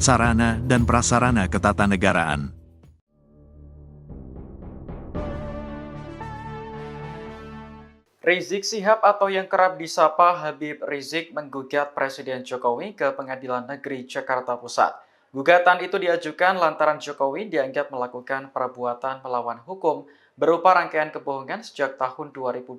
sarana dan prasarana ketatanegaraan. Rizik Syihab atau yang kerap disapa Habib Rizik menggugat Presiden Jokowi ke Pengadilan Negeri Jakarta Pusat. Gugatan itu diajukan lantaran Jokowi dianggap melakukan perbuatan melawan hukum berupa rangkaian kebohongan sejak tahun 2012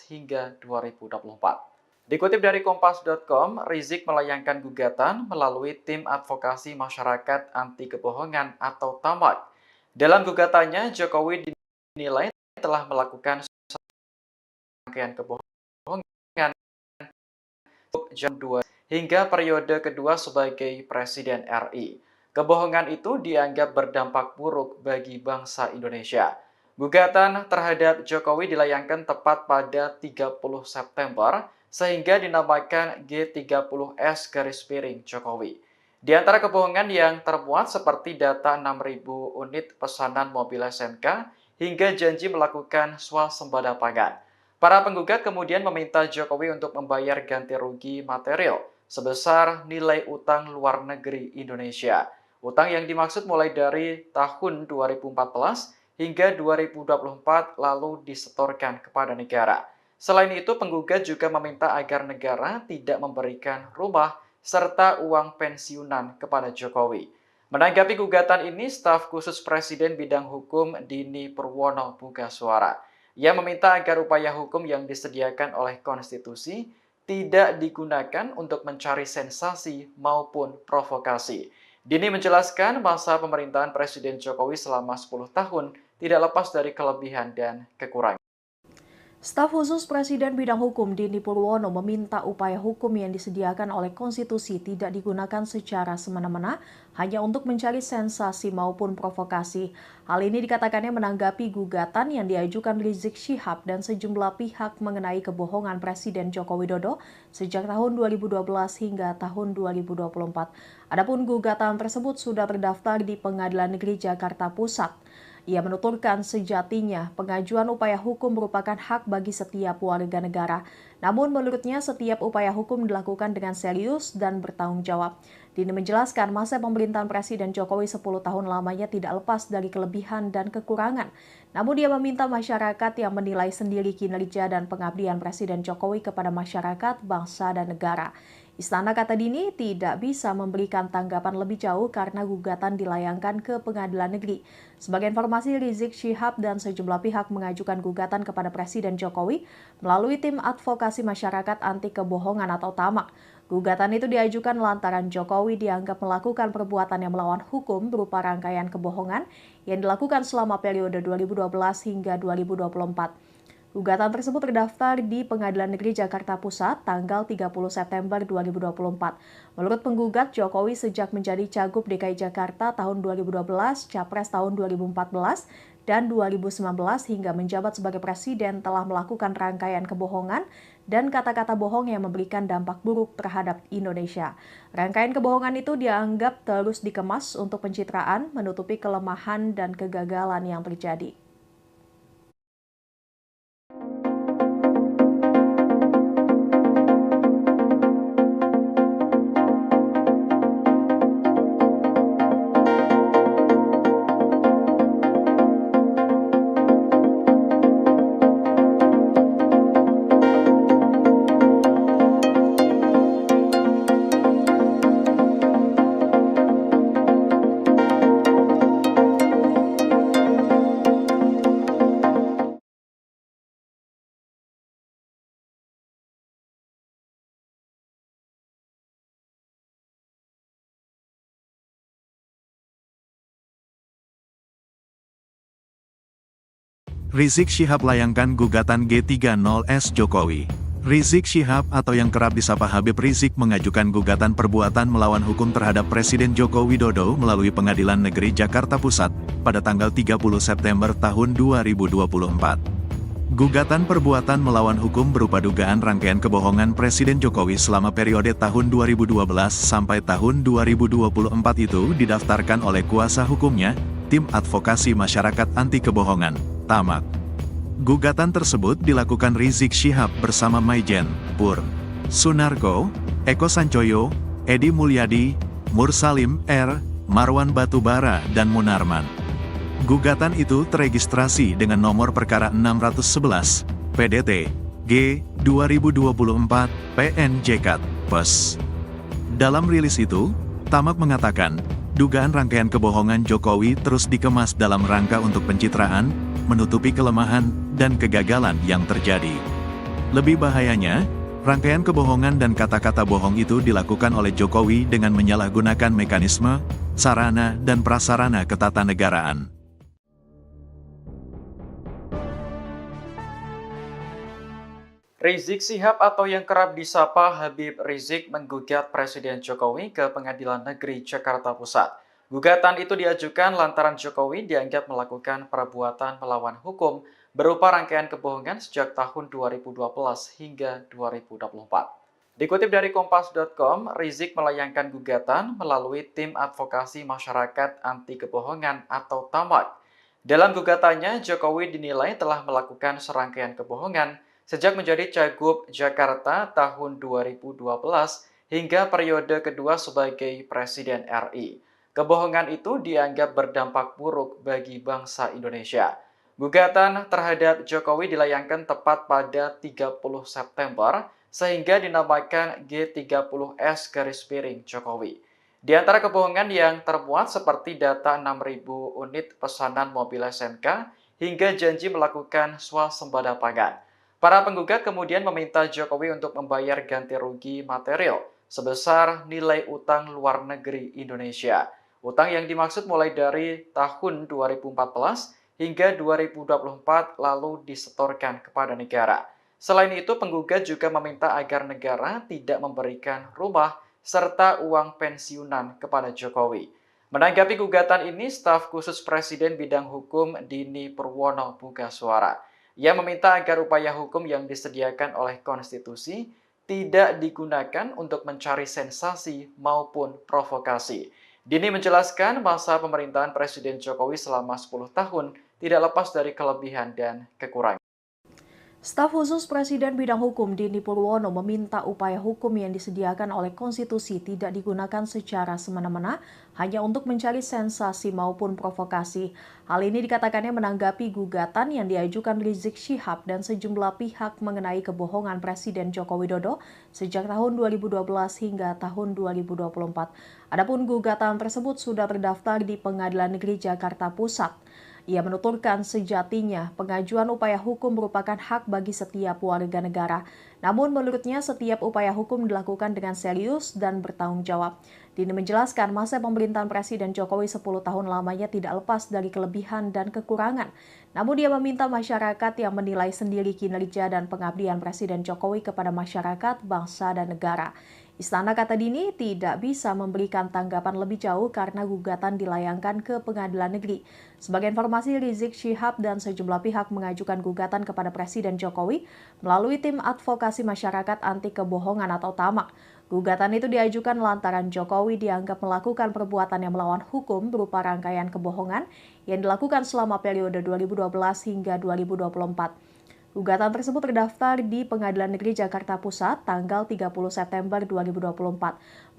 hingga 2024. Dikutip dari Kompas.com, Rizik melayangkan gugatan melalui Tim Advokasi Masyarakat Anti Kebohongan atau TAMAK. Dalam gugatannya, Jokowi dinilai telah melakukan rangkaian kebohongan jam 2 hingga periode kedua sebagai Presiden RI. Kebohongan itu dianggap berdampak buruk bagi bangsa Indonesia. Gugatan terhadap Jokowi dilayangkan tepat pada 30 September sehingga dinamakan G30S Jokowi. Di antara kebohongan yang termuat seperti data 6.000 unit pesanan mobil SMK hingga janji melakukan swasembada pangan. Para penggugat kemudian meminta Jokowi untuk membayar ganti rugi material sebesar nilai utang luar negeri Indonesia. Utang yang dimaksud mulai dari tahun 2014 hingga 2024 lalu disetorkan kepada negara. Selain itu, penggugat juga meminta agar negara tidak memberikan rumah serta uang pensiunan kepada Jokowi. Menanggapi gugatan ini, staf khusus Presiden bidang hukum Dini Purwono buka suara. Ia meminta agar upaya hukum yang disediakan oleh konstitusi tidak digunakan untuk mencari sensasi maupun provokasi. Dini menjelaskan masa pemerintahan Presiden Jokowi selama 10 tahun tidak lepas dari kelebihan dan kekurangan. Staf khusus Presiden bidang hukum Dini Purwono meminta upaya hukum yang disediakan oleh konstitusi tidak digunakan secara semena-mena hanya untuk mencari sensasi maupun provokasi. Hal ini dikatakannya menanggapi gugatan yang diajukan Rizik Syihab dan sejumlah pihak mengenai kebohongan Presiden Joko Widodo sejak tahun 2012 hingga tahun 2024. Adapun gugatan tersebut sudah terdaftar di Pengadilan Negeri Jakarta Pusat. Ia menuturkan sejatinya pengajuan upaya hukum merupakan hak bagi setiap warga negara. Namun menurutnya setiap upaya hukum dilakukan dengan serius dan bertanggung jawab. Dini menjelaskan masa pemerintahan Presiden Jokowi 10 tahun lamanya tidak lepas dari kelebihan dan kekurangan. Namun dia meminta masyarakat yang menilai sendiri kinerja dan pengabdian Presiden Jokowi kepada masyarakat, bangsa, dan negara. Istana, kata Dini, tidak bisa memberikan tanggapan lebih jauh karena gugatan dilayangkan ke pengadilan negeri. Sebagai informasi, Rizik Syihab dan sejumlah pihak mengajukan gugatan kepada Presiden Jokowi melalui Tim Advokasi Masyarakat Anti Kebohongan atau TAMAK. Gugatan itu diajukan lantaran Jokowi dianggap melakukan perbuatan yang melawan hukum berupa rangkaian kebohongan yang dilakukan selama periode 2012 hingga 2024. Gugatan tersebut terdaftar di Pengadilan Negeri Jakarta Pusat tanggal 30 September 2024. Menurut penggugat, Jokowi sejak menjadi Cagup DKI Jakarta tahun 2012, Capres tahun 2014, dan 2019 hingga menjabat sebagai Presiden telah melakukan rangkaian kebohongan dan kata-kata bohong yang memberikan dampak buruk terhadap Indonesia. Rangkaian kebohongan itu dianggap terus dikemas untuk pencitraan, menutupi kelemahan dan kegagalan yang terjadi. Rizik Syihab layangkan gugatan G30S Jokowi. Rizik Syihab atau yang kerap disapa Habib Rizik mengajukan gugatan perbuatan melawan hukum terhadap Presiden Joko Widodo melalui Pengadilan Negeri Jakarta Pusat pada tanggal 30 September tahun 2024. Gugatan perbuatan melawan hukum berupa dugaan rangkaian kebohongan Presiden Jokowi selama periode tahun 2012 sampai tahun 2024 itu didaftarkan oleh kuasa hukumnya, Tim Advokasi Masyarakat Anti Kebohongan, TAMAK. Gugatan tersebut dilakukan Rizik Syihab bersama Maijen, Pur Sunarko, Eko Sancoyo, Edi Mulyadi, Mursalim R, Marwan Batubara, dan Munarman. Gugatan itu teregistrasi dengan nomor perkara 611, PDT, G, 2024, PNJK, PES. Dalam rilis itu, Tamak mengatakan, dugaan rangkaian kebohongan Jokowi terus dikemas dalam rangka untuk pencitraan, menutupi kelemahan, dan kegagalan yang terjadi. Lebih bahayanya, rangkaian kebohongan dan kata-kata bohong itu dilakukan oleh Jokowi dengan menyalahgunakan mekanisme, sarana, dan prasarana ketatanegaraan. Rizik Syihab atau yang kerap disapa Habib Rizik menggugat Presiden Jokowi ke Pengadilan Negeri Jakarta Pusat. Gugatan itu diajukan lantaran Jokowi dianggap melakukan perbuatan melawan hukum berupa rangkaian kebohongan sejak tahun 2012 hingga 2024. Dikutip dari Kompas.com, Rizik melayangkan gugatan melalui Tim Advokasi Masyarakat Anti Kebohongan atau TAMAK. Dalam gugatannya, Jokowi dinilai telah melakukan serangkaian kebohongan sejak menjadi Cagup Jakarta tahun 2012 hingga periode kedua sebagai Presiden RI. Kebohongan itu dianggap berdampak buruk bagi bangsa Indonesia. Gugatan terhadap Jokowi dilayangkan tepat pada 30 September sehingga dinamakan G30S Jokowi. Di antara kebohongan yang termuat seperti data 6.000 unit pesanan mobil SNK hingga janji melakukan swasembada pangan. Para penggugat kemudian meminta Jokowi untuk membayar ganti rugi material sebesar nilai utang luar negeri Indonesia. Utang yang dimaksud mulai dari tahun 2014 hingga 2024 lalu disetorkan kepada negara. Selain itu, penggugat juga meminta agar negara tidak memberikan rumah serta uang pensiunan kepada Jokowi. Menanggapi gugatan ini, staf khusus Presiden bidang hukum Dini Purwono buka suara. Ia meminta agar upaya hukum yang disediakan oleh konstitusi tidak digunakan untuk mencari sensasi maupun provokasi. Dini menjelaskan masa pemerintahan Presiden Jokowi selama 10 tahun tidak lepas dari kelebihan dan kekurangan. Staf khusus Presiden bidang hukum Dini Purwono meminta upaya hukum yang disediakan oleh konstitusi tidak digunakan secara semena-mena hanya untuk mencari sensasi maupun provokasi. Hal ini dikatakannya menanggapi gugatan yang diajukan Rizik Syihab dan sejumlah pihak mengenai kebohongan Presiden Joko Widodo sejak tahun 2012 hingga tahun 2024. Adapun gugatan tersebut sudah terdaftar di Pengadilan Negeri Jakarta Pusat. Ia menuturkan sejatinya pengajuan upaya hukum merupakan hak bagi setiap warga negara. Namun menurutnya setiap upaya hukum dilakukan dengan serius dan bertanggung jawab. Dini menjelaskan masa pemerintahan Presiden Jokowi 10 tahun lamanya tidak lepas dari kelebihan dan kekurangan. Namun dia meminta masyarakat yang menilai sendiri kinerja dan pengabdian Presiden Jokowi kepada masyarakat, bangsa, dan negara. Istana, kata Dini, tidak bisa memberikan tanggapan lebih jauh karena gugatan dilayangkan ke Pengadilan Negeri. Sebagai informasi, Rizik Syihab dan sejumlah pihak mengajukan gugatan kepada Presiden Jokowi melalui Tim Advokasi Masyarakat Anti Kebohongan atau TAMAK. Gugatan itu diajukan lantaran Jokowi dianggap melakukan perbuatan yang melawan hukum berupa rangkaian kebohongan yang dilakukan selama periode 2012 hingga 2024. Gugatan tersebut terdaftar di Pengadilan Negeri Jakarta Pusat tanggal 30 September 2024.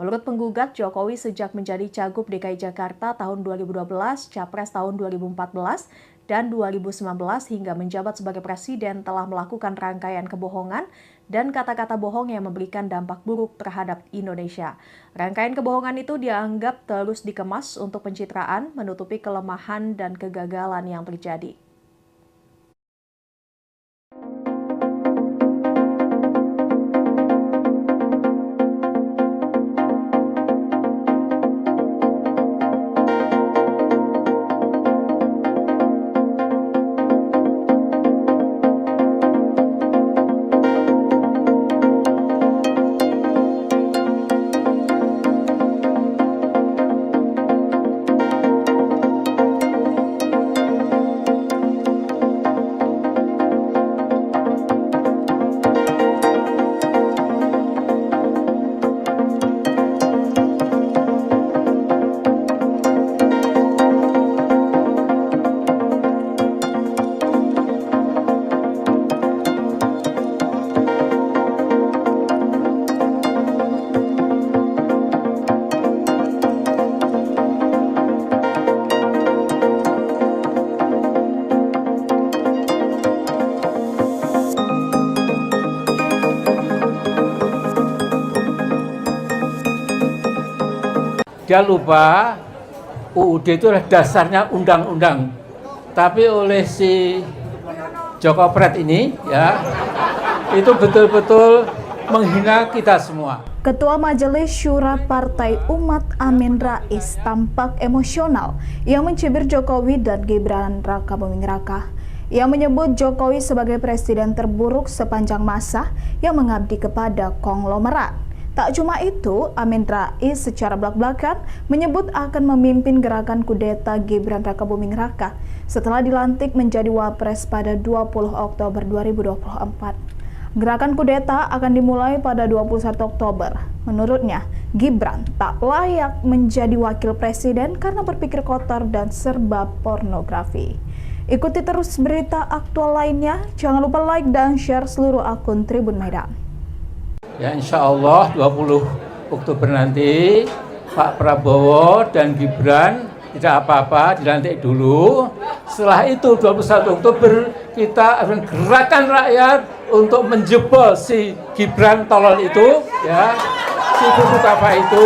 Menurut penggugat, Jokowi sejak menjadi Cagup DKI Jakarta tahun 2012, Capres tahun 2014, dan 2019 hingga menjabat sebagai Presiden telah melakukan rangkaian kebohongan dan kata-kata bohong yang memberikan dampak buruk terhadap Indonesia. Rangkaian kebohongan itu dianggap terus dikemas untuk pencitraan, menutupi kelemahan dan kegagalan yang terjadi. Dia lupa UUD itu adalah dasarnya undang-undang. Tapi oleh si Joko Pret ini ya, itu betul-betul menghina kita semua. Ketua Majelis Syura Partai Umat Amin Rais tampak emosional. Ia mencibir Jokowi dan Gibran Rakabuming Raka. Ia menyebut Jokowi sebagai presiden terburuk sepanjang masa yang mengabdi kepada konglomerat. Tak cuma itu, Amin Rais secara belak-belakan menyebut akan memimpin gerakan kudeta Gibran Rakabuming Raka setelah dilantik menjadi Wapres pada 20 Oktober 2024. Gerakan kudeta akan dimulai pada 21 Oktober. Menurutnya, Gibran tak layak menjadi wakil presiden karena berpikir kotor dan serba pornografi. Ikuti terus berita aktual lainnya. Jangan lupa like dan share seluruh akun Tribun Medan. Ya, insya Allah 20 Oktober nanti Pak Prabowo dan Gibran tidak apa-apa, dilantik dulu. Setelah itu 21 Oktober kita akan gerakan rakyat untuk menjebol si Gibran tolol itu, ya, si buku apa itu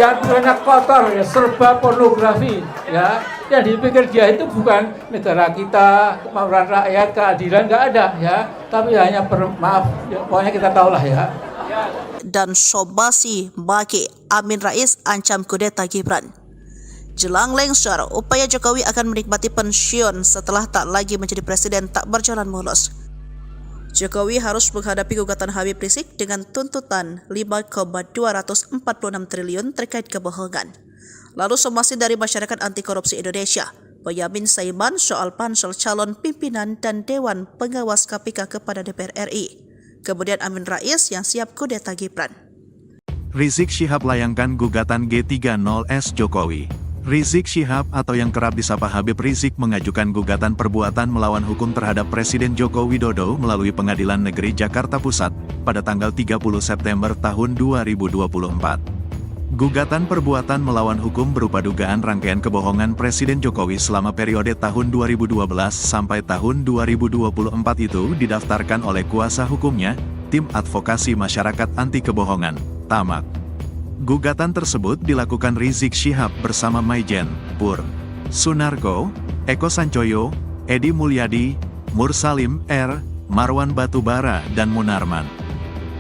yang banyak kotor, ya, serba pornografi, ya. Yang dipikir dia itu bukan negara kita, kemauan rakyat, keadilan nggak ada, ya. Tapi hanya maaf, ya, pokoknya kita tahulah ya. Dan Sobasi Baki Amin Rais ancam kudeta Gibran. Jelang lengser, upaya Jokowi akan menikmati pensiun setelah tak lagi menjadi presiden tak berjalan mulus. Jokowi harus menghadapi gugatan Habib Rizik dengan tuntutan 5,246 triliun terkait kebohongan. Lalu somasi dari Masyarakat Anti Korupsi Indonesia, Boyamin Saiman soal pansel calon pimpinan dan Dewan Pengawas KPK kepada DPR RI. Kemudian Amin Rais yang siap kudeta Gibran. Rizik Syihab layangkan gugatan G30S Jokowi. Rizik Syihab atau yang kerap disapa Habib Rizik mengajukan gugatan perbuatan melawan hukum terhadap Presiden Joko Widodo melalui Pengadilan Negeri Jakarta Pusat pada tanggal 30 September tahun 2024. Gugatan perbuatan melawan hukum berupa dugaan rangkaian kebohongan Presiden Jokowi selama periode tahun 2012 sampai tahun 2024 itu didaftarkan oleh kuasa hukumnya, Tim Advokasi Masyarakat Anti Kebohongan, TAMAK. Gugatan tersebut dilakukan Rizik Syihab bersama Maijen, Pur, Sunarko, Eko Sancoyo, Edi Mulyadi, Mursalim R, Marwan Batubara, dan Munarman.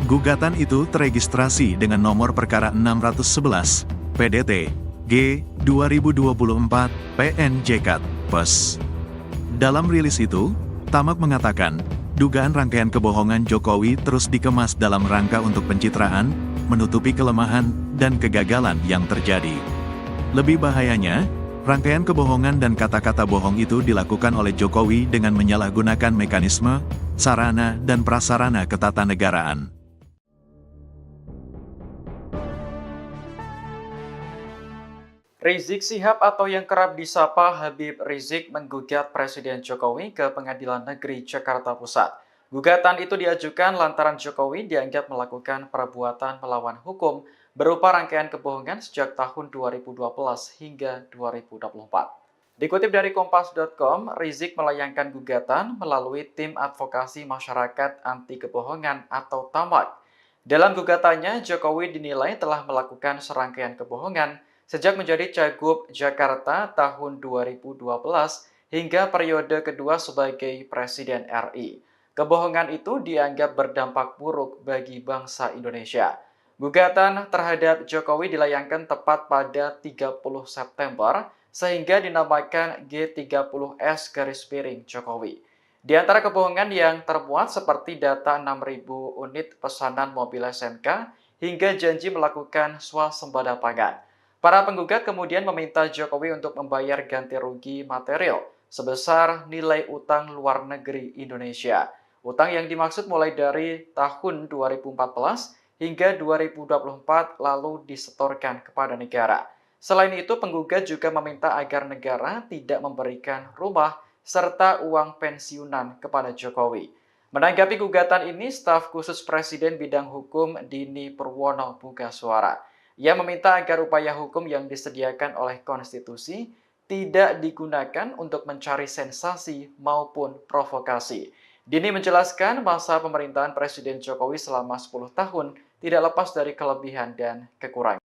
Gugatan itu teregistrasi dengan nomor perkara 611, PDT, G, 2024, PNJK, PES. Dalam rilis itu, TAMAK mengatakan, dugaan rangkaian kebohongan Jokowi terus dikemas dalam rangka untuk pencitraan, menutupi kelemahan, dan kegagalan yang terjadi. Lebih bahayanya, rangkaian kebohongan dan kata-kata bohong itu dilakukan oleh Jokowi dengan menyalahgunakan mekanisme, sarana, dan prasarana ketatanegaraan. Rizik Syihab atau yang kerap disapa Habib Rizik menggugat Presiden Jokowi ke Pengadilan Negeri Jakarta Pusat. Gugatan itu diajukan lantaran Jokowi dianggap melakukan perbuatan melawan hukum berupa rangkaian kebohongan sejak tahun 2012 hingga 2024. Dikutip dari Kompas.com, Rizik melayangkan gugatan melalui Tim Advokasi Masyarakat Anti Kebohongan atau TAMAK. Dalam gugatannya, Jokowi dinilai telah melakukan serangkaian kebohongan sejak menjadi Cagup Jakarta tahun 2012 hingga periode kedua sebagai Presiden RI. Kebohongan itu dianggap berdampak buruk bagi bangsa Indonesia. Gugatan terhadap Jokowi dilayangkan tepat pada 30 September sehingga dinamakan G30S Jokowi. Di antara kebohongan yang termuat seperti data 6.000 unit pesanan mobil SMK hingga janji melakukan swasembada pangan. Para penggugat kemudian meminta Jokowi untuk membayar ganti rugi material sebesar nilai utang luar negeri Indonesia. Utang yang dimaksud mulai dari tahun 2014 hingga 2024 lalu disetorkan kepada negara. Selain itu, penggugat juga meminta agar negara tidak memberikan rumah serta uang pensiunan kepada Jokowi. Menanggapi gugatan ini, staf khusus Presiden bidang hukum Dini Purwono buka suara. Ia meminta agar upaya hukum yang disediakan oleh konstitusi tidak digunakan untuk mencari sensasi maupun provokasi. Dini menjelaskan masa pemerintahan Presiden Jokowi selama 10 tahun tidak lepas dari kelebihan dan kekurangan.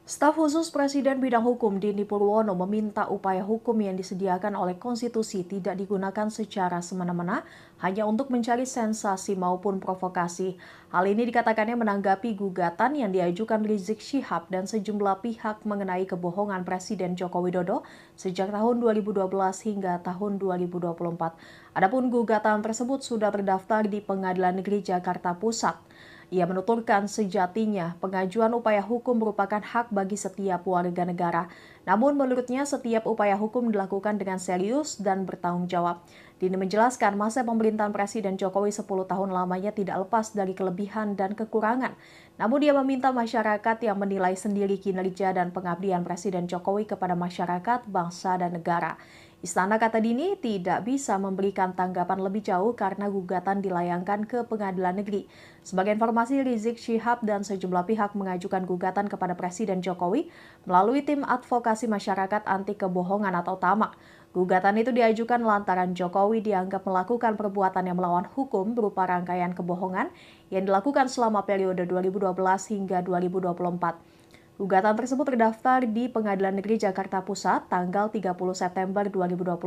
Staf khusus Presiden bidang hukum Dini Purwono meminta upaya hukum yang disediakan oleh konstitusi tidak digunakan secara semena-mena hanya untuk mencari sensasi maupun provokasi. Hal ini dikatakannya menanggapi gugatan yang diajukan Rizik Syihab dan sejumlah pihak mengenai kebohongan Presiden Joko Widodo sejak tahun 2012 hingga tahun 2024. Adapun gugatan tersebut sudah terdaftar di Pengadilan Negeri Jakarta Pusat. Ia menuturkan sejatinya pengajuan upaya hukum merupakan hak bagi setiap warga negara. Namun menurutnya setiap upaya hukum dilakukan dengan serius dan bertanggung jawab. Dini menjelaskan masa pemerintahan Presiden Jokowi 10 tahun lamanya tidak lepas dari kelebihan dan kekurangan. Namun dia meminta masyarakat yang menilai sendiri kinerja dan pengabdian Presiden Jokowi kepada masyarakat, bangsa, dan negara. Istana, kata Dini, tidak bisa memberikan tanggapan lebih jauh karena gugatan dilayangkan ke Pengadilan Negeri. Sebagai informasi, Rizik Syihab dan sejumlah pihak mengajukan gugatan kepada Presiden Jokowi melalui Tim Advokasi Masyarakat Anti Kebohongan atau TAMAK. Gugatan itu diajukan lantaran Jokowi dianggap melakukan perbuatan yang melawan hukum berupa rangkaian kebohongan yang dilakukan selama periode 2012 hingga 2024. Gugatan tersebut terdaftar di Pengadilan Negeri Jakarta Pusat tanggal 30 September 2024.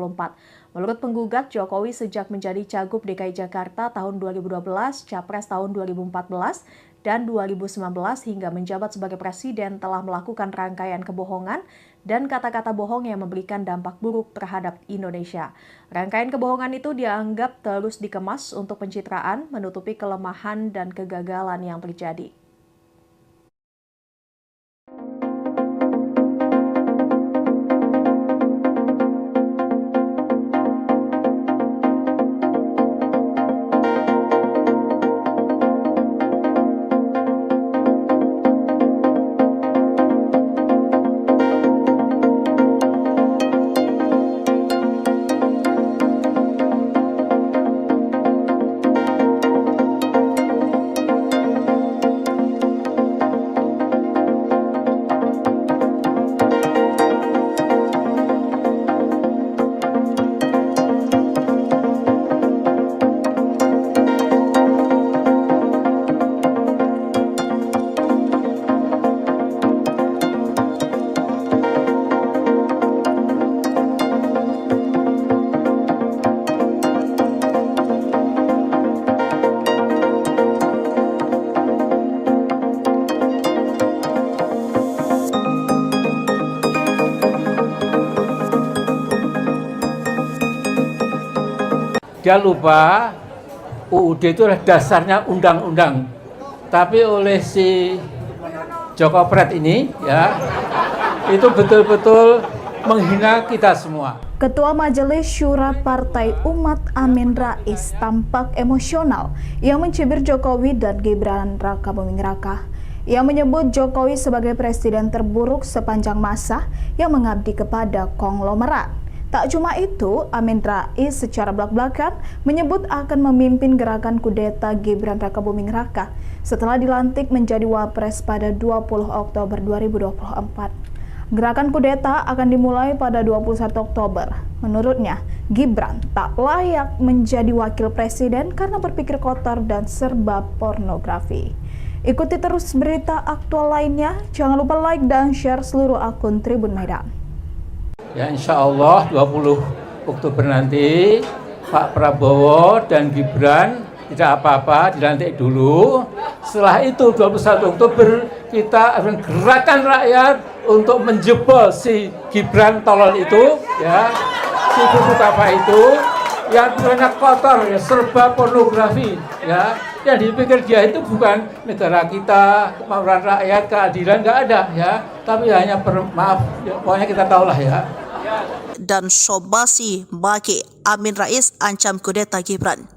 Menurut penggugat, Jokowi sejak menjadi Cagup DKI Jakarta tahun 2012, Capres tahun 2014, dan 2019 hingga menjabat sebagai presiden telah melakukan rangkaian kebohongan dan kata-kata bohong yang memberikan dampak buruk terhadap Indonesia. Rangkaian kebohongan itu dianggap terus dikemas untuk pencitraan, menutupi kelemahan dan kegagalan yang terjadi. Dia lupa UUD itu adalah dasarnya undang-undang. Tapi oleh si Joko Pret ini ya, itu betul-betul menghina kita semua. Ketua Majelis Syura Partai Umat Amin Rais tampak emosional yang mencibir Jokowi dan Gibran Raka Buming Raka. Ia menyebut Jokowi sebagai presiden terburuk sepanjang masa yang mengabdi kepada konglomerat. Tak cuma itu, Amin Rais secara belak-belakan menyebut akan memimpin gerakan kudeta Gibran Raka Buming Raka setelah dilantik menjadi Wapres pada 20 Oktober 2024. Gerakan kudeta akan dimulai pada 21 Oktober. Menurutnya, Gibran tak layak menjadi wakil presiden karena berpikir kotor dan serba pornografi. Ikuti terus berita aktual lainnya. Jangan lupa like dan share seluruh akun Tribun Medan. Ya, insya Allah 20 Oktober nanti Pak Prabowo dan Gibran tidak apa-apa, dilantik dulu. Setelah itu 21 Oktober kita akan gerakan rakyat untuk menjebol si Gibran tolol itu, ya, si buku apa itu yang banyak kotor, ya, serba pornografi, ya. Yang dipikir dia itu bukan negara kita, kemauan rakyat, keadilan, nggak ada, ya. Tapi hanya maaf, ya, pokoknya kita tahulah, ya. Dan Sobasi Baki Amin Rais ancam kudeta Gibran.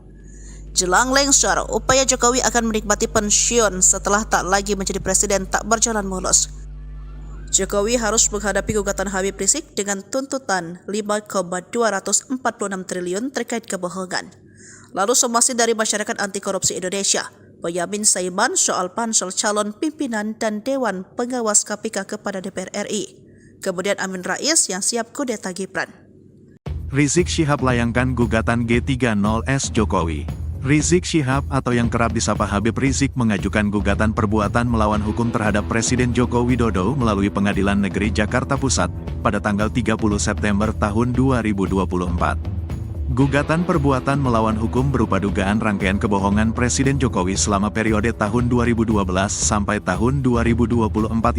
Jelang lengser, upaya Jokowi akan menikmati pensiun setelah tak lagi menjadi presiden tak berjalan mulus. Jokowi harus menghadapi gugatan Habib Rizik dengan tuntutan 5,246 triliun terkait kebohongan. Lalu somasi dari Masyarakat Anti Korupsi Indonesia, Boyamin Saiman soal pansel calon pimpinan dan Dewan Pengawas KPK kepada DPR RI. Kemudian Amin Rais yang siap kudeta Gibran. Rizik Syihab layangkan gugatan G30S Jokowi. Rizik Syihab atau yang kerap disapa Habib Rizik mengajukan gugatan perbuatan melawan hukum terhadap Presiden Joko Widodo melalui Pengadilan Negeri Jakarta Pusat pada tanggal 30 September tahun 2024. Gugatan perbuatan melawan hukum berupa dugaan rangkaian kebohongan Presiden Jokowi selama periode tahun 2012 sampai tahun 2024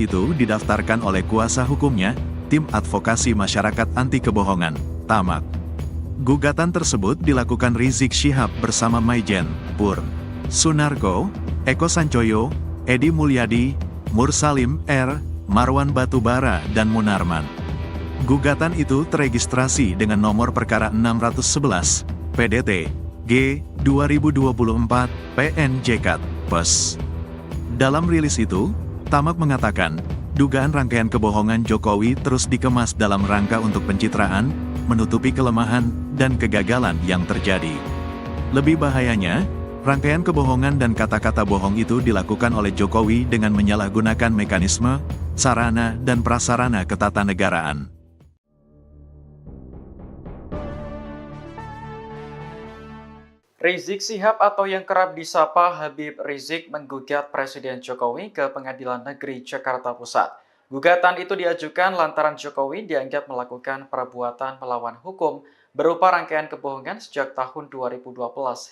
itu didaftarkan oleh kuasa hukumnya, Tim Advokasi Masyarakat Anti Kebohongan, TAMAK. Gugatan tersebut dilakukan Rizik Syihab bersama Maijen, Pur, Sunarko, Eko Sancoyo, Edi Mulyadi, Mursalim R, Marwan Batubara dan Munarman. Gugatan itu teregistrasi dengan nomor perkara 611, PDT, G, 2024, PNJK, PES. Dalam rilis itu, TAMAK mengatakan, dugaan rangkaian kebohongan Jokowi terus dikemas dalam rangka untuk pencitraan, menutupi kelemahan, dan kegagalan yang terjadi. Lebih bahayanya, rangkaian kebohongan dan kata-kata bohong itu dilakukan oleh Jokowi dengan menyalahgunakan mekanisme, sarana, dan prasarana ketatanegaraan. Rizik Syihab atau yang kerap disapa Habib Rizik menggugat Presiden Jokowi ke Pengadilan Negeri Jakarta Pusat. Gugatan itu diajukan lantaran Jokowi dianggap melakukan perbuatan melawan hukum berupa rangkaian kebohongan sejak tahun 2012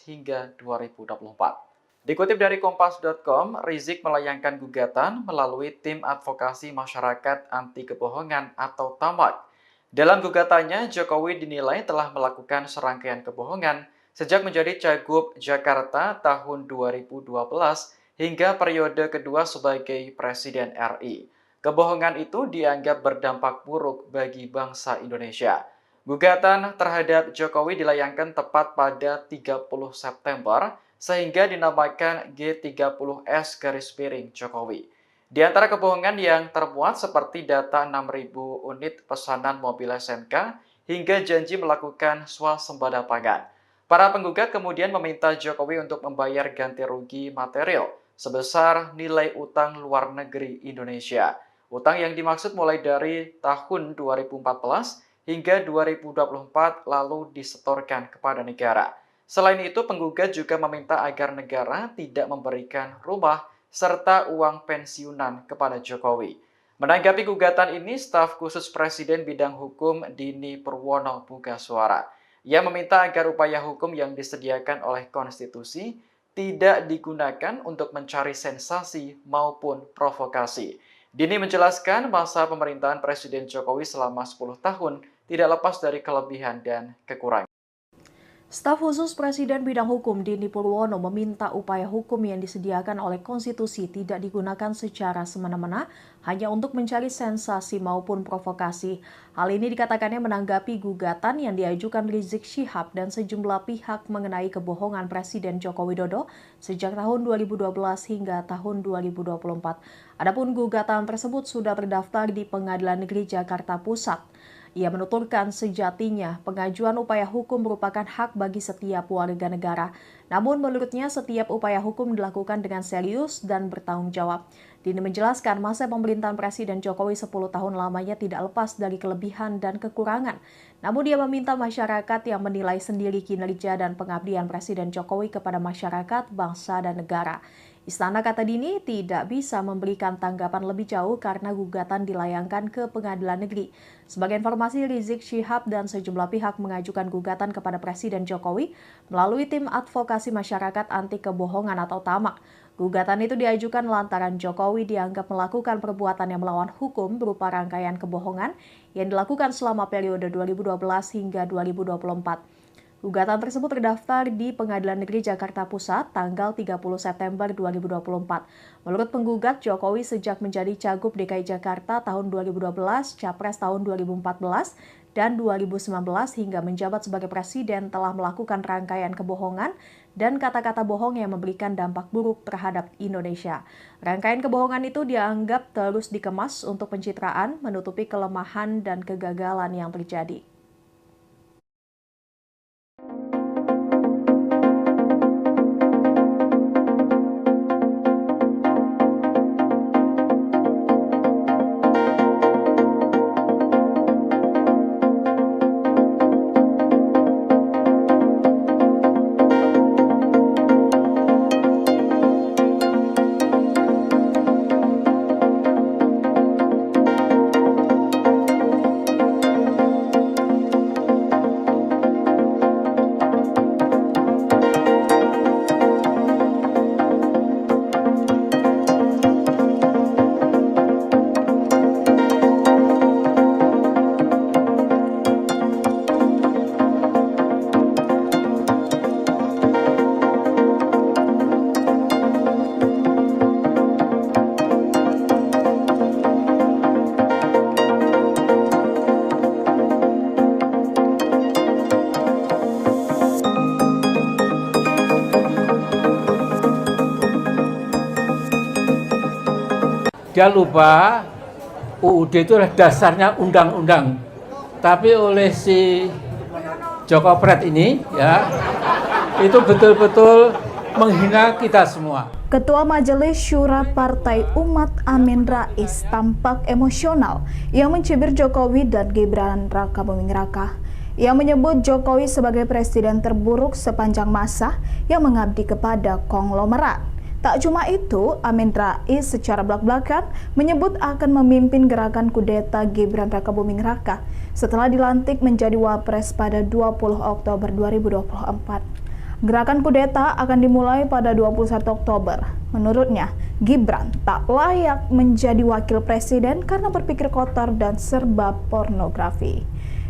hingga 2024. Dikutip dari Kompas.com, Rizik melayangkan gugatan melalui Tim Advokasi Masyarakat Anti Kebohongan atau TAMAK. Dalam gugatannya, Jokowi dinilai telah melakukan serangkaian kebohongan sejak menjadi Cagup Jakarta tahun 2012 hingga periode kedua sebagai Presiden RI. Kebohongan itu dianggap berdampak buruk bagi bangsa Indonesia. Gugatan terhadap Jokowi dilayangkan tepat pada 30 September sehingga dinamakan G30S Jokowi. Di antara kebohongan yang termuat seperti data 6.000 unit pesanan mobil SMK hingga janji melakukan swasembada pangan. Para penggugat kemudian meminta Jokowi untuk membayar ganti rugi material sebesar nilai utang luar negeri Indonesia. Utang yang dimaksud mulai dari tahun 2014 hingga 2024 lalu disetorkan kepada negara. Selain itu, penggugat juga meminta agar negara tidak memberikan rumah serta uang pensiunan kepada Jokowi. Menanggapi gugatan ini, staf khusus Presiden bidang hukum Dini Purwono buka suara. Ia meminta agar upaya hukum yang disediakan oleh konstitusi tidak digunakan untuk mencari sensasi maupun provokasi. Dini menjelaskan masa pemerintahan Presiden Jokowi selama 10 tahun tidak lepas dari kelebihan dan kekurangan. Staf khusus Presiden bidang hukum Dini Purwono meminta upaya hukum yang disediakan oleh konstitusi tidak digunakan secara semena-mena hanya untuk mencari sensasi maupun provokasi. Hal ini dikatakannya menanggapi gugatan yang diajukan Rizik Syihab dan sejumlah pihak mengenai kebohongan Presiden Joko Widodo sejak tahun 2012 hingga tahun 2024. Adapun gugatan tersebut sudah terdaftar di Pengadilan Negeri Jakarta Pusat. Ia menuturkan sejatinya pengajuan upaya hukum merupakan hak bagi setiap warga negara. Namun menurutnya setiap upaya hukum dilakukan dengan serius dan bertanggung jawab. Dini menjelaskan masa pemerintahan Presiden Jokowi 10 tahun lamanya tidak lepas dari kelebihan dan kekurangan. Namun dia meminta masyarakat yang menilai sendiri kinerja dan pengabdian Presiden Jokowi kepada masyarakat, bangsa, dan negara. Istana, kata Dini, tidak bisa memberikan tanggapan lebih jauh karena gugatan dilayangkan ke Pengadilan Negeri. Sebagai informasi, Rizik Syihab dan sejumlah pihak mengajukan gugatan kepada Presiden Jokowi melalui Tim Advokasi Masyarakat Anti Kebohongan atau TAMAK. Gugatan itu diajukan lantaran Jokowi dianggap melakukan perbuatan yang melawan hukum berupa rangkaian kebohongan yang dilakukan selama periode 2012 hingga 2024. Gugatan tersebut terdaftar di Pengadilan Negeri Jakarta Pusat tanggal 30 September 2024. Menurut penggugat, Jokowi sejak menjadi Cagup DKI Jakarta tahun 2012, Capres tahun 2014, dan 2019 hingga menjabat sebagai Presiden telah melakukan rangkaian kebohongan dan kata-kata bohong yang memberikan dampak buruk terhadap Indonesia. Rangkaian kebohongan itu dianggap terus dikemas untuk pencitraan, menutupi kelemahan dan kegagalan yang terjadi. dia lupa UUD itu adalah dasarnya undang-undang. Tapi oleh si Joko Pret ini ya, itu betul-betul menghina kita semua. Ketua Majelis Syura Partai Umat Amin Rais tampak emosional yang mencibir Jokowi dan Gibran Raka Buming Raka. Ia menyebut Jokowi sebagai presiden terburuk sepanjang masa yang mengabdi kepada konglomerat. Tak cuma itu, Amin Rais secara belak-belakan menyebut akan memimpin gerakan kudeta Gibran Raka Buming Raka setelah dilantik menjadi Wapres pada 20 Oktober 2024. Gerakan kudeta akan dimulai pada 21 Oktober. Menurutnya, Gibran tak layak menjadi wakil presiden karena berpikir kotor dan serba pornografi.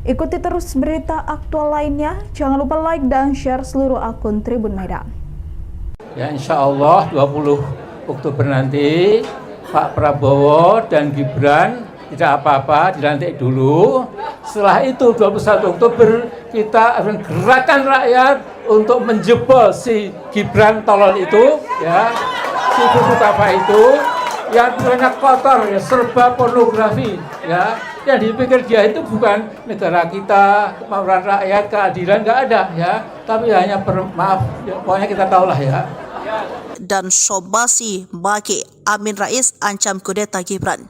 Ikuti terus berita aktual lainnya. Jangan lupa like dan share seluruh akun Tribun Medan. Ya insya Allah 20 Oktober nanti Pak Prabowo dan Gibran tidak apa-apa, dilantik dulu. Setelah itu 21 Oktober kita akan gerakan rakyat untuk menjebol si Gibran tolol itu, ya, si buku apa itu, yang banyak kotor, ya, serba pornografi, ya. Yang dipikir dia itu bukan negara kita, kemauan rakyat, keadilan nggak ada, ya. Tapi hanya maaf, ya, pokoknya kita tahulah ya. Dan Sobasi Baki Amin Rais ancam kudeta Gibran.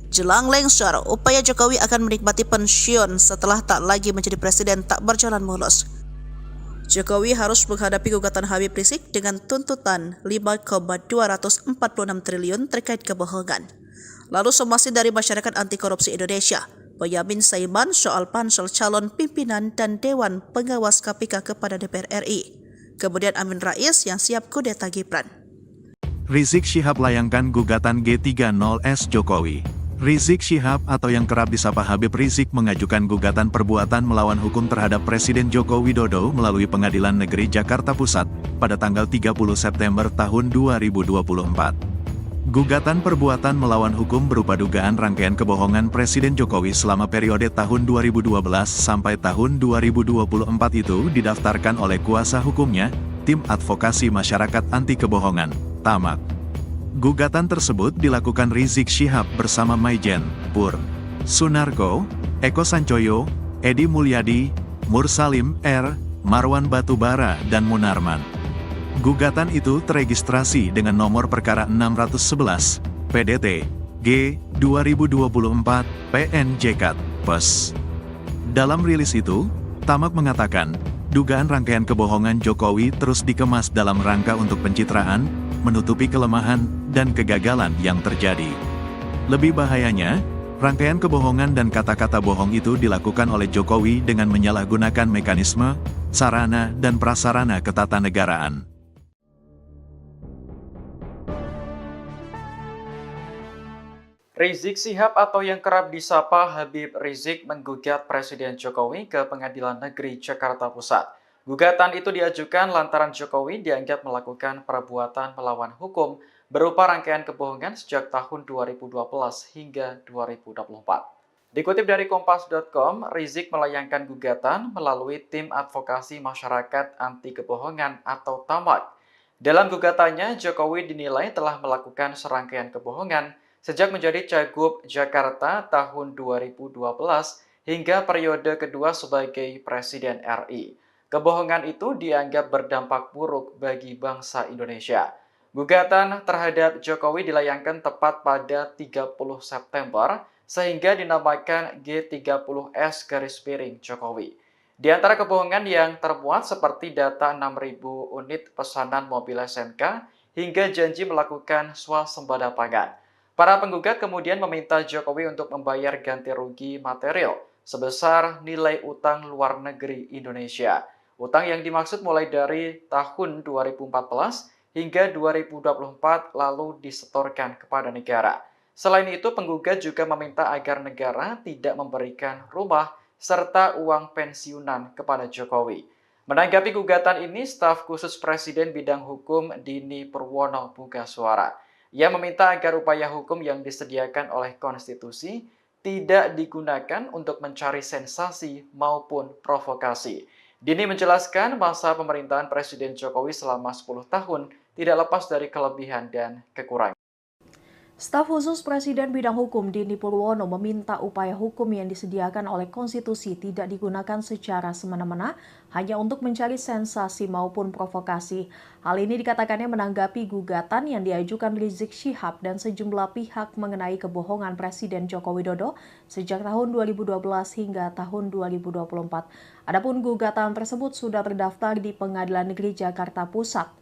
Jelang lengser, upaya Jokowi akan menikmati pensiun setelah tak lagi menjadi presiden tak berjalan mulus. Jokowi harus menghadapi gugatan Habib Rizik dengan tuntutan 5,246 triliun terkait kebohongan. Lalu somasi dari Masyarakat Anti Korupsi Indonesia, Boyamin Saiman soal pansel calon pimpinan dan Dewan Pengawas KPK kepada DPR RI. Kemudian Amin Rais yang siap kudeta Gibran. Rizik Syihab layangkan gugatan G30S Jokowi. Rizik Syihab atau yang kerap disapa Habib Rizik mengajukan gugatan perbuatan melawan hukum terhadap Presiden Joko Widodo melalui Pengadilan Negeri Jakarta Pusat pada tanggal 30 September tahun 2024. Gugatan perbuatan melawan hukum berupa dugaan rangkaian kebohongan Presiden Jokowi selama periode tahun 2012 sampai tahun 2024 itu didaftarkan oleh kuasa hukumnya, Tim Advokasi Masyarakat Anti Kebohongan, TAMAK. Gugatan tersebut dilakukan Rizik Syihab bersama Maijen, Pur, Sunarko, Eko Sancoyo, Edi Mulyadi, Mursalim R, Marwan Batubara, dan Munarman. Gugatan itu teregistrasi dengan nomor perkara 611, PDT, G, 2024, PNJK, PES. Dalam rilis itu, TAMAK mengatakan, dugaan rangkaian kebohongan Jokowi terus dikemas dalam rangka untuk pencitraan, menutupi kelemahan, dan kegagalan yang terjadi. Lebih bahayanya, rangkaian kebohongan dan kata-kata bohong itu dilakukan oleh Jokowi dengan menyalahgunakan mekanisme, sarana, dan prasarana ketatanegaraan. Rizik Syihab atau yang kerap disapa Habib Rizik menggugat Presiden Jokowi ke Pengadilan Negeri Jakarta Pusat. Gugatan itu diajukan lantaran Jokowi dianggap melakukan perbuatan melawan hukum berupa rangkaian kebohongan sejak tahun 2012 hingga 2024. Dikutip dari Kompas.com, Rizik melayangkan gugatan melalui Tim Advokasi Masyarakat Anti Kebohongan atau TAMAK. Dalam gugatannya, Jokowi dinilai telah melakukan serangkaian kebohongan sejak menjadi Cagup Jakarta tahun 2012 hingga periode kedua sebagai Presiden RI. Kebohongan itu dianggap berdampak buruk bagi bangsa Indonesia. Gugatan terhadap Jokowi dilayangkan tepat pada 30 September sehingga dinamakan G30S Jokowi. Di antara kebohongan yang termuat seperti data 6.000 unit pesanan mobil SMK hingga janji melakukan swasembada pangan. Para penggugat kemudian meminta Jokowi untuk membayar ganti rugi material sebesar nilai utang luar negeri Indonesia. Utang yang dimaksud mulai dari tahun 2014 hingga 2024 lalu disetorkan kepada negara. Selain itu, penggugat juga meminta agar negara tidak memberikan rumah serta uang pensiunan kepada Jokowi. Menanggapi gugatan ini, staf khusus Presiden Bidang Hukum Dini Purwono buka suara. Ia meminta agar upaya hukum yang disediakan oleh konstitusi tidak digunakan untuk mencari sensasi maupun provokasi. Dini menjelaskan masa pemerintahan Presiden Jokowi selama 10 tahun tidak lepas dari kelebihan dan kekurangan. Staf khusus Presiden bidang hukum Dini Purwono meminta upaya hukum yang disediakan oleh konstitusi tidak digunakan secara semena-mena hanya untuk mencari sensasi maupun provokasi. Hal ini dikatakannya menanggapi gugatan yang diajukan Rizik Syihab dan sejumlah pihak mengenai kebohongan Presiden Joko Widodo sejak tahun 2012 hingga tahun 2024. Adapun gugatan tersebut sudah terdaftar di Pengadilan Negeri Jakarta Pusat.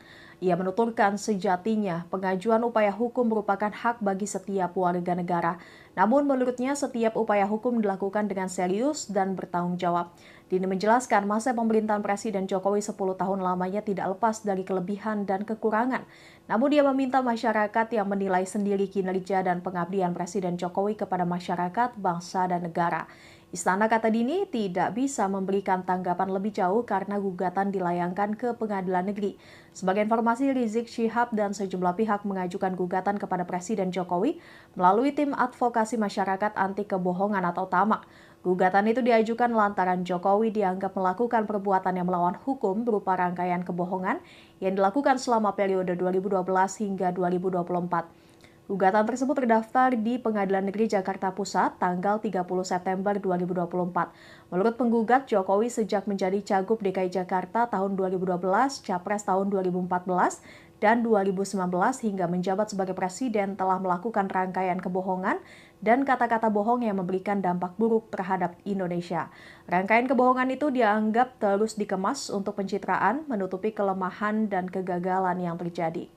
Ia menuturkan sejatinya pengajuan upaya hukum merupakan hak bagi setiap warga negara. Namun menurutnya setiap upaya hukum dilakukan dengan serius dan bertanggung jawab. Dini menjelaskan masa pemerintahan Presiden Jokowi 10 tahun lamanya tidak lepas dari kelebihan dan kekurangan. Namun dia meminta masyarakat yang menilai sendiri kinerja dan pengabdian Presiden Jokowi kepada masyarakat, bangsa, dan negara. Istana, kata Dini, tidak bisa memberikan tanggapan lebih jauh karena gugatan dilayangkan ke Pengadilan Negeri. Sebagai informasi, Rizik Syihab dan sejumlah pihak mengajukan gugatan kepada Presiden Jokowi melalui tim advokasi masyarakat anti kebohongan atau TAMAK. Gugatan itu diajukan lantaran Jokowi dianggap melakukan perbuatan yang melawan hukum berupa rangkaian kebohongan yang dilakukan selama periode 2012 hingga 2024. Gugatan tersebut terdaftar di Pengadilan Negeri Jakarta Pusat tanggal 30 September 2024. Menurut penggugat, Jokowi sejak menjadi Cagup DKI Jakarta tahun 2012, Capres tahun 2014, dan 2019 hingga menjabat sebagai presiden telah melakukan rangkaian kebohongan dan kata-kata bohong yang memberikan dampak buruk terhadap Indonesia. Rangkaian kebohongan itu dianggap terus dikemas untuk pencitraan, menutupi kelemahan dan kegagalan yang terjadi.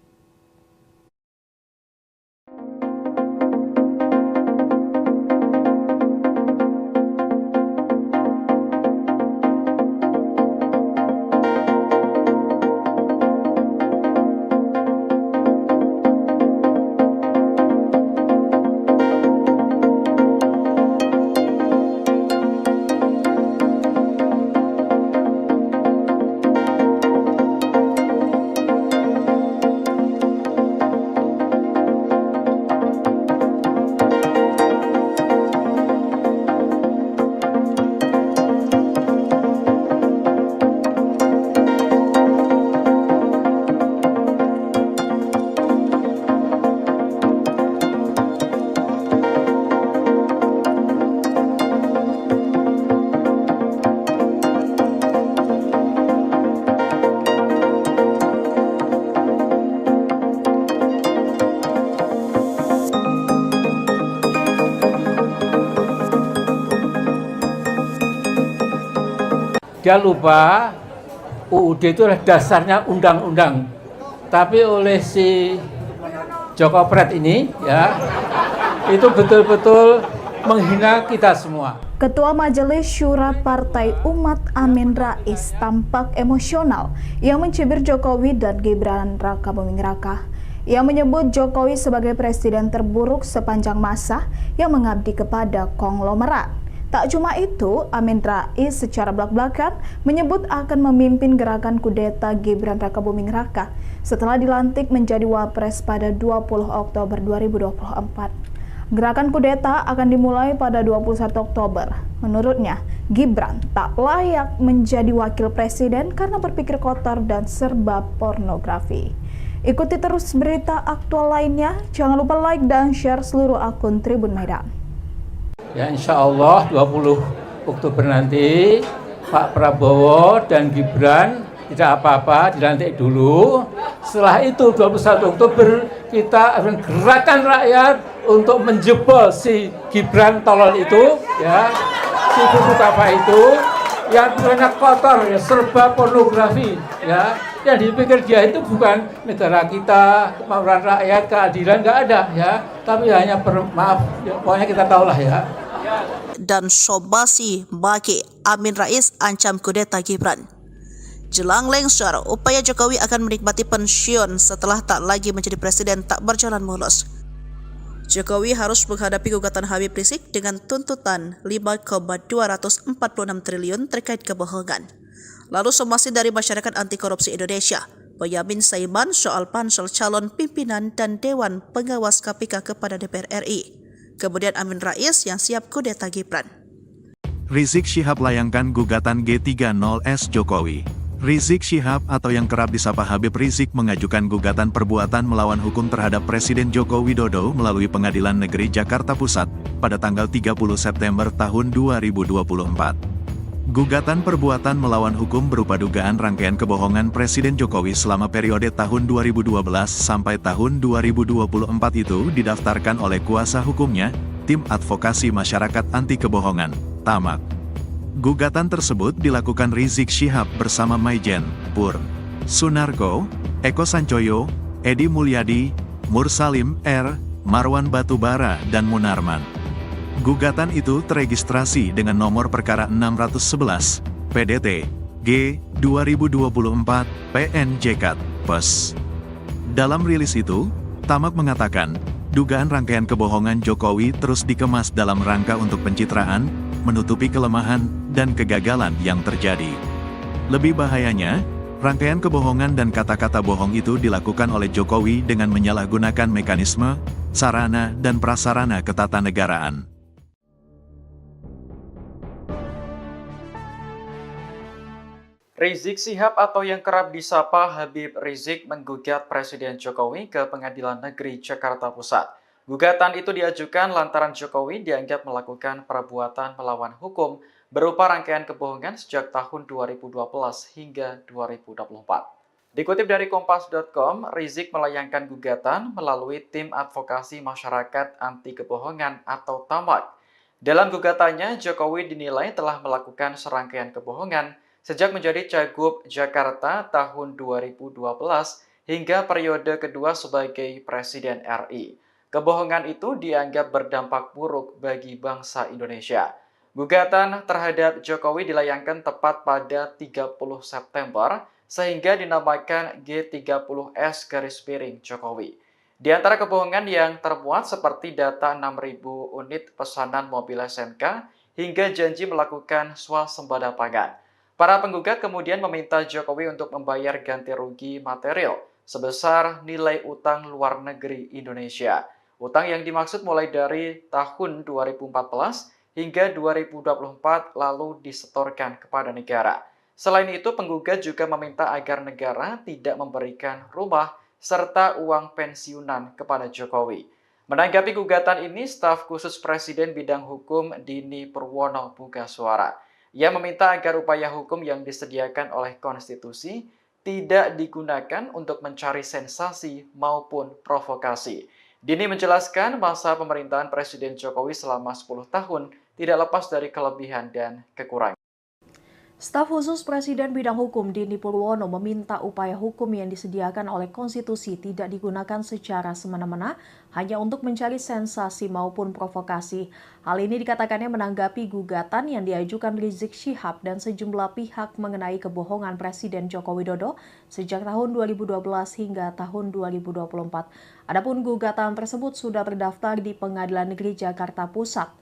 Dia lupa UUD itu adalah dasarnya undang-undang. Tapi oleh si Joko Pret ini ya, itu betul-betul menghina kita semua. Ketua Majelis Syura Partai Umat Amin Rais tampak emosional yang mencibir Jokowi dan Gibran Rakabuming Raka. Ia menyebut Jokowi sebagai presiden terburuk sepanjang masa yang mengabdi kepada konglomerat. Tak cuma itu, Amin Rais secara belak-belakan menyebut akan memimpin gerakan kudeta Gibran Rakabuming Raka setelah dilantik menjadi Wapres pada 20 Oktober 2024. Gerakan kudeta akan dimulai pada 21 Oktober. Menurutnya, Gibran tak layak menjadi wakil presiden karena berpikir kotor dan serba pornografi. Ikuti terus berita aktual lainnya. Jangan lupa like dan share seluruh akun Tribun Medan. Ya, insya Allah 20 Oktober nanti Pak Prabowo dan Gibran tidak apa-apa, dilantik dulu. Setelah itu 21 Oktober kita akan gerakan rakyat untuk menjebol si Gibran tolol itu, ya, si buku apa itu, yang banyak kotor, ya, serba pornografi, ya. Yang dipikir dia itu bukan negara kita, kemauan rakyat, keadilan, nggak ada, ya. Tapi hanya maaf, ya, pokoknya kita tahulah ya. Dan Sobasi Baki Amin Rais ancam kudeta Gibran. Jelang lengser, upaya Jokowi akan menikmati pensiun setelah tak lagi menjadi presiden tak berjalan mulus. Jokowi harus menghadapi gugatan Habib Rizik dengan tuntutan 5,246 triliun terkait kebohongan. Lalu somasi dari Masyarakat Anti Korupsi Indonesia, Boyamin Saiman soal pansel calon pimpinan dan Dewan Pengawas KPK kepada DPR RI. Kemudian Amin Rais yang siap kudeta Gibran. Rizik Syihab layangkan gugatan G30S Jokowi. Rizik Syihab atau yang kerap disapa Habib Rizik mengajukan gugatan perbuatan melawan hukum terhadap Presiden Joko Widodo melalui Pengadilan Negeri Jakarta Pusat pada tanggal 30 September tahun 2024. Gugatan perbuatan melawan hukum berupa dugaan rangkaian kebohongan Presiden Jokowi selama periode tahun 2012 sampai tahun 2024 itu didaftarkan oleh kuasa hukumnya, Tim Advokasi Masyarakat Anti Kebohongan, TAMAK. Gugatan tersebut dilakukan Rizik Syihab bersama Maijen, Pur, Sunarko, Eko Sancoyo, Edi Mulyadi, Mursalim R, Marwan Batubara dan Munarman. Gugatan itu teregistrasi dengan nomor perkara 611, PDT, G, 2024, PNJK, PES. Dalam rilis itu, TAMAK mengatakan, dugaan rangkaian kebohongan Jokowi terus dikemas dalam rangka untuk pencitraan, menutupi kelemahan, dan kegagalan yang terjadi. Lebih bahayanya, rangkaian kebohongan dan kata-kata bohong itu dilakukan oleh Jokowi dengan menyalahgunakan mekanisme, sarana, dan prasarana ketatanegaraan. Rizik Syihab atau yang kerap disapa Habib Rizik menggugat Presiden Jokowi ke Pengadilan Negeri Jakarta Pusat. Gugatan itu diajukan lantaran Jokowi dianggap melakukan perbuatan melawan hukum berupa rangkaian kebohongan sejak tahun 2012 hingga 2024. Dikutip dari Kompas.com, Rizik melayangkan gugatan melalui Tim Advokasi Masyarakat Anti Kebohongan atau TAMAK. Dalam gugatannya, Jokowi dinilai telah melakukan serangkaian kebohongan sejak menjadi Cagup Jakarta tahun 2012 hingga periode kedua sebagai Presiden RI. Kebohongan itu dianggap berdampak buruk bagi bangsa Indonesia. Gugatan terhadap Jokowi dilayangkan tepat pada 30 September sehingga dinamakan G30S Jokowi. Di antara kebohongan yang termuat seperti data 6.000 unit pesanan mobil SMK hingga janji melakukan swasembada pangan. Para penggugat kemudian meminta Jokowi untuk membayar ganti rugi material sebesar nilai utang luar negeri Indonesia. Utang yang dimaksud mulai dari tahun 2014 hingga 2024 lalu disetorkan kepada negara. Selain itu, penggugat juga meminta agar negara tidak memberikan rumah serta uang pensiunan kepada Jokowi. Menanggapi gugatan ini, staf khusus Presiden Bidang Hukum Dini Purwono buka suara. Ia meminta agar upaya hukum yang disediakan oleh konstitusi tidak digunakan untuk mencari sensasi maupun provokasi. Dini menjelaskan masa pemerintahan Presiden Jokowi selama 10 tahun tidak lepas dari kelebihan dan kekurangan. Staf khusus Presiden Bidang Hukum Dini Purwono meminta upaya hukum yang disediakan oleh konstitusi tidak digunakan secara semena-mena hanya untuk mencari sensasi maupun provokasi. Hal ini dikatakannya menanggapi gugatan yang diajukan Rizik Syihab dan sejumlah pihak mengenai kebohongan Presiden Joko Widodo sejak tahun 2012 hingga tahun 2024. Adapun gugatan tersebut sudah terdaftar di Pengadilan Negeri Jakarta Pusat.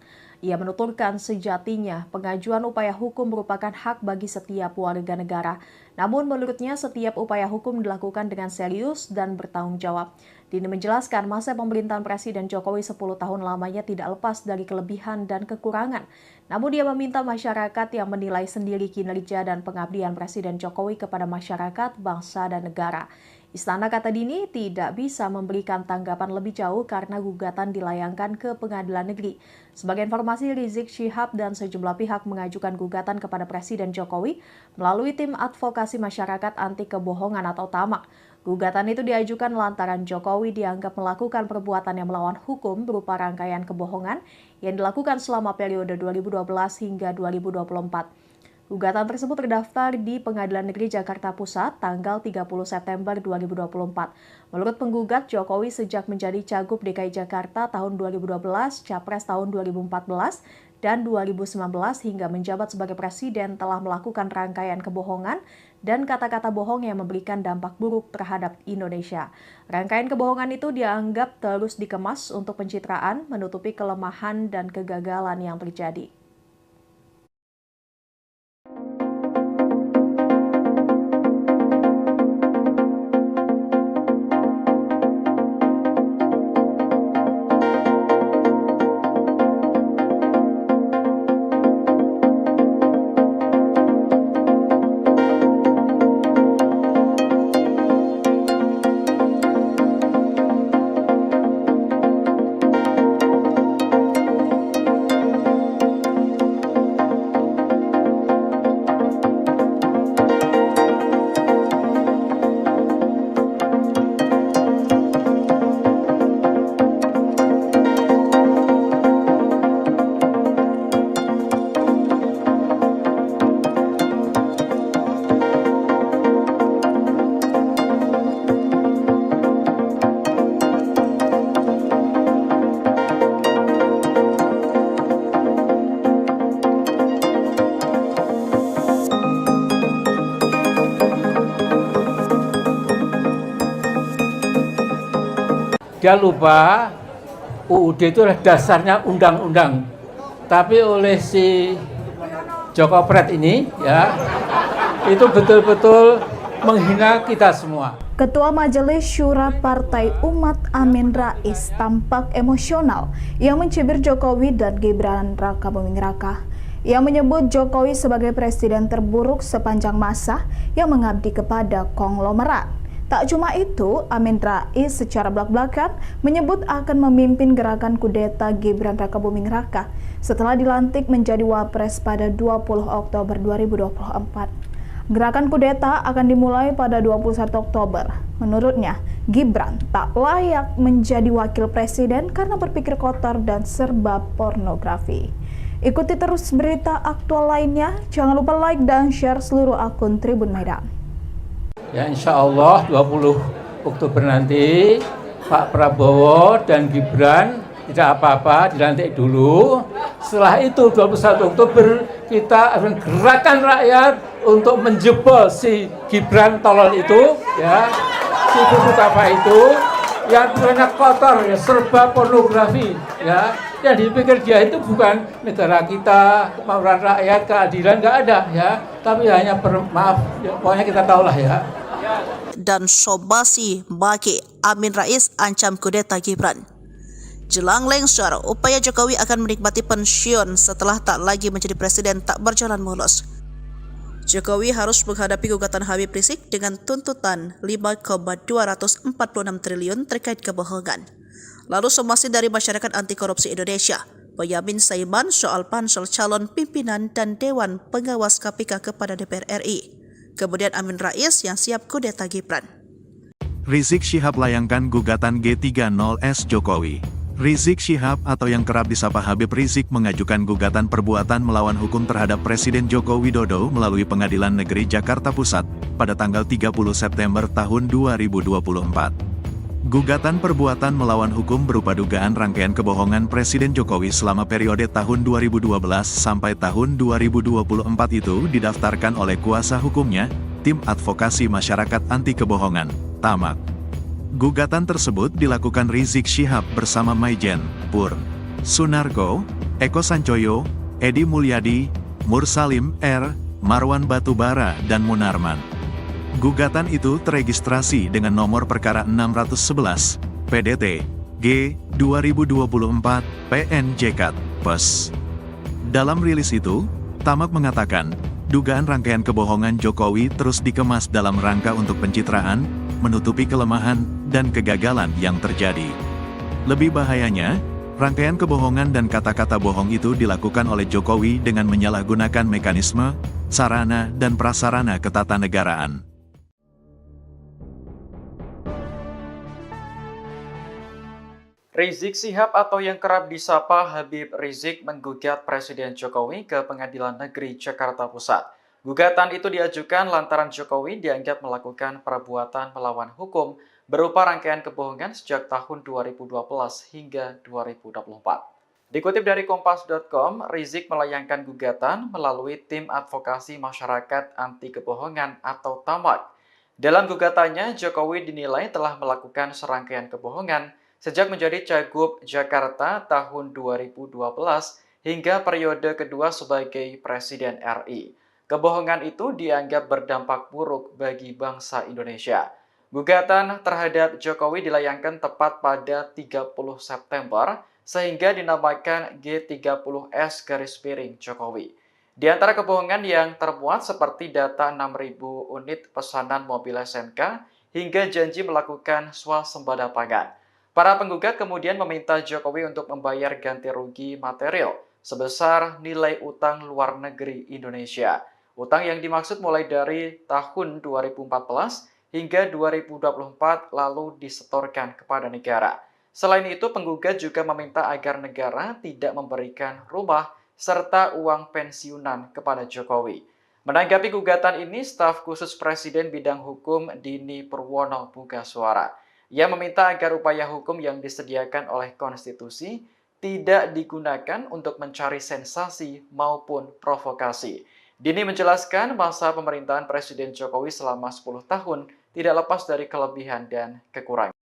Ia menuturkan sejatinya pengajuan upaya hukum merupakan hak bagi setiap warga negara. Namun menurutnya setiap upaya hukum dilakukan dengan serius dan bertanggung jawab. Dini menjelaskan masa pemerintahan Presiden Jokowi 10 tahun lamanya tidak lepas dari kelebihan dan kekurangan. Namun dia meminta masyarakat yang menilai sendiri kinerja dan pengabdian Presiden Jokowi kepada masyarakat, bangsa, dan negara. Istana, kata Dini, tidak bisa memberikan tanggapan lebih jauh karena gugatan dilayangkan ke Pengadilan Negeri. Sebagai informasi, Rizik Syihab dan sejumlah pihak mengajukan gugatan kepada Presiden Jokowi melalui Tim Advokasi Masyarakat Anti Kebohongan atau TAMAK. Gugatan itu diajukan lantaran Jokowi dianggap melakukan perbuatan yang melawan hukum berupa rangkaian kebohongan yang dilakukan selama periode 2012 hingga 2024. Gugatan tersebut terdaftar di Pengadilan Negeri Jakarta Pusat tanggal 30 September 2024. Menurut penggugat, Jokowi sejak menjadi Cagup DKI Jakarta tahun 2012, Capres tahun 2014, dan 2019 hingga menjabat sebagai Presiden telah melakukan rangkaian kebohongan dan kata-kata bohong yang memberikan dampak buruk terhadap Indonesia. Rangkaian kebohongan itu dianggap terus dikemas untuk pencitraan, menutupi kelemahan dan kegagalan yang terjadi. Dia lupa UUD itu adalah dasarnya undang-undang. Tapi oleh si Joko Pret ini ya, itu betul-betul menghina kita semua. Ketua Majelis Syura Partai Umat Amin Rais tampak emosional yang mencibir Jokowi dan Gibran Rakabuming Raka. Ia menyebut Jokowi sebagai presiden terburuk sepanjang masa yang mengabdi kepada konglomerat. Tak cuma itu, Amin Rais secara belak-belakan menyebut akan memimpin gerakan kudeta Gibran Rakabuming Raka setelah dilantik menjadi wapres pada 20 Oktober 2024. Gerakan kudeta akan dimulai pada 21 Oktober. Menurutnya, Gibran tak layak menjadi wakil presiden karena berpikir kotor dan serba pornografi. Ikuti terus berita aktual lainnya. Jangan lupa like dan share seluruh akun Tribun Medan. Ya insya Allah 20 Oktober nanti Pak Prabowo dan Gibran tidak apa-apa, dilantik dulu. Setelah itu 21 Oktober kita akan gerakan rakyat untuk menjebol si Gibran tolol itu, ya, si buku apa itu, yang banyak kotor, ya, serba pornografi, ya. Yang dipikir dia itu bukan negara kita, kemauan rakyat, keadilan nggak ada, ya. Tapi hanya maaf, ya, pokoknya kita tahulah ya. Dan Sobasi Baki Amin Rais ancam kudeta Gibran. Jelang lengser, upaya Jokowi akan menikmati pensiun setelah tak lagi menjadi presiden tak berjalan mulus. Jokowi harus menghadapi gugatan Habib Rizik dengan tuntutan 5,246 triliun terkait kebohongan. Lalu somasi dari Masyarakat Anti Korupsi Indonesia, Boyamin Saiman soal pansel calon pimpinan dan Dewan Pengawas KPK kepada DPR RI. Kemudian Amin Rais yang siap kudeta Gibran. Rizik Syihab layangkan gugatan G30S Jokowi. Rizik Syihab atau yang kerap disapa Habib Rizik mengajukan gugatan perbuatan melawan hukum terhadap Presiden Joko Widodo melalui Pengadilan Negeri Jakarta Pusat pada tanggal 30 September tahun 2024. Gugatan perbuatan melawan hukum berupa dugaan rangkaian kebohongan Presiden Jokowi selama periode tahun 2012 sampai tahun 2024 itu didaftarkan oleh kuasa hukumnya, Tim Advokasi Masyarakat Anti Kebohongan, TAMAK. Gugatan tersebut dilakukan Rizik Syihab bersama Maijen, Pur, Sunarko, Eko Sancoyo, Edi Mulyadi, Mursalim R, Marwan Batubara, dan Munarman. Gugatan itu teregistrasi dengan nomor perkara 611, PDT, G, 2024, PNJK, PES. Dalam rilis itu, Tamak mengatakan, dugaan rangkaian kebohongan Jokowi terus dikemas dalam rangka untuk pencitraan, menutupi kelemahan, dan kegagalan yang terjadi. Lebih bahayanya, rangkaian kebohongan dan kata-kata bohong itu dilakukan oleh Jokowi dengan menyalahgunakan mekanisme, sarana, dan prasarana ketatanegaraan. Rizik Syihab atau yang kerap disapa Habib Rizik menggugat Presiden Jokowi ke Pengadilan Negeri Jakarta Pusat. Gugatan itu diajukan lantaran Jokowi dianggap melakukan perbuatan melawan hukum berupa rangkaian kebohongan sejak tahun 2012 hingga 2024. Dikutip dari Kompas.com, Rizik melayangkan gugatan melalui Tim Advokasi Masyarakat Anti Kebohongan atau TAMAK. Dalam gugatannya, Jokowi dinilai telah melakukan serangkaian kebohongan sejak menjadi Cagup Jakarta tahun 2012 hingga periode kedua sebagai Presiden RI. Kebohongan itu dianggap berdampak buruk bagi bangsa Indonesia. Gugatan terhadap Jokowi dilayangkan tepat pada 30 September sehingga dinamakan G30S Jokowi. Di antara kebohongan yang termuat seperti data 6.000 unit pesanan mobil SMK hingga janji melakukan swasembada pangan. Para penggugat kemudian meminta Jokowi untuk membayar ganti rugi material sebesar nilai utang luar negeri Indonesia. Utang yang dimaksud mulai dari tahun 2014 hingga 2024 lalu disetorkan kepada negara. Selain itu, penggugat juga meminta agar negara tidak memberikan rumah serta uang pensiunan kepada Jokowi. Menanggapi gugatan ini, staf khusus Presiden bidang hukum Dini Purwono buka suara. Ia meminta agar upaya hukum yang disediakan oleh konstitusi tidak digunakan untuk mencari sensasi maupun provokasi. Dini menjelaskan masa pemerintahan Presiden Jokowi selama 10 tahun tidak lepas dari kelebihan dan kekurangan.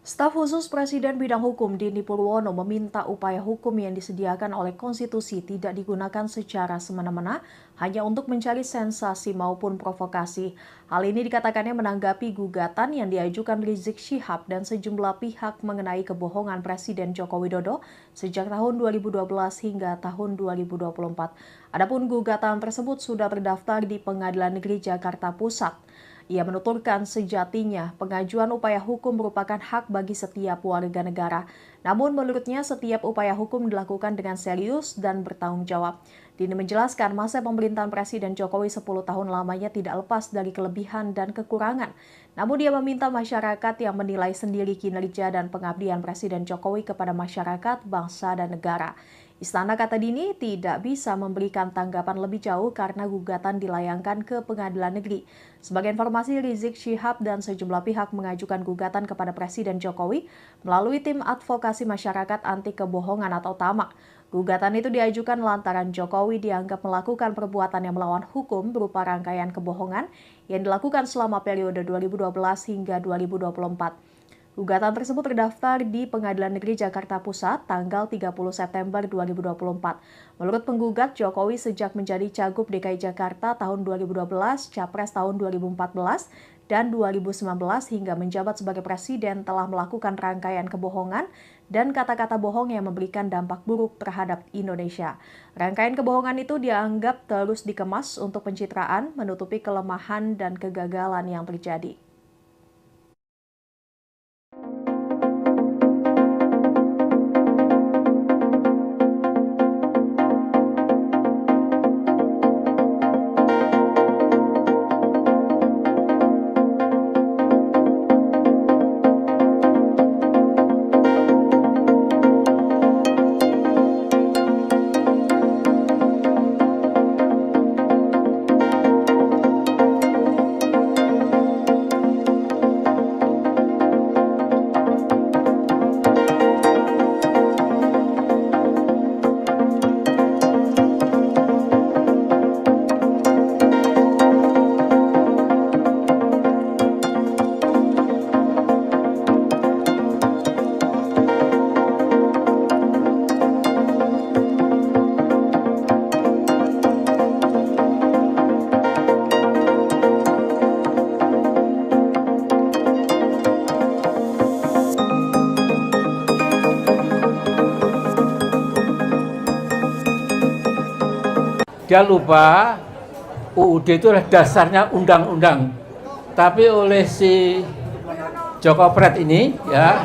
Staf khusus Presiden bidang hukum Dini Purwono meminta upaya hukum yang disediakan oleh konstitusi tidak digunakan secara semena-mena hanya untuk mencari sensasi maupun provokasi. Hal ini dikatakannya menanggapi gugatan yang diajukan Rizik Syihab dan sejumlah pihak mengenai kebohongan Presiden Joko Widodo sejak tahun 2012 hingga tahun 2024. Adapun gugatan tersebut sudah terdaftar di Pengadilan Negeri Jakarta Pusat. Ia menuturkan sejatinya pengajuan upaya hukum merupakan hak bagi setiap warga negara. Namun menurutnya setiap upaya hukum dilakukan dengan serius dan bertanggung jawab. Dini menjelaskan masa pemerintahan Presiden Jokowi 10 tahun lamanya tidak lepas dari kelebihan dan kekurangan. Namun dia meminta masyarakat yang menilai sendiri kinerja dan pengabdian Presiden Jokowi kepada masyarakat, bangsa, dan negara. Istana, kata Dini, tidak bisa memberikan tanggapan lebih jauh karena gugatan dilayangkan ke Pengadilan Negeri. Sebagai informasi, Rizik Syihab dan sejumlah pihak mengajukan gugatan kepada Presiden Jokowi melalui tim advokasi masyarakat anti kebohongan atau TAMAK. Gugatan itu diajukan lantaran Jokowi dianggap melakukan perbuatan yang melawan hukum berupa rangkaian kebohongan yang dilakukan selama periode 2012 hingga 2024. Gugatan tersebut terdaftar di Pengadilan Negeri Jakarta Pusat tanggal 30 September 2024. Menurut penggugat, Jokowi sejak menjadi Cagup DKI Jakarta tahun 2012, Capres tahun 2014, dan 2019 hingga menjabat sebagai Presiden telah melakukan rangkaian kebohongan dan kata-kata bohong yang memberikan dampak buruk terhadap Indonesia. Rangkaian kebohongan itu dianggap terus dikemas untuk pencitraan, menutupi kelemahan dan kegagalan yang terjadi. Dia lupa UUD itu adalah dasarnya undang-undang. Tapi oleh si Joko Pret ini ya,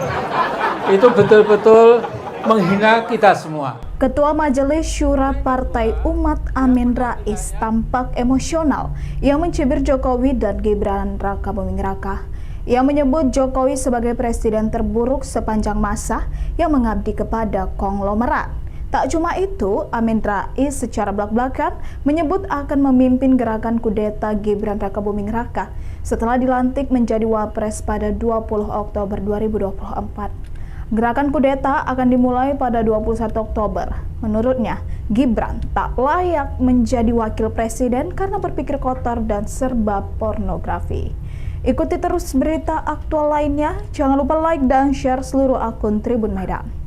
itu betul-betul menghina kita semua. Ketua Majelis Syura Partai Umat Amin Rais tampak emosional yang mencibir Jokowi dan Gibran Rakabuming Raka. Ia menyebut Jokowi sebagai presiden terburuk sepanjang masa yang mengabdi kepada konglomerat. Tak cuma itu, Amin Rais secara belak-belakan menyebut akan memimpin gerakan kudeta Gibran Rakabuming Raka setelah dilantik menjadi Wapres pada 20 Oktober 2024. Gerakan kudeta akan dimulai pada 21 Oktober. Menurutnya, Gibran tak layak menjadi wakil presiden karena berpikir kotor dan serba pornografi. Ikuti terus berita aktual lainnya. Jangan lupa like dan share seluruh akun Tribun Medan.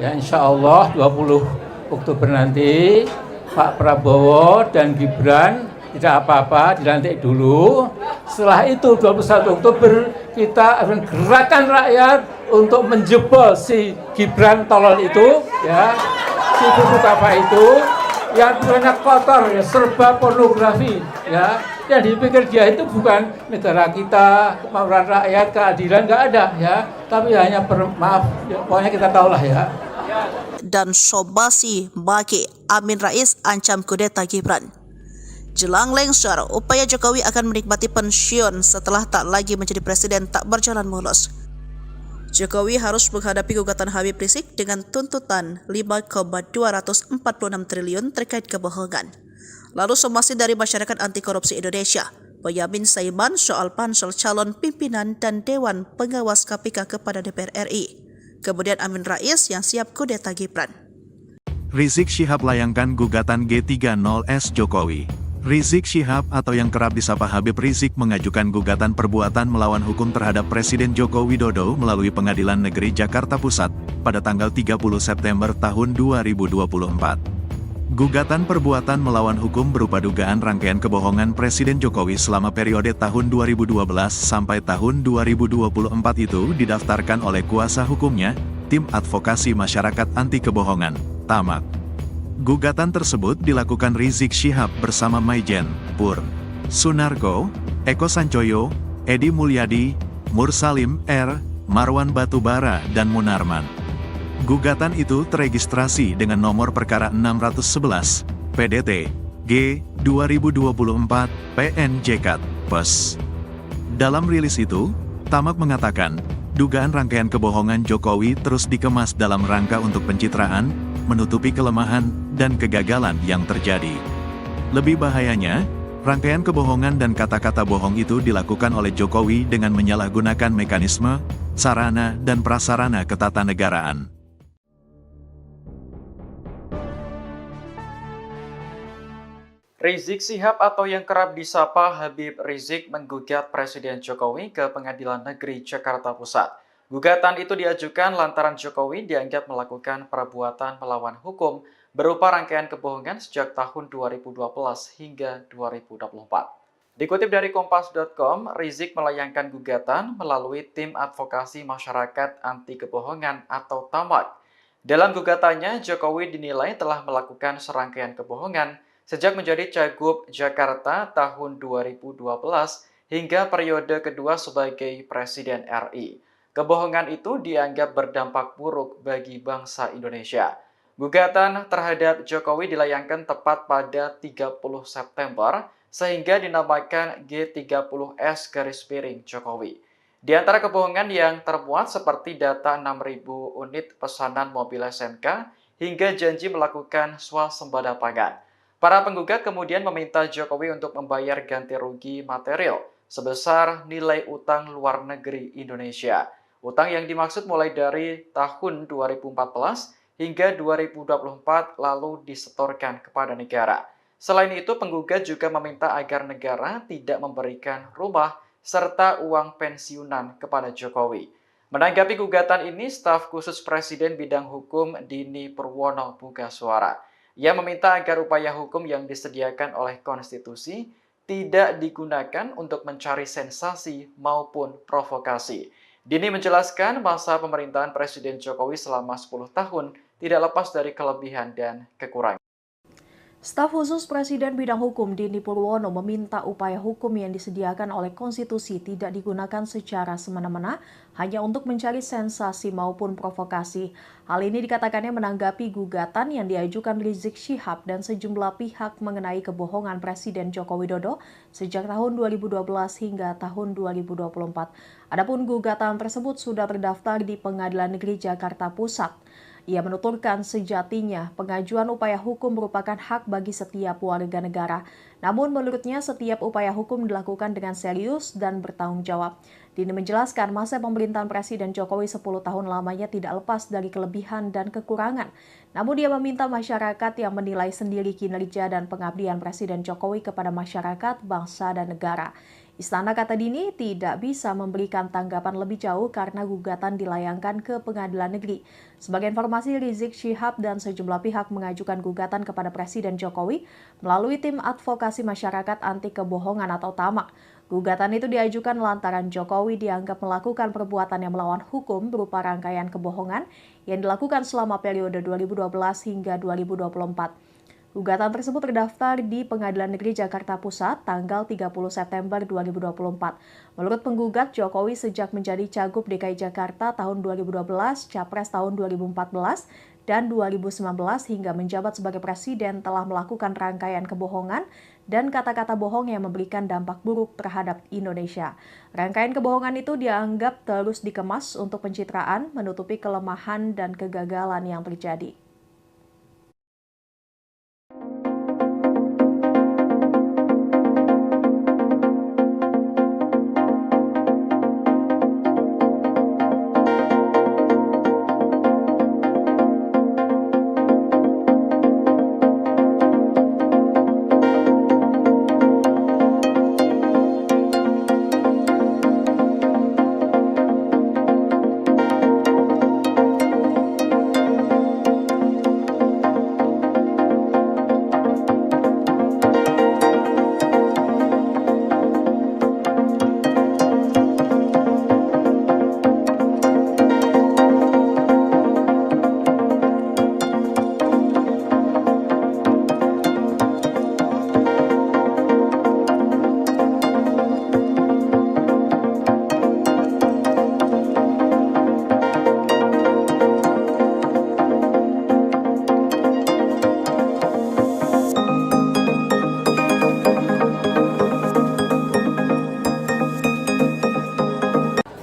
Ya, insya Allah 20 Oktober nanti Pak Prabowo dan Gibran tidak apa-apa, dilantik dulu. Setelah itu 21 Oktober kita akan gerakan rakyat untuk menjebol si Gibran tolol itu, ya, si bubuk apa itu, yang banyak kotor, ya, serba pornografi, ya. Yang dipikir dia itu bukan negara kita, kemauan rakyat, keadilan, nggak ada, ya. Tapi hanya maaf, ya, pokoknya kita tahulah ya. Dan Sobasi Baki Amin Rais ancam kudeta Gibran. Jelang lengser, upaya Jokowi akan menikmati pensiun setelah tak lagi menjadi presiden tak berjalan mulus. Jokowi harus menghadapi gugatan Habib Rizik dengan tuntutan 5,246 triliun terkait kebohongan. Lalu somasi dari Masyarakat Anti Korupsi Indonesia, Boyamin Saiman soal pansel calon pimpinan dan Dewan Pengawas KPK kepada DPR RI. Kemudian Amin Rais yang siap kudeta Gibran. Rizik Syihab layangkan gugatan G30S Jokowi. Rizik Syihab atau yang kerap disapa Habib Rizik mengajukan gugatan perbuatan melawan hukum terhadap Presiden Joko Widodo melalui Pengadilan Negeri Jakarta Pusat pada tanggal 30 September tahun 2024. Gugatan perbuatan melawan hukum berupa dugaan rangkaian kebohongan Presiden Jokowi selama periode tahun 2012 sampai tahun 2024 itu didaftarkan oleh kuasa hukumnya, Tim Advokasi Masyarakat Anti Kebohongan, TAMAK. Gugatan tersebut dilakukan Rizik Syihab bersama Maijen, Pur, Sunarko, Eko Sancoyo, Edi Mulyadi, Mursalim R, Marwan Batubara dan Munarman. Gugatan itu teregistrasi dengan nomor perkara 611, PDT, G, 2024, PNJK, PES. Dalam rilis itu, TAMAK mengatakan, dugaan rangkaian kebohongan Jokowi terus dikemas dalam rangka untuk pencitraan, menutupi kelemahan dan kegagalan yang terjadi. Lebih bahayanya, rangkaian kebohongan dan kata-kata bohong itu dilakukan oleh Jokowi dengan menyalahgunakan mekanisme, sarana dan prasarana ketatanegaraan. Rizik Syihab atau yang kerap disapa Habib Rizik menggugat Presiden Jokowi ke Pengadilan Negeri Jakarta Pusat. Gugatan itu diajukan lantaran Jokowi dianggap melakukan perbuatan melawan hukum berupa rangkaian kebohongan sejak tahun 2012 hingga 2024. Dikutip dari Kompas.com, Rizik melayangkan gugatan melalui Tim Advokasi Masyarakat Anti Kebohongan atau TAMAK. Dalam gugatannya, Jokowi dinilai telah melakukan serangkaian kebohongan sejak menjadi Cagup Jakarta tahun 2012 hingga periode kedua sebagai Presiden RI. Kebohongan itu dianggap berdampak buruk bagi bangsa Indonesia. Gugatan terhadap Jokowi dilayangkan tepat pada 30 September sehingga dinamakan G30S-Jokowi. Di antara kebohongan yang termuat seperti data 6.000 unit pesanan mobil SMK hingga janji melakukan swasembada pangan. Para penggugat kemudian meminta Jokowi untuk membayar ganti rugi material sebesar nilai utang luar negeri Indonesia. Utang yang dimaksud mulai dari tahun 2014 hingga 2024 lalu disetorkan kepada negara. Selain itu, penggugat juga meminta agar negara tidak memberikan rumah serta uang pensiunan kepada Jokowi. Menanggapi gugatan ini, staf khusus Presiden bidang hukum Dini Purwono buka suara. Ia meminta agar upaya hukum yang disediakan oleh konstitusi tidak digunakan untuk mencari sensasi maupun provokasi. Dini menjelaskan masa pemerintahan Presiden Jokowi selama 10 tahun tidak lepas dari kelebihan dan kekurangan. Staf khusus Presiden bidang hukum Dini Purwono meminta upaya hukum yang disediakan oleh konstitusi tidak digunakan secara semena-mena hanya untuk mencari sensasi maupun provokasi. Hal ini dikatakannya menanggapi gugatan yang diajukan Rizik Syihab dan sejumlah pihak mengenai kebohongan Presiden Joko Widodo sejak tahun 2012 hingga tahun 2024. Adapun gugatan tersebut sudah terdaftar di Pengadilan Negeri Jakarta Pusat. Ia menuturkan sejatinya pengajuan upaya hukum merupakan hak bagi setiap warga negara. Namun menurutnya setiap upaya hukum dilakukan dengan serius dan bertanggung jawab. Dini menjelaskan masa pemerintahan Presiden Jokowi 10 tahun lamanya tidak lepas dari kelebihan dan kekurangan. Namun dia meminta masyarakat yang menilai sendiri kinerja dan pengabdian Presiden Jokowi kepada masyarakat, bangsa, dan negara. Istana, kata Dini, tidak bisa memberikan tanggapan lebih jauh karena gugatan dilayangkan ke Pengadilan Negeri. Sebagai informasi, Rizik Syihab dan sejumlah pihak mengajukan gugatan kepada Presiden Jokowi melalui Tim Advokasi Masyarakat Anti Kebohongan atau TAMAK. Gugatan itu diajukan lantaran Jokowi dianggap melakukan perbuatan yang melawan hukum berupa rangkaian kebohongan yang dilakukan selama periode 2012 hingga 2024. Gugatan tersebut terdaftar di Pengadilan Negeri Jakarta Pusat tanggal 30 September 2024. Menurut penggugat, Jokowi sejak menjadi Cagup DKI Jakarta tahun 2012, Capres tahun 2014, dan 2019 hingga menjabat sebagai Presiden telah melakukan rangkaian kebohongan dan kata-kata bohong yang memberikan dampak buruk terhadap Indonesia. Rangkaian kebohongan itu dianggap terus dikemas untuk pencitraan, menutupi kelemahan dan kegagalan yang terjadi.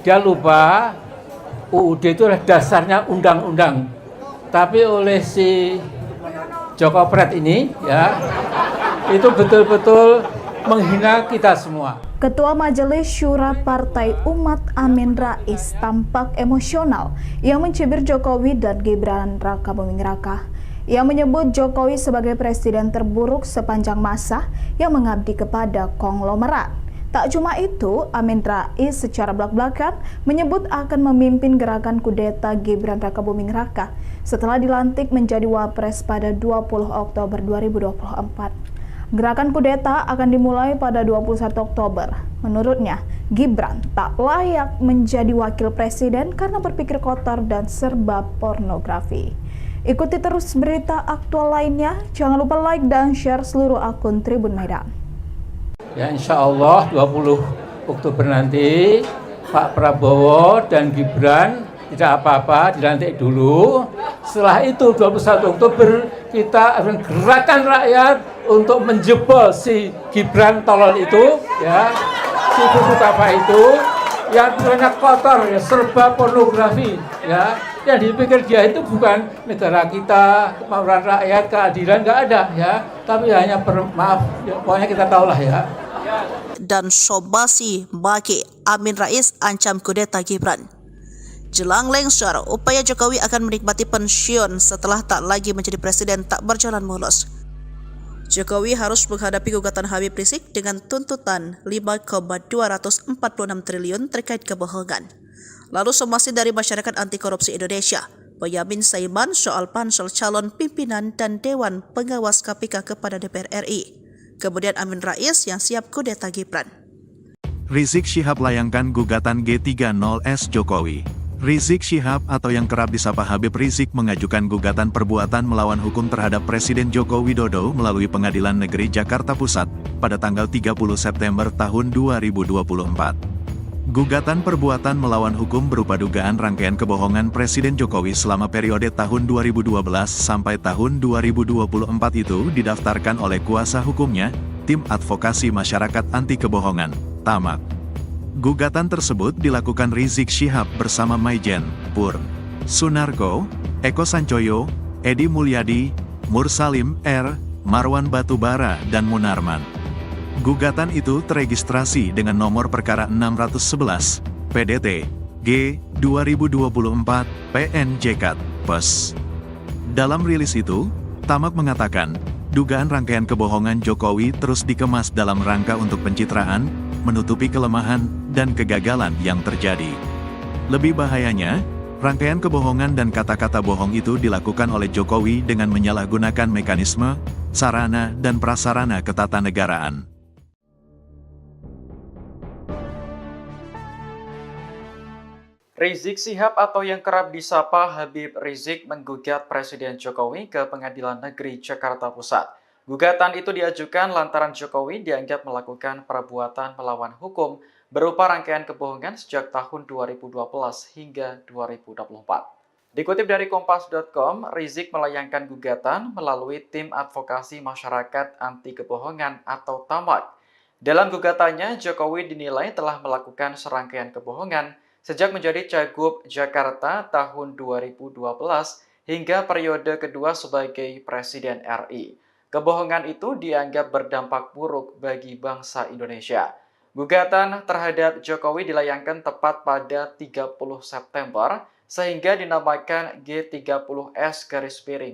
Dia lupa UUD itu adalah dasarnya undang-undang. Tapi oleh si Joko Pret ini ya, itu betul-betul menghina kita semua. Ketua Majelis Syura Partai Umat Amin Rais tampak emosional yang mencibir Jokowi dan Gibran Raka Buming Raka. Ia menyebut Jokowi sebagai presiden terburuk sepanjang masa yang mengabdi kepada konglomerat. Tak cuma itu, Amin Rais secara belak-belakan menyebut akan memimpin gerakan kudeta Gibran Raka Buming Raka setelah dilantik menjadi Wapres pada 20 Oktober 2024. Gerakan kudeta akan dimulai pada 21 Oktober. Menurutnya, Gibran tak layak menjadi wakil presiden karena berpikir kotor dan serba pornografi. Ikuti terus berita aktual lainnya. Jangan lupa like dan share seluruh akun Tribun Medan. Ya insya Allah 20 Oktober nanti Pak Prabowo dan Gibran tidak apa-apa, dilantik dulu. Setelah itu 21 Oktober kita akan gerakan rakyat untuk menjebol si Gibran tolol itu, ya, si buku apa itu, yang banyak kotor, ya, serba pornografi, ya. Yang dipikir dia itu bukan negara kita, kemauan rakyat, keadilan, nggak ada, ya. Tapi hanya maaf, ya, pokoknya kita tahulah ya. Dan Sobasi Baki Amin Rais ancam kudeta Gibran. Jelang lengser, upaya Jokowi akan menikmati pensiun setelah tak lagi menjadi presiden tak berjalan mulus. Jokowi harus menghadapi gugatan Habib Rizik dengan tuntutan 5,246 triliun terkait kebohongan. Lalu somasi dari Masyarakat Anti Korupsi Indonesia, Boyamin Saiman soal pansel calon pimpinan dan Dewan Pengawas KPK kepada DPR RI. Kemudian Amin Rais yang siap kudeta Gibran. Rizik Syihab layangkan gugatan G30S Jokowi. Rizik Syihab atau yang kerap disapa Habib Rizik mengajukan gugatan perbuatan melawan hukum terhadap Presiden Joko Widodo melalui Pengadilan Negeri Jakarta Pusat pada tanggal 30 September tahun 2024. Gugatan perbuatan melawan hukum berupa dugaan rangkaian kebohongan Presiden Jokowi selama periode tahun 2012 sampai tahun 2024 itu didaftarkan oleh kuasa hukumnya, Tim Advokasi Masyarakat Anti Kebohongan, TAMAK. Gugatan tersebut dilakukan Rizik Syihab bersama Maijen, Purn, Sunarko, Eko Sancoyo, Edi Mulyadi, Mursalim R, Marwan Batubara, dan Munarman. Gugatan itu teregistrasi dengan nomor perkara 611, PDT, G, 2024, PNJK, PES. Dalam rilis itu, TAMAK mengatakan, dugaan rangkaian kebohongan Jokowi terus dikemas dalam rangka untuk pencitraan, menutupi kelemahan dan kegagalan yang terjadi. Lebih bahayanya, rangkaian kebohongan dan kata-kata bohong itu dilakukan oleh Jokowi dengan menyalahgunakan mekanisme, sarana dan prasarana ketatanegaraan. Rizik Syihab atau yang kerap disapa Habib Rizik menggugat Presiden Jokowi ke Pengadilan Negeri Jakarta Pusat. Gugatan itu diajukan lantaran Jokowi dianggap melakukan perbuatan melawan hukum berupa rangkaian kebohongan sejak tahun 2012 hingga 2024. Dikutip dari Kompas.com, Rizik melayangkan gugatan melalui Tim Advokasi Masyarakat Anti Kebohongan atau TAMAK. Dalam gugatannya, Jokowi dinilai telah melakukan serangkaian kebohongan sejak menjadi Cagup Jakarta tahun 2012 hingga periode kedua sebagai Presiden RI. Kebohongan itu dianggap berdampak buruk bagi bangsa Indonesia. Gugatan terhadap Jokowi dilayangkan tepat pada 30 September sehingga dinamakan G30S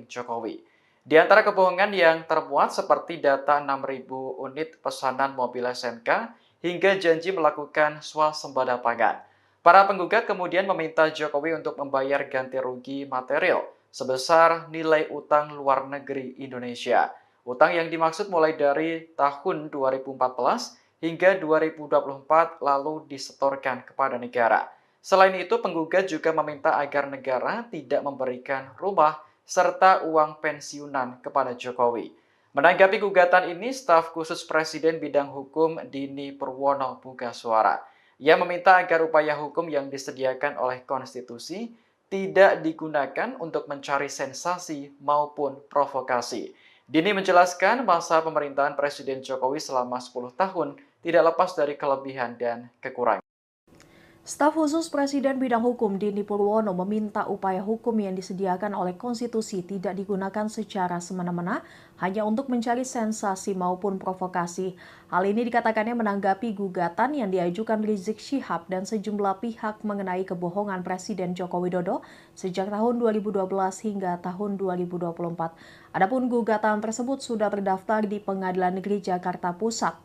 Jokowi. Di antara kebohongan yang termuat seperti data 6.000 unit pesanan mobil SMK hingga janji melakukan swasembada pangan. Para penggugat kemudian meminta Jokowi untuk membayar ganti rugi material sebesar nilai utang luar negeri Indonesia. Utang yang dimaksud mulai dari tahun 2014 hingga 2024 lalu disetorkan kepada negara. Selain itu, penggugat juga meminta agar negara tidak memberikan rumah serta uang pensiunan kepada Jokowi. Menanggapi gugatan ini, staf khusus Presiden bidang hukum Dini Purwono buka suara. Ia meminta agar upaya hukum yang disediakan oleh konstitusi tidak digunakan untuk mencari sensasi maupun provokasi. Dini menjelaskan masa pemerintahan Presiden Jokowi selama 10 tahun tidak lepas dari kelebihan dan kekurangan. Staf khusus Presiden bidang hukum Dini Purwono meminta upaya hukum yang disediakan oleh konstitusi tidak digunakan secara semena-mena hanya untuk mencari sensasi maupun provokasi. Hal ini dikatakannya menanggapi gugatan yang diajukan Rizik Syihab dan sejumlah pihak mengenai kebohongan Presiden Joko Widodo sejak tahun 2012 hingga tahun 2024. Adapun gugatan tersebut sudah terdaftar di Pengadilan Negeri Jakarta Pusat.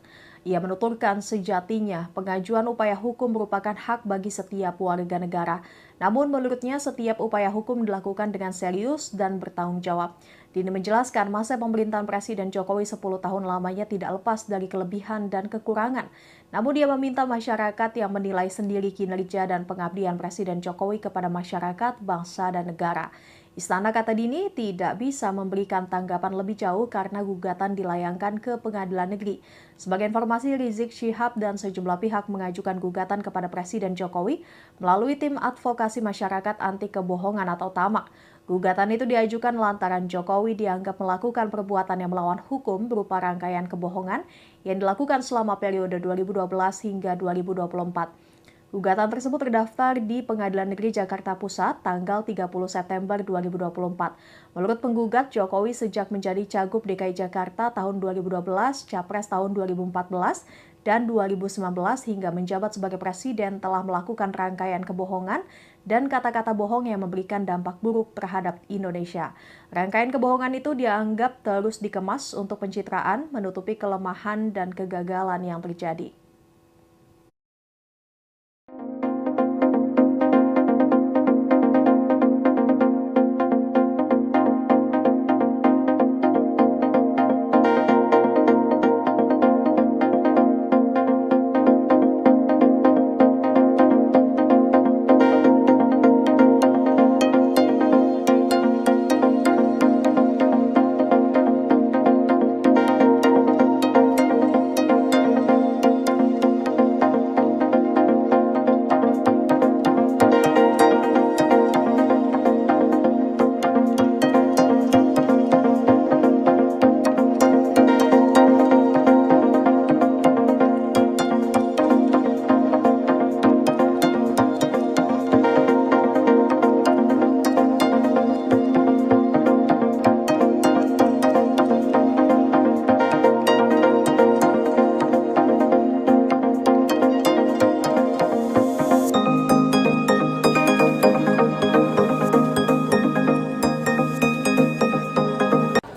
Ia menuturkan sejatinya pengajuan upaya hukum merupakan hak bagi setiap warga negara. Namun menurutnya setiap upaya hukum dilakukan dengan serius dan bertanggung jawab. Dini menjelaskan masa pemerintahan Presiden Jokowi 10 tahun lamanya tidak lepas dari kelebihan dan kekurangan. Namun dia meminta masyarakat yang menilai sendiri kinerja dan pengabdian Presiden Jokowi kepada masyarakat, bangsa, dan negara. Istana, kata Dini, tidak bisa memberikan tanggapan lebih jauh karena gugatan dilayangkan ke Pengadilan Negeri. Sebagai informasi, Rizik Syihab dan sejumlah pihak mengajukan gugatan kepada Presiden Jokowi melalui tim advokasi masyarakat anti kebohongan atau TAMAK. Gugatan itu diajukan lantaran Jokowi dianggap melakukan perbuatan yang melawan hukum berupa rangkaian kebohongan yang dilakukan selama periode 2012 hingga 2024. Gugatan tersebut terdaftar di Pengadilan Negeri Jakarta Pusat tanggal 30 September 2024. Menurut penggugat, Jokowi sejak menjadi Cagup DKI Jakarta tahun 2012, Capres tahun 2014, dan 2019 hingga menjabat sebagai Presiden telah melakukan rangkaian kebohongan dan kata-kata bohong yang memberikan dampak buruk terhadap Indonesia. Rangkaian kebohongan itu dianggap terus dikemas untuk pencitraan, menutupi kelemahan dan kegagalan yang terjadi.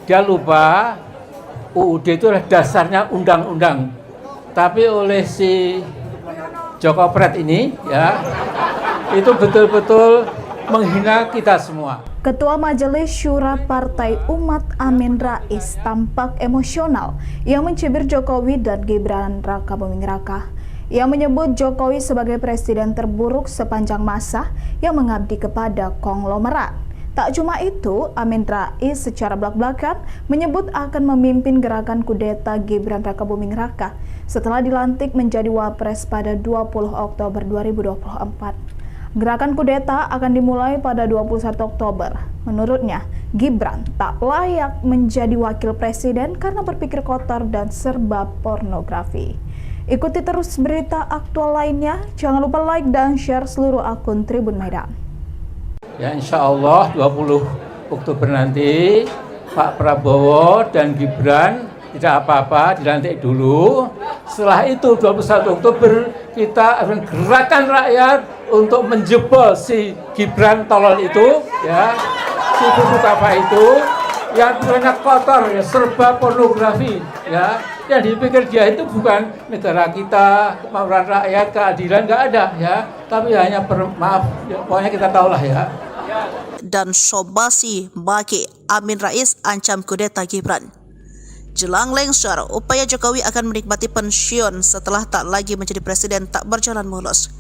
Dia lupa UUD itu adalah dasarnya undang-undang. Tapi oleh si Joko Pret ini ya, itu betul-betul menghina kita semua. Ketua Majelis Syura Partai Umat Amin Rais tampak emosional. Ia mencibir Jokowi dan Gibran Raka Buming Raka. Ia menyebut Jokowi sebagai presiden terburuk sepanjang masa yang mengabdi kepada konglomerat. Tak cuma itu, Amin Rais secara belak-belakan menyebut akan memimpin gerakan kudeta Gibran Raka Buming Raka setelah dilantik menjadi Wapres pada 20 Oktober 2024. Gerakan kudeta akan dimulai pada 21 Oktober. Menurutnya, Gibran tak layak menjadi wakil presiden karena berpikir kotor dan serba pornografi. Ikuti terus berita aktual lainnya. Jangan lupa like dan share seluruh akun Tribun Medan. Ya insya Allah 20 Oktober nanti Pak Prabowo dan Gibran tidak apa-apa, dilantik dulu. Setelah itu 21 Oktober kita akan gerakan rakyat untuk menjebol si Gibran tolol itu, ya, si buku apa itu, yang banyak kotor, ya, serba pornografi, ya. Yang dipikir dia itu bukan negara kita, kemauan rakyat, keadilan, nggak ada, ya. Tapi hanya maaf, ya, pokoknya kita tahulah ya. Dan Sobasi Baki Amin Rais ancam kudeta Gibran. Jelang lengser, upaya Jokowi akan menikmati pensiun setelah tak lagi menjadi presiden tak berjalan mulus.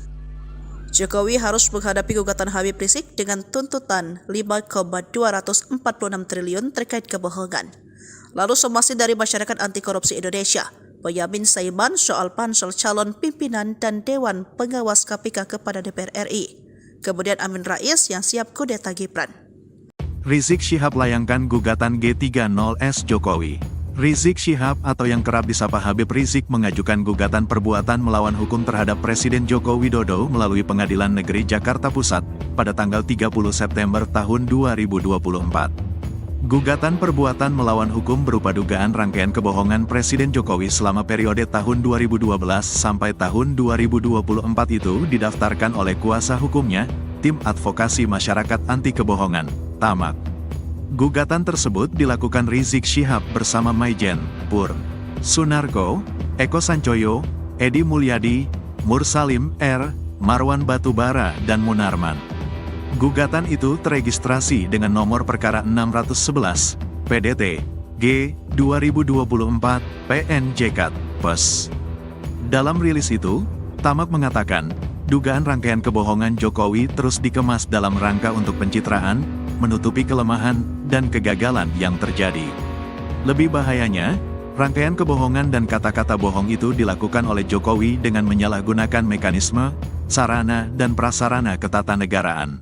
Jokowi harus menghadapi gugatan Habib Rizik dengan tuntutan 5,246 triliun terkait kebohongan. Lalu somasi dari Masyarakat Anti Korupsi Indonesia, Boyamin Saiman soal pansel calon pimpinan dan Dewan Pengawas KPK kepada DPR RI. Kemudian Amin Rais yang siap kudeta Gibran. Rizik Syihab layangkan gugatan G30S Jokowi. Rizik Syihab atau yang kerap disapa Habib Rizik mengajukan gugatan perbuatan melawan hukum terhadap Presiden Joko Widodo melalui Pengadilan Negeri Jakarta Pusat pada tanggal 30 September tahun 2024. Gugatan perbuatan melawan hukum berupa dugaan rangkaian kebohongan Presiden Jokowi selama periode tahun 2012 sampai tahun 2024 itu didaftarkan oleh kuasa hukumnya, Tim Advokasi Masyarakat Anti Kebohongan, TAMAK. Gugatan tersebut dilakukan Rizik Syihab bersama Maijen, Pur, Sunarko, Eko Sancoyo, Edi Mulyadi, Mursalim R, Marwan Batubara dan Munarman. Gugatan itu teregistrasi dengan nomor perkara 611, PDT, G, 2024, PNJK, PES. Dalam rilis itu, TAMAK mengatakan, dugaan rangkaian kebohongan Jokowi terus dikemas dalam rangka untuk pencitraan, menutupi kelemahan, dan kegagalan yang terjadi. Lebih bahayanya, rangkaian kebohongan dan kata-kata bohong itu dilakukan oleh Jokowi dengan menyalahgunakan mekanisme, sarana, dan prasarana ketatanegaraan.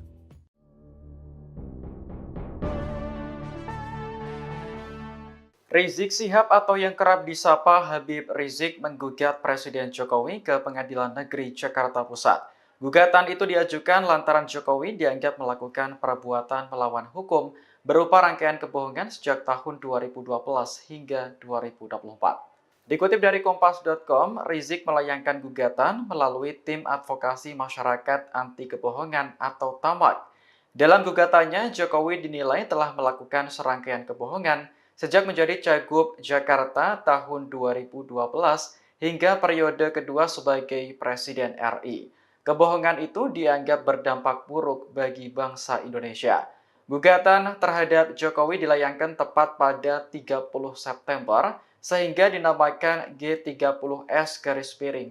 Rizik Syihab atau yang kerap disapa Habib Rizik menggugat Presiden Jokowi ke Pengadilan Negeri Jakarta Pusat. Gugatan itu diajukan lantaran Jokowi dianggap melakukan perbuatan melawan hukum berupa rangkaian kebohongan sejak tahun 2012 hingga 2024. Dikutip dari Kompas.com, Rizik melayangkan gugatan melalui Tim Advokasi Masyarakat Anti Kebohongan atau TAMAK. Dalam gugatannya, Jokowi dinilai telah melakukan serangkaian kebohongan sejak menjadi Cagup Jakarta tahun 2012 hingga periode kedua sebagai Presiden RI. Kebohongan itu dianggap berdampak buruk bagi bangsa Indonesia. Gugatan terhadap Jokowi dilayangkan tepat pada 30 September sehingga dinamakan G30S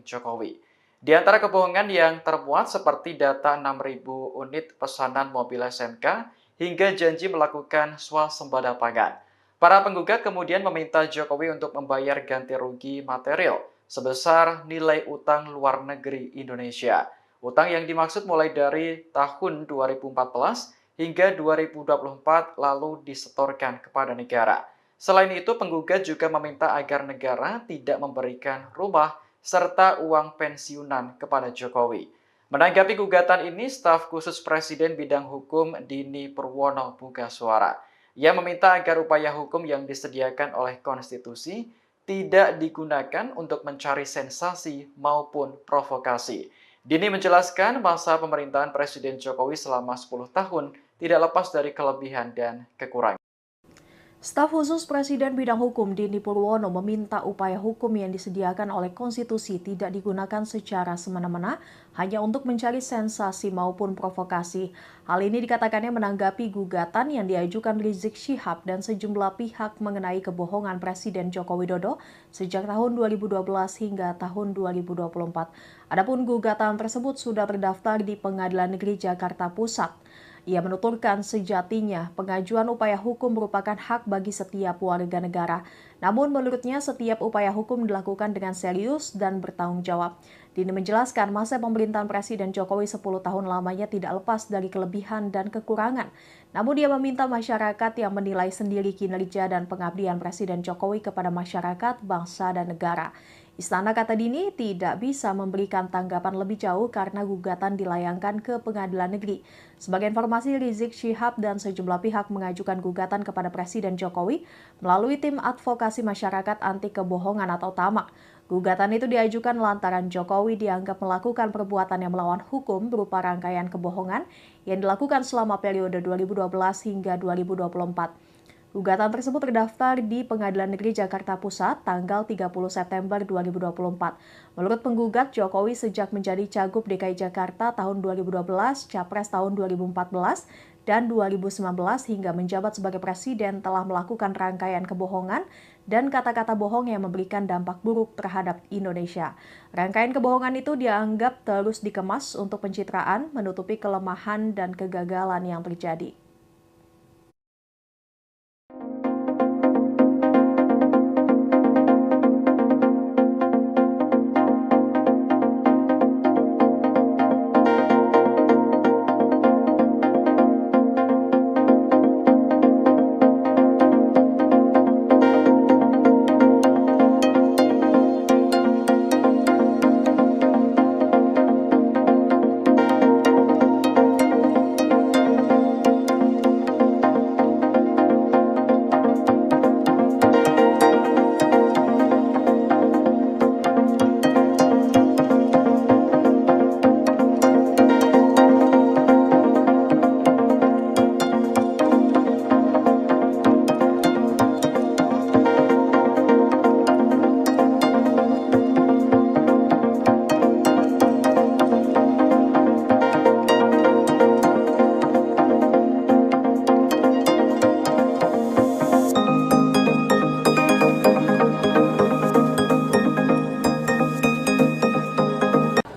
Jokowi. Di antara kebohongan yang termuat seperti data 6.000 unit pesanan mobil SMK hingga janji melakukan swasembada pangan. Para penggugat kemudian meminta Jokowi untuk membayar ganti rugi material sebesar nilai utang luar negeri Indonesia. Utang yang dimaksud mulai dari tahun 2014 hingga 2024 lalu disetorkan kepada negara. Selain itu, penggugat juga meminta agar negara tidak memberikan rumah serta uang pensiunan kepada Jokowi. Menanggapi gugatan ini, staf khusus Presiden bidang hukum Dini Purwono buka suara. Ia meminta agar upaya hukum yang disediakan oleh konstitusi tidak digunakan untuk mencari sensasi maupun provokasi. Dini menjelaskan masa pemerintahan Presiden Jokowi selama 10 tahun tidak lepas dari kelebihan dan kekurangan. Staf khusus Presiden bidang hukum Dini Purwono meminta upaya hukum yang disediakan oleh konstitusi tidak digunakan secara semena-mena hanya untuk mencari sensasi maupun provokasi. Hal ini dikatakannya menanggapi gugatan yang diajukan Rizik Syihab dan sejumlah pihak mengenai kebohongan Presiden Joko Widodo sejak tahun 2012 hingga tahun 2024. Adapun gugatan tersebut sudah terdaftar di Pengadilan Negeri Jakarta Pusat. Ia menuturkan sejatinya pengajuan upaya hukum merupakan hak bagi setiap warga negara. Namun menurutnya setiap upaya hukum dilakukan dengan serius dan bertanggung jawab. Dini menjelaskan masa pemerintahan Presiden Jokowi 10 tahun lamanya tidak lepas dari kelebihan dan kekurangan. Namun dia meminta masyarakat yang menilai sendiri kinerja dan pengabdian Presiden Jokowi kepada masyarakat, bangsa, dan negara. Istana, kata Dini, tidak bisa memberikan tanggapan lebih jauh karena gugatan dilayangkan ke Pengadilan Negeri. Sebagai informasi, Rizik Syihab dan sejumlah pihak mengajukan gugatan kepada Presiden Jokowi melalui Tim Advokasi Masyarakat Anti Kebohongan atau TAMAK. Gugatan itu diajukan lantaran Jokowi dianggap melakukan perbuatan yang melawan hukum berupa rangkaian kebohongan yang dilakukan selama periode 2012 hingga 2024. Gugatan tersebut terdaftar di Pengadilan Negeri Jakarta Pusat tanggal 30 September 2024. Menurut penggugat, Jokowi sejak menjadi Cagup DKI Jakarta tahun 2012, Capres tahun 2014, dan 2019 hingga menjabat sebagai Presiden telah melakukan rangkaian kebohongan dan kata-kata bohong yang memberikan dampak buruk terhadap Indonesia. Rangkaian kebohongan itu dianggap terus dikemas untuk pencitraan, menutupi kelemahan dan kegagalan yang terjadi.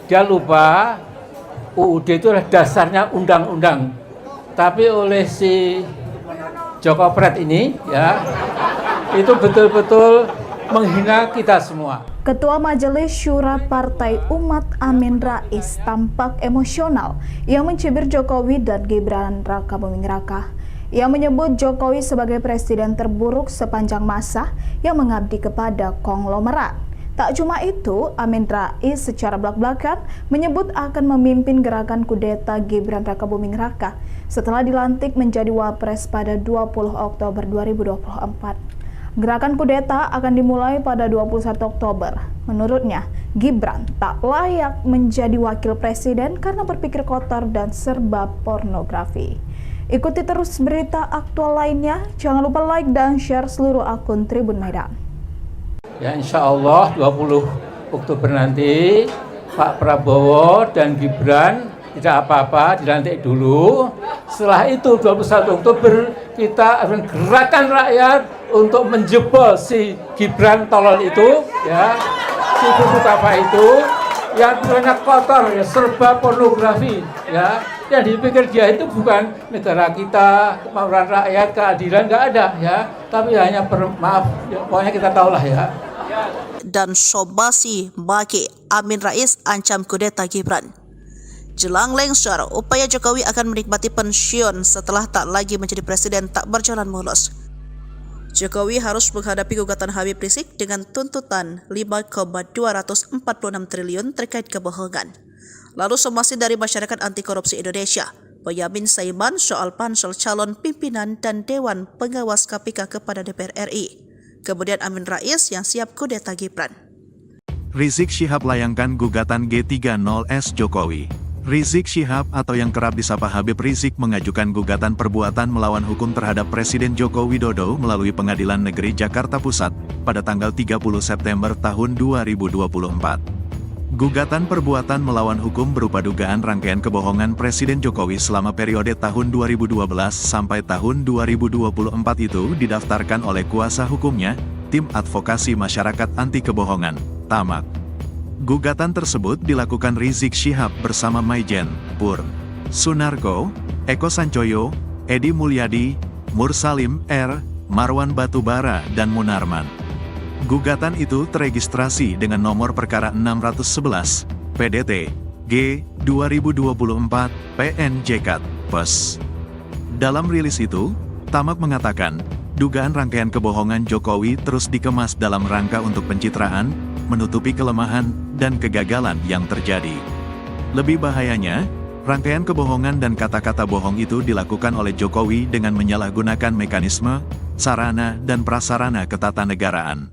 Dia lupa UUD itu adalah dasarnya undang-undang. Tapi oleh si Joko Pret ini ya, itu betul-betul menghina kita semua. Ketua Majelis Syura Partai Umat Amin Rais tampak emosional yang mencibir Jokowi dan Gibran Raka Buming Raka. Ia menyebut Jokowi sebagai presiden terburuk sepanjang masa yang mengabdi kepada konglomerat. Tak cuma itu, Amin Rais secara belak-belakan menyebut akan memimpin gerakan kudeta Gibran Raka Buming Raka setelah dilantik menjadi Wapres pada 20 Oktober 2024. Gerakan kudeta akan dimulai pada 21 Oktober. Menurutnya, Gibran tak layak menjadi wakil presiden karena berpikir kotor dan serba pornografi. Ikuti terus berita aktual lainnya. Jangan lupa like dan share seluruh akun Tribun Medan. Ya insya Allah 20 Oktober nanti Pak Prabowo dan Gibran tidak apa-apa, dilantik dulu. Setelah itu 21 Oktober kita akan gerakan rakyat untuk menjebol si Gibran tolol itu, ya, si buku apa itu, yang banyak kotor, ya, serba pornografi, ya. Yang dipikir dia itu bukan negara kita, kemauan rakyat, keadilan, nggak ada, ya. Tapi hanya maaf, ya, pokoknya kita tahulah ya. Dan Sobasi Baki Amin Rais ancam kudeta Gibran. Jelang lengser, upaya Jokowi akan menikmati pensiun setelah tak lagi menjadi presiden tak berjalan mulus. Jokowi harus menghadapi gugatan Habib Rizik dengan tuntutan 5,246 triliun terkait kebohongan. Lalu somasi dari Masyarakat Anti Korupsi Indonesia, Boyamin Saiman soal pansel calon pimpinan dan Dewan Pengawas KPK kepada DPR RI. Kemudian Amin Rais yang siap kudeta Gibran. Rizik Syihab layangkan gugatan G30S Jokowi. Rizik Syihab atau yang kerap disapa Habib Rizik mengajukan gugatan perbuatan melawan hukum terhadap Presiden Joko Widodo melalui Pengadilan Negeri Jakarta Pusat pada tanggal 30 September tahun 2024. Gugatan perbuatan melawan hukum berupa dugaan rangkaian kebohongan Presiden Jokowi selama periode tahun 2012 sampai tahun 2024 itu didaftarkan oleh kuasa hukumnya, Tim Advokasi Masyarakat Anti Kebohongan, TAMAK. Gugatan tersebut dilakukan Rizik Syihab bersama Maijen, Pur, Sunarko, Eko Sancoyo, Edi Mulyadi, Mursalim R, Marwan Batubara, dan Munarman. Gugatan itu teregistrasi dengan nomor perkara 611, PDT, G, 2024, PNJK, PES. Dalam rilis itu, TAMAK mengatakan, dugaan rangkaian kebohongan Jokowi terus dikemas dalam rangka untuk pencitraan, menutupi kelemahan dan kegagalan yang terjadi. Lebih bahayanya, rangkaian kebohongan dan kata-kata bohong itu dilakukan oleh Jokowi dengan menyalahgunakan mekanisme, sarana, dan prasarana ketatanegaraan.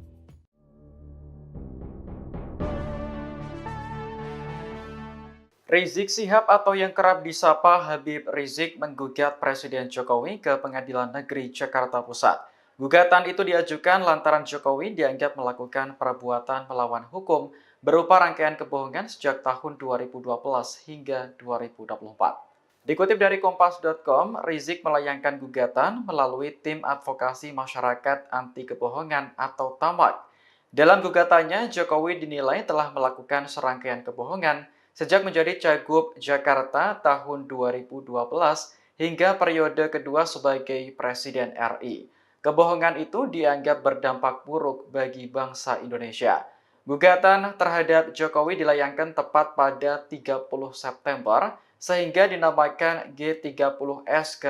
Rizik Syihab atau yang kerap disapa Habib Rizik menggugat Presiden Jokowi ke Pengadilan Negeri Jakarta Pusat. Gugatan itu diajukan lantaran Jokowi dianggap melakukan perbuatan melawan hukum berupa rangkaian kebohongan sejak tahun 2012 hingga 2024. Dikutip dari Kompas.com, Rizik melayangkan gugatan melalui Tim Advokasi Masyarakat Anti Kebohongan atau TAMAK. Dalam gugatannya, Jokowi dinilai telah melakukan serangkaian kebohongan sejak menjadi Cagup Jakarta tahun 2012 hingga periode kedua sebagai Presiden RI. Kebohongan itu dianggap berdampak buruk bagi bangsa Indonesia. Gugatan terhadap Jokowi dilayangkan tepat pada 30 September sehingga dinamakan G30S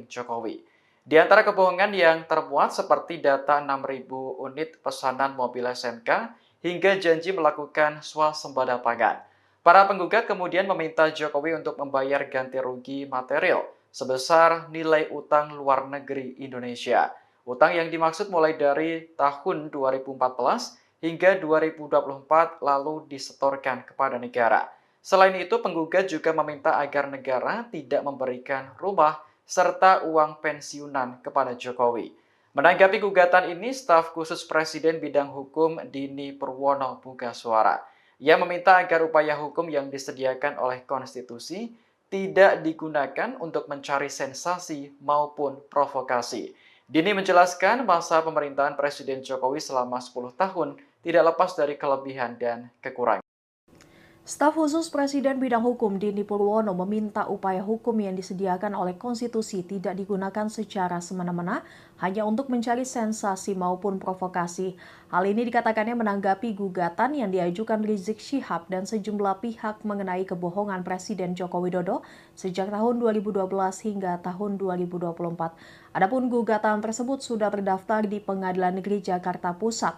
Jokowi. Di antara kebohongan yang termuat seperti data 6.000 unit pesanan mobil SMK hingga janji melakukan swasembada pangan. Para penggugat kemudian meminta Jokowi untuk membayar ganti rugi material sebesar nilai utang luar negeri Indonesia. Utang yang dimaksud mulai dari tahun 2014 hingga 2024 lalu disetorkan kepada negara. Selain itu, penggugat juga meminta agar negara tidak memberikan rumah serta uang pensiunan kepada Jokowi. Menanggapi gugatan ini, staf khusus Presiden bidang hukum Dini Purwono buka suara. Ia meminta agar upaya hukum yang disediakan oleh konstitusi tidak digunakan untuk mencari sensasi maupun provokasi. Dini menjelaskan masa pemerintahan Presiden Jokowi selama 10 tahun tidak lepas dari kelebihan dan kekurangan. Staf khusus Presiden bidang hukum Dini Purwono meminta upaya hukum yang disediakan oleh konstitusi tidak digunakan secara semena-mena hanya untuk mencari sensasi maupun provokasi. Hal ini dikatakannya menanggapi gugatan yang diajukan Rizik Syihab dan sejumlah pihak mengenai kebohongan Presiden Joko Widodo sejak tahun 2012 hingga tahun 2024. Adapun gugatan tersebut sudah terdaftar di Pengadilan Negeri Jakarta Pusat.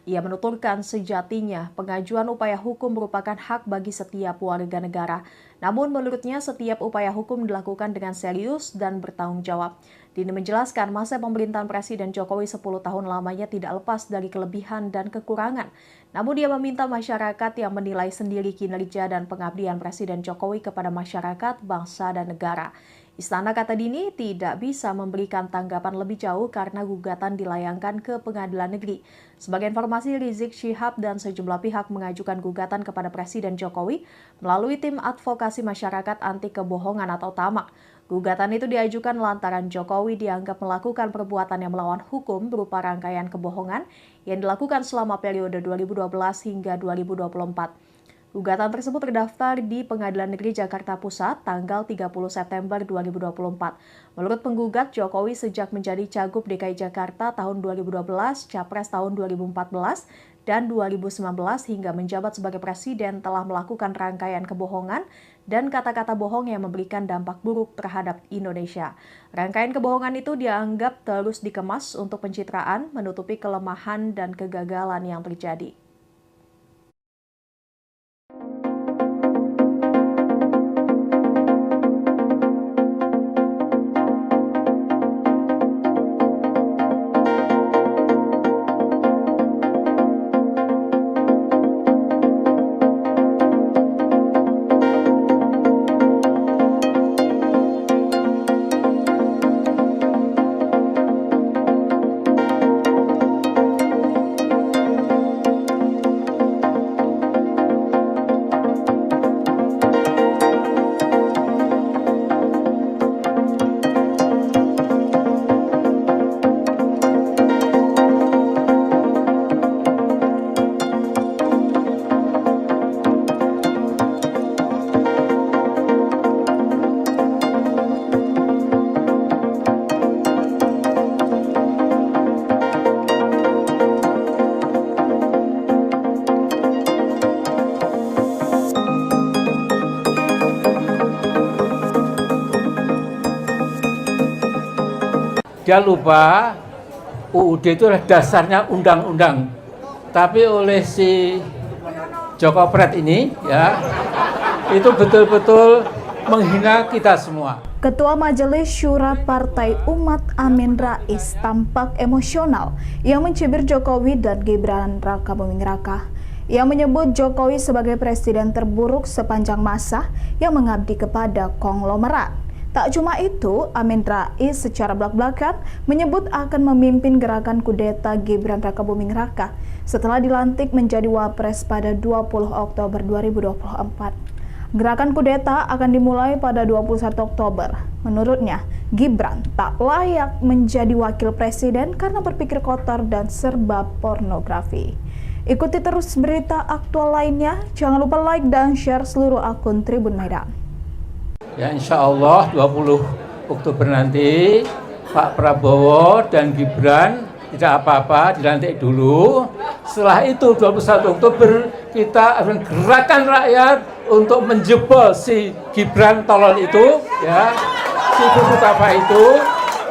Ia menuturkan sejatinya pengajuan upaya hukum merupakan hak bagi setiap warga negara. Namun menurutnya setiap upaya hukum dilakukan dengan serius dan bertanggung jawab. Dini menjelaskan masa pemerintahan Presiden Jokowi 10 tahun lamanya tidak lepas dari kelebihan dan kekurangan. Namun dia meminta masyarakat yang menilai sendiri kinerja dan pengabdian Presiden Jokowi kepada masyarakat, bangsa, dan negara. Istana, kata Dini, tidak bisa memberikan tanggapan lebih jauh karena gugatan dilayangkan ke Pengadilan Negeri. Sebagai informasi, Rizik Syihab dan sejumlah pihak mengajukan gugatan kepada Presiden Jokowi melalui tim advokasi masyarakat anti kebohongan atau TAMAK. Gugatan itu diajukan lantaran Jokowi dianggap melakukan perbuatan yang melawan hukum berupa rangkaian kebohongan yang dilakukan selama periode 2012 hingga 2024. Gugatan tersebut terdaftar di Pengadilan Negeri Jakarta Pusat tanggal 30 September 2024. Menurut penggugat, Jokowi sejak menjadi Cagup DKI Jakarta tahun 2012, Capres tahun 2014, dan 2019 hingga menjabat sebagai Presiden telah melakukan rangkaian kebohongan dan kata-kata bohong yang memberikan dampak buruk terhadap Indonesia. Rangkaian kebohongan itu dianggap terus dikemas untuk pencitraan, menutupi kelemahan dan kegagalan yang terjadi. Dia lupa UUD itu adalah dasarnya undang-undang. Tapi oleh si Joko Pret ini ya, itu betul-betul menghina kita semua. Ketua Majelis Syura Partai Umat Amin Rais tampak emosional yang mencibir Jokowi dan Gibran Raka Buming Raka. Ia menyebut Jokowi sebagai presiden terburuk sepanjang masa yang mengabdi kepada konglomerat. Tak cuma itu, Amin Rais secara belak-belakan menyebut akan memimpin gerakan kudeta Gibran Raka Buming Raka setelah dilantik menjadi Wapres pada 20 Oktober 2024. Gerakan kudeta akan dimulai pada 21 Oktober. Menurutnya, Gibran tak layak menjadi wakil presiden karena berpikir kotor dan serba pornografi. Ikuti terus berita aktual lainnya. Jangan lupa like dan share seluruh akun Tribun Medan. Ya, insya Allah 20 Oktober nanti Pak Prabowo dan Gibran tidak apa-apa, dilantik dulu. Setelah itu 21 Oktober kita akan gerakan rakyat untuk menjebol si Gibran tolol itu, ya, si buku apa itu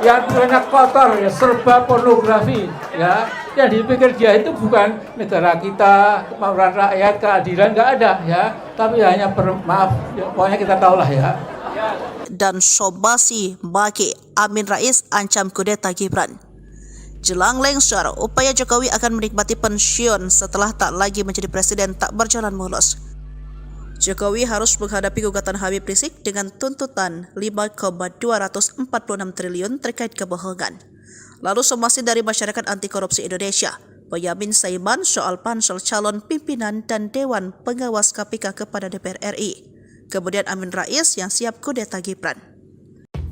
yang banyak kotor, ya, serba pornografi, ya. Yang dipikir dia itu bukan negara kita, kemauan rakyat, keadilan, nggak ada, ya. Tapi hanya maaf, ya, pokoknya kita tahulah ya. Dan Sobasi Baki Amin Rais ancam kudeta Gibran. Jelang lengser, upaya Jokowi akan menikmati pensiun setelah tak lagi menjadi presiden tak berjalan mulus. Jokowi harus menghadapi gugatan Habib Rizik dengan tuntutan 5,246 triliun terkait kebohongan. Lalu somasi dari Masyarakat Anti Korupsi Indonesia, Boyamin Saiman soal pansel calon pimpinan dan Dewan Pengawas KPK kepada DPR RI. Kemudian Amin Rais yang siap kudeta Gibran.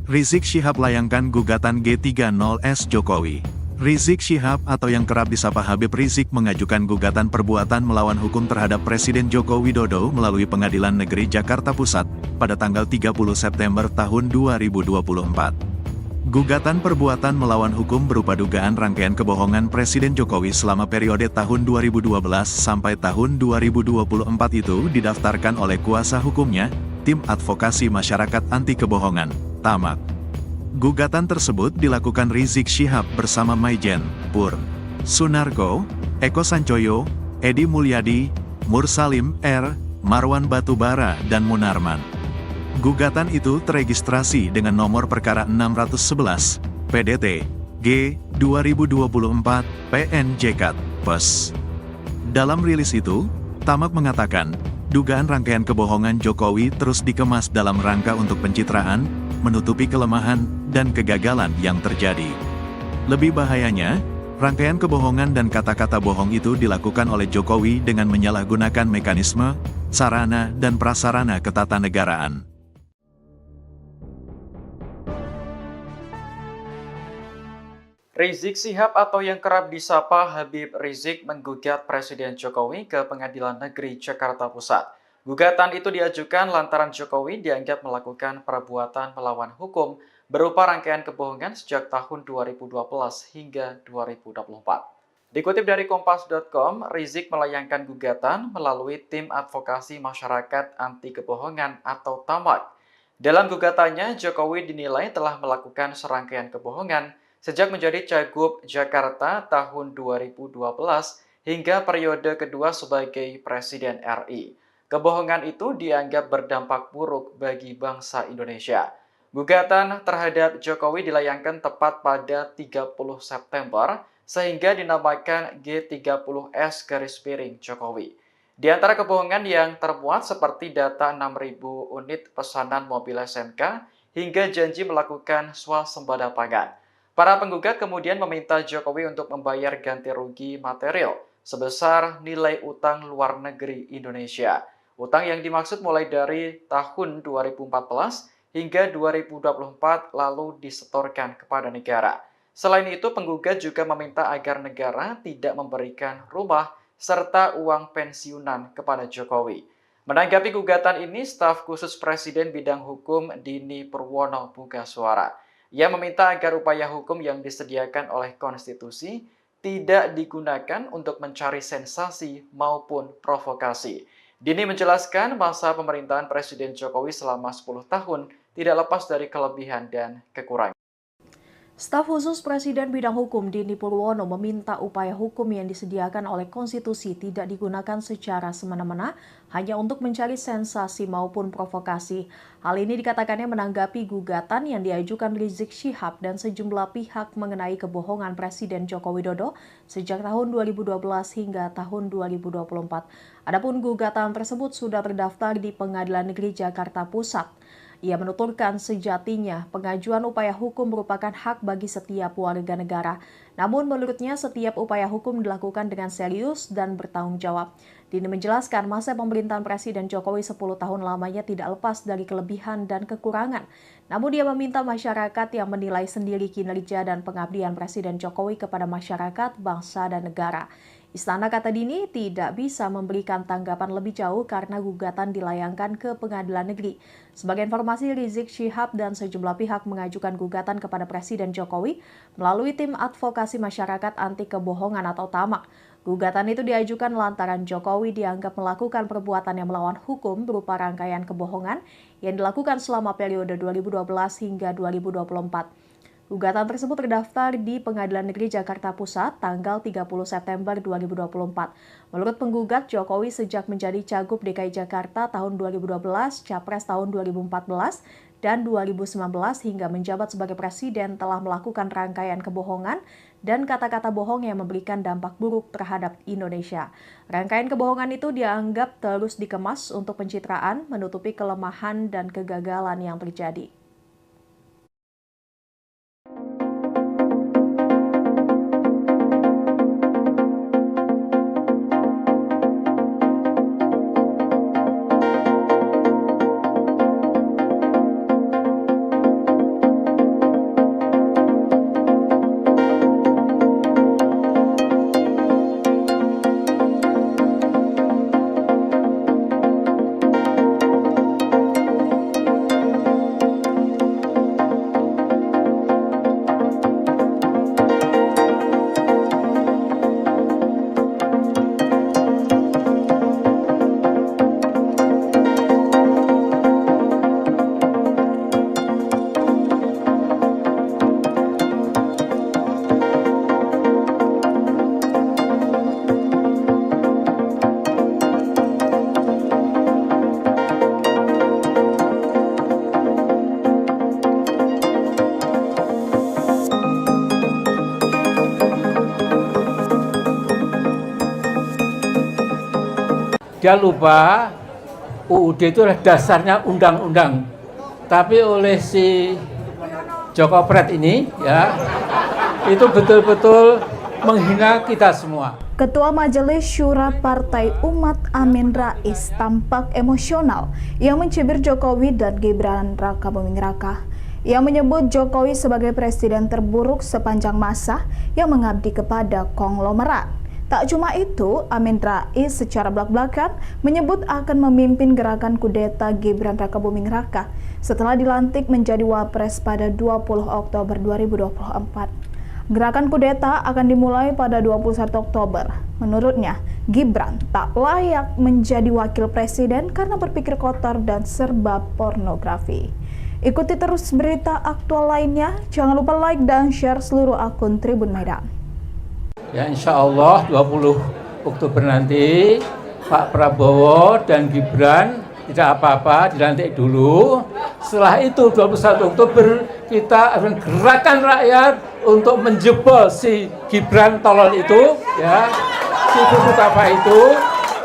Rizik Syihab layangkan gugatan G30S Jokowi. Rizik Syihab atau yang kerap disapa Habib Rizik mengajukan gugatan perbuatan melawan hukum terhadap Presiden Joko Widodo melalui Pengadilan Negeri Jakarta Pusat pada tanggal 30 September tahun 2024. Gugatan perbuatan melawan hukum berupa dugaan rangkaian kebohongan Presiden Jokowi selama periode tahun 2012 sampai tahun 2024 itu didaftarkan oleh kuasa hukumnya, Tim Advokasi Masyarakat Anti Kebohongan, TAMAK. Gugatan tersebut dilakukan Rizik Syihab bersama Maijen, Pur, Sunarko, Eko Sancoyo, Edi Mulyadi, Mursalim R, Marwan Batubara dan Munarman. Gugatan itu teregistrasi dengan nomor perkara 611, PDT, G, 2024, PNJK, PES. Dalam rilis itu, TAMAK mengatakan, dugaan rangkaian kebohongan Jokowi terus dikemas dalam rangka untuk pencitraan, menutupi kelemahan dan kegagalan yang terjadi. Lebih bahayanya, rangkaian kebohongan dan kata-kata bohong itu dilakukan oleh Jokowi dengan menyalahgunakan mekanisme, sarana dan prasarana ketatanegaraan. Rizik Syihab atau yang kerap disapa Habib Rizik menggugat Presiden Jokowi ke Pengadilan Negeri Jakarta Pusat. Gugatan itu diajukan lantaran Jokowi dianggap melakukan perbuatan melawan hukum berupa rangkaian kebohongan sejak tahun 2012 hingga 2024. Dikutip dari Kompas.com, Rizik melayangkan gugatan melalui Tim Advokasi Masyarakat Anti Kebohongan atau TAMAK. Dalam gugatannya, Jokowi dinilai telah melakukan serangkaian kebohongan sejak menjadi Cagup Jakarta tahun 2012 hingga periode kedua sebagai Presiden RI. Kebohongan itu dianggap berdampak buruk bagi bangsa Indonesia. Gugatan terhadap Jokowi dilayangkan tepat pada 30 September sehingga dinamakan G30S Jokowi. Di antara kebohongan yang termuat seperti data 6.000 unit pesanan mobil SMK hingga janji melakukan swasembada pangan. Para penggugat kemudian meminta Jokowi untuk membayar ganti rugi material sebesar nilai utang luar negeri Indonesia. Utang yang dimaksud mulai dari tahun 2014 hingga 2024 lalu disetorkan kepada negara. Selain itu, penggugat juga meminta agar negara tidak memberikan rumah serta uang pensiunan kepada Jokowi. Menanggapi gugatan ini, staf khusus Presiden bidang hukum Dini Purwono buka suara. Ia meminta agar upaya hukum yang disediakan oleh konstitusi tidak digunakan untuk mencari sensasi maupun provokasi. Dini menjelaskan masa pemerintahan Presiden Jokowi selama 10 tahun tidak lepas dari kelebihan dan kekurangan. Staf khusus Presiden bidang hukum Dini Purwono meminta upaya hukum yang disediakan oleh konstitusi tidak digunakan secara semena-mena hanya untuk mencari sensasi maupun provokasi. Hal ini dikatakannya menanggapi gugatan yang diajukan Rizik Syihab dan sejumlah pihak mengenai kebohongan Presiden Joko Widodo sejak tahun 2012 hingga tahun 2024. Adapun gugatan tersebut sudah terdaftar di Pengadilan Negeri Jakarta Pusat. Ia menuturkan sejatinya pengajuan upaya hukum merupakan hak bagi setiap warga negara. Namun menurutnya setiap upaya hukum dilakukan dengan serius dan bertanggung jawab. Dini menjelaskan masa pemerintahan Presiden Jokowi 10 tahun lamanya tidak lepas dari kelebihan dan kekurangan. Namun dia meminta masyarakat yang menilai sendiri kinerja dan pengabdian Presiden Jokowi kepada masyarakat, bangsa, dan negara. Istana, kata Dini, tidak bisa memberikan tanggapan lebih jauh karena gugatan dilayangkan ke Pengadilan Negeri. Sebagai informasi, Rizik Syihab dan sejumlah pihak mengajukan gugatan kepada Presiden Jokowi melalui Tim Advokasi Masyarakat Anti Kebohongan atau TAMAK. Gugatan itu diajukan lantaran Jokowi dianggap melakukan perbuatan yang melawan hukum berupa rangkaian kebohongan yang dilakukan selama periode 2012 hingga 2024. Gugatan tersebut terdaftar di Pengadilan Negeri Jakarta Pusat tanggal 30 September 2024. Menurut penggugat, Jokowi sejak menjadi Cagup DKI Jakarta tahun 2012, Capres tahun 2014, dan 2019 hingga menjabat sebagai Presiden telah melakukan rangkaian kebohongan dan kata-kata bohong yang memberikan dampak buruk terhadap Indonesia. Rangkaian kebohongan itu dianggap terus dikemas untuk pencitraan, menutupi kelemahan dan kegagalan yang terjadi. Dia lupa UUD itu adalah dasarnya undang-undang. Tapi oleh si Joko Pret ini ya, itu betul-betul menghina kita semua. Ketua Majelis Syura Partai Umat Amin Rais tampak emosional yang mencibir Jokowi dan Gibran Rakabuming Raka. Ia menyebut Jokowi sebagai presiden terburuk sepanjang masa yang mengabdi kepada konglomerat. Tak cuma itu, Amin Rais secara belak-belakan menyebut akan memimpin gerakan kudeta Gibran Rakabuming Raka setelah dilantik menjadi Wapres pada 20 Oktober 2024. Gerakan kudeta akan dimulai pada 21 Oktober. Menurutnya, Gibran tak layak menjadi wakil presiden karena berpikir kotor dan serba pornografi. Ikuti terus berita aktual lainnya. Jangan lupa like dan share seluruh akun Tribun Medan. Ya insya Allah 20 Oktober nanti Pak Prabowo dan Gibran tidak apa-apa, dilantik dulu. Setelah itu 21 Oktober kita akan gerakan rakyat untuk menjebol si Gibran tolol itu, ya, si buku apa itu,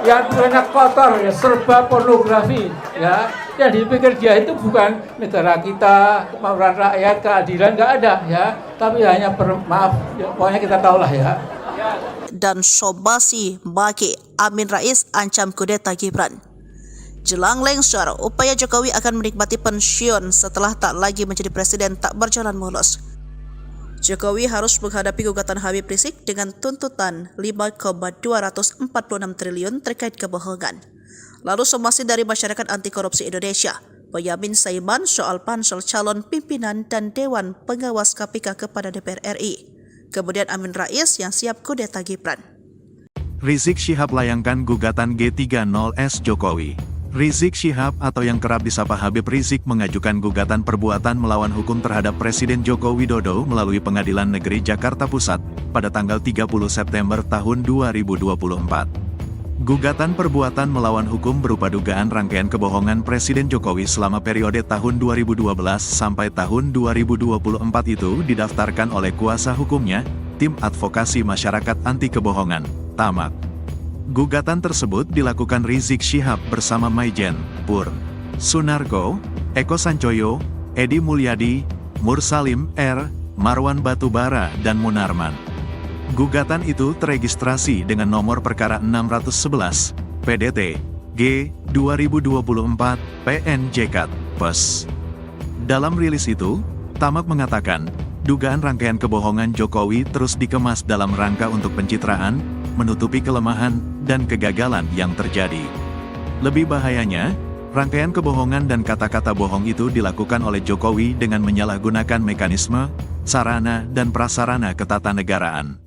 yang banyak kotor, ya, serba pornografi, ya, yang dipikir dia itu bukan negara kita, kemauan rakyat, keadilan nggak ada, ya, tapi hanya maaf, ya, pokoknya kita tahulah ya. Dan Sobasi Baki Amin Rais ancam kudeta Gibran. Jelang lengser, upaya Jokowi akan menikmati pensiun setelah tak lagi menjadi presiden tak berjalan mulus. Jokowi harus menghadapi gugatan Habib Rizik dengan tuntutan 5,246 triliun terkait kebohongan. Lalu somasi dari Masyarakat Anti Korupsi Indonesia, Boyamin Saiman soal pansel calon pimpinan dan Dewan Pengawas KPK kepada DPR RI. Kemudian Amin Rais yang siap kudeta Gibran. Rizik Syihab layangkan gugatan G30S Jokowi. Rizik Syihab atau yang kerap disapa Habib Rizik mengajukan gugatan perbuatan melawan hukum terhadap Presiden Joko Widodo melalui Pengadilan Negeri Jakarta Pusat pada tanggal 30 September tahun 2024. Gugatan perbuatan melawan hukum berupa dugaan rangkaian kebohongan Presiden Jokowi selama periode tahun 2012 sampai tahun 2024 itu didaftarkan oleh kuasa hukumnya, Tim Advokasi Masyarakat Anti Kebohongan, TAMAK. Gugatan tersebut dilakukan Rizik Syihab bersama Maijen, Pur, Sunarko, Eko Sancoyo, Edi Mulyadi, Mursalim R, Marwan Batubara, dan Munarman. Gugatan itu teregistrasi dengan nomor perkara 611, PDT, G, 2024, PNJK, PES. Dalam rilis itu, Tamak mengatakan, dugaan rangkaian kebohongan Jokowi terus dikemas dalam rangka untuk pencitraan, menutupi kelemahan, dan kegagalan yang terjadi. Lebih bahayanya, rangkaian kebohongan dan kata-kata bohong itu dilakukan oleh Jokowi dengan menyalahgunakan mekanisme, sarana, dan prasarana ketatanegaraan.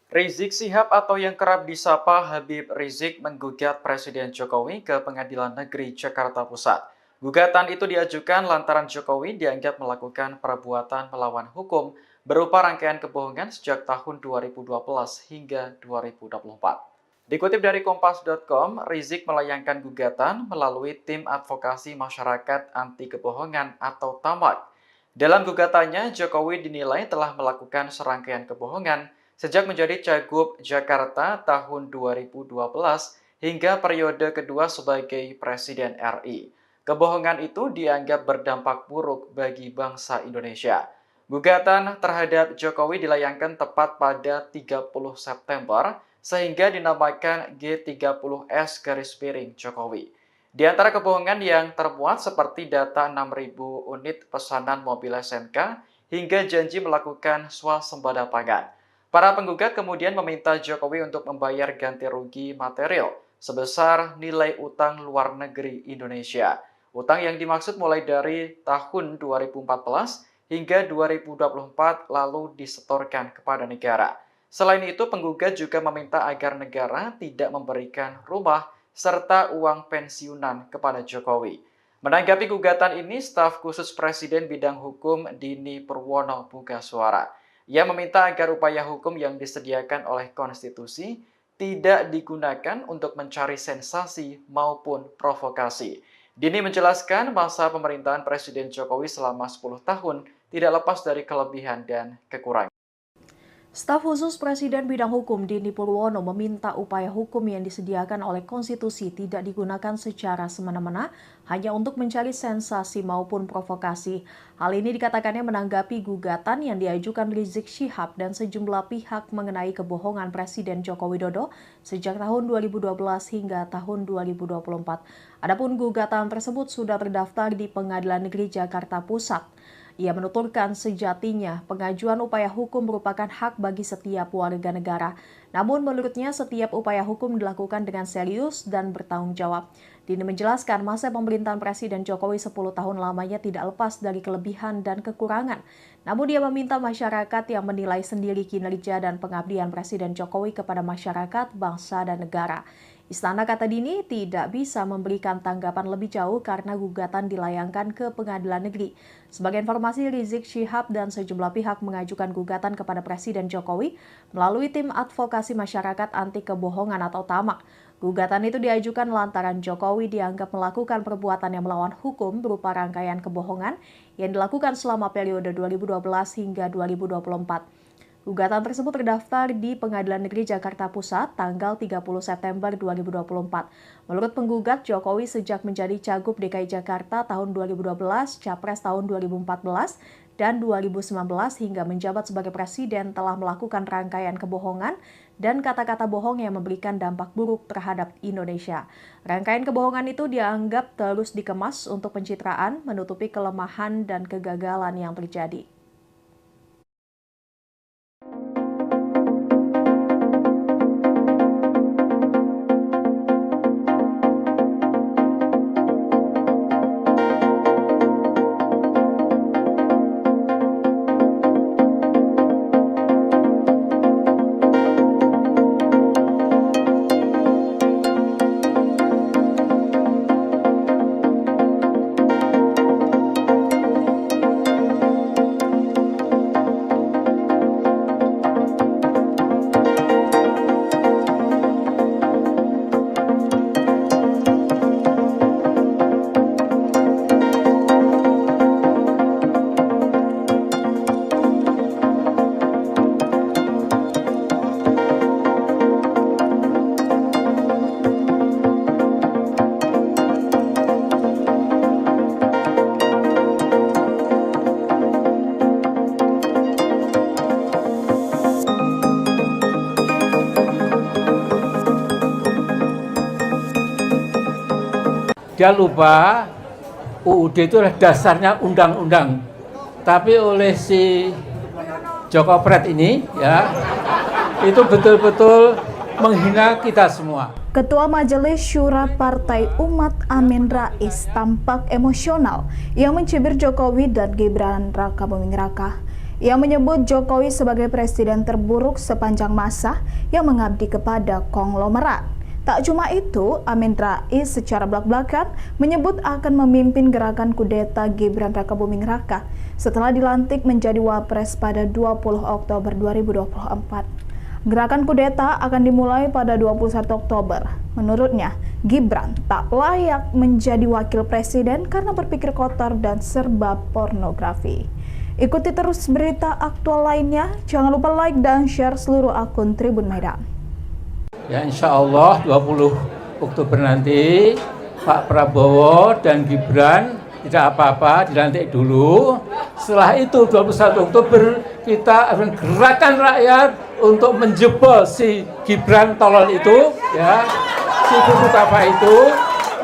Rizik Syihab atau yang kerap disapa Habib Rizik menggugat Presiden Jokowi ke Pengadilan Negeri Jakarta Pusat. Gugatan itu diajukan lantaran Jokowi dianggap melakukan perbuatan melawan hukum berupa rangkaian kebohongan sejak tahun 2012 hingga 2024. Dikutip dari Kompas.com, Rizik melayangkan gugatan melalui Tim Advokasi Masyarakat Anti Kebohongan atau TAMAK. Dalam gugatannya, Jokowi dinilai telah melakukan serangkaian kebohongan sejak menjadi Cagup Jakarta tahun 2012 hingga periode kedua sebagai Presiden RI. Kebohongan itu dianggap berdampak buruk bagi bangsa Indonesia. Gugatan terhadap Jokowi dilayangkan tepat pada 30 September sehingga dinamakan G30S Jokowi. Di antara kebohongan yang termuat seperti data 6.000 unit pesanan mobil SMK hingga janji melakukan swasembada pangan. Para penggugat kemudian meminta Jokowi untuk membayar ganti rugi material sebesar nilai utang luar negeri Indonesia. Utang yang dimaksud mulai dari tahun 2014 hingga 2024 lalu disetorkan kepada negara. Selain itu, penggugat juga meminta agar negara tidak memberikan rumah serta uang pensiunan kepada Jokowi. Menanggapi gugatan ini, staf khusus Presiden bidang hukum Dini Purwono buka suara. Ia meminta agar upaya hukum yang disediakan oleh konstitusi tidak digunakan untuk mencari sensasi maupun provokasi. Dini menjelaskan masa pemerintahan Presiden Jokowi selama 10 tahun tidak lepas dari kelebihan dan kekurangan. Staf khusus Presiden bidang hukum Dini Purwono meminta upaya hukum yang disediakan oleh konstitusi tidak digunakan secara semena-mena hanya untuk mencari sensasi maupun provokasi. Hal ini dikatakannya menanggapi gugatan yang diajukan Rizik Syihab dan sejumlah pihak mengenai kebohongan Presiden Joko Widodo sejak tahun 2012 hingga tahun 2024. Adapun gugatan tersebut sudah terdaftar di Pengadilan Negeri Jakarta Pusat. Ia menuturkan sejatinya pengajuan upaya hukum merupakan hak bagi setiap warga negara. Namun menurutnya setiap upaya hukum dilakukan dengan serius dan bertanggung jawab. Dini menjelaskan masa pemerintahan Presiden Jokowi 10 tahun lamanya tidak lepas dari kelebihan dan kekurangan. Namun dia meminta masyarakat yang menilai sendiri kinerja dan pengabdian Presiden Jokowi kepada masyarakat, bangsa, dan negara. Istana, kata Dini, tidak bisa memberikan tanggapan lebih jauh karena gugatan dilayangkan ke Pengadilan Negeri. Sebagai informasi, Rizik Syihab dan sejumlah pihak mengajukan gugatan kepada Presiden Jokowi melalui tim advokasi masyarakat anti kebohongan atau TAMAK. Gugatan itu diajukan lantaran Jokowi dianggap melakukan perbuatan yang melawan hukum berupa rangkaian kebohongan yang dilakukan selama periode 2012 hingga 2024. Gugatan tersebut terdaftar di Pengadilan Negeri Jakarta Pusat tanggal 30 September 2024. Menurut penggugat, Jokowi sejak menjadi Cagup DKI Jakarta tahun 2012, Capres tahun 2014, dan 2019 hingga menjabat sebagai Presiden telah melakukan rangkaian kebohongan dan kata-kata bohong yang memberikan dampak buruk terhadap Indonesia. Rangkaian kebohongan itu dianggap terus dikemas untuk pencitraan, menutupi kelemahan dan kegagalan yang terjadi. Dia lupa UUD itu adalah dasarnya undang-undang. Tapi oleh si Joko Pret ini ya, itu betul-betul menghina kita semua. Ketua Majelis Syura Partai Umat Amin Rais tampak emosional yang mencibir Jokowi dan Gibran Raka Buming Raka. Ia menyebut Jokowi sebagai presiden terburuk sepanjang masa yang mengabdi kepada konglomerat. Tak cuma itu, Amin Rais secara belak-belakan menyebut akan memimpin gerakan kudeta Gibran Raka Buming Raka setelah dilantik menjadi Wapres pada 20 Oktober 2024. Gerakan kudeta akan dimulai pada 21 Oktober. Menurutnya, Gibran tak layak menjadi wakil presiden karena berpikir kotor dan serba pornografi. Ikuti terus berita aktual lainnya. Jangan lupa like dan share seluruh akun Tribun Medan. Ya, insya Allah 20 Oktober nanti Pak Prabowo dan Gibran tidak apa-apa, dilantik dulu. Setelah itu 21 Oktober kita akan gerakan rakyat untuk menjebol si Gibran tolol itu, ya, si buku apa itu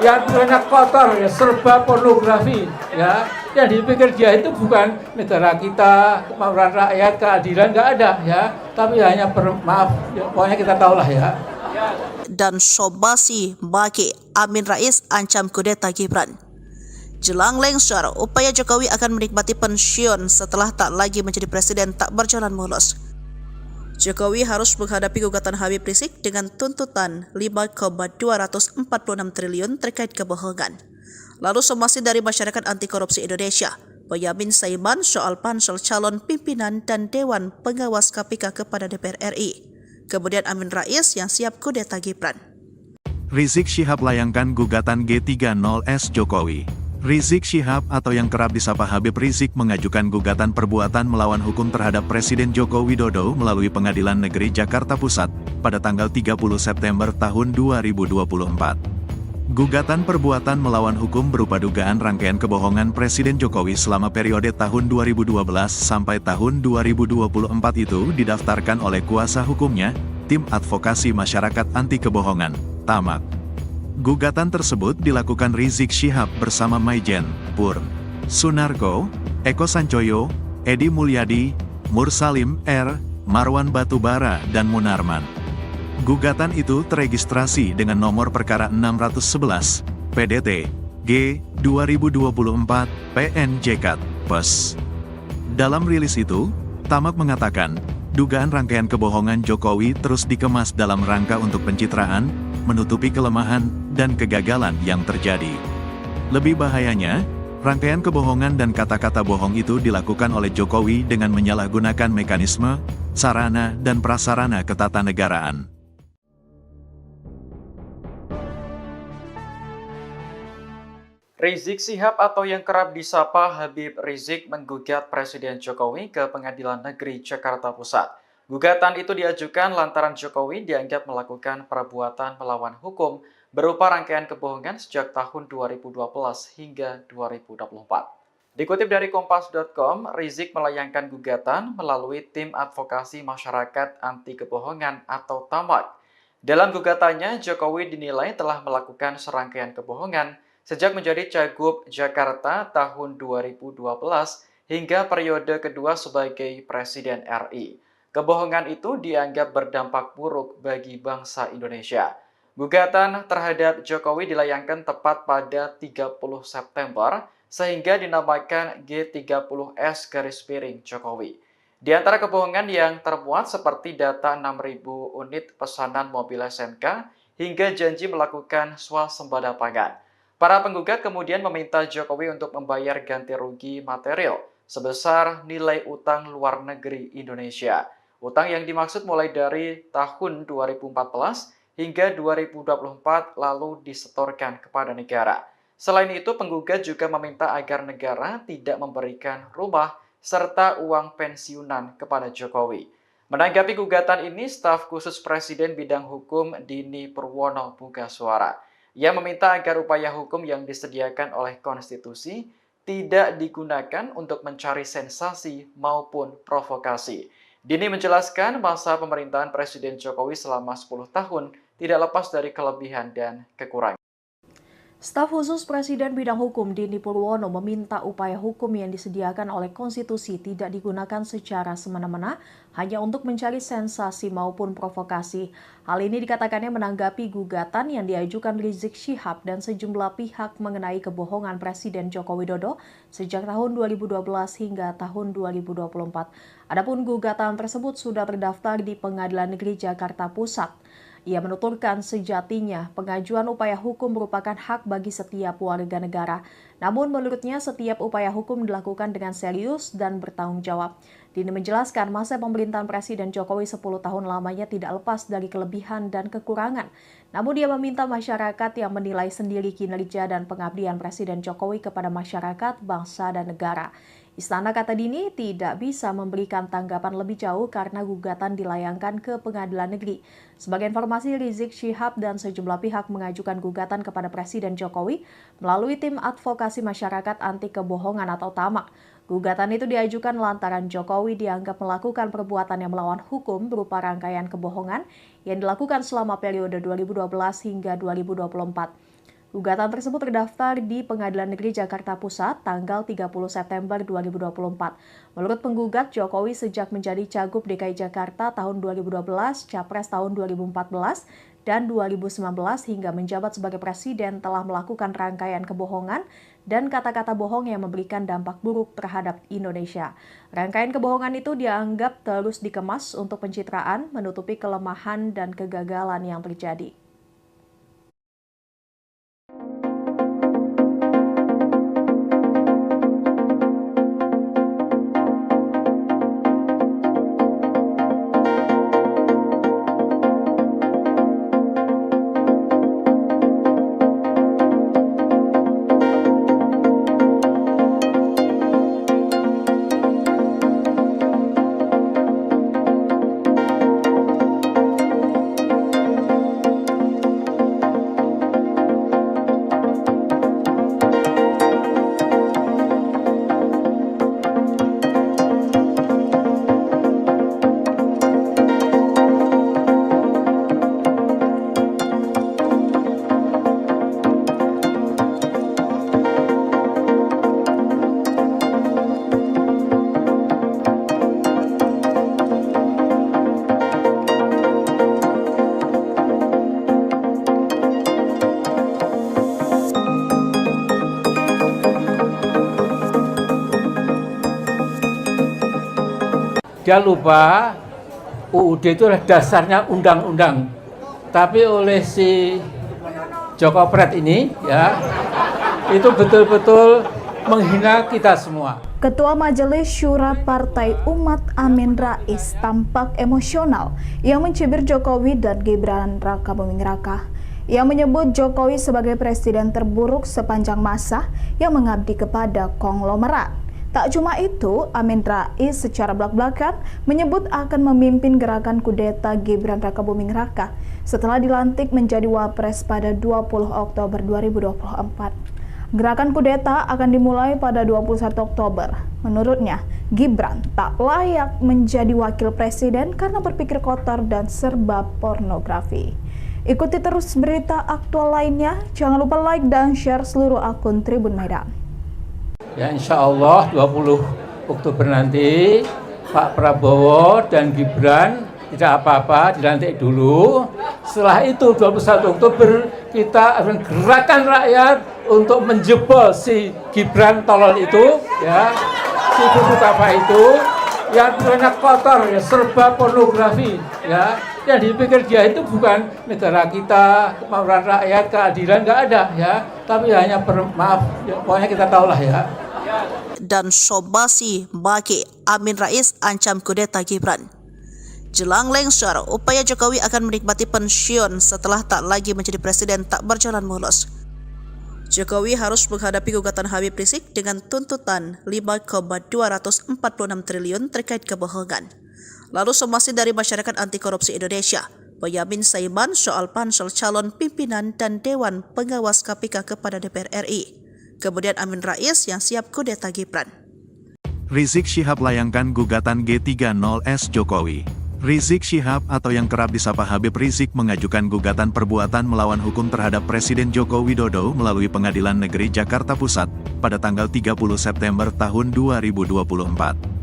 yang banyak kotor, ya, serba pornografi, ya. Yang dipikir dia itu bukan negara kita, kemauan rakyat, keadilan, nggak ada, ya. Tapi hanya maaf, ya, pokoknya kita tahulah, ya. Dan Sobasi Baki Amin Rais ancam kudeta Gibran. Jelang lengser, upaya Jokowi akan menikmati pensiun setelah tak lagi menjadi presiden tak berjalan mulus. Jokowi harus menghadapi gugatan Habib Rizik dengan tuntutan 5,246 triliun terkait kebohongan. Lalu somasi dari masyarakat anti korupsi Indonesia, Boyamin Saiman soal pansel calon pimpinan dan Dewan Pengawas KPK kepada DPR RI. Kemudian Amin Rais yang siap kudeta Gibran. Rizik Syihab layangkan gugatan G30S Jokowi. Rizik Syihab atau yang kerap disapa Habib Rizik mengajukan gugatan perbuatan melawan hukum terhadap Presiden Joko Widodo melalui Pengadilan Negeri Jakarta Pusat pada tanggal 30 September tahun 2024. Gugatan perbuatan melawan hukum berupa dugaan rangkaian kebohongan Presiden Jokowi selama periode tahun 2012 sampai tahun 2024 itu didaftarkan oleh kuasa hukumnya, Tim Advokasi Masyarakat Anti Kebohongan, TAMAK. Gugatan tersebut dilakukan Rizik Syihab bersama Maijen, Pur, Sunarko, Eko Sancoyo, Edi Mulyadi, Mursalim R, Marwan Batubara, dan Munarman. Gugatan itu teregistrasi dengan nomor perkara 611, PDT, G, 2024, PNJK, PES. Dalam rilis itu, TAMAK mengatakan, dugaan rangkaian kebohongan Jokowi terus dikemas dalam rangka untuk pencitraan, menutupi kelemahan dan kegagalan yang terjadi. Lebih bahayanya, rangkaian kebohongan dan kata-kata bohong itu dilakukan oleh Jokowi dengan menyalahgunakan mekanisme, sarana dan prasarana ketatanegaraan. Rizik Syihab atau yang kerap disapa Habib Rizik menggugat Presiden Jokowi ke Pengadilan Negeri Jakarta Pusat. Gugatan itu diajukan lantaran Jokowi dianggap melakukan perbuatan melawan hukum berupa rangkaian kebohongan sejak tahun 2012 hingga 2024. Dikutip dari Kompas.com, Rizik melayangkan gugatan melalui Tim Advokasi Masyarakat Anti Kebohongan atau TAMAK. Dalam gugatannya, Jokowi dinilai telah melakukan serangkaian kebohongan sejak menjadi Cagup Jakarta tahun 2012 hingga periode kedua sebagai Presiden RI. Kebohongan itu dianggap berdampak buruk bagi bangsa Indonesia. Gugatan terhadap Jokowi dilayangkan tepat pada 30 September sehingga dinamakan G30S Jokowi. Di antara kebohongan yang termuat seperti data 6.000 unit pesanan mobil SMK hingga janji melakukan swasembada pangan. Para penggugat kemudian meminta Jokowi untuk membayar ganti rugi material sebesar nilai utang luar negeri Indonesia. Utang yang dimaksud mulai dari tahun 2014 hingga 2024 lalu disetorkan kepada negara. Selain itu, penggugat juga meminta agar negara tidak memberikan rumah serta uang pensiunan kepada Jokowi. Menanggapi gugatan ini, staf khusus Presiden bidang hukum Dini Purwono buka suara. Ia meminta agar upaya hukum yang disediakan oleh konstitusi tidak digunakan untuk mencari sensasi maupun provokasi. Dini menjelaskan masa pemerintahan Presiden Jokowi selama 10 tahun tidak lepas dari kelebihan dan kekurangan. Staf khusus Presiden bidang hukum Dini Purwono meminta upaya hukum yang disediakan oleh konstitusi tidak digunakan secara semena-mena hanya untuk mencari sensasi maupun provokasi. Hal ini dikatakannya menanggapi gugatan yang diajukan Rizik Syihab dan sejumlah pihak mengenai kebohongan Presiden Joko Widodo sejak tahun 2012 hingga tahun 2024. Adapun gugatan tersebut sudah terdaftar di Pengadilan Negeri Jakarta Pusat. Ia menuturkan sejatinya pengajuan upaya hukum merupakan hak bagi setiap warga negara. Namun menurutnya setiap upaya hukum dilakukan dengan serius dan bertanggung jawab. Dini menjelaskan masa pemerintahan Presiden Jokowi 10 tahun lamanya tidak lepas dari kelebihan dan kekurangan. Namun dia meminta masyarakat yang menilai sendiri kinerja dan pengabdian Presiden Jokowi kepada masyarakat, bangsa, dan negara. Istana, kata Dini, tidak bisa memberikan tanggapan lebih jauh karena gugatan dilayangkan ke Pengadilan Negeri. Sebagai informasi, Rizik Syihab dan sejumlah pihak mengajukan gugatan kepada Presiden Jokowi melalui Tim Advokasi Masyarakat Anti Kebohongan atau TAMAK. Gugatan itu diajukan lantaran Jokowi dianggap melakukan perbuatan yang melawan hukum berupa rangkaian kebohongan yang dilakukan selama periode 2012 hingga 2024. Gugatan tersebut terdaftar di Pengadilan Negeri Jakarta Pusat tanggal 30 September 2024. Menurut penggugat, Jokowi sejak menjadi Cagup DKI Jakarta tahun 2012, Capres tahun 2014, dan 2019 hingga menjabat sebagai Presiden telah melakukan rangkaian kebohongan dan kata-kata bohong yang memberikan dampak buruk terhadap Indonesia. Rangkaian kebohongan itu dianggap terus dikemas untuk pencitraan, menutupi kelemahan dan kegagalan yang terjadi. Dia lupa UUD itu adalah dasarnya undang-undang. Tapi oleh si Joko Pret ini ya, itu betul-betul menghina kita semua. Ketua Majelis Syura Partai Umat Amin Rais tampak emosional yang mencibir Jokowi dan Gibran Rakabuming Raka. Ia menyebut Jokowi sebagai presiden terburuk sepanjang masa yang mengabdi kepada konglomerat. Tak cuma itu, Amin Rais secara belak-belakan menyebut akan memimpin gerakan kudeta Gibran Rakabuming Raka setelah dilantik menjadi Wapres pada 20 Oktober 2024. Gerakan kudeta akan dimulai pada 21 Oktober. Menurutnya, Gibran tak layak menjadi wakil presiden karena berpikir kotor dan serba pornografi. Ikuti terus berita aktual lainnya. Jangan lupa like dan share seluruh akun Tribun Medan. Ya insya Allah 20 Oktober nanti Pak Prabowo dan Gibran tidak apa-apa, dilantik dulu. Setelah itu 21 Oktober kita akan gerakan rakyat untuk menjebol si Gibran tolol itu, ya, si buku apa itu, yang banyak kotor, ya, serba pornografi, ya. Yang dipikir dia itu bukan negara kita, kemauan rakyat, keadilan, nggak ada, ya. Tapi hanya maaf, ya, pokoknya kita tahulah ya. Dan Sobasi Baki Amin Rais ancam kudeta Gibran. Jelang lengser, upaya Jokowi akan menikmati pensiun setelah tak lagi menjadi presiden tak berjalan mulus. Jokowi harus menghadapi gugatan Habib Rizik dengan tuntutan 5,246 triliun terkait kebohongan. Lalu somasi dari Masyarakat Anti Korupsi Indonesia, Boyamin Saiman soal pansel calon pimpinan dan Dewan Pengawas KPK kepada DPR RI. Kemudian Amin Rais yang siap kudeta Gibran. Rizik Syihab layangkan gugatan G30S Jokowi. Rizik Syihab atau yang kerap disapa Habib Rizik mengajukan gugatan perbuatan melawan hukum terhadap Presiden Joko Widodo melalui Pengadilan Negeri Jakarta Pusat pada tanggal 30 September tahun 2024.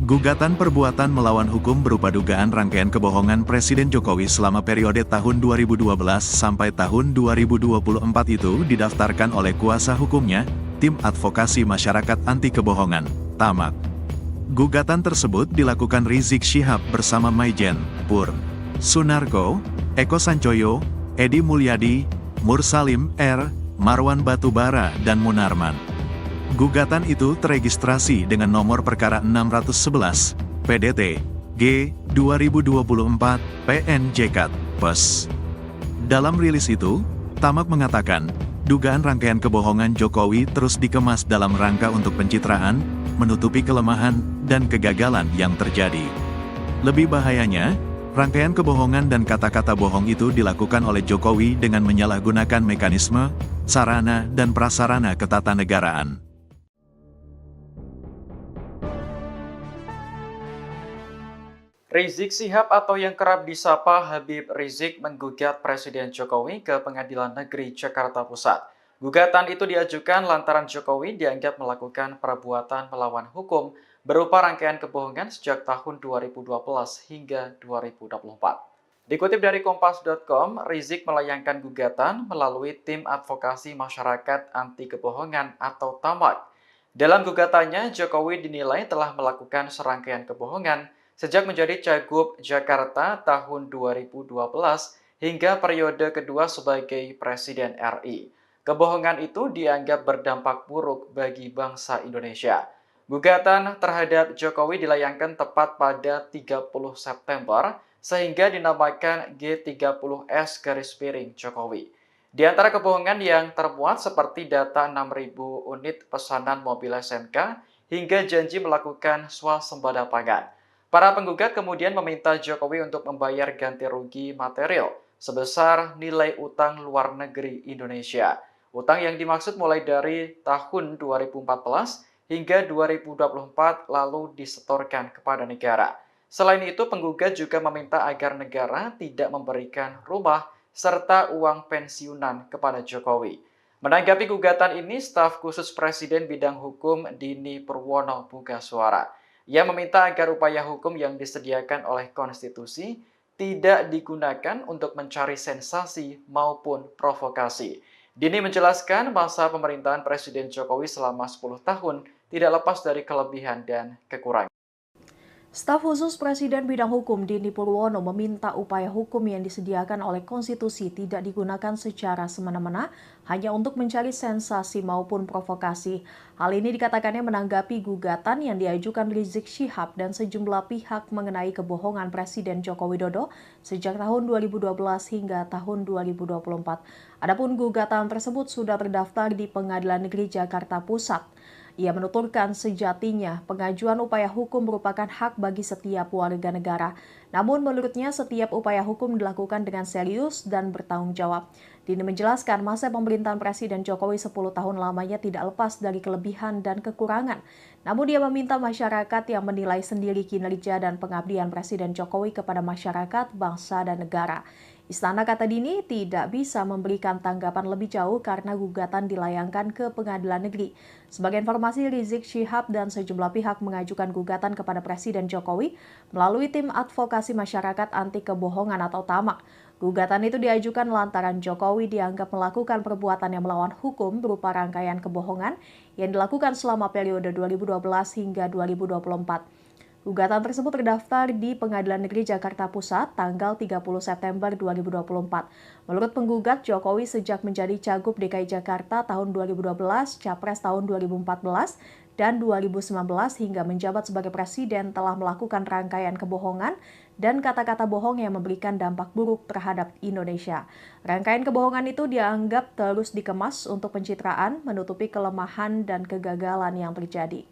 Gugatan perbuatan melawan hukum berupa dugaan rangkaian kebohongan Presiden Jokowi selama periode tahun 2012 sampai tahun 2024 itu didaftarkan oleh kuasa hukumnya, Tim Advokasi Masyarakat Anti Kebohongan, TAMAK. Gugatan tersebut dilakukan Rizik Syihab bersama Maijen, Pur, Sunarko, Eko Sancoyo, Edi Mulyadi, Mursalim R, Marwan Batubara, dan Munarman. Gugatan itu teregistrasi dengan nomor perkara 611, PDT, G, 2024, PNJK, PES. Dalam rilis itu, Tamak mengatakan, dugaan rangkaian kebohongan Jokowi terus dikemas dalam rangka untuk pencitraan, menutupi kelemahan, dan kegagalan yang terjadi. Lebih bahayanya, rangkaian kebohongan dan kata-kata bohong itu dilakukan oleh Jokowi dengan menyalahgunakan mekanisme, sarana, dan prasarana ketatanegaraan. Rizik Syihab atau yang kerap disapa Habib Rizik menggugat Presiden Jokowi ke Pengadilan Negeri Jakarta Pusat. Gugatan itu diajukan lantaran Jokowi dianggap melakukan perbuatan melawan hukum berupa rangkaian kebohongan sejak tahun 2012 hingga 2024. Dikutip dari Kompas.com, Rizik melayangkan gugatan melalui Tim Advokasi Masyarakat Anti Kebohongan atau TAMAK. Dalam gugatannya, Jokowi dinilai telah melakukan serangkaian kebohongan sejak menjadi Cagup Jakarta tahun 2012 hingga periode kedua sebagai Presiden RI. Kebohongan itu dianggap berdampak buruk bagi bangsa Indonesia. Gugatan terhadap Jokowi dilayangkan tepat pada 30 September sehingga dinamakan G30S Jokowi. Di antara kebohongan yang termuat seperti data 6.000 unit pesanan mobil SMK hingga janji melakukan swasembada pangan. Para penggugat kemudian meminta Jokowi untuk membayar ganti rugi material sebesar nilai utang luar negeri Indonesia. Utang yang dimaksud mulai dari tahun 2014 hingga 2024 lalu disetorkan kepada negara. Selain itu, penggugat juga meminta agar negara tidak memberikan rumah serta uang pensiunan kepada Jokowi. Menanggapi gugatan ini, staf khusus Presiden bidang hukum Dini Purwono buka suara. Ia meminta agar upaya hukum yang disediakan oleh konstitusi tidak digunakan untuk mencari sensasi maupun provokasi. Dini menjelaskan masa pemerintahan Presiden Jokowi selama 10 tahun tidak lepas dari kelebihan dan kekurangan. Staf khusus Presiden bidang hukum Dini Purwono meminta upaya hukum yang disediakan oleh konstitusi tidak digunakan secara semena-mena hanya untuk mencari sensasi maupun provokasi. Hal ini dikatakannya menanggapi gugatan yang diajukan Rizik Syihab dan sejumlah pihak mengenai kebohongan Presiden Joko Widodo sejak tahun 2012 hingga tahun 2024. Adapun gugatan tersebut sudah terdaftar di Pengadilan Negeri Jakarta Pusat. Ia menuturkan sejatinya pengajuan upaya hukum merupakan hak bagi setiap warga negara. Namun menurutnya setiap upaya hukum dilakukan dengan serius dan bertanggung jawab. Dini menjelaskan masa pemerintahan Presiden Jokowi 10 tahun lamanya tidak lepas dari kelebihan dan kekurangan. Namun dia meminta masyarakat yang menilai sendiri kinerja dan pengabdian Presiden Jokowi kepada masyarakat, bangsa, dan negara. Istana, kata Dini, tidak bisa memberikan tanggapan lebih jauh karena gugatan dilayangkan ke Pengadilan Negeri. Sebagai informasi, Rizik Syihab dan sejumlah pihak mengajukan gugatan kepada Presiden Jokowi melalui tim advokasi masyarakat anti kebohongan atau TAMAK. Gugatan itu diajukan lantaran Jokowi dianggap melakukan perbuatan yang melawan hukum berupa rangkaian kebohongan yang dilakukan selama periode 2012 hingga 2024. Gugatan tersebut terdaftar di Pengadilan Negeri Jakarta Pusat tanggal 30 September 2024. Menurut penggugat, Jokowi sejak menjadi Cagup DKI Jakarta tahun 2012, Capres tahun 2014, dan 2019 hingga menjabat sebagai Presiden telah melakukan rangkaian kebohongan dan kata-kata bohong yang memberikan dampak buruk terhadap Indonesia. Rangkaian kebohongan itu dianggap terus dikemas untuk pencitraan, menutupi kelemahan dan kegagalan yang terjadi.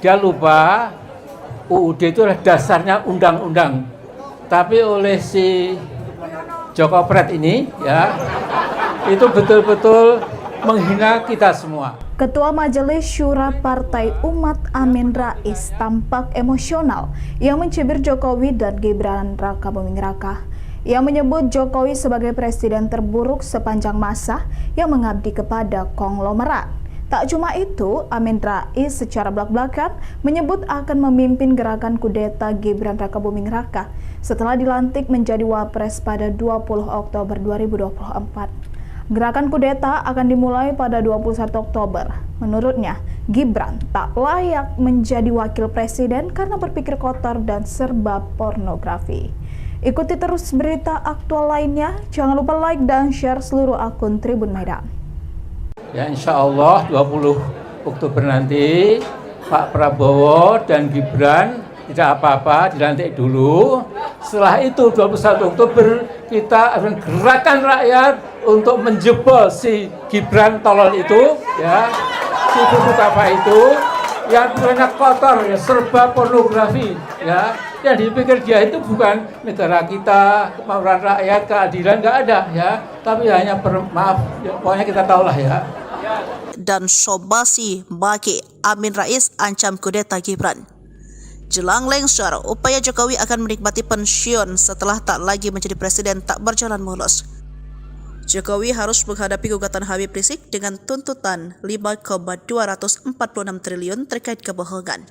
Dia lupa UUD itu adalah dasarnya undang-undang. Tapi oleh si Joko Pret ini ya, itu betul-betul menghina kita semua. Ketua Majelis Syura Partai Umat Amin Rais tampak emosional yang mencibir Jokowi dan Gibran Raka Buming Raka. Ia menyebut Jokowi sebagai presiden terburuk sepanjang masa yang mengabdi kepada konglomerat. Tak cuma itu, Amin Rais secara belak-belakan menyebut akan memimpin gerakan kudeta Gibran Raka Buming Raka setelah dilantik menjadi Wapres pada 20 Oktober 2024. Gerakan kudeta akan dimulai pada 21 Oktober. Menurutnya, Gibran tak layak menjadi wakil presiden karena berpikir kotor dan serba pornografi. Ikuti terus berita aktual lainnya. Jangan lupa like dan share seluruh akun Tribun Medan. Ya insya Allah 20 Oktober nanti Pak Prabowo dan Gibran tidak apa-apa, dilantik dulu. Setelah itu 21 Oktober kita akan gerakan rakyat untuk menjebol si Gibran tolol itu, ya, si buku apa itu yang banyak kotor, ya, serba pornografi, ya. Yang dipikir dia itu bukan negara kita, kemauan rakyat, keadilan, nggak ada, ya. Tapi hanya maaf, ya, pokoknya kita tahulah ya. Dan Sobasi Baki Amin Rais ancam kudeta Gibran. Jelang lengser, upaya Jokowi akan menikmati pensiun setelah tak lagi menjadi presiden tak berjalan mulus. Jokowi harus menghadapi gugatan Habib Rizik dengan tuntutan 5,246 triliun terkait kebohongan.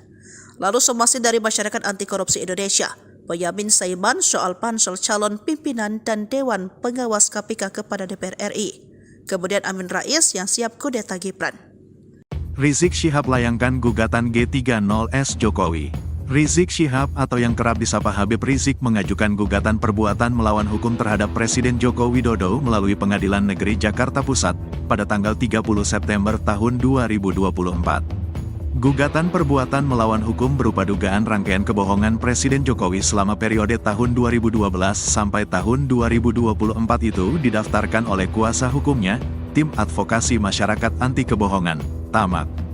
Lalu somasi dari Masyarakat Anti Korupsi Indonesia, Boyamin Saiman soal pansel calon pimpinan dan Dewan Pengawas KPK kepada DPR RI. Kemudian Amin Rais yang siap kudeta Gibran. Rizik Syihab layangkan gugatan G30S Jokowi. Rizik Syihab atau yang kerap disapa Habib Rizik mengajukan gugatan perbuatan melawan hukum terhadap Presiden Joko Widodo melalui Pengadilan Negeri Jakarta Pusat pada tanggal 30 September tahun 2024. Gugatan perbuatan melawan hukum berupa dugaan rangkaian kebohongan Presiden Jokowi selama periode tahun 2012 sampai tahun 2024 itu didaftarkan oleh kuasa hukumnya, Tim Advokasi Masyarakat Anti Kebohongan, TAMAK.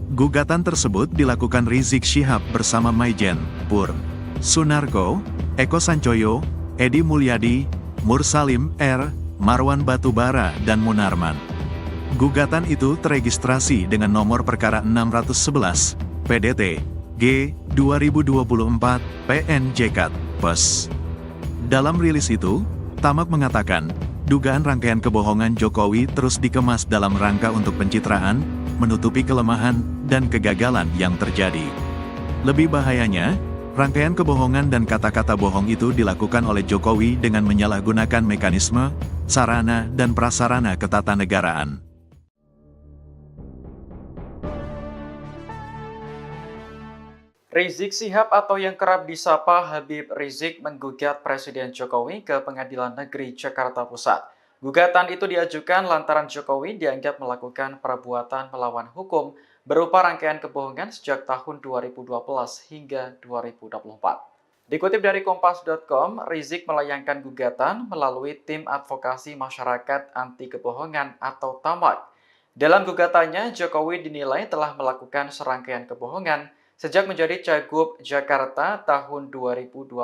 Gugatan tersebut dilakukan Rizik Syihab bersama Maijen, Pur, Sunarko, Eko Sancoyo, Edi Mulyadi, Mursalim R, Marwan Batubara dan Munarman. Gugatan itu teregistrasi dengan nomor perkara 611, PDT, G, 2024, PNJK, PES. Dalam rilis itu, TAMAK mengatakan, dugaan rangkaian kebohongan Jokowi terus dikemas dalam rangka untuk pencitraan, menutupi kelemahan, dan kegagalan yang terjadi. Lebih bahayanya, rangkaian kebohongan dan kata-kata bohong itu dilakukan oleh Jokowi dengan menyalahgunakan mekanisme, sarana, dan prasarana ketatanegaraan. Rizik Syihab atau yang kerap disapa Habib Rizik menggugat Presiden Jokowi ke Pengadilan Negeri Jakarta Pusat. Gugatan itu diajukan lantaran Jokowi dianggap melakukan perbuatan melawan hukum berupa rangkaian kebohongan sejak tahun 2012 hingga 2024. Dikutip dari Kompas.com, Rizik melayangkan gugatan melalui Tim Advokasi Masyarakat Anti Kebohongan atau TAMAK. Dalam gugatannya, Jokowi dinilai telah melakukan serangkaian kebohongan sejak menjadi Cagup Jakarta tahun 2012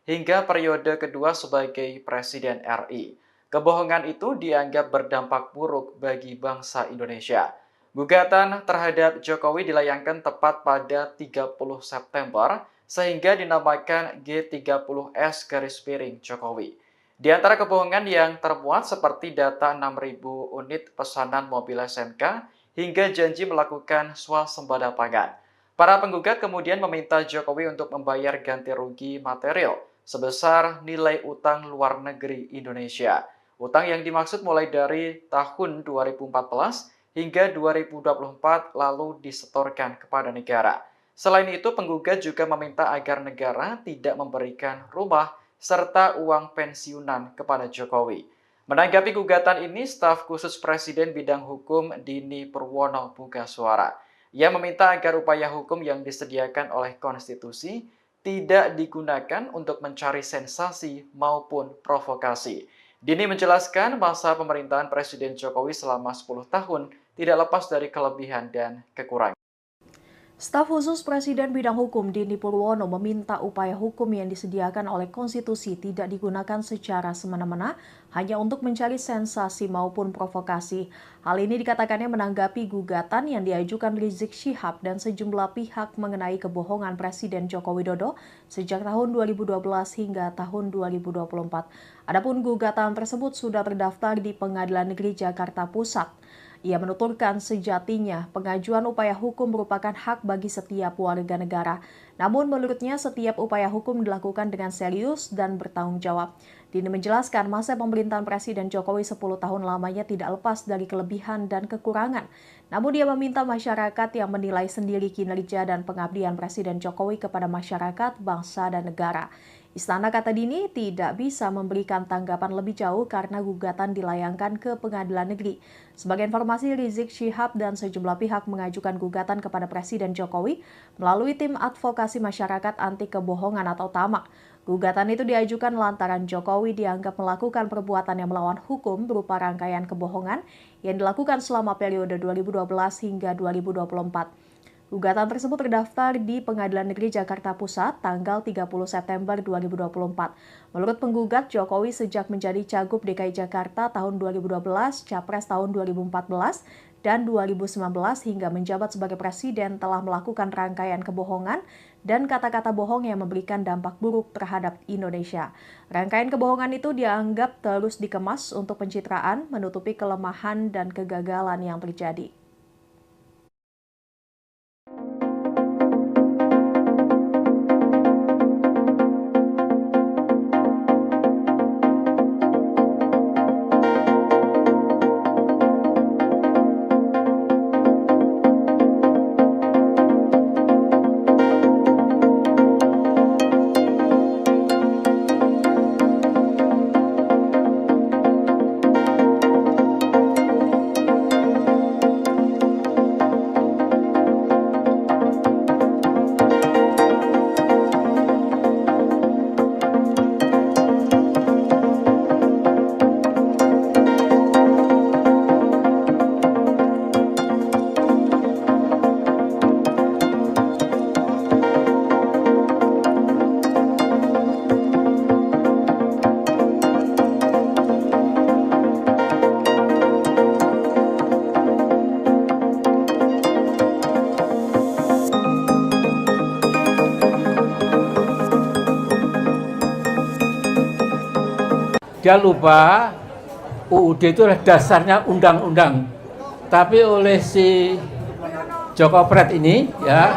hingga periode kedua sebagai Presiden RI. Kebohongan itu dianggap berdampak buruk bagi bangsa Indonesia. Gugatan terhadap Jokowi dilayangkan tepat pada 30 September sehingga dinamakan G30S-Jokowi. Di antara kebohongan yang termuat seperti data 6.000 unit pesanan mobil SMK hingga janji melakukan swasembada pangan. Para penggugat kemudian meminta Jokowi untuk membayar ganti rugi material sebesar nilai utang luar negeri Indonesia. Utang yang dimaksud mulai dari tahun 2014 hingga 2024 lalu disetorkan kepada negara. Selain itu, penggugat juga meminta agar negara tidak memberikan rumah serta uang pensiunan kepada Jokowi. Menanggapi gugatan ini, staf khusus Presiden bidang hukum Dini Purwono buka suara. Ia meminta agar upaya hukum yang disediakan oleh konstitusi tidak digunakan untuk mencari sensasi maupun provokasi. Dini menjelaskan masa pemerintahan Presiden Jokowi selama 10 tahun tidak lepas dari kelebihan dan kekurangan. Staf khusus Presiden bidang hukum Dini Purwono meminta upaya hukum yang disediakan oleh konstitusi tidak digunakan secara semena-mena hanya untuk mencari sensasi maupun provokasi. Hal ini dikatakannya menanggapi gugatan yang diajukan Rizik Syihab dan sejumlah pihak mengenai kebohongan Presiden Joko Widodo sejak tahun 2012 hingga tahun 2024. Adapun gugatan tersebut sudah terdaftar di Pengadilan Negeri Jakarta Pusat. Ia menuturkan sejatinya pengajuan upaya hukum merupakan hak bagi setiap warga negara. Namun menurutnya setiap upaya hukum dilakukan dengan serius dan bertanggung jawab. Dini menjelaskan masa pemerintahan Presiden Jokowi 10 tahun lamanya tidak lepas dari kelebihan dan kekurangan. Namun dia meminta masyarakat yang menilai sendiri kinerja dan pengabdian Presiden Jokowi kepada masyarakat, bangsa, dan negara. Istana, kata Dini, tidak bisa memberikan tanggapan lebih jauh karena gugatan dilayangkan ke Pengadilan Negeri. Sebagai informasi, Rizik Syihab dan sejumlah pihak mengajukan gugatan kepada Presiden Jokowi melalui Tim Advokasi Masyarakat Anti Kebohongan atau TAMAK. Gugatan itu diajukan lantaran Jokowi dianggap melakukan perbuatan yang melawan hukum berupa rangkaian kebohongan yang dilakukan selama periode 2012 hingga 2024. Gugatan tersebut terdaftar di Pengadilan Negeri Jakarta Pusat tanggal 30 September 2024. Menurut penggugat, Jokowi sejak menjadi Cagup DKI Jakarta tahun 2012, Capres tahun 2014, dan 2019 hingga menjabat sebagai Presiden telah melakukan rangkaian kebohongan dan kata-kata bohong yang memberikan dampak buruk terhadap Indonesia. Rangkaian kebohongan itu dianggap terus dikemas untuk pencitraan, menutupi kelemahan dan kegagalan yang terjadi. Dia lupa UUD itu adalah dasarnya undang-undang. Tapi oleh si Joko Pret ini ya,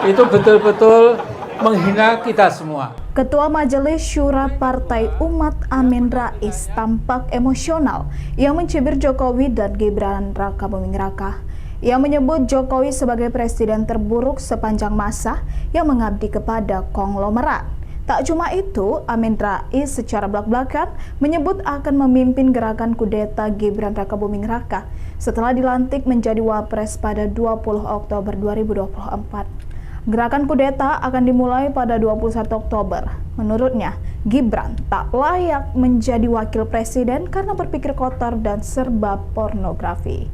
itu betul-betul menghina kita semua. Ketua Majelis Syura Partai Umat Amin Rais tampak emosional yang mencibir Jokowi dan Gibran Rakabuming Raka. Ia menyebut Jokowi sebagai presiden terburuk sepanjang masa yang mengabdi kepada konglomerat. Tak cuma itu, Amin Rais secara belak-belakan menyebut akan memimpin gerakan kudeta Gibran Rakabuming Raka setelah dilantik menjadi Wapres pada 20 Oktober 2024. Gerakan kudeta akan dimulai pada 21 Oktober. Menurutnya, Gibran tak layak menjadi wakil presiden karena berpikir kotor dan serba pornografi.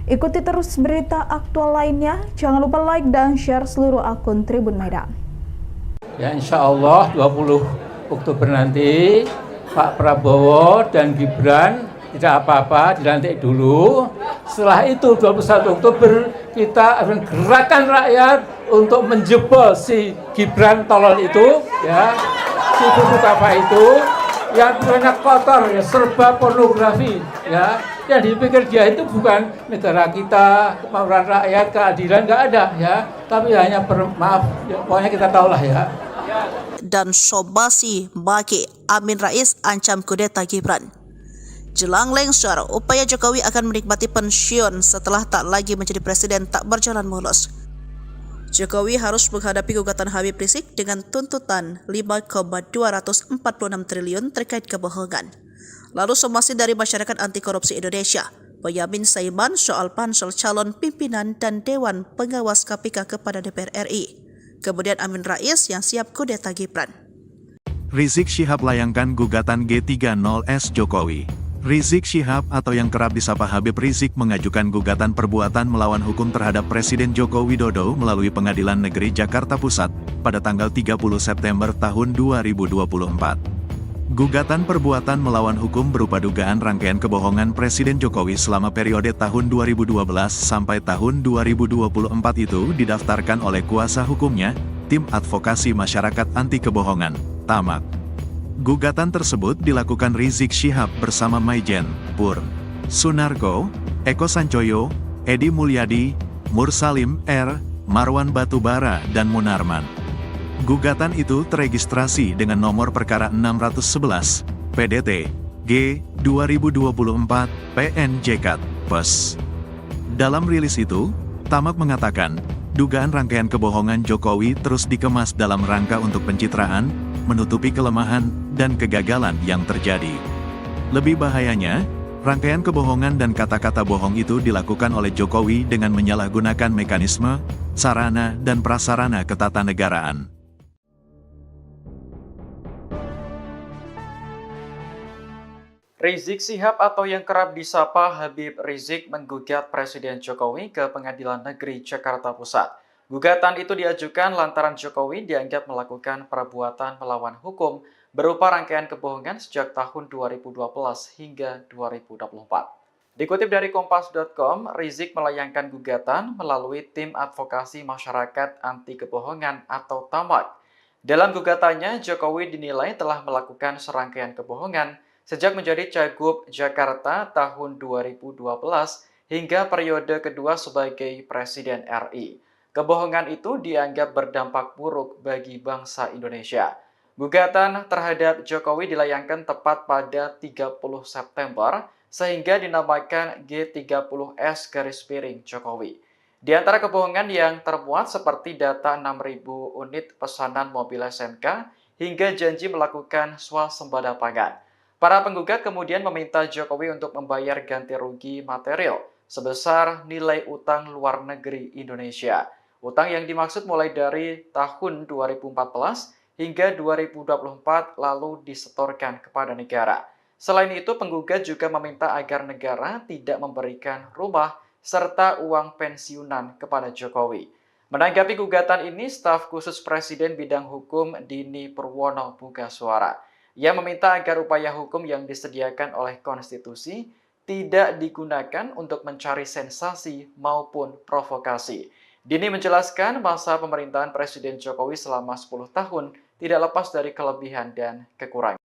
Ikuti terus berita aktual lainnya. Jangan lupa like dan share seluruh akun Tribun Medan. Ya insya Allah 20 Oktober nanti Pak Prabowo dan Gibran tidak apa-apa, dilantik dulu. Setelah itu 21 Oktober kita akan gerakan rakyat untuk menjebol si Gibran tolol itu, ya, si buku apa itu, yang banyak kotor, ya, serba pornografi, ya. Yang dipikir dia itu bukan negara kita, kemauan rakyat, keadilan, nggak ada, ya. Tapi hanya maaf, ya, pokoknya kita tahulah ya. Dan Sobasi Baki Amin Rais ancam kudeta Gibran. Jelang lengser, upaya Jokowi akan menikmati pensiun setelah tak lagi menjadi presiden tak berjalan mulus. Jokowi harus menghadapi gugatan Habib Rizik dengan tuntutan 5,246 triliun terkait kebohongan. Lalu somasi dari Masyarakat Anti Korupsi Indonesia, Boyamin Saiman soal pansel calon pimpinan dan Dewan Pengawas KPK kepada DPR RI. Kemudian Amin Rais yang siap kudeta Gibran. Rizik Syihab layangkan gugatan G30S Jokowi. Rizik Syihab atau yang kerap disapa Habib Rizik mengajukan gugatan perbuatan melawan hukum terhadap Presiden Joko Widodo melalui Pengadilan Negeri Jakarta Pusat pada tanggal 30 September tahun 2024. Gugatan perbuatan melawan hukum berupa dugaan rangkaian kebohongan Presiden Jokowi selama periode tahun 2012 sampai tahun 2024 itu didaftarkan oleh kuasa hukumnya, Tim Advokasi Masyarakat Anti Kebohongan, TAMAK. Gugatan tersebut dilakukan Rizik Syihab bersama Maijen, Pur, Sunarko, Eko Sancoyo, Edi Mulyadi, Mursalim R, Marwan Batubara, dan Munarman. Gugatan itu teregistrasi dengan nomor perkara 611, PDT, G, 2024, PNJK, PES. Dalam rilis itu, TAMAK mengatakan, dugaan rangkaian kebohongan Jokowi terus dikemas dalam rangka untuk pencitraan, menutupi kelemahan, dan kegagalan yang terjadi. Lebih bahayanya, rangkaian kebohongan dan kata-kata bohong itu dilakukan oleh Jokowi dengan menyalahgunakan mekanisme, sarana, dan prasarana ketatanegaraan. Rizik Syihab atau yang kerap disapa Habib Rizik menggugat Presiden Jokowi ke Pengadilan Negeri Jakarta Pusat. Gugatan itu diajukan lantaran Jokowi dianggap melakukan perbuatan melawan hukum berupa rangkaian kebohongan sejak tahun 2012 hingga 2024. Dikutip dari Kompas.com, Rizik melayangkan gugatan melalui Tim Advokasi Masyarakat Anti Kebohongan atau TAMAK. Dalam gugatannya, Jokowi dinilai telah melakukan serangkaian kebohongan sejak menjadi Cagup Jakarta tahun 2012 hingga periode kedua sebagai Presiden RI. Kebohongan itu dianggap berdampak buruk bagi bangsa Indonesia. Gugatan terhadap Jokowi dilayangkan tepat pada 30 September sehingga dinamakan G30S Jokowi. Di antara kebohongan yang termuat seperti data 6.000 unit pesanan mobil SMK hingga janji melakukan swasembada pangan. Para penggugat kemudian meminta Jokowi untuk membayar ganti rugi material sebesar nilai utang luar negeri Indonesia. Utang yang dimaksud mulai dari tahun 2014 hingga 2024 lalu disetorkan kepada negara. Selain itu, penggugat juga meminta agar negara tidak memberikan rumah serta uang pensiunan kepada Jokowi. Menanggapi gugatan ini, staf khusus Presiden bidang hukum Dini Purwono buka suara. Ia meminta agar upaya hukum yang disediakan oleh konstitusi tidak digunakan untuk mencari sensasi maupun provokasi. Dini menjelaskan masa pemerintahan Presiden Jokowi selama 10 tahun tidak lepas dari kelebihan dan kekurangan.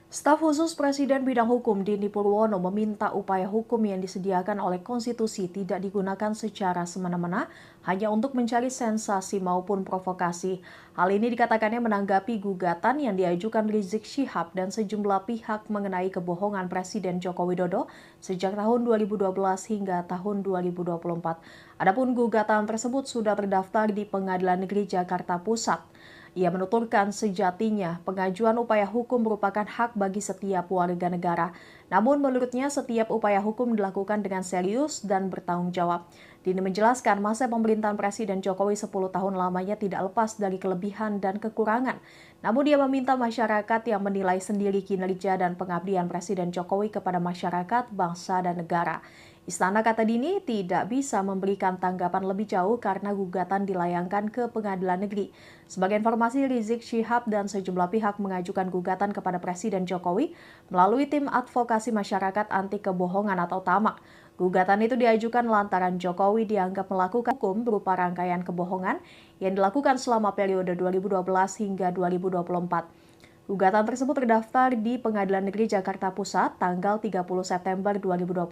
Staf khusus Presiden bidang hukum Dini Purwono meminta upaya hukum yang disediakan oleh konstitusi tidak digunakan secara semena-mena hanya untuk mencari sensasi maupun provokasi. Hal ini dikatakannya menanggapi gugatan yang diajukan Rizik Syihab dan sejumlah pihak mengenai kebohongan Presiden Joko Widodo sejak tahun 2012 hingga tahun 2024. Adapun gugatan tersebut sudah terdaftar di Pengadilan Negeri Jakarta Pusat. Ia menuturkan sejatinya pengajuan upaya hukum merupakan hak bagi setiap warga negara. Namun menurutnya setiap upaya hukum dilakukan dengan serius dan bertanggung jawab. Dini menjelaskan masa pemerintahan Presiden Jokowi 10 tahun lamanya tidak lepas dari kelebihan dan kekurangan. Namun dia meminta masyarakat yang menilai sendiri kinerja dan pengabdian Presiden Jokowi kepada masyarakat, bangsa, dan negara. Istana, kata Dini, tidak bisa memberikan tanggapan lebih jauh karena gugatan dilayangkan ke Pengadilan Negeri. Sebagai informasi, Rizik Syihab dan sejumlah pihak mengajukan gugatan kepada Presiden Jokowi melalui tim advokasi masyarakat anti kebohongan atau TAMAK. Gugatan itu diajukan lantaran Jokowi dianggap melakukan hukum berupa rangkaian kebohongan yang dilakukan selama periode 2012 hingga 2024. Gugatan tersebut terdaftar di Pengadilan Negeri Jakarta Pusat tanggal 30 September 2024.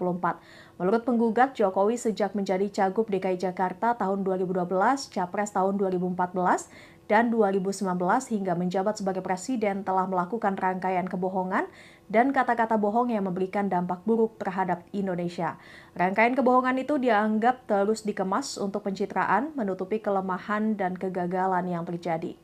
Menurut penggugat, Jokowi sejak menjadi Cagup DKI Jakarta tahun 2012, Capres tahun 2014, dan 2019 hingga menjabat sebagai presiden telah melakukan rangkaian kebohongan dan kata-kata bohong yang memberikan dampak buruk terhadap Indonesia. Rangkaian kebohongan itu dianggap terus dikemas untuk pencitraan, menutupi kelemahan dan kegagalan yang terjadi.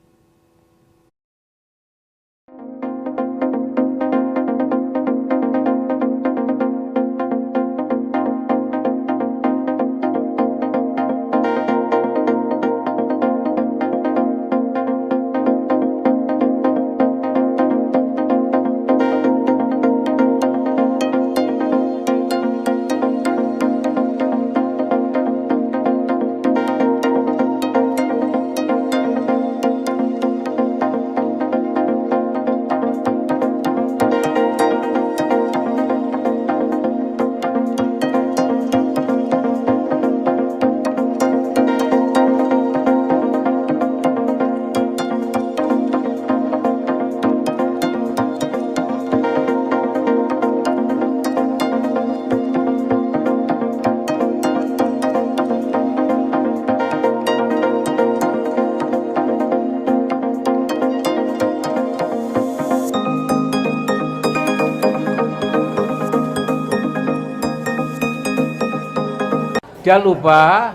Dia lupa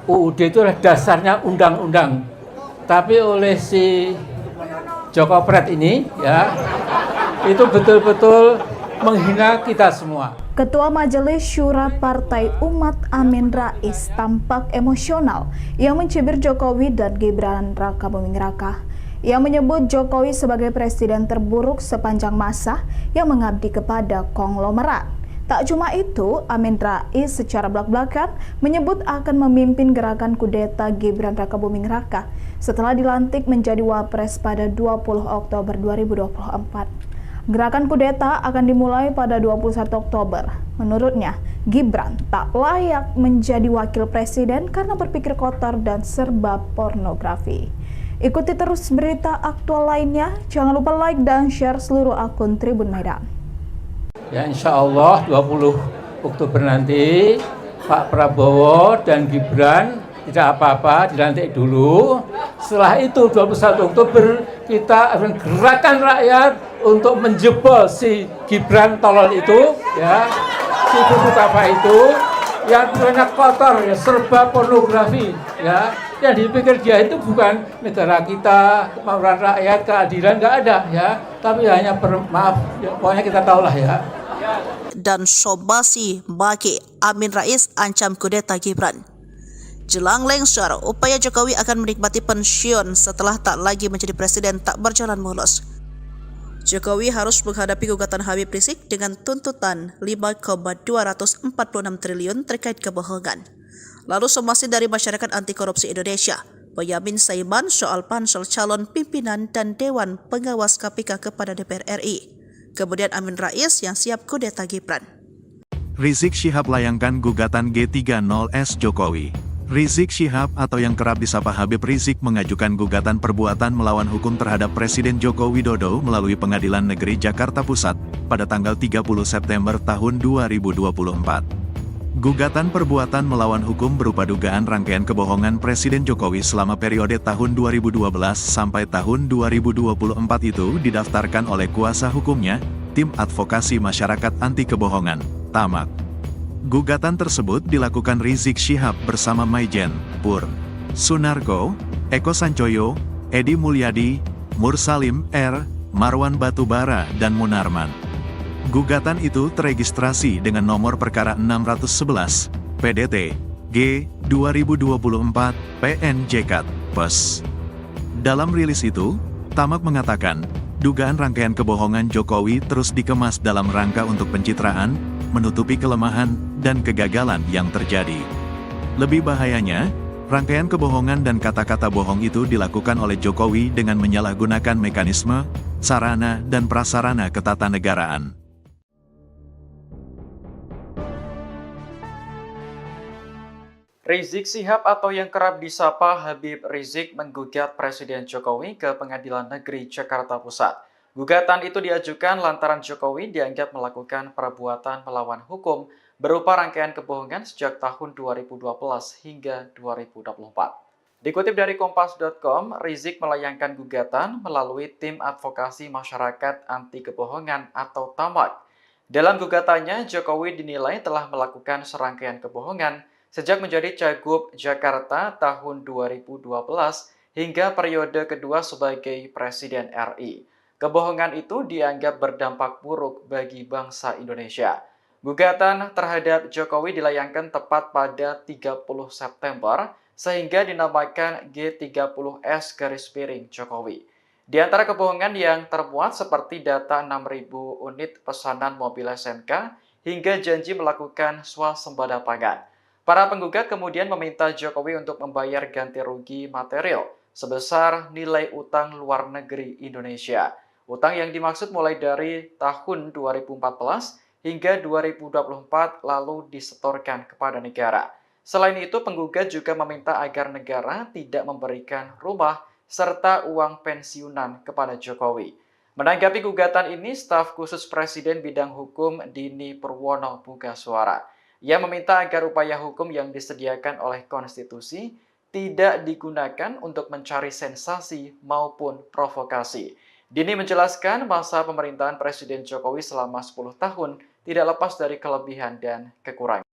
UUD itu adalah dasarnya undang-undang. Tapi oleh si Joko Pret ini ya, itu betul-betul menghina kita semua. Ketua Majelis Syura Partai Umat Amin Rais tampak emosional yang mencibir Jokowi dan Gibran Raka Buming Raka. Ia menyebut Jokowi sebagai presiden terburuk sepanjang masa yang mengabdi kepada konglomerat. Tak cuma itu, Amin Rais secara belak-belakan menyebut akan memimpin gerakan kudeta Gibran Raka Buming Raka setelah dilantik menjadi Wapres pada 20 Oktober 2024. Gerakan kudeta akan dimulai pada 21 Oktober. Menurutnya, Gibran tak layak menjadi wakil presiden karena berpikir kotor dan serba pornografi. Ikuti terus berita aktual lainnya. Jangan lupa like dan share seluruh akun Tribun Medan. Ya insya Allah 20 Oktober nanti Pak Prabowo dan Gibran tidak apa-apa, dilantik dulu. Setelah itu 21 Oktober kita akan gerakan rakyat untuk menjebol si Gibran tolol itu, ya, si buku apa itu, yang banyak kotor, ya, serba pornografi, ya. Yang dipikir dia itu bukan negara kita, kemauan rakyat, keadilan, nggak ada, ya. Tapi hanya maaf, ya, pokoknya kita tahulah ya. Dan Sobasi Baki Amin Rais ancam kudeta Gibran. Jelang lengser, upaya Jokowi akan menikmati pensiun setelah tak lagi menjadi presiden tak berjalan mulus. Jokowi harus menghadapi gugatan Habib Rizik dengan tuntutan 5,246 triliun terkait kebohongan. Lalu somasi dari Masyarakat Anti Korupsi Indonesia, Boyamin Saiman soal pansel calon pimpinan dan Dewan Pengawas KPK kepada DPR RI. Kemudian Amin Rais yang siap kudeta Gibran. Rizik Syihab layangkan gugatan G30S Jokowi. Rizik Syihab atau yang kerap disapa Habib Rizik mengajukan gugatan perbuatan melawan hukum terhadap Presiden Joko Widodo melalui Pengadilan Negeri Jakarta Pusat pada tanggal 30 September tahun 2024. Gugatan perbuatan melawan hukum berupa dugaan rangkaian kebohongan Presiden Jokowi selama periode tahun 2012 sampai tahun 2024 itu didaftarkan oleh kuasa hukumnya, Tim Advokasi Masyarakat Anti Kebohongan, TAMAK. Gugatan tersebut dilakukan Rizik Syihab bersama Maijen, Pur, Sunarko, Eko Sancoyo, Edi Mulyadi, Mursalim R, Marwan Batubara, dan Munarman. Gugatan itu teregistrasi dengan nomor perkara 611, PDT, G, 2024, PNJK, PES. Dalam rilis itu, TAMAK mengatakan, dugaan rangkaian kebohongan Jokowi terus dikemas dalam rangka untuk pencitraan, menutupi kelemahan, dan kegagalan yang terjadi. Lebih bahayanya, rangkaian kebohongan dan kata-kata bohong itu dilakukan oleh Jokowi dengan menyalahgunakan mekanisme, sarana, dan prasarana ketatanegaraan. Rizik Syihab atau yang kerap disapa Habib Rizik menggugat Presiden Jokowi ke Pengadilan Negeri Jakarta Pusat. Gugatan itu diajukan lantaran Jokowi dianggap melakukan perbuatan melawan hukum berupa rangkaian kebohongan sejak tahun 2012 hingga 2024. Dikutip dari Kompas.com, Rizik melayangkan gugatan melalui Tim Advokasi Masyarakat Anti Kebohongan atau TAMAK. Dalam gugatannya, Jokowi dinilai telah melakukan serangkaian kebohongan sejak menjadi Cagup Jakarta tahun 2012 hingga periode kedua sebagai Presiden RI. Kebohongan itu dianggap berdampak buruk bagi bangsa Indonesia. Gugatan terhadap Jokowi dilayangkan tepat pada 30 September sehingga dinamakan G30S Jokowi. Di antara kebohongan yang termuat seperti data 6.000 unit pesanan mobil SMK hingga janji melakukan swasembada pangan. Para penggugat kemudian meminta Jokowi untuk membayar ganti rugi material sebesar nilai utang luar negeri Indonesia. Utang yang dimaksud mulai dari tahun 2014 hingga 2024 lalu disetorkan kepada negara. Selain itu, penggugat juga meminta agar negara tidak memberikan rumah serta uang pensiunan kepada Jokowi. Menanggapi gugatan ini, staf khusus Presiden bidang hukum Dini Purwono buka suara. Ia meminta agar upaya hukum yang disediakan oleh konstitusi tidak digunakan untuk mencari sensasi maupun provokasi. Dini menjelaskan masa pemerintahan Presiden Jokowi selama 10 tahun tidak lepas dari kelebihan dan kekurangan.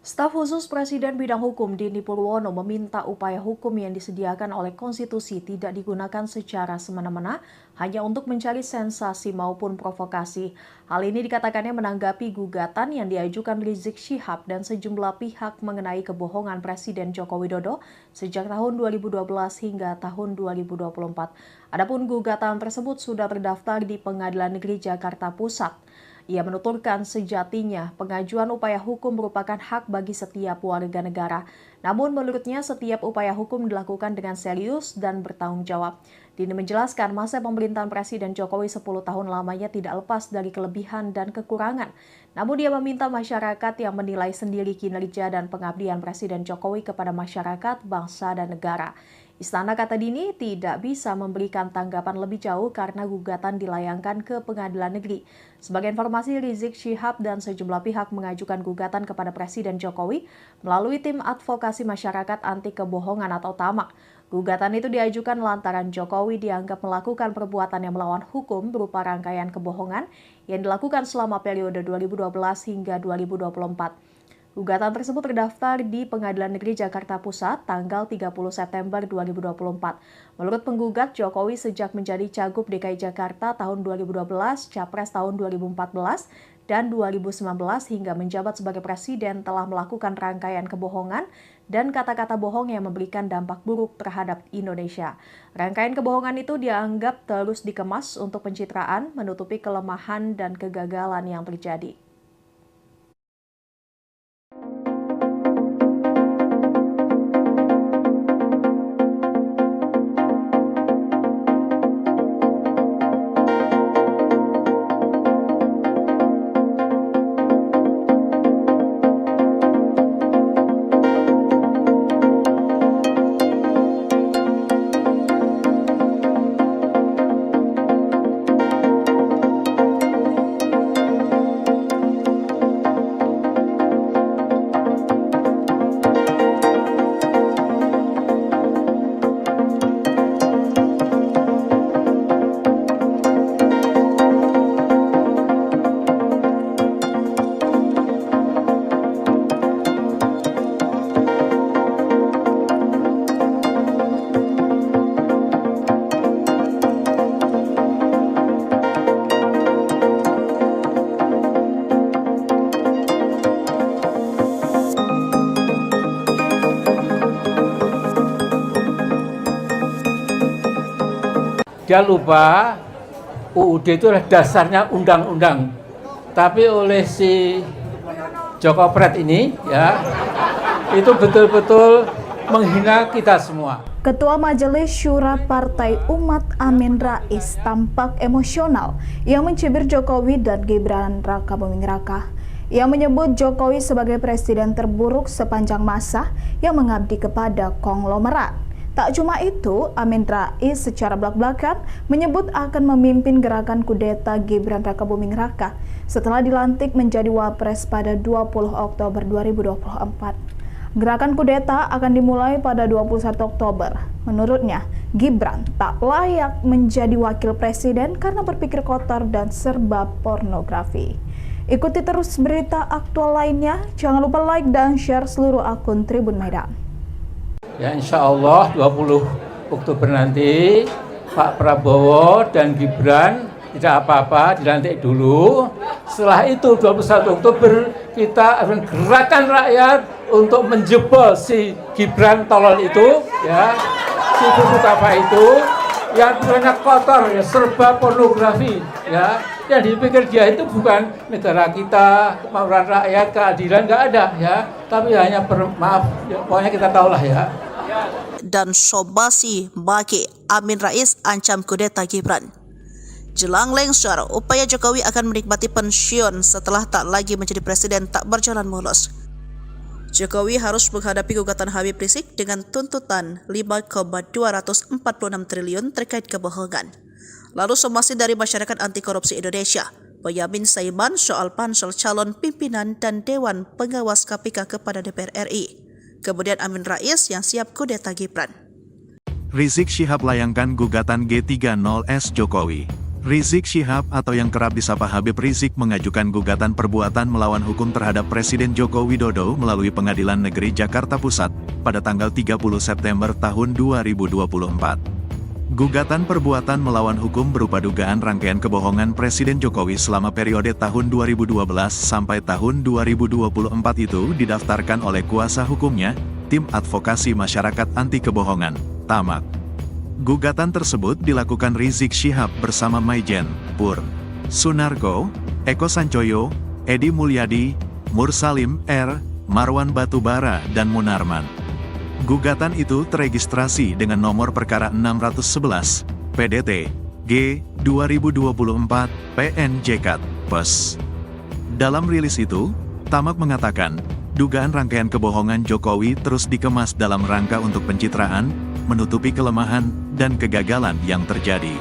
Staf khusus Presiden bidang hukum Dini Purwono meminta upaya hukum yang disediakan oleh konstitusi tidak digunakan secara semena-mena hanya untuk mencari sensasi maupun provokasi. Hal ini dikatakannya menanggapi gugatan yang diajukan Rizik Syihab dan sejumlah pihak mengenai kebohongan Presiden Joko Widodo sejak tahun 2012 hingga tahun 2024. Adapun gugatan tersebut sudah terdaftar di Pengadilan Negeri Jakarta Pusat. Ia menuturkan sejatinya pengajuan upaya hukum merupakan hak bagi setiap warga negara. Namun menurutnya setiap upaya hukum dilakukan dengan serius dan bertanggung jawab. Dini menjelaskan masa pemerintahan Presiden Jokowi 10 tahun lamanya tidak lepas dari kelebihan dan kekurangan. Namun dia meminta masyarakat yang menilai sendiri kinerja dan pengabdian Presiden Jokowi kepada masyarakat, bangsa, dan negara. Istana, kata Dini, tidak bisa memberikan tanggapan lebih jauh karena gugatan dilayangkan ke Pengadilan Negeri. Sebagai informasi, Rizik Syihab dan sejumlah pihak mengajukan gugatan kepada Presiden Jokowi melalui Tim Advokasi Masyarakat Anti Kebohongan atau TAMAK. Gugatan itu diajukan lantaran Jokowi dianggap melakukan perbuatan yang melawan hukum berupa rangkaian kebohongan yang dilakukan selama periode 2012 hingga 2024. Gugatan tersebut terdaftar di Pengadilan Negeri Jakarta Pusat tanggal 30 September 2024. Menurut penggugat, Jokowi sejak menjadi Cagup DKI Jakarta tahun 2012, Capres tahun 2014, dan 2019 hingga menjabat sebagai Presiden telah melakukan rangkaian kebohongan dan kata-kata bohong yang memberikan dampak buruk terhadap Indonesia. Rangkaian kebohongan itu dianggap terus dikemas untuk pencitraan, menutupi kelemahan dan kegagalan yang terjadi. dia lupa UUD itu adalah dasarnya undang-undang. Tapi oleh si Joko Pret ini ya, itu betul-betul menghina kita semua. Ketua Majelis Syura Partai Umat Amin Rais tampak emosional yang mencibir Jokowi dan Gibran Rakabuming Raka. Ia menyebut Jokowi sebagai presiden terburuk sepanjang masa yang mengabdi kepada konglomerat. Tak cuma itu, Amin Rais secara belak-belakan menyebut akan memimpin gerakan kudeta Gibran Rakabuming Raka setelah dilantik menjadi Wapres pada 20 Oktober 2024. Gerakan kudeta akan dimulai pada 21 Oktober. Menurutnya, Gibran tak layak menjadi wakil presiden karena berpikir kotor dan serba pornografi. Ikuti terus berita aktual lainnya. Jangan lupa like dan share seluruh akun Tribun Medan. Ya insya Allah 20 Oktober nanti Pak Prabowo dan Gibran tidak apa-apa, dilantik dulu. Setelah itu 21 Oktober kita akan gerakan rakyat untuk menjebol si Gibran tolol itu, ya, si buku apa itu, yang banyak kotor, ya, serba pornografi, ya. Yang dipikir dia itu bukan negara kita, kemauan rakyat, keadilan, nggak ada, ya. Tapi hanya maaf, ya, pokoknya kita tahulah ya. Dan Sobasi Baki Amin Rais ancam kudeta Gibran. Jelang lengser, upaya Jokowi akan menikmati pensiun setelah tak lagi menjadi presiden tak berjalan mulus. Jokowi harus menghadapi gugatan Habib Rizik dengan tuntutan 5,246 triliun terkait kebohongan. Lalu somasi dari Masyarakat Anti Korupsi Indonesia, Boyamin Saiman soal pansel calon pimpinan dan Dewan Pengawas KPK kepada DPR RI. Kemudian Amin Rais yang siap kudeta Gibran. Rizik Syihab layangkan gugatan G30S Jokowi. Rizik Syihab atau yang kerap disapa Habib Rizik mengajukan gugatan perbuatan melawan hukum terhadap Presiden Joko Widodo melalui Pengadilan Negeri Jakarta Pusat pada tanggal 30 September tahun 2024. Gugatan perbuatan melawan hukum berupa dugaan rangkaian kebohongan Presiden Jokowi selama periode tahun 2012 sampai tahun 2024 itu didaftarkan oleh kuasa hukumnya, Tim Advokasi Masyarakat Anti Kebohongan, TAMAK. Gugatan tersebut dilakukan Rizik Syihab bersama Maijen, Pur, Sunarko, Eko Sancoyo, Edi Mulyadi, Mursalim R, Marwan Batubara, dan Munarman. Gugatan itu teregistrasi dengan nomor perkara 611, PDT, G, 2024, PNJK, PES. Dalam rilis itu, Tamak mengatakan, dugaan rangkaian kebohongan Jokowi terus dikemas dalam rangka untuk pencitraan, menutupi kelemahan, dan kegagalan yang terjadi.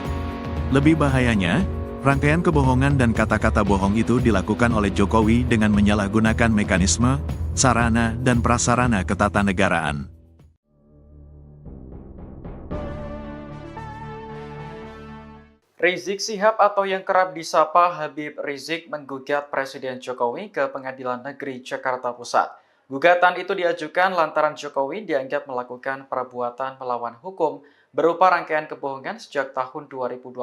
Lebih bahayanya, rangkaian kebohongan dan kata-kata bohong itu dilakukan oleh Jokowi dengan menyalahgunakan mekanisme, sarana, dan prasarana ketatanegaraan. Rizik Syihab atau yang kerap disapa Habib Rizik menggugat Presiden Jokowi ke Pengadilan Negeri Jakarta Pusat. Gugatan itu diajukan lantaran Jokowi dianggap melakukan perbuatan melawan hukum berupa rangkaian kebohongan sejak tahun 2012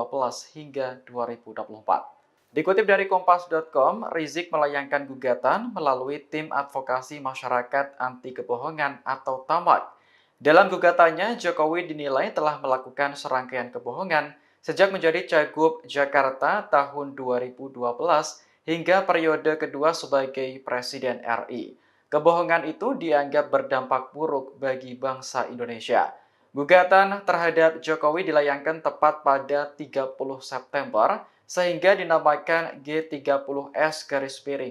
hingga 2024. Dikutip dari Kompas.com, Rizik melayangkan gugatan melalui Tim Advokasi Masyarakat Anti Kebohongan atau TAMAK. Dalam gugatannya, Jokowi dinilai telah melakukan serangkaian kebohongan sejak menjadi Cagup Jakarta tahun 2012 hingga periode kedua sebagai Presiden RI. Kebohongan itu dianggap berdampak buruk bagi bangsa Indonesia. Gugatan terhadap Jokowi dilayangkan tepat pada 30 September sehingga dinamakan G30S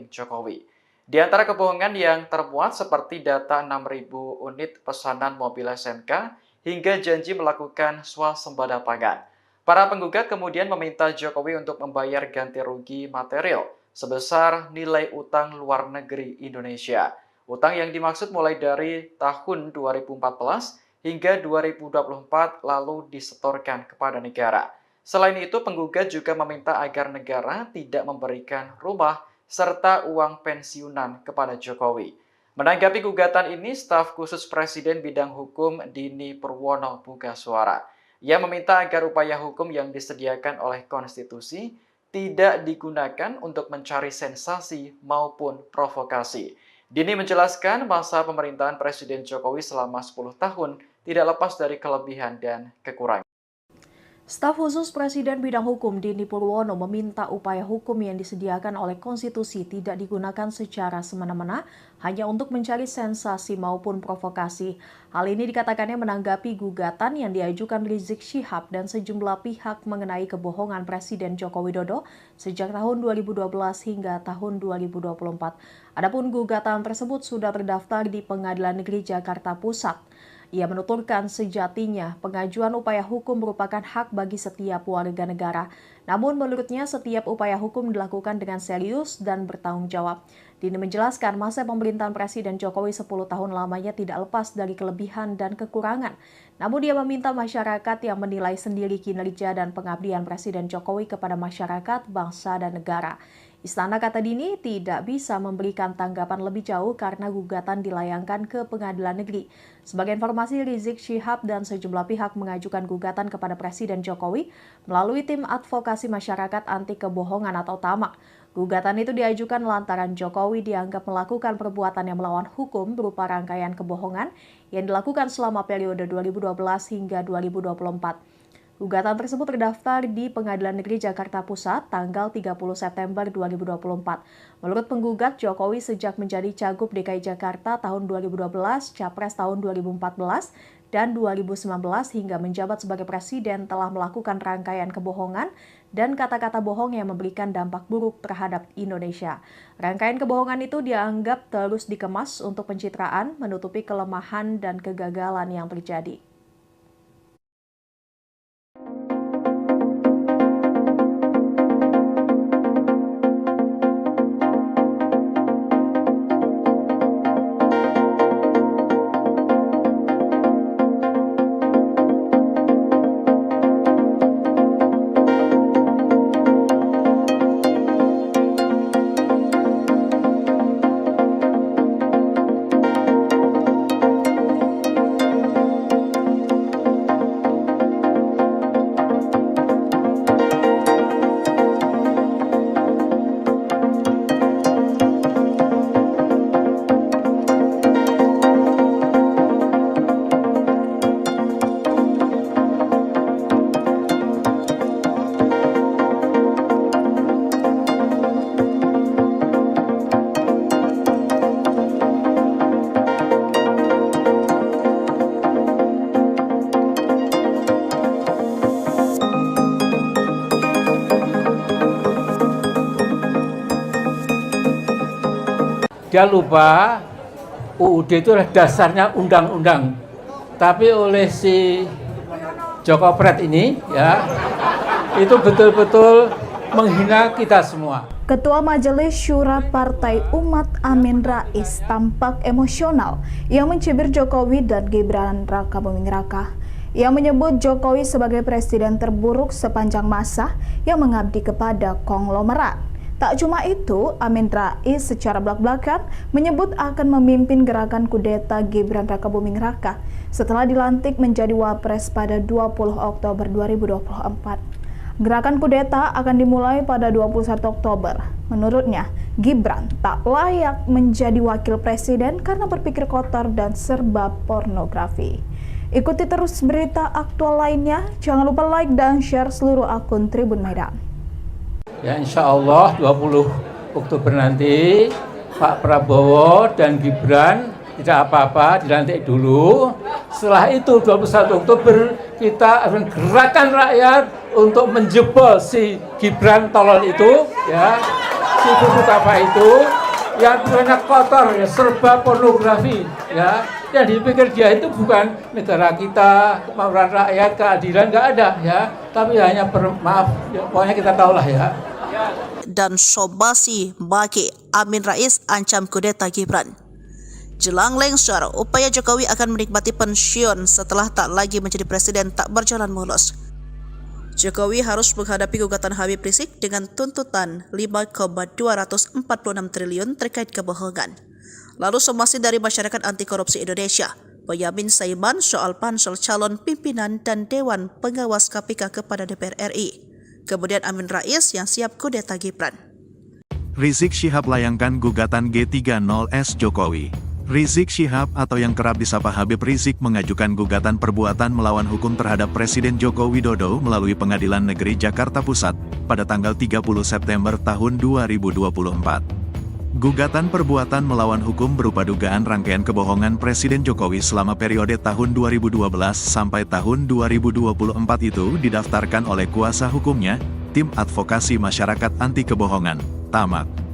Jokowi. Di antara kebohongan yang termuat seperti data 6.000 unit pesanan mobil SMK hingga janji melakukan swasembada pangan. Para penggugat kemudian meminta Jokowi untuk membayar ganti rugi material sebesar nilai utang luar negeri Indonesia. Utang yang dimaksud mulai dari tahun 2014 hingga 2024 lalu disetorkan kepada negara. Selain itu, penggugat juga meminta agar negara tidak memberikan rumah serta uang pensiunan kepada Jokowi. Menanggapi gugatan ini, staf khusus Presiden bidang hukum Dini Purwono buka suara. Ia meminta agar upaya hukum yang disediakan oleh konstitusi tidak digunakan untuk mencari sensasi maupun provokasi. Dini menjelaskan masa pemerintahan Presiden Jokowi selama 10 tahun tidak lepas dari kelebihan dan kekurangan. Staf khusus Presiden bidang hukum Dini Purwono meminta upaya hukum yang disediakan oleh konstitusi tidak digunakan secara semena-mena hanya untuk mencari sensasi maupun provokasi. Hal ini dikatakannya menanggapi gugatan yang diajukan Rizik Syihab dan sejumlah pihak mengenai kebohongan Presiden Joko Widodo sejak tahun 2012 hingga tahun 2024. Adapun gugatan tersebut sudah terdaftar di Pengadilan Negeri Jakarta Pusat. Ia menuturkan sejatinya pengajuan upaya hukum merupakan hak bagi setiap warga negara. Namun menurutnya setiap upaya hukum dilakukan dengan serius dan bertanggung jawab. Dini menjelaskan masa pemerintahan Presiden Jokowi 10 tahun lamanya tidak lepas dari kelebihan dan kekurangan. Namun dia meminta masyarakat yang menilai sendiri kinerja dan pengabdian Presiden Jokowi kepada masyarakat, bangsa, dan negara. Istana, kata Dini, tidak bisa memberikan tanggapan lebih jauh karena gugatan dilayangkan ke Pengadilan Negeri. Sebagai informasi, Rizik Syihab dan sejumlah pihak mengajukan gugatan kepada Presiden Jokowi melalui tim advokasi masyarakat anti kebohongan atau TAMAK. Gugatan itu diajukan lantaran Jokowi dianggap melakukan perbuatan yang melawan hukum berupa rangkaian kebohongan yang dilakukan selama periode 2012 hingga 2024. Gugatan tersebut terdaftar di Pengadilan Negeri Jakarta Pusat tanggal 30 September 2024. Menurut penggugat, Jokowi sejak menjadi Cagup DKI Jakarta tahun 2012, Capres tahun 2014, dan 2019 hingga menjabat sebagai Presiden telah melakukan rangkaian kebohongan dan kata-kata bohong yang memberikan dampak buruk terhadap Indonesia. Rangkaian kebohongan itu dianggap terus dikemas untuk pencitraan, menutupi kelemahan dan kegagalan yang terjadi. Dia lupa UUD itu adalah dasarnya undang-undang. Tapi oleh si Joko Pret ini ya, itu betul-betul menghina kita semua. Ketua Majelis Syura Partai Umat Amin Rais tampak emosional yang mencibir Jokowi dan Gibran Rakabuming Raka. Ia menyebut Jokowi sebagai presiden terburuk sepanjang masa yang mengabdi kepada konglomerat. Tak cuma itu, Amin Rais secara belak-belakan menyebut akan memimpin gerakan kudeta Gibran Rakabuming Raka setelah dilantik menjadi Wapres pada 20 Oktober 2024. Gerakan kudeta akan dimulai pada 21 Oktober. Menurutnya, Gibran tak layak menjadi wakil presiden karena berpikir kotor dan serba pornografi. Ikuti terus berita aktual lainnya. Jangan lupa like dan share seluruh akun Tribun Medan. Ya, insya Allah 20 Oktober nanti Pak Prabowo dan Gibran tidak apa-apa, dilantik dulu. Setelah itu 21 Oktober kita akan gerakan rakyat untuk menjebol si Gibran tolol itu, ya, si bubuk apa itu, yang banyak kotor, ya, serba pornografi, ya. Yang dipikir dia itu bukan negara kita, kemauan rakyat, keadilan, nggak ada, ya. Tapi hanya maaf, ya, pokoknya kita tahulah ya. Dan Sobasi Baki Amin Rais ancam kudeta Gibran. Jelang lengser, upaya Jokowi akan menikmati pensiun setelah tak lagi menjadi presiden tak berjalan mulus. Jokowi harus menghadapi gugatan Habib Rizik dengan tuntutan 5,246 triliun terkait kebohongan. Lalu somasi dari Masyarakat Anti Korupsi Indonesia, Boyamin Saiman soal pansel calon pimpinan dan Dewan Pengawas KPK kepada DPR RI. Kemudian Amin Rais yang siap kudeta Gibran. Rizik Syihab layangkan gugatan G30S Jokowi. Rizik Syihab atau yang kerap disapa Habib Rizik mengajukan gugatan perbuatan melawan hukum terhadap Presiden Joko Widodo melalui Pengadilan Negeri Jakarta Pusat pada tanggal 30 September tahun 2024. Gugatan perbuatan melawan hukum berupa dugaan rangkaian kebohongan Presiden Jokowi selama periode tahun 2012 sampai tahun 2024 itu didaftarkan oleh kuasa hukumnya, Tim Advokasi Masyarakat Anti Kebohongan, TAMAK.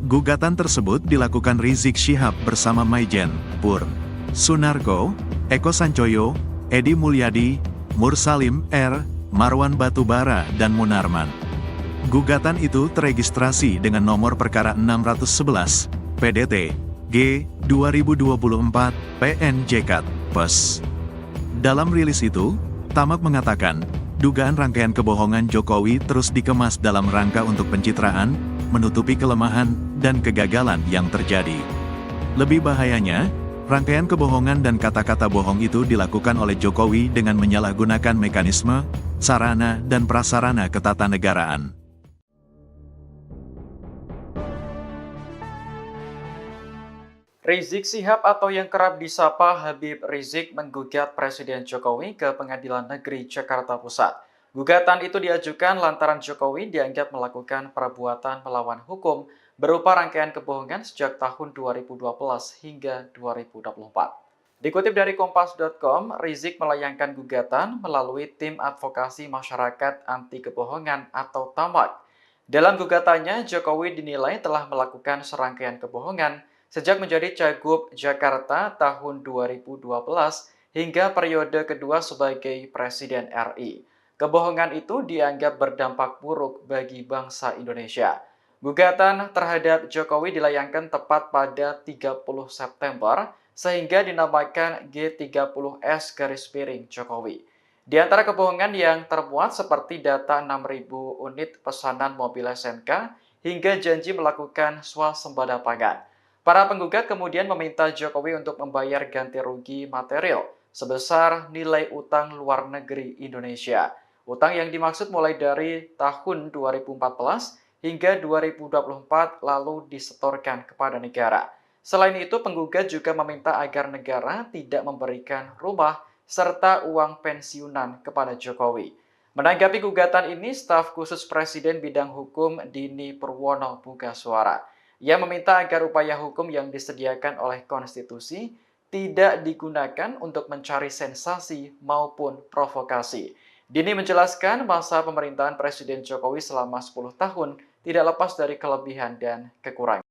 Gugatan tersebut dilakukan Rizik Syihab bersama Maijen, Pur, Sunarko, Eko Sancoyo, Edi Mulyadi, Mursalim R, Marwan Batubara dan Munarman. Gugatan itu teregistrasi dengan nomor perkara 611, PDT, G, 2024, PNJK, PES. Dalam rilis itu, TAMAK mengatakan, dugaan rangkaian kebohongan Jokowi terus dikemas dalam rangka untuk pencitraan, menutupi kelemahan dan kegagalan yang terjadi. Lebih bahayanya, rangkaian kebohongan dan kata-kata bohong itu dilakukan oleh Jokowi dengan menyalahgunakan mekanisme, sarana dan prasarana ketatanegaraan. Rizik Syihab atau yang kerap disapa Habib Rizik menggugat Presiden Jokowi ke Pengadilan Negeri Jakarta Pusat. Gugatan itu diajukan lantaran Jokowi dianggap melakukan perbuatan melawan hukum berupa rangkaian kebohongan sejak tahun 2012 hingga 2024. Dikutip dari Kompas.com, Rizik melayangkan gugatan melalui Tim Advokasi Masyarakat Anti Kebohongan atau TAMAK. Dalam gugatannya, Jokowi dinilai telah melakukan serangkaian kebohongan sejak menjadi Cagup Jakarta tahun 2012 hingga periode kedua sebagai Presiden RI. Kebohongan itu dianggap berdampak buruk bagi bangsa Indonesia. Gugatan terhadap Jokowi dilayangkan tepat pada 30 September sehingga dinamakan G30S-Jokowi. Di antara kebohongan yang termuat seperti data 6.000 unit pesanan mobil SMK hingga janji melakukan swasembada pangan. Para penggugat kemudian meminta Jokowi untuk membayar ganti rugi material sebesar nilai utang luar negeri Indonesia. Utang yang dimaksud mulai dari tahun 2014 hingga 2024 lalu disetorkan kepada negara. Selain itu, penggugat juga meminta agar negara tidak memberikan rumah serta uang pensiunan kepada Jokowi. Menanggapi gugatan ini, staf khusus Presiden bidang hukum Dini Purwono buka suara. Ia meminta agar upaya hukum yang disediakan oleh konstitusi tidak digunakan untuk mencari sensasi maupun provokasi. Dini menjelaskan masa pemerintahan Presiden Jokowi selama 10 tahun tidak lepas dari kelebihan dan kekurangan.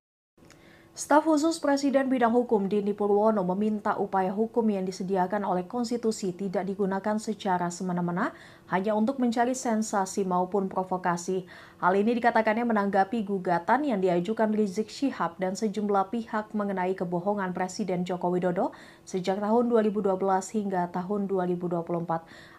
Staf khusus Presiden bidang hukum Dini Purwono meminta upaya hukum yang disediakan oleh konstitusi tidak digunakan secara semena-mena hanya untuk mencari sensasi maupun provokasi. Hal ini dikatakannya menanggapi gugatan yang diajukan Rizik Syihab dan sejumlah pihak mengenai kebohongan Presiden Joko Widodo sejak tahun 2012 hingga tahun 2024.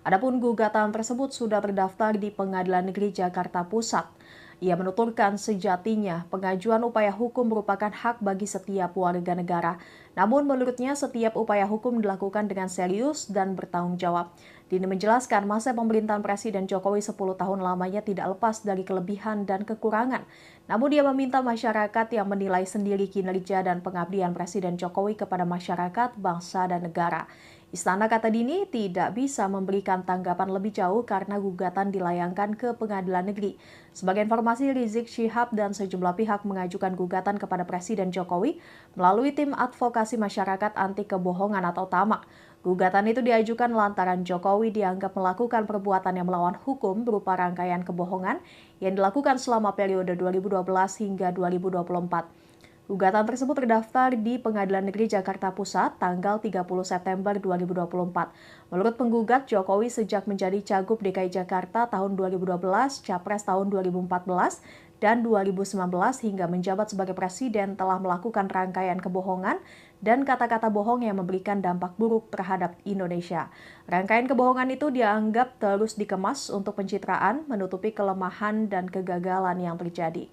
Adapun gugatan tersebut sudah terdaftar di Pengadilan Negeri Jakarta Pusat. Ia menuturkan sejatinya pengajuan upaya hukum merupakan hak bagi setiap warga negara. Namun menurutnya setiap upaya hukum dilakukan dengan serius dan bertanggung jawab. Dini menjelaskan masa pemerintahan Presiden Jokowi 10 tahun lamanya tidak lepas dari kelebihan dan kekurangan. Namun dia meminta masyarakat yang menilai sendiri kinerja dan pengabdian Presiden Jokowi kepada masyarakat, bangsa, dan negara. Istana, kata Dini, tidak bisa memberikan tanggapan lebih jauh karena gugatan dilayangkan ke Pengadilan Negeri. Sebagai informasi, Rizik Syihab dan sejumlah pihak mengajukan gugatan kepada Presiden Jokowi melalui Tim Advokasi Masyarakat Anti Kebohongan atau TAMAK. Gugatan itu diajukan lantaran Jokowi dianggap melakukan perbuatan yang melawan hukum berupa rangkaian kebohongan yang dilakukan selama periode 2012 hingga 2024. Gugatan tersebut terdaftar di Pengadilan Negeri Jakarta Pusat tanggal 30 September 2024. Menurut penggugat, Jokowi sejak menjadi Cagup DKI Jakarta tahun 2012, Capres tahun 2014, dan 2019 hingga menjabat sebagai Presiden telah melakukan rangkaian kebohongan dan kata-kata bohong yang memberikan dampak buruk terhadap Indonesia. Rangkaian kebohongan itu dianggap terus dikemas untuk pencitraan, menutupi kelemahan dan kegagalan yang terjadi.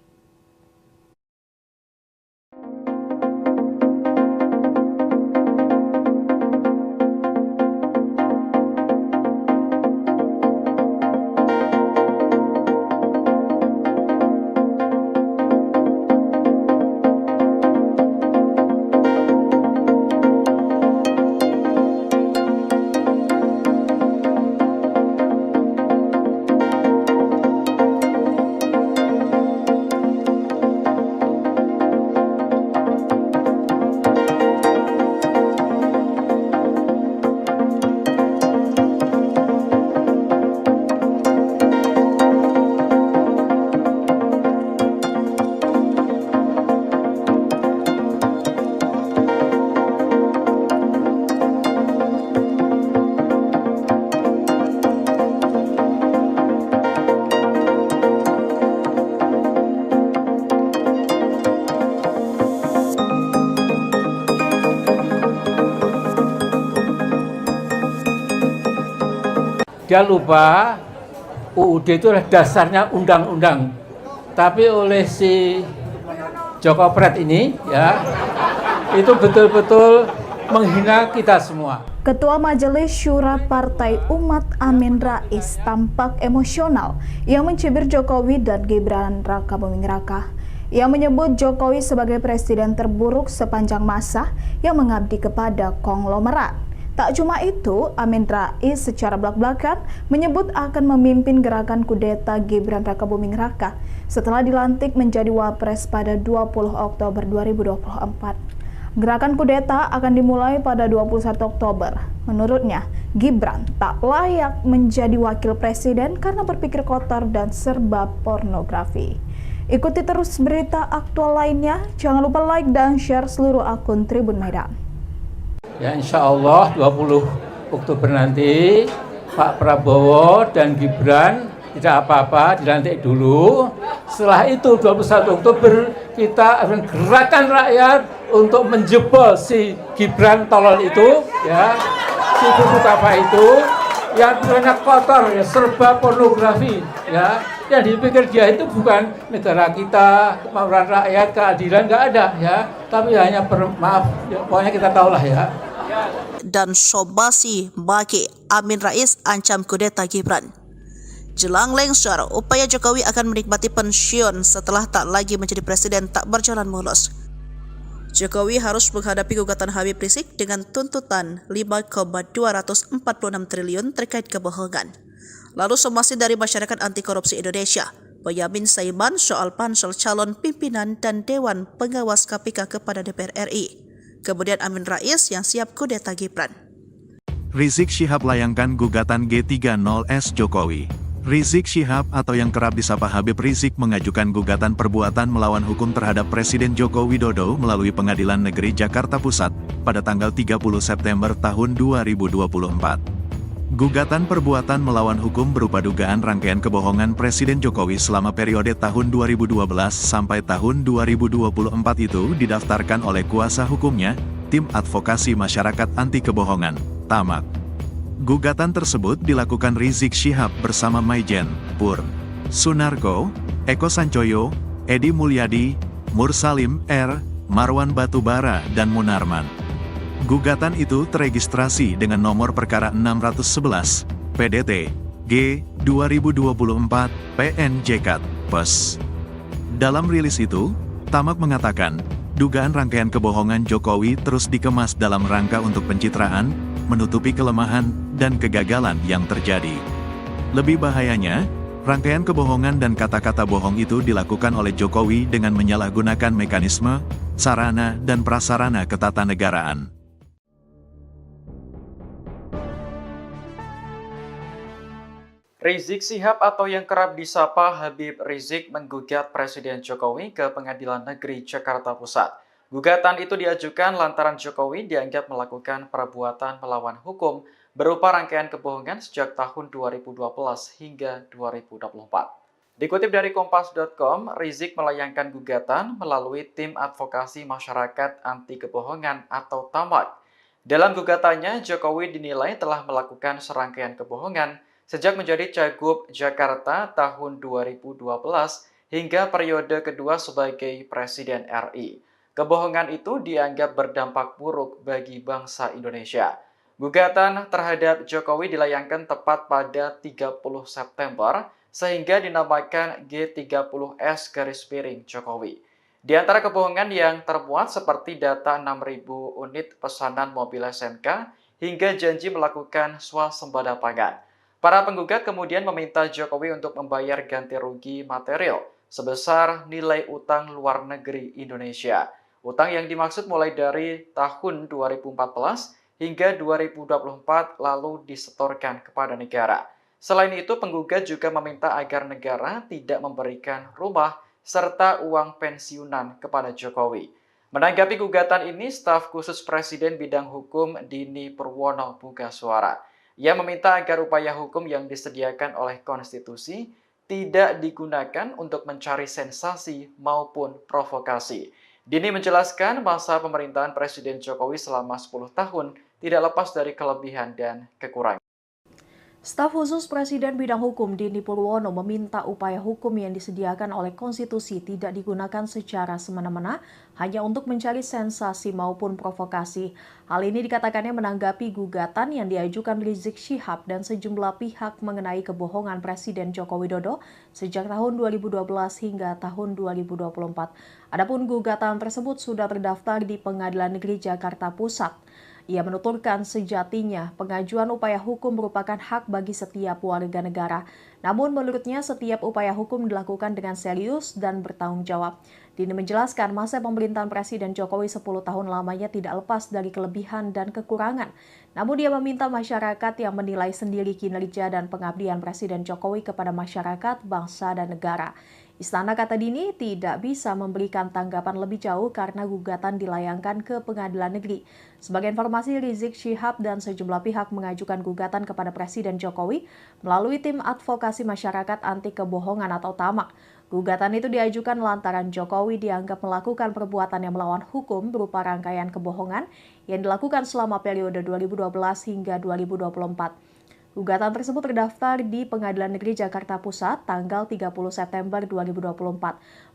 Dia lupa UUD itu adalah dasarnya undang-undang. Tapi oleh si Joko Pret ini ya, itu betul-betul menghina kita semua. Ketua Majelis Syura Partai Umat Amin Rais tampak emosional yang mencibir Jokowi dan Gibran Raka Buming Raka. Ia menyebut Jokowi sebagai presiden terburuk sepanjang masa yang mengabdi kepada konglomerat. Tak cuma itu, Amin Rais secara belak-belakan menyebut akan memimpin gerakan kudeta Gibran Raka Buming Raka setelah dilantik menjadi Wapres pada 20 Oktober 2024. Gerakan kudeta akan dimulai pada 21 Oktober. Menurutnya, Gibran tak layak menjadi wakil presiden karena berpikir kotor dan serba pornografi. Ikuti terus berita aktual lainnya. Jangan lupa like dan share seluruh akun Tribun Medan. Ya insya Allah 20 Oktober nanti Pak Prabowo dan Gibran tidak apa-apa, dilantik dulu. Setelah itu 21 Oktober kita akan gerakan rakyat untuk menjebol si Gibran tolol itu, ya, si buku apa itu, yang banyak kotor, ya, serba pornografi, ya. Yang dipikir dia itu bukan negara kita, kemauan rakyat, keadilan, nggak ada, ya. Tapi hanya maaf, ya, pokoknya kita tahulah ya. Dan Sobasi Baki Amin Rais ancam kudeta Gibran. Jelang lengser, upaya Jokowi akan menikmati pensiun setelah tak lagi menjadi presiden tak berjalan mulus. Jokowi harus menghadapi gugatan Habib Rizik dengan tuntutan 5,246 triliun terkait kebohongan. Lalu somasi dari Masyarakat Anti Korupsi Indonesia, Boyamin Saiman soal pansel calon pimpinan dan Dewan Pengawas KPK kepada DPR RI. Kemudian Amin Rais yang siap kudeta Gibran. Rizik Syihab layangkan gugatan G30S Jokowi. Rizik Syihab atau yang kerap disapa Habib Rizik mengajukan gugatan perbuatan melawan hukum terhadap Presiden Joko Widodo melalui Pengadilan Negeri Jakarta Pusat pada tanggal 30 September tahun 2024. Gugatan perbuatan melawan hukum berupa dugaan rangkaian kebohongan Presiden Jokowi selama periode tahun 2012 sampai tahun 2024 itu didaftarkan oleh kuasa hukumnya, Tim Advokasi Masyarakat Anti Kebohongan, TAMAK. Gugatan tersebut dilakukan Rizik Syihab bersama Maijen, Pur, Sunarko, Eko Sancoyo, Edi Mulyadi, Mursalim R, Marwan Batubara, dan Munarman. Gugatan itu teregistrasi dengan nomor perkara 611, PDT, G, 2024, PNJK, PES. Dalam rilis itu, TAMAK mengatakan, dugaan rangkaian kebohongan Jokowi terus dikemas dalam rangka untuk pencitraan, menutupi kelemahan, dan kegagalan yang terjadi. Lebih bahayanya, rangkaian kebohongan dan kata-kata bohong itu dilakukan oleh Jokowi dengan menyalahgunakan mekanisme, sarana, dan prasarana ketatanegaraan. Rizik Syihab atau yang kerap disapa Habib Rizik menggugat Presiden Jokowi ke Pengadilan Negeri Jakarta Pusat. Gugatan itu diajukan lantaran Jokowi dianggap melakukan perbuatan melawan hukum berupa rangkaian kebohongan sejak tahun 2012 hingga 2024. Dikutip dari Kompas.com, Rizik melayangkan gugatan melalui Tim Advokasi Masyarakat Anti Kebohongan atau TAMAK. Dalam gugatannya, Jokowi dinilai telah melakukan serangkaian kebohongan sejak menjadi Cagup Jakarta tahun 2012 hingga periode kedua sebagai Presiden RI. Kebohongan itu dianggap berdampak buruk bagi bangsa Indonesia. Gugatan terhadap Jokowi dilayangkan tepat pada 30 September sehingga dinamakan G30S Jokowi. Di antara kebohongan yang termuat seperti data 6.000 unit pesanan mobil SMK hingga janji melakukan swasembada pangan. Para penggugat kemudian meminta Jokowi untuk membayar ganti rugi material sebesar nilai utang luar negeri Indonesia. Utang yang dimaksud mulai dari tahun 2014 hingga 2024 lalu disetorkan kepada negara. Selain itu, penggugat juga meminta agar negara tidak memberikan rumah serta uang pensiunan kepada Jokowi. Menanggapi gugatan ini, staf khusus Presiden bidang hukum Dini Purwono buka suara. Ia meminta agar upaya hukum yang disediakan oleh konstitusi tidak digunakan untuk mencari sensasi maupun provokasi. Dini menjelaskan masa pemerintahan Presiden Jokowi selama 10 tahun tidak lepas dari kelebihan dan kekurangan. Staf khusus Presiden bidang hukum Dini Purwono meminta upaya hukum yang disediakan oleh konstitusi tidak digunakan secara semena-mena hanya untuk mencari sensasi maupun provokasi. Hal ini dikatakannya menanggapi gugatan yang diajukan Rizik Syihab dan sejumlah pihak mengenai kebohongan Presiden Joko Widodo sejak tahun 2012 hingga tahun 2024. Adapun gugatan tersebut sudah terdaftar di Pengadilan Negeri Jakarta Pusat. Ia menuturkan sejatinya pengajuan upaya hukum merupakan hak bagi setiap warga negara. Namun menurutnya setiap upaya hukum dilakukan dengan serius dan bertanggung jawab. Dini menjelaskan masa pemerintahan Presiden Jokowi 10 tahun lamanya tidak lepas dari kelebihan dan kekurangan. Namun dia meminta masyarakat yang menilai sendiri kinerja dan pengabdian Presiden Jokowi kepada masyarakat, bangsa, dan negara. Istana, kata Dini, tidak bisa memberikan tanggapan lebih jauh karena gugatan dilayangkan ke Pengadilan Negeri. Sebagai informasi, Rizik Syihab dan sejumlah pihak mengajukan gugatan kepada Presiden Jokowi melalui tim advokasi masyarakat anti kebohongan atau TAMAK. Gugatan itu diajukan lantaran Jokowi dianggap melakukan perbuatan yang melawan hukum berupa rangkaian kebohongan yang dilakukan selama periode 2012 hingga 2024. Gugatan tersebut terdaftar di Pengadilan Negeri Jakarta Pusat tanggal 30 September 2024.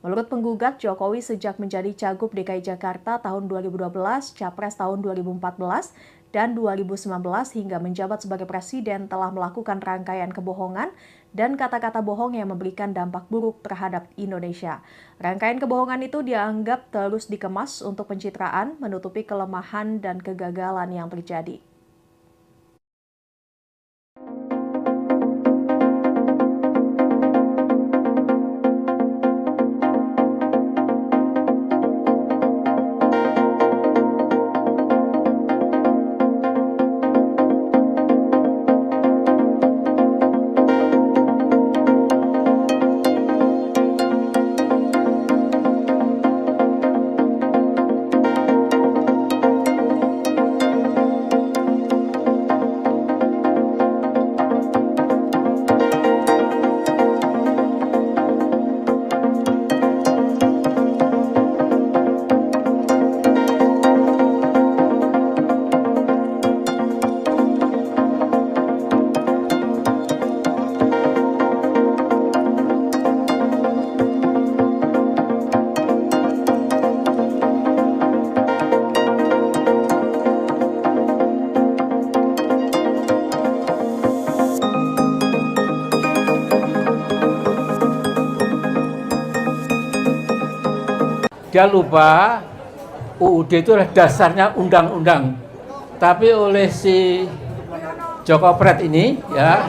Menurut penggugat, Jokowi sejak menjadi Cagup DKI Jakarta tahun 2012, Capres tahun 2014, dan 2019 hingga menjabat sebagai Presiden telah melakukan rangkaian kebohongan dan kata-kata bohong yang memberikan dampak buruk terhadap Indonesia. Rangkaian kebohongan itu dianggap terus dikemas untuk pencitraan, menutupi kelemahan dan kegagalan yang terjadi. Dia lupa UUD itu adalah dasarnya undang-undang. Tapi oleh si Joko Pret ini ya,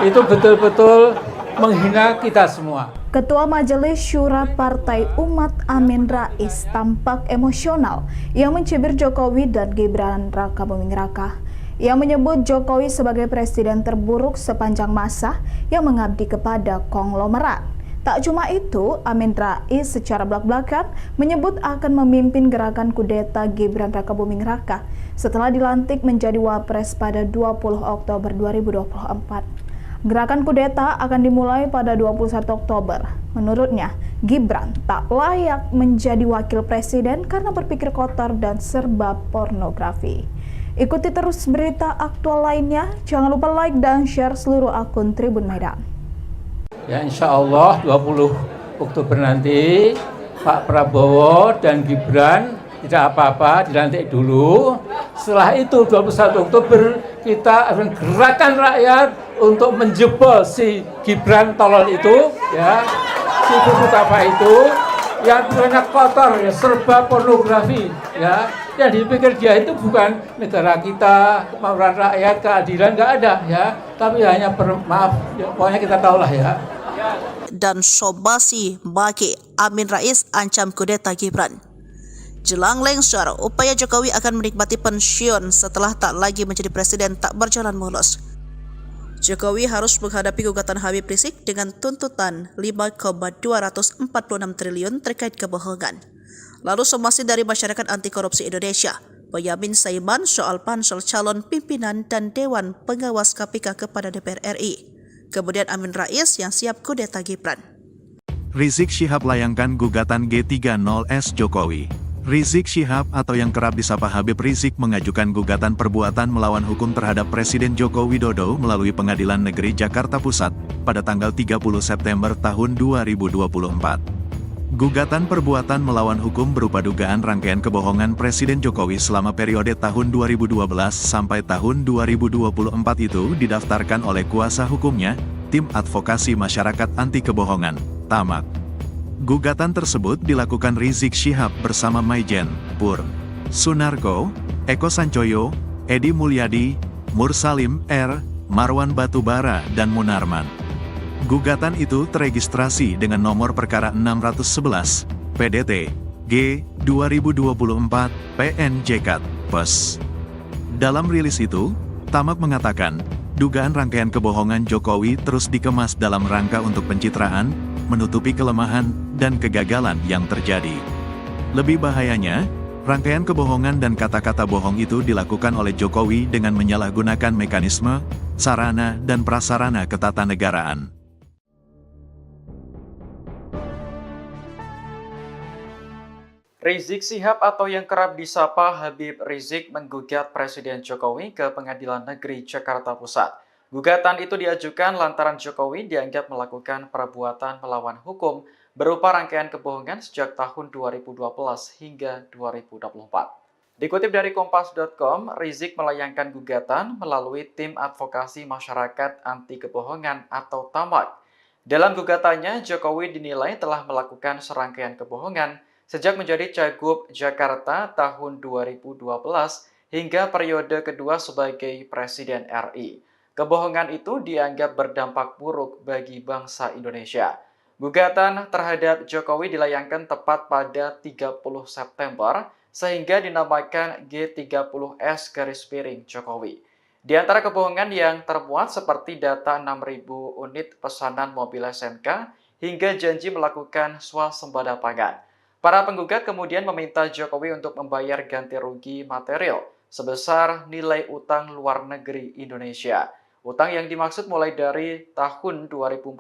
itu betul-betul menghina kita semua. Ketua Majelis Syura Partai Umat Amin Rais tampak emosional yang mencibir Jokowi dan Gibran Raka Buming Raka. Ia menyebut Jokowi sebagai presiden terburuk sepanjang masa yang mengabdi kepada konglomerat. Tak cuma itu, Amin Rais secara belak-belakan menyebut akan memimpin gerakan kudeta Gibran Raka Buming Raka setelah dilantik menjadi Wapres pada 20 Oktober 2024. Gerakan kudeta akan dimulai pada 21 Oktober. Menurutnya, Gibran tak layak menjadi wakil presiden karena berpikir kotor dan serba pornografi. Ikuti terus berita aktual lainnya. Jangan lupa like dan share seluruh akun Tribun Medan. Ya, insya Allah 20 Oktober nanti Pak Prabowo dan Gibran tidak apa-apa, dilantik dulu. Setelah itu 21 Oktober kita akan gerakan rakyat untuk menjebol si Gibran tolol itu, ya, si buku apa itu yang banyak kotor, ya, serba pornografi, ya. Yang dipikir dia itu bukan negara kita, kemauan rakyat, keadilan, nggak ada, ya. Tapi hanya maaf, ya, pokoknya kita tahulah ya. Dan Sobasi Baki Amin Rais ancam kudeta Gibran. Jelang lengser, upaya Jokowi akan menikmati pensiun setelah tak lagi menjadi presiden tak berjalan mulus. Jokowi harus menghadapi gugatan Habib Rizik dengan tuntutan 5,246 triliun terkait kebohongan. Lalu somasi dari Masyarakat Anti Korupsi Indonesia, Boyamin Saiman soal pansel calon pimpinan dan Dewan Pengawas KPK kepada DPR RI. Kemudian Amin Rais yang siap kudeta Gibran. Rizik Syihab layangkan gugatan G30S Jokowi. Rizik Syihab atau yang kerap disapa Habib Rizik mengajukan gugatan perbuatan melawan hukum terhadap Presiden Joko Widodo melalui Pengadilan Negeri Jakarta Pusat pada tanggal 30 September tahun 2024. Gugatan perbuatan melawan hukum berupa dugaan rangkaian kebohongan Presiden Jokowi selama periode tahun 2012 sampai tahun 2024 itu didaftarkan oleh kuasa hukumnya, Tim Advokasi Masyarakat Anti Kebohongan, TAMAK. Gugatan tersebut dilakukan Rizik Syihab bersama Maijen, Pur, Sunarko, Eko Sancoyo, Edi Mulyadi, Mursalim R, Marwan Batubara dan Munarman. Gugatan itu teregistrasi dengan nomor perkara 611, PDT, G, 2024, PNJK, PES. Dalam rilis itu, TAMAK mengatakan, dugaan rangkaian kebohongan Jokowi terus dikemas dalam rangka untuk pencitraan, menutupi kelemahan, dan kegagalan yang terjadi. Lebih bahayanya, rangkaian kebohongan dan kata-kata bohong itu dilakukan oleh Jokowi dengan menyalahgunakan mekanisme, sarana, dan prasarana ketatanegaraan. Rizik Syihab atau yang kerap disapa Habib Rizik menggugat Presiden Jokowi ke Pengadilan Negeri Jakarta Pusat. Gugatan itu diajukan lantaran Jokowi dianggap melakukan perbuatan melawan hukum berupa rangkaian kebohongan sejak tahun 2012 hingga 2024. Dikutip dari Kompas.com, Rizik melayangkan gugatan melalui Tim Advokasi Masyarakat Anti Kebohongan atau TAMAK. Dalam gugatannya, Jokowi dinilai telah melakukan serangkaian kebohongan sejak menjadi Cagup Jakarta tahun 2012 hingga periode kedua sebagai Presiden RI. Kebohongan itu dianggap berdampak buruk bagi bangsa Indonesia. Gugatan terhadap Jokowi dilayangkan tepat pada 30 September sehingga dinamakan G30S Jokowi. Di antara kebohongan yang termuat seperti data 6.000 unit pesanan mobil SMK hingga janji melakukan swasembada pangan. Para penggugat kemudian meminta Jokowi untuk membayar ganti rugi material sebesar nilai utang luar negeri Indonesia. Utang yang dimaksud mulai dari tahun 2014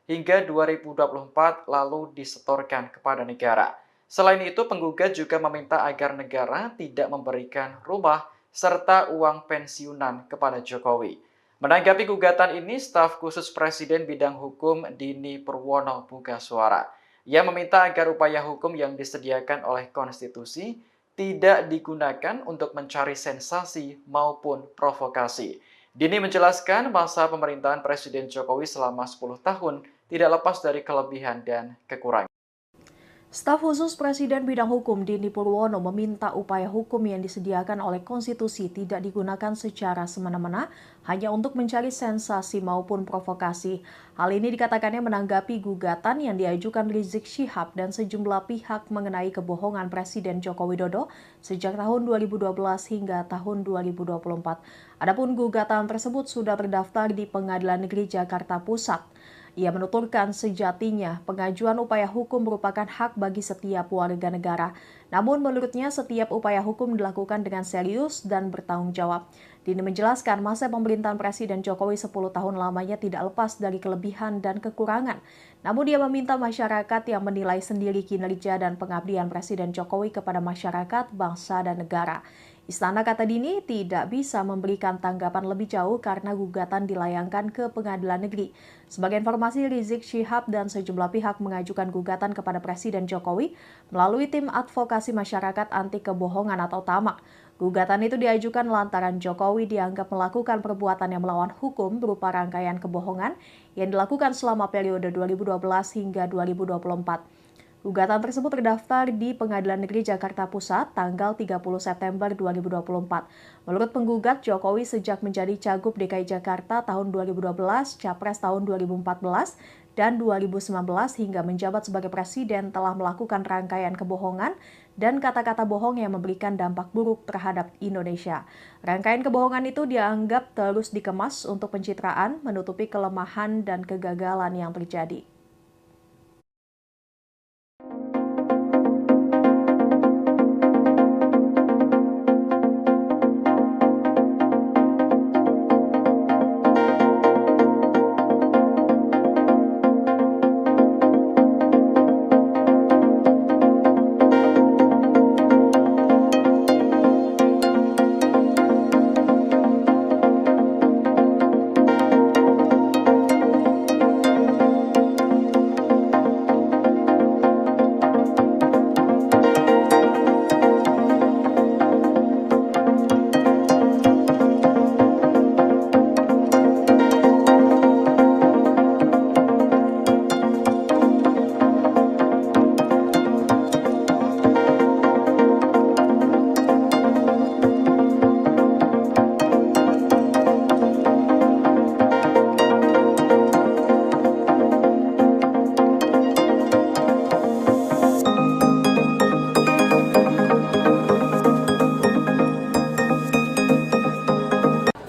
hingga 2024 lalu disetorkan kepada negara. Selain itu, penggugat juga meminta agar negara tidak memberikan rumah serta uang pensiunan kepada Jokowi. Menanggapi gugatan ini, staf khusus Presiden bidang hukum Dini Purwono buka suara. Ia meminta agar upaya hukum yang disediakan oleh konstitusi tidak digunakan untuk mencari sensasi maupun provokasi. Dini menjelaskan masa pemerintahan Presiden Jokowi selama 10 tahun tidak lepas dari kelebihan dan kekurangan. Staf khusus Presiden bidang hukum Dini Purwono meminta upaya hukum yang disediakan oleh konstitusi tidak digunakan secara semena-mena hanya untuk mencari sensasi maupun provokasi. Hal ini dikatakannya menanggapi gugatan yang diajukan Rizik Syihab dan sejumlah pihak mengenai kebohongan Presiden Joko Widodo sejak tahun 2012 hingga tahun 2024. Adapun gugatan tersebut sudah terdaftar di Pengadilan Negeri Jakarta Pusat. Ia menuturkan sejatinya pengajuan upaya hukum merupakan hak bagi setiap warga negara. Namun menurutnya setiap upaya hukum dilakukan dengan serius dan bertanggung jawab. Dini menjelaskan masa pemerintahan Presiden Jokowi 10 tahun lamanya tidak lepas dari kelebihan dan kekurangan. Namun dia meminta masyarakat yang menilai sendiri kinerja dan pengabdian Presiden Jokowi kepada masyarakat, bangsa, dan negara. Istana, kata Dini, tidak bisa memberikan tanggapan lebih jauh karena gugatan dilayangkan ke Pengadilan Negeri. Sebagai informasi, Rizik Syihab dan sejumlah pihak mengajukan gugatan kepada Presiden Jokowi melalui Tim Advokasi Masyarakat Anti Kebohongan atau TAMAK. Gugatan itu diajukan lantaran Jokowi dianggap melakukan perbuatan yang melawan hukum berupa rangkaian kebohongan yang dilakukan selama periode 2012 hingga 2024. Gugatan tersebut terdaftar di Pengadilan Negeri Jakarta Pusat tanggal 30 September 2024. Menurut penggugat, Jokowi sejak menjadi Cagup DKI Jakarta tahun 2012, Capres tahun 2014, dan 2019 hingga menjabat sebagai Presiden telah melakukan rangkaian kebohongan dan kata-kata bohong yang memberikan dampak buruk terhadap Indonesia. Rangkaian kebohongan itu dianggap terus dikemas untuk pencitraan, menutupi kelemahan dan kegagalan yang terjadi.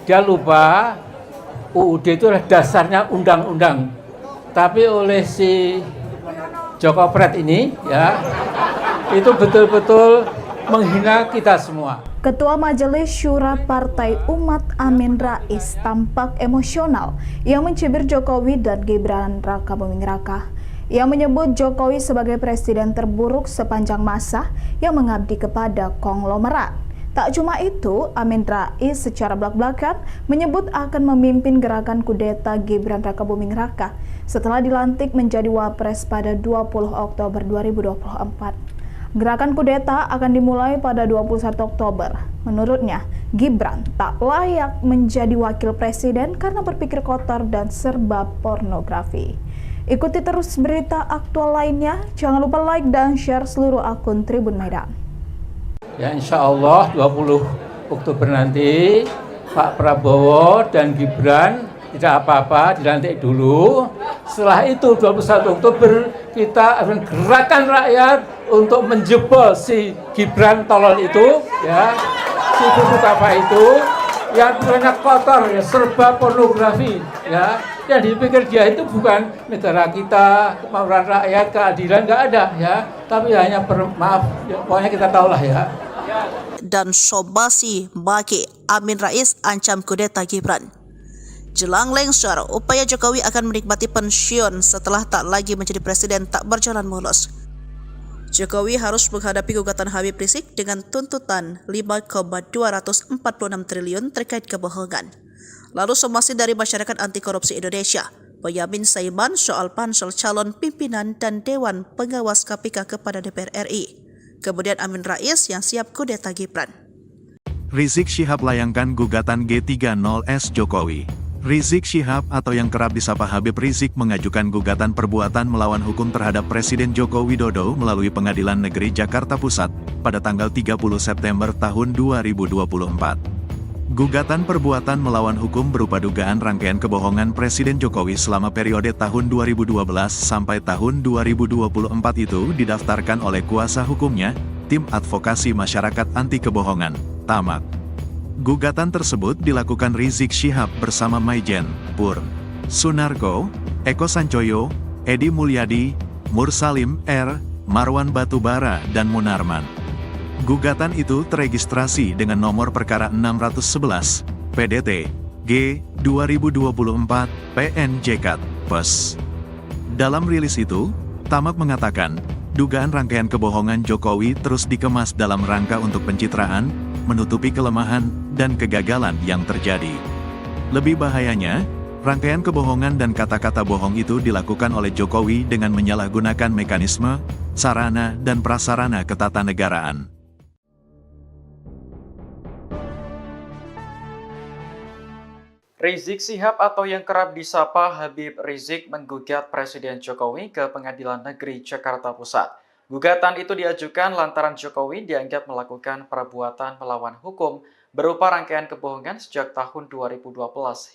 Dia lupa UUD itu adalah dasarnya undang-undang. Tapi oleh si Joko Pret ini ya, itu betul-betul menghina kita semua. Ketua Majelis Syura Partai Umat Amin Rais tampak emosional yang mencibir Jokowi dan Gibran Raka Buming Raka. Ia menyebut Jokowi sebagai presiden terburuk sepanjang masa yang mengabdi kepada konglomerat. Tak cuma itu, Amin Rais secara belak-belakan menyebut akan memimpin gerakan kudeta Gibran Raka Buming Raka setelah dilantik menjadi Wapres pada 20 Oktober 2024. Gerakan kudeta akan dimulai pada 21 Oktober. Menurutnya, Gibran tak layak menjadi wakil presiden karena berpikir kotor dan serba pornografi. Ikuti terus berita aktual lainnya. Jangan lupa like dan share seluruh akun Tribun Medan. Ya insya Allah 20 Oktober nanti Pak Prabowo dan Gibran tidak apa-apa, dilantik dulu. Setelah itu 21 Oktober kita akan gerakan rakyat untuk menjebol si Gibran tolol itu, ya, si buku apa itu, yang banyak kotor, ya, serba pornografi, ya. Yang dipikir dia itu bukan negara kita, kemauan rakyat, keadilan, nggak ada, ya. Tapi hanya maaf, ya, pokoknya kita tahulah ya. Dan Sobasi Baki Amin Rais ancam kudeta Gibran. Jelang lengser, upaya Jokowi akan menikmati pensiun setelah tak lagi menjadi presiden tak berjalan mulus. Jokowi harus menghadapi gugatan Habib Rizik dengan tuntutan 5,246 triliun terkait kebohongan. Lalu somasi dari Masyarakat Anti Korupsi Indonesia, Boyamin Saiman soal pansel calon pimpinan dan Dewan Pengawas KPK kepada DPR RI. Kemudian Amin Rais yang siap kudeta Gibran. Rizik Syihab layangkan gugatan G30S Jokowi. Rizik Syihab atau yang kerap disapa Habib Rizik mengajukan gugatan perbuatan melawan hukum terhadap Presiden Joko Widodo melalui Pengadilan Negeri Jakarta Pusat pada tanggal 30 September tahun 2024. Gugatan perbuatan melawan hukum berupa dugaan rangkaian kebohongan Presiden Jokowi selama periode tahun 2012 sampai tahun 2024 itu didaftarkan oleh kuasa hukumnya, Tim Advokasi Masyarakat Anti Kebohongan, TAMAK. Gugatan tersebut dilakukan Rizik Syihab bersama Maijen, Pur, Sunarko, Eko Sancoyo, Edi Mulyadi, Mursalim R, Marwan Batubara, dan Munarman. Gugatan itu teregistrasi dengan nomor perkara 611, PDT, G, 2024, PNJK, PES. Dalam rilis itu, Tamak mengatakan, dugaan rangkaian kebohongan Jokowi terus dikemas dalam rangka untuk pencitraan, menutupi kelemahan dan kegagalan yang terjadi. Lebih bahayanya, rangkaian kebohongan dan kata-kata bohong itu dilakukan oleh Jokowi dengan menyalahgunakan mekanisme, sarana, dan prasarana ketatanegaraan. Rizik Syihab atau yang kerap disapa Habib Rizik menggugat Presiden Jokowi ke Pengadilan Negeri Jakarta Pusat. Gugatan itu diajukan lantaran Jokowi dianggap melakukan perbuatan melawan hukum berupa rangkaian kebohongan sejak tahun 2012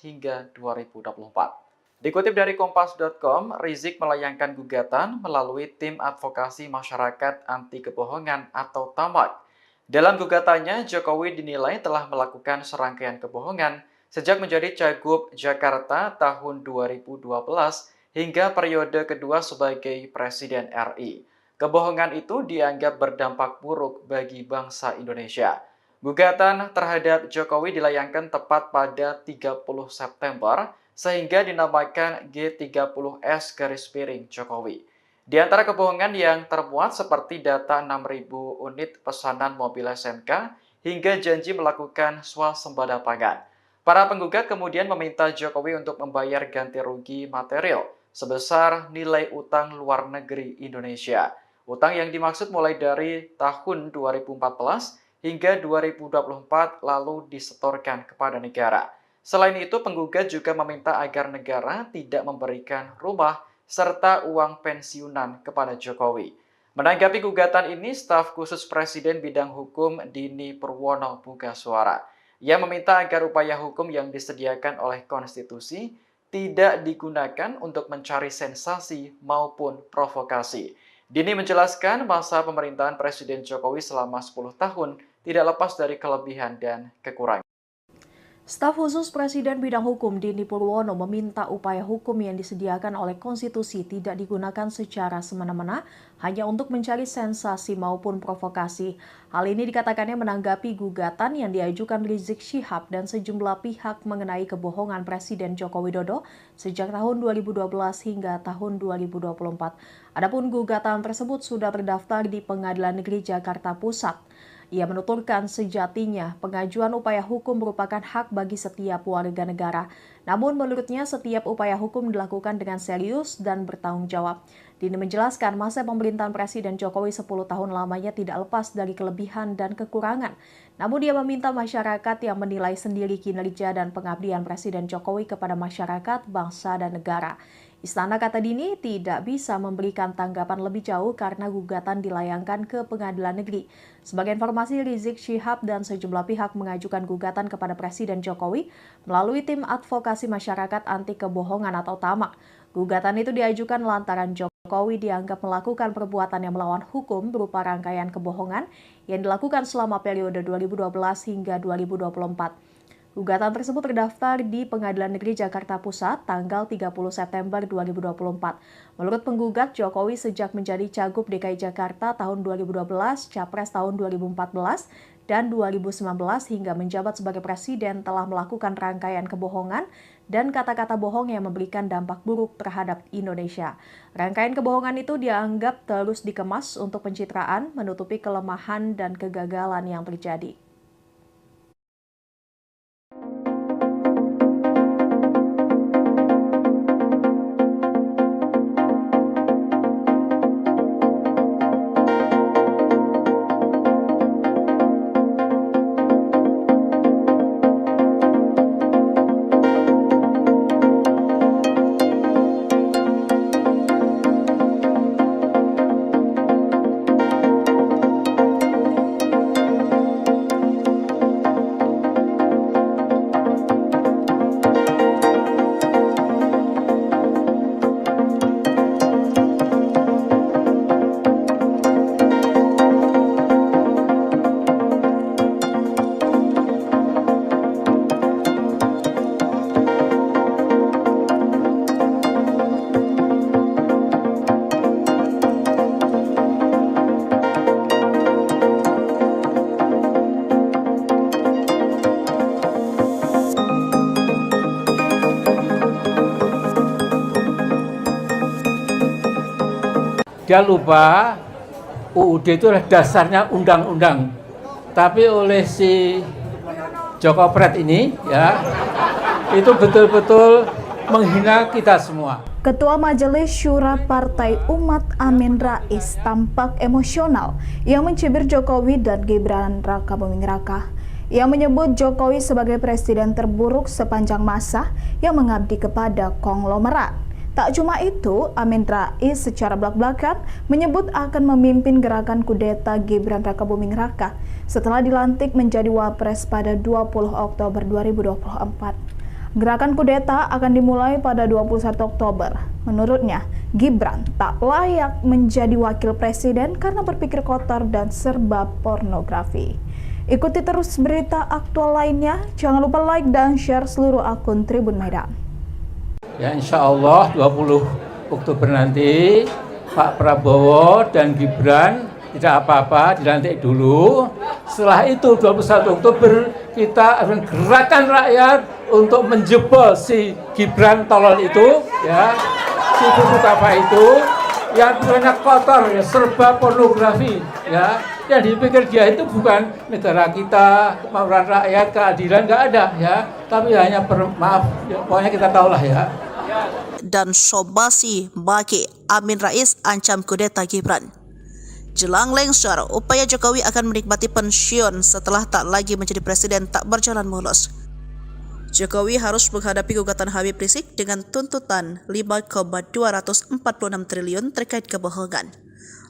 hingga 2024. Dikutip dari Kompas.com, Rizik melayangkan gugatan melalui Tim Advokasi Masyarakat Anti Kebohongan atau TAMAK. Dalam gugatannya, Jokowi dinilai telah melakukan serangkaian kebohongan sejak menjadi Cagup Jakarta tahun 2012 hingga periode kedua sebagai Presiden RI. Kebohongan itu dianggap berdampak buruk bagi bangsa Indonesia. Gugatan terhadap Jokowi dilayangkan tepat pada 30 September sehingga dinamakan G30S Jokowi. Di antara kebohongan yang termuat seperti data 6.000 unit pesanan mobil SMK hingga janji melakukan swasembada pangan. Para penggugat kemudian meminta Jokowi untuk membayar ganti rugi material sebesar nilai utang luar negeri Indonesia. Utang yang dimaksud mulai dari tahun 2014 hingga 2024 lalu disetorkan kepada negara. Selain itu, penggugat juga meminta agar negara tidak memberikan rumah serta uang pensiunan kepada Jokowi. Menanggapi gugatan ini, staf khusus Presiden bidang hukum Dini Purwono buka suara. Ia meminta agar upaya hukum yang disediakan oleh konstitusi tidak digunakan untuk mencari sensasi maupun provokasi. Dini menjelaskan masa pemerintahan Presiden Jokowi selama 10 tahun tidak lepas dari kelebihan dan kekurangan. Staf khusus Presiden bidang hukum Dini Purwono meminta upaya hukum yang disediakan oleh konstitusi tidak digunakan secara semena-mena hanya untuk mencari sensasi maupun provokasi. Hal ini dikatakannya menanggapi gugatan yang diajukan Rizik Syihab dan sejumlah pihak mengenai kebohongan Presiden Joko Widodo sejak tahun 2012 hingga tahun 2024. Adapun gugatan tersebut sudah terdaftar di Pengadilan Negeri Jakarta Pusat. Ia menuturkan sejatinya pengajuan upaya hukum merupakan hak bagi setiap warga negara. Namun menurutnya setiap upaya hukum dilakukan dengan serius dan bertanggung jawab. Dini menjelaskan masa pemerintahan Presiden Jokowi 10 tahun lamanya tidak lepas dari kelebihan dan kekurangan. Namun dia meminta masyarakat yang menilai sendiri kinerja dan pengabdian Presiden Jokowi kepada masyarakat, bangsa, dan negara. Istana, kata Dini, tidak bisa memberikan tanggapan lebih jauh karena gugatan dilayangkan ke Pengadilan Negeri. Sebagai informasi, Rizik Syihab dan sejumlah pihak mengajukan gugatan kepada Presiden Jokowi melalui tim advokasi masyarakat anti kebohongan atau TAMAK. Gugatan itu diajukan lantaran Jokowi dianggap melakukan perbuatan yang melawan hukum berupa rangkaian kebohongan yang dilakukan selama periode 2012 hingga 2024. Gugatan tersebut terdaftar di Pengadilan Negeri Jakarta Pusat tanggal 30 September 2024. Menurut penggugat, Jokowi sejak menjadi Cagup DKI Jakarta tahun 2012, Capres tahun 2014, dan 2019 hingga menjabat sebagai presiden telah melakukan rangkaian kebohongan dan kata-kata bohong yang memberikan dampak buruk terhadap Indonesia. Rangkaian kebohongan itu dianggap terus dikemas untuk pencitraan, menutupi kelemahan dan kegagalan yang terjadi. Dia lupa UUD itu adalah dasarnya undang-undang. Tapi oleh si Joko Pret ini ya, itu betul-betul menghina kita semua. Ketua Majelis Syura Partai Umat Amin Rais tampak emosional yang mencibir Jokowi dan Gibran Raka Buming Raka. Ia menyebut Jokowi sebagai presiden terburuk sepanjang masa yang mengabdi kepada konglomerat. Tak cuma itu, Amin Rais secara belak-belakan menyebut akan memimpin gerakan kudeta Gibran Raka Buming Raka setelah dilantik menjadi Wapres pada 20 Oktober 2024. Gerakan kudeta akan dimulai pada 21 Oktober. Menurutnya, Gibran tak layak menjadi wakil presiden karena berpikir kotor dan serba pornografi. Ikuti terus berita aktual lainnya. Jangan lupa like dan share seluruh akun Tribun Medan. Ya, insya Allah 20 Oktober nanti Pak Prabowo dan Gibran tidak apa-apa, dilantik dulu. Setelah itu 21 Oktober kita akan gerakan rakyat untuk menjebol si Gibran tolol itu, ya, si Butapa itu yang banyak kotor, ya, serba pornografi, ya. Yang dipikir dia itu bukan negara kita, kemauan rakyat, keadilan, nggak ada, ya. Tapi hanya maaf, ya, pokoknya kita tahulah, ya. Dan Sobasi Baki Amin Rais ancam kudeta Gibran. Jelang lengser, upaya Jokowi akan menikmati pensiun setelah tak lagi menjadi presiden tak berjalan mulus. Jokowi harus menghadapi gugatan Habib Rizik dengan tuntutan 5,246 triliun terkait kebohongan.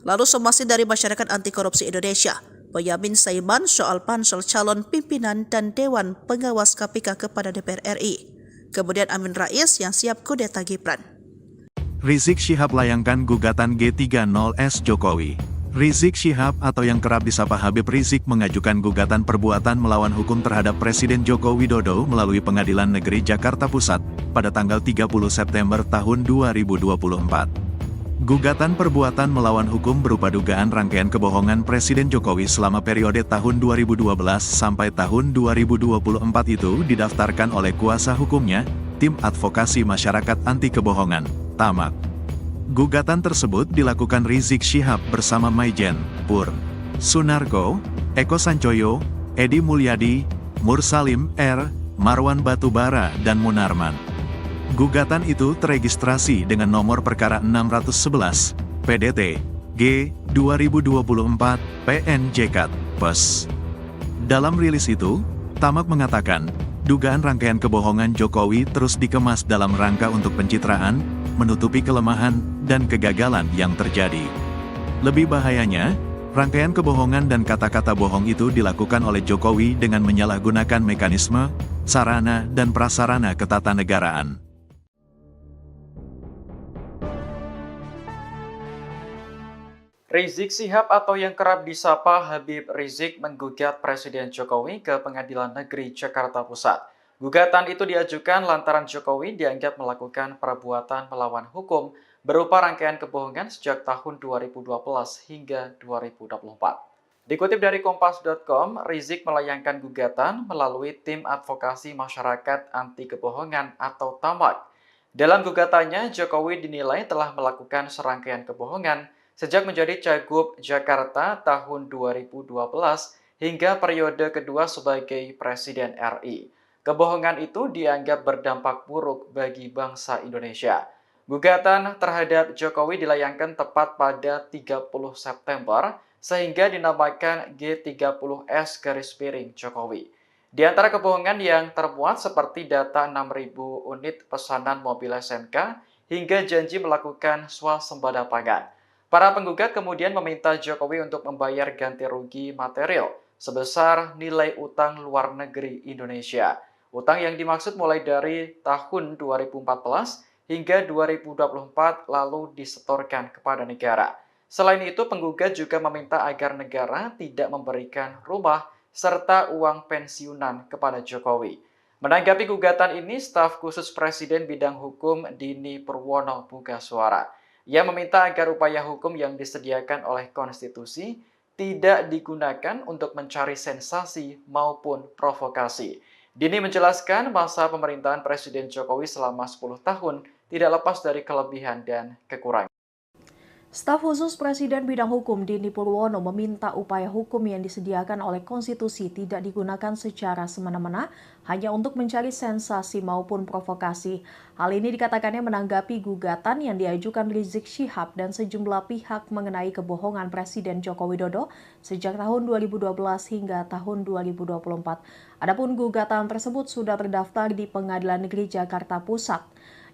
Lalu somasi dari masyarakat anti korupsi Indonesia, Boyamin Saiman soal pansel calon pimpinan dan Dewan Pengawas KPK kepada DPR RI. Kemudian Amin Rais yang siap kudeta Gibran. Rizik Syihab layangkan gugatan G30S Jokowi. Rizik Syihab atau yang kerap disapa Habib Rizik mengajukan gugatan perbuatan melawan hukum terhadap Presiden Joko Widodo melalui Pengadilan Negeri Jakarta Pusat pada tanggal 30 September tahun 2024. Gugatan perbuatan melawan hukum berupa dugaan rangkaian kebohongan Presiden Jokowi selama periode tahun 2012 sampai tahun 2024 itu didaftarkan oleh kuasa hukumnya, Tim Advokasi Masyarakat Anti Kebohongan, TAMAK. Gugatan tersebut dilakukan Rizik Syihab bersama Maijen, Pur, Sunarko, Eko Sancoyo, Edi Mulyadi, Mursalim R, Marwan Batubara dan Munarman. Gugatan itu teregistrasi dengan nomor perkara 611, PDT, G, 2024, PNJK, PES. Dalam rilis itu, TAMAK mengatakan, dugaan rangkaian kebohongan Jokowi terus dikemas dalam rangka untuk pencitraan, menutupi kelemahan, dan kegagalan yang terjadi. Lebih bahayanya, rangkaian kebohongan dan kata-kata bohong itu dilakukan oleh Jokowi dengan menyalahgunakan mekanisme, sarana, dan prasarana ketatanegaraan. Rizik Syihab atau yang kerap disapa Habib Rizik menggugat Presiden Jokowi ke Pengadilan Negeri Jakarta Pusat. Gugatan itu diajukan lantaran Jokowi dianggap melakukan perbuatan melawan hukum berupa rangkaian kebohongan sejak tahun 2012 hingga 2024. Dikutip dari Kompas.com, Rizik melayangkan gugatan melalui Tim Advokasi Masyarakat Anti Kebohongan atau TAMAK. Dalam gugatannya, Jokowi dinilai telah melakukan serangkaian kebohongan sejak menjadi Cagup Jakarta tahun 2012 hingga periode kedua sebagai Presiden RI. Kebohongan itu dianggap berdampak buruk bagi bangsa Indonesia. Gugatan terhadap Jokowi dilayangkan tepat pada 30 September sehingga dinamakan G30S Jokowi. Di antara kebohongan yang termuat seperti data 6.000 unit pesanan mobil SNK hingga janji melakukan swasembada pangan. Para penggugat kemudian meminta Jokowi untuk membayar ganti rugi material sebesar nilai utang luar negeri Indonesia. Utang yang dimaksud mulai dari tahun 2014 hingga 2024 lalu disetorkan kepada negara. Selain itu, penggugat juga meminta agar negara tidak memberikan rumah serta uang pensiunan kepada Jokowi. Menanggapi gugatan ini, staf khusus Presiden bidang hukum Dini Purwono buka suara. Ia meminta agar upaya hukum yang disediakan oleh konstitusi tidak digunakan untuk mencari sensasi maupun provokasi. Dini menjelaskan masa pemerintahan Presiden Jokowi selama 10 tahun tidak lepas dari kelebihan dan kekurangan. Staf khusus Presiden bidang hukum Dini Purwono meminta upaya hukum yang disediakan oleh konstitusi tidak digunakan secara semena-mena hanya untuk mencari sensasi maupun provokasi. Hal ini dikatakannya menanggapi gugatan yang diajukan Rizik Syihab dan sejumlah pihak mengenai kebohongan Presiden Joko Widodo sejak tahun 2012 hingga tahun 2024. Adapun gugatan tersebut sudah terdaftar di Pengadilan Negeri Jakarta Pusat.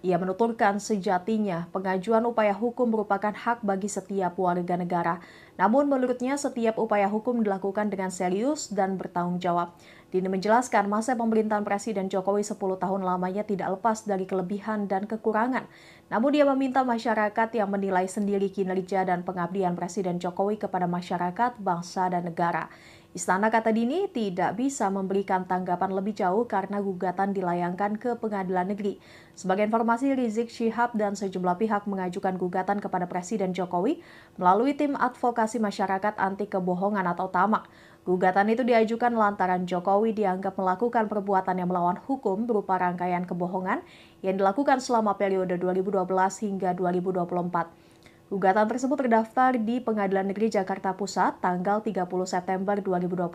Ia menuturkan sejatinya pengajuan upaya hukum merupakan hak bagi setiap warga negara. Namun menurutnya setiap upaya hukum dilakukan dengan serius dan bertanggung jawab. Dini menjelaskan masa pemerintahan Presiden Jokowi 10 tahun lamanya tidak lepas dari kelebihan dan kekurangan. Namun dia meminta masyarakat yang menilai sendiri kinerja dan pengabdian Presiden Jokowi kepada masyarakat, bangsa, dan negara. Istana, kata Dini, tidak bisa memberikan tanggapan lebih jauh karena gugatan dilayangkan ke Pengadilan Negeri. Sebagai informasi, Rizik Syihab dan sejumlah pihak mengajukan gugatan kepada Presiden Jokowi melalui Tim Advokasi Masyarakat Anti Kebohongan atau TAMAK. Gugatan itu diajukan lantaran Jokowi dianggap melakukan perbuatan yang melawan hukum berupa rangkaian kebohongan yang dilakukan selama periode 2012 hingga 2024. Gugatan tersebut terdaftar di Pengadilan Negeri Jakarta Pusat tanggal 30 September 2024.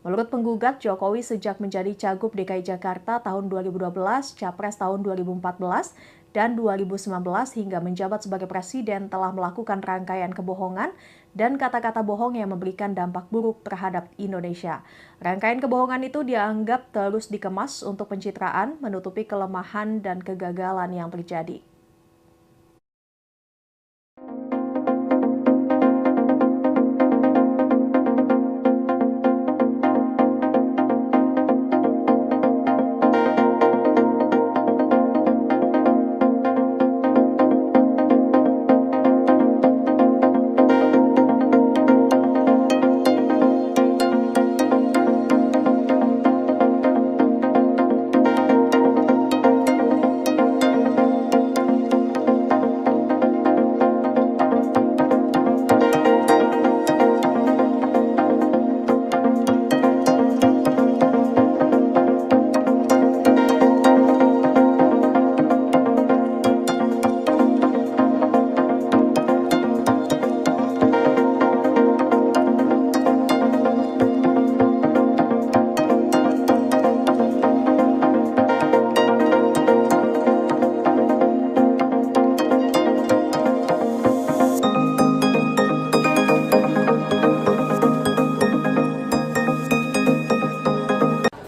Menurut penggugat, Jokowi sejak menjadi Cagup DKI Jakarta tahun 2012, Capres tahun 2014, dan 2019 hingga menjabat sebagai Presiden telah melakukan rangkaian kebohongan dan kata-kata bohong yang memberikan dampak buruk terhadap Indonesia. Rangkaian kebohongan itu dianggap terus dikemas untuk pencitraan, menutupi kelemahan dan kegagalan yang terjadi.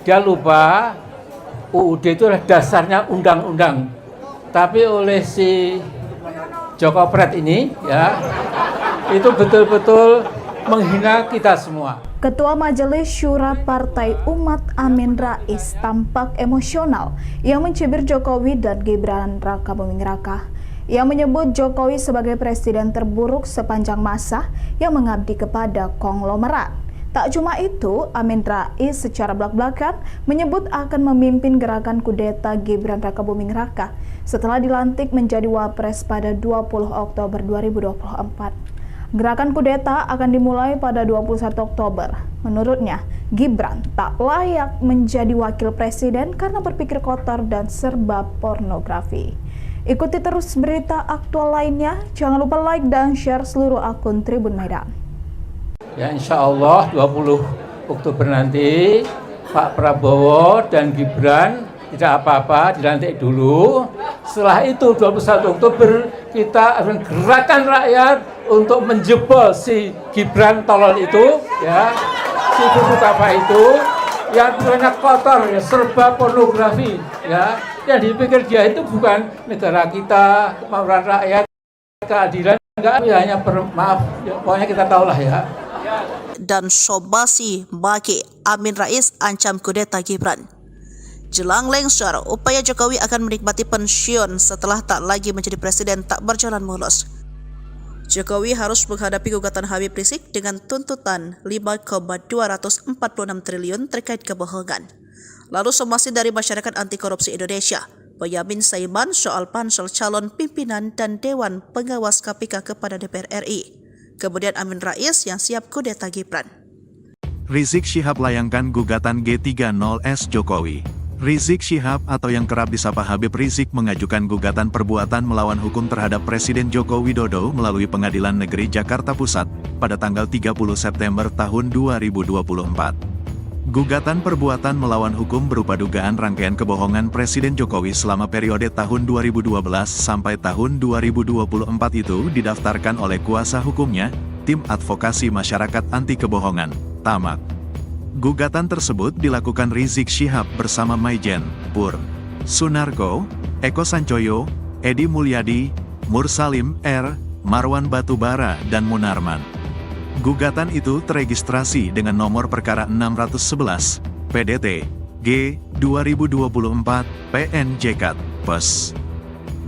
Dia lupa UUD itu adalah dasarnya undang-undang. Tapi oleh si Joko Pret ini ya, itu betul-betul menghina kita semua. Ketua Majelis Syura Partai Umat Amin Rais tampak emosional yang mencibir Jokowi dan Gibran Raka Buming Raka. Ia menyebut Jokowi sebagai presiden terburuk sepanjang masa yang mengabdi kepada konglomerat. Tak cuma itu, Amin Rais secara belak-belakan menyebut akan memimpin gerakan kudeta Gibran Raka Buming Raka setelah dilantik menjadi wapres pada 20 Oktober 2024. Gerakan kudeta akan dimulai pada 21 Oktober. Menurutnya, Gibran tak layak menjadi wakil presiden karena berpikir kotor dan serba pornografi. Ikuti terus berita aktual lainnya. Jangan lupa like dan share seluruh akun Tribun Medan. Ya insya Allah 20 Oktober nanti Pak Prabowo dan Gibran tidak apa-apa, dilantik dulu. Setelah itu 21 Oktober kita akan gerakan rakyat untuk menjebol si Gibran tolol itu, ya, si buku apa itu, yang banyak kotor, ya, serba pornografi, ya, yang dipikir dia itu bukan negara kita, kemauan rakyat, keadilan, enggak, ya, hanya maaf, ya, pokoknya kita tahulah ya. Dan Sobasi Baki Amin Rais ancam kudeta Gibran. Jelang lengser, upaya Jokowi akan menikmati pensiun setelah tak lagi menjadi presiden tak berjalan mulus. Jokowi harus menghadapi gugatan Habib Rizik dengan tuntutan 5,246 triliun terkait kebohongan. Lalu somasi dari Masyarakat Anti Korupsi Indonesia, Boyamin Saiman soal pansel calon pimpinan dan Dewan Pengawas KPK kepada DPR RI. Kemudian Amin Rais yang siap kudeta Gibran. Rizik Syihab layangkan gugatan G30S Jokowi. Rizik Syihab atau yang kerap disapa Habib Rizik mengajukan gugatan perbuatan melawan hukum terhadap Presiden Joko Widodo melalui Pengadilan Negeri Jakarta Pusat pada tanggal 30 September tahun 2024. Gugatan perbuatan melawan hukum berupa dugaan rangkaian kebohongan Presiden Jokowi selama periode tahun 2012 sampai tahun 2024 itu didaftarkan oleh kuasa hukumnya, Tim Advokasi Masyarakat Anti Kebohongan, TAMAK. Gugatan tersebut dilakukan Rizik Syihab bersama Maijen, Pur, Sunarko, Eko Sancoyo, Edi Mulyadi, Mursalim R, Marwan Batubara, dan Munarman. Gugatan itu teregistrasi dengan nomor perkara 611, PDT, G, 2024, PNJK, PES.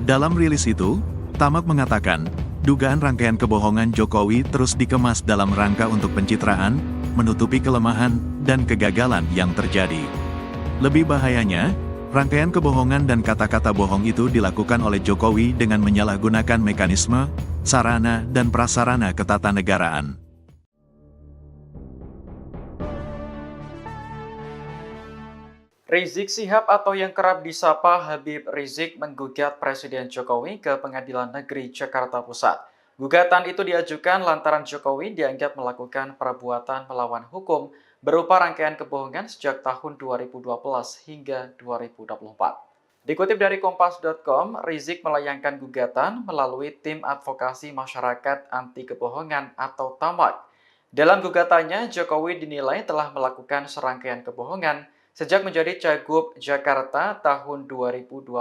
Dalam rilis itu, Tamak mengatakan, dugaan rangkaian kebohongan Jokowi terus dikemas dalam rangka untuk pencitraan, menutupi kelemahan, dan kegagalan yang terjadi. Lebih bahayanya, rangkaian kebohongan dan kata-kata bohong itu dilakukan oleh Jokowi dengan menyalahgunakan mekanisme, sarana, dan prasarana ketatanegaraan. Rizik Syihab atau yang kerap disapa Habib Rizik menggugat Presiden Jokowi ke Pengadilan Negeri Jakarta Pusat. Gugatan itu diajukan lantaran Jokowi dianggap melakukan perbuatan melawan hukum berupa rangkaian kebohongan sejak tahun 2012 hingga 2024. Dikutip dari Kompas.com, Rizik melayangkan gugatan melalui Tim Advokasi Masyarakat Anti Kebohongan atau TAMAK. Dalam gugatannya, Jokowi dinilai telah melakukan serangkaian kebohongan sejak menjadi Cagup Jakarta tahun 2012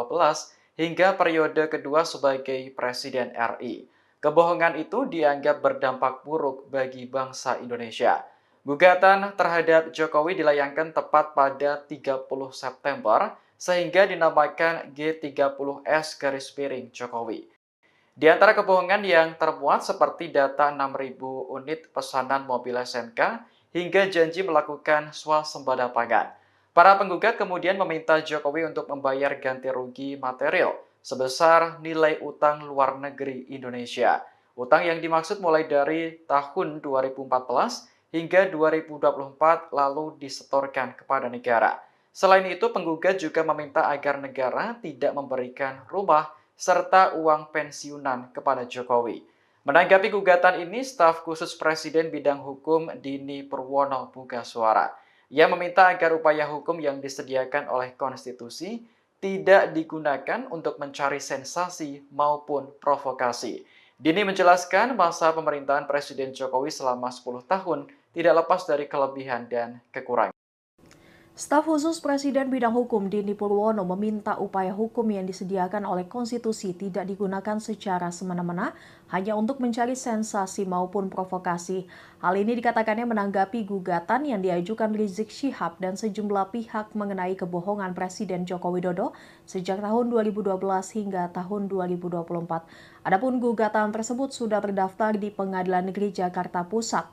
hingga periode kedua sebagai Presiden RI. Kebohongan itu dianggap berdampak buruk bagi bangsa Indonesia. Gugatan terhadap Jokowi dilayangkan tepat pada 30 September sehingga dinamakan G30S Jokowi. Di antara kebohongan yang termuat seperti data 6.000 unit pesanan mobil SMK hingga janji melakukan swasembada pangan. Para penggugat kemudian meminta Jokowi untuk membayar ganti rugi material sebesar nilai utang luar negeri Indonesia. Utang yang dimaksud mulai dari tahun 2014 hingga 2024 lalu disetorkan kepada negara. Selain itu, penggugat juga meminta agar negara tidak memberikan rumah serta uang pensiunan kepada Jokowi. Menanggapi gugatan ini, staf khusus Presiden bidang hukum Dini Purwono buka suara. Ia meminta agar upaya hukum yang disediakan oleh konstitusi tidak digunakan untuk mencari sensasi maupun provokasi. Dini menjelaskan masa pemerintahan Presiden Jokowi selama 10 tahun tidak lepas dari kelebihan dan kekurangan. Staf khusus Presiden bidang hukum Dini Purwono meminta upaya hukum yang disediakan oleh konstitusi tidak digunakan secara semena-mena hanya untuk mencari sensasi maupun provokasi. Hal ini dikatakannya menanggapi gugatan yang diajukan Rizik Syihab dan sejumlah pihak mengenai kebohongan Presiden Joko Widodo sejak tahun 2012 hingga tahun 2024. Adapun gugatan tersebut sudah terdaftar di Pengadilan Negeri Jakarta Pusat.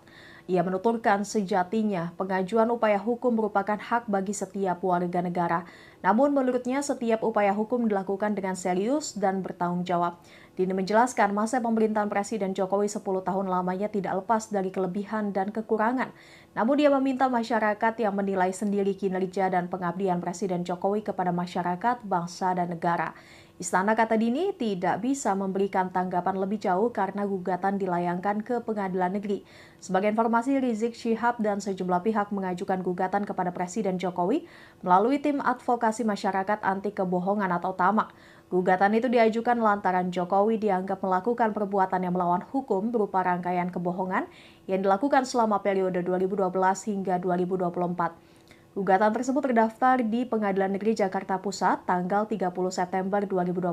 Ia menuturkan sejatinya pengajuan upaya hukum merupakan hak bagi setiap warga negara. Namun menurutnya setiap upaya hukum dilakukan dengan serius dan bertanggung jawab. Dini menjelaskan masa pemerintahan Presiden Jokowi 10 tahun lamanya tidak lepas dari kelebihan dan kekurangan. Namun dia meminta masyarakat yang menilai sendiri kinerja dan pengabdian Presiden Jokowi kepada masyarakat, bangsa, dan negara. Istana, kata Dini, tidak bisa memberikan tanggapan lebih jauh karena gugatan dilayangkan ke Pengadilan Negeri. Sebagai informasi, Rizik Syihab dan sejumlah pihak mengajukan gugatan kepada Presiden Jokowi melalui tim advokasi masyarakat anti kebohongan atau TAMAK. Gugatan itu diajukan lantaran Jokowi dianggap melakukan perbuatan yang melawan hukum berupa rangkaian kebohongan yang dilakukan selama periode 2012 hingga 2024. Gugatan tersebut terdaftar di Pengadilan Negeri Jakarta Pusat tanggal 30 September 2024.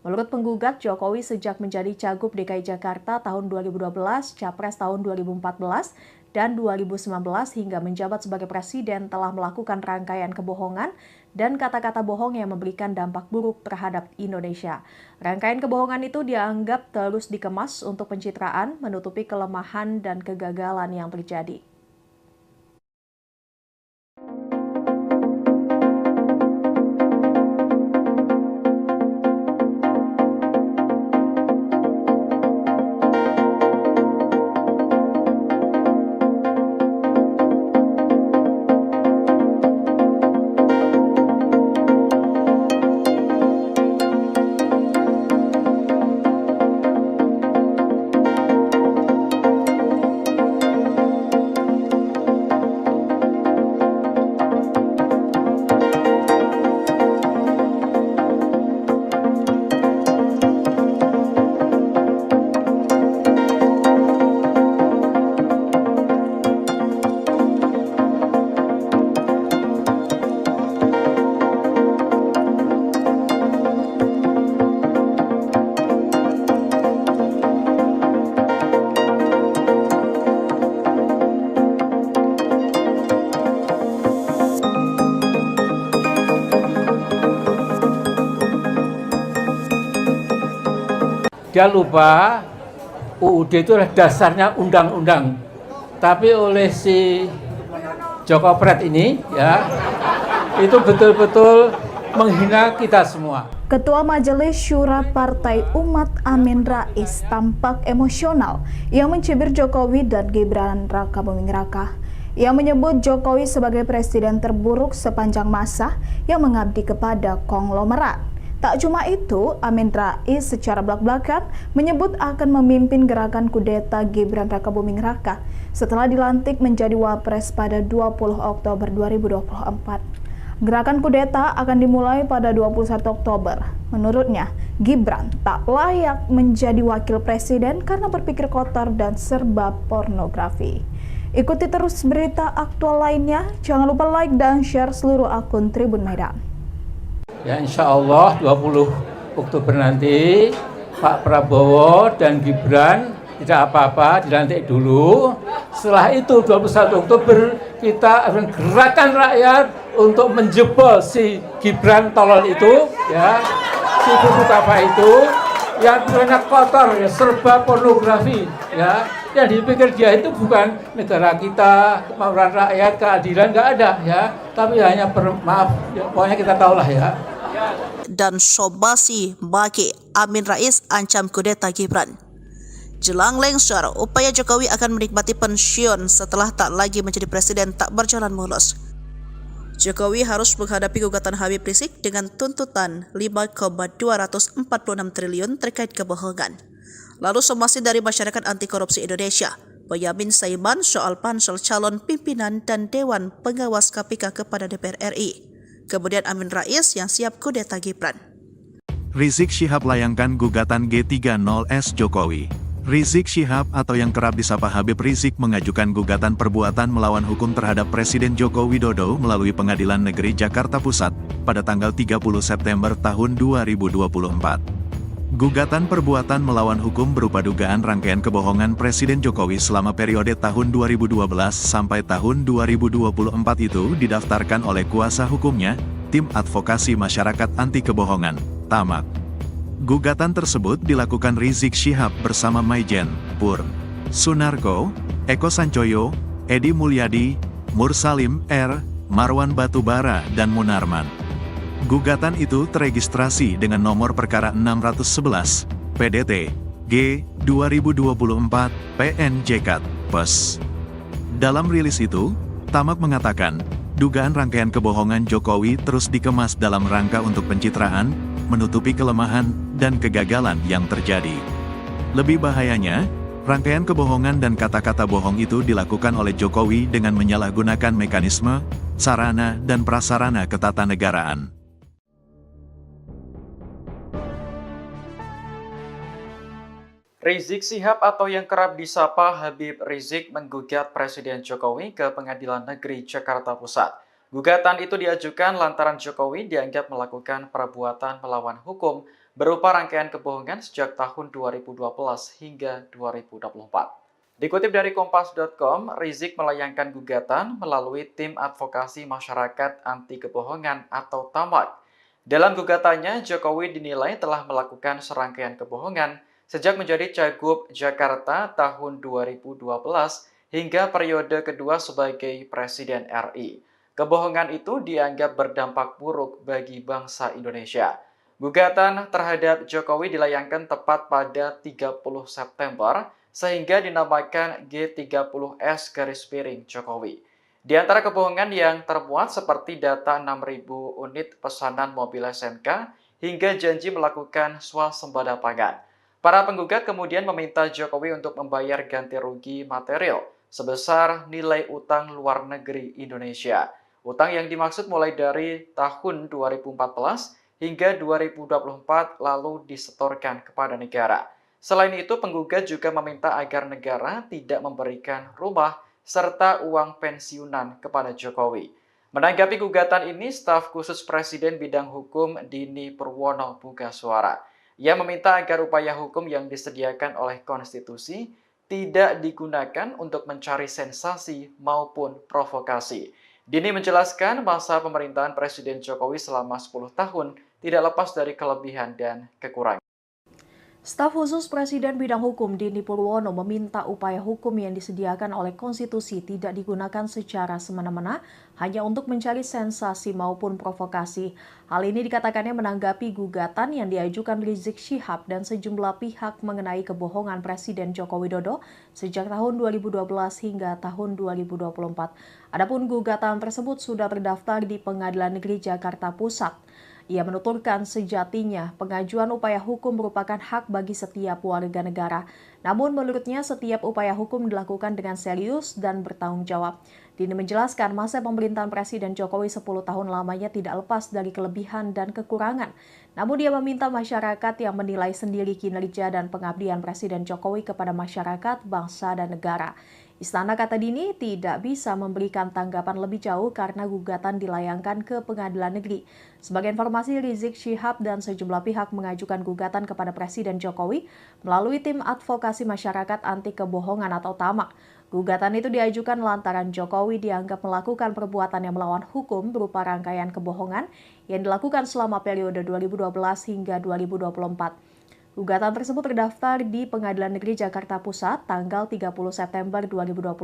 Menurut penggugat, Jokowi sejak menjadi Cagup DKI Jakarta tahun 2012, Capres tahun 2014, dan 2019 hingga menjabat sebagai Presiden telah melakukan rangkaian kebohongan dan kata-kata bohong yang memberikan dampak buruk terhadap Indonesia. Rangkaian kebohongan itu dianggap terus dikemas untuk pencitraan, menutupi kelemahan dan kegagalan yang terjadi. Dia lupa UUD itu adalah dasarnya undang-undang. Tapi oleh si Joko Pret ini ya, itu betul-betul menghina kita semua. Ketua Majelis Syura Partai Umat Amin Rais tampak emosional. Ia mencibir Jokowi dan Gibran Raka Buming Raka. Ia menyebut Jokowi sebagai presiden terburuk sepanjang masa yang mengabdi kepada konglomerat. Tak cuma itu, Amin Rais secara belak-belakan menyebut akan memimpin gerakan kudeta Gibran Raka Buming Raka setelah dilantik menjadi Wapres pada 20 Oktober 2024. Gerakan kudeta akan dimulai pada 21 Oktober. Menurutnya, Gibran tak layak menjadi wakil presiden karena berpikir kotor dan serba pornografi. Ikuti terus berita aktual lainnya. Jangan lupa like dan share seluruh akun Tribun Medan. Ya, insya Allah 20 Oktober nanti Pak Prabowo dan Gibran tidak apa-apa, dilantik dulu. Setelah itu 21 Oktober kita akan gerakan rakyat untuk menjebol si Gibran tolol itu, ya, si buku apa itu yang banyak kotor, ya, serba pornografi, ya. Yang dipikir dia itu bukan negara kita, kemauan rakyat, keadilan, nggak ada, ya. Tapi hanya maaf, ya, pokoknya kita tahulah ya. Dan Sobasi Baki Amin Rais ancam kudeta Gibran. Jelang lengser, upaya Jokowi akan menikmati pensiun setelah tak lagi menjadi presiden tak berjalan mulus. Jokowi harus menghadapi gugatan Habib Rizik dengan tuntutan 5,246 triliun terkait kebohongan. Lalu somasi dari Masyarakat Anti Korupsi Indonesia, Boyamin Saiman soal pansel calon pimpinan dan Dewan Pengawas KPK kepada DPR RI. Kemudian Amin Rais yang siap kudeta Gibran. Rizik Syihab layangkan gugatan G30S Jokowi. Rizik Syihab atau yang kerap disapa Habib Rizik mengajukan gugatan perbuatan melawan hukum terhadap Presiden Joko Widodo melalui Pengadilan Negeri Jakarta Pusat pada tanggal 30 September tahun 2024. Gugatan perbuatan melawan hukum berupa dugaan rangkaian kebohongan Presiden Jokowi selama periode tahun 2012 sampai tahun 2024 itu didaftarkan oleh kuasa hukumnya, Tim Advokasi Masyarakat Anti Kebohongan, TAMAK. Gugatan tersebut dilakukan Rizik Syihab bersama Maijen, Pur, Sunarko, Eko Sancoyo, Edi Mulyadi, Mursalim R, Marwan Batubara, dan Munarman. Gugatan itu teregistrasi dengan nomor perkara 611, PDT, G, 2024, PNJK, PES. Dalam rilis itu, TAMAK mengatakan, dugaan rangkaian kebohongan Jokowi terus dikemas dalam rangka untuk pencitraan, menutupi kelemahan, dan kegagalan yang terjadi. Lebih bahayanya, rangkaian kebohongan dan kata-kata bohong itu dilakukan oleh Jokowi dengan menyalahgunakan mekanisme, sarana, dan prasarana ketatanegaraan. Rizik Syihab atau yang kerap disapa Habib Rizik menggugat Presiden Jokowi ke Pengadilan Negeri Jakarta Pusat. Gugatan itu diajukan lantaran Jokowi dianggap melakukan perbuatan melawan hukum berupa rangkaian kebohongan sejak tahun 2012 hingga 2024. Dikutip dari Kompas.com, Rizik melayangkan gugatan melalui Tim Advokasi Masyarakat Anti Kebohongan atau TAMAK. Dalam gugatannya, Jokowi dinilai telah melakukan serangkaian kebohongan sejak menjadi Cagup Jakarta tahun 2012 hingga periode kedua sebagai Presiden RI. Kebohongan itu dianggap berdampak buruk bagi bangsa Indonesia. Gugatan terhadap Jokowi dilayangkan tepat pada 30 September sehingga dinamakan G30S Jokowi. Di antara kebohongan yang termuat seperti data 6.000 unit pesanan mobil SMK hingga janji melakukan swasembada pangan. Para penggugat kemudian meminta Jokowi untuk membayar ganti rugi material sebesar nilai utang luar negeri Indonesia. Utang yang dimaksud mulai dari tahun 2014 hingga 2024 lalu disetorkan kepada negara. Selain itu, penggugat juga meminta agar negara tidak memberikan rumah serta uang pensiunan kepada Jokowi. Menanggapi gugatan ini, staf khusus Presiden Bidang Hukum Dini Purwono buka suara. Ia meminta agar upaya hukum yang disediakan oleh konstitusi tidak digunakan untuk mencari sensasi maupun provokasi. Dini menjelaskan masa pemerintahan Presiden Jokowi selama 10 tahun tidak lepas dari kelebihan dan kekurangan. Staf khusus Presiden Bidang Hukum Dini Purwono meminta upaya hukum yang disediakan oleh konstitusi tidak digunakan secara semena-mena hanya untuk mencari sensasi maupun provokasi. Hal ini dikatakannya menanggapi gugatan yang diajukan Rizik Syihab dan sejumlah pihak mengenai kebohongan Presiden Joko Widodo sejak tahun 2012 hingga tahun 2024. Adapun gugatan tersebut sudah terdaftar di Pengadilan Negeri Jakarta Pusat. Ia menuturkan sejatinya pengajuan upaya hukum merupakan hak bagi setiap warga negara. Namun menurutnya setiap upaya hukum dilakukan dengan serius dan bertanggung jawab. Dini menjelaskan masa pemerintahan Presiden Jokowi 10 tahun lamanya tidak lepas dari kelebihan dan kekurangan. Namun dia meminta masyarakat yang menilai sendiri kinerja dan pengabdian Presiden Jokowi kepada masyarakat, bangsa, dan negara. Istana, kata Dini, tidak bisa memberikan tanggapan lebih jauh karena gugatan dilayangkan ke Pengadilan Negeri. Sebagai informasi, Rizik Syihab dan sejumlah pihak mengajukan gugatan kepada Presiden Jokowi melalui Tim Advokasi Masyarakat Anti Kebohongan atau TAMAK. Gugatan itu diajukan lantaran Jokowi dianggap melakukan perbuatan yang melawan hukum berupa rangkaian kebohongan yang dilakukan selama periode 2012 hingga 2024. Gugatan tersebut terdaftar di Pengadilan Negeri Jakarta Pusat tanggal 30 September 2024.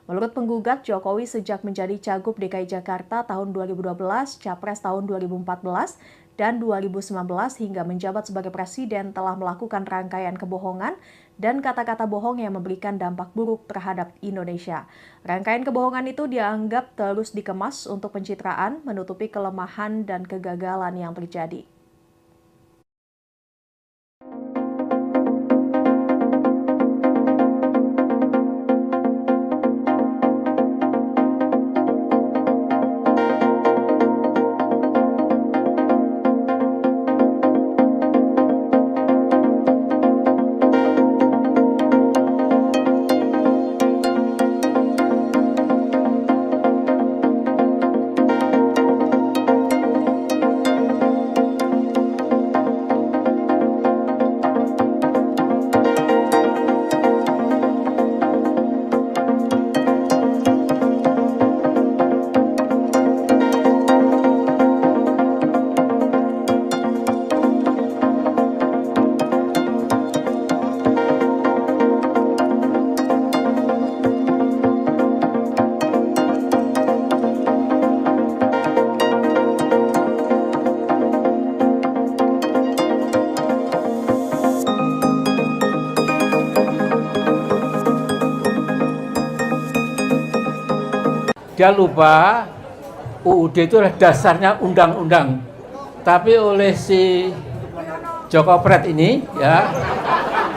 Menurut penggugat, Jokowi sejak menjadi Cagup DKI Jakarta tahun 2012, Capres tahun 2014, dan 2019 hingga menjabat sebagai Presiden telah melakukan rangkaian kebohongan dan kata-kata bohong yang memberikan dampak buruk terhadap Indonesia. Rangkaian kebohongan itu dianggap terus dikemas untuk pencitraan, menutupi kelemahan dan kegagalan yang terjadi. Dia lupa UUD itu adalah dasarnya undang-undang. Tapi oleh si Joko Pret ini ya,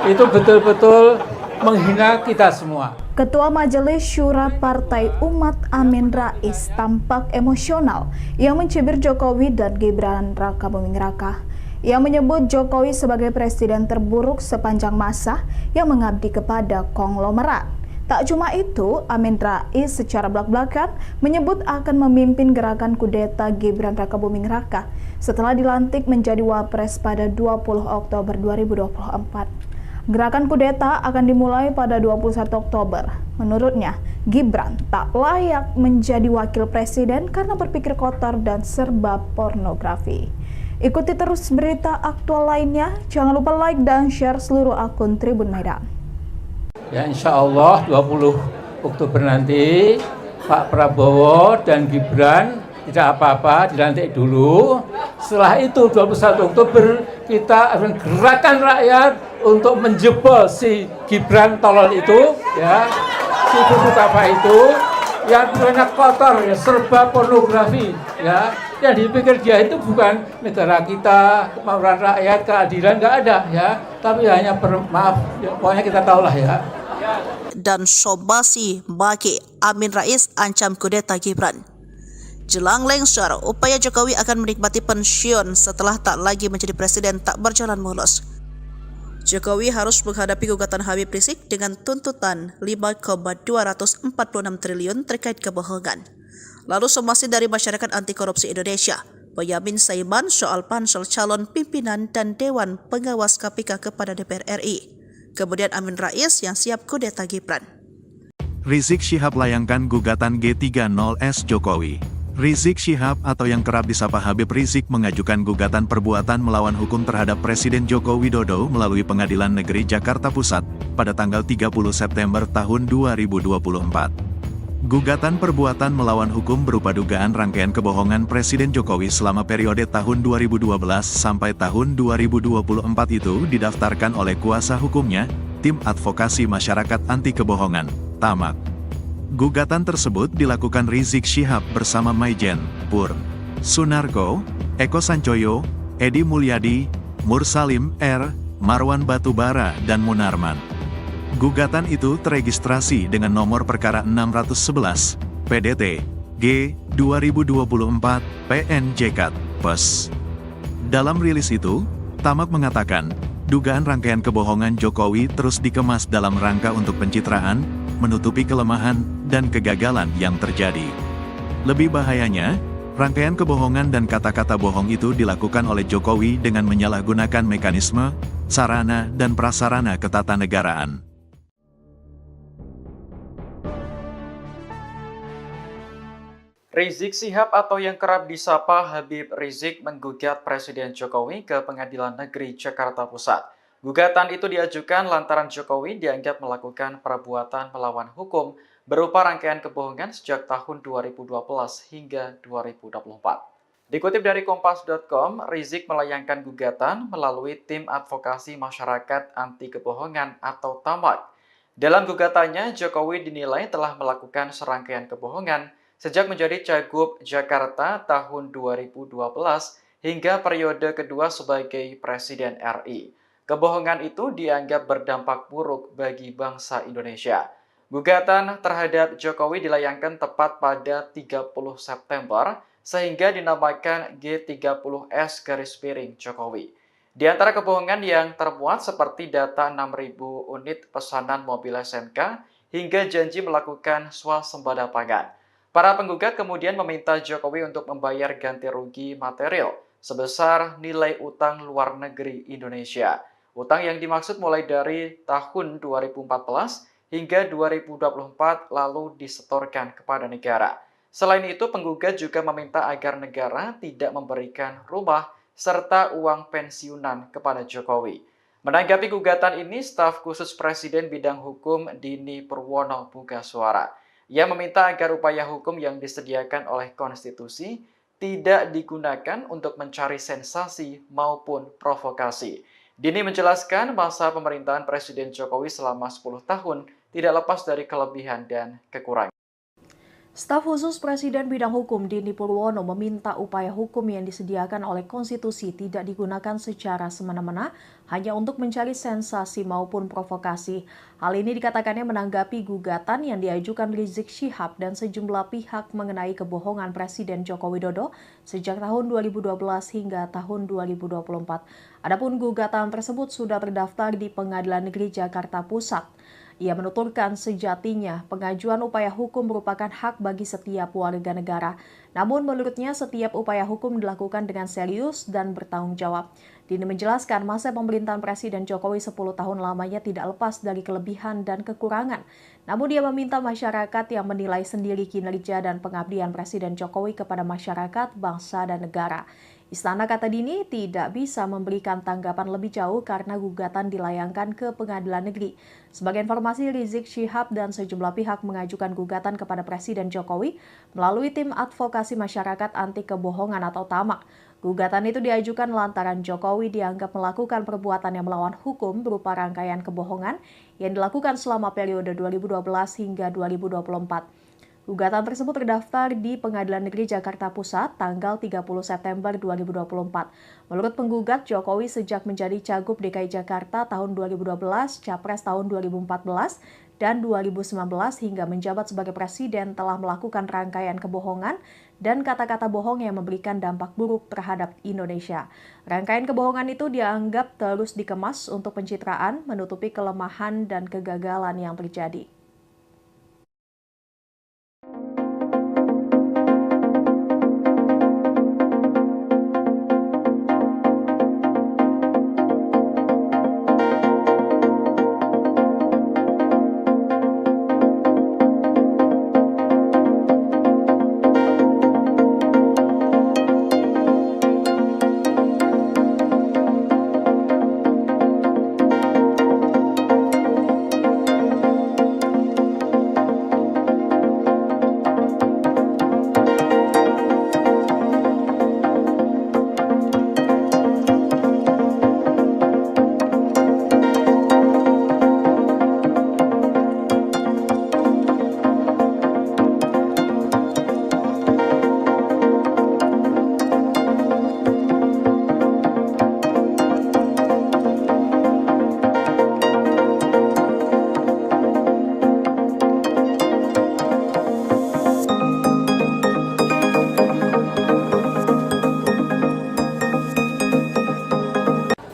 itu betul-betul menghina kita semua. Ketua Majelis Syura Partai Umat Amin Rais tampak emosional yang mencibir Jokowi dan Gibran Raka Buming Raka. Ia menyebut Jokowi sebagai presiden terburuk sepanjang masa yang mengabdi kepada konglomerat. Tak cuma itu, Amin Rais secara belak-belakan menyebut akan memimpin gerakan kudeta Gibran Raka Buming Raka setelah dilantik menjadi Wapres pada 20 Oktober 2024. Gerakan kudeta akan dimulai pada 21 Oktober. Menurutnya, Gibran tak layak menjadi wakil presiden karena berpikir kotor dan serba pornografi. Ikuti terus berita aktual lainnya. Jangan lupa like dan share seluruh akun Tribun Medan. Ya insya Allah 20 Oktober nanti Pak Prabowo dan Gibran tidak apa-apa, dilantik dulu. Setelah itu 21 Oktober kita akan gerakan rakyat untuk menjebol si Gibran tolol itu, ya, si buku apa itu, yang banyak kotor, ya, serba pornografi, ya. Yang dipikir dia itu bukan negara kita, kemauan rakyat, keadilan nggak ada, ya. Tapi hanya maaf, ya, pokoknya kita tahulah ya. Dan Sobasi Baki Amin Rais ancam kudeta Gibran. Jelang lengser, upaya Jokowi akan menikmati pensiun setelah tak lagi menjadi presiden tak berjalan mulus. Jokowi harus menghadapi gugatan Habib Rizik dengan tuntutan 5,246 triliun terkait kebohongan. Lalu somasi dari Masyarakat Anti Korupsi Indonesia, Boyamin Saiman soal pansel calon pimpinan dan Dewan Pengawas KPK kepada DPR RI. Kemudian Amin Rais yang siap kudeta Gibran. Rizik Syihab layangkan gugatan G30S Jokowi. Rizik Syihab atau yang kerap disapa Habib Rizik mengajukan gugatan perbuatan melawan hukum terhadap Presiden Joko Widodo melalui Pengadilan Negeri Jakarta Pusat pada tanggal 30 September tahun 2024. Gugatan perbuatan melawan hukum berupa dugaan rangkaian kebohongan Presiden Jokowi selama periode tahun 2012 sampai tahun 2024 itu didaftarkan oleh kuasa hukumnya, Tim Advokasi Masyarakat Anti Kebohongan, TAMAK. Gugatan tersebut dilakukan Rizik Syihab bersama Maijen, Pur, Sunarko, Eko Sancoyo, Edi Mulyadi, Mursalim R, Marwan Batubara, dan Munarman. Gugatan itu teregistrasi dengan nomor perkara 611, PDT, G, 2024, PNJK, PES. Dalam rilis itu, TAMAK mengatakan, dugaan rangkaian kebohongan Jokowi terus dikemas dalam rangka untuk pencitraan, menutupi kelemahan, dan kegagalan yang terjadi. Lebih bahayanya, rangkaian kebohongan dan kata-kata bohong itu dilakukan oleh Jokowi dengan menyalahgunakan mekanisme, sarana, dan prasarana ketatanegaraan. Rizik Syihab atau yang kerap disapa Habib Rizik menggugat Presiden Jokowi ke Pengadilan Negeri Jakarta Pusat. Gugatan itu diajukan lantaran Jokowi dianggap melakukan perbuatan melawan hukum berupa rangkaian kebohongan sejak tahun 2012 hingga 2024. Dikutip dari Kompas.com, Rizik melayangkan gugatan melalui Tim Advokasi Masyarakat Anti Kebohongan atau TAMAK. Dalam gugatannya, Jokowi dinilai telah melakukan serangkaian kebohongan sejak menjadi Cagup Jakarta tahun 2012 hingga periode kedua sebagai Presiden RI. Kebohongan itu dianggap berdampak buruk bagi bangsa Indonesia. Gugatan terhadap Jokowi dilayangkan tepat pada 30 September sehingga dinamakan G30S Jokowi. Di antara kebohongan yang termuat seperti data 6.000 unit pesanan mobil SMK hingga janji melakukan swasembada pangan. Para penggugat kemudian meminta Jokowi untuk membayar ganti rugi material sebesar nilai utang luar negeri Indonesia. Utang yang dimaksud mulai dari tahun 2014 hingga 2024 lalu disetorkan kepada negara. Selain itu, penggugat juga meminta agar negara tidak memberikan rumah serta uang pensiunan kepada Jokowi. Menanggapi gugatan ini, staf khusus Presiden Bidang Hukum Dini Purwono buka suara. Ia meminta agar upaya hukum yang disediakan oleh konstitusi tidak digunakan untuk mencari sensasi maupun provokasi. Dini menjelaskan masa pemerintahan Presiden Jokowi selama 10 tahun tidak lepas dari kelebihan dan kekurangan. Staf khusus Presiden bidang hukum Dini Purwono meminta upaya hukum yang disediakan oleh konstitusi tidak digunakan secara semena-mena hanya untuk mencari sensasi maupun provokasi. Hal ini dikatakannya menanggapi gugatan yang diajukan Rizik Syihab dan sejumlah pihak mengenai kebohongan Presiden Joko Widodo sejak tahun 2012 hingga tahun 2024. Adapun gugatan tersebut sudah terdaftar di Pengadilan Negeri Jakarta Pusat. Ia menuturkan sejatinya pengajuan upaya hukum merupakan hak bagi setiap warga negara. Namun menurutnya setiap upaya hukum dilakukan dengan serius dan bertanggung jawab. Dini menjelaskan masa pemerintahan Presiden Jokowi 10 tahun lamanya tidak lepas dari kelebihan dan kekurangan. Namun dia meminta masyarakat yang menilai sendiri kinerja dan pengabdian Presiden Jokowi kepada masyarakat, bangsa, dan negara. Istana, kata Dini, tidak bisa memberikan tanggapan lebih jauh karena gugatan dilayangkan ke Pengadilan Negeri. Sebagai informasi, Rizik Syihab dan sejumlah pihak mengajukan gugatan kepada Presiden Jokowi melalui tim advokasi masyarakat anti kebohongan atau TAMAK. Gugatan itu diajukan lantaran Jokowi dianggap melakukan perbuatan yang melawan hukum berupa rangkaian kebohongan yang dilakukan selama periode 2012 hingga 2024. Gugatan tersebut terdaftar di Pengadilan Negeri Jakarta Pusat tanggal 30 September 2024. Menurut penggugat, Jokowi sejak menjadi Cagup DKI Jakarta tahun 2012, Capres tahun 2014, dan 2019 hingga menjabat sebagai presiden telah melakukan rangkaian kebohongan dan kata-kata bohong yang memberikan dampak buruk terhadap Indonesia. Rangkaian kebohongan itu dianggap terus dikemas untuk pencitraan, menutupi kelemahan dan kegagalan yang terjadi.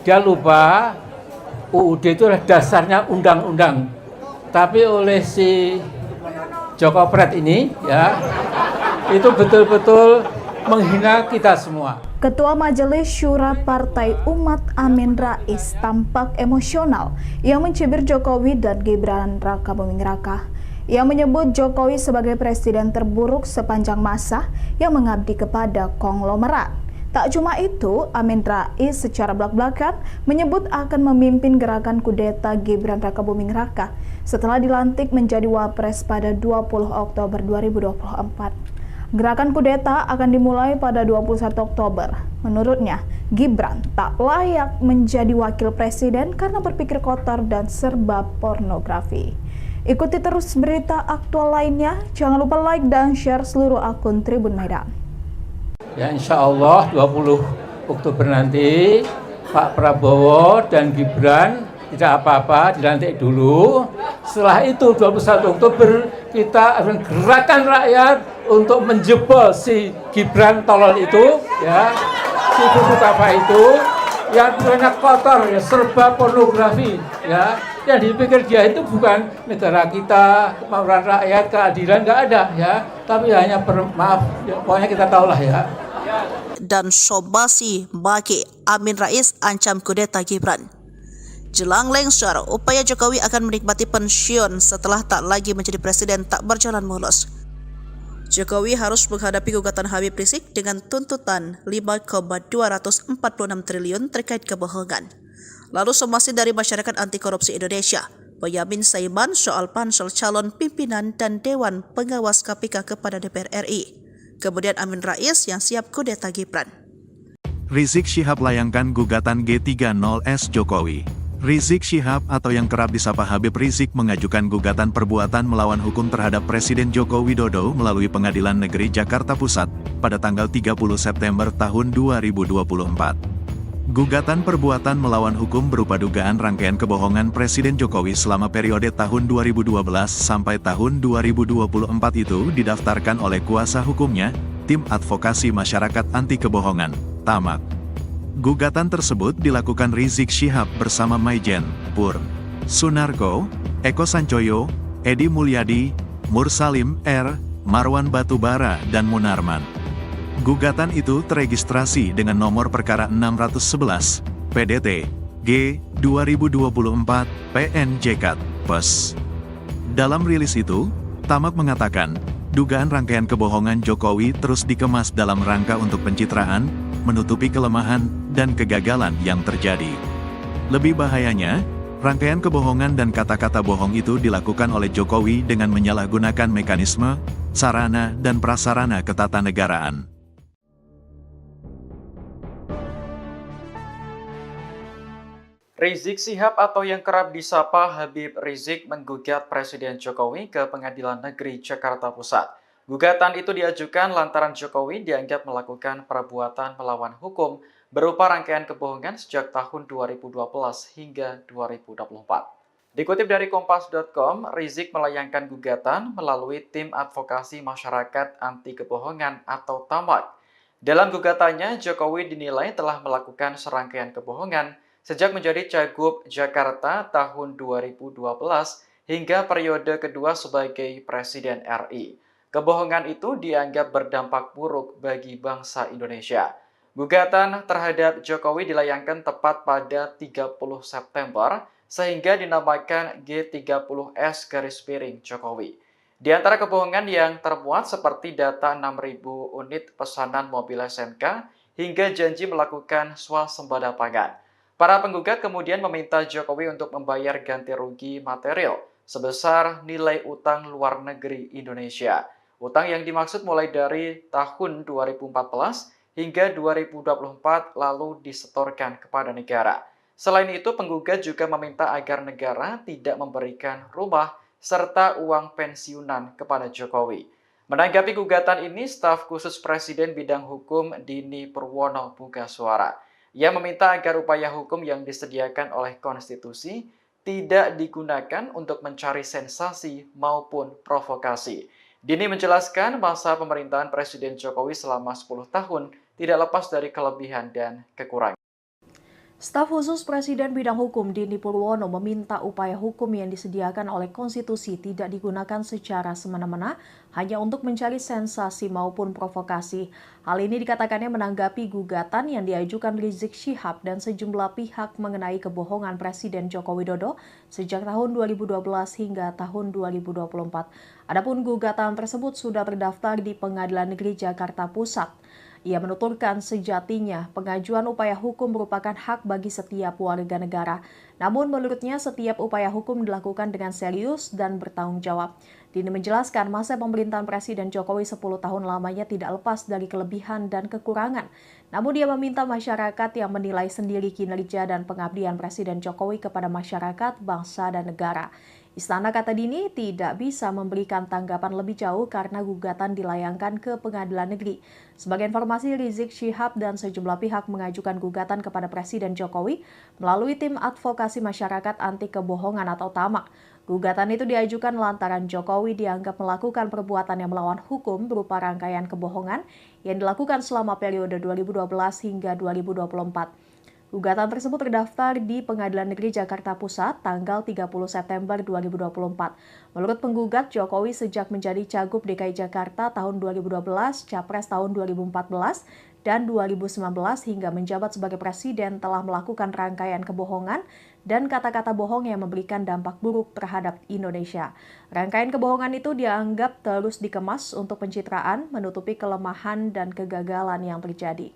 Dia lupa UUD itu adalah dasarnya undang-undang. Tapi oleh si Joko Pret ini ya, itu betul-betul menghina kita semua. Ketua Majelis Syura Partai Umat Amin Rais tampak emosional yang mencibir Jokowi dan Gibran Raka Buming Raka. Ia menyebut Jokowi sebagai presiden terburuk sepanjang masa yang mengabdi kepada konglomerat. Tak cuma itu, Amin Rais secara belak-belakan menyebut akan memimpin gerakan kudeta Gibran Raka Buming Raka setelah dilantik menjadi Wapres pada 20 Oktober 2024. Gerakan kudeta akan dimulai pada 21 Oktober. Menurutnya, Gibran tak layak menjadi wakil presiden karena berpikir kotor dan serba pornografi. Ikuti terus berita aktual lainnya. Jangan lupa like dan share seluruh akun Tribun Medan. Ya, insya Allah 20 Oktober nanti Pak Prabowo dan Gibran tidak apa-apa, dilantik dulu. Setelah itu 21 Oktober kita akan gerakan rakyat untuk menjebol si Gibran tolol itu, ya, si buku apa itu, yang banyak kotor, ya, serba pornografi, ya. Yang dipikir dia itu bukan negara kita, kemauan rakyat, keadilan, nggak ada, ya. Tapi hanya maaf, ya, pokoknya kita tahulah, ya. Dan Sobasi Baki Amin Rais ancam kudeta Gibran. Jelang lengser, upaya Jokowi akan menikmati pensiun setelah tak lagi menjadi presiden tak berjalan mulus. Jokowi harus menghadapi gugatan Habib Rizik dengan tuntutan 5,246 triliun terkait kebohongan. Lalu somasi dari Masyarakat Anti Korupsi Indonesia, Boyamin Saiman soal pansel calon pimpinan dan Dewan Pengawas KPK kepada DPR RI. Kemudian Amin Rais yang siap kudeta Gibran. Rizik Syihab layangkan gugatan G30S Jokowi. Rizik Syihab atau yang kerap disapa Habib Rizik mengajukan gugatan perbuatan melawan hukum terhadap Presiden Joko Widodo melalui Pengadilan Negeri Jakarta Pusat pada tanggal 30 September tahun 2024. Gugatan perbuatan melawan hukum berupa dugaan rangkaian kebohongan Presiden Jokowi selama periode tahun 2012 sampai tahun 2024 itu didaftarkan oleh kuasa hukumnya, Tim Advokasi Masyarakat Anti Kebohongan, TAMAK. Gugatan tersebut dilakukan Rizik Syihab bersama Maijen, Pur, Sunarko, Eko Sancoyo, Edi Mulyadi, Mursalim R, Marwan Batubara dan Munarman. Gugatan itu teregistrasi dengan nomor perkara 611, PDT, G, 2024, PNJK, PES. Dalam rilis itu, TAMAK mengatakan, dugaan rangkaian kebohongan Jokowi terus dikemas dalam rangka untuk pencitraan, menutupi kelemahan, dan kegagalan yang terjadi. Lebih bahayanya, rangkaian kebohongan dan kata-kata bohong itu dilakukan oleh Jokowi dengan menyalahgunakan mekanisme, sarana, dan prasarana ketatanegaraan. Rizik Syihab atau yang kerap disapa Habib Rizik menggugat Presiden Jokowi ke Pengadilan Negeri Jakarta Pusat. Gugatan itu diajukan lantaran Jokowi dianggap melakukan perbuatan melawan hukum berupa rangkaian kebohongan sejak tahun 2012 hingga 2024. Dikutip dari Kompas.com, Rizik melayangkan gugatan melalui Tim Advokasi Masyarakat Anti Kebohongan atau TAMAK. Dalam gugatannya, Jokowi dinilai telah melakukan serangkaian kebohongan sejak menjadi Cagup Jakarta tahun 2012 hingga periode kedua sebagai Presiden RI. Kebohongan itu dianggap berdampak buruk bagi bangsa Indonesia. Gugatan terhadap Jokowi dilayangkan tepat pada 30 September sehingga dinamakan G30S Jokowi. Di antara kebohongan yang termuat seperti data 6.000 unit pesanan mobil SMK hingga janji melakukan swasembada pangan. Para penggugat kemudian meminta Jokowi untuk membayar ganti rugi material sebesar nilai utang luar negeri Indonesia. Utang yang dimaksud mulai dari tahun 2014 hingga 2024 lalu disetorkan kepada negara. Selain itu, penggugat juga meminta agar negara tidak memberikan rumah serta uang pensiunan kepada Jokowi. Menanggapi gugatan ini, staf khusus Presiden bidang hukum Dini Purwono buka suara. Ia meminta agar upaya hukum yang disediakan oleh konstitusi tidak digunakan untuk mencari sensasi maupun provokasi. Dini menjelaskan masa pemerintahan Presiden Jokowi selama 10 tahun tidak lepas dari kelebihan dan kekurangan. Staf khusus Presiden bidang hukum Dini Purwono meminta upaya hukum yang disediakan oleh konstitusi tidak digunakan secara semena-mena hanya untuk mencari sensasi maupun provokasi. Hal ini dikatakannya menanggapi gugatan yang diajukan Rizik Syihab dan sejumlah pihak mengenai kebohongan Presiden Joko Widodo sejak tahun 2012 hingga tahun 2024. Adapun gugatan tersebut sudah terdaftar di Pengadilan Negeri Jakarta Pusat. Ia menuturkan sejatinya pengajuan upaya hukum merupakan hak bagi setiap warga negara. Namun menurutnya setiap upaya hukum dilakukan dengan serius dan bertanggung jawab. Dini menjelaskan masa pemerintahan Presiden Jokowi 10 tahun lamanya tidak lepas dari kelebihan dan kekurangan. Namun dia meminta masyarakat yang menilai sendiri kinerja dan pengabdian Presiden Jokowi kepada masyarakat, bangsa, dan negara. Istana, kata Dini, tidak bisa memberikan tanggapan lebih jauh karena gugatan dilayangkan ke Pengadilan Negeri. Sebagai informasi, Rizik Syihab dan sejumlah pihak mengajukan gugatan kepada Presiden Jokowi melalui Tim Advokasi Masyarakat Anti Kebohongan atau TAMAK. Gugatan itu diajukan lantaran Jokowi dianggap melakukan perbuatan yang melawan hukum berupa rangkaian kebohongan yang dilakukan selama periode 2012 hingga 2024. Gugatan tersebut terdaftar di Pengadilan Negeri Jakarta Pusat tanggal 30 September 2024. Menurut penggugat, Jokowi sejak menjadi Cagup DKI Jakarta tahun 2012, Capres tahun 2014, dan 2019 hingga menjabat sebagai Presiden telah melakukan rangkaian kebohongan dan kata-kata bohong yang memberikan dampak buruk terhadap Indonesia. Rangkaian kebohongan itu dianggap terus dikemas untuk pencitraan, menutupi kelemahan dan kegagalan yang terjadi.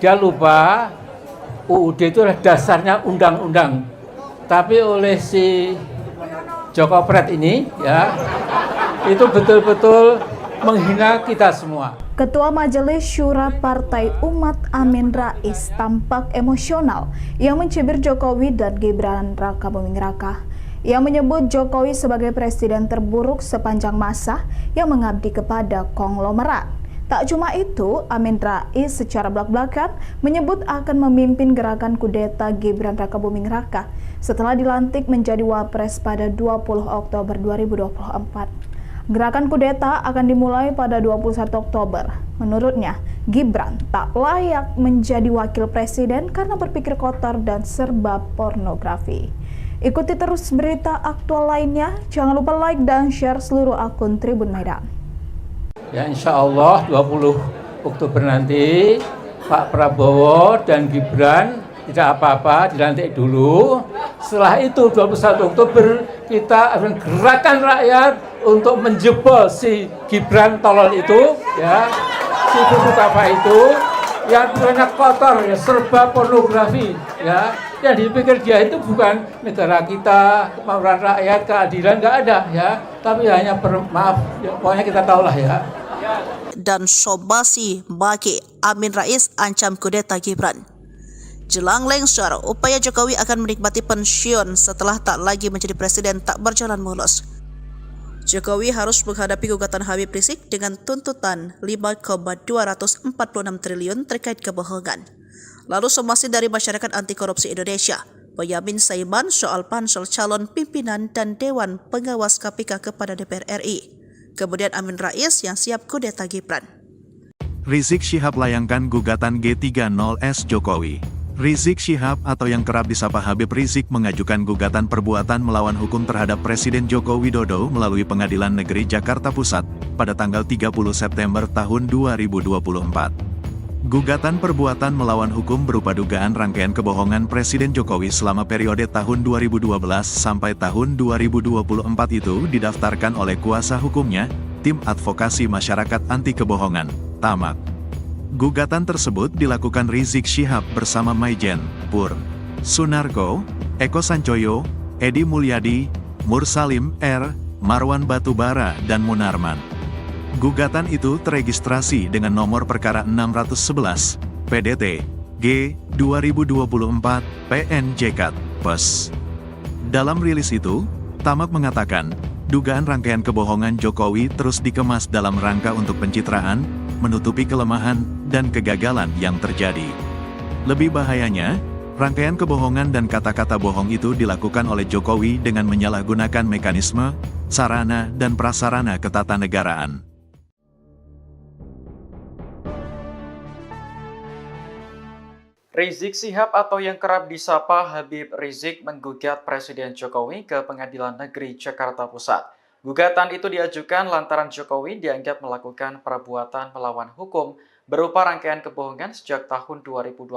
dia lupa UUD itu adalah dasarnya undang-undang. Tapi oleh si Joko Pret ini ya, itu betul-betul menghina kita semua. Ketua Majelis Syura Partai Umat Amin Rais tampak emosional yang mencibir Jokowi dan Gibran Rakabuming Raka. Ia menyebut Jokowi sebagai presiden terburuk sepanjang masa yang mengabdi kepada konglomerat. Tak cuma itu, Amin Rais secara belak-belakan menyebut akan memimpin gerakan kudeta Gibran Rakabuming Raka setelah dilantik menjadi wapres pada 20 Oktober 2024. Gerakan kudeta akan dimulai pada 21 Oktober. Menurutnya, Gibran tak layak menjadi wakil presiden karena berpikir kotor dan serba pornografi. Ikuti terus berita aktual lainnya. Jangan lupa like dan share seluruh akun Tribun Medan. Ya insya Allah 20 Oktober nanti Pak Prabowo dan Gibran tidak apa-apa, dilantik dulu. Setelah itu 21 Oktober kita akan gerakan rakyat untuk menjebol si Gibran tolol itu, ya, si buku apa itu, yang banyak kotor, ya, serba pornografi, ya. Yang dipikir dia itu bukan negara kita, kemauan rakyat, keadilan, nggak ada, ya. Tapi hanya maaf, ya, pokoknya kita tahulah ya. Dan Sobasi Baki Amin Rais ancam kudeta Gibran. Jelang lengser, upaya Jokowi akan menikmati pensiun setelah tak lagi menjadi presiden tak berjalan mulus. Jokowi harus menghadapi gugatan Habib Rizik dengan tuntutan 5,246 triliun terkait kebohongan. Lalu somasi dari Masyarakat Anti Korupsi Indonesia, Boyamin Saiman soal pansel calon pimpinan dan Dewan Pengawas KPK kepada DPR RI. Kemudian Amin Rais yang siap kudeta Gibran. Rizik Syihab layangkan gugatan G30S Jokowi. Rizik Syihab atau yang kerap disapa Habib Rizik mengajukan gugatan perbuatan melawan hukum terhadap Presiden Joko Widodo melalui Pengadilan Negeri Jakarta Pusat pada tanggal 30 September tahun 2024. Gugatan perbuatan melawan hukum berupa dugaan rangkaian kebohongan Presiden Jokowi selama periode tahun 2012 sampai tahun 2024 itu didaftarkan oleh kuasa hukumnya, Tim Advokasi Masyarakat Anti Kebohongan, TAMAK. Gugatan tersebut dilakukan Rizik Syihab bersama Maijen, Pur, Sunarko, Eko Sancoyo, Edi Mulyadi, Mursalim R, Marwan Batubara, dan Munarman. Gugatan itu teregistrasi dengan nomor perkara 611, PDT, G, 2024, PNJK, PES. Dalam rilis itu, Tamak mengatakan, dugaan rangkaian kebohongan Jokowi terus dikemas dalam rangka untuk pencitraan, menutupi kelemahan, dan kegagalan yang terjadi. Lebih bahayanya, rangkaian kebohongan dan kata-kata bohong itu dilakukan oleh Jokowi dengan menyalahgunakan mekanisme, sarana, dan prasarana ketatanegaraan. Rizik Syihab atau yang kerap disapa Habib Rizik menggugat Presiden Jokowi ke Pengadilan Negeri Jakarta Pusat. Gugatan itu diajukan lantaran Jokowi dianggap melakukan perbuatan melawan hukum berupa rangkaian kebohongan sejak tahun 2012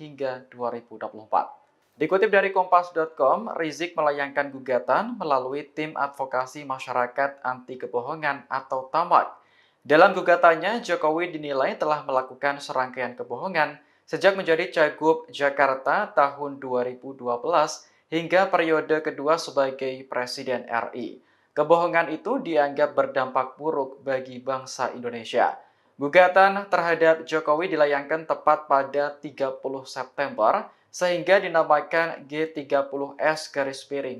hingga 2024. Dikutip dari Kompas.com, Rizik melayangkan gugatan melalui Tim Advokasi Masyarakat Anti Kebohongan atau TAMAK. Dalam gugatannya, Jokowi dinilai telah melakukan serangkaian kebohongan sejak menjadi Cagup Jakarta tahun 2012 hingga periode kedua sebagai Presiden RI. Kebohongan itu dianggap berdampak buruk bagi bangsa Indonesia. Gugatan terhadap Jokowi dilayangkan tepat pada 30 September sehingga dinamakan G30S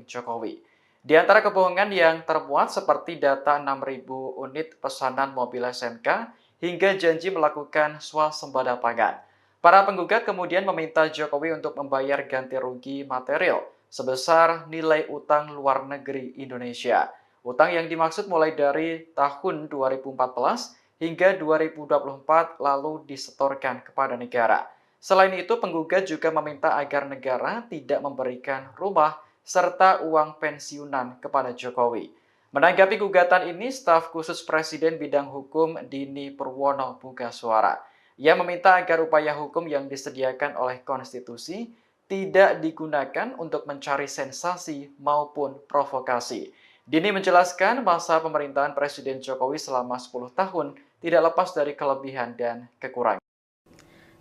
Jokowi. Di antara kebohongan yang termuat seperti data 6.000 unit pesanan mobil SMK hingga janji melakukan swasembada pangan. Para penggugat kemudian meminta Jokowi untuk membayar ganti rugi material sebesar nilai utang luar negeri Indonesia. Utang yang dimaksud mulai dari tahun 2014 hingga 2024 lalu disetorkan kepada negara. Selain itu, penggugat juga meminta agar negara tidak memberikan rumah serta uang pensiunan kepada Jokowi. Menanggapi gugatan ini, staf khusus Presiden bidang hukum Dini Purwono buka suara. Ia meminta agar upaya hukum yang disediakan oleh konstitusi tidak digunakan untuk mencari sensasi maupun provokasi. Dini menjelaskan masa pemerintahan Presiden Jokowi selama 10 tahun tidak lepas dari kelebihan dan kekurangan.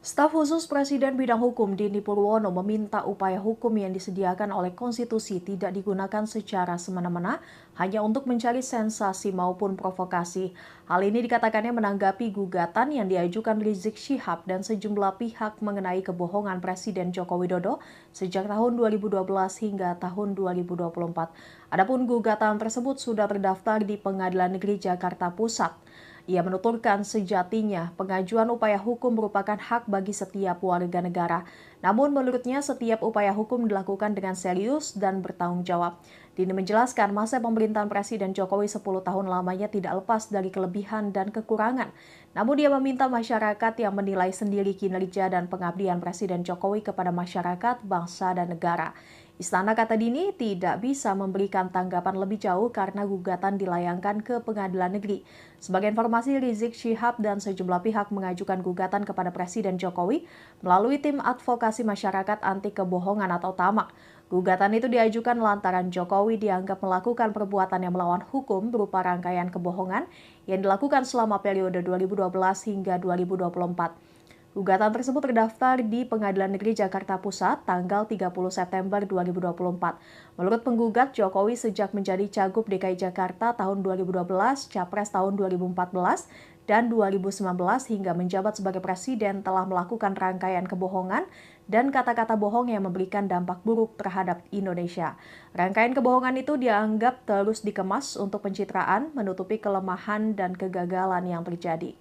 Staf khusus Presiden bidang hukum Dini Purwono meminta upaya hukum yang disediakan oleh konstitusi tidak digunakan secara semena-mena hanya untuk mencari sensasi maupun provokasi. Hal ini dikatakannya menanggapi gugatan yang diajukan Rizik Syihab dan sejumlah pihak mengenai kebohongan Presiden Joko Widodo sejak tahun 2012 hingga tahun 2024. Adapun gugatan tersebut sudah terdaftar di Pengadilan Negeri Jakarta Pusat. Ia menuturkan sejatinya pengajuan upaya hukum merupakan hak bagi setiap warga negara. Namun menurutnya setiap upaya hukum dilakukan dengan serius dan bertanggung jawab. Dini menjelaskan masa pemerintahan Presiden Jokowi 10 tahun lamanya tidak lepas dari kelebihan dan kekurangan. Namun dia meminta masyarakat yang menilai sendiri kinerja dan pengabdian Presiden Jokowi kepada masyarakat, bangsa, dan negara. Istana, kata Dini, tidak bisa memberikan tanggapan lebih jauh karena gugatan dilayangkan ke Pengadilan Negeri. Sebagai informasi, Rizik Syihab dan sejumlah pihak mengajukan gugatan kepada Presiden Jokowi melalui tim advokasi masyarakat anti kebohongan atau TAMAK. Gugatan itu diajukan lantaran Jokowi dianggap melakukan perbuatan yang melawan hukum berupa rangkaian kebohongan yang dilakukan selama periode 2012 hingga 2024. Gugatan tersebut terdaftar di Pengadilan Negeri Jakarta Pusat tanggal 30 September 2024. Menurut penggugat, Jokowi sejak menjadi Cagup DKI Jakarta tahun 2012, Capres tahun 2014, dan 2019 hingga menjabat sebagai Presiden telah melakukan rangkaian kebohongan dan kata-kata bohong yang memberikan dampak buruk terhadap Indonesia. Rangkaian kebohongan itu dianggap terus dikemas untuk pencitraan, menutupi kelemahan dan kegagalan yang terjadi.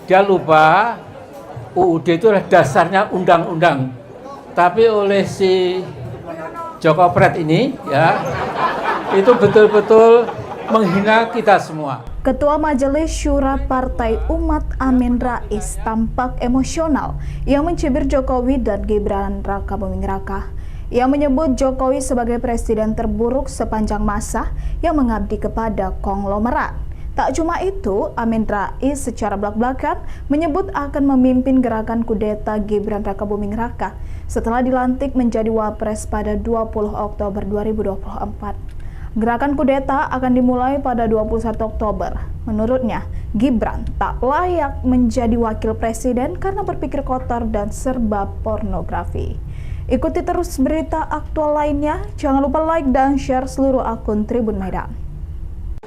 Dia lupa UUD itu adalah dasarnya undang-undang. Tapi oleh si Joko Pret ini ya, itu betul-betul menghina kita semua. Ketua Majelis Syura Partai Umat Amin Rais tampak emosional yang mencibir Jokowi dan Gibran Raka Buming Raka. Ia menyebut Jokowi sebagai presiden terburuk sepanjang masa yang mengabdi kepada konglomerat. Tak cuma itu, Amin Rais secara belak-belakan menyebut akan memimpin gerakan kudeta Gibran Raka Buming Raka setelah dilantik menjadi Wapres pada 20 Oktober 2024. Gerakan kudeta akan dimulai pada 21 Oktober. Menurutnya, Gibran tak layak menjadi wakil presiden karena berpikir kotor dan serba pornografi. Ikuti terus berita aktual lainnya. Jangan lupa like dan share seluruh akun Tribun Medan.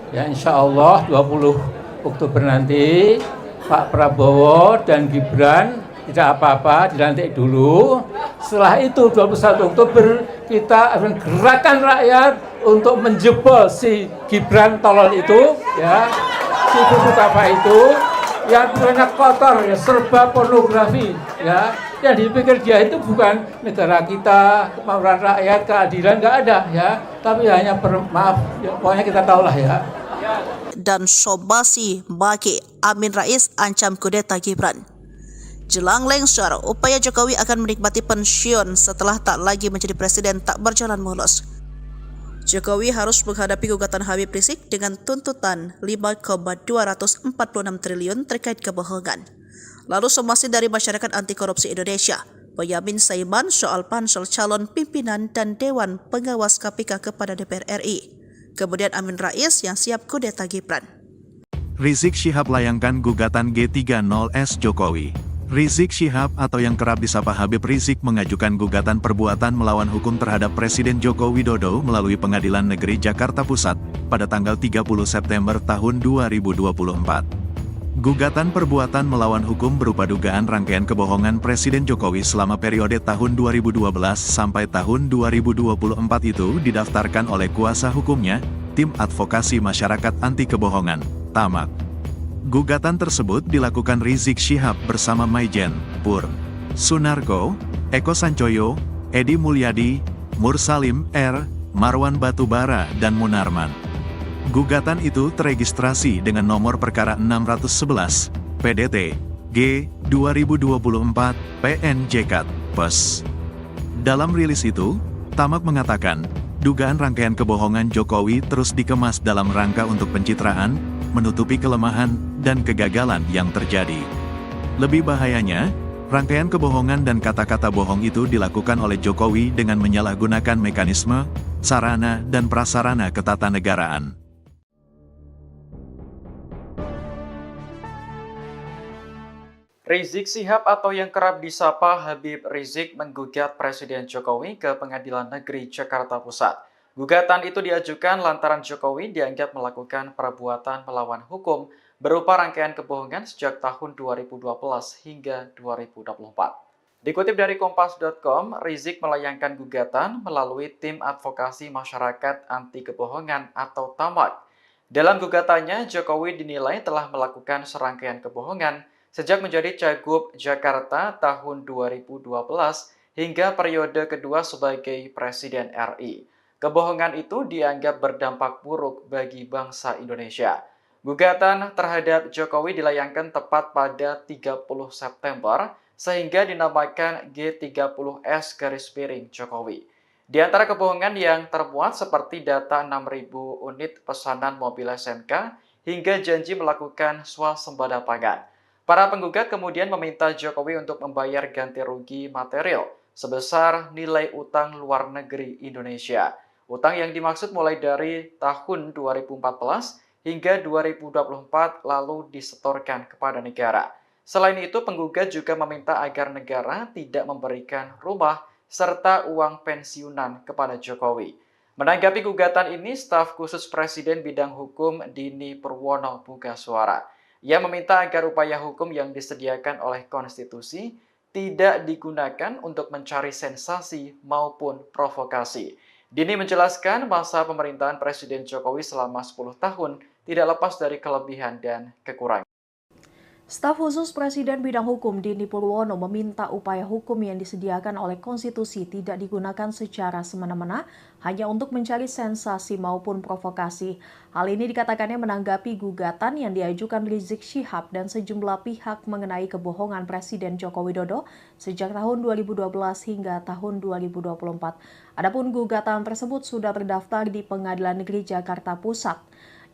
Ya insya Allah 20 Oktober nanti Pak Prabowo dan Gibran tidak apa-apa, dilantik dulu. Setelah itu 21 Oktober kita akan gerakan rakyat untuk menjebol si Gibran tolol itu, ya, si buku apa itu, yang banyak kotor, ya, serba pornografi, ya. Yang dipikir dia itu bukan negara kita, kemauan rakyat, keadilan, nggak ada, ya. Tapi hanya maaf, ya, pokoknya kita tahulah ya. Dan Sobasi Baki Amin Rais ancam kudeta Gibran. Jelang lengser, upaya Jokowi akan menikmati pensiun setelah tak lagi menjadi presiden tak berjalan mulus. Jokowi harus menghadapi gugatan Habib Rizik dengan tuntutan 5,246 triliun terkait kebohongan. Lalu somasi dari Masyarakat Anti Korupsi Indonesia, Boyamin Saiman soal pansel calon pimpinan dan Dewan Pengawas KPK kepada DPR RI. Kemudian Amin Rais yang siap kudeta Gibran. Rizik Syihab layangkan gugatan G30S Jokowi. Rizik Syihab atau yang kerap disapa Habib Rizik mengajukan gugatan perbuatan melawan hukum terhadap Presiden Joko Widodo melalui Pengadilan Negeri Jakarta Pusat pada tanggal 30 September tahun 2024. Gugatan perbuatan melawan hukum berupa dugaan rangkaian kebohongan Presiden Jokowi selama periode tahun 2012 sampai tahun 2024 itu didaftarkan oleh kuasa hukumnya, Tim Advokasi Masyarakat Anti Kebohongan, TAMAK. Gugatan tersebut dilakukan Rizik Syihab bersama Maijen, Pur, Sunarko, Eko Sancoyo, Edi Mulyadi, Mursalim R, Marwan Batubara dan Munarman. Gugatan itu teregistrasi dengan nomor perkara 611, PDT, G, 2024, PNJK, PES. Dalam rilis itu, TAMAK mengatakan, dugaan rangkaian kebohongan Jokowi terus dikemas dalam rangka untuk pencitraan, menutupi kelemahan, dan kegagalan yang terjadi. Lebih bahayanya, rangkaian kebohongan dan kata-kata bohong itu dilakukan oleh Jokowi dengan menyalahgunakan mekanisme, sarana, dan prasarana ketatanegaraan. Rizik Syihab atau yang kerap disapa Habib Rizik menggugat Presiden Jokowi ke Pengadilan Negeri Jakarta Pusat. Gugatan itu diajukan lantaran Jokowi dianggap melakukan perbuatan melawan hukum berupa rangkaian kebohongan sejak tahun 2012 hingga 2024. Dikutip dari Kompas.com, Rizik melayangkan gugatan melalui Tim Advokasi Masyarakat Anti Kebohongan atau TAMAK. Dalam gugatannya, Jokowi dinilai telah melakukan serangkaian kebohongan sejak menjadi Cagup Jakarta tahun 2012 hingga periode kedua sebagai Presiden RI. Kebohongan itu dianggap berdampak buruk bagi bangsa Indonesia. Gugatan terhadap Jokowi dilayangkan tepat pada 30 September sehingga dinamakan G30S Jokowi. Di antara kebohongan yang termuat seperti data 6.000 unit pesanan mobil SMK hingga janji melakukan swasembada pangan. Para penggugat kemudian meminta Jokowi untuk membayar ganti rugi material sebesar nilai utang luar negeri Indonesia. Utang yang dimaksud mulai dari tahun 2014 hingga 2024 lalu disetorkan kepada negara. Selain itu, penggugat juga meminta agar negara tidak memberikan rumah serta uang pensiunan kepada Jokowi. Menanggapi gugatan ini, staf khusus Presiden bidang hukum Dini Purwono buka suara. Ia meminta agar upaya hukum yang disediakan oleh konstitusi tidak digunakan untuk mencari sensasi maupun provokasi. Dini menjelaskan masa pemerintahan Presiden Jokowi selama 10 tahun tidak lepas dari kelebihan dan kekurangan. Staf khusus Presiden bidang hukum Dini Purwono meminta upaya hukum yang disediakan oleh konstitusi tidak digunakan secara semena-mena hanya untuk mencari sensasi maupun provokasi. Hal ini dikatakannya menanggapi gugatan yang diajukan Rizik Syihab dan sejumlah pihak mengenai kebohongan Presiden Joko Widodo sejak tahun 2012 hingga tahun 2024. Adapun gugatan tersebut sudah terdaftar di Pengadilan Negeri Jakarta Pusat.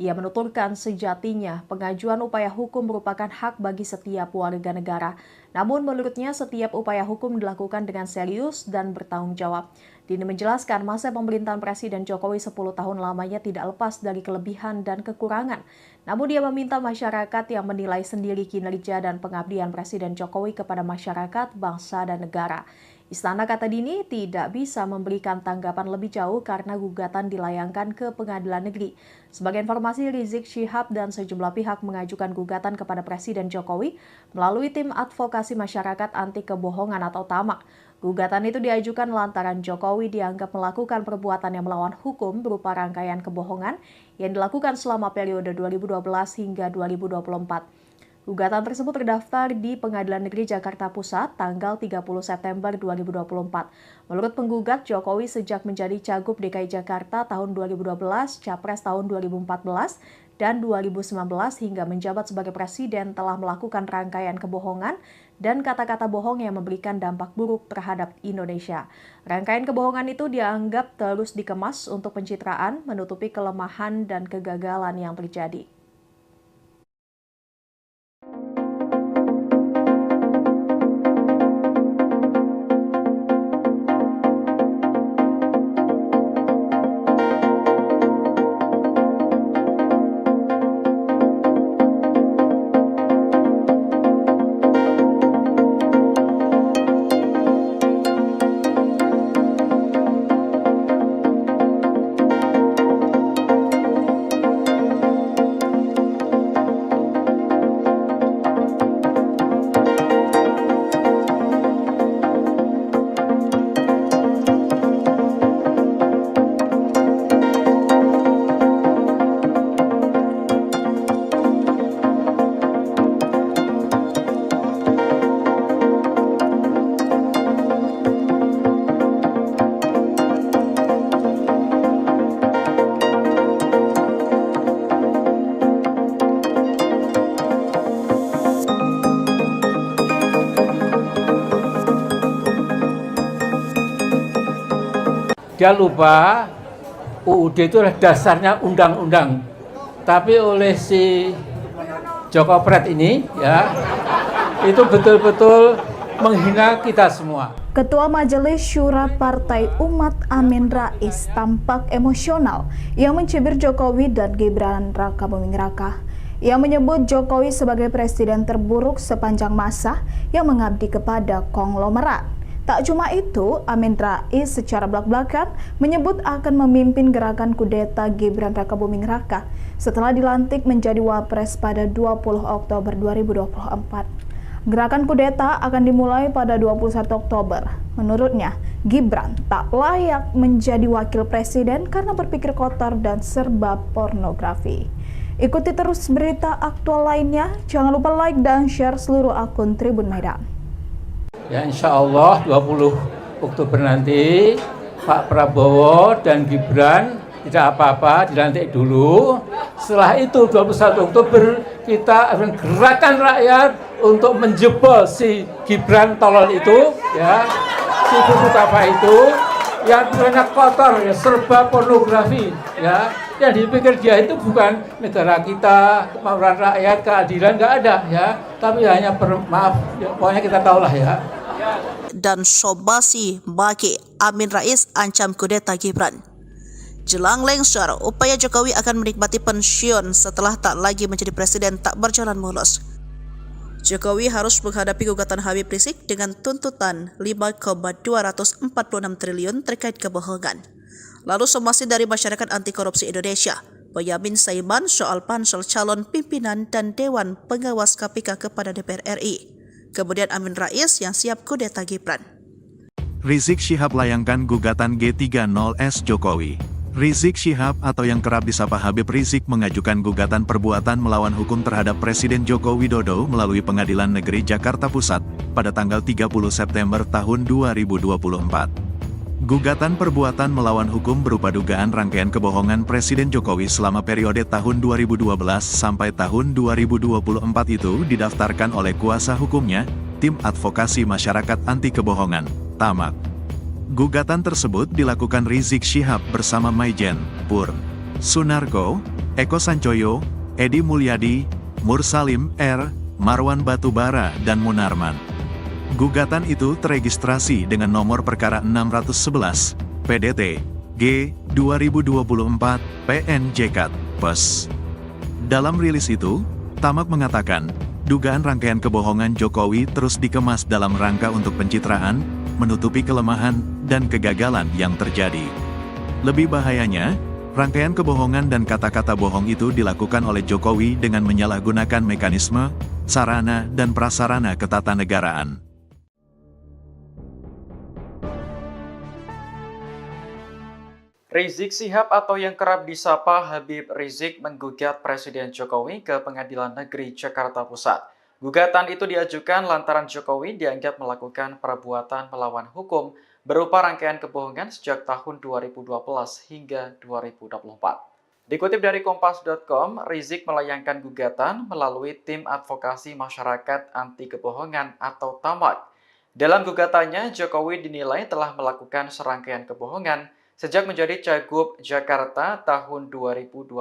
Ia menuturkan sejatinya pengajuan upaya hukum merupakan hak bagi setiap warga negara. Namun menurutnya setiap upaya hukum dilakukan dengan serius dan bertanggung jawab. Dini menjelaskan masa pemerintahan Presiden Jokowi 10 tahun lamanya tidak lepas dari kelebihan dan kekurangan. Namun dia meminta masyarakat yang menilai sendiri kinerja dan pengabdian Presiden Jokowi kepada masyarakat, bangsa, dan negara. Istana, kata Dini, tidak bisa memberikan tanggapan lebih jauh karena gugatan dilayangkan ke Pengadilan Negeri. Sebagai informasi, Rizik Syihab dan sejumlah pihak mengajukan gugatan kepada Presiden Jokowi melalui Tim Advokasi Masyarakat Anti Kebohongan atau TAMAK. Gugatan itu diajukan lantaran Jokowi dianggap melakukan perbuatan yang melawan hukum berupa rangkaian kebohongan yang dilakukan selama periode 2012 hingga 2024. Gugatan tersebut terdaftar di Pengadilan Negeri Jakarta Pusat tanggal 30 September 2024. Menurut penggugat, Jokowi sejak menjadi Cagup DKI Jakarta tahun 2012, Capres tahun 2014, dan 2019 hingga menjabat sebagai Presiden telah melakukan rangkaian kebohongan dan kata-kata bohong yang memberikan dampak buruk terhadap Indonesia. Rangkaian kebohongan itu dianggap terus dikemas untuk pencitraan, menutupi kelemahan dan kegagalan yang terjadi. dia lupa UUD itu adalah dasarnya undang-undang. Tapi oleh si Joko Pret ini ya, itu betul-betul menghina kita semua. Ketua Majelis Syura Partai Umat Amin Rais tampak emosional yang mencibir Jokowi dan Gibran Rakabuming Raka. Ia menyebut Jokowi sebagai presiden terburuk sepanjang masa yang mengabdi kepada konglomerat. Tak cuma itu, Amin Rais secara belak-belakan menyebut akan memimpin gerakan kudeta Gibran Rakabuming Raka setelah dilantik menjadi Wapres pada 20 Oktober 2024. Gerakan kudeta akan dimulai pada 21 Oktober. Menurutnya, Gibran tak layak menjadi wakil presiden karena berpikir kotor dan serba pornografi. Ikuti terus berita aktual lainnya. Jangan lupa like dan share seluruh akun Tribun Medan. Ya insya Allah 20 Oktober nanti Pak Prabowo dan Gibran tidak apa-apa, dilantik dulu. Setelah itu 21 Oktober kita akan gerakan rakyat untuk menjebol si Gibran tolol itu, ya, si buku apa itu, yang banyak kotor, ya, serba pornografi, ya. Yang dipikir dia itu bukan negara kita, kemauan rakyat, keadilan, nggak ada, ya. Tapi hanya maaf, ya, pokoknya kita tahulah ya. Dan Sobasi Baki Amin Rais ancam kudeta Gibran. Jelang lengser, upaya Jokowi akan menikmati pensiun setelah tak lagi menjadi presiden tak berjalan mulus. Jokowi harus menghadapi gugatan Habib Rizik dengan tuntutan 5,246 triliun terkait kebohongan. Lalu somasi dari Masyarakat Anti Korupsi Indonesia, Boyamin Saiman soal pansel calon pimpinan dan Dewan Pengawas KPK kepada DPR RI. Kemudian Amin Rais yang siap kudeta Gibran. Rizik Syihab layangkan gugatan G30S Jokowi. Rizik Syihab atau yang kerap disapa Habib Rizik mengajukan gugatan perbuatan melawan hukum terhadap Presiden Joko Widodo melalui Pengadilan Negeri Jakarta Pusat pada tanggal 30 September tahun 2024. Gugatan perbuatan melawan hukum berupa dugaan rangkaian kebohongan Presiden Jokowi selama periode tahun 2012 sampai tahun 2024 itu didaftarkan oleh kuasa hukumnya, Tim Advokasi Masyarakat Anti Kebohongan, TAMAK. Gugatan tersebut dilakukan Rizik Syihab bersama Maijen, Pur, Sunarko, Eko Sancoyo, Edi Mulyadi, Mursalim R, Marwan Batubara, dan Munarman. Gugatan itu teregistrasi dengan nomor perkara 611, PDT, G, 2024, PNJK, PES. Dalam rilis itu, Tamak mengatakan, dugaan rangkaian kebohongan Jokowi terus dikemas dalam rangka untuk pencitraan, menutupi kelemahan, dan kegagalan yang terjadi. Lebih bahayanya, rangkaian kebohongan dan kata-kata bohong itu dilakukan oleh Jokowi dengan menyalahgunakan mekanisme, sarana, dan prasarana ketatanegaraan. Rizik Syihab atau yang kerap disapa Habib Rizik menggugat Presiden Jokowi ke Pengadilan Negeri Jakarta Pusat. Gugatan itu diajukan lantaran Jokowi dianggap melakukan perbuatan melawan hukum berupa rangkaian kebohongan sejak tahun 2012 hingga 2024. Dikutip dari Kompas.com, Rizik melayangkan gugatan melalui Tim Advokasi Masyarakat Anti Kebohongan atau TAMAK. Dalam gugatannya, Jokowi dinilai telah melakukan serangkaian kebohongan sejak menjadi Cagup Jakarta tahun 2012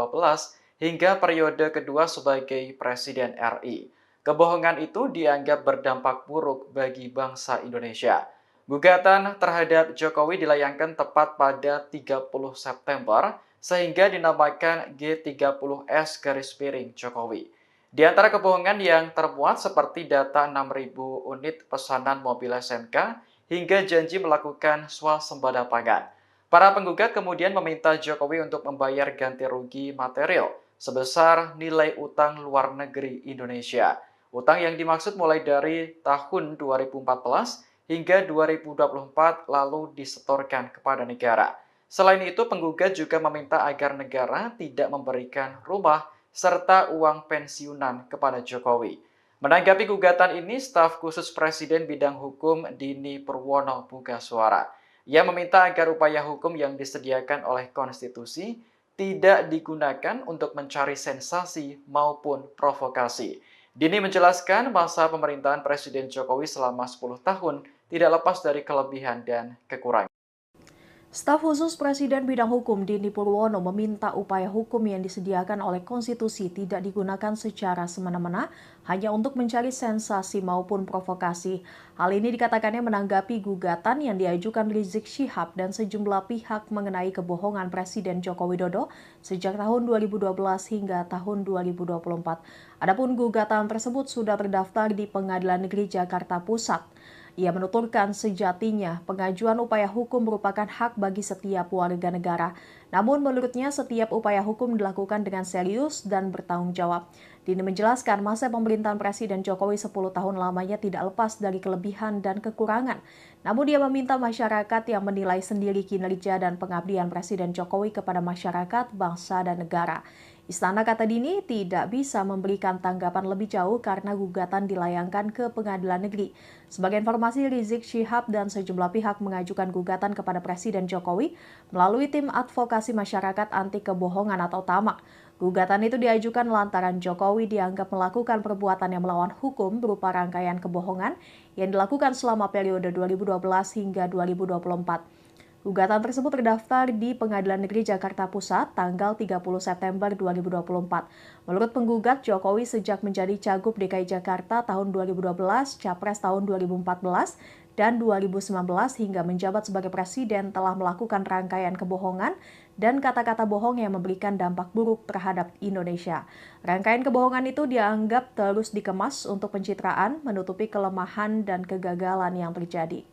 hingga periode kedua sebagai Presiden RI. Kebohongan itu dianggap berdampak buruk bagi bangsa Indonesia. Gugatan terhadap Jokowi dilayangkan tepat pada 30 September sehingga dinamakan G30S Jokowi. Di antara kebohongan yang termuat seperti data 6.000 unit pesanan mobil SMK hingga janji melakukan swasembada pangan. Para penggugat kemudian meminta Jokowi untuk membayar ganti rugi material sebesar nilai utang luar negeri Indonesia. Utang yang dimaksud mulai dari tahun 2014 hingga 2024 lalu disetorkan kepada negara. Selain itu, penggugat juga meminta agar negara tidak memberikan rumah serta uang pensiunan kepada Jokowi. Menanggapi gugatan ini, staf khusus Presiden bidang hukum Dini Purwono buka suara. Ia meminta agar upaya hukum yang disediakan oleh konstitusi tidak digunakan untuk mencari sensasi maupun provokasi. Dini menjelaskan masa pemerintahan Presiden Jokowi selama 10 tahun tidak lepas dari kelebihan dan kekurangan. Staf khusus Presiden bidang hukum Dini Purwono meminta upaya hukum yang disediakan oleh konstitusi tidak digunakan secara semena-mena hanya untuk mencari sensasi maupun provokasi. Hal ini dikatakannya menanggapi gugatan yang diajukan Rizik Syihab dan sejumlah pihak mengenai kebohongan Presiden Joko Widodo sejak tahun 2012 hingga tahun 2024. Adapun gugatan tersebut sudah terdaftar di Pengadilan Negeri Jakarta Pusat. Ia menuturkan sejatinya pengajuan upaya hukum merupakan hak bagi setiap warga negara. Namun menurutnya setiap upaya hukum dilakukan dengan serius dan bertanggung jawab. Dini menjelaskan masa pemerintahan Presiden Jokowi 10 tahun lamanya tidak lepas dari kelebihan dan kekurangan. Namun dia meminta masyarakat yang menilai sendiri kinerja dan pengabdian Presiden Jokowi kepada masyarakat, bangsa, dan negara. Istana, kata Dini, tidak bisa memberikan tanggapan lebih jauh karena gugatan dilayangkan ke Pengadilan Negeri. Sebagai informasi, Rizik Syihab dan sejumlah pihak mengajukan gugatan kepada Presiden Jokowi melalui tim advokasi masyarakat anti kebohongan atau TAMAK. Gugatan itu diajukan lantaran Jokowi dianggap melakukan perbuatan yang melawan hukum berupa rangkaian kebohongan yang dilakukan selama periode 2012 hingga 2024. Gugatan tersebut terdaftar di Pengadilan Negeri Jakarta Pusat tanggal 30 September 2024. Menurut penggugat, Jokowi sejak menjadi Cagup DKI Jakarta tahun 2012, Capres tahun 2014, dan 2019 hingga menjabat sebagai Presiden telah melakukan rangkaian kebohongan dan kata-kata bohong yang memberikan dampak buruk terhadap Indonesia. Rangkaian kebohongan itu dianggap terus dikemas untuk pencitraan, menutupi kelemahan dan kegagalan yang terjadi.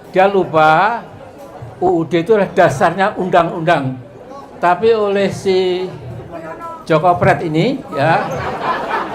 Dia lupa UUD itu adalah dasarnya undang-undang. Tapi oleh si Joko Pret ini ya,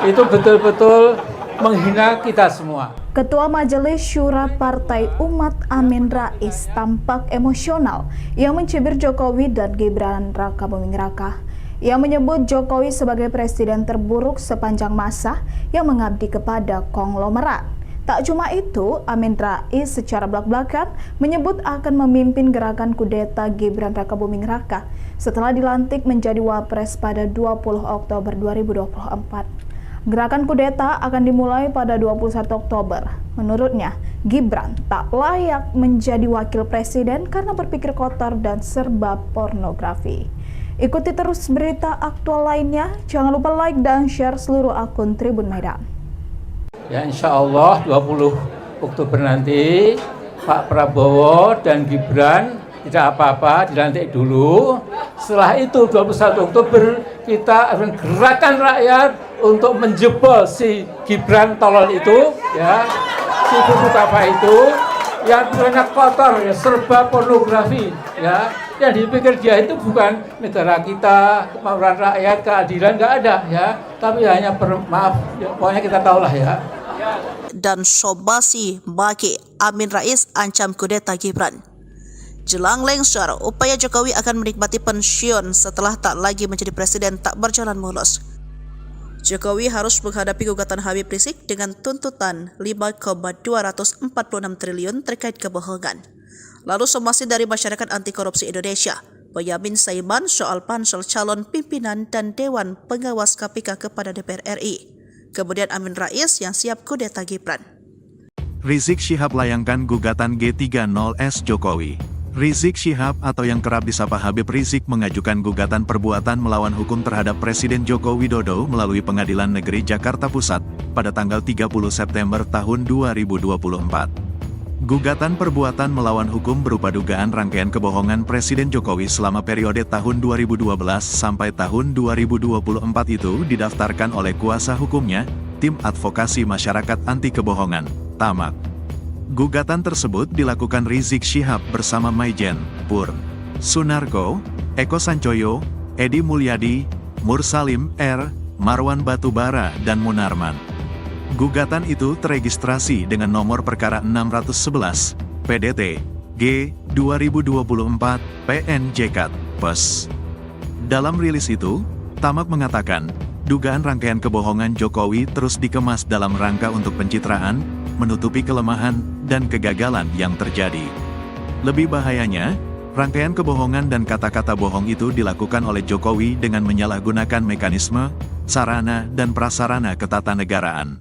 itu betul-betul menghina kita semua. Ketua Majelis Syura Partai Umat Amin Rais tampak emosional yang mencibir Jokowi dan Gibran Raka Buming Raka. Ia menyebut Jokowi sebagai presiden terburuk sepanjang masa yang mengabdi kepada konglomerat. Tak cuma itu, Amin Rais secara belak-belakan menyebut akan memimpin gerakan kudeta Gibran Raka Buming Raka setelah dilantik menjadi Wapres pada 20 Oktober 2024. Gerakan kudeta akan dimulai pada 21 Oktober. Menurutnya, Gibran tak layak menjadi wakil presiden karena berpikir kotor dan serba pornografi. Ikuti terus berita aktual lainnya. Jangan lupa like dan share seluruh akun Tribun Medan. Ya, insya Allah 20 Oktober nanti Pak Prabowo dan Gibran tidak apa-apa, dilantik dulu. Setelah itu 21 Oktober kita akan gerakan rakyat untuk menjebol si Gibran tolol itu, ya, si buku apa itu, yang banyak kotor, ya, serba pornografi, ya, yang dipikir dia itu bukan negara kita, kemauan rakyat, keadilan, nggak ada, ya, tapi hanya maaf, ya, pokoknya kita tahulah ya. Dan Sobasi Baki Amin Rais ancam kudeta Gibran. Jelang lengser, upaya Jokowi akan menikmati pensiun setelah tak lagi menjadi presiden tak berjalan mulus. Jokowi harus menghadapi gugatan Habib Rizik dengan tuntutan 5,246 triliun terkait kebohongan. Lalu somasi dari Masyarakat Anti Korupsi Indonesia, Boyamin Saiman soal pansel calon pimpinan dan Dewan Pengawas KPK kepada DPR RI. Kemudian Amin Rais yang siap kudeta Gibran. Rizik Syihab layangkan gugatan G30S Jokowi. Rizik Syihab atau yang kerap disapa Habib Rizik mengajukan gugatan perbuatan melawan hukum terhadap Presiden Joko Widodo melalui Pengadilan Negeri Jakarta Pusat pada tanggal 30 September tahun 2024. Gugatan perbuatan melawan hukum berupa dugaan rangkaian kebohongan Presiden Jokowi selama periode tahun 2012 sampai tahun 2024 itu didaftarkan oleh kuasa hukumnya, Tim Advokasi Masyarakat Anti Kebohongan, TAMAK. Gugatan tersebut dilakukan Rizik Syihab bersama Maijen, Pur, Sunarko, Eko Sancoyo, Edi Mulyadi, Mursalim R, Marwan Batubara dan Munarman. Gugatan itu teregistrasi dengan nomor perkara 611, PDT, G, 2024, PNJK, PES. Dalam rilis itu, TAMAK mengatakan, dugaan rangkaian kebohongan Jokowi terus dikemas dalam rangka untuk pencitraan, menutupi kelemahan, dan kegagalan yang terjadi. Lebih bahayanya, rangkaian kebohongan dan kata-kata bohong itu dilakukan oleh Jokowi dengan menyalahgunakan mekanisme, sarana, dan prasarana ketatanegaraan.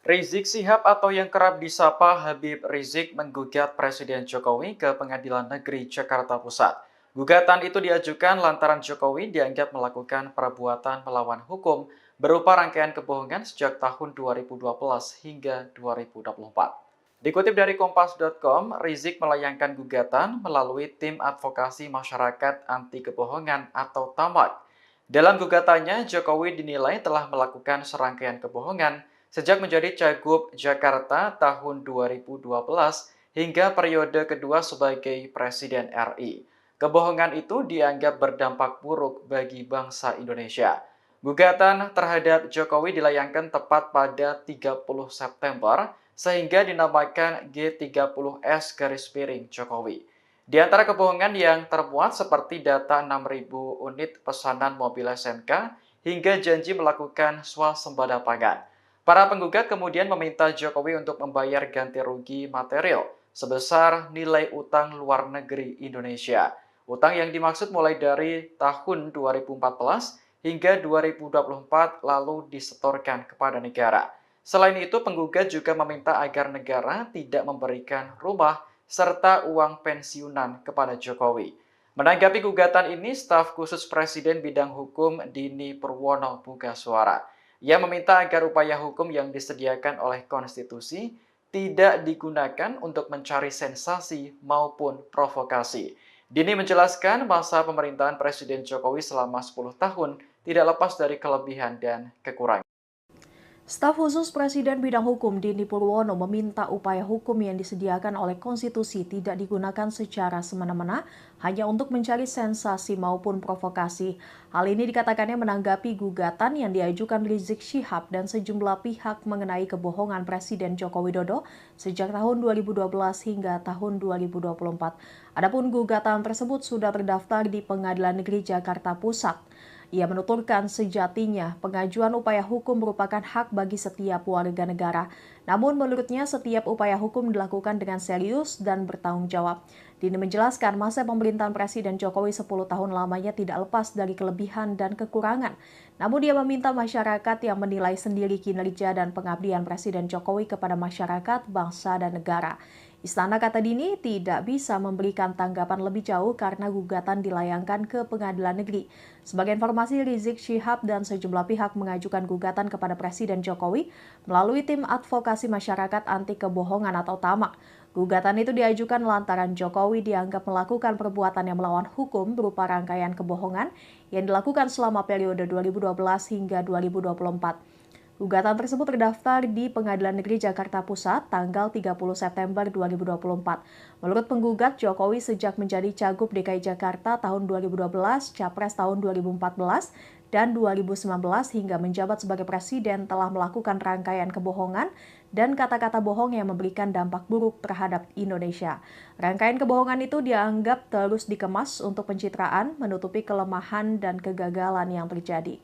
Rizik Syihab atau yang kerap disapa Habib Rizik menggugat Presiden Jokowi ke Pengadilan Negeri Jakarta Pusat. Gugatan itu diajukan lantaran Jokowi dianggap melakukan perbuatan melawan hukum berupa rangkaian kebohongan sejak tahun 2012 hingga 2024. Dikutip dari Kompas.com, Rizik melayangkan gugatan melalui Tim Advokasi Masyarakat Anti Kebohongan atau TAMAK. Dalam gugatannya, Jokowi dinilai telah melakukan serangkaian kebohongan sejak menjadi Cagup Jakarta tahun 2012 hingga periode kedua sebagai Presiden RI. Kebohongan itu dianggap berdampak buruk bagi bangsa Indonesia. Gugatan terhadap Jokowi dilayangkan tepat pada 30 September sehingga dinamakan G30S-Jokowi. Di antara kebohongan yang termuat seperti data 6.000 unit pesanan mobil SMK hingga janji melakukan swasembada pangan. Para penggugat kemudian meminta Jokowi untuk membayar ganti rugi material sebesar nilai utang luar negeri Indonesia. Utang yang dimaksud mulai dari tahun 2014 hingga 2024 lalu disetorkan kepada negara. Selain itu, penggugat juga meminta agar negara tidak memberikan rumah serta uang pensiunan kepada Jokowi. Menanggapi gugatan ini, staf khusus Presiden bidang hukum Dini Purwono buka suara. Ia meminta agar upaya hukum yang disediakan oleh konstitusi tidak digunakan untuk mencari sensasi maupun provokasi. Dini menjelaskan masa pemerintahan Presiden Jokowi selama 10 tahun tidak lepas dari kelebihan dan kekurangan. Staf khusus Presiden bidang hukum Dini Purwono meminta upaya hukum yang disediakan oleh konstitusi tidak digunakan secara semena-mena hanya untuk mencari sensasi maupun provokasi. Hal ini dikatakannya menanggapi gugatan yang diajukan Rizik Syihab dan sejumlah pihak mengenai kebohongan Presiden Joko Widodo sejak tahun 2012 hingga tahun 2024. Adapun gugatan tersebut sudah terdaftar di Pengadilan Negeri Jakarta Pusat. Ia menuturkan sejatinya pengajuan upaya hukum merupakan hak bagi setiap warga negara. Namun menurutnya setiap upaya hukum dilakukan dengan serius dan bertanggung jawab. Dini menjelaskan masa pemerintahan Presiden Jokowi 10 tahun lamanya tidak lepas dari kelebihan dan kekurangan. Namun dia meminta masyarakat yang menilai sendiri kinerja dan pengabdian Presiden Jokowi kepada masyarakat, bangsa, dan negara. Istana, kata Dini, tidak bisa memberikan tanggapan lebih jauh karena gugatan dilayangkan ke Pengadilan Negeri. Sebagai informasi, Rizik Syihab dan sejumlah pihak mengajukan gugatan kepada Presiden Jokowi melalui Tim Advokasi Masyarakat Anti Kebohongan atau TAMAK. Gugatan itu diajukan lantaran Jokowi dianggap melakukan perbuatan yang melawan hukum berupa rangkaian kebohongan yang dilakukan selama periode 2012 hingga 2024. Gugatan tersebut terdaftar di Pengadilan Negeri Jakarta Pusat tanggal 30 September 2024. Menurut penggugat, Jokowi sejak menjadi Cagup DKI Jakarta tahun 2012, Capres tahun 2014, dan 2019 hingga menjabat sebagai Presiden telah melakukan rangkaian kebohongan dan kata-kata bohong yang memberikan dampak buruk terhadap Indonesia. Rangkaian kebohongan itu dianggap terus dikemas untuk pencitraan, menutupi kelemahan dan kegagalan yang terjadi.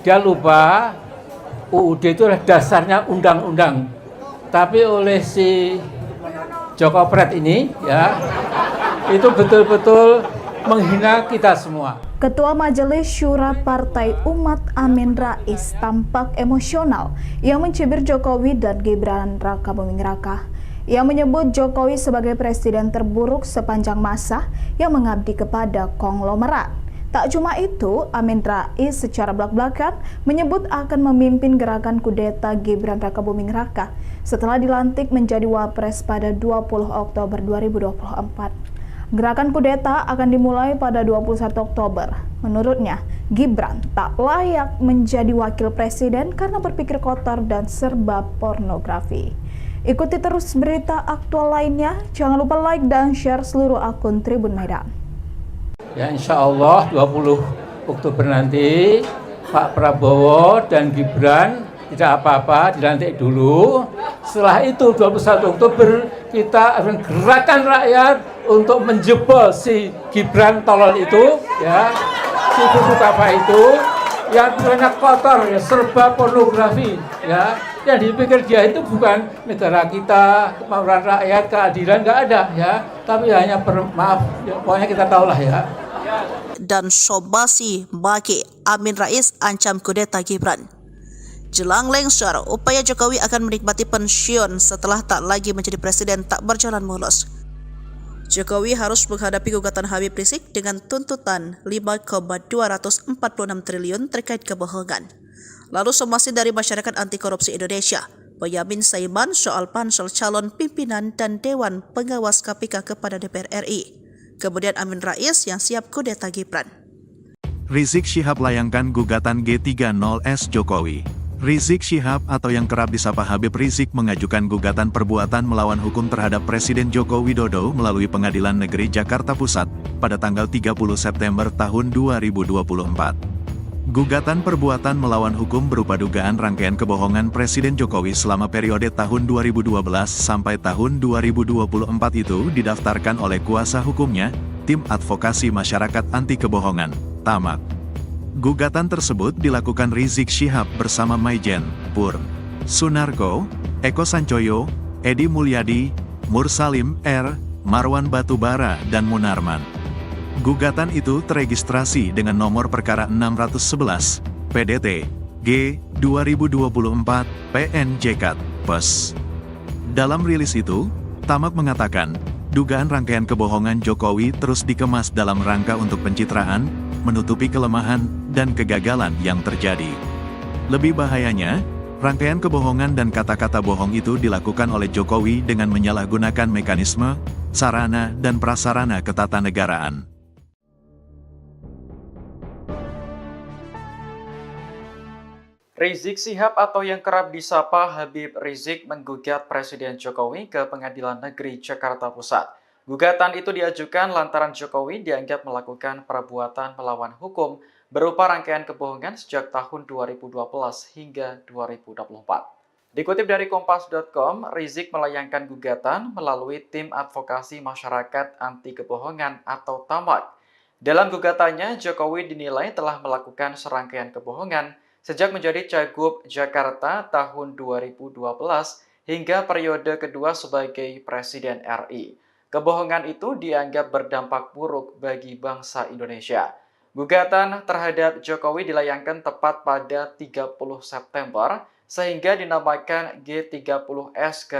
Dia lupa UUD itu adalah dasarnya undang-undang. Tapi oleh si Joko Pret ini ya, itu betul-betul menghina kita semua. Ketua Majelis Syura Partai Umat Amin Rais tampak emosional yang mencibir Jokowi dan Gibran Raka Buming Raka. Ia menyebut Jokowi sebagai presiden terburuk sepanjang masa yang mengabdi kepada konglomerat. Tak cuma itu, Amin Rais secara belak-belakan menyebut akan memimpin gerakan kudeta Gibran Raka Buming Raka setelah dilantik menjadi Wapres pada 20 Oktober 2024. Gerakan kudeta akan dimulai pada 21 Oktober. Menurutnya, Gibran tak layak menjadi wakil presiden karena berpikir kotor dan serba pornografi. Ikuti terus berita aktual lainnya. Jangan lupa like dan share seluruh akun Tribun Medan. Ya insya Allah 20 Oktober nanti Pak Prabowo dan Gibran tidak apa-apa, dilantik dulu. Setelah itu 21 Oktober kita akan gerakan rakyat untuk menjebol si Gibran tolol itu, ya, si buku apa itu, yang banyak kotor, ya, serba pornografi, ya. Yang dipikir dia itu bukan negara kita, kemauan rakyat, keadilan, nggak ada, ya. Tapi hanya maaf, ya, pokoknya kita tahulah ya. Dan Sobasi Baki Amin Rais ancam kudeta Gibran. Jelang lengser, upaya Jokowi akan menikmati pensiun setelah tak lagi menjadi presiden tak berjalan mulus. Jokowi harus menghadapi gugatan Habib Rizik dengan tuntutan 5,246 triliun terkait kebohongan. Lalu somasi dari Masyarakat Anti Korupsi Indonesia, Boyamin Saiman soal pansel calon pimpinan dan Dewan Pengawas KPK kepada DPR RI. Kemudian Amin Rais yang siap kudeta Gibran. Rizik Syihab layangkan gugatan G30S Jokowi. Rizik Syihab atau yang kerap disapa Habib Rizik mengajukan gugatan perbuatan melawan hukum terhadap Presiden Joko Widodo melalui Pengadilan Negeri Jakarta Pusat pada tanggal 30 September tahun 2024. Gugatan perbuatan melawan hukum berupa dugaan rangkaian kebohongan Presiden Jokowi selama periode tahun 2012 sampai tahun 2024 itu didaftarkan oleh kuasa hukumnya, Tim Advokasi Masyarakat Anti Kebohongan, TAMAK. Gugatan tersebut dilakukan Rizik Syihab bersama Maijen, Pur, Sunarko, Eko Sancoyo, Edi Mulyadi, Mursalim R, Marwan Batubara, dan Munarman. Gugatan itu teregistrasi dengan nomor perkara 611, PDT, G, 2024, PNJK, PES. Dalam rilis itu, TAMAK mengatakan, dugaan rangkaian kebohongan Jokowi terus dikemas dalam rangka untuk pencitraan, menutupi kelemahan, dan kegagalan yang terjadi. Lebih bahayanya, rangkaian kebohongan dan kata-kata bohong itu dilakukan oleh Jokowi dengan menyalahgunakan mekanisme, sarana, dan prasarana ketatanegaraan. Rizik Syihab atau yang kerap disapa Habib Rizik menggugat Presiden Jokowi ke Pengadilan Negeri Jakarta Pusat. Gugatan itu diajukan lantaran Jokowi dianggap melakukan perbuatan melawan hukum berupa rangkaian kebohongan sejak tahun 2012 hingga 2024. Dikutip dari Kompas.com, Rizik melayangkan gugatan melalui Tim Advokasi Masyarakat Anti Kebohongan atau TAMAK. Dalam gugatannya, Jokowi dinilai telah melakukan serangkaian kebohongan sejak menjadi Cagup Jakarta tahun 2012 hingga periode kedua sebagai Presiden RI. Kebohongan itu dianggap berdampak buruk bagi bangsa Indonesia. Gugatan terhadap Jokowi dilayangkan tepat pada 30 September sehingga dinamakan G30S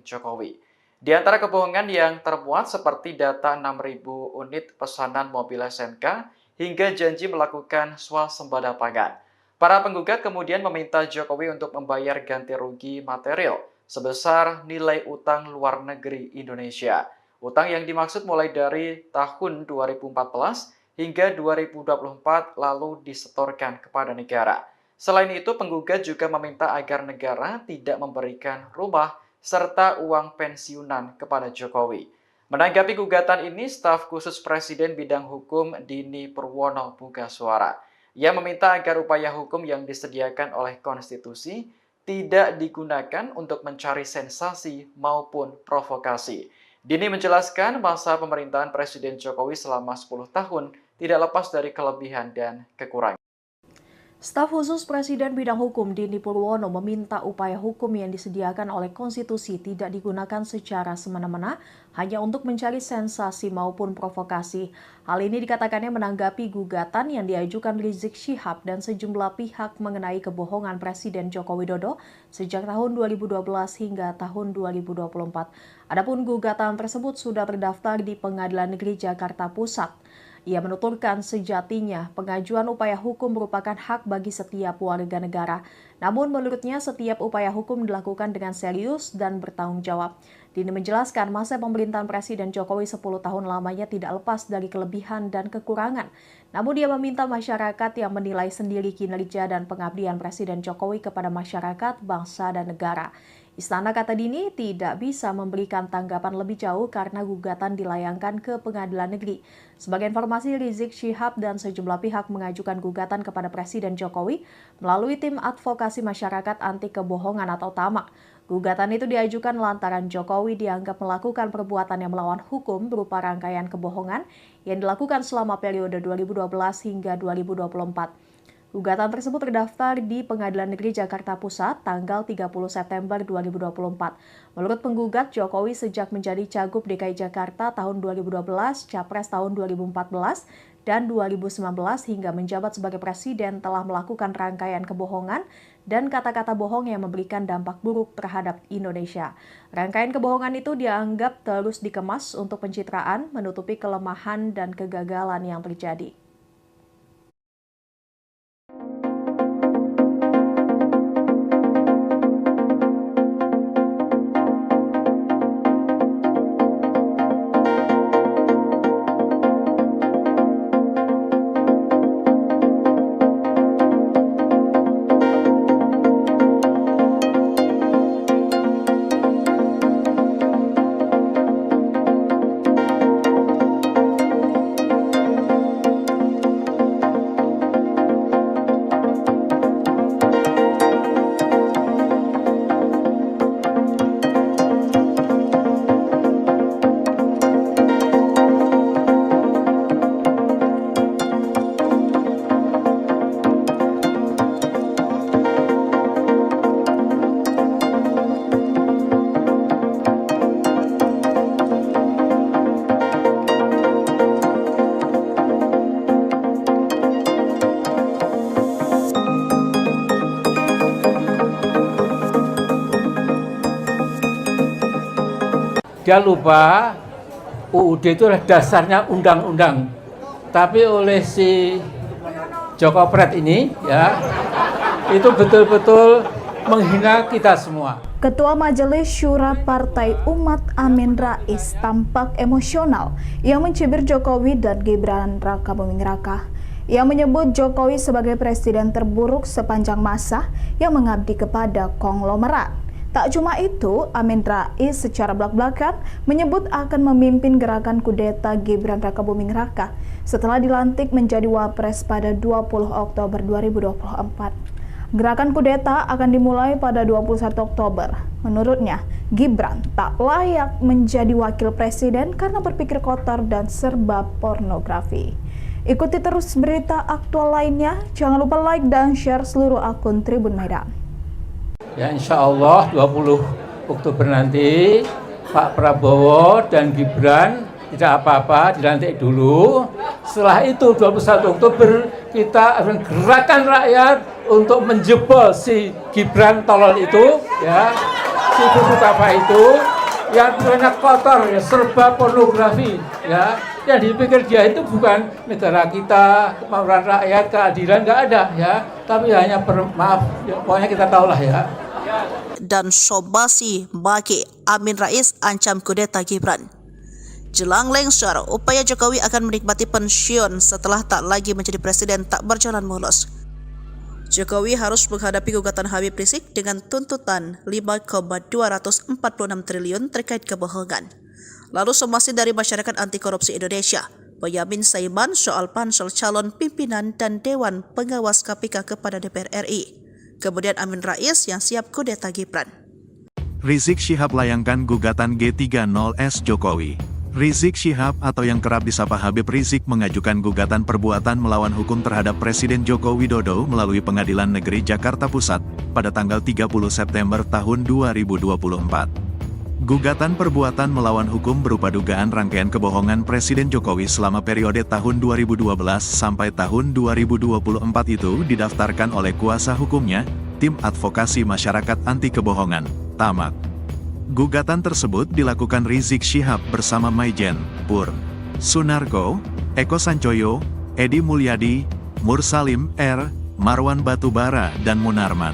Jokowi. Di antara kebohongan yang termuat seperti data 6.000 unit pesanan mobil SMK hingga janji melakukan swasembada pangan. Para penggugat kemudian meminta Jokowi untuk membayar ganti rugi material sebesar nilai utang luar negeri Indonesia. Utang yang dimaksud mulai dari tahun 2014 hingga 2024 lalu disetorkan kepada negara. Selain itu, penggugat juga meminta agar negara tidak memberikan rumah serta uang pensiunan kepada Jokowi. Menanggapi gugatan ini, staf khusus Presiden bidang hukum Dini Purwono buka suara. Ia meminta agar upaya hukum yang disediakan oleh konstitusi tidak digunakan untuk mencari sensasi maupun provokasi. Dini menjelaskan masa pemerintahan Presiden Jokowi selama 10 tahun tidak lepas dari kelebihan dan kekurangan. Staf khusus Presiden bidang hukum Dini Purwono meminta upaya hukum yang disediakan oleh konstitusi tidak digunakan secara semena-mena hanya untuk mencari sensasi maupun provokasi. Hal ini dikatakannya menanggapi gugatan yang diajukan Rizik Syihab dan sejumlah pihak mengenai kebohongan Presiden Joko Widodo sejak tahun 2012 hingga tahun 2024. Adapun gugatan tersebut sudah terdaftar di Pengadilan Negeri Jakarta Pusat. Ia menuturkan sejatinya pengajuan upaya hukum merupakan hak bagi setiap warga negara. Namun menurutnya setiap upaya hukum dilakukan dengan serius dan bertanggung jawab. Dini menjelaskan masa pemerintahan Presiden Jokowi 10 tahun lamanya tidak lepas dari kelebihan dan kekurangan. Namun dia meminta masyarakat yang menilai sendiri kinerja dan pengabdian Presiden Jokowi kepada masyarakat, bangsa, dan negara. Istana, kata Dini, tidak bisa memberikan tanggapan lebih jauh karena gugatan dilayangkan ke Pengadilan Negeri. Sebagai informasi, Rizik Syihab dan sejumlah pihak mengajukan gugatan kepada Presiden Jokowi melalui tim advokasi masyarakat anti kebohongan atau TAMAK. Gugatan itu diajukan lantaran Jokowi dianggap melakukan perbuatan yang melawan hukum berupa rangkaian kebohongan yang dilakukan selama periode 2012 hingga 2024. Gugatan tersebut terdaftar di Pengadilan Negeri Jakarta Pusat tanggal 30 September 2024. Menurut penggugat, Jokowi sejak menjadi Cagup DKI Jakarta tahun 2012, Capres tahun 2014, dan 2019 hingga menjabat sebagai Presiden telah melakukan rangkaian kebohongan dan kata-kata bohong yang memberikan dampak buruk terhadap Indonesia. Rangkaian kebohongan itu dianggap terus dikemas untuk pencitraan, menutupi kelemahan dan kegagalan yang terjadi. Dia lupa UUD itu adalah dasarnya undang-undang. Tapi oleh si Joko Pret ini ya, itu betul-betul menghina kita semua. Ketua Majelis Syura Partai Umat Amin Rais tampak emosional. Ia mencibir Jokowi dan Gibran Raka Buming Raka. Ia menyebut Jokowi sebagai presiden terburuk sepanjang masa yang mengabdi kepada konglomerat. Tak cuma itu, Amin Rais secara belak-belakan menyebut akan memimpin gerakan kudeta Gibran Raka Buming Raka setelah dilantik menjadi Wapres pada 20 Oktober 2024. Gerakan kudeta akan dimulai pada 21 Oktober. Menurutnya, Gibran tak layak menjadi wakil presiden karena berpikir kotor dan serba pornografi. Ikuti terus berita aktual lainnya. Jangan lupa like dan share seluruh akun Tribun Medan. Ya insya Allah 20 Oktober nanti Pak Prabowo dan Gibran tidak apa-apa, dilantik dulu. Setelah itu 21 Oktober kita akan gerakan rakyat untuk menjebol si Gibran tolol itu, ya, si buku apa itu yang banyak kotor, ya, serba pornografi, ya. Yang dipikir dia itu bukan negara kita, kemauan rakyat, keadilan, nggak ada, ya. Tapi hanya maaf, ya, pokoknya kita tahulah ya. Dan Sobasi Baki Amin Rais ancam kudeta Gibran. Jelang lengser, upaya Jokowi akan menikmati pensiun setelah tak lagi menjadi presiden tak berjalan mulus. Jokowi harus menghadapi gugatan Habib Rizik dengan tuntutan 5,246 triliun terkait kebohongan. Lalu somasi dari Masyarakat Anti Korupsi Indonesia, Boyamin Saiman soal pansel calon pimpinan dan Dewan Pengawas KPK kepada DPR RI. Kemudian Amin Rais yang siap kudeta Gibran. Rizik Syihab layangkan gugatan G30S Jokowi. Rizik Syihab atau yang kerap disapa Habib Rizik mengajukan gugatan perbuatan melawan hukum terhadap Presiden Joko Widodo melalui Pengadilan Negeri Jakarta Pusat pada tanggal 30 September tahun 2024. Gugatan perbuatan melawan hukum berupa dugaan rangkaian kebohongan Presiden Jokowi selama periode tahun 2012 sampai tahun 2024 itu didaftarkan oleh kuasa hukumnya, Tim Advokasi Masyarakat Anti Kebohongan, TAMAK. Gugatan tersebut dilakukan Rizik Syihab bersama Maijen, Pur, Sunarko, Eko Sancoyo, Edi Mulyadi, Mursalim R, Marwan Batubara dan Munarman.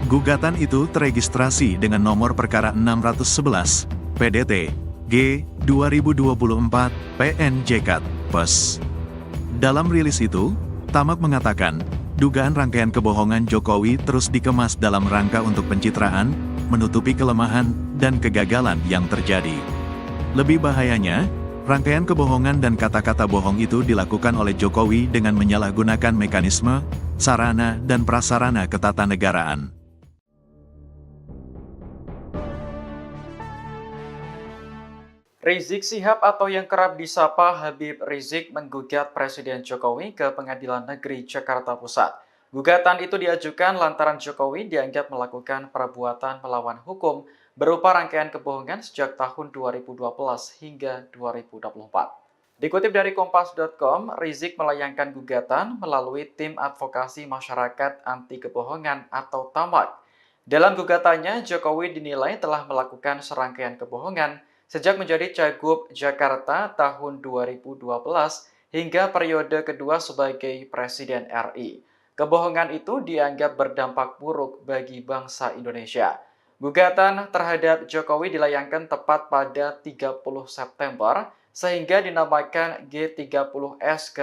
Gugatan itu teregistrasi dengan nomor perkara 611, PDT, G, 2024, PNJK, PES. Dalam rilis itu, TAMAK mengatakan, dugaan rangkaian kebohongan Jokowi terus dikemas dalam rangka untuk pencitraan, menutupi kelemahan, dan kegagalan yang terjadi. Lebih bahayanya, rangkaian kebohongan dan kata-kata bohong itu dilakukan oleh Jokowi dengan menyalahgunakan mekanisme, sarana, dan prasarana ketatanegaraan. Rizik Syihab atau yang kerap disapa Habib Rizik menggugat Presiden Jokowi ke Pengadilan Negeri Jakarta Pusat. Gugatan itu diajukan lantaran Jokowi dianggap melakukan perbuatan melawan hukum berupa rangkaian kebohongan sejak tahun 2012 hingga 2024. Dikutip dari Kompas.com, Rizik melayangkan gugatan melalui Tim Advokasi Masyarakat Anti Kebohongan atau TAMAK. Dalam gugatannya, Jokowi dinilai telah melakukan serangkaian kebohongan sejak menjadi Cagup Jakarta tahun 2012 hingga periode kedua sebagai Presiden RI. Kebohongan itu dianggap berdampak buruk bagi bangsa Indonesia. Gugatan terhadap Jokowi dilayangkan tepat pada 30 September sehingga dinamakan G30S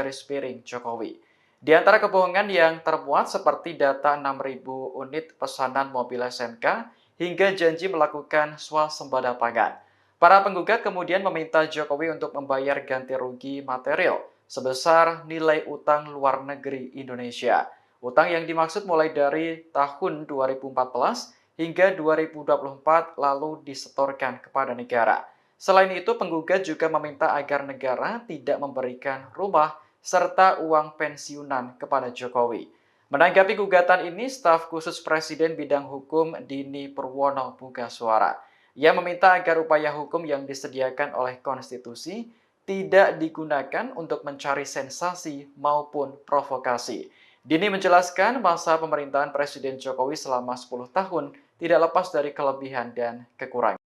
Jokowi. Di antara kebohongan yang termuat seperti data 6.000 unit pesanan mobil SMK hingga janji melakukan swasembada pangan. Para penggugat kemudian meminta Jokowi untuk membayar ganti rugi material sebesar nilai utang luar negeri Indonesia. Utang yang dimaksud mulai dari tahun 2014 hingga 2024 lalu disetorkan kepada negara. Selain itu, penggugat juga meminta agar negara tidak memberikan rumah serta uang pensiunan kepada Jokowi. Menanggapi gugatan ini, staf khusus Presiden bidang hukum Dini Purwono buka suara. Ia meminta agar upaya hukum yang disediakan oleh konstitusi tidak digunakan untuk mencari sensasi maupun provokasi. Dini menjelaskan masa pemerintahan Presiden Jokowi selama 10 tahun tidak lepas dari kelebihan dan kekurangan.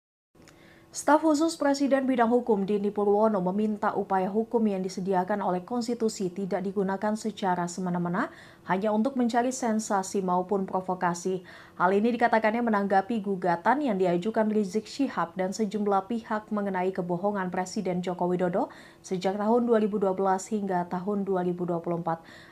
Staf khusus Presiden bidang hukum Dini Purwono meminta upaya hukum yang disediakan oleh konstitusi tidak digunakan secara semena-mena hanya untuk mencari sensasi maupun provokasi. Hal ini dikatakannya menanggapi gugatan yang diajukan Rizik Syihab dan sejumlah pihak mengenai kebohongan Presiden Joko Widodo sejak tahun 2012 hingga tahun 2024.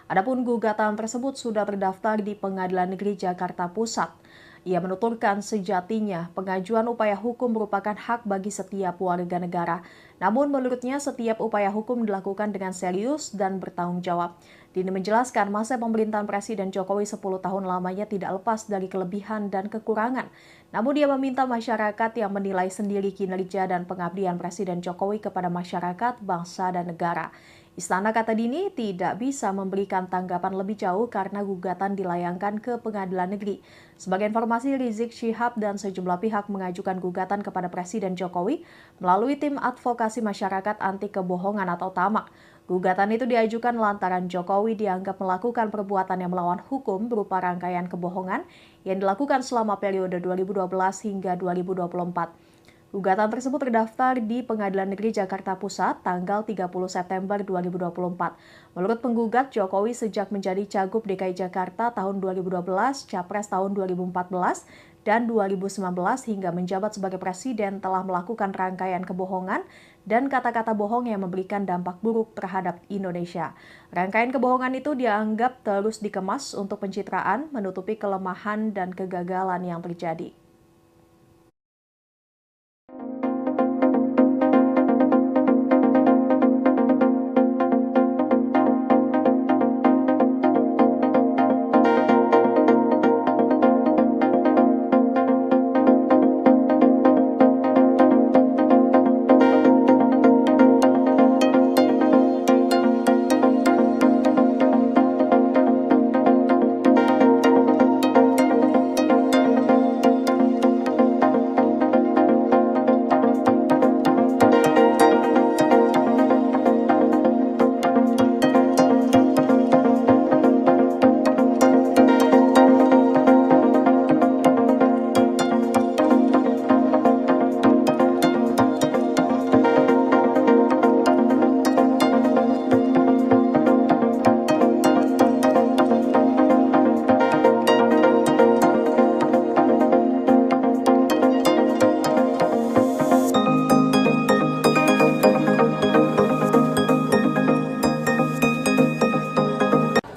Adapun gugatan tersebut sudah terdaftar di Pengadilan Negeri Jakarta Pusat. Ia menuturkan sejatinya pengajuan upaya hukum merupakan hak bagi setiap warga negara. Namun menurutnya setiap upaya hukum dilakukan dengan serius dan bertanggung jawab. Dini menjelaskan masa pemerintahan Presiden Jokowi 10 tahun lamanya tidak lepas dari kelebihan dan kekurangan. Namun dia meminta masyarakat yang menilai sendiri kinerja dan pengabdian Presiden Jokowi kepada masyarakat, bangsa, dan negara. Istana, kata Dini, tidak bisa memberikan tanggapan lebih jauh karena gugatan dilayangkan ke Pengadilan Negeri. Sebagai informasi, Rizik Syihab dan sejumlah pihak mengajukan gugatan kepada Presiden Jokowi melalui Tim Advokasi Masyarakat Anti Kebohongan atau TAMAK. Gugatan itu diajukan lantaran Jokowi dianggap melakukan perbuatan yang melawan hukum berupa rangkaian kebohongan yang dilakukan selama periode 2012 hingga 2024. Gugatan tersebut terdaftar di Pengadilan Negeri Jakarta Pusat tanggal 30 September 2024. Menurut penggugat, Jokowi sejak menjadi Cagup DKI Jakarta tahun 2012, Capres tahun 2014, dan 2019 hingga menjabat sebagai Presiden telah melakukan rangkaian kebohongan dan kata-kata bohong yang memberikan dampak buruk terhadap Indonesia. Rangkaian kebohongan itu dianggap terus dikemas untuk pencitraan, menutupi kelemahan dan kegagalan yang terjadi.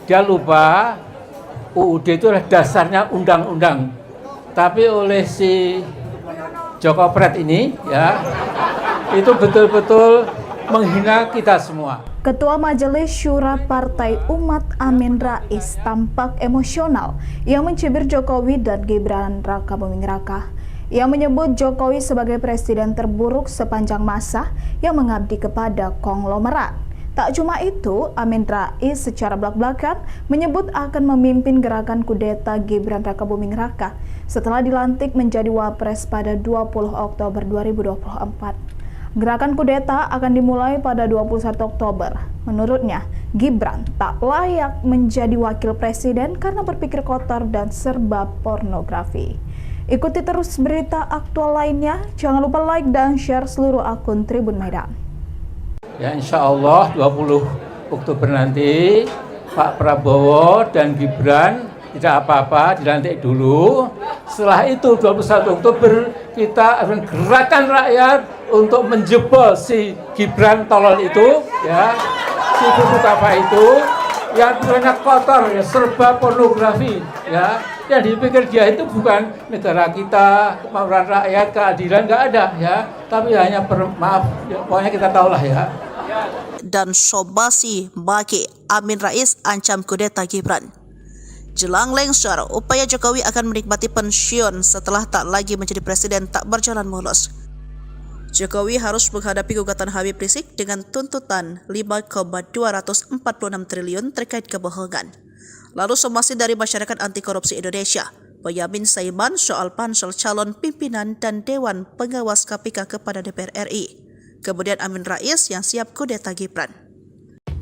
Dia lupa UUD itu adalah dasarnya undang-undang. Tapi oleh si Joko Pret ini ya, itu betul-betul menghina kita semua. Ketua Majelis Syura Partai Umat Amin Rais tampak emosional yang mencibir Jokowi dan Gibran Raka Buming Raka. Ia menyebut Jokowi sebagai presiden terburuk sepanjang masa yang mengabdi kepada konglomerat. Tak cuma itu, Amin Rais secara belak-belakan menyebut akan memimpin gerakan kudeta Gibran Raka Buming Raka setelah dilantik menjadi Wapres pada 20 Oktober 2024. Gerakan kudeta akan dimulai pada 21 Oktober. Menurutnya, Gibran tak layak menjadi wakil presiden karena berpikir kotor dan serba pornografi. Ikuti terus berita aktual lainnya. Jangan lupa like dan share seluruh akun Tribun Medan. Ya insya Allah 20 Oktober nanti Pak Prabowo dan Gibran tidak apa-apa, dilantik dulu. Setelah itu 21 Oktober kita akan gerakan rakyat untuk menjebol si Gibran tolol itu, ya, si buku apa itu, yang banyak kotor, ya, serba pornografi, ya. Yang dipikir dia itu bukan negara kita, kemauan rakyat, keadilan, nggak ada, ya. Tapi hanya maaf, ya, pokoknya kita tahulah ya. Dan Sobasi Baki Amin Rais ancam kudeta Gibran. Jelang lengser, upaya Jokowi akan menikmati pensiun setelah tak lagi menjadi presiden tak berjalan mulus. Jokowi harus menghadapi gugatan Habib Rizik dengan tuntutan 5,246 triliun terkait kebohongan. Lalu somasi dari Masyarakat Anti Korupsi Indonesia, Boyamin Saiman soal pansel calon pimpinan dan Dewan Pengawas KPK kepada DPR RI. Kemudian Amin Rais yang siap kudeta Gibran.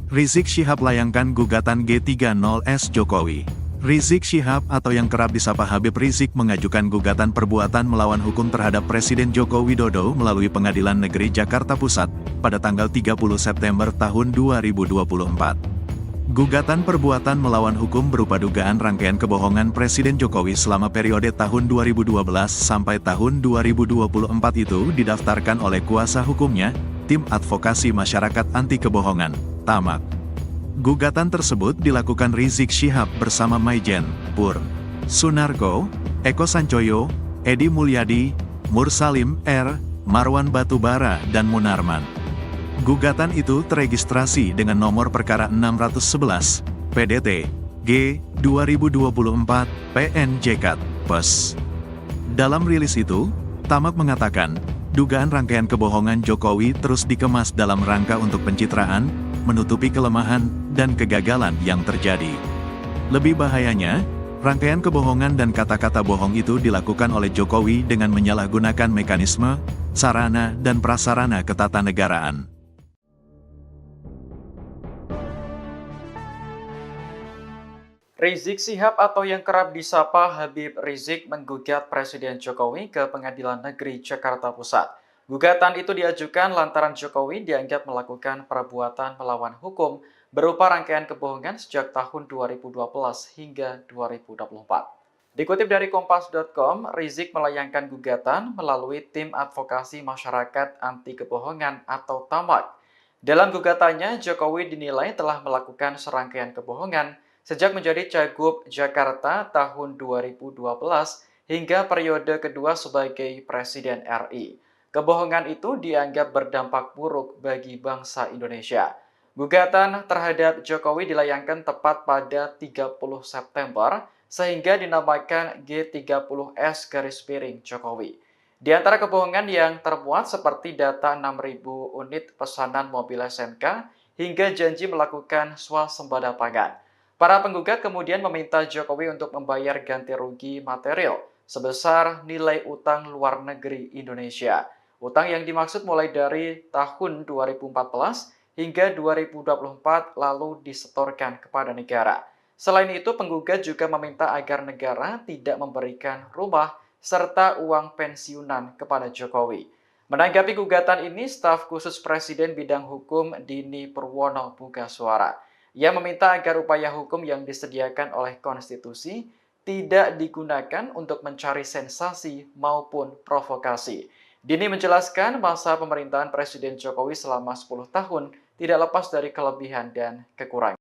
Rizik Syihab layangkan gugatan G30S Jokowi. Rizik Syihab atau yang kerap disapa Habib Rizik mengajukan gugatan perbuatan melawan hukum terhadap Presiden Joko Widodo melalui Pengadilan Negeri Jakarta Pusat pada tanggal 30 September tahun 2024. Gugatan perbuatan melawan hukum berupa dugaan rangkaian kebohongan Presiden Jokowi selama periode tahun 2012 sampai tahun 2024 itu didaftarkan oleh kuasa hukumnya, Tim Advokasi Masyarakat Anti Kebohongan, TAMAK. Gugatan tersebut dilakukan Rizik Syihab bersama Maijen, Pur, Sunarko, Eko Sancoyo, Edi Mulyadi, Mursalim R, Marwan Batubara, dan Munarman. Gugatan itu teregistrasi dengan nomor perkara 611, PDT, G, 2024, PNJK, PES. Dalam rilis itu, TAMAK mengatakan, dugaan rangkaian kebohongan Jokowi terus dikemas dalam rangka untuk pencitraan, menutupi kelemahan, dan kegagalan yang terjadi. Lebih bahayanya, rangkaian kebohongan dan kata-kata bohong itu dilakukan oleh Jokowi dengan menyalahgunakan mekanisme, sarana, dan prasarana ketatanegaraan. Rizik Syihab atau yang kerap disapa Habib Rizik menggugat Presiden Jokowi ke Pengadilan Negeri Jakarta Pusat. Gugatan itu diajukan lantaran Jokowi dianggap melakukan perbuatan melawan hukum berupa rangkaian kebohongan sejak tahun 2012 hingga 2024. Dikutip dari Kompas.com, Rizik melayangkan gugatan melalui Tim Advokasi Masyarakat Anti Kebohongan atau TAMAK. Dalam gugatannya, Jokowi dinilai telah melakukan serangkaian kebohongan sejak menjadi Cagup Jakarta tahun 2012 hingga periode kedua sebagai Presiden RI. Kebohongan itu dianggap berdampak buruk bagi bangsa Indonesia. Gugatan terhadap Jokowi dilayangkan tepat pada 30 September sehingga dinamakan G30S Jokowi. Di antara kebohongan yang termuat seperti data 6.000 unit pesanan mobil SMK hingga janji melakukan swasembada pangan. Para penggugat kemudian meminta Jokowi untuk membayar ganti rugi material sebesar nilai utang luar negeri Indonesia. Utang yang dimaksud mulai dari tahun 2014 hingga 2024 lalu disetorkan kepada negara. Selain itu, penggugat juga meminta agar negara tidak memberikan rumah serta uang pensiunan kepada Jokowi. Menanggapi gugatan ini, staf khusus Presiden Bidang Hukum Dini Purwono buka suara. Ia meminta agar upaya hukum yang disediakan oleh konstitusi tidak digunakan untuk mencari sensasi maupun provokasi. Dini menjelaskan masa pemerintahan Presiden Jokowi selama 10 tahun tidak lepas dari kelebihan dan kekurangan.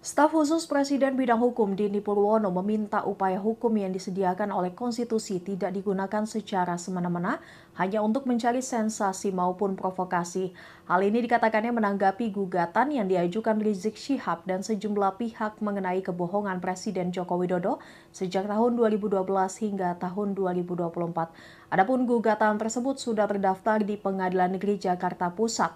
Staf khusus Presiden bidang hukum Dini Purwono meminta upaya hukum yang disediakan oleh konstitusi tidak digunakan secara semena-mena hanya untuk mencari sensasi maupun provokasi. Hal ini dikatakannya menanggapi gugatan yang diajukan Rizik Syihab dan sejumlah pihak mengenai kebohongan Presiden Joko Widodo sejak tahun 2012 hingga tahun 2024. Adapun gugatan tersebut sudah terdaftar di Pengadilan Negeri Jakarta Pusat.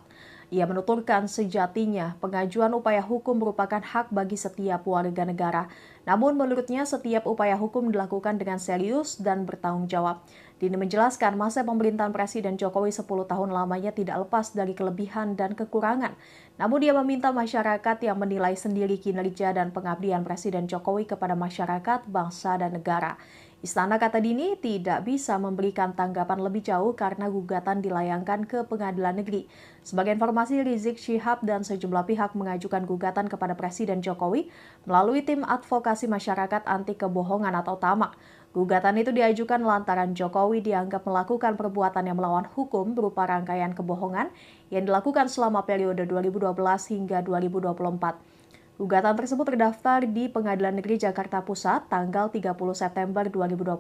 Ia menuturkan sejatinya pengajuan upaya hukum merupakan hak bagi setiap warga negara. Namun menurutnya setiap upaya hukum dilakukan dengan serius dan bertanggung jawab. Dini menjelaskan masa pemerintahan Presiden Jokowi 10 tahun lamanya tidak lepas dari kelebihan dan kekurangan. Namun dia meminta masyarakat yang menilai sendiri kinerja dan pengabdian Presiden Jokowi kepada masyarakat, bangsa, dan negara. Istana, kata Dini, tidak bisa memberikan tanggapan lebih jauh karena gugatan dilayangkan ke Pengadilan Negeri. Sebagai informasi, Rizik Syihab dan sejumlah pihak mengajukan gugatan kepada Presiden Jokowi melalui tim advokasi masyarakat anti kebohongan atau TAMAK. Gugatan itu diajukan lantaran Jokowi dianggap melakukan perbuatan yang melawan hukum berupa rangkaian kebohongan yang dilakukan selama periode 2012 hingga 2024. Gugatan tersebut terdaftar di Pengadilan Negeri Jakarta Pusat tanggal 30 September 2024.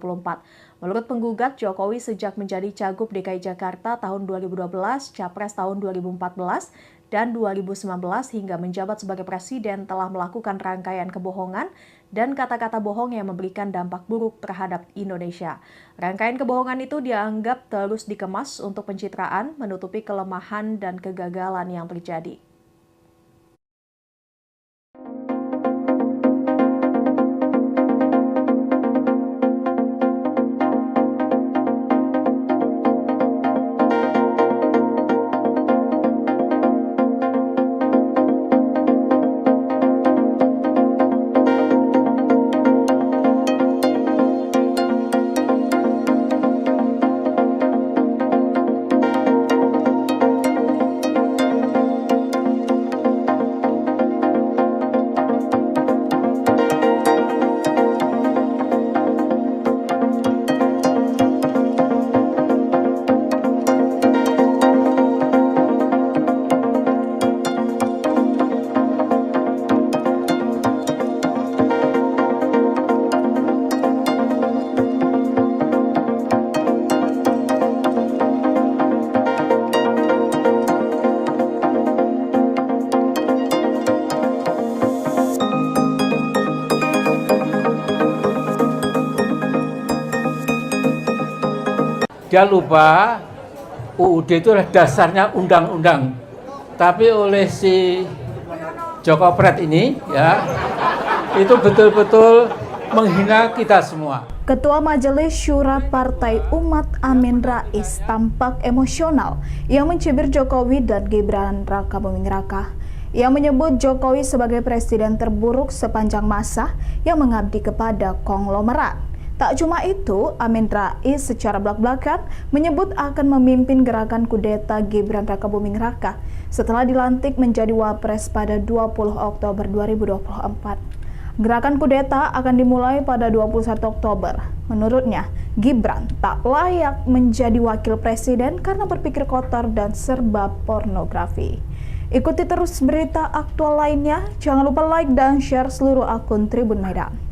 Menurut penggugat, Jokowi sejak menjadi Cagup DKI Jakarta tahun 2012, Capres tahun 2014, dan 2019 hingga menjabat sebagai Presiden telah melakukan rangkaian kebohongan dan kata-kata bohong yang memberikan dampak buruk terhadap Indonesia. Rangkaian kebohongan itu dianggap terus dikemas untuk pencitraan, menutupi kelemahan dan kegagalan yang terjadi. Dia lupa UUD itu adalah dasarnya undang-undang. Tapi oleh si Joko Pret ini ya, itu betul-betul menghina kita semua. Ketua Majelis Syura Partai Umat Amin Rais tampak emosional. Ia mencibir Jokowi dan Gibran Raka Buming Raka. Ia menyebut Jokowi sebagai presiden terburuk sepanjang masa yang mengabdi kepada konglomerat. Tak cuma itu, Amin Rais secara belak-belakan menyebut akan memimpin gerakan kudeta Gibran Raka Buming Raka setelah dilantik menjadi Wapres pada 20 Oktober 2024. Gerakan kudeta akan dimulai pada 21 Oktober. Menurutnya, Gibran tak layak menjadi wakil presiden karena berpikir kotor dan serba pornografi. Ikuti terus berita aktual lainnya. Jangan lupa like dan share seluruh akun Tribun Medan.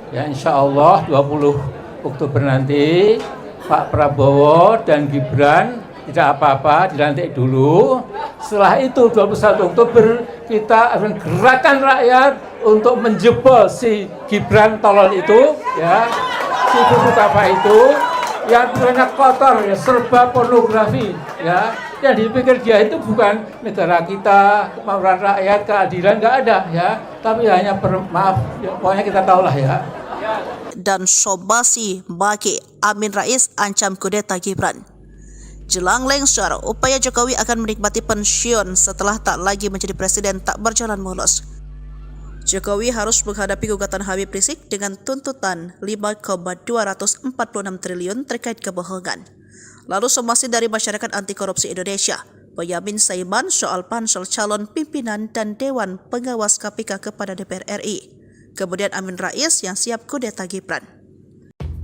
Ya, insya Allah 20 Oktober nanti Pak Prabowo dan Gibran tidak apa-apa, dilantik dulu. Setelah itu 21 Oktober kita akan gerakan rakyat untuk menjebol si Gibran tolol itu, ya, si buku apa itu, yang banyak kotor, ya, serba pornografi, ya. Yang dipikir dia itu bukan negara kita, kemauan rakyat, keadilan, nggak ada, ya. Tapi hanya maaf, ya, pokoknya kita tahulah ya. Dan Sobasi Baki Amin Rais ancam kudeta Gibran. Jelang lengser, upaya Jokowi akan menikmati pensiun setelah tak lagi menjadi presiden tak berjalan mulus. Jokowi harus menghadapi gugatan Habib Rizik dengan tuntutan 5,246 triliun terkait kebohongan. Lalu somasi dari Masyarakat Anti Korupsi Indonesia, Boyamin Saiman soal pansel calon pimpinan dan Dewan Pengawas KPK kepada DPR RI. Kemudian Amin Rais yang siap kudeta Gibran.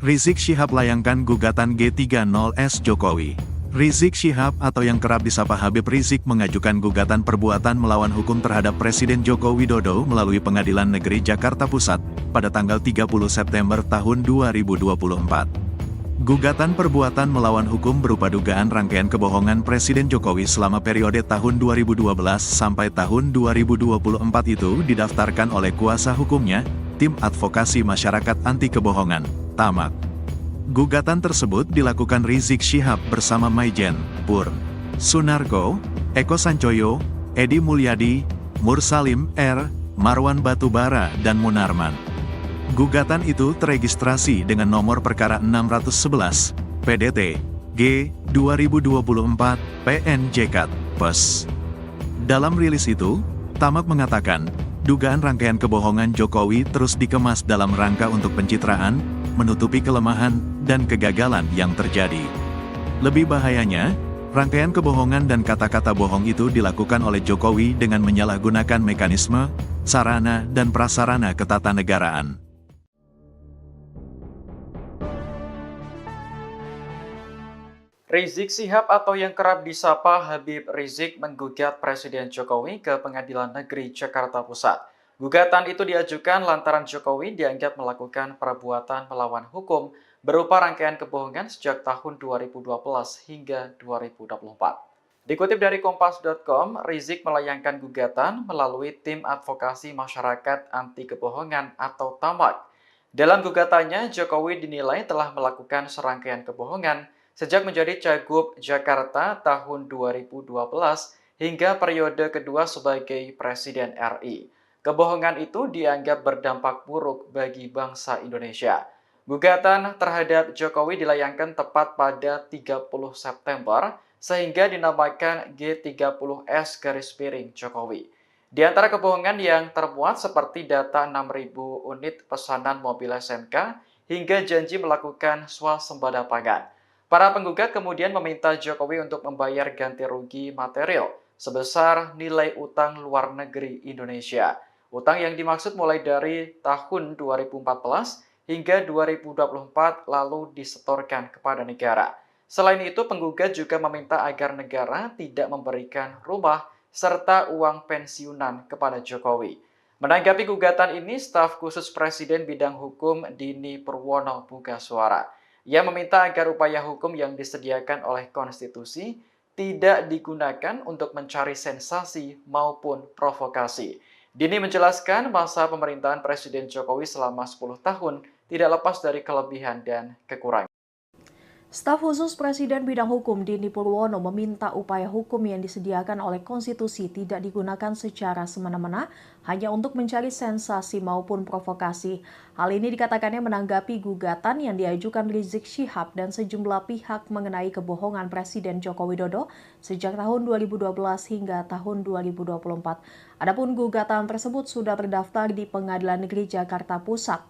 Rizik Syihab layangkan gugatan G30S Jokowi. Rizik Syihab atau yang kerap disapa Habib Rizik mengajukan gugatan perbuatan melawan hukum terhadap Presiden Joko Widodo melalui Pengadilan Negeri Jakarta Pusat pada tanggal 30 September tahun 2024. Gugatan perbuatan melawan hukum berupa dugaan rangkaian kebohongan Presiden Jokowi selama periode tahun 2012 sampai tahun 2024 itu didaftarkan oleh kuasa hukumnya, Tim Advokasi Masyarakat Anti Kebohongan, TAMAK. Gugatan tersebut dilakukan Rizik Syihab bersama Maijen, Pur, Sunarko, Eko Sancoyo, Edi Mulyadi, Mursalim R, Marwan Batubara, dan Munarman. Gugatan itu teregistrasi dengan nomor perkara 611, PDT, G, 2024, PNJK, PES. Dalam rilis itu, Tamak mengatakan, dugaan rangkaian kebohongan Jokowi terus dikemas dalam rangka untuk pencitraan, menutupi kelemahan, dan kegagalan yang terjadi. Lebih bahayanya, rangkaian kebohongan dan kata-kata bohong itu dilakukan oleh Jokowi dengan menyalahgunakan mekanisme, sarana, dan prasarana ketatanegaraan. Rizik Syihab atau yang kerap disapa Habib Rizik menggugat Presiden Jokowi ke Pengadilan Negeri Jakarta Pusat. Gugatan itu diajukan lantaran Jokowi dianggap melakukan perbuatan melawan hukum berupa rangkaian kebohongan sejak tahun 2012 hingga 2024. Dikutip dari Kompas.com, Rizik melayangkan gugatan melalui Tim Advokasi Masyarakat Anti Kebohongan atau TAMAK. Dalam gugatannya, Jokowi dinilai telah melakukan serangkaian kebohongan sejak menjadi Cagup Jakarta tahun 2012 hingga periode kedua sebagai Presiden RI. Kebohongan itu dianggap berdampak buruk bagi bangsa Indonesia. Gugatan terhadap Jokowi dilayangkan tepat pada 30 September sehingga dinamakan G30S Jokowi. Di antara kebohongan yang termuat seperti data 6.000 unit pesanan mobil SMK hingga janji melakukan swasembada pangan. Para penggugat kemudian meminta Jokowi untuk membayar ganti rugi material sebesar nilai utang luar negeri Indonesia. Utang yang dimaksud mulai dari tahun 2014 hingga 2024 lalu disetorkan kepada negara. Selain itu, penggugat juga meminta agar negara tidak memberikan rumah serta uang pensiunan kepada Jokowi. Menanggapi gugatan ini, staf khusus Presiden bidang hukum Dini Purwono buka suara. Ia meminta agar upaya hukum yang disediakan oleh konstitusi tidak digunakan untuk mencari sensasi maupun provokasi. Dini menjelaskan masa pemerintahan Presiden Jokowi selama 10 tahun tidak lepas dari kelebihan dan kekurangan. Staf khusus Presiden bidang hukum Dini Purwono meminta upaya hukum yang disediakan oleh konstitusi tidak digunakan secara semena-mena hanya untuk mencari sensasi maupun provokasi. Hal ini dikatakannya menanggapi gugatan yang diajukan Rizik Syihab dan sejumlah pihak mengenai kebohongan Presiden Joko Widodo sejak tahun 2012 hingga tahun 2024. Adapun gugatan tersebut sudah terdaftar di Pengadilan Negeri Jakarta Pusat.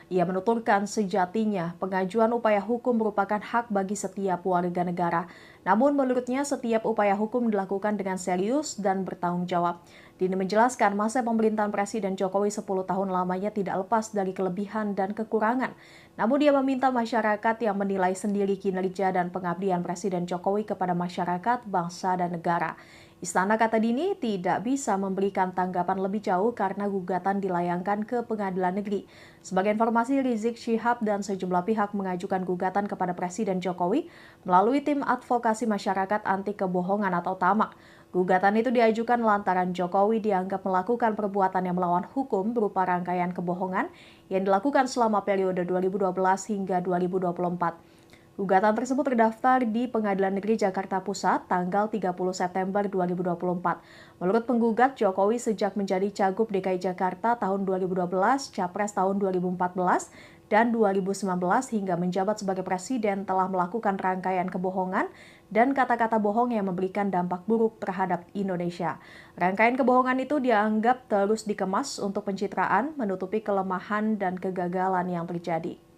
Ia menuturkan sejatinya pengajuan upaya hukum merupakan hak bagi setiap warga negara. Namun menurutnya setiap upaya hukum dilakukan dengan serius dan bertanggung jawab. Dini menjelaskan masa pemerintahan Presiden Jokowi 10 tahun lamanya tidak lepas dari kelebihan dan kekurangan. Namun dia meminta masyarakat yang menilai sendiri kinerja dan pengabdian Presiden Jokowi kepada masyarakat, bangsa, dan negara. Istana, kata Dini, tidak bisa memberikan tanggapan lebih jauh karena gugatan dilayangkan ke Pengadilan Negeri. Sebagai informasi, Rizik Syihab dan sejumlah pihak mengajukan gugatan kepada Presiden Jokowi melalui Tim Advokasi Masyarakat Anti Kebohongan atau TAMAK. Gugatan itu diajukan lantaran Jokowi dianggap melakukan perbuatan yang melawan hukum berupa rangkaian kebohongan yang dilakukan selama periode 2012 hingga 2024. Gugatan tersebut terdaftar di Pengadilan Negeri Jakarta Pusat tanggal 30 September 2024. Menurut penggugat, Jokowi sejak menjadi Cagup DKI Jakarta tahun 2012, Capres tahun 2014, dan 2019 hingga menjabat sebagai Presiden telah melakukan rangkaian kebohongan dan kata-kata bohong yang memberikan dampak buruk terhadap Indonesia. Rangkaian kebohongan itu dianggap terus dikemas untuk pencitraan, menutupi kelemahan dan kegagalan yang terjadi.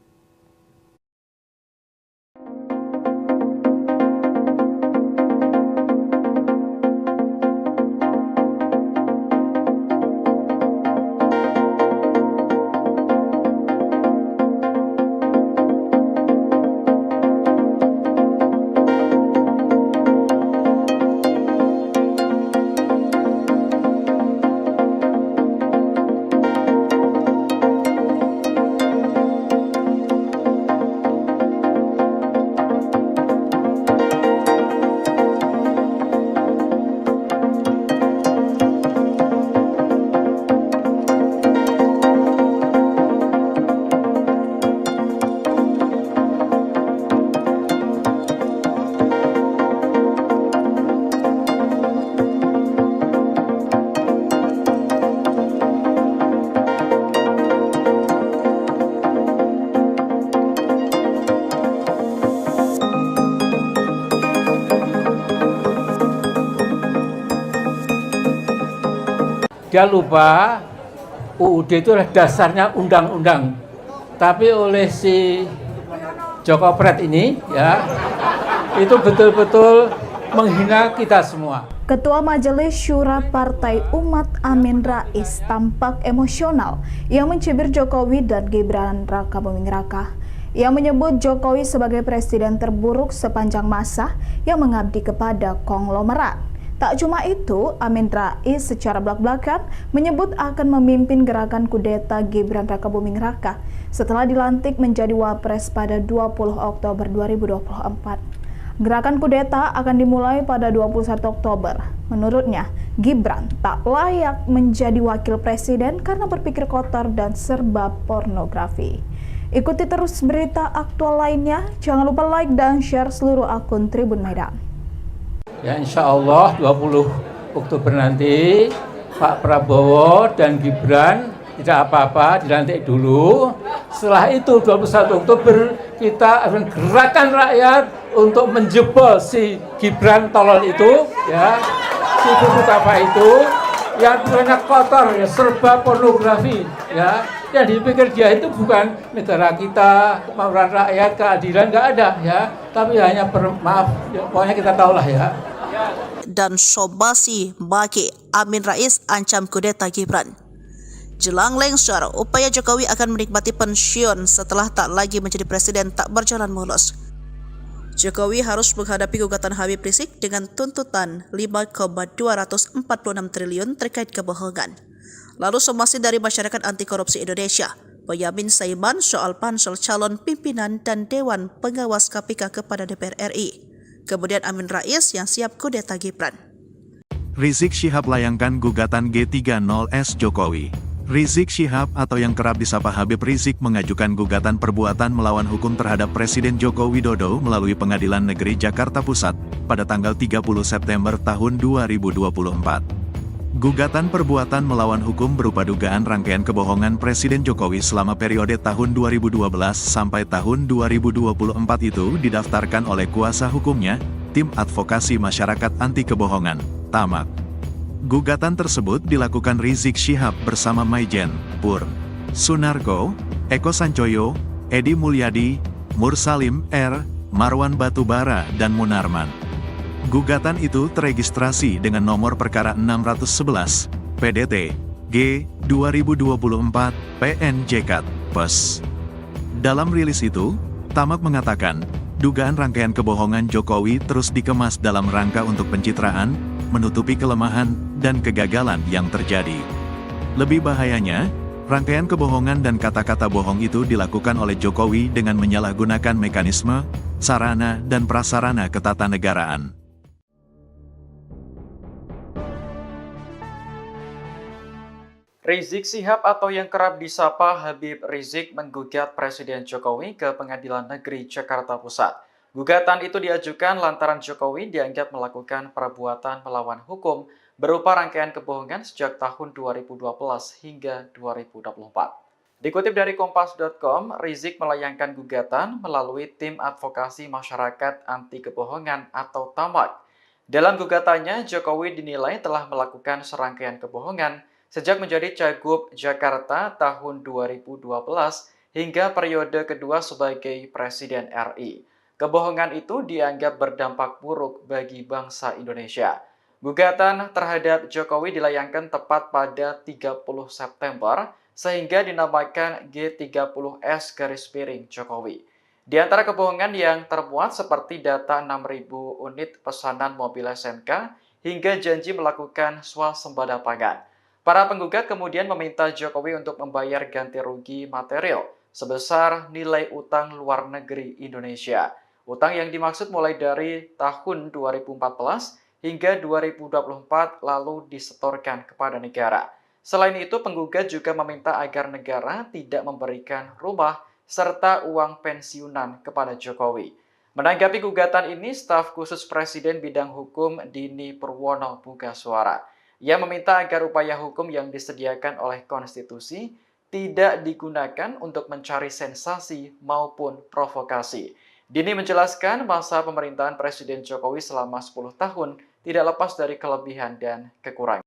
Dia lupa UUD itu adalah dasarnya undang-undang. Tapi oleh si Joko Pret ini ya, itu betul-betul menghina kita semua. Ketua Majelis Syura Partai Umat Amin Rais tampak emosional yang mencibir Jokowi dan Gibran Rakabuming Raka. Ia menyebut Jokowi sebagai presiden terburuk sepanjang masa yang mengabdi kepada konglomerat. Tak cuma itu, Amin Rais secara belak-belakan menyebut akan memimpin gerakan kudeta Gibran Rakabuming Raka setelah dilantik menjadi Wapres pada 20 Oktober 2024. Gerakan kudeta akan dimulai pada 21 Oktober. Menurutnya, Gibran tak layak menjadi wakil presiden karena berpikir kotor dan serba pornografi. Ikuti terus berita aktual lainnya. Jangan lupa like dan share seluruh akun Tribun Medan. Ya insya Allah 20 Oktober nanti Pak Prabowo dan Gibran tidak apa-apa, dilantik dulu. Setelah itu 21 Oktober kita akan gerakan rakyat untuk menjebol si Gibran tolol itu, ya, si buku apa itu, yang banyak kotor, ya, serba pornografi, ya, yang dipikir dia itu bukan negara kita, kemauan rakyat, keadilan nggak ada, ya, tapi hanya maaf, ya, pokoknya kita tahulah ya. Dan Sobasi Baki Amin Rais ancam kudeta Gibran. Jelang lengser, upaya Jokowi akan menikmati pensiun setelah tak lagi menjadi presiden tak berjalan mulus. Jokowi harus menghadapi gugatan Habib Rizik dengan tuntutan 5,246 triliun terkait kebohongan. Lalu somasi dari Masyarakat Anti Korupsi Indonesia, Boyamin Saiman soal pansel calon pimpinan dan Dewan Pengawas KPK kepada DPR RI. Kemudian Amin Rais yang siap kudeta Gibran. Rizik Syihab layangkan gugatan G30S Jokowi. Rizik Syihab atau yang kerap disapa Habib Rizik mengajukan gugatan perbuatan melawan hukum terhadap Presiden Joko Widodo melalui Pengadilan Negeri Jakarta Pusat pada tanggal 30 September tahun 2024. Gugatan perbuatan melawan hukum berupa dugaan rangkaian kebohongan Presiden Jokowi selama periode tahun 2012 sampai tahun 2024 itu didaftarkan oleh kuasa hukumnya, Tim Advokasi Masyarakat Anti Kebohongan, TAMAK. Gugatan tersebut dilakukan Rizik Syihab bersama Maijen, Pur, Sunarko, Eko Sancoyo, Edi Mulyadi, Mursalim R, Marwan Batubara, dan Munarman. Gugatan itu teregistrasi dengan nomor perkara 611, PDT, G, 2024, PNJK, PES. Dalam rilis itu, Tamak mengatakan, dugaan rangkaian kebohongan Jokowi terus dikemas dalam rangka untuk pencitraan, menutupi kelemahan, dan kegagalan yang terjadi. Lebih bahayanya, rangkaian kebohongan dan kata-kata bohong itu dilakukan oleh Jokowi dengan menyalahgunakan mekanisme, sarana, dan prasarana ketatanegaraan. Rizik Syihab atau yang kerap disapa Habib Rizik menggugat Presiden Jokowi ke Pengadilan Negeri Jakarta Pusat. Gugatan itu diajukan lantaran Jokowi dianggap melakukan perbuatan melawan hukum berupa rangkaian kebohongan sejak tahun 2012 hingga 2024. Dikutip dari Kompas.com, Rizik melayangkan gugatan melalui Tim Advokasi Masyarakat Anti Kebohongan atau TAMAK. Dalam gugatannya, Jokowi dinilai telah melakukan serangkaian kebohongan sejak menjadi Cagup Jakarta tahun 2012 hingga periode kedua sebagai Presiden RI. Kebohongan itu dianggap berdampak buruk bagi bangsa Indonesia. Gugatan terhadap Jokowi dilayangkan tepat pada 30 September sehingga dinamakan G30S Jokowi. Di antara kebohongan yang termuat seperti data 6.000 unit pesanan mobil SMK hingga janji melakukan swasembada pangan. Para penggugat kemudian meminta Jokowi untuk membayar ganti rugi material sebesar nilai utang luar negeri Indonesia. Utang yang dimaksud mulai dari tahun 2014 hingga 2024 lalu disetorkan kepada negara. Selain itu, penggugat juga meminta agar negara tidak memberikan rumah serta uang pensiunan kepada Jokowi. Menanggapi gugatan ini, staf khusus Presiden bidang hukum Dini Purwono buka suara. Ia meminta agar upaya hukum yang disediakan oleh konstitusi tidak digunakan untuk mencari sensasi maupun provokasi. Dini menjelaskan masa pemerintahan Presiden Jokowi selama 10 tahun tidak lepas dari kelebihan dan kekurangan.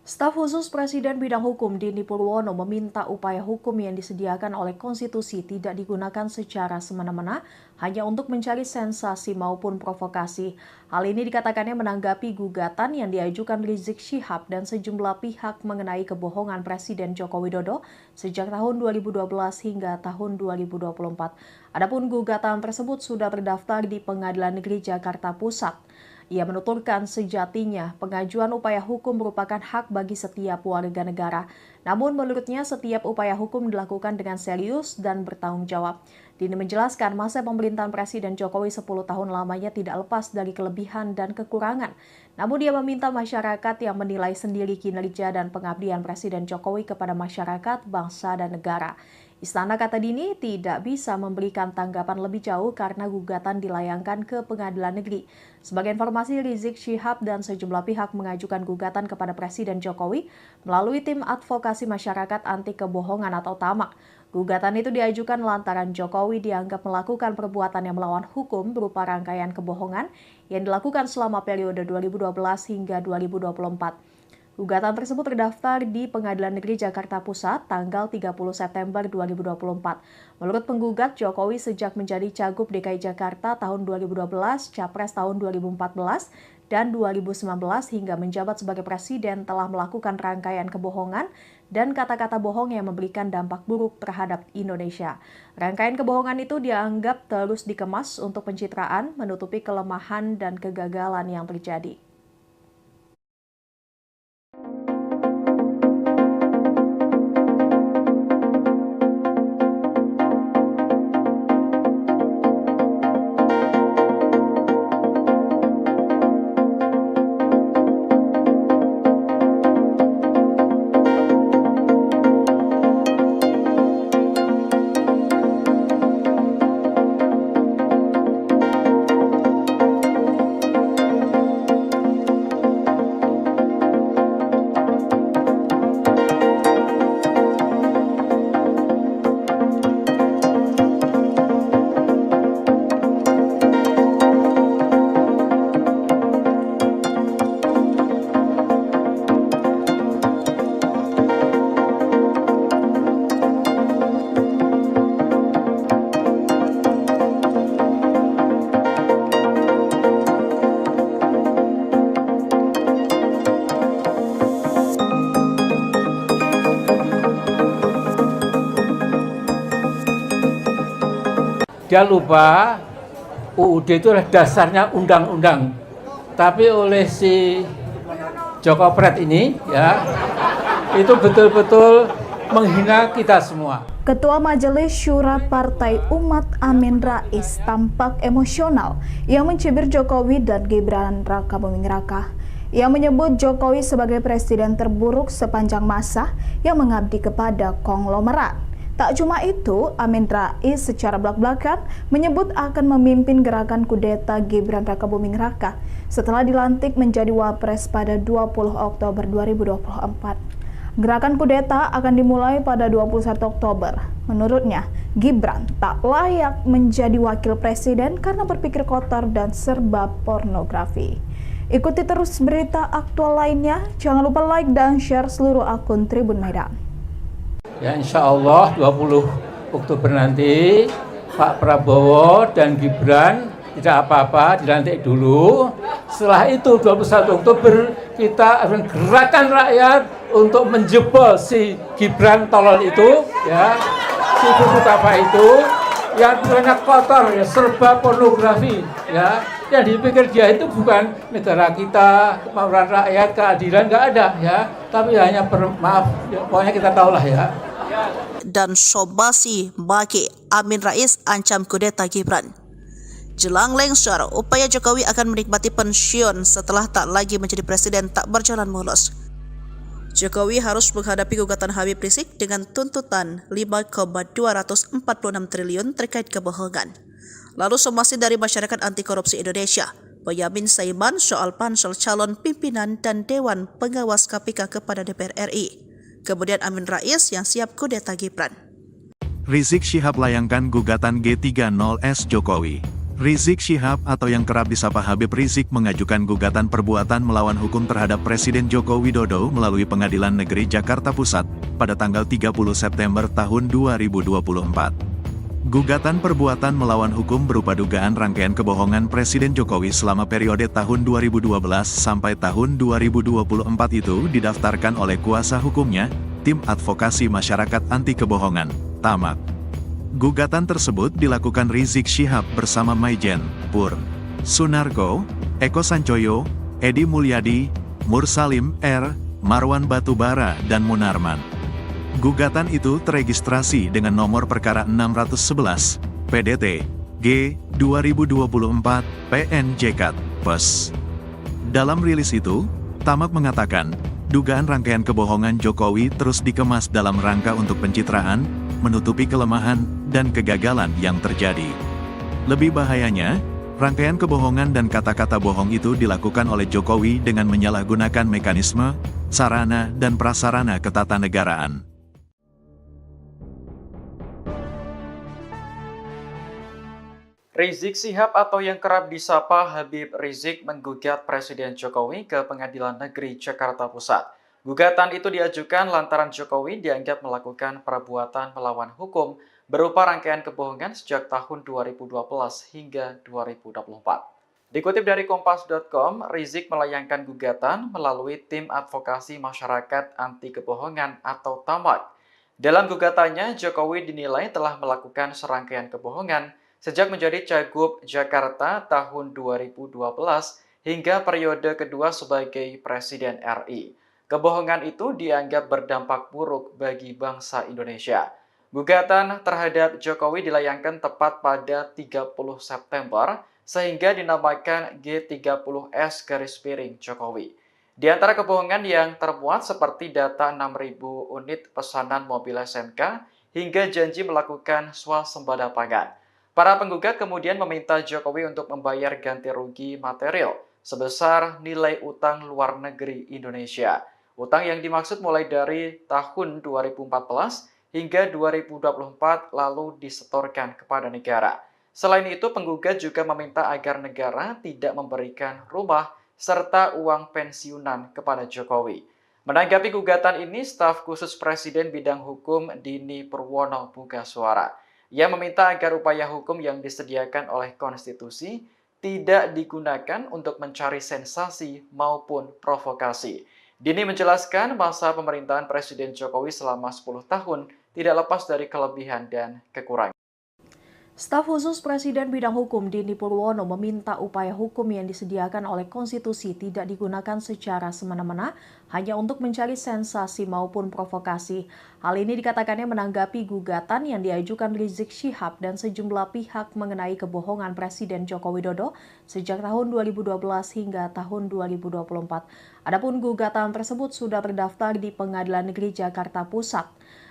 Staf khusus Presiden bidang hukum Dini Purwono meminta upaya hukum yang disediakan oleh konstitusi tidak digunakan secara semena-mena hanya untuk mencari sensasi maupun provokasi. Hal ini dikatakannya menanggapi gugatan yang diajukan Rizik Syihab dan sejumlah pihak mengenai kebohongan Presiden Joko Widodo sejak tahun 2012 hingga tahun 2024. Adapun gugatan tersebut sudah terdaftar di Pengadilan Negeri Jakarta Pusat. Ia menuturkan sejatinya pengajuan upaya hukum merupakan hak bagi setiap warga negara. Namun menurutnya setiap upaya hukum dilakukan dengan serius dan bertanggung jawab. Dini menjelaskan masa pemerintahan Presiden Jokowi 10 tahun lamanya tidak lepas dari kelebihan dan kekurangan. Namun dia meminta masyarakat yang menilai sendiri kinerja dan pengabdian Presiden Jokowi kepada masyarakat, bangsa, dan negara. Istana, kata Dini, tidak bisa memberikan tanggapan lebih jauh karena gugatan dilayangkan ke Pengadilan Negeri. Sebagai informasi, Rizik Syihab dan sejumlah pihak mengajukan gugatan kepada Presiden Jokowi melalui tim advokasi masyarakat anti kebohongan atau TAMAK. Gugatan itu diajukan lantaran Jokowi dianggap melakukan perbuatan yang melawan hukum berupa rangkaian kebohongan yang dilakukan selama periode 2012 hingga 2024. Gugatan tersebut terdaftar di Pengadilan Negeri Jakarta Pusat tanggal 30 September 2024. Menurut penggugat, Jokowi sejak menjadi Cagup DKI Jakarta tahun 2012, Capres tahun 2014, dan 2019 hingga menjabat sebagai Presiden telah melakukan rangkaian kebohongan dan kata-kata bohong yang memberikan dampak buruk terhadap Indonesia. Rangkaian kebohongan itu dianggap terus dikemas untuk pencitraan, menutupi kelemahan dan kegagalan yang terjadi. Dia lupa UUD itu adalah dasarnya undang-undang. Tapi oleh si Joko Pret ini ya, itu betul-betul menghina kita semua. Ketua Majelis Syura Partai Umat Amin Rais tampak emosional yang mencibir Jokowi dan Gibran Raka Buming Raka. Ia menyebut Jokowi sebagai presiden terburuk sepanjang masa yang mengabdi kepada konglomerat. Tak cuma itu, Amin Rais secara belak-belakan menyebut akan memimpin gerakan kudeta Gibran Raka Buming Raka setelah dilantik menjadi Wapres pada 20 Oktober 2024. Gerakan kudeta akan dimulai pada 21 Oktober. Menurutnya, Gibran tak layak menjadi wakil presiden karena berpikir kotor dan serba pornografi. Ikuti terus berita aktual lainnya. Jangan lupa like dan share seluruh akun Tribun Medan. Ya, insya Allah 20 Oktober nanti Pak Prabowo dan Gibran tidak apa-apa, dilantik dulu. Setelah itu 21 Oktober kita akan gerakan rakyat untuk menjebol si Gibran tolol itu, ya, si buku apa itu yang banyak kotor, ya, serba pornografi, ya. Yang dipikir dia itu bukan negara kita, kemauan rakyat, keadilan, nggak ada, ya. Tapi hanya maaf, ya, pokoknya kita tahulah, ya. Dan Sobasi Baki Amin Rais ancam kudeta Gibran. Jelang lengser, upaya Jokowi akan menikmati pensiun setelah tak lagi menjadi presiden tak berjalan mulus. Jokowi harus menghadapi gugatan Habib Rizik dengan tuntutan 5,246 triliun terkait kebohongan. Lalu somasi dari Masyarakat Anti Korupsi Indonesia, Boyamin Saiman soal pansel calon pimpinan dan Dewan Pengawas KPK kepada DPR RI. Kemudian Amin Rais yang siap kudeta Gibran. Rizik Syihab layangkan gugatan G30S Jokowi. Rizik Syihab atau yang kerap disapa Habib Rizik mengajukan gugatan perbuatan melawan hukum terhadap Presiden Joko Widodo melalui Pengadilan Negeri Jakarta Pusat pada tanggal 30 September tahun 2024. Gugatan perbuatan melawan hukum berupa dugaan rangkaian kebohongan Presiden Jokowi selama periode tahun 2012 sampai tahun 2024 itu didaftarkan oleh kuasa hukumnya, Tim Advokasi Masyarakat Anti Kebohongan, TAMAK. Gugatan tersebut dilakukan Rizik Syihab bersama Maijen, Pur, Sunarko, Eko Sancoyo, Edi Mulyadi, Mursalim R, Marwan Batubara, dan Munarman. Gugatan itu teregistrasi dengan nomor perkara 611, PDT, G, 2024, PNJK, PES. Dalam rilis itu, Tamak mengatakan, dugaan rangkaian kebohongan Jokowi terus dikemas dalam rangka untuk pencitraan, menutupi kelemahan, dan kegagalan yang terjadi. Lebih bahayanya, rangkaian kebohongan dan kata-kata bohong itu dilakukan oleh Jokowi dengan menyalahgunakan mekanisme, sarana, dan prasarana ketatanegaraan. Rizik Syihab atau yang kerap disapa Habib Rizik menggugat Presiden Jokowi ke Pengadilan Negeri Jakarta Pusat. Gugatan itu diajukan lantaran Jokowi dianggap melakukan perbuatan melawan hukum berupa rangkaian kebohongan sejak tahun 2012 hingga 2024. Dikutip dari Kompas.com, Rizik melayangkan gugatan melalui Tim Advokasi Masyarakat Anti Kebohongan atau TAMAK. Dalam gugatannya, Jokowi dinilai telah melakukan serangkaian kebohongan sejak menjadi Cagup Jakarta tahun 2012 hingga periode kedua sebagai Presiden RI. Kebohongan itu dianggap berdampak buruk bagi bangsa Indonesia. Gugatan terhadap Jokowi dilayangkan tepat pada 30 September sehingga dinamakan G30S Jokowi. Di antara kebohongan yang termuat seperti data 6.000 unit pesanan mobil SMK hingga janji melakukan swasembada pangan. Para penggugat kemudian meminta Jokowi untuk membayar ganti rugi material sebesar nilai utang luar negeri Indonesia. Utang yang dimaksud mulai dari tahun 2014 hingga 2024 lalu disetorkan kepada negara. Selain itu, penggugat juga meminta agar negara tidak memberikan rumah serta uang pensiunan kepada Jokowi. Menanggapi gugatan ini, staf khusus Presiden bidang hukum Dini Purwono buka suara. Ia meminta agar upaya hukum yang disediakan oleh konstitusi tidak digunakan untuk mencari sensasi maupun provokasi. Dini menjelaskan masa pemerintahan Presiden Jokowi selama 10 tahun tidak lepas dari kelebihan dan kekurangan. Staf khusus Presiden bidang hukum Dini Purwono meminta upaya hukum yang disediakan oleh konstitusi tidak digunakan secara semena-mena hanya untuk mencari sensasi maupun provokasi. Hal ini dikatakannya menanggapi gugatan yang diajukan Rizik Syihab dan sejumlah pihak mengenai kebohongan Presiden Joko Widodo sejak tahun 2012 hingga tahun 2024. Adapun gugatan tersebut sudah terdaftar di Pengadilan Negeri Jakarta Pusat.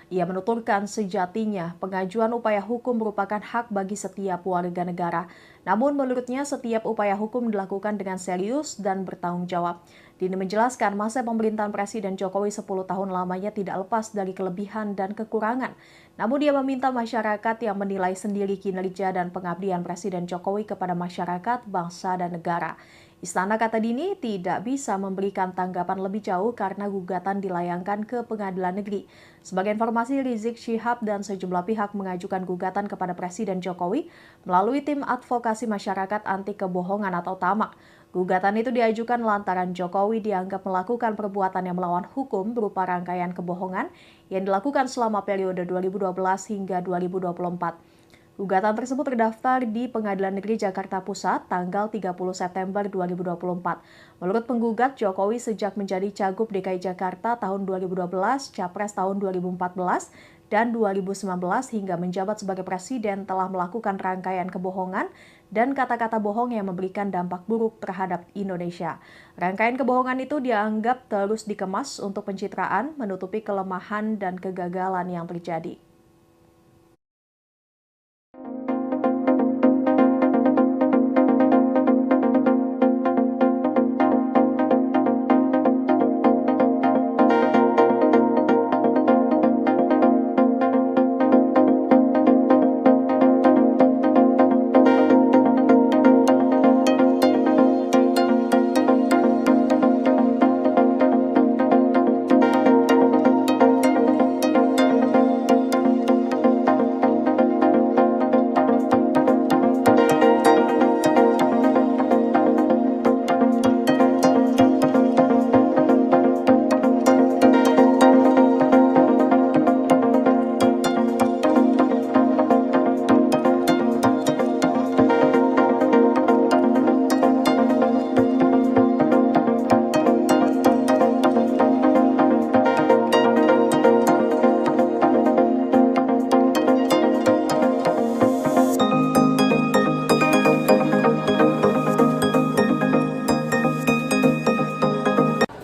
Ia menuturkan sejatinya pengajuan upaya hukum merupakan hak bagi setiap warga negara. Namun menurutnya setiap upaya hukum dilakukan dengan serius dan bertanggung jawab. Dini menjelaskan masa pemerintahan Presiden Jokowi 10 tahun lamanya tidak lepas dari kelebihan dan kekurangan. Namun dia meminta masyarakat yang menilai sendiri kinerja dan pengabdian Presiden Jokowi kepada masyarakat, bangsa, dan negara. Istana, kata Dini, tidak bisa memberikan tanggapan lebih jauh karena gugatan dilayangkan ke Pengadilan Negeri. Sebagai informasi, Rizik Syihab dan sejumlah pihak mengajukan gugatan kepada Presiden Jokowi melalui Tim Advokasi Masyarakat Anti Kebohongan atau TAMAK. Gugatan itu diajukan lantaran Jokowi dianggap melakukan perbuatan yang melawan hukum berupa rangkaian kebohongan yang dilakukan selama periode 2012 hingga 2024. Gugatan tersebut terdaftar di Pengadilan Negeri Jakarta Pusat tanggal 30 September 2024. Menurut penggugat, Jokowi sejak menjadi Cagup DKI Jakarta tahun 2012, Capres tahun 2014, dan 2019 hingga menjabat sebagai Presiden telah melakukan rangkaian kebohongan dan kata-kata bohong yang memberikan dampak buruk terhadap Indonesia. Rangkaian kebohongan itu dianggap terus dikemas untuk pencitraan, menutupi kelemahan dan kegagalan yang terjadi.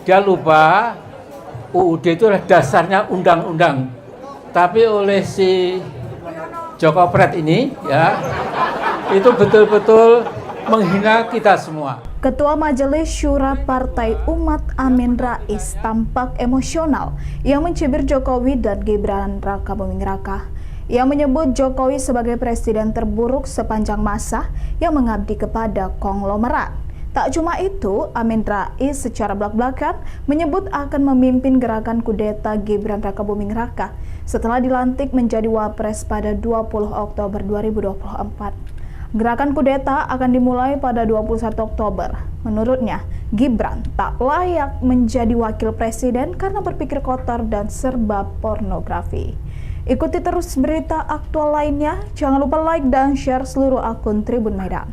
Dia lupa UUD itu adalah dasarnya undang-undang. Tapi oleh si Joko Pret ini ya, itu betul-betul menghina kita semua. Ketua Majelis Syura Partai Umat Amin Rais tampak emosional yang mencibir Jokowi dan Gibran Rakabuming Raka. Ia menyebut Jokowi sebagai presiden terburuk sepanjang masa yang mengabdi kepada konglomerat. Tak cuma itu, Amin Rais secara belak-belakan menyebut akan memimpin gerakan kudeta Gibran Rakabuming Raka setelah dilantik menjadi Wapres pada 20 Oktober 2024. Gerakan kudeta akan dimulai pada 21 Oktober. Menurutnya, Gibran tak layak menjadi wakil presiden karena berpikir kotor dan serba pornografi. Ikuti terus berita aktual lainnya. Jangan lupa like dan share seluruh akun Tribun Medan.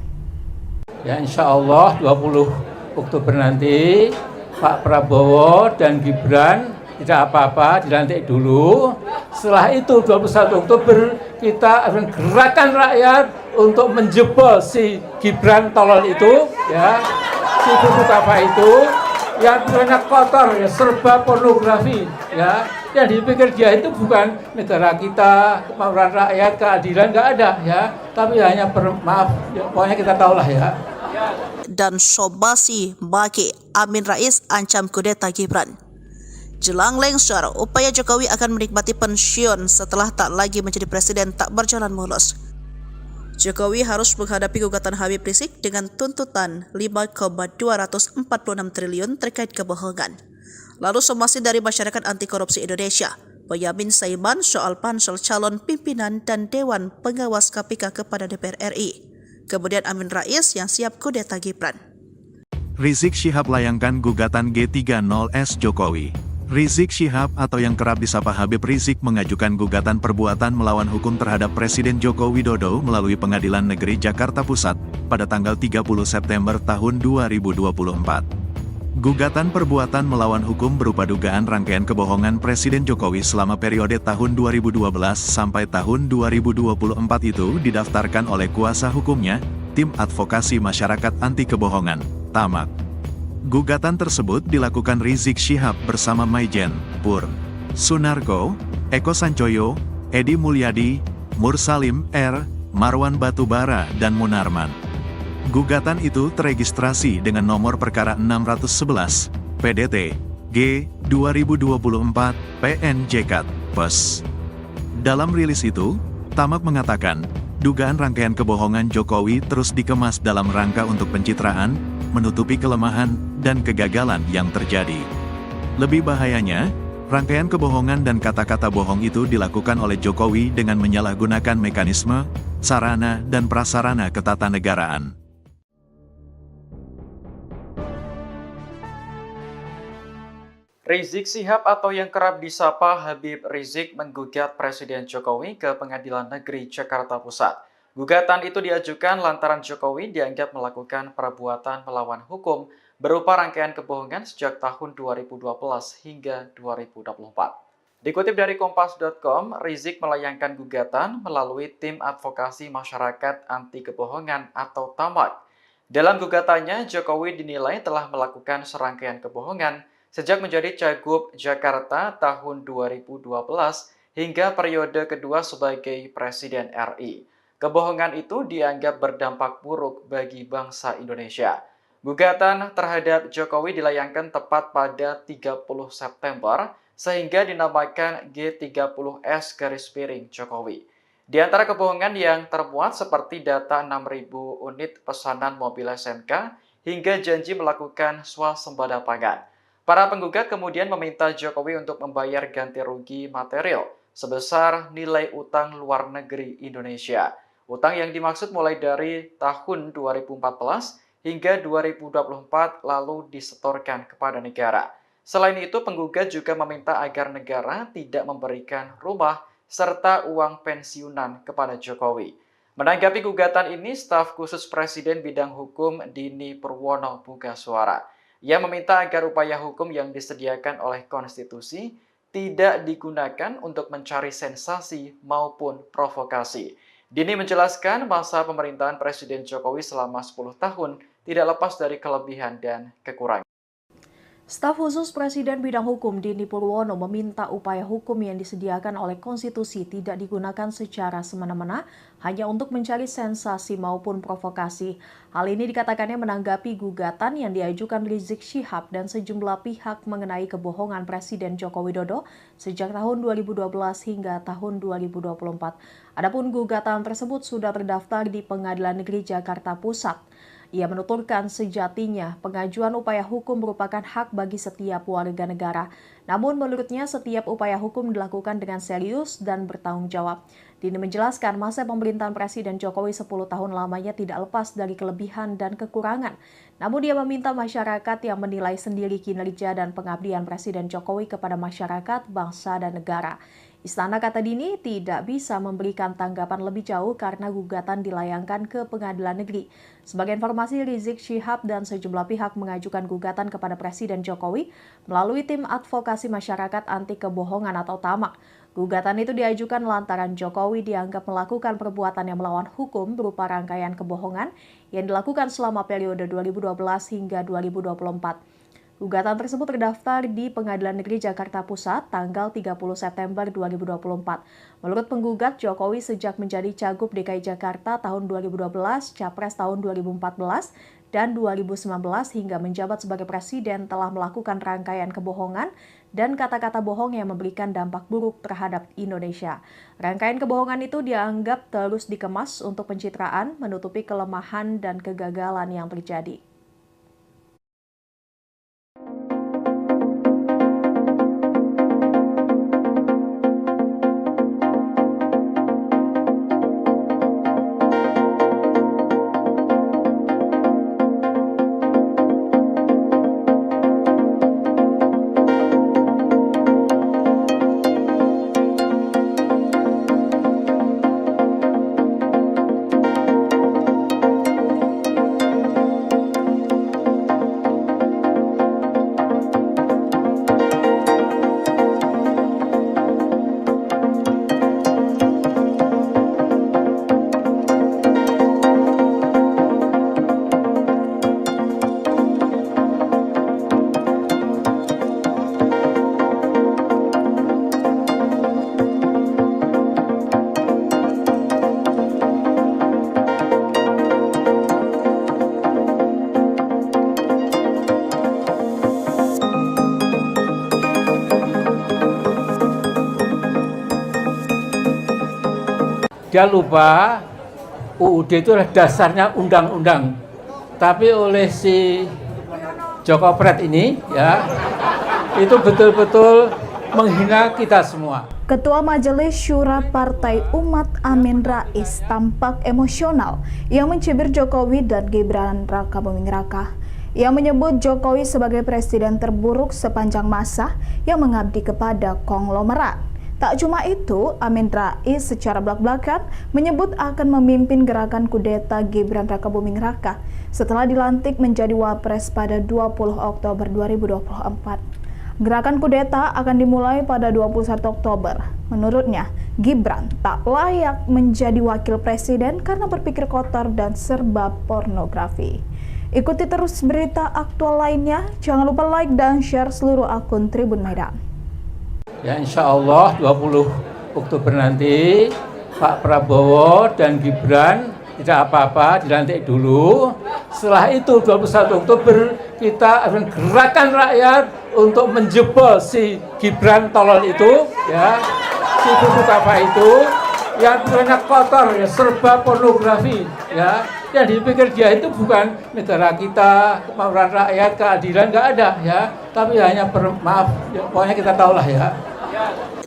Ya insya Allah 20 Oktober nanti Pak Prabowo dan Gibran tidak apa-apa, dilantik dulu. Setelah itu 21 Oktober kita akan gerakan rakyat untuk menjebol si Gibran tolol itu, ya, si buku apa itu, yang banyak kotor, ya, serba pornografi, ya, yang dipikir dia itu bukan negara kita, kemauan rakyat, keadilan nggak ada, ya, tapi hanya maaf, ya, pokoknya kita tahulah ya. Dan Sobasi Baki Amin Rais ancam kudeta Gibran. Jelang lengser, upaya Jokowi akan menikmati pensiun setelah tak lagi menjadi presiden tak berjalan mulus. Jokowi harus menghadapi gugatan Habib Rizik dengan tuntutan 5,246 triliun terkait kebohongan. Lalu somasi dari Masyarakat Anti Korupsi Indonesia, Boyamin Saiman soal pansel calon pimpinan dan Dewan Pengawas KPK kepada DPR RI. Kemudian Amin Rais yang siap kudeta Gibran. Rizik Syihab layangkan gugatan G30S Jokowi. Rizik Syihab atau yang kerap disapa Habib Rizik mengajukan gugatan perbuatan melawan hukum terhadap Presiden Joko Widodo melalui Pengadilan Negeri Jakarta Pusat pada tanggal 30 September tahun 2024. Gugatan perbuatan melawan hukum berupa dugaan rangkaian kebohongan Presiden Jokowi selama periode tahun 2012 sampai tahun 2024 itu didaftarkan oleh kuasa hukumnya, Tim Advokasi Masyarakat Anti Kebohongan, TAMAK. Gugatan tersebut dilakukan Rizik Syihab bersama Maijen, Pur, Sunarko, Eko Sancoyo, Edi Mulyadi, Mursalim R, Marwan Batubara, dan Munarman. Gugatan itu teregistrasi dengan nomor perkara 611, PDT, G, 2024, PNJK, PES. Dalam rilis itu, Tamak mengatakan, dugaan rangkaian kebohongan Jokowi terus dikemas dalam rangka untuk pencitraan, menutupi kelemahan, dan kegagalan yang terjadi. Lebih bahayanya, rangkaian kebohongan dan kata-kata bohong itu dilakukan oleh Jokowi dengan menyalahgunakan mekanisme, sarana, dan prasarana ketatanegaraan. Rizik Syihab atau yang kerap disapa Habib Rizik menggugat Presiden Jokowi ke Pengadilan Negeri Jakarta Pusat. Gugatan itu diajukan lantaran Jokowi dianggap melakukan perbuatan melawan hukum berupa rangkaian kebohongan sejak tahun 2012 hingga 2024. Dikutip dari Kompas.com, Rizik melayangkan gugatan melalui Tim Advokasi Masyarakat Anti Kebohongan atau TAMAK. Dalam gugatannya, Jokowi dinilai telah melakukan serangkaian kebohongan sejak menjadi Cagup Jakarta tahun 2012 hingga periode kedua sebagai Presiden RI. Kebohongan itu dianggap berdampak buruk bagi bangsa Indonesia. Gugatan terhadap Jokowi dilayangkan tepat pada 30 September sehingga dinamakan G30S Jokowi. Di antara kebohongan yang termuat seperti data 6.000 unit pesanan mobil SMK hingga janji melakukan swasembada pangan. Para penggugat kemudian meminta Jokowi untuk membayar ganti rugi material sebesar nilai utang luar negeri Indonesia. Utang yang dimaksud mulai dari tahun 2014 hingga 2024 lalu disetorkan kepada negara. Selain itu, penggugat juga meminta agar negara tidak memberikan rumah serta uang pensiunan kepada Jokowi. Menanggapi gugatan ini, staf khusus Presiden bidang hukum Dini Purwono buka suara. Ia meminta agar upaya hukum yang disediakan oleh konstitusi tidak digunakan untuk mencari sensasi maupun provokasi. Dini menjelaskan masa pemerintahan Presiden Jokowi selama 10 tahun tidak lepas dari kelebihan dan kekurangan. Staf khusus Presiden bidang hukum Dini Purwono meminta upaya hukum yang disediakan oleh konstitusi tidak digunakan secara semena-mena hanya untuk mencari sensasi maupun provokasi. Hal ini dikatakannya menanggapi gugatan yang diajukan Rizik Syihab dan sejumlah pihak mengenai kebohongan Presiden Joko Widodo sejak tahun 2012 hingga tahun 2024. Adapun gugatan tersebut sudah terdaftar di Pengadilan Negeri Jakarta Pusat. Ia menuturkan sejatinya pengajuan upaya hukum merupakan hak bagi setiap warga negara. Namun menurutnya setiap upaya hukum dilakukan dengan serius dan bertanggung jawab. Dini menjelaskan masa pemerintahan Presiden Jokowi 10 tahun lamanya tidak lepas dari kelebihan dan kekurangan. Namun dia meminta masyarakat yang menilai sendiri kinerja dan pengabdian Presiden Jokowi kepada masyarakat, bangsa, dan negara. Istana, kata Dini, tidak bisa memberikan tanggapan lebih jauh karena gugatan dilayangkan ke Pengadilan Negeri. Sebagai informasi, Rizik Syihab dan sejumlah pihak mengajukan gugatan kepada Presiden Jokowi melalui tim advokasi masyarakat anti kebohongan atau TAMAK. Gugatan itu diajukan lantaran Jokowi dianggap melakukan perbuatan yang melawan hukum berupa rangkaian kebohongan yang dilakukan selama periode 2012 hingga 2024. Gugatan tersebut terdaftar di Pengadilan Negeri Jakarta Pusat tanggal 30 September 2024. Menurut penggugat, Jokowi sejak menjadi Cagup DKI Jakarta tahun 2012, Capres tahun 2014, dan 2019 hingga menjabat sebagai Presiden telah melakukan rangkaian kebohongan dan kata-kata bohong yang memberikan dampak buruk terhadap Indonesia. Rangkaian kebohongan itu dianggap terus dikemas untuk pencitraan, menutupi kelemahan dan kegagalan yang terjadi. Dia lupa UUD itu adalah dasarnya undang-undang. Tapi oleh si Joko Pret ini ya, itu betul-betul menghina kita semua. Ketua Majelis Syura Partai Umat Amin Rais tampak emosional yang mencibir Jokowi dan Gibran Raka Buming Raka. Ia menyebut Jokowi sebagai presiden terburuk sepanjang masa yang mengabdi kepada konglomerat. Tak cuma itu, Amin Rais secara belak-belakan menyebut akan memimpin gerakan kudeta Gibran Raka Buming Raka setelah dilantik menjadi Wapres pada 20 Oktober 2024. Gerakan kudeta akan dimulai pada 21 Oktober. Menurutnya, Gibran tak layak menjadi wakil presiden karena berpikir kotor dan serba pornografi. Ikuti terus berita aktual lainnya. Jangan lupa like dan share seluruh akun Tribun Medan. Ya insya Allah 20 Oktober nanti Pak Prabowo dan Gibran tidak apa-apa, dilantik dulu. Setelah itu 21 Oktober kita akan gerakan rakyat untuk menjebol si Gibran tolol itu, ya, si buku apa itu yang banyak kotor, ya, serba pornografi, ya. Yang dipikir dia itu bukan negara kita, kemauan rakyat, keadilan, nggak ada, ya. Tapi hanya maaf, ya, pokoknya kita tahulah ya.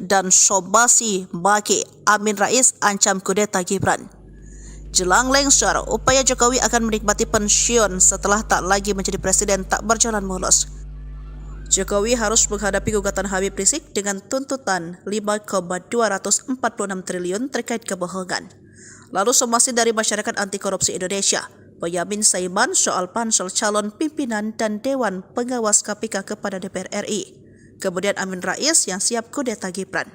Dan Sobasi Baki Amin Rais ancam kudeta Gibran. Jelang lengser, upaya Jokowi akan menikmati pensiun setelah tak lagi menjadi presiden tak berjalan mulus. Jokowi harus menghadapi gugatan Habib Rizik dengan tuntutan 5,246 triliun terkait kebohongan. Lalu somasi dari Masyarakat Anti Korupsi Indonesia, Boyamin Saiman soal pansel calon pimpinan dan Dewan Pengawas KPK kepada DPR RI. Kemudian Amin Rais yang siap kudeta Gibran.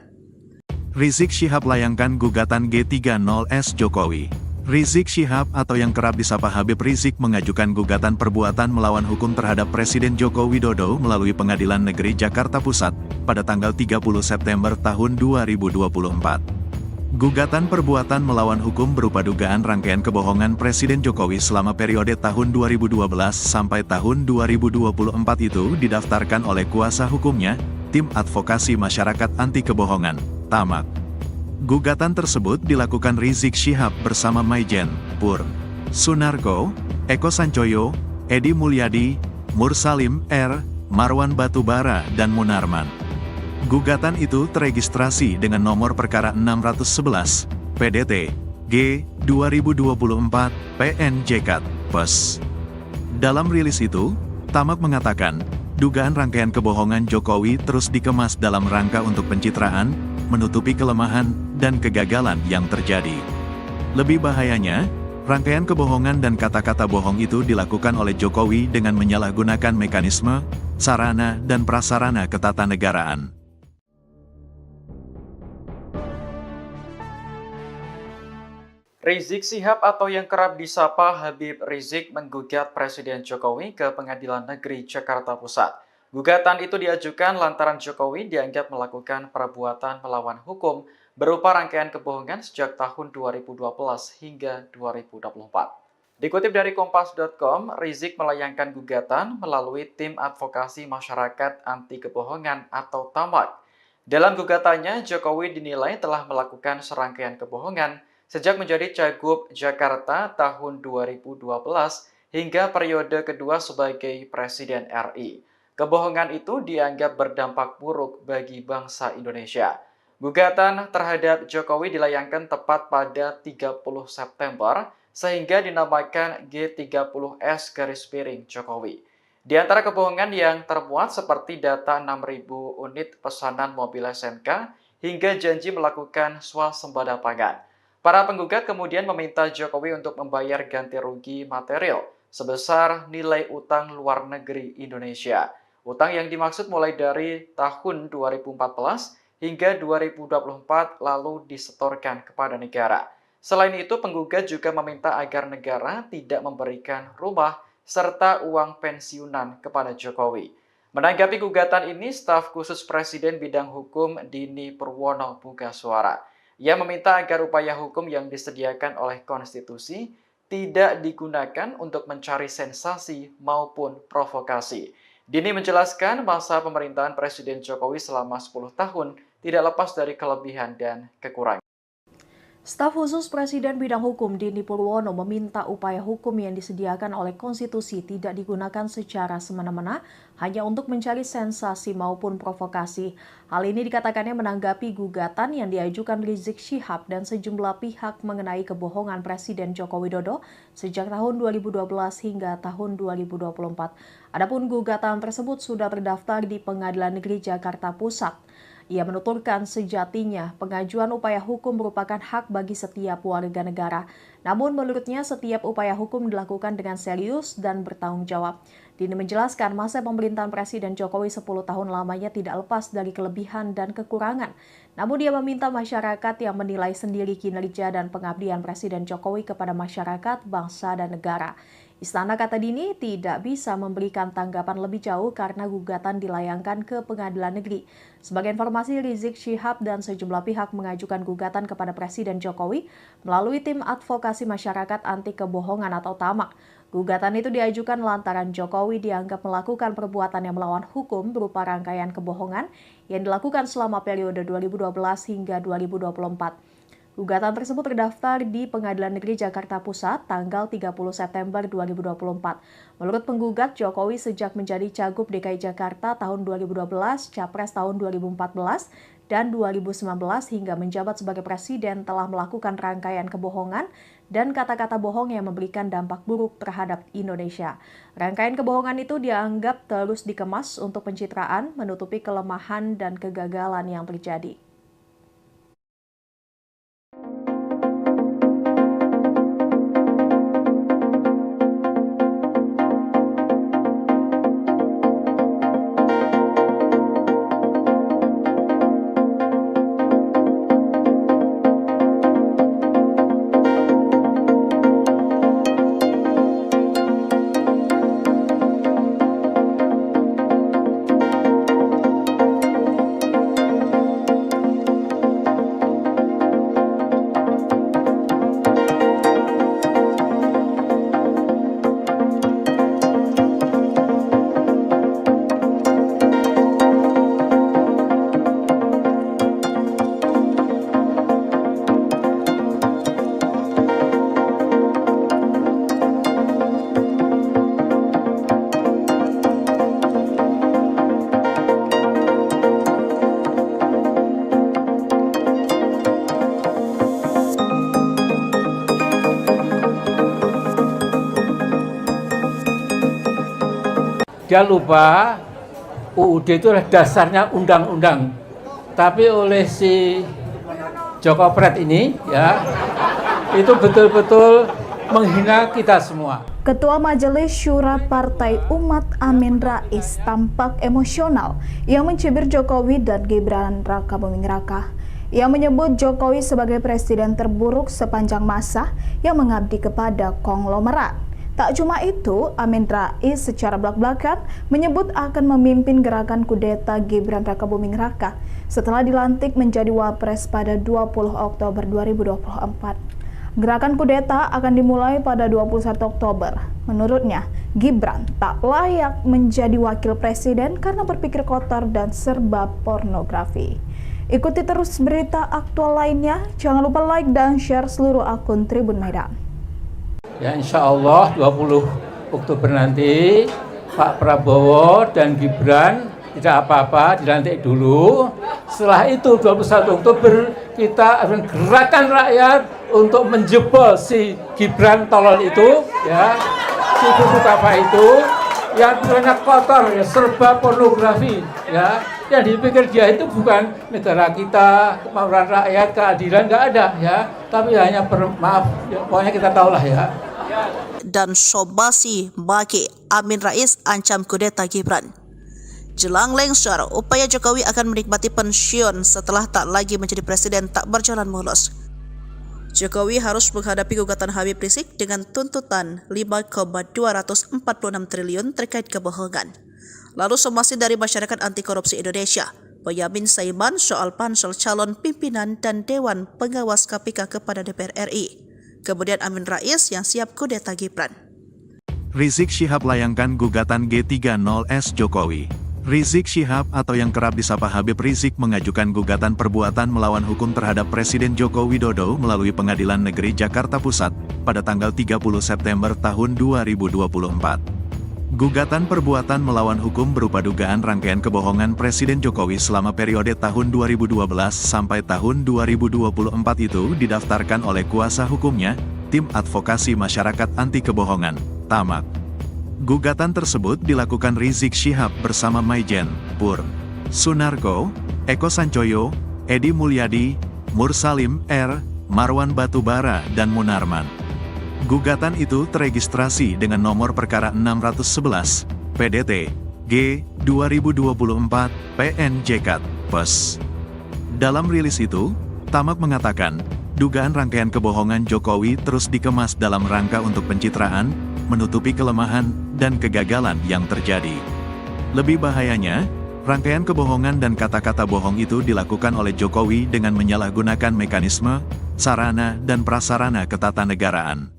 Rizik Syihab layangkan gugatan G30S Jokowi. Rizik Syihab atau yang kerap disapa Habib Rizik mengajukan gugatan perbuatan melawan hukum terhadap Presiden Joko Widodo melalui Pengadilan Negeri Jakarta Pusat pada tanggal 30 September tahun 2024. Gugatan perbuatan melawan hukum berupa dugaan rangkaian kebohongan Presiden Jokowi selama periode tahun 2012 sampai tahun 2024 itu didaftarkan oleh kuasa hukumnya, Tim Advokasi Masyarakat Anti Kebohongan, TAMAK. Gugatan tersebut dilakukan Rizik Syihab bersama Maijen, Pur, Sunarko, Eko Sancoyo, Edi Mulyadi, Mursalim R, Marwan Batubara dan Munarman. Gugatan itu teregistrasi dengan nomor perkara 611, PDT, G, 2024, PNJK, PES. Dalam rilis itu, TAMAK mengatakan, dugaan rangkaian kebohongan Jokowi terus dikemas dalam rangka untuk pencitraan, menutupi kelemahan, dan kegagalan yang terjadi. Lebih bahayanya, rangkaian kebohongan dan kata-kata bohong itu dilakukan oleh Jokowi dengan menyalahgunakan mekanisme, sarana, dan prasarana ketatanegaraan. Rizik Syihab atau yang kerap disapa Habib Rizik menggugat Presiden Jokowi ke Pengadilan Negeri Jakarta Pusat. Gugatan itu diajukan lantaran Jokowi dianggap melakukan perbuatan melawan hukum berupa rangkaian kebohongan sejak tahun 2012 hingga 2024. Dikutip dari Kompas.com, Rizik melayangkan gugatan melalui Tim Advokasi Masyarakat Anti Kebohongan atau TAMAK. Dalam gugatannya, Jokowi dinilai telah melakukan serangkaian kebohongan sejak menjadi Cagup Jakarta tahun 2012 hingga periode kedua sebagai Presiden RI. Kebohongan itu dianggap berdampak buruk bagi bangsa Indonesia. Gugatan terhadap Jokowi dilayangkan tepat pada 30 September sehingga dinamakan G30S Jokowi. Di antara kebohongan yang termuat seperti data 6.000 unit pesanan mobil SMK hingga janji melakukan swasembada pangan. Para penggugat kemudian meminta Jokowi untuk membayar ganti rugi material sebesar nilai utang luar negeri Indonesia. Utang yang dimaksud mulai dari tahun 2014 hingga 2024 lalu disetorkan kepada negara. Selain itu, penggugat juga meminta agar negara tidak memberikan rumah serta uang pensiunan kepada Jokowi. Menanggapi gugatan ini, staf khusus Presiden bidang hukum Dini Purwono buka suara. Ia meminta agar upaya hukum yang disediakan oleh konstitusi tidak digunakan untuk mencari sensasi maupun provokasi. Dini menjelaskan masa pemerintahan Presiden Jokowi selama 10 tahun tidak lepas dari kelebihan dan kekurangan. Staf khusus Presiden bidang hukum Dini Purwono meminta upaya hukum yang disediakan oleh konstitusi tidak digunakan secara semena-mena hanya untuk mencari sensasi maupun provokasi. Hal ini dikatakannya menanggapi gugatan yang diajukan Rizik Syihab dan sejumlah pihak mengenai kebohongan Presiden Joko Widodo sejak tahun 2012 hingga tahun 2024. Adapun gugatan tersebut sudah terdaftar di Pengadilan Negeri Jakarta Pusat. Ia menuturkan sejatinya pengajuan upaya hukum merupakan hak bagi setiap warga negara. Namun menurutnya setiap upaya hukum dilakukan dengan serius dan bertanggung jawab. Dini menjelaskan masa pemerintahan Presiden Jokowi 10 tahun lamanya tidak lepas dari kelebihan dan kekurangan. Namun dia meminta masyarakat yang menilai sendiri kinerja dan pengabdian Presiden Jokowi kepada masyarakat, bangsa, dan negara. Istana, kata Dini, tidak bisa memberikan tanggapan lebih jauh karena gugatan dilayangkan ke Pengadilan Negeri. Sebagai informasi, Rizik Syihab dan sejumlah pihak mengajukan gugatan kepada Presiden Jokowi melalui Tim Advokasi Masyarakat Anti Kebohongan atau TAMAK. Gugatan itu diajukan lantaran Jokowi dianggap melakukan perbuatan yang melawan hukum berupa rangkaian kebohongan yang dilakukan selama periode 2012 hingga 2024. Gugatan tersebut terdaftar di Pengadilan Negeri Jakarta Pusat tanggal 30 September 2024. Menurut penggugat, Jokowi sejak menjadi Cagup DKI Jakarta tahun 2012, Capres tahun 2014, dan 2019 hingga menjabat sebagai Presiden telah melakukan rangkaian kebohongan dan kata-kata bohong yang memberikan dampak buruk terhadap Indonesia. Rangkaian kebohongan itu dianggap terus dikemas untuk pencitraan, menutupi kelemahan dan kegagalan yang terjadi. Dia lupa UUD itu adalah dasarnya undang-undang. Tapi oleh si Joko Pret ini ya, itu betul-betul menghina kita semua. Ketua Majelis Syura Partai Umat Amin Rais tampak emosional yang mencibir Jokowi dan Gibran Rakabuming Raka. Ia menyebut Jokowi sebagai presiden terburuk sepanjang masa yang mengabdi kepada konglomerat. Tak cuma itu, Amin Rais secara belak-belakan menyebut akan memimpin gerakan kudeta Gibran Rakabuming Raka setelah dilantik menjadi Wapres pada 20 Oktober 2024. Gerakan kudeta akan dimulai pada 21 Oktober. Menurutnya, Gibran tak layak menjadi wakil presiden karena berpikir kotor dan serba pornografi. Ikuti terus berita aktual lainnya. Jangan lupa like dan share seluruh akun Tribun Medan. Ya insya Allah 20 Oktober nanti Pak Prabowo dan Gibran tidak apa-apa, dilantik dulu. Setelah itu 21 Oktober kita akan gerakan rakyat untuk menjebol si Gibran tolol itu, ya, si buku apa itu, yang banyak kotor, ya, serba pornografi, ya. Yang dipikir dia itu bukan negara kita, kemauan rakyat, keadilan, nggak ada, ya. Tapi hanya maaf, ya, pokoknya kita tahulah ya. Dan Sobasi Baki Amin Rais ancam kudeta Gibran. Jelang lengser, upaya Jokowi akan menikmati pensiun setelah tak lagi menjadi presiden tak berjalan mulus. Jokowi harus menghadapi gugatan Habib Rizik dengan tuntutan 5,246 triliun terkait kebohongan. Lalu somasi dari Masyarakat Anti Korupsi Indonesia, Boyamin Saiman soal pansel calon pimpinan dan Dewan Pengawas KPK kepada DPR RI. Kemudian Amin Rais yang siap kudeta Gibran. Rizik Syihab layangkan gugatan G30S Jokowi. Rizik Syihab atau yang kerap disapa Habib Rizik mengajukan gugatan perbuatan melawan hukum terhadap Presiden Joko Widodo melalui Pengadilan Negeri Jakarta Pusat pada tanggal 30 September tahun 2024. Gugatan perbuatan melawan hukum berupa dugaan rangkaian kebohongan Presiden Jokowi selama periode tahun 2012 sampai tahun 2024 itu didaftarkan oleh kuasa hukumnya, Tim Advokasi Masyarakat Anti Kebohongan, TAMAK. Gugatan tersebut dilakukan Rizik Syihab bersama Maijen, Pur, Sunarko, Eko Sancoyo, Edi Mulyadi, Mursalim R, Marwan Batubara, dan Munarman. Gugatan itu teregistrasi dengan nomor perkara 611, PDT, G, 2024, PNJK, PES. Dalam rilis itu, TAMAK mengatakan, dugaan rangkaian kebohongan Jokowi terus dikemas dalam rangka untuk pencitraan, menutupi kelemahan, dan kegagalan yang terjadi. Lebih bahayanya, rangkaian kebohongan dan kata-kata bohong itu dilakukan oleh Jokowi dengan menyalahgunakan mekanisme, sarana, dan prasarana ketatanegaraan.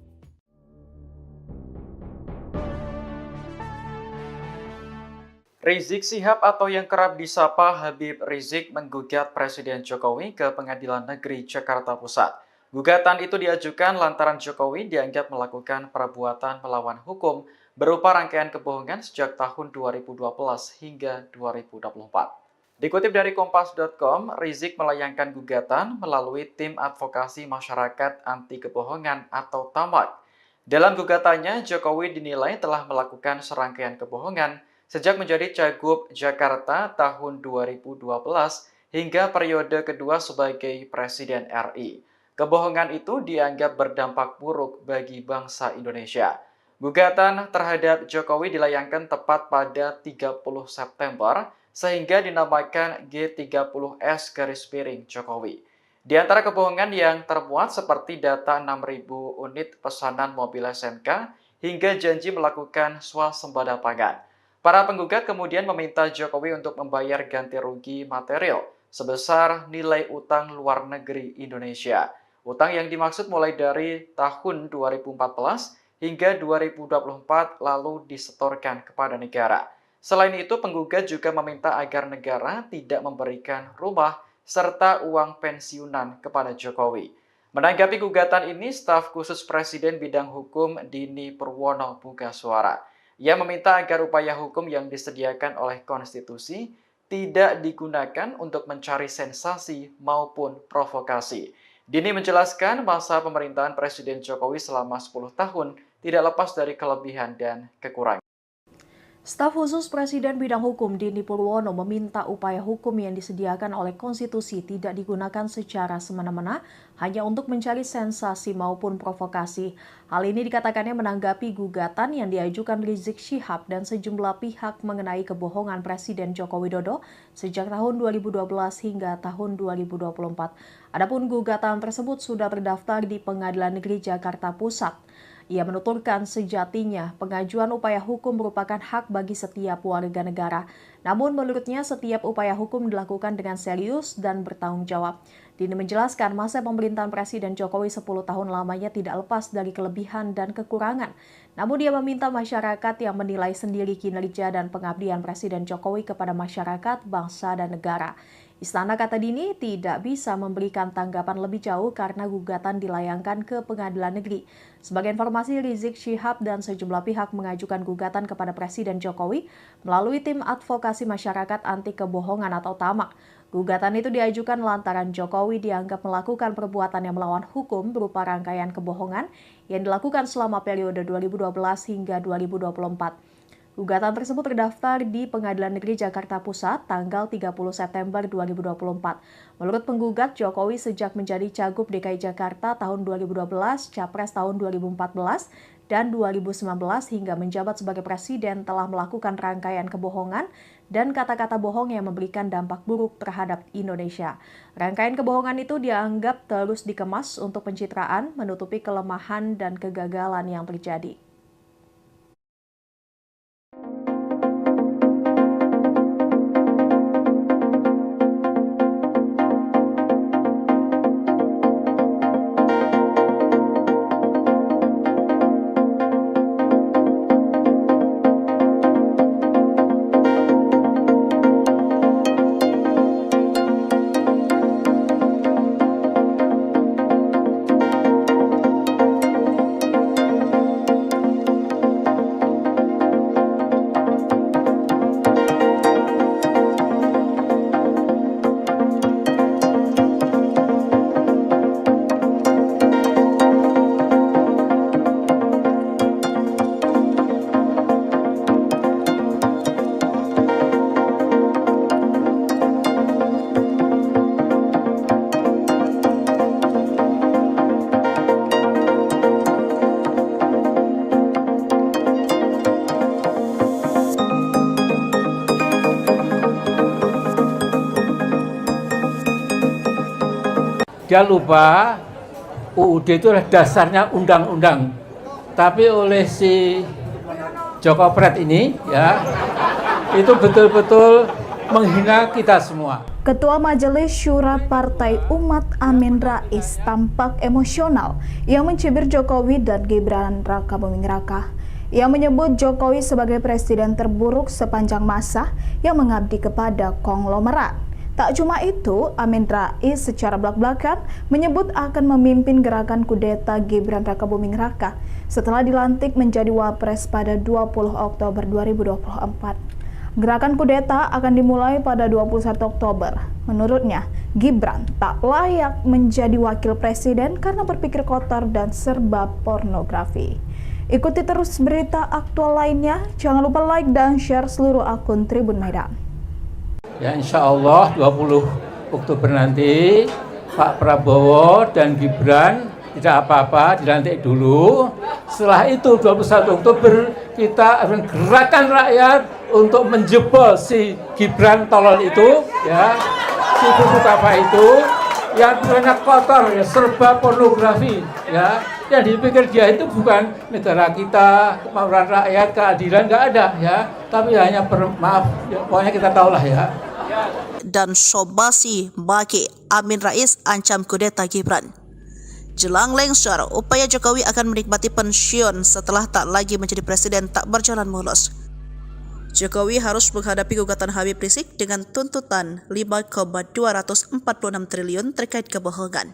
Rizik Syihab atau yang kerap disapa Habib Rizik menggugat Presiden Jokowi ke Pengadilan Negeri Jakarta Pusat. Gugatan itu diajukan lantaran Jokowi dianggap melakukan perbuatan melawan hukum berupa rangkaian kebohongan sejak tahun 2012 hingga 2024. Dikutip dari Kompas.com, Rizik melayangkan gugatan melalui Tim Advokasi Masyarakat Anti Kebohongan atau TAMAK. Dalam gugatannya, Jokowi dinilai telah melakukan serangkaian kebohongan sejak menjadi Cagup Jakarta tahun 2012 hingga periode kedua sebagai Presiden RI. Kebohongan itu dianggap berdampak buruk bagi bangsa Indonesia. Gugatan terhadap Jokowi dilayangkan tepat pada 30 September sehingga dinamakan G30S Jokowi. Di antara kebohongan yang termuat seperti data 6.000 unit pesanan mobil SMK hingga janji melakukan swasembada pangan. Para penggugat kemudian meminta Jokowi untuk membayar ganti rugi material sebesar nilai utang luar negeri Indonesia. Utang yang dimaksud mulai dari tahun 2014 hingga 2024 lalu disetorkan kepada negara. Selain itu, penggugat juga meminta agar negara tidak memberikan rumah serta uang pensiunan kepada Jokowi. Menanggapi gugatan ini, staf khusus Presiden bidang hukum Dini Purwono buka suara. Ia meminta agar upaya hukum yang disediakan oleh konstitusi tidak digunakan untuk mencari sensasi maupun provokasi. Dini menjelaskan masa pemerintahan Presiden Jokowi selama 10 tahun tidak lepas dari kelebihan dan kekurangan. Staf khusus Presiden bidang hukum Dini Purwono meminta upaya hukum yang disediakan oleh konstitusi tidak digunakan secara semena-mena hanya untuk mencari sensasi maupun provokasi. Hal ini dikatakannya menanggapi gugatan yang diajukan Rizik Syihab dan sejumlah pihak mengenai kebohongan Presiden Joko Widodo sejak tahun 2012 hingga tahun 2024. Adapun gugatan tersebut sudah terdaftar di Pengadilan Negeri Jakarta Pusat. Ia menuturkan sejatinya pengajuan upaya hukum merupakan hak bagi setiap warga negara. Namun menurutnya setiap upaya hukum dilakukan dengan serius dan bertanggung jawab. Dini menjelaskan masa pemerintahan Presiden Jokowi 10 tahun lamanya tidak lepas dari kelebihan dan kekurangan. Namun dia meminta masyarakat yang menilai sendiri kinerja dan pengabdian Presiden Jokowi kepada masyarakat, bangsa, dan negara. Istana, kata Dini, tidak bisa memberikan tanggapan lebih jauh karena gugatan dilayangkan ke Pengadilan Negeri. Sebagai informasi, Rizik Syihab dan sejumlah pihak mengajukan gugatan kepada Presiden Jokowi melalui tim advokasi masyarakat anti kebohongan atau TAMAK. Gugatan itu diajukan lantaran Jokowi dianggap melakukan perbuatan yang melawan hukum berupa rangkaian kebohongan yang dilakukan selama periode 2012 hingga 2024. Gugatan tersebut terdaftar di Pengadilan Negeri Jakarta Pusat tanggal 30 September 2024. Menurut penggugat, Jokowi sejak menjadi Cagup DKI Jakarta tahun 2012, Capres tahun 2014, dan 2019 hingga menjabat sebagai presiden telah melakukan rangkaian kebohongan dan kata-kata bohong yang memberikan dampak buruk terhadap Indonesia. Rangkaian kebohongan itu dianggap terus dikemas untuk pencitraan, menutupi kelemahan dan kegagalan yang terjadi. Dia lupa UUD itu adalah dasarnya undang-undang. Tapi oleh si Joko Pret ini ya itu betul-betul menghina kita semua. Ketua Majelis Syura Partai Umat Amin Rais tampak emosional yang mencibir Jokowi dan Gibran Raka Buming Raka. Ia menyebut Jokowi sebagai presiden terburuk sepanjang masa yang mengabdi kepada konglomerat. Tak cuma itu, Amin Rais secara belak-belakan menyebut akan memimpin gerakan kudeta Gibran Raka Buming Raka setelah dilantik menjadi Wapres pada 20 Oktober 2024. Gerakan kudeta akan dimulai pada 21 Oktober. Menurutnya, Gibran tak layak menjadi wakil presiden karena berpikir kotor dan serba pornografi. Ikuti terus berita aktual lainnya. Jangan lupa like dan share seluruh akun Tribun Medan. Ya insya Allah 20 Oktober nanti Pak Prabowo dan Gibran tidak apa-apa, dilantik dulu. Setelah itu 21 Oktober kita akan gerakan rakyat untuk menjebol si Gibran tolol itu, ya, si buku apa itu, yang banyak kotor, ya, serba pornografi, ya. Yang dipikir dia itu bukan negara kita, kemauan rakyat, keadilan, nggak ada, ya. Tapi hanya maaf, ya, pokoknya kita tahulah ya. Dan Sobasi Baki Amin Rais ancam kudeta Gibran. Jelang lengser, upaya Jokowi akan menikmati pensiun setelah tak lagi menjadi presiden tak berjalan mulus. Jokowi harus menghadapi gugatan Habib Rizik dengan tuntutan 5,246 triliun terkait kebohongan.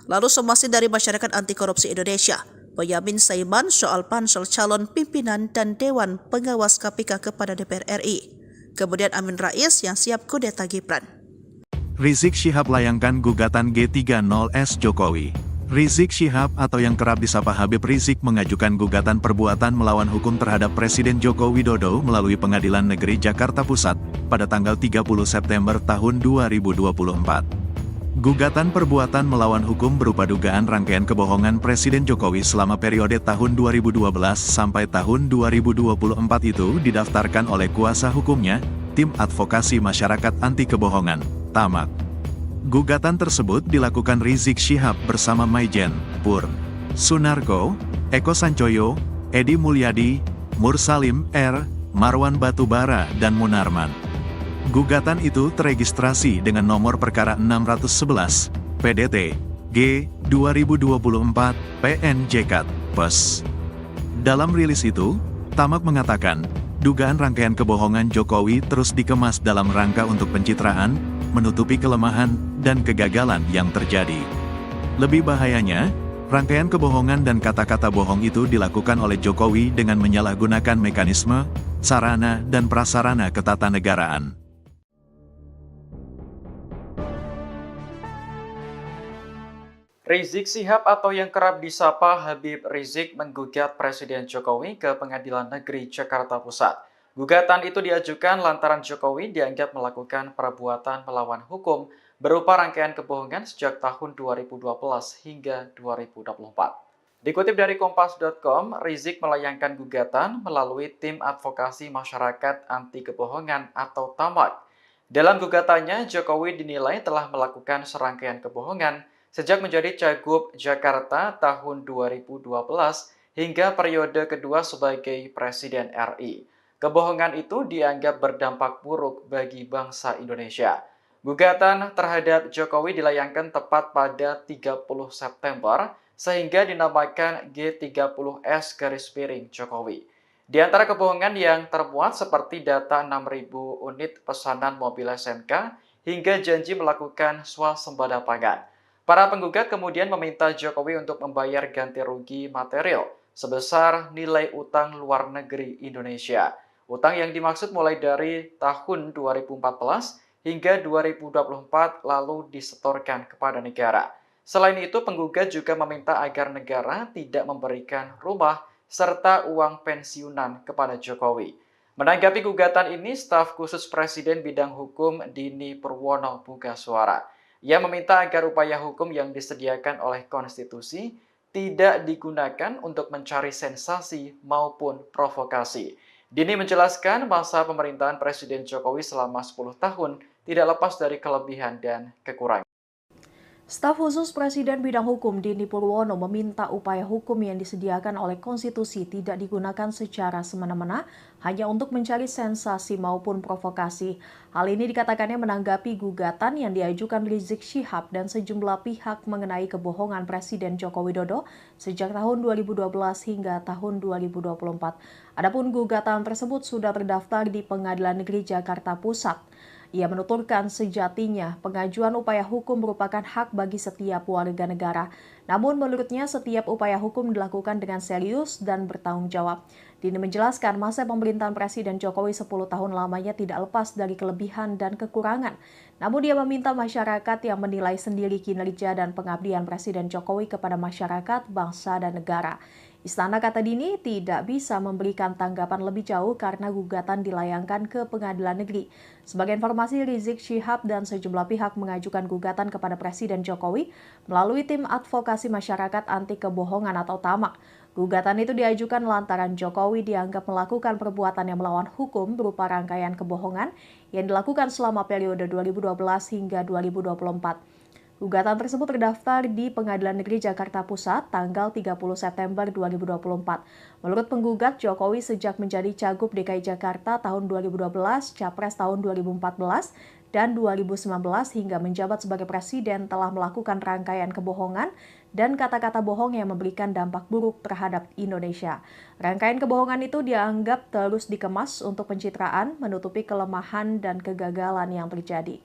Lalu somasi dari masyarakat anti korupsi Indonesia, Boyamin Saiman soal pansel calon pimpinan dan Dewan Pengawas KPK kepada DPR RI. Kemudian Amin Rais yang siap kudeta Gibran. Rizik Syihab layangkan gugatan G30S Jokowi. Rizik Syihab atau yang kerap disapa Habib Rizik mengajukan gugatan perbuatan melawan hukum terhadap Presiden Joko Widodo melalui Pengadilan Negeri Jakarta Pusat pada tanggal 30 September tahun 2024. Gugatan perbuatan melawan hukum berupa dugaan rangkaian kebohongan Presiden Jokowi selama periode tahun 2012 sampai tahun 2024 itu didaftarkan oleh kuasa hukumnya, Tim Advokasi Masyarakat Anti Kebohongan, TAMAK. Gugatan tersebut dilakukan Rizik Syihab bersama Maijen, Pur, Sunarko, Eko Sancoyo, Edi Mulyadi, Mursalim R, Marwan Batubara dan Munarman. Gugatan itu teregistrasi dengan nomor perkara 611, PDT, G, 2024, PNJK, PES. Dalam rilis itu, TAMAK mengatakan, dugaan rangkaian kebohongan Jokowi terus dikemas dalam rangka untuk pencitraan, menutupi kelemahan, dan kegagalan yang terjadi. Lebih bahayanya, rangkaian kebohongan dan kata-kata bohong itu dilakukan oleh Jokowi dengan menyalahgunakan mekanisme, sarana, dan prasarana ketatanegaraan. Rizik Syihab atau yang kerap disapa Habib Rizik menggugat Presiden Jokowi ke Pengadilan Negeri Jakarta Pusat. Gugatan itu diajukan lantaran Jokowi dianggap melakukan perbuatan melawan hukum berupa rangkaian kebohongan sejak tahun 2012 hingga 2024. Dikutip dari Kompas.com, Rizik melayangkan gugatan melalui Tim Advokasi Masyarakat Anti Kebohongan atau TAMAK. Dalam gugatannya, Jokowi dinilai telah melakukan serangkaian kebohongan sejak menjadi Cagup Jakarta tahun 2012 hingga periode kedua sebagai Presiden RI. Kebohongan itu dianggap berdampak buruk bagi bangsa Indonesia. Gugatan terhadap Jokowi dilayangkan tepat pada 30 September sehingga dinamakan G30S-Jokowi. Di antara kebohongan yang termuat seperti data 6.000 unit pesanan mobil SMK hingga janji melakukan swasembada pangan. Para penggugat kemudian meminta Jokowi untuk membayar ganti rugi material sebesar nilai utang luar negeri Indonesia. Utang yang dimaksud mulai dari tahun 2014 hingga 2024 lalu disetorkan kepada negara. Selain itu, penggugat juga meminta agar negara tidak memberikan rumah serta uang pensiunan kepada Jokowi. Menanggapi gugatan ini, staf khusus Presiden bidang hukum Dini Purwono buka suara. Ia meminta agar upaya hukum yang disediakan oleh konstitusi tidak digunakan untuk mencari sensasi maupun provokasi. Dini menjelaskan masa pemerintahan Presiden Jokowi selama 10 tahun tidak lepas dari kelebihan dan kekurangan. Staf khusus Presiden bidang hukum Dini Purwono meminta upaya hukum yang disediakan oleh konstitusi tidak digunakan secara semena-mena hanya untuk mencari sensasi maupun provokasi. Hal ini dikatakannya menanggapi gugatan yang diajukan Rizik Syihab dan sejumlah pihak mengenai kebohongan Presiden Joko Widodo sejak tahun 2012 hingga tahun 2024. Adapun gugatan tersebut sudah terdaftar di Pengadilan Negeri Jakarta Pusat. Ia menuturkan sejatinya pengajuan upaya hukum merupakan hak bagi setiap warga negara. Namun menurutnya setiap upaya hukum dilakukan dengan serius dan bertanggung jawab. Dini menjelaskan masa pemerintahan Presiden Jokowi 10 tahun lamanya tidak lepas dari kelebihan dan kekurangan. Namun dia meminta masyarakat yang menilai sendiri kinerja dan pengabdian Presiden Jokowi kepada masyarakat, bangsa, dan negara. Istana, kata Dini, tidak bisa memberikan tanggapan lebih jauh karena gugatan dilayangkan ke Pengadilan Negeri. Sebagai informasi, Rizik Syihab dan sejumlah pihak mengajukan gugatan kepada Presiden Jokowi melalui Tim Advokasi Masyarakat Anti Kebohongan atau TAMAK. Gugatan itu diajukan lantaran Jokowi dianggap melakukan perbuatan yang melawan hukum berupa rangkaian kebohongan yang dilakukan selama periode 2012 hingga 2024. Gugatan tersebut terdaftar di Pengadilan Negeri Jakarta Pusat tanggal 30 September 2024. Menurut penggugat, Jokowi sejak menjadi Cagup DKI Jakarta tahun 2012, Capres tahun 2014, dan 2019 hingga menjabat sebagai Presiden telah melakukan rangkaian kebohongan dan kata-kata bohong yang memberikan dampak buruk terhadap Indonesia. Rangkaian kebohongan itu dianggap terus dikemas untuk pencitraan, menutupi kelemahan dan kegagalan yang terjadi.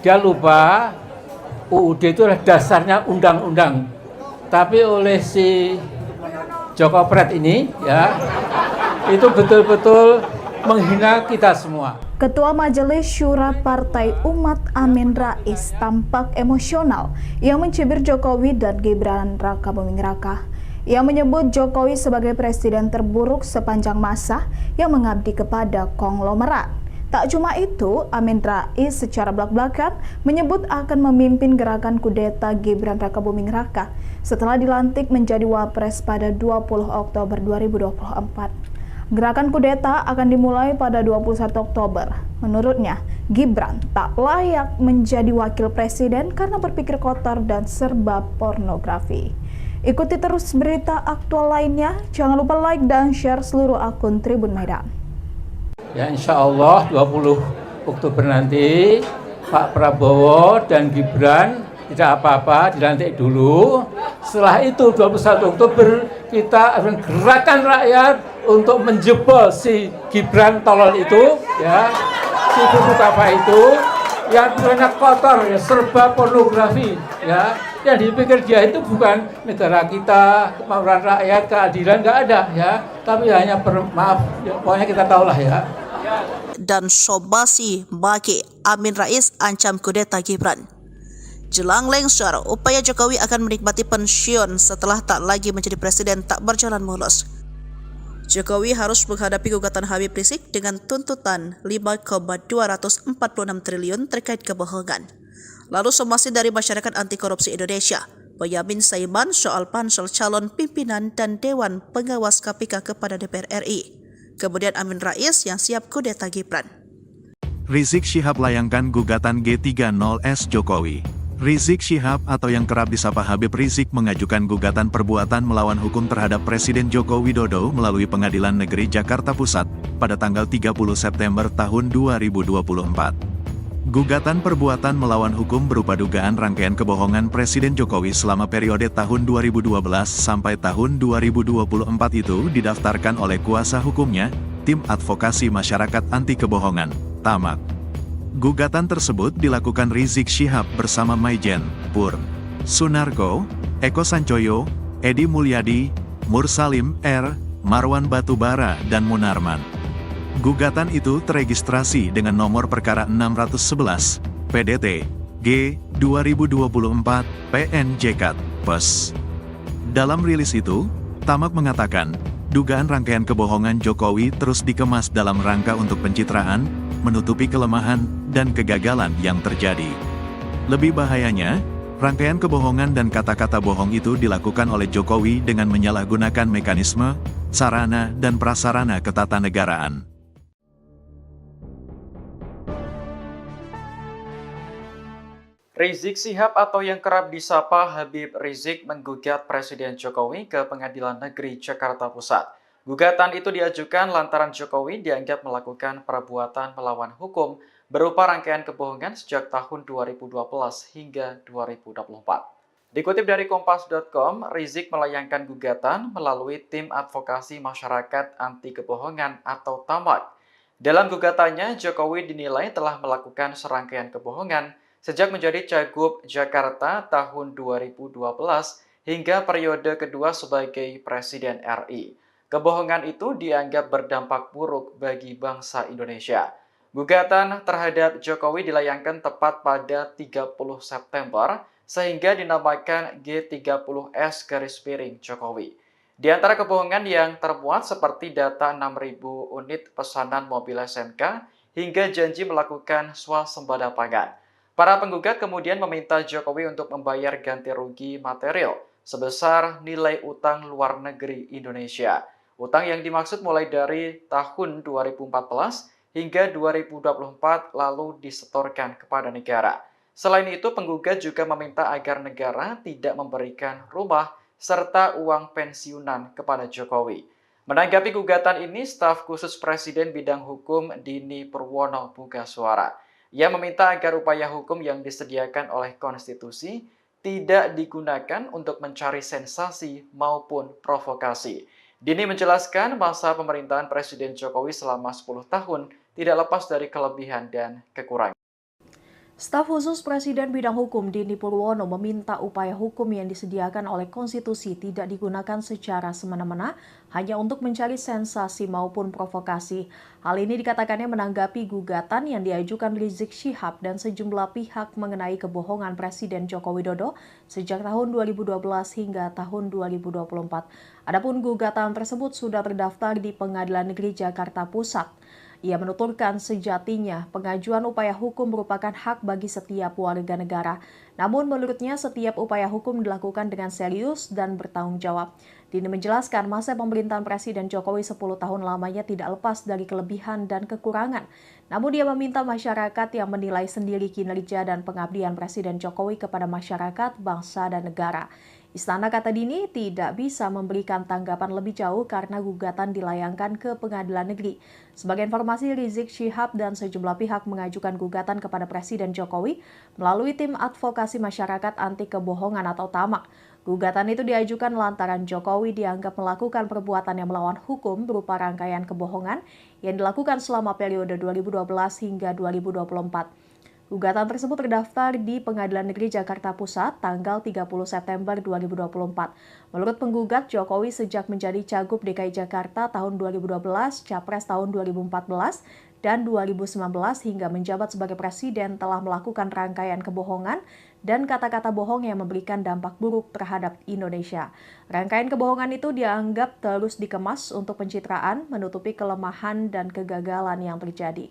Dia lupa UUD itu adalah dasarnya undang-undang. Tapi oleh si Joko Pret ini ya, itu betul-betul menghina kita semua. Ketua Majelis Syura Partai Umat Amin Rais tampak emosional yang mencibir Jokowi dan Gibran Rakabuming Raka. Ia menyebut Jokowi sebagai presiden terburuk sepanjang masa yang mengabdi kepada konglomerat. Tak cuma itu, Amin Rais secara belak-belakan menyebut akan memimpin gerakan kudeta Gibran Rakabuming Raka setelah dilantik menjadi Wapres pada 20 Oktober 2024. Gerakan kudeta akan dimulai pada 21 Oktober. Menurutnya, Gibran tak layak menjadi wakil presiden karena berpikir kotor dan serba pornografi. Ikuti terus berita aktual lainnya. Jangan lupa like dan share seluruh akun Tribun Medan. Ya insya Allah 20 Oktober nanti Pak Prabowo dan Gibran tidak apa-apa, dilantik dulu. Setelah itu 21 Oktober kita akan gerakan rakyat untuk menjebol si Gibran tolol itu, ya, si buku apa itu, yang banyak kotor, ya, serba pornografi, ya, yang dipikir dia itu bukan negara kita, kemauan rakyat, keadilan nggak ada, ya, tapi hanya maaf, ya, pokoknya kita tahulah ya. Dan Sobasi Baki Amin Rais ancam kudeta Gibran. Jelang lengser, upaya Jokowi akan menikmati pensiun setelah tak lagi menjadi presiden tak berjalan mulus. Jokowi harus menghadapi gugatan Habib Rizik dengan tuntutan 5,246 triliun terkait kebohongan. Lalu somasi dari Masyarakat Anti Korupsi Indonesia, Boyamin Saiman soal pansel calon pimpinan dan Dewan Pengawas KPK kepada DPR RI. Kemudian Amin Rais yang siap kudeta Gibran. Rizik Syihab layangkan gugatan G30S Jokowi. Rizik Syihab atau yang kerap disapa Habib Rizik mengajukan gugatan perbuatan melawan hukum terhadap Presiden Joko Widodo melalui Pengadilan Negeri Jakarta Pusat pada tanggal 30 September tahun 2024. Gugatan perbuatan melawan hukum berupa dugaan rangkaian kebohongan Presiden Jokowi selama periode tahun 2012 sampai tahun 2024 itu didaftarkan oleh kuasa hukumnya, Tim Advokasi Masyarakat Anti Kebohongan, TAMAK. Gugatan tersebut dilakukan Rizik Syihab bersama Maijen, Pur, Sunarko, Eko Sancoyo, Edi Mulyadi, Mursalim R, Marwan Batubara, dan Munarman. Gugatan itu teregistrasi dengan nomor perkara 611, PDT, G, 2024, PNJK, PES. Dalam rilis itu, Tamak mengatakan, dugaan rangkaian kebohongan Jokowi terus dikemas dalam rangka untuk pencitraan, menutupi kelemahan, dan kegagalan yang terjadi. Lebih bahayanya, rangkaian kebohongan dan kata-kata bohong itu dilakukan oleh Jokowi dengan menyalahgunakan mekanisme, sarana, dan prasarana ketatanegaraan. Rizik Syihab atau yang kerap disapa Habib Rizik menggugat Presiden Jokowi ke Pengadilan Negeri Jakarta Pusat. Gugatan itu diajukan lantaran Jokowi dianggap melakukan perbuatan melawan hukum berupa rangkaian kebohongan sejak tahun 2012 hingga 2024. Dikutip dari Kompas.com, Rizik melayangkan gugatan melalui Tim Advokasi Masyarakat Anti Kebohongan atau TAMAK. Dalam gugatannya, Jokowi dinilai telah melakukan serangkaian kebohongan sejak menjadi Cagup Jakarta tahun 2012 hingga periode kedua sebagai Presiden RI. Kebohongan itu dianggap berdampak buruk bagi bangsa Indonesia. Gugatan terhadap Jokowi dilayangkan tepat pada 30 September sehingga dinamakan G30S Jokowi. Di antara kebohongan yang termuat seperti data 6.000 unit pesanan mobil SMK hingga janji melakukan swasembada pangan. Para penggugat kemudian meminta Jokowi untuk membayar ganti rugi material sebesar nilai utang luar negeri Indonesia. Utang yang dimaksud mulai dari tahun 2014 hingga 2024 lalu disetorkan kepada negara. Selain itu, penggugat juga meminta agar negara tidak memberikan rumah serta uang pensiunan kepada Jokowi. Menanggapi gugatan ini, staf khusus Presiden bidang hukum Dini Purwono buka suara. Ia meminta agar upaya hukum yang disediakan oleh konstitusi tidak digunakan untuk mencari sensasi maupun provokasi. Dini menjelaskan masa pemerintahan Presiden Jokowi selama 10 tahun tidak lepas dari kelebihan dan kekurangan. Staf khusus Presiden bidang hukum Dini Purwono meminta upaya hukum yang disediakan oleh konstitusi tidak digunakan secara semena-mena hanya untuk mencari sensasi maupun provokasi. Hal ini dikatakannya menanggapi gugatan yang diajukan Rizik Syihab dan sejumlah pihak mengenai kebohongan Presiden Joko Widodo sejak tahun 2012 hingga tahun 2024. Adapun gugatan tersebut sudah terdaftar di Pengadilan Negeri Jakarta Pusat. Ia menuturkan sejatinya pengajuan upaya hukum merupakan hak bagi setiap warga negara. Namun menurutnya setiap upaya hukum dilakukan dengan serius dan bertanggung jawab. Dini menjelaskan masa pemerintahan Presiden Jokowi 10 tahun lamanya tidak lepas dari kelebihan dan kekurangan. Namun dia meminta masyarakat yang menilai sendiri kinerja dan pengabdian Presiden Jokowi kepada masyarakat, bangsa, dan negara. Istana, kata Dini, tidak bisa memberikan tanggapan lebih jauh karena gugatan dilayangkan ke Pengadilan Negeri. Sebagai informasi, Rizik Syihab dan sejumlah pihak mengajukan gugatan kepada Presiden Jokowi melalui tim advokasi masyarakat anti kebohongan atau TAMAK. Gugatan itu diajukan lantaran Jokowi dianggap melakukan perbuatan yang melawan hukum berupa rangkaian kebohongan yang dilakukan selama periode 2012 hingga 2024. Gugatan tersebut terdaftar di Pengadilan Negeri Jakarta Pusat tanggal 30 September 2024. Menurut penggugat, Jokowi sejak menjadi Cagup DKI Jakarta tahun 2012, Capres tahun 2014, dan 2019 hingga menjabat sebagai presiden telah melakukan rangkaian kebohongan dan kata-kata bohong yang memberikan dampak buruk terhadap Indonesia. Rangkaian kebohongan itu dianggap terus dikemas untuk pencitraan, menutupi kelemahan dan kegagalan yang terjadi.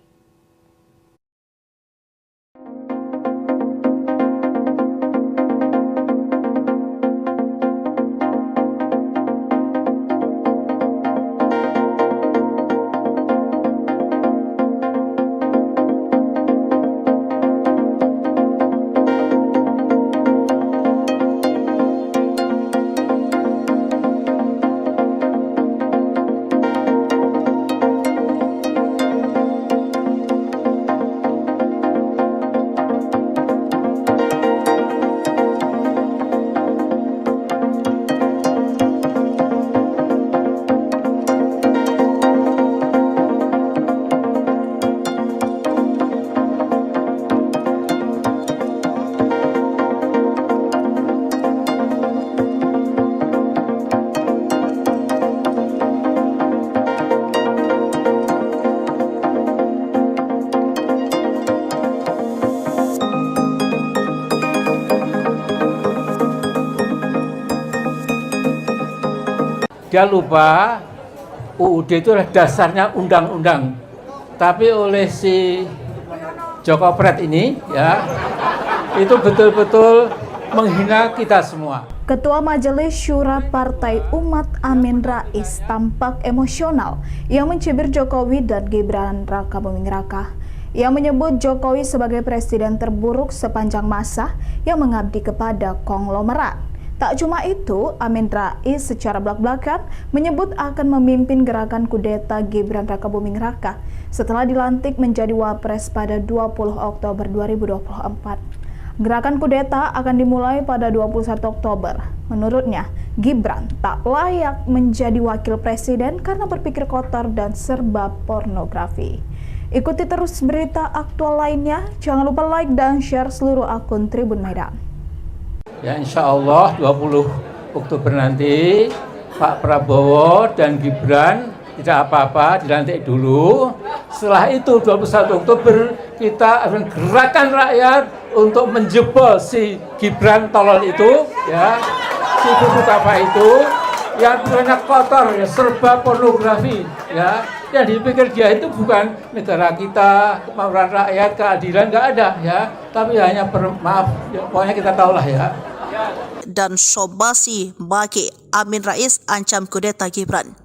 Dia lupa UUD itu adalah dasarnya undang-undang. Tapi oleh si Joko Pret ini ya, itu betul-betul menghina kita semua. Ketua Majelis Syura Partai Umat Amin Rais tampak emosional yang mencibir Jokowi dan Gibran Raka Buming Raka. Ia menyebut Jokowi sebagai presiden terburuk sepanjang masa yang mengabdi kepada konglomerat. Tak cuma itu, Amin Rais secara belak-belakan menyebut akan memimpin gerakan kudeta Gibran Raka Buming Raka setelah dilantik menjadi Wapres pada 20 Oktober 2024. Gerakan kudeta akan dimulai pada 21 Oktober. Menurutnya, Gibran tak layak menjadi wakil presiden karena berpikir kotor dan serba pornografi. Ikuti terus berita aktual lainnya. Jangan lupa like dan share seluruh akun Tribun Medan. Ya, insya Allah 20 Oktober nanti Pak Prabowo dan Gibran tidak apa-apa, dilantik dulu. Setelah itu 21 Oktober kita akan gerakan rakyat untuk menjebol si Gibran tolol itu, ya, si Bukutapa itu yang banyak kotor, ya, serba pornografi, ya. Yang dipikir dia itu bukan negara kita, kemauan rakyat, keadilan, nggak ada, ya. Tapi hanya maaf, ya, pokoknya kita tahulah, ya. Dan Sobasi Baki Amin Rais ancam kudeta Gibran.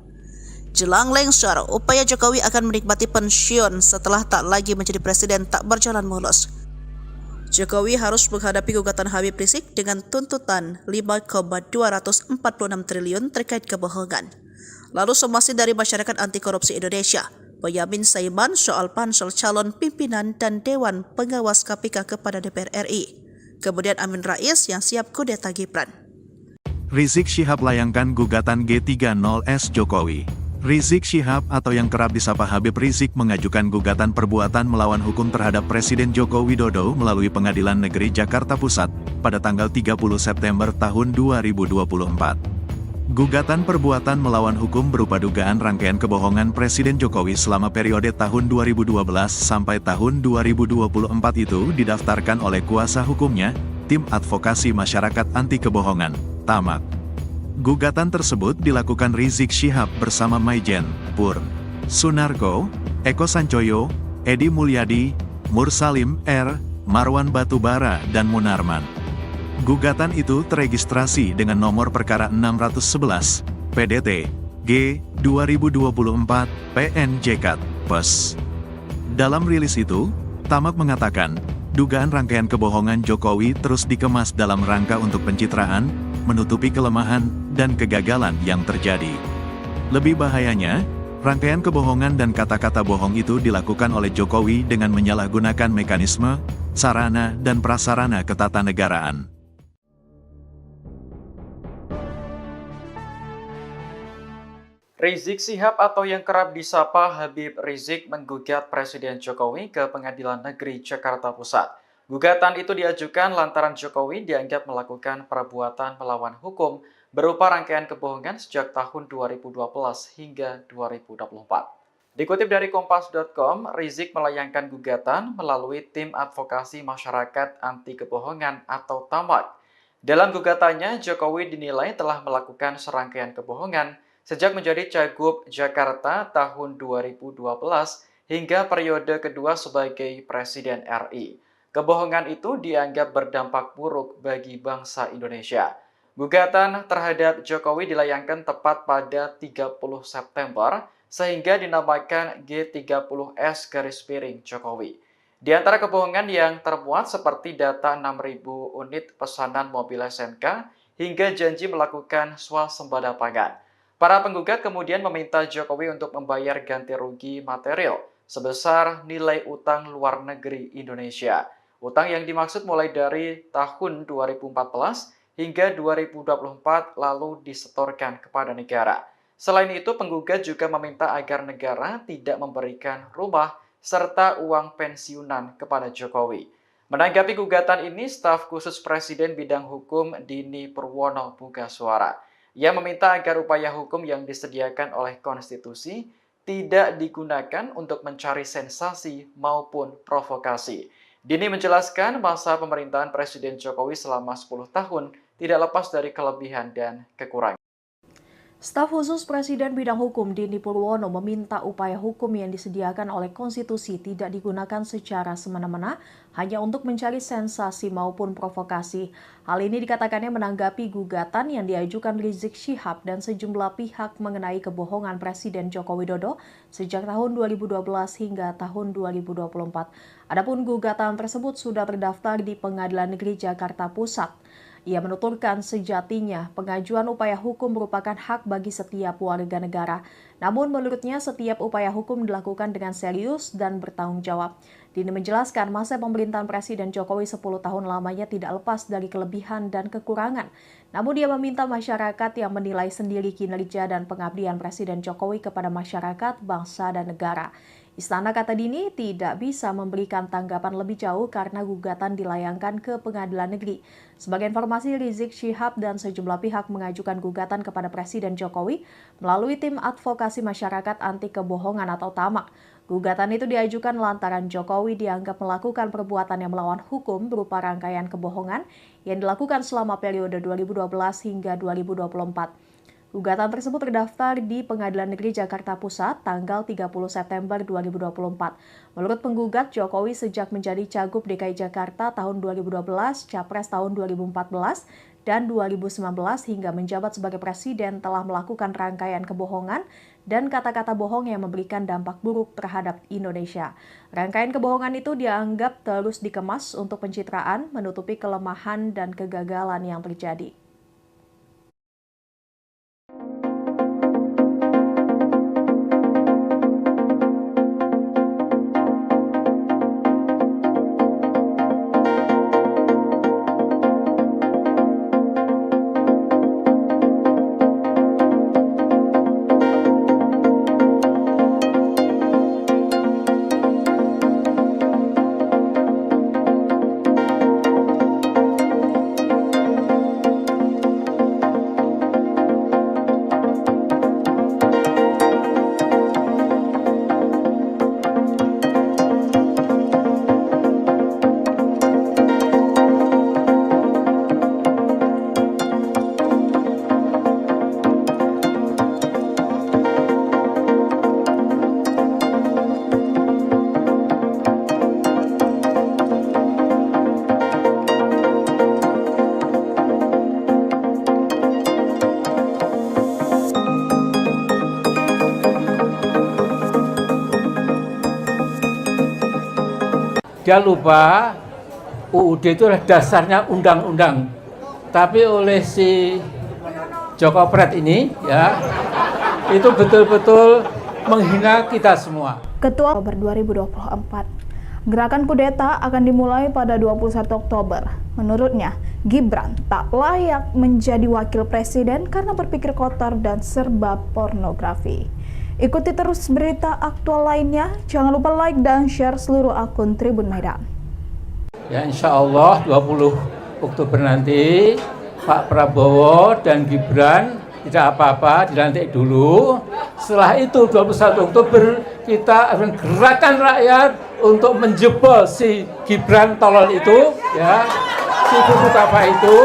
Jelang lengser, upaya Jokowi akan menikmati pensiun setelah tak lagi menjadi presiden tak berjalan mulus. Jokowi harus menghadapi gugatan Habib Rizik dengan tuntutan 5,246 triliun terkait kebohongan. Lalu somasi dari masyarakat anti korupsi Indonesia, Boyamin Saiman soal pansel calon pimpinan dan Dewan Pengawas KPK kepada DPR RI. Kemudian Amin Rais yang siap kudeta Gibran. Rizik Syihab layangkan gugatan G30S Jokowi. Rizik Syihab atau yang kerap disapa Habib Rizik mengajukan gugatan perbuatan melawan hukum terhadap Presiden Joko Widodo melalui Pengadilan Negeri Jakarta Pusat pada tanggal 30 September tahun 2024. Gugatan perbuatan melawan hukum berupa dugaan rangkaian kebohongan Presiden Jokowi selama periode tahun 2012 sampai tahun 2024 itu didaftarkan oleh kuasa hukumnya, Tim Advokasi Masyarakat Anti Kebohongan, TAMAK. Gugatan tersebut dilakukan Rizik Syihab bersama Maijen, Pur, Sunarko, Eko Sancoyo, Edi Mulyadi, Mursalim R, Marwan Batubara, dan Munarman. Gugatan itu teregistrasi dengan nomor perkara 611, PDT, G, 2024, PNJK, PES. Dalam rilis itu, TAMAK mengatakan, dugaan rangkaian kebohongan Jokowi terus dikemas dalam rangka untuk pencitraan, menutupi kelemahan, dan kegagalan yang terjadi. Lebih bahayanya, rangkaian kebohongan dan kata-kata bohong itu dilakukan oleh Jokowi dengan menyalahgunakan mekanisme, sarana, dan prasarana ketatanegaraan. Rizik Syihab atau yang kerap disapa Habib Rizik menggugat Presiden Jokowi ke Pengadilan Negeri Jakarta Pusat. Gugatan itu diajukan lantaran Jokowi dianggap melakukan perbuatan melawan hukum berupa rangkaian kebohongan sejak tahun 2012 hingga 2024. Dikutip dari Kompas.com, Rizik melayangkan gugatan melalui Tim Advokasi Masyarakat Anti Kebohongan atau TAMAK. Dalam gugatannya, Jokowi dinilai telah melakukan serangkaian kebohongan sejak menjadi Cagup Jakarta tahun 2012 hingga periode kedua sebagai Presiden RI. Kebohongan itu dianggap berdampak buruk bagi bangsa Indonesia. Gugatan terhadap Jokowi dilayangkan tepat pada 30 September sehingga dinamakan G30S Jokowi. Di antara kebohongan yang termuat seperti data 6.000 unit pesanan mobil SNK hingga janji melakukan swasembada pangan. Para penggugat kemudian meminta Jokowi untuk membayar ganti rugi material sebesar nilai utang luar negeri Indonesia. Utang yang dimaksud mulai dari tahun 2014 hingga 2024 lalu disetorkan kepada negara. Selain itu, penggugat juga meminta agar negara tidak memberikan rumah serta uang pensiunan kepada Jokowi. Menanggapi gugatan ini, staf khusus Presiden bidang hukum Dini Purwono buka suara. Ia meminta agar upaya hukum yang disediakan oleh konstitusi tidak digunakan untuk mencari sensasi maupun provokasi. Dini menjelaskan masa pemerintahan Presiden Jokowi selama 10 tahun tidak lepas dari kelebihan dan kekurangan. Staf khusus Presiden bidang hukum Dini Purwono meminta upaya hukum yang disediakan oleh konstitusi tidak digunakan secara semena-mena hanya untuk mencari sensasi maupun provokasi. Hal ini dikatakannya menanggapi gugatan yang diajukan Rizik Syihab dan sejumlah pihak mengenai kebohongan Presiden Joko Widodo sejak tahun 2012 hingga tahun 2024. Adapun gugatan tersebut sudah terdaftar di Pengadilan Negeri Jakarta Pusat. Ia menuturkan sejatinya pengajuan upaya hukum merupakan hak bagi setiap warga negara. Namun menurutnya setiap upaya hukum dilakukan dengan serius dan bertanggung jawab. Dini menjelaskan masa pemerintahan Presiden Jokowi 10 tahun lamanya tidak lepas dari kelebihan dan kekurangan. Namun dia meminta masyarakat yang menilai sendiri kinerja dan pengabdian Presiden Jokowi kepada masyarakat, bangsa, dan negara. Istana, kata Dini, tidak bisa memberikan tanggapan lebih jauh karena gugatan dilayangkan ke Pengadilan Negeri. Sebagai informasi, Rizik Syihab dan sejumlah pihak mengajukan gugatan kepada Presiden Jokowi melalui Tim Advokasi Masyarakat Anti Kebohongan atau TAMAK. Gugatan itu diajukan lantaran Jokowi dianggap melakukan perbuatan yang melawan hukum berupa rangkaian kebohongan yang dilakukan selama periode 2012 hingga 2024. Gugatan tersebut terdaftar di Pengadilan Negeri Jakarta Pusat tanggal 30 September 2024. Menurut penggugat, Jokowi sejak menjadi Cagup DKI Jakarta tahun 2012, Capres tahun 2014, dan 2019 hingga menjabat sebagai Presiden telah melakukan rangkaian kebohongan dan kata-kata bohong yang memberikan dampak buruk terhadap Indonesia. Rangkaian kebohongan itu dianggap terus dikemas untuk pencitraan, menutupi kelemahan dan kegagalan yang terjadi. Dia lupa UUD itu adalah dasarnya undang-undang. Tapi oleh si Joko Pret ini ya, itu betul-betul menghina kita semua. Ketua Oktober 2024. Gerakan kudeta akan dimulai pada 21 Oktober. Menurutnya, Gibran tak layak menjadi wakil presiden karena berpikir kotor dan serba pornografi. Ikuti terus berita aktual lainnya. Jangan lupa like dan share seluruh akun Tribun Medan. Ya insya Allah 20 Oktober nanti Pak Prabowo dan Gibran tidak apa-apa, dilantik dulu. Setelah itu 21 Oktober kita akan gerakan rakyat untuk menjebol si Gibran tolol itu, ya, si buku apa itu,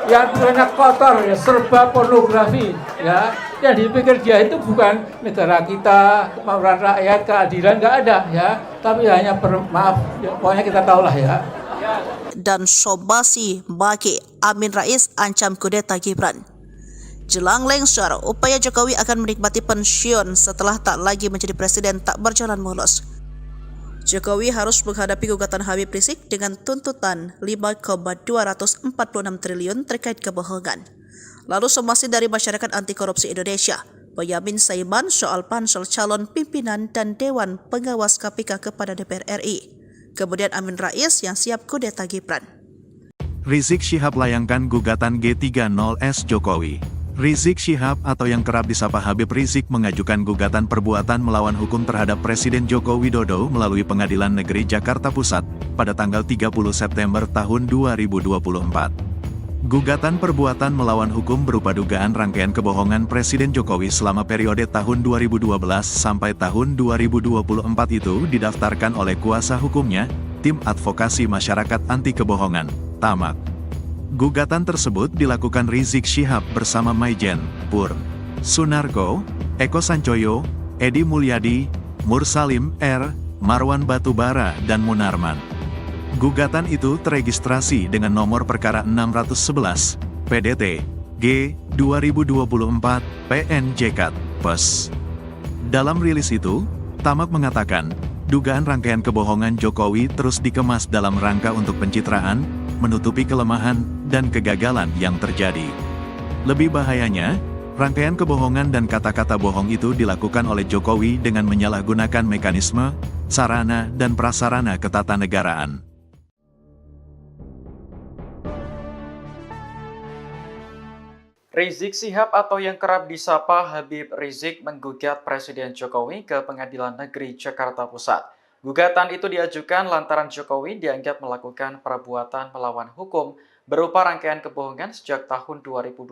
yang banyak kotor, ya, serba pornografi, ya, yang dipikir dia itu bukan negara kita, kemauan rakyat, keadilan nggak ada, ya, tapi hanya maaf, ya, pokoknya kita tahulah ya. Dan Sobasi Baki Amin Rais ancam kudeta Gibran. Jelang lengser, upaya Jokowi akan menikmati pensiun setelah tak lagi menjadi presiden tak berjalan mulus. Jokowi harus menghadapi gugatan Habib Rizik dengan tuntutan 5,246 triliun terkait kebohongan. Lalu somasi dari Masyarakat Anti Korupsi Indonesia, Boyamin Saiman soal pansel calon pimpinan dan Dewan Pengawas KPK kepada DPR RI. Kemudian Amin Rais yang siap kudeta Gibran. Rizik Syihab layangkan gugatan G30S Jokowi. Rizik Syihab atau yang kerap disapa Habib Rizik mengajukan gugatan perbuatan melawan hukum terhadap Presiden Joko Widodo melalui Pengadilan Negeri Jakarta Pusat pada tanggal 30 September tahun 2024. Gugatan perbuatan melawan hukum berupa dugaan rangkaian kebohongan Presiden Jokowi selama periode tahun 2012 sampai tahun 2024 itu didaftarkan oleh kuasa hukumnya, Tim Advokasi Masyarakat Anti Kebohongan, TAMAK. Gugatan tersebut dilakukan Rizik Syihab bersama Maijen, Purn, Sunarko, Eko Sancoyo, Edi Mulyadi, Mursalim R, Marwan Batubara, dan Munarman. Gugatan itu teregistrasi dengan nomor perkara 611, PDT, G, 2024, PNJK, PES. Dalam rilis itu, Tamak mengatakan, dugaan rangkaian kebohongan Jokowi terus dikemas dalam rangka untuk pencitraan, menutupi kelemahan, dan kegagalan yang terjadi. Lebih bahayanya, rangkaian kebohongan dan kata-kata bohong itu dilakukan oleh Jokowi dengan menyalahgunakan mekanisme, sarana, dan prasarana ketatanegaraan. Rizik Syihab atau yang kerap disapa Habib Rizik menggugat Presiden Jokowi ke Pengadilan Negeri Jakarta Pusat. Gugatan itu diajukan lantaran Jokowi dianggap melakukan perbuatan melawan hukum berupa rangkaian kebohongan sejak tahun 2012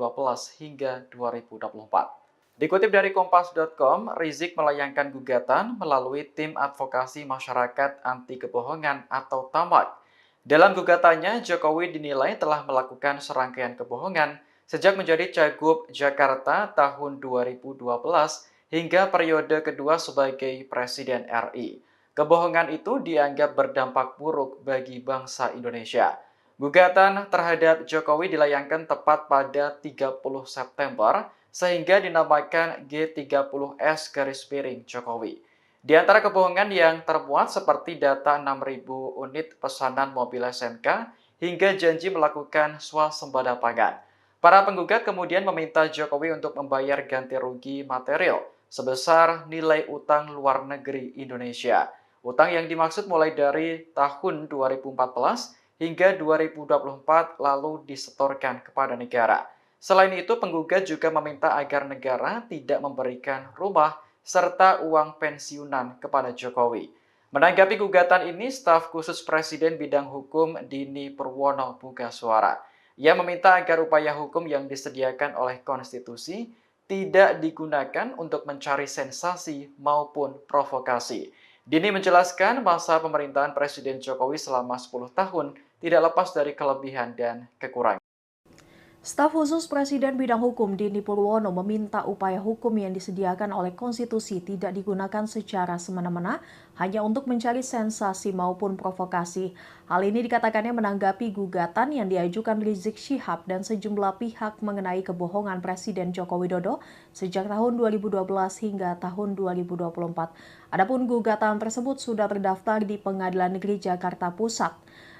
hingga 2024. Dikutip dari Kompas.com, Rizik melayangkan gugatan melalui Tim Advokasi Masyarakat Anti Kebohongan atau TAMAK. Dalam gugatannya, Jokowi dinilai telah melakukan serangkaian kebohongan sejak menjadi Cagup Jakarta tahun 2012 hingga periode kedua sebagai Presiden RI. Kebohongan itu dianggap berdampak buruk bagi bangsa Indonesia. Gugatan terhadap Jokowi dilayangkan tepat pada 30 September sehingga dinamakan G30S Jokowi. Di antara kebohongan yang termuat seperti data 6.000 unit pesanan mobil SMK hingga janji melakukan swasembada pangan. Para penggugat kemudian meminta Jokowi untuk membayar ganti rugi material sebesar nilai utang luar negeri Indonesia. Utang yang dimaksud mulai dari tahun 2014 hingga 2024 lalu disetorkan kepada negara. Selain itu, penggugat juga meminta agar negara tidak memberikan rumah serta uang pensiunan kepada Jokowi. Menanggapi gugatan ini, staf khusus Presiden bidang hukum Dini Purwono buka suara. Ia meminta agar upaya hukum yang disediakan oleh konstitusi tidak digunakan untuk mencari sensasi maupun provokasi. Dini menjelaskan masa pemerintahan Presiden Jokowi selama 10 tahun tidak lepas dari kelebihan dan kekurangan. Staf khusus Presiden bidang hukum Dini Purwono meminta upaya hukum yang disediakan oleh konstitusi tidak digunakan secara semena-mena hanya untuk mencari sensasi maupun provokasi. Hal ini dikatakannya menanggapi gugatan yang diajukan Rizik Syihab dan sejumlah pihak mengenai kebohongan Presiden Joko Widodo sejak tahun 2012 hingga tahun 2024. Adapun gugatan tersebut sudah terdaftar di Pengadilan Negeri Jakarta Pusat.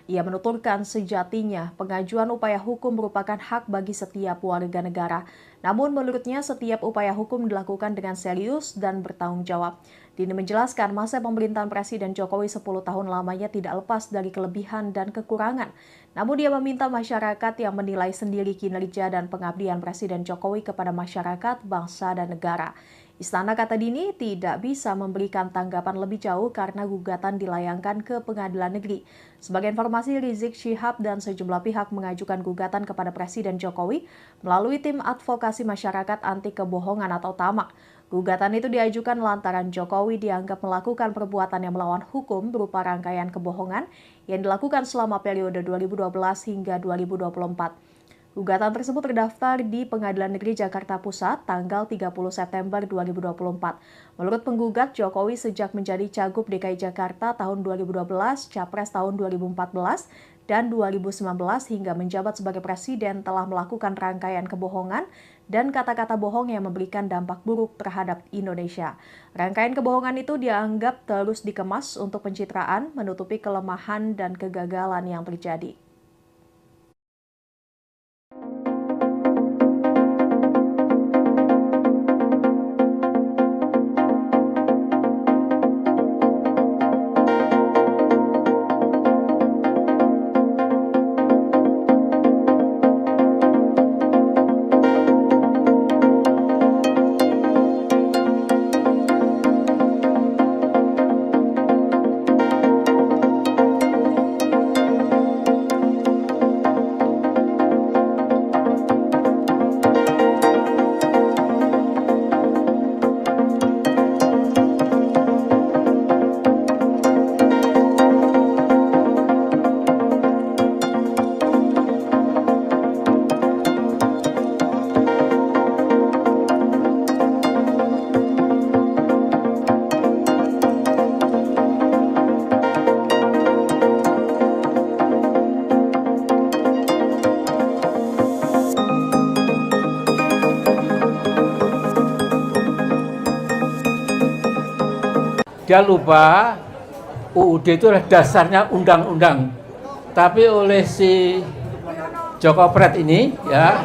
Ia menuturkan sejatinya pengajuan upaya hukum merupakan hak bagi setiap warga negara. Namun menurutnya setiap upaya hukum dilakukan dengan serius dan bertanggung jawab. Dini menjelaskan masa pemerintahan Presiden Jokowi 10 tahun lamanya tidak lepas dari kelebihan dan kekurangan. Namun dia meminta masyarakat yang menilai sendiri kinerja dan pengabdian Presiden Jokowi kepada masyarakat, bangsa, dan negara. Istana, kata Dini, tidak bisa memberikan tanggapan lebih jauh karena gugatan dilayangkan ke Pengadilan Negeri. Sebagai informasi, Rizik Syihab dan sejumlah pihak mengajukan gugatan kepada Presiden Jokowi melalui tim advokasi masyarakat anti kebohongan atau TAMAK. Gugatan itu diajukan lantaran Jokowi dianggap melakukan perbuatan yang melawan hukum berupa rangkaian kebohongan yang dilakukan selama periode 2012 hingga 2024. Gugatan tersebut terdaftar di Pengadilan Negeri Jakarta Pusat tanggal 30 September 2024. Menurut penggugat, Jokowi sejak menjadi Cagup DKI Jakarta tahun 2012, Capres tahun 2014, dan 2019 hingga menjabat sebagai Presiden telah melakukan rangkaian kebohongan dan kata-kata bohong yang memberikan dampak buruk terhadap Indonesia. Rangkaian kebohongan itu dianggap terus dikemas untuk pencitraan, menutupi kelemahan dan kegagalan yang terjadi. Dia lupa UUD itu adalah dasarnya undang-undang. Tapi oleh si Joko Pret ini ya,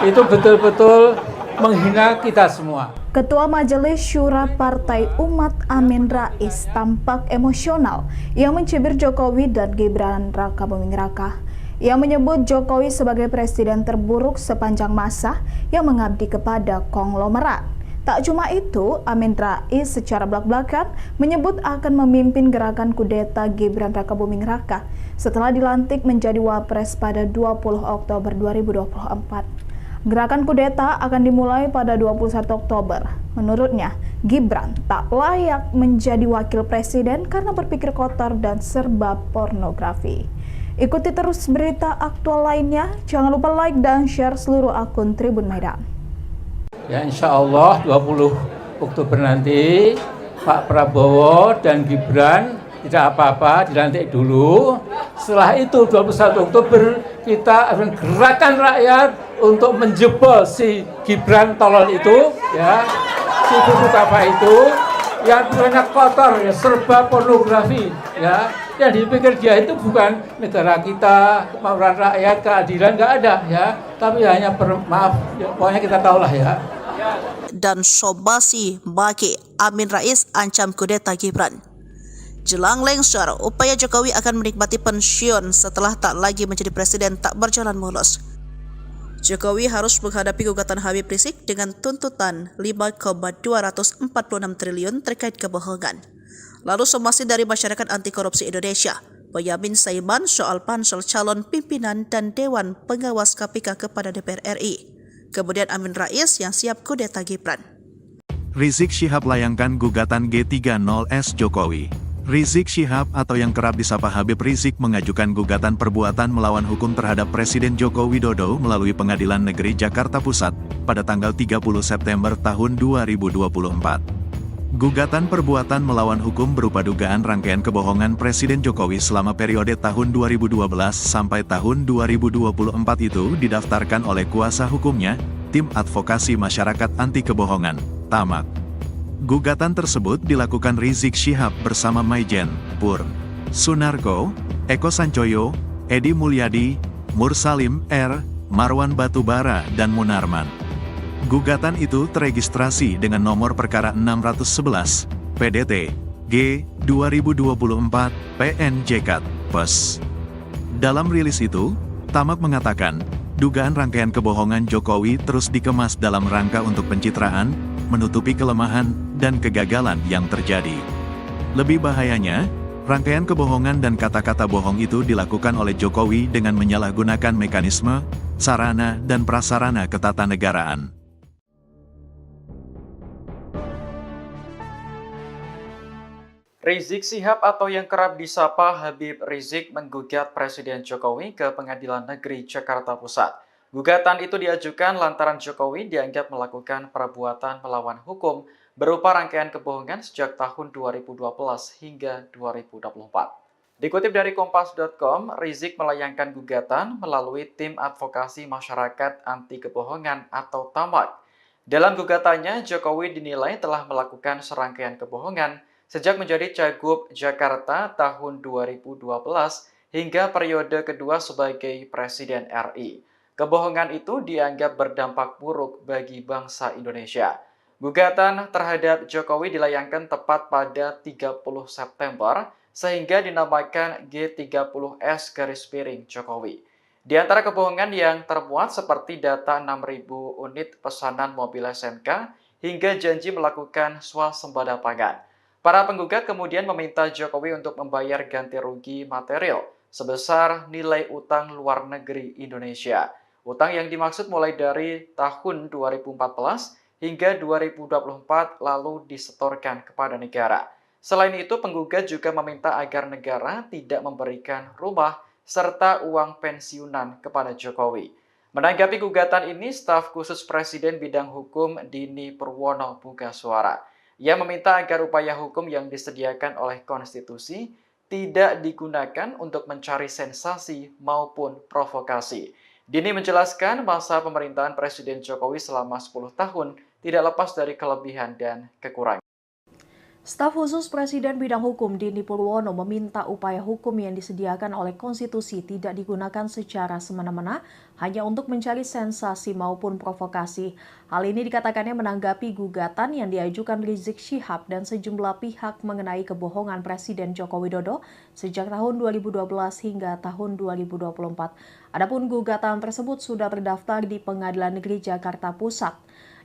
itu betul-betul menghina kita semua. Ketua Majelis Syura Partai Umat Amin Rais tampak emosional yang mencibir Jokowi dan Gibran Raka Buming Raka. Ia menyebut Jokowi sebagai presiden terburuk sepanjang masa yang mengabdi kepada konglomerat. Tak cuma itu, Amin Rais secara belak-belakan menyebut akan memimpin gerakan kudeta Gibran Raka Buming Raka setelah dilantik menjadi Wapres pada 20 Oktober 2024. Gerakan kudeta akan dimulai pada 21 Oktober. Menurutnya, Gibran tak layak menjadi wakil presiden karena berpikir kotor dan serba pornografi. Ikuti terus berita aktual lainnya. Jangan lupa like dan share seluruh akun Tribun Medan. Ya, insya Allah 20 Oktober nanti Pak Prabowo dan Gibran tidak apa-apa, dilantik dulu. Setelah itu 21 Oktober kita akan gerakan rakyat untuk menjebol si Gibran tolol itu, ya, si buku apa itu yang banyak kotor, ya, serba pornografi, ya. Yang dipikir dia itu bukan negara kita, kemauan rakyat, keadilan, nggak ada, ya. Tapi hanya maaf, ya, pokoknya kita tahulah, ya. Dan Sobasi Baki Amin Rais ancam kudeta Gibran. Jelang lengser, upaya Jokowi akan menikmati pensiun setelah tak lagi menjadi presiden tak berjalan mulus. Jokowi harus menghadapi gugatan Habib Rizik dengan tuntutan 5,246 triliun terkait kebohongan. Lalu somasi dari masyarakat anti korupsi Indonesia, Boyamin Saiman soal pansel calon pimpinan dan Dewan Pengawas KPK kepada DPR RI. Kemudian Amin Rais yang siap kudeta Gibran. Rizik Syihab layangkan gugatan G30S Jokowi. Rizik Syihab atau yang kerap disapa Habib Rizik mengajukan gugatan perbuatan melawan hukum terhadap Presiden Joko Widodo melalui Pengadilan Negeri Jakarta Pusat pada tanggal 30 September tahun 2024. Gugatan perbuatan melawan hukum berupa dugaan rangkaian kebohongan Presiden Jokowi selama periode tahun 2012 sampai tahun 2024 itu didaftarkan oleh kuasa hukumnya, Tim Advokasi Masyarakat Anti Kebohongan, TAMAK. Gugatan tersebut dilakukan Rizik Syihab bersama Maijen, Pur, Sunarko, Eko Sancoyo, Edi Mulyadi, Mursalim R, Marwan Batubara dan Munarman. Gugatan itu teregistrasi dengan nomor perkara 611, PDT, G, 2024, PNJK, PES. Dalam rilis itu, TAMAK mengatakan, dugaan rangkaian kebohongan Jokowi terus dikemas dalam rangka untuk pencitraan, menutupi kelemahan dan kegagalan yang terjadi. Lebih bahayanya, rangkaian kebohongan dan kata-kata bohong itu dilakukan oleh Jokowi dengan menyalahgunakan mekanisme, sarana dan prasarana ketatanegaraan. Rizik Syihab atau yang kerap disapa Habib Rizik menggugat Presiden Jokowi ke Pengadilan Negeri Jakarta Pusat. Gugatan itu diajukan lantaran Jokowi dianggap melakukan perbuatan melawan hukum berupa rangkaian kebohongan sejak tahun 2012 hingga 2024. Dikutip dari Kompas.com, Rizik melayangkan gugatan melalui Tim Advokasi Masyarakat Anti Kebohongan atau TAMAK. Dalam gugatannya, Jokowi dinilai telah melakukan serangkaian kebohongan sejak menjadi Cagup Jakarta tahun 2012 hingga periode kedua sebagai Presiden RI. Kebohongan itu dianggap berdampak buruk bagi bangsa Indonesia. Gugatan terhadap Jokowi dilayangkan tepat pada 30 September sehingga dinamakan G30S Jokowi. Di antara kebohongan yang termuat seperti data 6.000 unit pesanan mobil SMK hingga janji melakukan swasembada pangan. Para penggugat kemudian meminta Jokowi untuk membayar ganti rugi material sebesar nilai utang luar negeri Indonesia. Utang yang dimaksud mulai dari tahun 2014 hingga 2024 lalu disetorkan kepada negara. Selain itu, penggugat juga meminta agar negara tidak memberikan rumah serta uang pensiunan kepada Jokowi. Menanggapi gugatan ini, staf khusus Presiden bidang hukum Dini Purwono buka suara. Ia meminta agar upaya hukum yang disediakan oleh konstitusi tidak digunakan untuk mencari sensasi maupun provokasi. Dini menjelaskan masa pemerintahan Presiden Jokowi selama 10 tahun tidak lepas dari kelebihan dan kekurangan. Staf khusus Presiden bidang hukum Dini Purwono meminta upaya hukum yang disediakan oleh konstitusi tidak digunakan secara semena-mena hanya untuk mencari sensasi maupun provokasi. Hal ini dikatakannya menanggapi gugatan yang diajukan Rizik Syihab dan sejumlah pihak mengenai kebohongan Presiden Joko Widodo sejak tahun 2012 hingga tahun 2024. Adapun gugatan tersebut sudah terdaftar di Pengadilan Negeri Jakarta Pusat.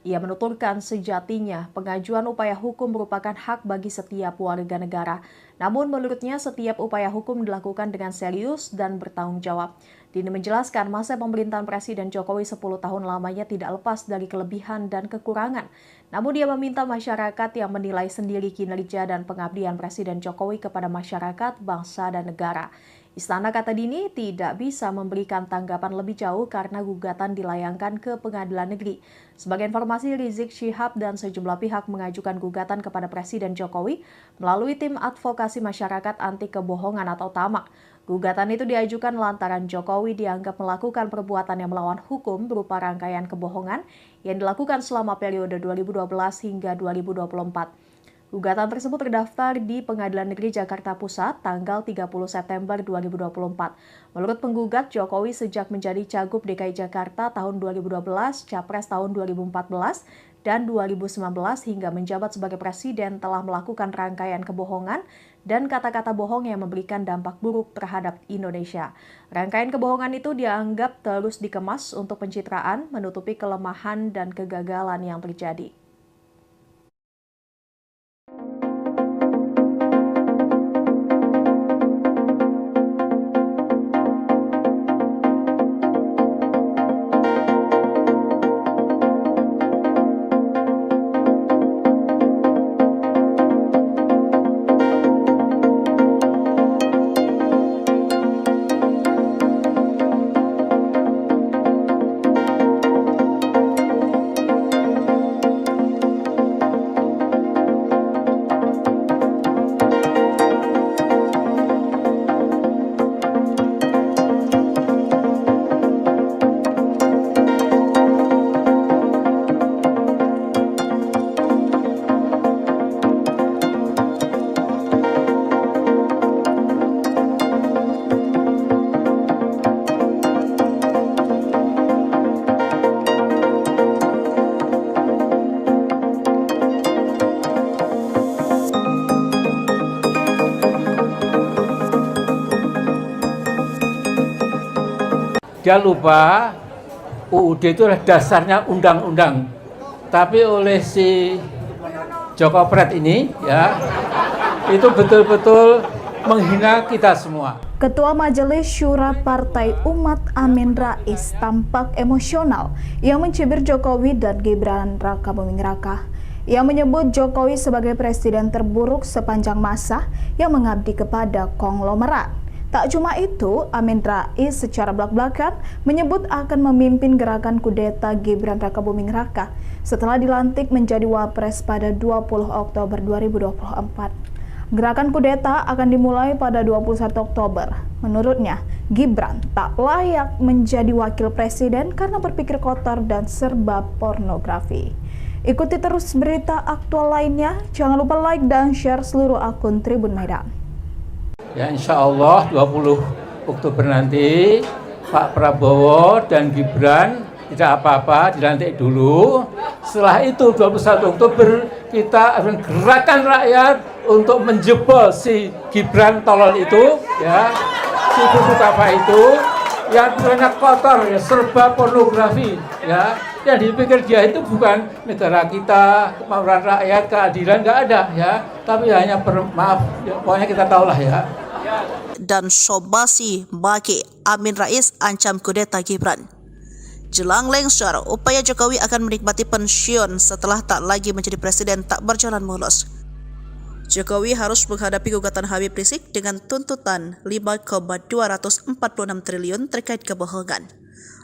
Ia menuturkan sejatinya pengajuan upaya hukum merupakan hak bagi setiap warga negara. Namun menurutnya setiap upaya hukum dilakukan dengan serius dan bertanggung jawab. Dini menjelaskan masa pemerintahan Presiden Jokowi 10 tahun lamanya tidak lepas dari kelebihan dan kekurangan. Namun dia meminta masyarakat yang menilai sendiri kinerja dan pengabdian Presiden Jokowi kepada masyarakat, bangsa, dan negara. Istana, kata Dini, tidak bisa memberikan tanggapan lebih jauh karena gugatan dilayangkan ke Pengadilan Negeri. Sebagai informasi, Rizik Syihab dan sejumlah pihak mengajukan gugatan kepada Presiden Jokowi melalui Tim Advokasi Masyarakat Anti Kebohongan atau TAMAK. Gugatan itu diajukan lantaran Jokowi dianggap melakukan perbuatan yang melawan hukum berupa rangkaian kebohongan yang dilakukan selama periode 2012 hingga 2024. Gugatan tersebut terdaftar di Pengadilan Negeri Jakarta Pusat tanggal 30 September 2024. Menurut penggugat, Jokowi sejak menjadi Cagup DKI Jakarta tahun 2012, Capres tahun 2014, dan 2019 hingga menjabat sebagai Presiden telah melakukan rangkaian kebohongan dan kata-kata bohong yang memberikan dampak buruk terhadap Indonesia. Rangkaian kebohongan itu dianggap terus dikemas untuk pencitraan, menutupi kelemahan dan kegagalan yang terjadi. Dia lupa UUD itu adalah dasarnya undang-undang. Tapi oleh si Joko Pret ini ya, itu betul-betul menghina kita semua. Ketua Majelis Syura Partai Umat Amin Rais tampak emosional yang mencibir Jokowi dan Gibran Rakabuming Raka. Ia menyebut Jokowi sebagai presiden terburuk sepanjang masa yang mengabdi kepada konglomerat. Tak cuma itu, Amin Rais secara belak-belakan menyebut akan memimpin gerakan kudeta Gibran Rakabuming Raka setelah dilantik menjadi Wapres pada 20 Oktober 2024. Gerakan kudeta akan dimulai pada 21 Oktober. Menurutnya, Gibran tak layak menjadi wakil presiden karena berpikir kotor dan serba pornografi. Ikuti terus berita aktual lainnya. Jangan lupa like dan share seluruh akun Tribun Medan. Ya insya Allah 20 Oktober nanti Pak Prabowo dan Gibran tidak apa-apa, dilantik dulu. Setelah itu 21 Oktober kita akan gerakan rakyat untuk menjebol si Gibran tolol itu, ya, si buku apa itu, yang banyak kotor, ya, serba pornografi, ya, yang dipikir dia itu bukan negara kita, kemauan rakyat, keadilan nggak ada, ya, tapi hanya maaf, ya, pokoknya kita tahulah ya. Dan Sobasi Baki Amin Rais ancam kudeta Gibran. Jelang lengser, upaya Jokowi akan menikmati pensiun setelah tak lagi menjadi presiden tak berjalan mulus. Jokowi harus menghadapi gugatan Habib Rizik dengan tuntutan 5,246 triliun terkait kebohongan.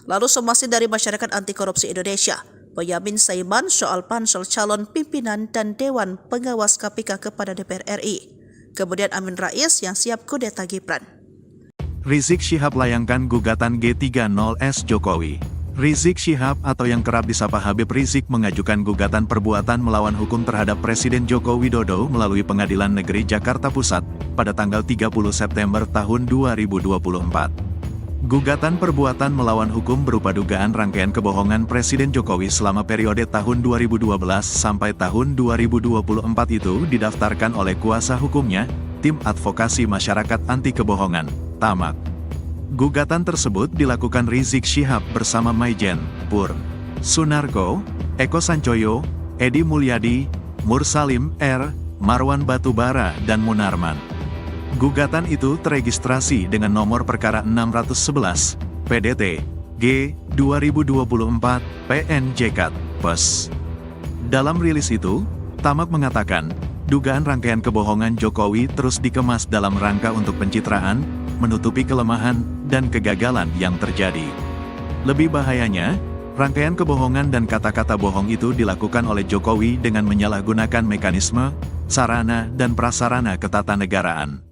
Lalu somasi dari Masyarakat Anti Korupsi Indonesia, Boyamin Saiman soal pansel calon pimpinan dan Dewan Pengawas KPK kepada DPR RI. Kemudian Amin Rais yang siap kudeta Gibran. Rizik Syihab layangkan gugatan G30S Jokowi. Rizik Syihab atau yang kerap disapa Habib Rizik mengajukan gugatan perbuatan melawan hukum terhadap Presiden Joko Widodo melalui Pengadilan Negeri Jakarta Pusat pada tanggal 30 September tahun 2024. Gugatan perbuatan melawan hukum berupa dugaan rangkaian kebohongan Presiden Jokowi selama periode tahun 2012 sampai tahun 2024 itu didaftarkan oleh kuasa hukumnya, Tim Advokasi Masyarakat Anti Kebohongan, TAMAK. Gugatan tersebut dilakukan Rizik Syihab bersama Maijen, Pur, Sunarko, Eko Sancoyo, Edi Mulyadi, Mursalim R, Marwan Batubara, dan Munarman. Gugatan itu teregistrasi dengan nomor perkara 611, PDT, G, 2024, PNJK, PES. Dalam rilis itu, Tamak mengatakan, dugaan rangkaian kebohongan Jokowi terus dikemas dalam rangka untuk pencitraan, menutupi kelemahan, dan kegagalan yang terjadi. Lebih bahayanya, rangkaian kebohongan dan kata-kata bohong itu dilakukan oleh Jokowi dengan menyalahgunakan mekanisme, sarana, dan prasarana ketatanegaraan.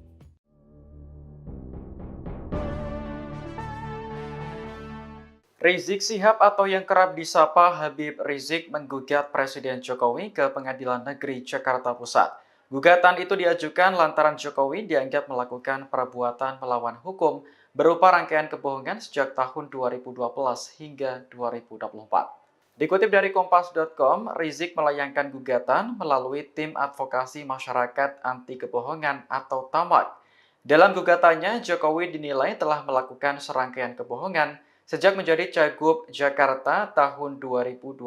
Rizik Syihab atau yang kerap disapa Habib Rizik menggugat Presiden Jokowi ke Pengadilan Negeri Jakarta Pusat. Gugatan itu diajukan lantaran Jokowi dianggap melakukan perbuatan melawan hukum berupa rangkaian kebohongan sejak tahun 2012 hingga 2024. Dikutip dari Kompas.com, Rizik melayangkan gugatan melalui Tim Advokasi Masyarakat Anti Kebohongan atau TAMAK. Dalam gugatannya, Jokowi dinilai telah melakukan serangkaian kebohongan sejak menjadi Cagup Jakarta tahun 2012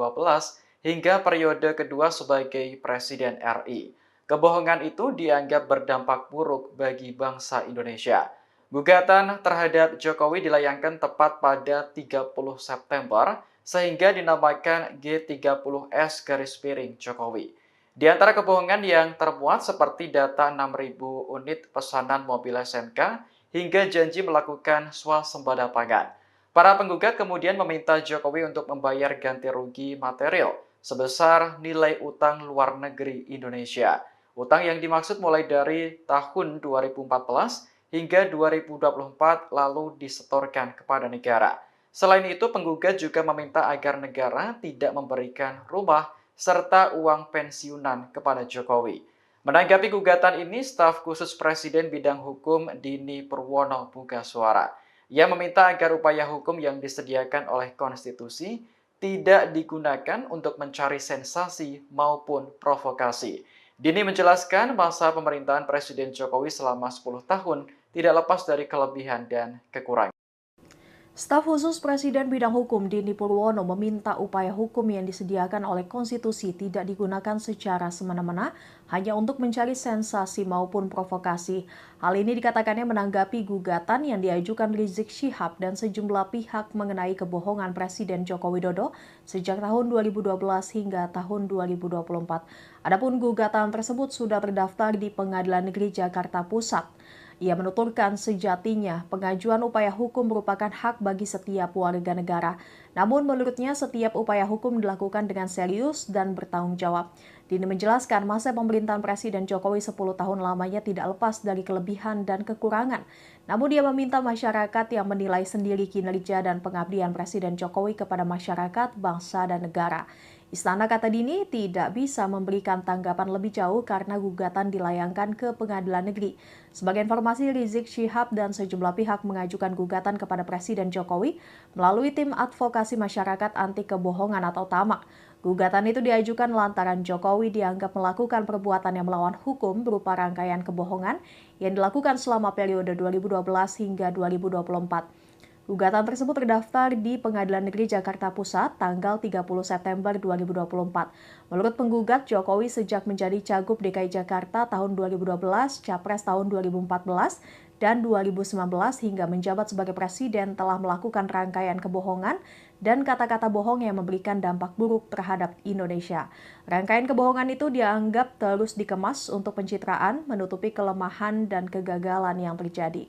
hingga periode kedua sebagai Presiden RI. Kebohongan itu dianggap berdampak buruk bagi bangsa Indonesia. Gugatan terhadap Jokowi dilayangkan tepat pada 30 September sehingga dinamakan G30S Jokowi. Di antara kebohongan yang termuat seperti data 6.000 unit pesanan mobil SMK hingga janji melakukan swasembada pangan. Para penggugat kemudian meminta Jokowi untuk membayar ganti rugi material sebesar nilai utang luar negeri Indonesia. Utang yang dimaksud mulai dari tahun 2014 hingga 2024 lalu disetorkan kepada negara. Selain itu, penggugat juga meminta agar negara tidak memberikan rumah serta uang pensiunan kepada Jokowi. Menanggapi gugatan ini, staf khusus Presiden bidang hukum Dini Purwono buka suara. Ia meminta agar upaya hukum yang disediakan oleh konstitusi tidak digunakan untuk mencari sensasi maupun provokasi. Dini menjelaskan masa pemerintahan Presiden Jokowi selama 10 tahun tidak lepas dari kelebihan dan kekurangan. Staf khusus Presiden bidang hukum Dini Purwono meminta upaya hukum yang disediakan oleh konstitusi tidak digunakan secara semena-mena hanya untuk mencari sensasi maupun provokasi. Hal ini dikatakannya menanggapi gugatan yang diajukan Rizik Syihab dan sejumlah pihak mengenai kebohongan Presiden Joko Widodo sejak tahun 2012 hingga tahun 2024. Adapun gugatan tersebut sudah terdaftar di Pengadilan Negeri Jakarta Pusat. Ia menuturkan sejatinya pengajuan upaya hukum merupakan hak bagi setiap warga negara. Namun menurutnya setiap upaya hukum dilakukan dengan serius dan bertanggung jawab. Dini menjelaskan masa pemerintahan Presiden Jokowi 10 tahun lamanya tidak lepas dari kelebihan dan kekurangan. Namun dia meminta masyarakat yang menilai sendiri kinerja dan pengabdian Presiden Jokowi kepada masyarakat, bangsa, dan negara. Istana, kata Dini, tidak bisa memberikan tanggapan lebih jauh karena gugatan dilayangkan ke Pengadilan Negeri. Sebagai informasi, Rizik Syihab dan sejumlah pihak mengajukan gugatan kepada Presiden Jokowi melalui tim advokasi masyarakat anti kebohongan atau TAMAK. Gugatan itu diajukan lantaran Jokowi dianggap melakukan perbuatan yang melawan hukum berupa rangkaian kebohongan yang dilakukan selama periode 2012 hingga 2024. Gugatan tersebut terdaftar di Pengadilan Negeri Jakarta Pusat tanggal 30 September 2024. Menurut penggugat, Jokowi sejak menjadi Cagup DKI Jakarta tahun 2012, Capres tahun 2014, dan 2019 hingga menjabat sebagai Presiden telah melakukan rangkaian kebohongan dan kata-kata bohong yang memberikan dampak buruk terhadap Indonesia. Rangkaian kebohongan itu dianggap terus dikemas untuk pencitraan, menutupi kelemahan dan kegagalan yang terjadi.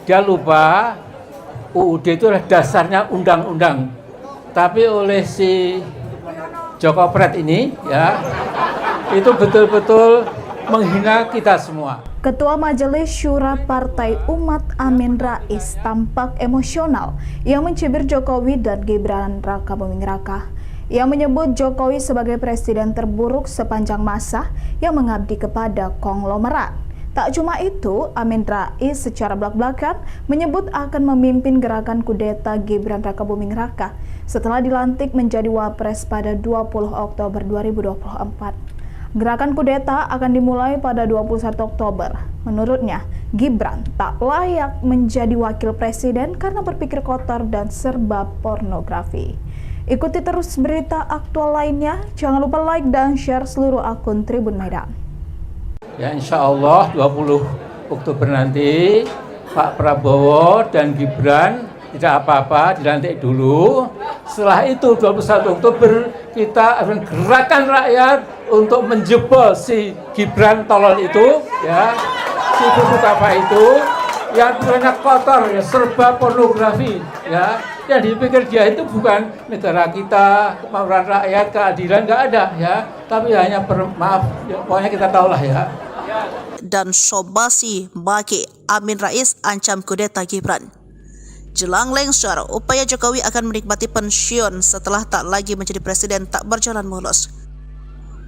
Dia lupa UUD itu adalah dasarnya undang-undang. Tapi oleh si Joko Pret ini ya, itu betul-betul menghina kita semua. Ketua Majelis Syura Partai Umat Amin Rais tampak emosional yang mencibir Jokowi dan Gibran Raka Buming Raka. Ia menyebut Jokowi sebagai presiden terburuk sepanjang masa yang mengabdi kepada konglomerat. Tak cuma itu, Amin Rais secara belak-belakan menyebut akan memimpin gerakan kudeta Gibran Raka Buming Raka setelah dilantik menjadi Wapres pada 20 Oktober 2024. Gerakan kudeta akan dimulai pada 21 Oktober. Menurutnya, Gibran tak layak menjadi wakil presiden karena berpikir kotor dan serba pornografi. Ikuti terus berita aktual lainnya. Jangan lupa like dan share seluruh akun Tribun Medan. Ya insya Allah 20 Oktober nanti Pak Prabowo dan Gibran tidak apa-apa, dilantik dulu. Setelah itu 21 Oktober kita akan gerakan rakyat untuk menjebol si Gibran tolol itu, ya, si buku apa itu yang banyak kotor, ya, serba pornografi, ya. Yang dipikir dia itu bukan negara kita, kemauan rakyat, keadilan, nggak ada, ya. Tapi hanya maaf, ya, pokoknya kita tahulah ya. Dan Sobasi Baki Amin Rais ancam kudeta Gibran. Jelang lengser, upaya Jokowi akan menikmati pensiun setelah tak lagi menjadi presiden tak berjalan mulus.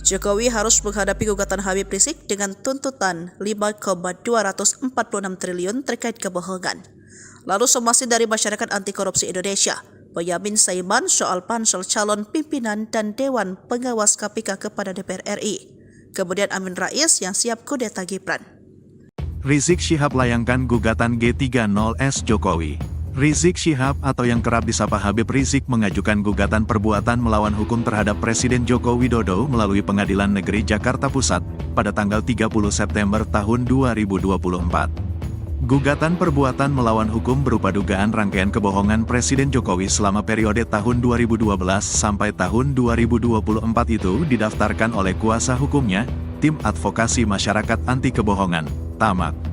Jokowi harus menghadapi gugatan Habib Rizik dengan tuntutan 5,246 triliun terkait kebohongan. Lalu somasi dari Masyarakat Anti Korupsi Indonesia, Boyamin Saiman soal pansel calon pimpinan dan Dewan Pengawas KPK kepada DPR RI. Kemudian Amin Rais yang siap kudeta Gibran. Rizik Syihab layangkan gugatan G30S Jokowi. Rizik Syihab atau yang kerap disapa Habib Rizik mengajukan gugatan perbuatan melawan hukum terhadap Presiden Joko Widodo melalui Pengadilan Negeri Jakarta Pusat pada tanggal 30 September tahun 2024. Gugatan perbuatan melawan hukum berupa dugaan rangkaian kebohongan Presiden Jokowi selama periode tahun 2012 sampai tahun 2024 itu didaftarkan oleh kuasa hukumnya, Tim Advokasi Masyarakat Anti Kebohongan, TAMAK.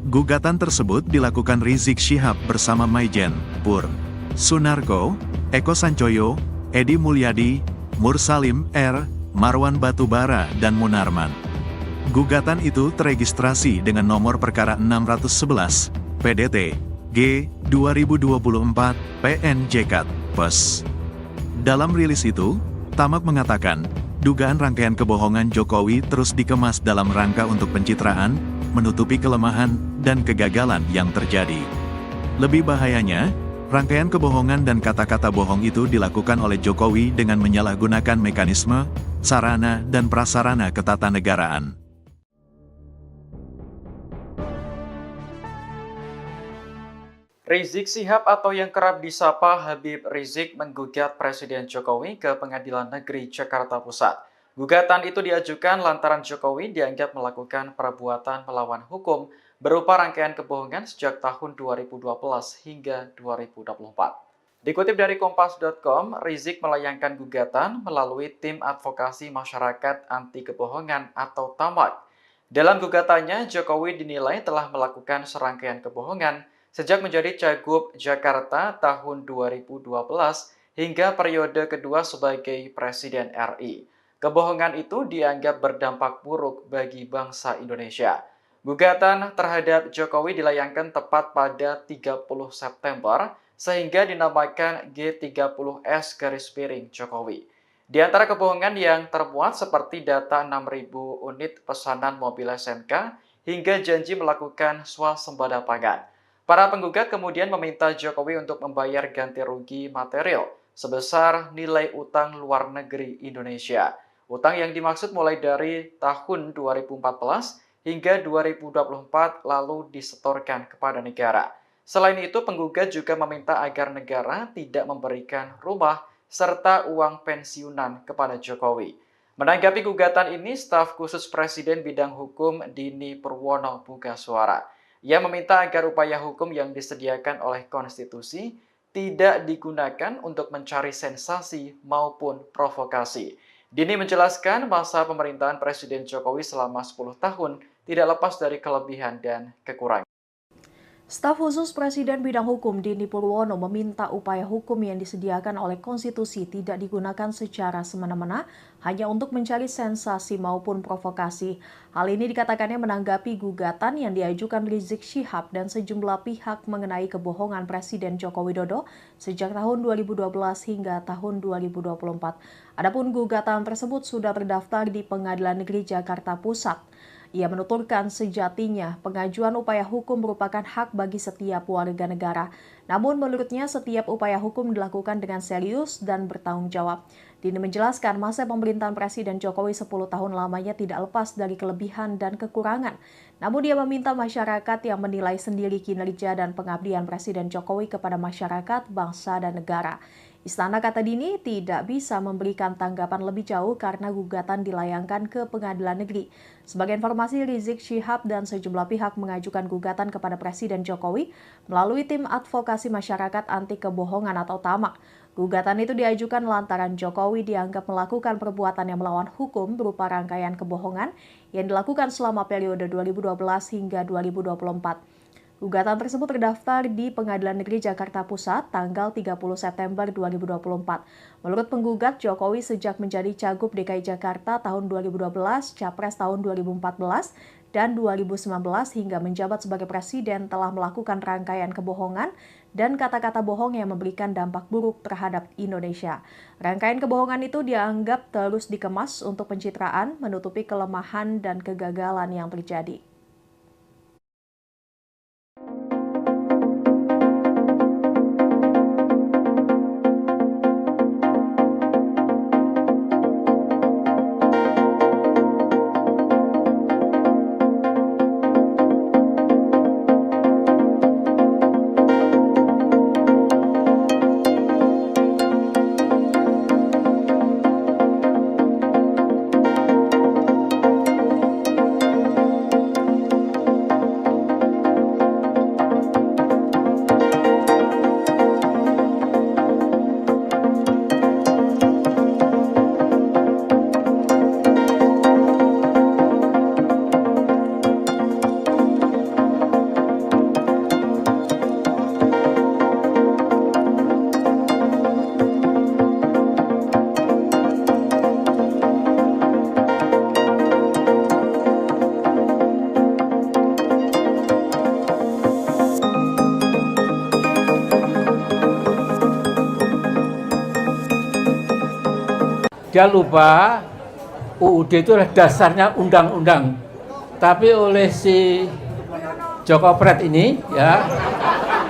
Gugatan tersebut dilakukan Rizik Syihab bersama Maijen, Pur, Sunarko, Eko Sancoyo, Edi Mulyadi, Mursalim R, Marwan Batubara dan Munarman. Gugatan itu teregistrasi dengan nomor perkara 611, PDT, G, 2024, PNJK, PES. Dalam rilis itu, TAMAK mengatakan, dugaan rangkaian kebohongan Jokowi terus dikemas dalam rangka untuk pencitraan, menutupi kelemahan, dan kegagalan yang terjadi. Lebih bahayanya, rangkaian kebohongan dan kata-kata bohong itu dilakukan oleh Jokowi dengan menyalahgunakan mekanisme, sarana, dan prasarana ketatanegaraan. Rizik Syihab atau yang kerap disapa Habib Rizik menggugat Presiden Jokowi ke Pengadilan Negeri Jakarta Pusat. Gugatan itu diajukan lantaran Jokowi dianggap melakukan perbuatan melawan hukum berupa rangkaian kebohongan sejak tahun 2012 hingga 2024. Dikutip dari Kompas.com, Rizik melayangkan gugatan melalui Tim Advokasi Masyarakat Anti Kebohongan atau TAMAK. Dalam gugatannya, Jokowi dinilai telah melakukan serangkaian kebohongan sejak menjadi Cagup Jakarta tahun 2012 hingga periode kedua sebagai Presiden RI. Kebohongan itu dianggap berdampak buruk bagi bangsa Indonesia. Gugatan terhadap Jokowi dilayangkan tepat pada 30 September sehingga dinamakan G30S Jokowi. Di antara kebohongan yang termuat seperti data 6.000 unit pesanan mobil SMK hingga janji melakukan swasembada pangan. Para penggugat kemudian meminta Jokowi untuk membayar ganti rugi material sebesar nilai utang luar negeri Indonesia. Utang yang dimaksud mulai dari tahun 2014 hingga 2024 lalu disetorkan kepada negara. Selain itu, penggugat juga meminta agar negara tidak memberikan rumah serta uang pensiunan kepada Jokowi. Menanggapi gugatan ini, staf khusus Presiden bidang hukum Dini Purwono buka suara. Ia meminta agar upaya hukum yang disediakan oleh konstitusi tidak digunakan untuk mencari sensasi maupun provokasi. Dini menjelaskan masa pemerintahan Presiden Jokowi selama 10 tahun tidak lepas dari kelebihan dan kekurangan. Staf khusus Presiden bidang hukum Dini Purwono meminta upaya hukum yang disediakan oleh konstitusi tidak digunakan secara semena-mena hanya untuk mencari sensasi maupun provokasi. Hal ini dikatakannya menanggapi gugatan yang diajukan Rizik Syihab dan sejumlah pihak mengenai kebohongan Presiden Joko Widodo sejak tahun 2012 hingga tahun 2024. Adapun gugatan tersebut sudah terdaftar di Pengadilan Negeri Jakarta Pusat. Ia menuturkan sejatinya pengajuan upaya hukum merupakan hak bagi setiap warga negara. Namun menurutnya setiap upaya hukum dilakukan dengan serius dan bertanggung jawab. Dini menjelaskan masa pemerintahan Presiden Jokowi 10 tahun lamanya tidak lepas dari kelebihan dan kekurangan. Namun dia meminta masyarakat yang menilai sendiri kinerja dan pengabdian Presiden Jokowi kepada masyarakat, bangsa, dan negara. Istana, kata Dini, tidak bisa memberikan tanggapan lebih jauh karena gugatan dilayangkan ke Pengadilan Negeri. Sebagai informasi, Rizik Syihab dan sejumlah pihak mengajukan gugatan kepada Presiden Jokowi melalui Tim Advokasi Masyarakat Anti Kebohongan atau TAMAK. Gugatan itu diajukan lantaran Jokowi dianggap melakukan perbuatan yang melawan hukum berupa rangkaian kebohongan yang dilakukan selama periode 2012 hingga 2024. Gugatan tersebut terdaftar di Pengadilan Negeri Jakarta Pusat tanggal 30 September 2024. Menurut penggugat, Jokowi sejak menjadi Cagup DKI Jakarta tahun 2012, Capres tahun 2014, dan 2019 hingga menjabat sebagai Presiden telah melakukan rangkaian kebohongan dan kata-kata bohong yang memberikan dampak buruk terhadap Indonesia. Rangkaian kebohongan itu dianggap terus dikemas untuk pencitraan, menutupi kelemahan dan kegagalan yang terjadi. Dia lupa UUD itu adalah dasarnya undang-undang. Tapi oleh si Joko Pret ini ya,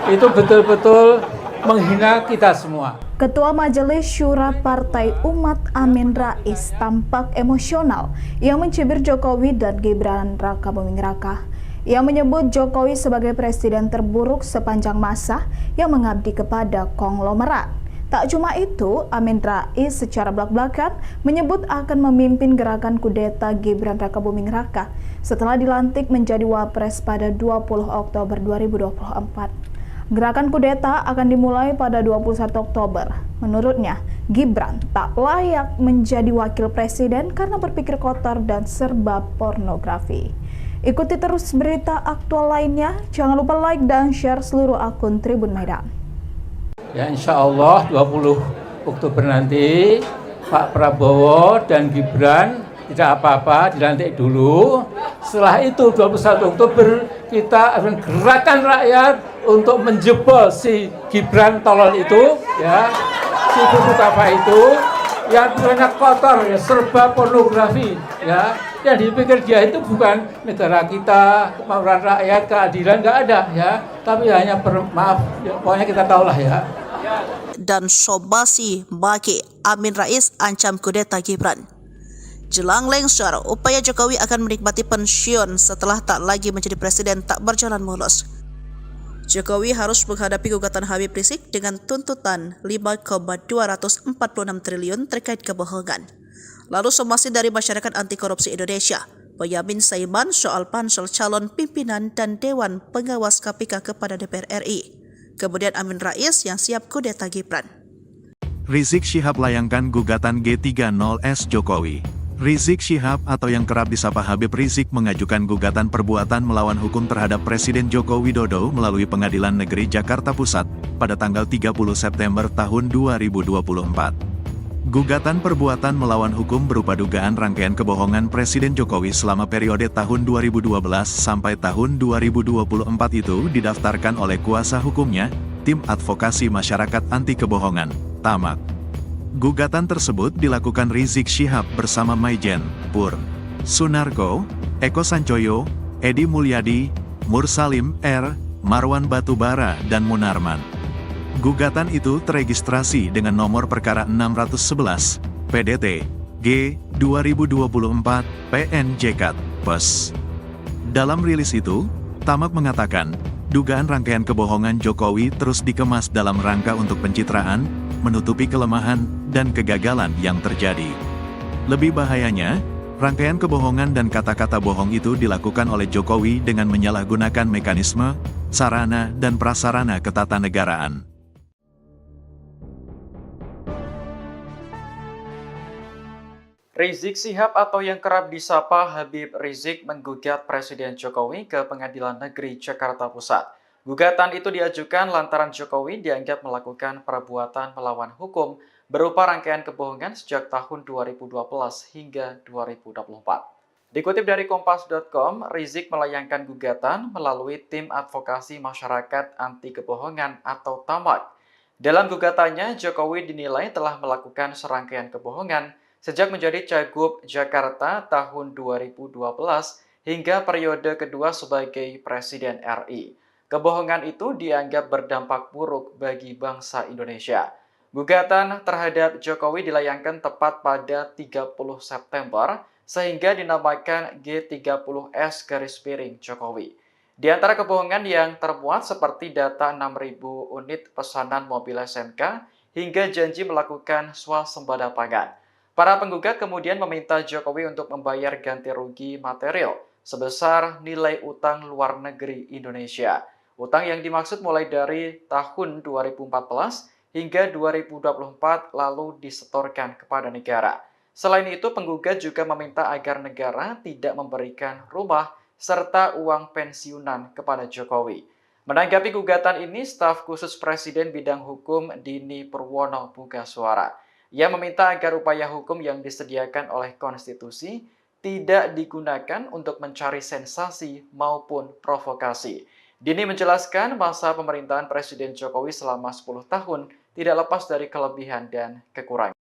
itu betul-betul menghina kita semua. Ketua Majelis Syura Partai Umat Amin Rais tampak emosional yang mencibir Jokowi dan Gibran Rakabuming Raka. Ia menyebut Jokowi sebagai presiden terburuk sepanjang masa yang mengabdi kepada konglomerat. Tak cuma itu, Amin Rais secara belak-belakan menyebut akan memimpin gerakan kudeta Gibran Rakabuming Raka setelah dilantik menjadi Wapres pada 20 Oktober 2024. Gerakan kudeta akan dimulai pada 21 Oktober. Menurutnya, Gibran tak layak menjadi wakil presiden karena berpikir kotor dan serba pornografi. Ikuti terus berita aktual lainnya. Jangan lupa like dan share seluruh akun Tribun Medan. Ya insya Allah 20 Oktober nanti Pak Prabowo dan Gibran tidak apa-apa, dilantik dulu. Setelah itu 21 Oktober kita akan gerakan rakyat untuk menjebol si Gibran tolol itu, ya, si buku apa itu, yang banyak kotor, ya, serba pornografi, ya. Yang dipikir dia itu bukan negara kita, kemauan rakyat, keadilan, nggak ada, ya. Tapi hanya maaf, ya, pokoknya kita tahulah ya. Dan Sobasi Baki Amin Rais ancam kudeta Gibran. Jelang lengser, upaya Jokowi akan menikmati pensiun setelah tak lagi menjadi presiden tak berjalan mulus. Jokowi harus menghadapi gugatan Habib Rizik dengan tuntutan 5,246 triliun terkait kebohongan. Lalu somasi dari Masyarakat Anti Korupsi Indonesia, Boyamin Saiman soal pansel calon pimpinan dan Dewan Pengawas KPK kepada DPR RI. Kemudian Amin Rais yang siap kudeta Gibran. Rizik Syihab layangkan gugatan G30S Jokowi. Rizik Syihab atau yang kerap disapa Habib Rizik mengajukan gugatan perbuatan melawan hukum terhadap Presiden Joko Widodo melalui Pengadilan Negeri Jakarta Pusat pada tanggal 30 September tahun 2024. Gugatan perbuatan melawan hukum berupa dugaan rangkaian kebohongan Presiden Jokowi selama periode tahun 2012 sampai tahun 2024 itu didaftarkan oleh kuasa hukumnya, Tim Advokasi Masyarakat Anti Kebohongan, TAMAK. Gugatan tersebut dilakukan Rizik Syihab bersama Maijen, Pur, Sunarko, Eko Sancoyo, Edi Mulyadi, Mursalim R, Marwan Batubara, dan Munarman. Gugatan itu teregistrasi dengan nomor perkara 611, PDT, G, 2024, PNJK, PES. Dalam rilis itu, TAMAK mengatakan, dugaan rangkaian kebohongan Jokowi terus dikemas dalam rangka untuk pencitraan, menutupi kelemahan, dan kegagalan yang terjadi. Lebih bahayanya, rangkaian kebohongan dan kata-kata bohong itu dilakukan oleh Jokowi dengan menyalahgunakan mekanisme, sarana, dan prasarana ketatanegaraan. Rizik Syihab atau yang kerap disapa Habib Rizik menggugat Presiden Jokowi ke Pengadilan Negeri Jakarta Pusat. Gugatan itu diajukan lantaran Jokowi dianggap melakukan perbuatan melawan hukum berupa rangkaian kebohongan sejak tahun 2012 hingga 2024. Dikutip dari Kompas.com, Rizik melayangkan gugatan melalui Tim Advokasi Masyarakat Anti Kebohongan atau TAMAK. Dalam gugatannya, Jokowi dinilai telah melakukan serangkaian kebohongan sejak menjadi Cagup Jakarta tahun 2012 hingga periode kedua sebagai Presiden RI. Kebohongan itu dianggap berdampak buruk bagi bangsa Indonesia. Gugatan terhadap Jokowi dilayangkan tepat pada 30 September sehingga dinamakan G30S Jokowi. Di antara kebohongan yang termuat seperti data 6.000 unit pesanan mobil SMK hingga janji melakukan swasembada pangan. Para penggugat kemudian meminta Jokowi untuk membayar ganti rugi material sebesar nilai utang luar negeri Indonesia. Utang yang dimaksud mulai dari tahun 2014 hingga 2024 lalu disetorkan kepada negara. Selain itu, penggugat juga meminta agar negara tidak memberikan rumah serta uang pensiunan kepada Jokowi. Menanggapi gugatan ini, staf khusus Presiden bidang hukum Dini Purwono buka suara. Ia meminta agar upaya hukum yang disediakan oleh konstitusi tidak digunakan untuk mencari sensasi maupun provokasi. Dini menjelaskan masa pemerintahan Presiden Jokowi selama 10 tahun tidak lepas dari kelebihan dan kekurangan.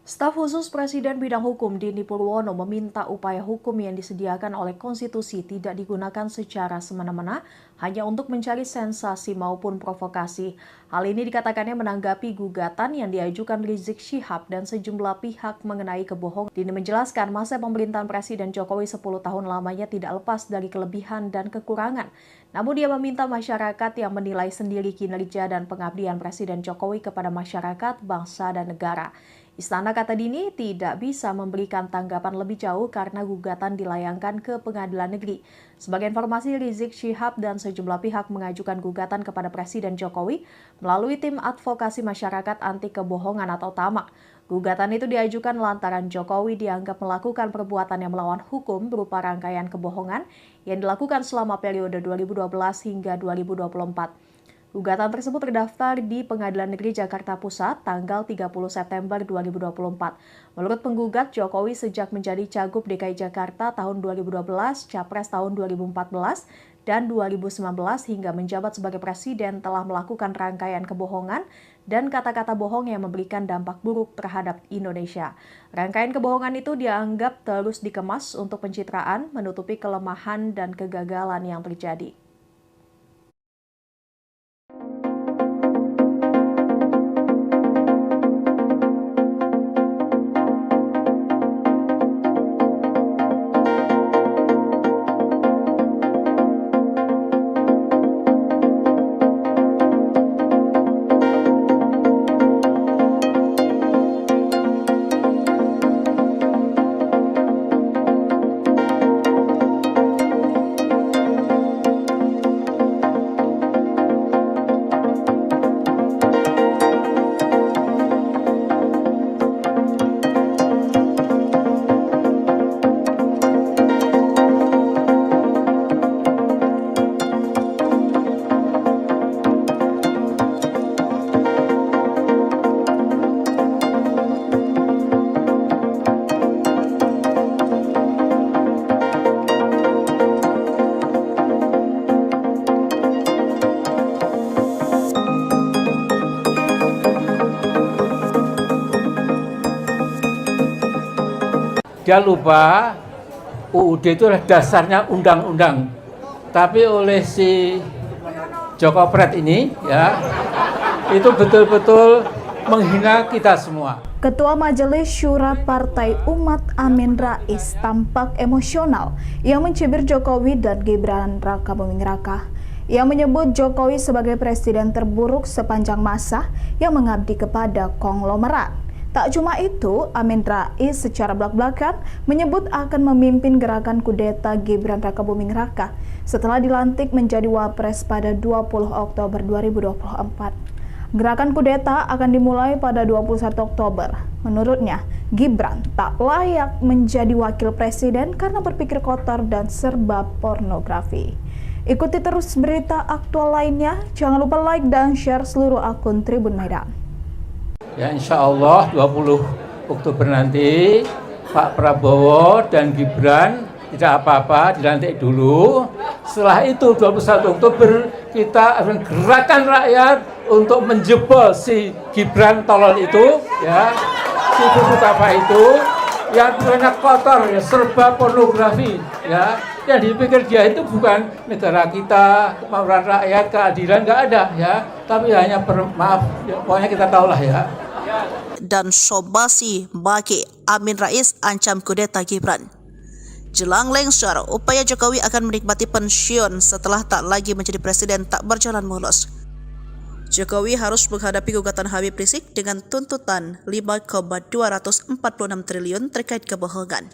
Staf khusus Presiden bidang hukum Dini Purwono meminta upaya hukum yang disediakan oleh konstitusi tidak digunakan secara semena-mena hanya untuk mencari sensasi maupun provokasi. Hal ini dikatakannya menanggapi gugatan yang diajukan Rizik Syihab dan sejumlah pihak mengenai kebohongan. Dini menjelaskan masa pemerintahan Presiden Jokowi 10 tahun lamanya tidak lepas dari kelebihan dan kekurangan. Namun dia meminta masyarakat yang menilai sendiri kinerja dan pengabdian Presiden Jokowi kepada masyarakat, bangsa, dan negara. Istana, kata Dini, tidak bisa memberikan tanggapan lebih jauh karena gugatan dilayangkan ke Pengadilan Negeri. Sebagai informasi, Rizik Syihab dan sejumlah pihak mengajukan gugatan kepada Presiden Jokowi melalui tim advokasi masyarakat anti kebohongan atau TAMAK. Gugatan itu diajukan lantaran Jokowi dianggap melakukan perbuatan yang melawan hukum berupa rangkaian kebohongan yang dilakukan selama periode 2012 hingga 2024. Gugatan tersebut terdaftar di Pengadilan Negeri Jakarta Pusat tanggal 30 September 2024. Menurut penggugat, Jokowi sejak menjadi Cagup DKI Jakarta tahun 2012, Capres tahun 2014, dan 2019 hingga menjabat sebagai Presiden telah melakukan rangkaian kebohongan dan kata-kata bohong yang memberikan dampak buruk terhadap Indonesia. Rangkaian kebohongan itu dianggap terus dikemas untuk pencitraan, menutupi kelemahan dan kegagalan yang terjadi. Dia lupa UUD itu adalah dasarnya undang-undang. Tapi oleh si Joko Pret ini ya, itu betul-betul menghina kita semua. Ketua Majelis Syura Partai Umat Amin Rais tampak emosional yang mencibir Jokowi dan Gibran Rakabuming Raka. Ia menyebut Jokowi sebagai presiden terburuk sepanjang masa yang mengabdi kepada konglomerat. Tak cuma itu, Amin Rais secara belak-belakan menyebut akan memimpin gerakan kudeta Gibran Rakabuming Raka setelah dilantik menjadi Wapres pada 20 Oktober 2024. Gerakan kudeta akan dimulai pada 21 Oktober. Menurutnya, Gibran tak layak menjadi wakil presiden karena berpikir kotor dan serba pornografi. Ikuti terus berita aktual lainnya. Jangan lupa like dan share seluruh akun Tribun Medan. Ya, insya Allah 20 Oktober nanti Pak Prabowo dan Gibran tidak apa-apa, dilantik dulu. Setelah itu 21 Oktober kita akan gerakan rakyat untuk menjebol si Gibran tolol itu, ya, si bubuk apa itu, yang banyak kotor, ya, serba pornografi, ya. Yang dipikir dia itu bukan negara kita, kemauan rakyat, keadilan, nggak ada, ya. Tapi hanya maaf, ya, pokoknya kita tahulah ya. Dan Sobasi Baki Amin Rais ancam kudeta Gibran. Jelang lengser, upaya Jokowi akan menikmati pensiun setelah tak lagi menjadi presiden tak berjalan mulus. Jokowi harus menghadapi gugatan Habib Rizik dengan tuntutan 5,246 triliun terkait kebohongan.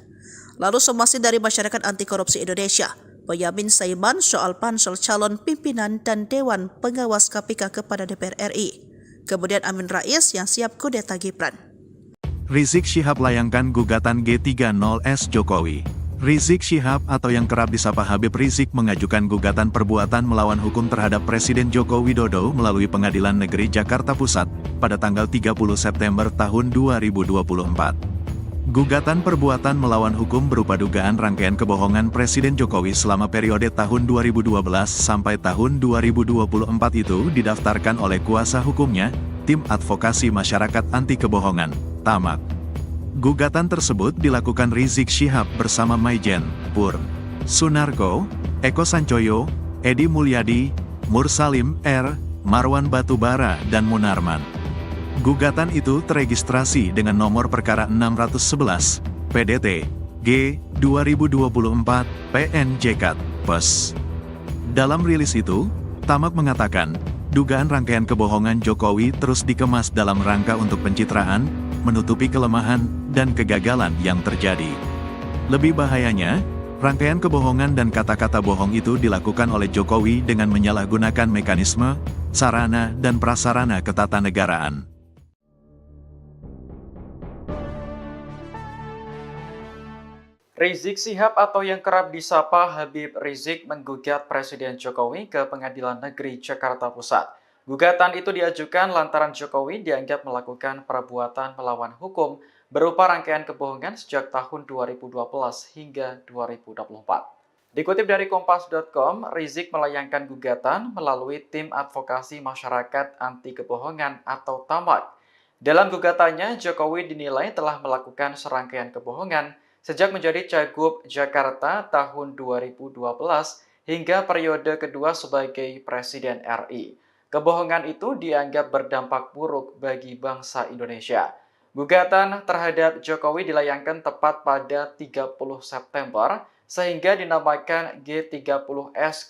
Lalu somasi dari Masyarakat Anti Korupsi Indonesia, Boyamin Saiman soal pansel calon pimpinan dan Dewan Pengawas KPK kepada DPR RI. Kemudian Amin Rais yang siap kudeta Gibran. Rizik Syihab layangkan gugatan G30S Jokowi. Rizik Syihab atau yang kerap disapa Habib Rizik mengajukan gugatan perbuatan melawan hukum terhadap Presiden Joko Widodo melalui Pengadilan Negeri Jakarta Pusat pada tanggal 30 September tahun 2024. Gugatan perbuatan melawan hukum berupa dugaan rangkaian kebohongan Presiden Jokowi selama periode tahun 2012 sampai tahun 2024 itu didaftarkan oleh kuasa hukumnya, Tim Advokasi Masyarakat Anti Kebohongan, TAMAK. Gugatan tersebut dilakukan Rizik Syihab bersama Maijen, Pur, Sunarko, Eko Sancoyo, Edi Mulyadi, Mursalim R, Marwan Batubara, dan Munarman. Gugatan itu teregistrasi dengan nomor perkara 611, PDT, G, 2024, PNJK, PES. Dalam rilis itu, Tamak mengatakan, dugaan rangkaian kebohongan Jokowi terus dikemas dalam rangka untuk pencitraan, menutupi kelemahan, dan kegagalan yang terjadi. Lebih bahayanya, rangkaian kebohongan dan kata-kata bohong itu dilakukan oleh Jokowi dengan menyalahgunakan mekanisme, sarana, dan prasarana ketatanegaraan. Rizik Syihab atau yang kerap disapa Habib Rizik menggugat Presiden Jokowi ke Pengadilan Negeri Jakarta Pusat. Gugatan itu diajukan lantaran Jokowi dianggap melakukan perbuatan melawan hukum berupa rangkaian kebohongan sejak tahun 2012 hingga 2024. Dikutip dari Kompas.com, Rizik melayangkan gugatan melalui Tim Advokasi Masyarakat Anti Kebohongan atau TAMAK. Dalam gugatannya, Jokowi dinilai telah melakukan serangkaian kebohongan sejak menjadi Cagup Jakarta tahun 2012 hingga periode kedua sebagai Presiden RI. Kebohongan itu dianggap berdampak buruk bagi bangsa Indonesia. Gugatan terhadap Jokowi dilayangkan tepat pada 30 September sehingga dinamakan G30S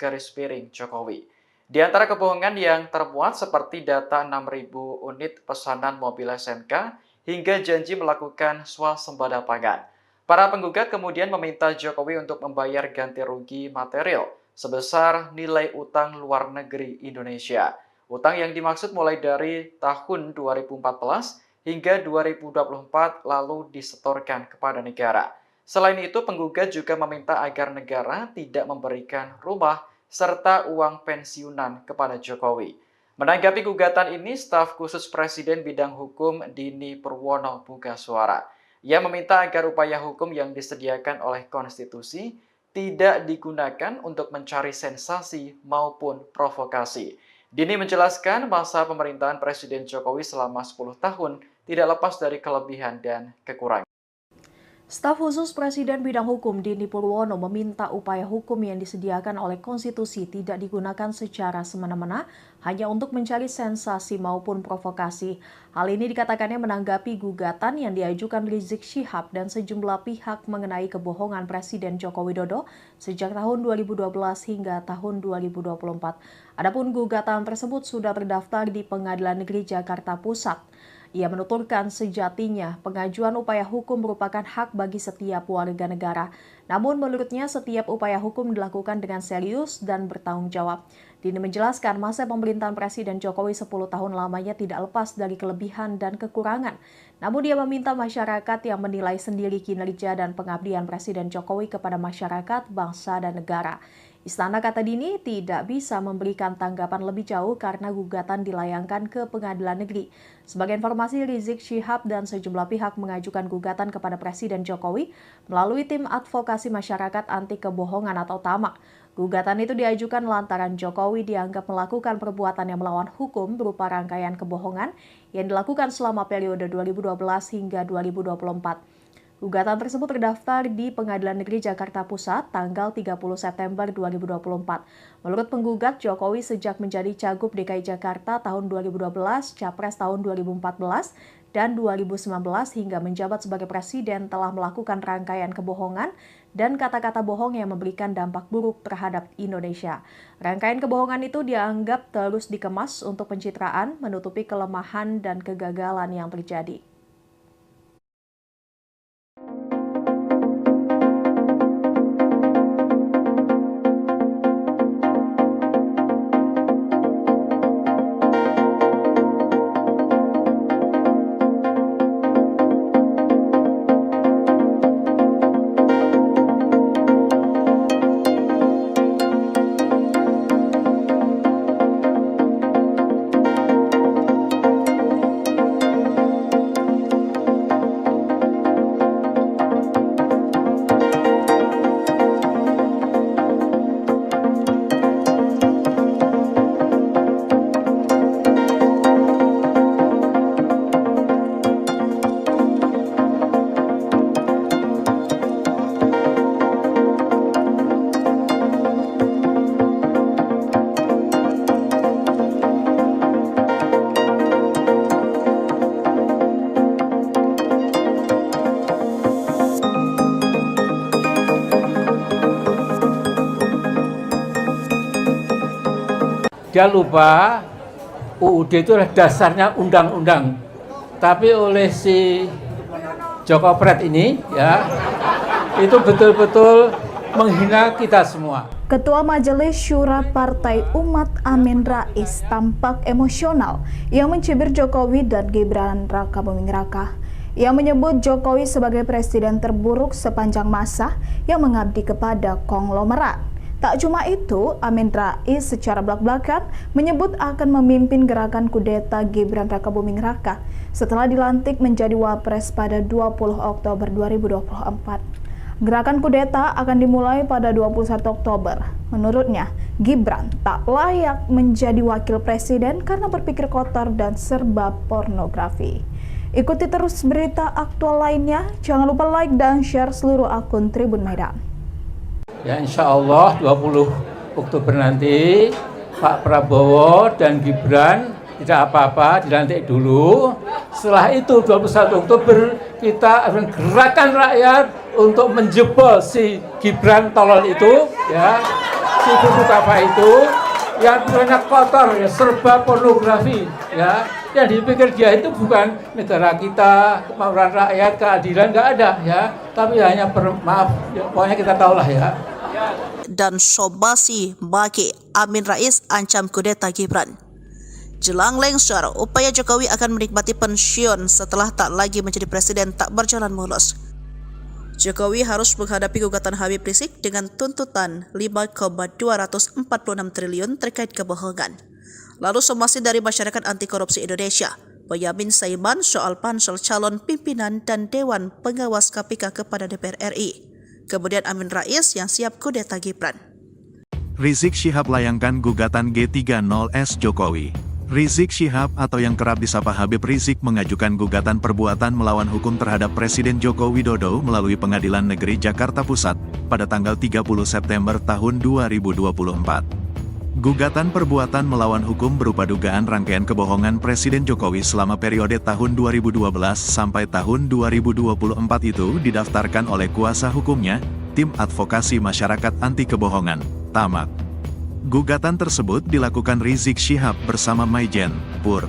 Jokowi. Di antara kebohongan yang termuat seperti data 6.000 unit pesanan mobil SMK hingga janji melakukan swasembada pangan. Para penggugat kemudian meminta Jokowi untuk membayar ganti rugi material sebesar nilai utang luar negeri Indonesia. Utang yang dimaksud mulai dari tahun 2014 hingga 2024 lalu disetorkan kepada negara. Selain itu, penggugat juga meminta agar negara tidak memberikan rumah serta uang pensiunan kepada Jokowi. Menanggapi gugatan ini, staf khusus Presiden bidang hukum Dini Purwono buka suara. Ia meminta agar upaya hukum yang disediakan oleh konstitusi tidak digunakan untuk mencari sensasi maupun provokasi. Dini menjelaskan masa pemerintahan Presiden Jokowi selama 10 tahun tidak lepas dari kelebihan dan kekurangan. Staf khusus Presiden bidang hukum Dini Purwono meminta upaya hukum yang disediakan oleh konstitusi tidak digunakan secara semena-mena hanya untuk mencari sensasi maupun provokasi. Hal ini dikatakannya menanggapi gugatan yang diajukan Rizik Syihab dan sejumlah pihak mengenai kebohongan Presiden Joko Widodo sejak tahun 2012 hingga tahun 2024. Adapun gugatan tersebut sudah terdaftar di Pengadilan Negeri Jakarta Pusat. Ia menuturkan sejatinya pengajuan upaya hukum merupakan hak bagi setiap warga negara. Namun menurutnya setiap upaya hukum dilakukan dengan serius dan bertanggung jawab. Dini menjelaskan masa pemerintahan Presiden Jokowi 10 tahun lamanya tidak lepas dari kelebihan dan kekurangan. Namun dia meminta masyarakat yang menilai sendiri kinerja dan pengabdian Presiden Jokowi kepada masyarakat, bangsa, dan negara. Istana, kata Dini, tidak bisa memberikan tanggapan lebih jauh karena gugatan dilayangkan ke Pengadilan Negeri. Sebagai informasi, Rizik Syihab dan sejumlah pihak mengajukan gugatan kepada Presiden Jokowi melalui Tim Advokasi Masyarakat Anti Kebohongan atau TAMAK. Gugatan itu diajukan lantaran Jokowi dianggap melakukan perbuatan yang melawan hukum berupa rangkaian kebohongan yang dilakukan selama periode 2012 hingga 2024. Gugatan tersebut terdaftar di Pengadilan Negeri Jakarta Pusat tanggal 30 September 2024. Menurut penggugat, Jokowi sejak menjadi Cagup DKI Jakarta tahun 2012, Capres tahun 2014, dan 2019 hingga menjabat sebagai Presiden telah melakukan rangkaian kebohongan dan kata-kata bohong yang memberikan dampak buruk terhadap Indonesia. Rangkaian kebohongan itu dianggap terus dikemas untuk pencitraan, menutupi kelemahan dan kegagalan yang terjadi. dia lupa UUD itu adalah dasarnya undang-undang. Tapi oleh si Joko Pret ini ya, itu betul-betul menghina kita semua. Ketua Majelis Syura Partai Umat Amin Rais tampak emosional yang mencibir Jokowi dan Gibran Raka Buming Raka. Ia menyebut Jokowi sebagai presiden terburuk sepanjang masa yang mengabdi kepada konglomerat. Tak cuma itu, Amin Rais secara belak-belakan menyebut akan memimpin gerakan kudeta Gibran Raka Buming Raka setelah dilantik menjadi Wapres pada 20 Oktober 2024. Gerakan kudeta akan dimulai pada 21 Oktober. Menurutnya, Gibran tak layak menjadi wakil presiden karena berpikir kotor dan serba pornografi. Ikuti terus berita aktual lainnya. Jangan lupa like dan share seluruh akun Tribun Medan. Ya insya Allah 20 Oktober nanti Pak Prabowo dan Gibran tidak apa-apa, dilantik dulu. Setelah itu 21 Oktober kita akan gerakan rakyat untuk menjebol si Gibran tolol itu, ya, si buku apa itu, yang banyak kotor, ya, serba pornografi, ya, yang dipikir dia itu bukan negara kita, kemauan rakyat, keadilan nggak ada, ya, tapi hanya maaf, ya, pokoknya kita tahulah ya. Dan Sobasi Baki Amin Rais ancam kudeta Gibran. Jelang lengser, upaya Jokowi akan menikmati pensiun setelah tak lagi menjadi presiden tak berjalan mulus. Jokowi harus menghadapi gugatan Habib Rizik dengan tuntutan 5,246 triliun terkait kebohongan. Lalu somasi dari Masyarakat Anti Korupsi Indonesia, Boyamin Saiman soal pansel calon pimpinan dan Dewan Pengawas KPK kepada DPR RI. Kemudian Amin Rais yang siap kudeta Gibran. Rizik Syihab layangkan gugatan G30S Jokowi. Rizik Syihab atau yang kerap disapa Habib Rizik mengajukan gugatan perbuatan melawan hukum terhadap Presiden Joko Widodo melalui Pengadilan Negeri Jakarta Pusat pada tanggal 30 September tahun 2024. Gugatan perbuatan melawan hukum berupa dugaan rangkaian kebohongan Presiden Jokowi selama periode tahun 2012 sampai tahun 2024 itu didaftarkan oleh kuasa hukumnya, Tim Advokasi Masyarakat Anti Kebohongan, TAMAK. Gugatan tersebut dilakukan Rizik Syihab bersama Maijen, Pur,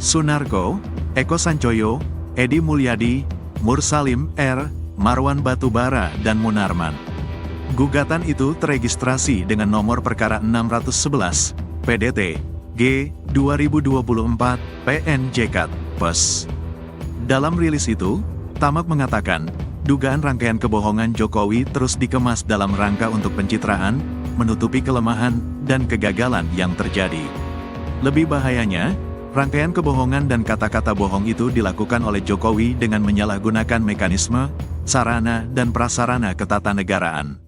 Sunarko, Eko Sancoyo, Edi Mulyadi, Mursalim R, Marwan Batubara, dan Munarman. Gugatan itu teregistrasi dengan nomor perkara 611, PDT, G, 2024, PNJK, PES. Dalam rilis itu, TAMAK mengatakan, dugaan rangkaian kebohongan Jokowi terus dikemas dalam rangka untuk pencitraan, menutupi kelemahan dan kegagalan yang terjadi. Lebih bahayanya, rangkaian kebohongan dan kata-kata bohong itu dilakukan oleh Jokowi dengan menyalahgunakan mekanisme, sarana, dan prasarana ketatanegaraan.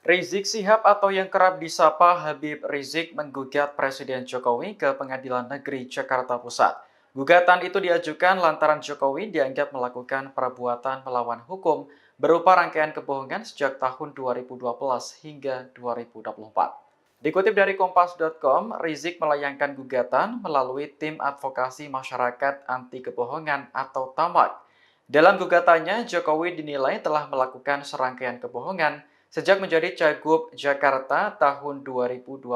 Rizik Syihab atau yang kerap disapa Habib Rizik menggugat Presiden Jokowi ke Pengadilan Negeri Jakarta Pusat. Gugatan itu diajukan lantaran Jokowi dianggap melakukan perbuatan melawan hukum berupa rangkaian kebohongan sejak tahun 2012 hingga 2024. Dikutip dari Kompas.com, Rizik melayangkan gugatan melalui Tim Advokasi Masyarakat Anti Kebohongan atau TAMAK. Dalam gugatannya, Jokowi dinilai telah melakukan serangkaian kebohongan sejak menjadi Cagup Jakarta tahun 2012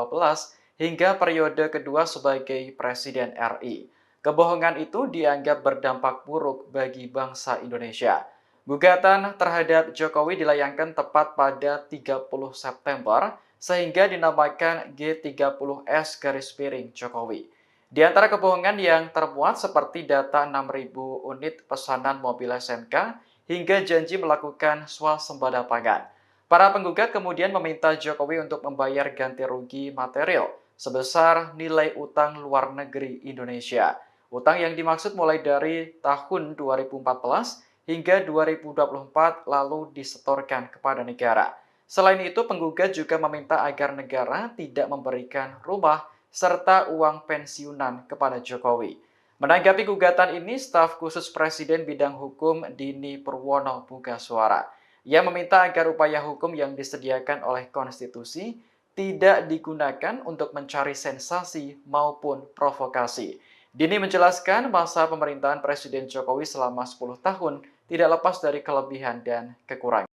hingga periode kedua sebagai Presiden RI. Kebohongan itu dianggap berdampak buruk bagi bangsa Indonesia. Gugatan terhadap Jokowi dilayangkan tepat pada 30 September sehingga dinamakan G30S Jokowi. Di antara kebohongan yang termuat seperti data 6.000 unit pesanan mobil SMK hingga janji melakukan swasembada pangan. Para penggugat kemudian meminta Jokowi untuk membayar ganti rugi material sebesar nilai utang luar negeri Indonesia. Utang yang dimaksud mulai dari tahun 2014 hingga 2024 lalu disetorkan kepada negara. Selain itu, penggugat juga meminta agar negara tidak memberikan rumah serta uang pensiunan kepada Jokowi. Menanggapi gugatan ini, staf khusus Presiden bidang hukum Dini Purwono buka suara. Ia meminta agar upaya hukum yang disediakan oleh konstitusi tidak digunakan untuk mencari sensasi maupun provokasi. Dini menjelaskan masa pemerintahan Presiden Jokowi selama 10 tahun tidak lepas dari kelebihan dan kekurangan.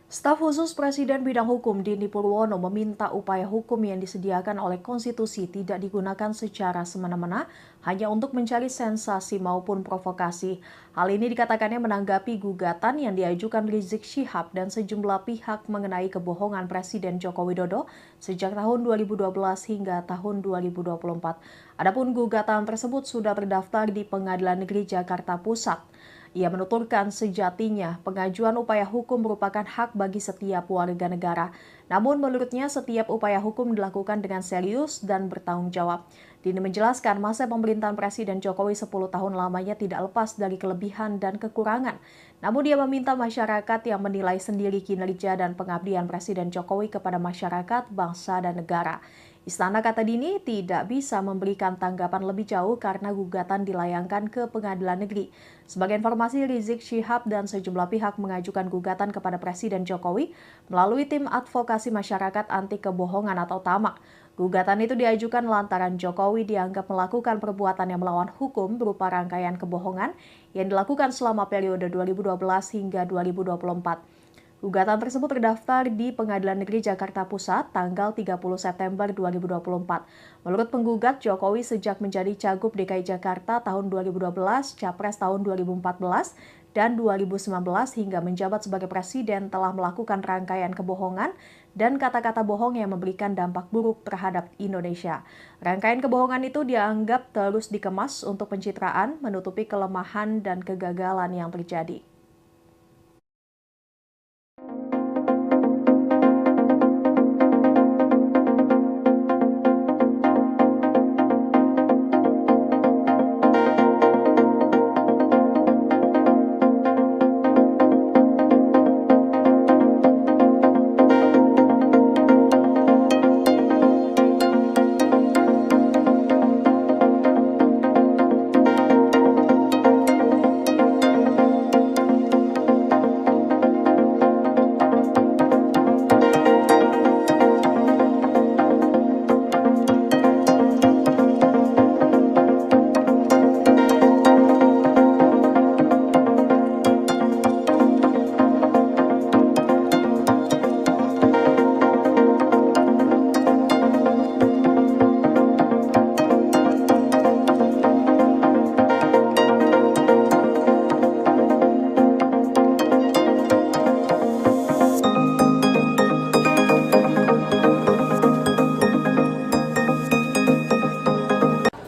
Staf khusus Presiden bidang hukum Dini Purwono meminta upaya hukum yang disediakan oleh konstitusi tidak digunakan secara semena-mena hanya untuk mencari sensasi maupun provokasi. Hal ini dikatakannya menanggapi gugatan yang diajukan Rizik Syihab dan sejumlah pihak mengenai kebohongan Presiden Joko Widodo sejak tahun 2012 hingga tahun 2024. Adapun gugatan tersebut sudah terdaftar di Pengadilan Negeri Jakarta Pusat. Ia menuturkan sejatinya pengajuan upaya hukum merupakan hak bagi setiap warga negara. Namun menurutnya setiap upaya hukum dilakukan dengan serius dan bertanggung jawab. Dini menjelaskan masa pemerintahan Presiden Jokowi 10 tahun lamanya tidak lepas dari kelebihan dan kekurangan. Namun dia meminta masyarakat yang menilai sendiri kinerja dan pengabdian Presiden Jokowi kepada masyarakat, bangsa, dan negara. Istana, kata Dini, tidak bisa memberikan tanggapan lebih jauh karena gugatan dilayangkan ke Pengadilan Negeri. Sebagai informasi, Rizik Syihab dan sejumlah pihak mengajukan gugatan kepada Presiden Jokowi melalui tim advokasi masyarakat anti kebohongan atau TAMAK. Gugatan itu diajukan lantaran Jokowi dianggap melakukan perbuatan yang melawan hukum berupa rangkaian kebohongan yang dilakukan selama periode 2012 hingga 2024. Gugatan tersebut terdaftar di Pengadilan Negeri Jakarta Pusat tanggal 30 September 2024. Menurut penggugat, Jokowi sejak menjadi Cagup DKI Jakarta tahun 2012, Capres tahun 2014, dan 2019 hingga menjabat sebagai Presiden telah melakukan rangkaian kebohongan dan kata-kata bohong yang memberikan dampak buruk terhadap Indonesia. Rangkaian kebohongan itu dianggap terus dikemas untuk pencitraan, menutupi kelemahan dan kegagalan yang terjadi.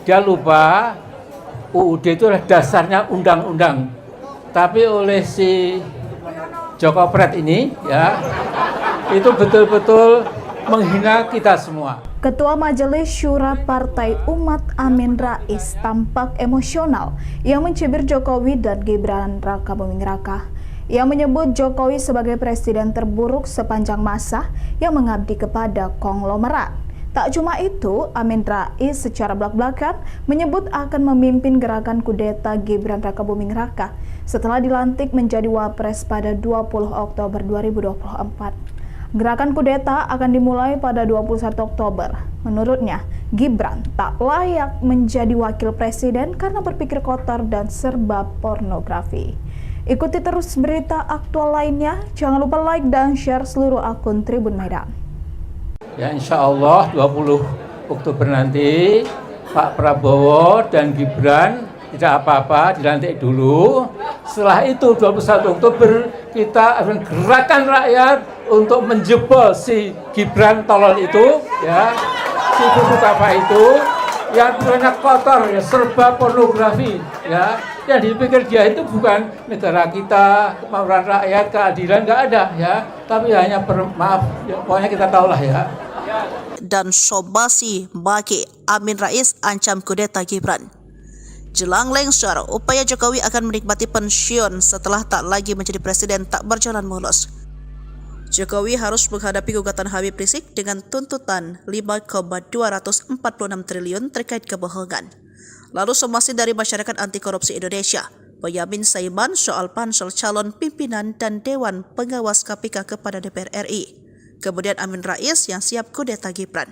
Dia lupa UUD itu adalah dasarnya undang-undang. Tapi oleh si Joko Pret ini ya, itu betul-betul menghina kita semua. Ketua Majelis Syura Partai Umat Amin Rais tampak emosional yang mencibir Jokowi dan Gibran Rakabuming Raka. Ia menyebut Jokowi sebagai presiden terburuk sepanjang masa yang mengabdi kepada konglomerat. Tak cuma itu, Amin Rais secara belak-belakan menyebut akan memimpin gerakan kudeta Gibran Rakabuming Raka setelah dilantik menjadi Wapres pada 20 Oktober 2024. Gerakan kudeta akan dimulai pada 21 Oktober. Menurutnya, Gibran tak layak menjadi wakil presiden karena berpikir kotor dan serba pornografi. Ikuti terus berita aktual lainnya. Jangan lupa like dan share seluruh akun Tribun Medan. Ya, insya Allah 20 Oktober nanti Pak Prabowo dan Gibran tidak apa-apa, dilantik dulu. Setelah itu 21 Oktober kita akan gerakan rakyat untuk menjebol si Gibran tolol itu, ya, si buku apa itu, yang banyak kotor, ya, serba pornografi, ya. Yang dipikir dia itu bukan negara kita, kemauan rakyat, keadilan, nggak ada, ya. Tapi hanya maaf, ya, pokoknya kita tahulah ya. Dan Sobasi Baki Amin Rais ancam kudeta Gibran. Jelang lengser, upaya Jokowi akan menikmati pensiun setelah tak lagi menjadi presiden tak berjalan mulus. Jokowi harus menghadapi gugatan Habib Rizik dengan tuntutan 5,246 triliun terkait kebohongan. Lalu somasi dari Masyarakat Anti Korupsi Indonesia, Boyamin Saiman soal pansel calon pimpinan dan Dewan Pengawas KPK kepada DPR RI. Kemudian Amin Rais yang siap kudeta Gibran.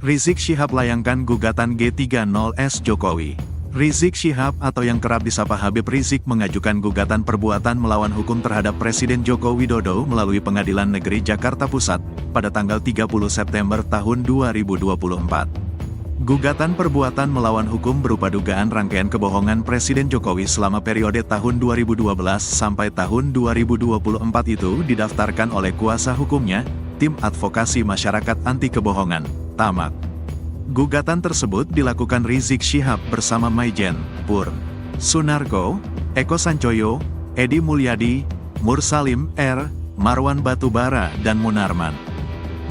Rizik Syihab layangkan gugatan G30S Jokowi. Rizik Syihab atau yang kerap disapa Habib Rizik mengajukan gugatan perbuatan melawan hukum terhadap Presiden Joko Widodo melalui Pengadilan Negeri Jakarta Pusat pada tanggal 30 September tahun 2024. Gugatan perbuatan melawan hukum berupa dugaan rangkaian kebohongan Presiden Jokowi selama periode tahun 2012 sampai tahun 2024 itu didaftarkan oleh kuasa hukumnya, Tim Advokasi Masyarakat Anti Kebohongan, TAMAK. Gugatan tersebut dilakukan Rizik Syihab bersama Maijen, Pur, Sunarko, Eko Sancoyo, Edi Mulyadi, Mursalim R, Marwan Batubara dan Munarman.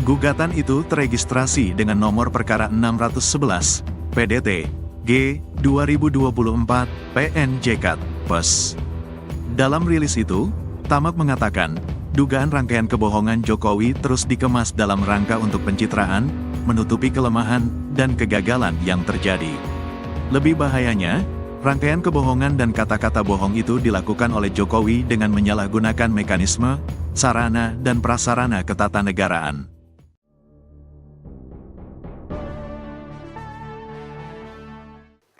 Gugatan itu teregistrasi dengan nomor perkara 611, PDT, G, 2024, PNJK, PES. Dalam rilis itu, TAMAK mengatakan, dugaan rangkaian kebohongan Jokowi terus dikemas dalam rangka untuk pencitraan, menutupi kelemahan, dan kegagalan yang terjadi. Lebih bahayanya, rangkaian kebohongan dan kata-kata bohong itu dilakukan oleh Jokowi dengan menyalahgunakan mekanisme, sarana, dan prasarana ketatanegaraan.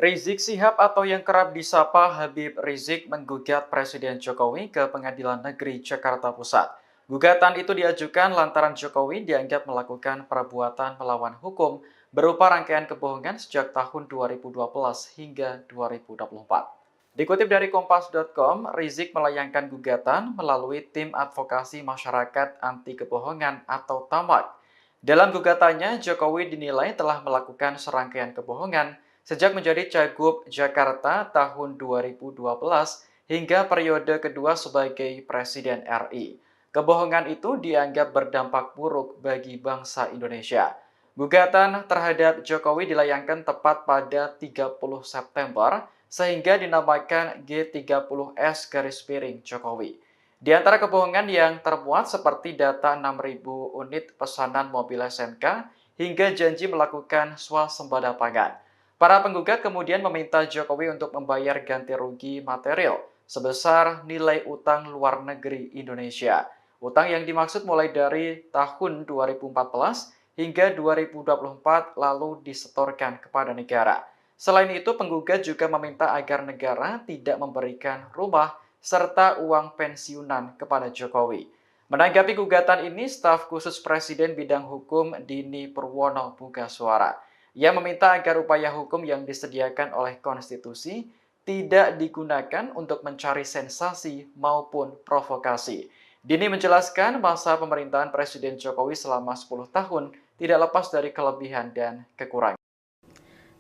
Rizik Syihab atau yang kerap disapa Habib Rizik menggugat Presiden Jokowi ke Pengadilan Negeri Jakarta Pusat. Gugatan itu diajukan lantaran Jokowi dianggap melakukan perbuatan melawan hukum berupa rangkaian kebohongan sejak tahun 2012 hingga 2024. Dikutip dari Kompas.com, Rizik melayangkan gugatan melalui Tim Advokasi Masyarakat Anti Kebohongan atau TAMAK. Dalam gugatannya, Jokowi dinilai telah melakukan serangkaian kebohongan sejak menjadi Cagup Jakarta tahun 2012 hingga periode kedua sebagai Presiden RI. Kebohongan itu dianggap berdampak buruk bagi bangsa Indonesia. Gugatan terhadap Jokowi dilayangkan tepat pada 30 September sehingga dinamakan G30S Jokowi. Di antara kebohongan yang termuat seperti data 6.000 unit pesanan mobil SMK hingga janji melakukan swasembada pangan. Para penggugat kemudian meminta Jokowi untuk membayar ganti rugi material sebesar nilai utang luar negeri Indonesia. Utang yang dimaksud mulai dari tahun 2014 hingga 2024 lalu disetorkan kepada negara. Selain itu, penggugat juga meminta agar negara tidak memberikan rumah serta uang pensiunan kepada Jokowi. Menanggapi gugatan ini, staf khusus Presiden bidang hukum Dini Purwono buka suara. Ia meminta agar upaya hukum yang disediakan oleh konstitusi tidak digunakan untuk mencari sensasi maupun provokasi. Dini menjelaskan masa pemerintahan Presiden Jokowi selama 10 tahun tidak lepas dari kelebihan dan kekurangan.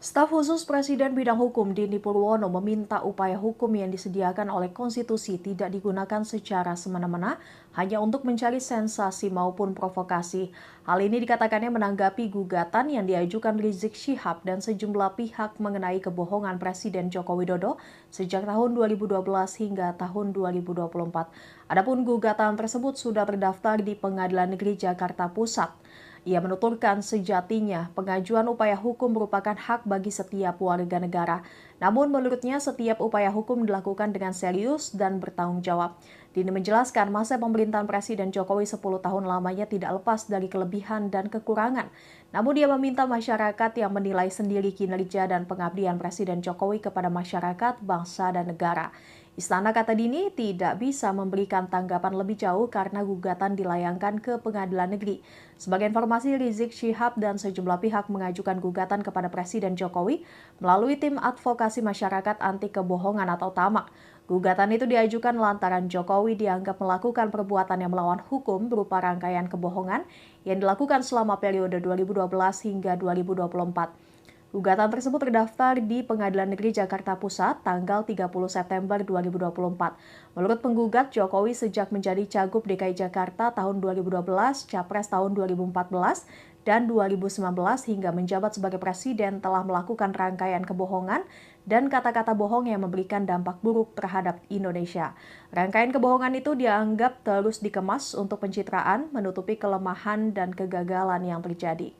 Staf khusus Presiden bidang hukum Dini Purwono meminta upaya hukum yang disediakan oleh konstitusi tidak digunakan secara semena-mena hanya untuk mencari sensasi maupun provokasi. Hal ini dikatakannya menanggapi gugatan yang diajukan Rizik Syihab dan sejumlah pihak mengenai kebohongan Presiden Joko Widodo sejak tahun 2012 hingga tahun 2024. Adapun gugatan tersebut sudah terdaftar di Pengadilan Negeri Jakarta Pusat. Ia menuturkan sejatinya pengajuan upaya hukum merupakan hak bagi setiap warga negara. Namun menurutnya setiap upaya hukum dilakukan dengan serius dan bertanggung jawab. Dini menjelaskan masa pemerintahan Presiden Jokowi 10 tahun lamanya tidak lepas dari kelebihan dan kekurangan. Namun dia meminta masyarakat yang menilai sendiri kinerja dan pengabdian Presiden Jokowi kepada masyarakat, bangsa, dan negara. Istana, kata Dini, tidak bisa memberikan tanggapan lebih jauh karena gugatan dilayangkan ke Pengadilan Negeri. Sebagai informasi, Rizik Syihab dan sejumlah pihak mengajukan gugatan kepada Presiden Jokowi melalui Tim Advokasi Masyarakat Anti Kebohongan atau TAMAK. Gugatan itu diajukan lantaran Jokowi dianggap melakukan perbuatan yang melawan hukum berupa rangkaian kebohongan yang dilakukan selama periode 2012 hingga 2024. Gugatan tersebut terdaftar di Pengadilan Negeri Jakarta Pusat tanggal 30 September 2024. Menurut penggugat, Jokowi sejak menjadi Cagup DKI Jakarta tahun 2012, Capres tahun 2014, dan 2019 hingga menjabat sebagai Presiden telah melakukan rangkaian kebohongan dan kata-kata bohong yang memberikan dampak buruk terhadap Indonesia. Rangkaian kebohongan itu dianggap terus dikemas untuk pencitraan, menutupi kelemahan dan kegagalan yang terjadi.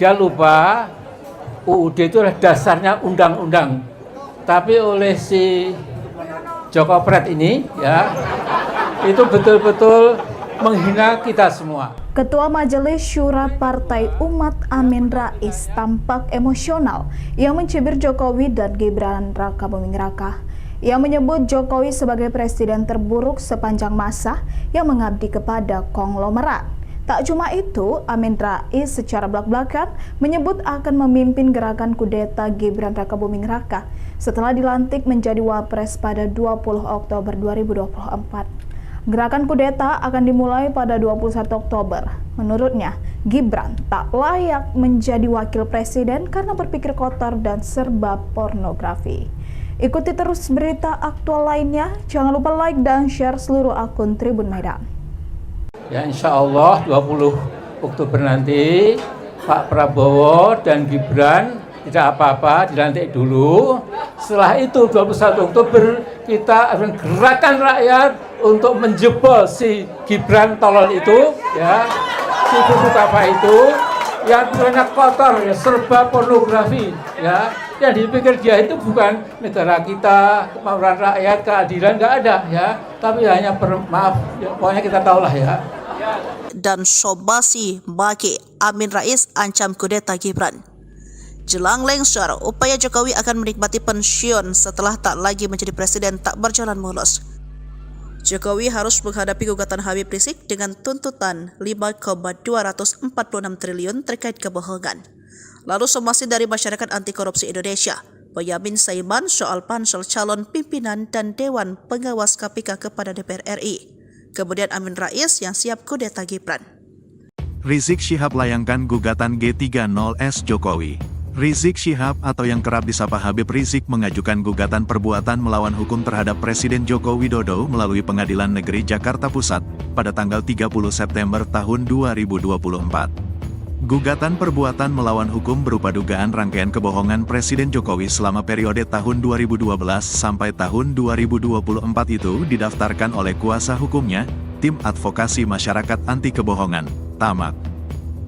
dia lupa UUD itu adalah dasarnya undang-undang. Tapi oleh si Joko Pret ini ya, itu betul-betul menghina kita semua. Ketua Majelis Syura Partai Umat Amin Rais tampak emosional yang mencibir Jokowi dan Gibran Raka Buming Raka. Ia menyebut Jokowi sebagai presiden terburuk sepanjang masa yang mengabdi kepada konglomerat. Tak cuma itu, Amin Rais secara belak-belakan menyebut akan memimpin gerakan kudeta Gibran Raka Buming Raka setelah dilantik menjadi Wapres pada 20 Oktober 2024. Gerakan kudeta akan dimulai pada 21 Oktober. Menurutnya, Gibran tak layak menjadi wakil presiden karena berpikir kotor dan serba pornografi. Ikuti terus berita aktual lainnya. Jangan lupa like dan share seluruh akun Tribun Medan. Ya insya Allah 20 Oktober nanti Pak Prabowo dan Gibran tidak apa-apa, dilantik dulu. Setelah itu 21 Oktober kita akan gerakan rakyat untuk menjebol si Gibran tolol itu, ya, si buku apa itu, yang banyak kotor, ya, serba pornografi, ya. Yang dipikir dia itu bukan negara kita, kemauan rakyat, keadilan, nggak ada, ya. Tapi hanya maaf, ya, pokoknya kita tahulah ya. Dan Sobasi Baki Amin Rais ancam kudeta Gibran. Jelang lengser, upaya Jokowi akan menikmati pensiun setelah tak lagi menjadi presiden tak berjalan mulus. Jokowi harus menghadapi gugatan Habib Rizik dengan tuntutan 5,246 triliun terkait kebohongan. Lalu somasi dari Masyarakat Anti Korupsi Indonesia, Boyamin Saiman soal pansel calon pimpinan dan Dewan Pengawas KPK kepada DPR RI. Kemudian Amin Rais yang siap kudeta Gibran. Rizik Syihab layangkan gugatan G30S Jokowi. Rizik Syihab atau yang kerap disapa Habib Rizik mengajukan gugatan perbuatan melawan hukum terhadap Presiden Joko Widodo melalui Pengadilan Negeri Jakarta Pusat pada tanggal 30 September tahun 2024. Gugatan perbuatan melawan hukum berupa dugaan rangkaian kebohongan Presiden Jokowi selama periode tahun 2012 sampai tahun 2024 itu didaftarkan oleh kuasa hukumnya, Tim Advokasi Masyarakat Anti Kebohongan, TAMAK.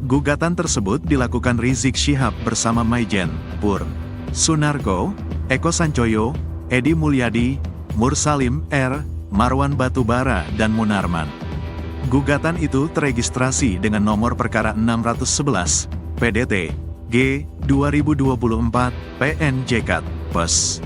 Gugatan tersebut dilakukan Rizik Syihab bersama Maijen, Pur, Sunarko, Eko Sancoyo, Edi Mulyadi, Mursalim R, Marwan Batubara, dan Munarman. Gugatan itu teregistrasi dengan nomor perkara 611, PDT, G, 2024, PNJK, PES.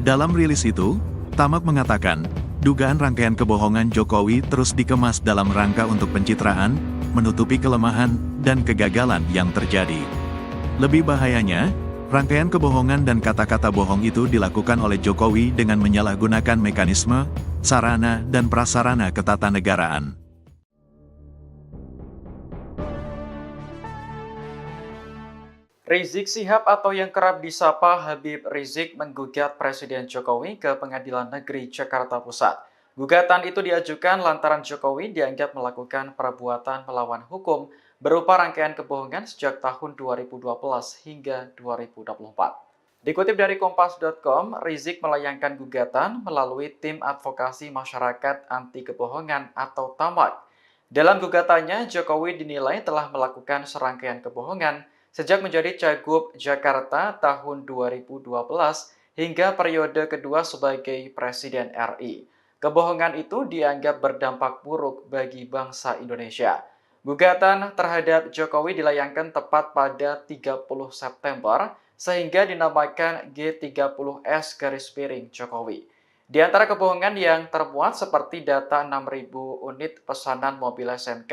Dalam rilis itu, TAMAK mengatakan, dugaan rangkaian kebohongan Jokowi terus dikemas dalam rangka untuk pencitraan, menutupi kelemahan, dan kegagalan yang terjadi. Lebih bahayanya, rangkaian kebohongan dan kata-kata bohong itu dilakukan oleh Jokowi dengan menyalahgunakan mekanisme, sarana, dan prasarana ketatanegaraan. Rizik Syihab atau yang kerap disapa Habib Rizik menggugat Presiden Jokowi ke Pengadilan Negeri Jakarta Pusat. Gugatan itu diajukan lantaran Jokowi dianggap melakukan perbuatan melawan hukum berupa rangkaian kebohongan sejak tahun 2012 hingga 2024. Dikutip dari Kompas.com, Rizik melayangkan gugatan melalui Tim Advokasi Masyarakat Anti Kebohongan atau TAMAK. Dalam gugatannya, Jokowi dinilai telah melakukan serangkaian kebohongan sejak menjadi Cagup Jakarta tahun 2012 hingga periode kedua sebagai Presiden RI. Kebohongan itu dianggap berdampak buruk bagi bangsa Indonesia. Gugatan terhadap Jokowi dilayangkan tepat pada 30 September sehingga dinamakan G30S Jokowi. Di antara kebohongan yang termuat seperti data 6.000 unit pesanan mobil SMK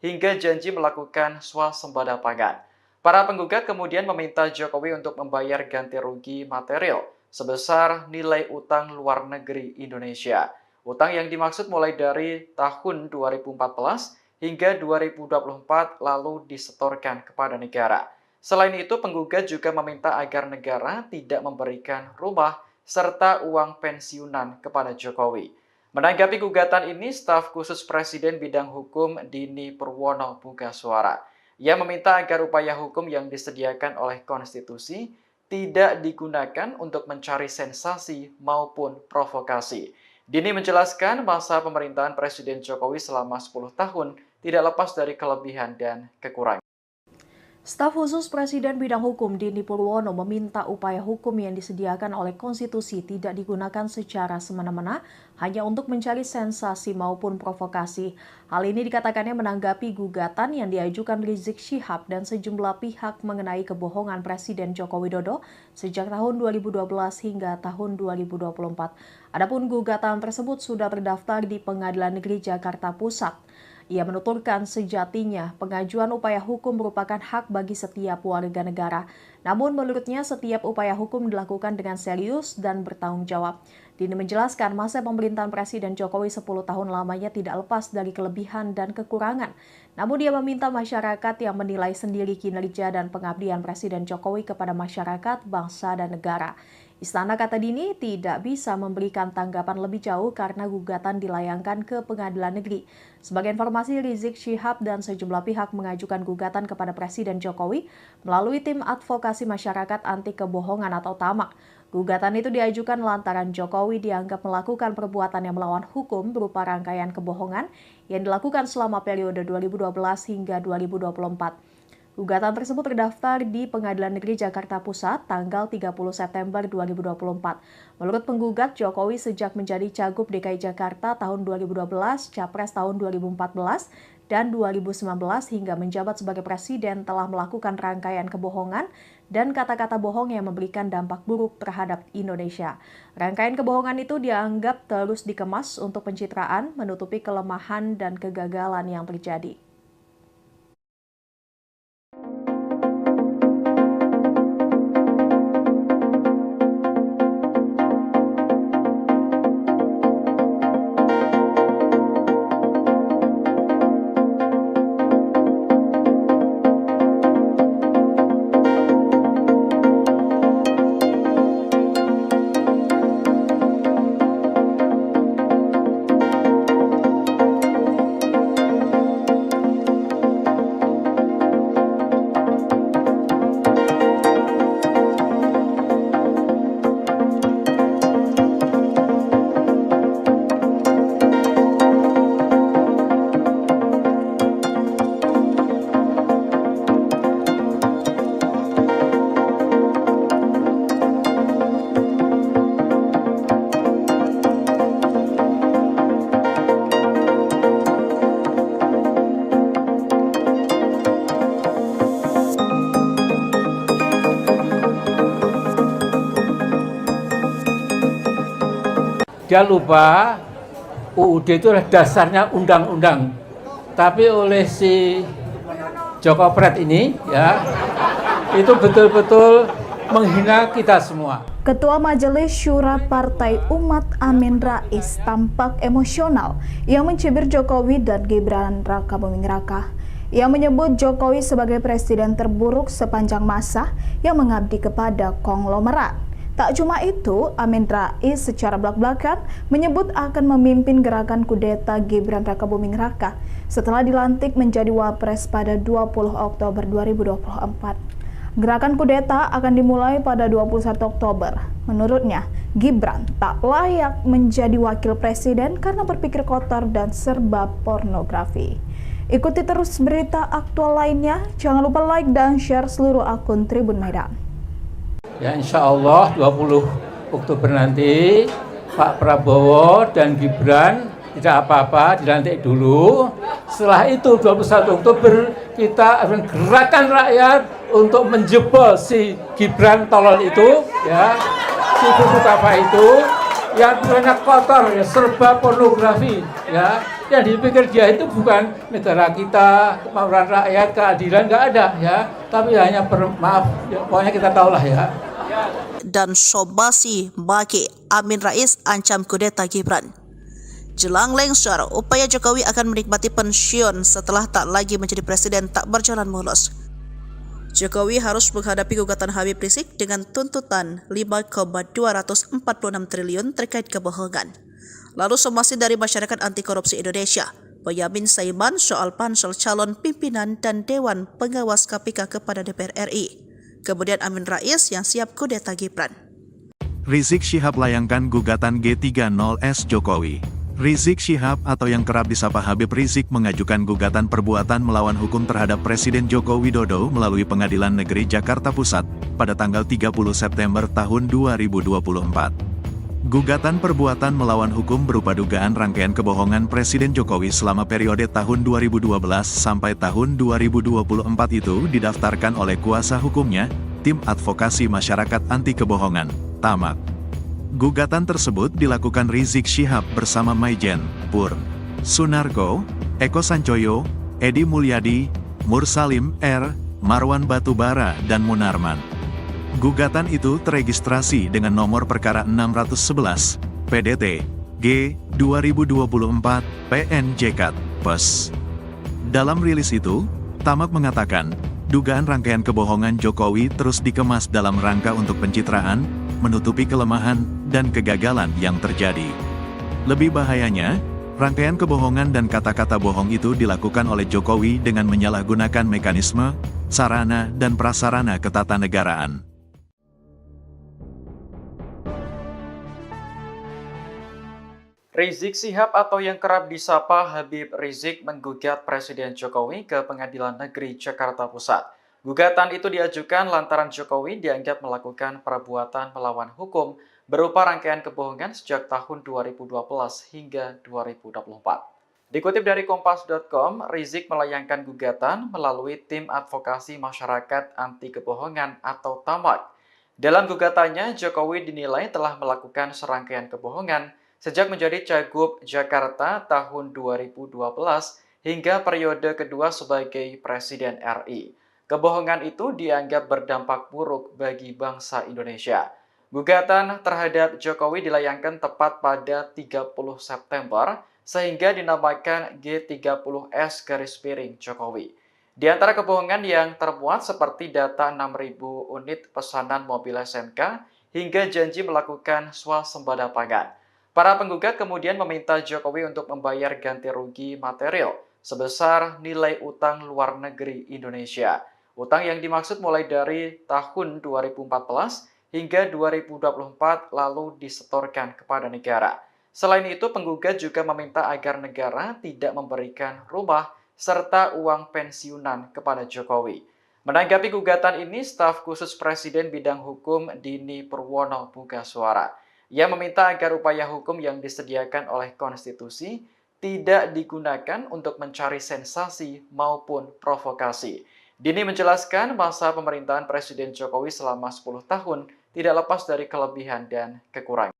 hingga janji melakukan swasembada pangan. Para penggugat kemudian meminta Jokowi untuk membayar ganti rugi material sebesar nilai utang luar negeri Indonesia. Utang yang dimaksud mulai dari tahun 2014 hingga 2024 lalu disetorkan kepada negara. Selain itu, penggugat juga meminta agar negara tidak memberikan rumah serta uang pensiunan kepada Jokowi. Menanggapi gugatan ini, staf khusus Presiden bidang hukum Dini Purwono buka suara. Ia meminta agar upaya hukum yang disediakan oleh konstitusi tidak digunakan untuk mencari sensasi maupun provokasi. Dini menjelaskan masa pemerintahan Presiden Jokowi selama 10 tahun tidak lepas dari kelebihan dan kekurangan. Staf khusus Presiden bidang hukum Dini Purwono meminta upaya hukum yang disediakan oleh konstitusi tidak digunakan secara semena-mena hanya untuk mencari sensasi maupun provokasi. Hal ini dikatakannya menanggapi gugatan yang diajukan Rizik Syihab dan sejumlah pihak mengenai kebohongan Presiden Joko Widodo sejak tahun 2012 hingga tahun 2024. Adapun gugatan tersebut sudah terdaftar di Pengadilan Negeri Jakarta Pusat. Ia menuturkan sejatinya pengajuan upaya hukum merupakan hak bagi setiap warga negara. Namun menurutnya setiap upaya hukum dilakukan dengan serius dan bertanggung jawab. Dini menjelaskan masa pemerintahan Presiden Jokowi 10 tahun lamanya tidak lepas dari kelebihan dan kekurangan. Namun dia meminta masyarakat yang menilai sendiri kinerja dan pengabdian Presiden Jokowi kepada masyarakat, bangsa, dan negara. Istana, kata Dini, tidak bisa memberikan tanggapan lebih jauh karena gugatan dilayangkan ke Pengadilan Negeri. Sebagai informasi, Rizik Syihab dan sejumlah pihak mengajukan gugatan kepada Presiden Jokowi melalui tim advokasi masyarakat anti kebohongan atau TAMAK. Gugatan itu diajukan lantaran Jokowi dianggap melakukan perbuatan yang melawan hukum berupa rangkaian kebohongan yang dilakukan selama periode 2012 hingga 2024. Gugatan tersebut terdaftar di Pengadilan Negeri Jakarta Pusat tanggal 30 September 2024. Menurut penggugat, Jokowi sejak menjadi Cagup DKI Jakarta tahun 2012, Capres tahun 2014, dan 2019 hingga menjabat sebagai Presiden telah melakukan rangkaian kebohongan dan kata-kata bohong yang memberikan dampak buruk terhadap Indonesia. Rangkaian kebohongan itu dianggap terus dikemas untuk pencitraan, menutupi kelemahan dan kegagalan yang terjadi. Dia lupa UUD itu adalah dasarnya undang-undang. Tapi oleh si Joko Pret ini ya, itu betul-betul menghina kita semua. Ketua Majelis Syura Partai Umat Amin Rais tampak emosional yang mencibir Jokowi dan Gibran Raka Buming Raka. Ia menyebut Jokowi sebagai presiden terburuk sepanjang masa yang mengabdi kepada konglomerat. Tak cuma itu, Amin Rais secara belak-belakan menyebut akan memimpin gerakan kudeta Gibran Raka Buming Raka setelah dilantik menjadi Wapres pada 20 Oktober 2024. Gerakan kudeta akan dimulai pada 21 Oktober. Menurutnya, Gibran tak layak menjadi wakil presiden karena berpikir kotor dan serba pornografi. Ikuti terus berita aktual lainnya. Jangan lupa like dan share seluruh akun Tribun Medan. Ya insya Allah 20 Oktober nanti Pak Prabowo dan Gibran tidak apa-apa, dilantik dulu. Setelah itu 21 Oktober kita akan gerakan rakyat untuk menjebol si Gibran tolol itu, ya, si buku apa itu, yang banyak kotor, ya, serba pornografi, ya. Yang dipikir dia itu bukan negara kita, kemauan rakyat, keadilan, nggak ada, ya. Tapi hanya maaf, ya, pokoknya kita tahulah ya. Dan Sobasi Baki Amin Rais ancam kudeta Gibran. Jelang lengser, upaya Jokowi akan menikmati pensiun setelah tak lagi menjadi presiden tak berjalan mulus. Jokowi harus menghadapi gugatan Habib Rizik dengan tuntutan 5,246 triliun terkait kebohongan. Lalu somasi dari Masyarakat Anti Korupsi Indonesia, Boyamin Saiman soal pansel calon pimpinan dan Dewan Pengawas KPK kepada DPR RI. Kemudian Amin Rais yang siap kudeta Gibran. Rizik Syihab layangkan gugatan G30S Jokowi. Rizik Syihab atau yang kerap disapa Habib Rizik mengajukan gugatan perbuatan melawan hukum terhadap Presiden Joko Widodo melalui Pengadilan Negeri Jakarta Pusat pada tanggal 30 September tahun 2024. Gugatan perbuatan melawan hukum berupa dugaan rangkaian kebohongan Presiden Jokowi selama periode tahun 2012 sampai tahun 2024 itu didaftarkan oleh kuasa hukumnya, Tim Advokasi Masyarakat Anti Kebohongan, TAMAK. Gugatan tersebut dilakukan Rizik Syihab bersama Maijen, Pur, Sunarko, Eko Sancoyo, Edi Mulyadi, Mursalim R, Marwan Batubara, dan Munarman. Gugatan itu teregistrasi dengan nomor perkara 611, PDT, G, 2024, PNJK, PES. Dalam rilis itu, TAMAK mengatakan, dugaan rangkaian kebohongan Jokowi terus dikemas dalam rangka untuk pencitraan, menutupi kelemahan, dan kegagalan yang terjadi. Lebih bahayanya, rangkaian kebohongan dan kata-kata bohong itu dilakukan oleh Jokowi dengan menyalahgunakan mekanisme, sarana, dan prasarana ketatanegaraan. Rizik Syihab atau yang kerap disapa Habib Rizik menggugat Presiden Jokowi ke Pengadilan Negeri Jakarta Pusat. Gugatan itu diajukan lantaran Jokowi dianggap melakukan perbuatan melawan hukum berupa rangkaian kebohongan sejak tahun 2012 hingga 2024. Dikutip dari Kompas.com, Rizik melayangkan gugatan melalui Tim Advokasi Masyarakat Anti Kebohongan atau TAMAK. Dalam gugatannya, Jokowi dinilai telah melakukan serangkaian kebohongan sejak menjadi Cagup Jakarta tahun 2012 hingga periode kedua sebagai Presiden RI. Kebohongan itu dianggap berdampak buruk bagi bangsa Indonesia. Gugatan terhadap Jokowi dilayangkan tepat pada 30 September sehingga dinamakan G30S Jokowi. Di antara kebohongan yang termuat seperti data 6.000 unit pesanan mobil SMK hingga janji melakukan swasembada pangan. Para penggugat kemudian meminta Jokowi untuk membayar ganti rugi material sebesar nilai utang luar negeri Indonesia. Utang yang dimaksud mulai dari tahun 2014 hingga 2024 lalu disetorkan kepada negara. Selain itu, penggugat juga meminta agar negara tidak memberikan rumah serta uang pensiunan kepada Jokowi. Menanggapi gugatan ini, staf khusus Presiden bidang hukum Dini Purwono buka suara. Ia meminta agar upaya hukum yang disediakan oleh konstitusi tidak digunakan untuk mencari sensasi maupun provokasi. Dini menjelaskan masa pemerintahan Presiden Jokowi selama 10 tahun tidak lepas dari kelebihan dan kekurangan.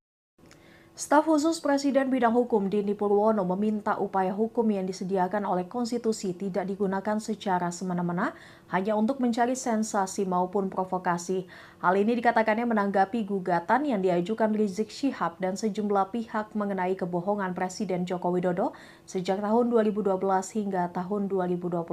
Staf khusus Presiden bidang hukum Dini Purwono meminta upaya hukum yang disediakan oleh konstitusi tidak digunakan secara semena-mena hanya untuk mencari sensasi maupun provokasi. Hal ini dikatakannya menanggapi gugatan yang diajukan Rizik Syihab dan sejumlah pihak mengenai kebohongan Presiden Joko Widodo sejak tahun 2012 hingga tahun 2024.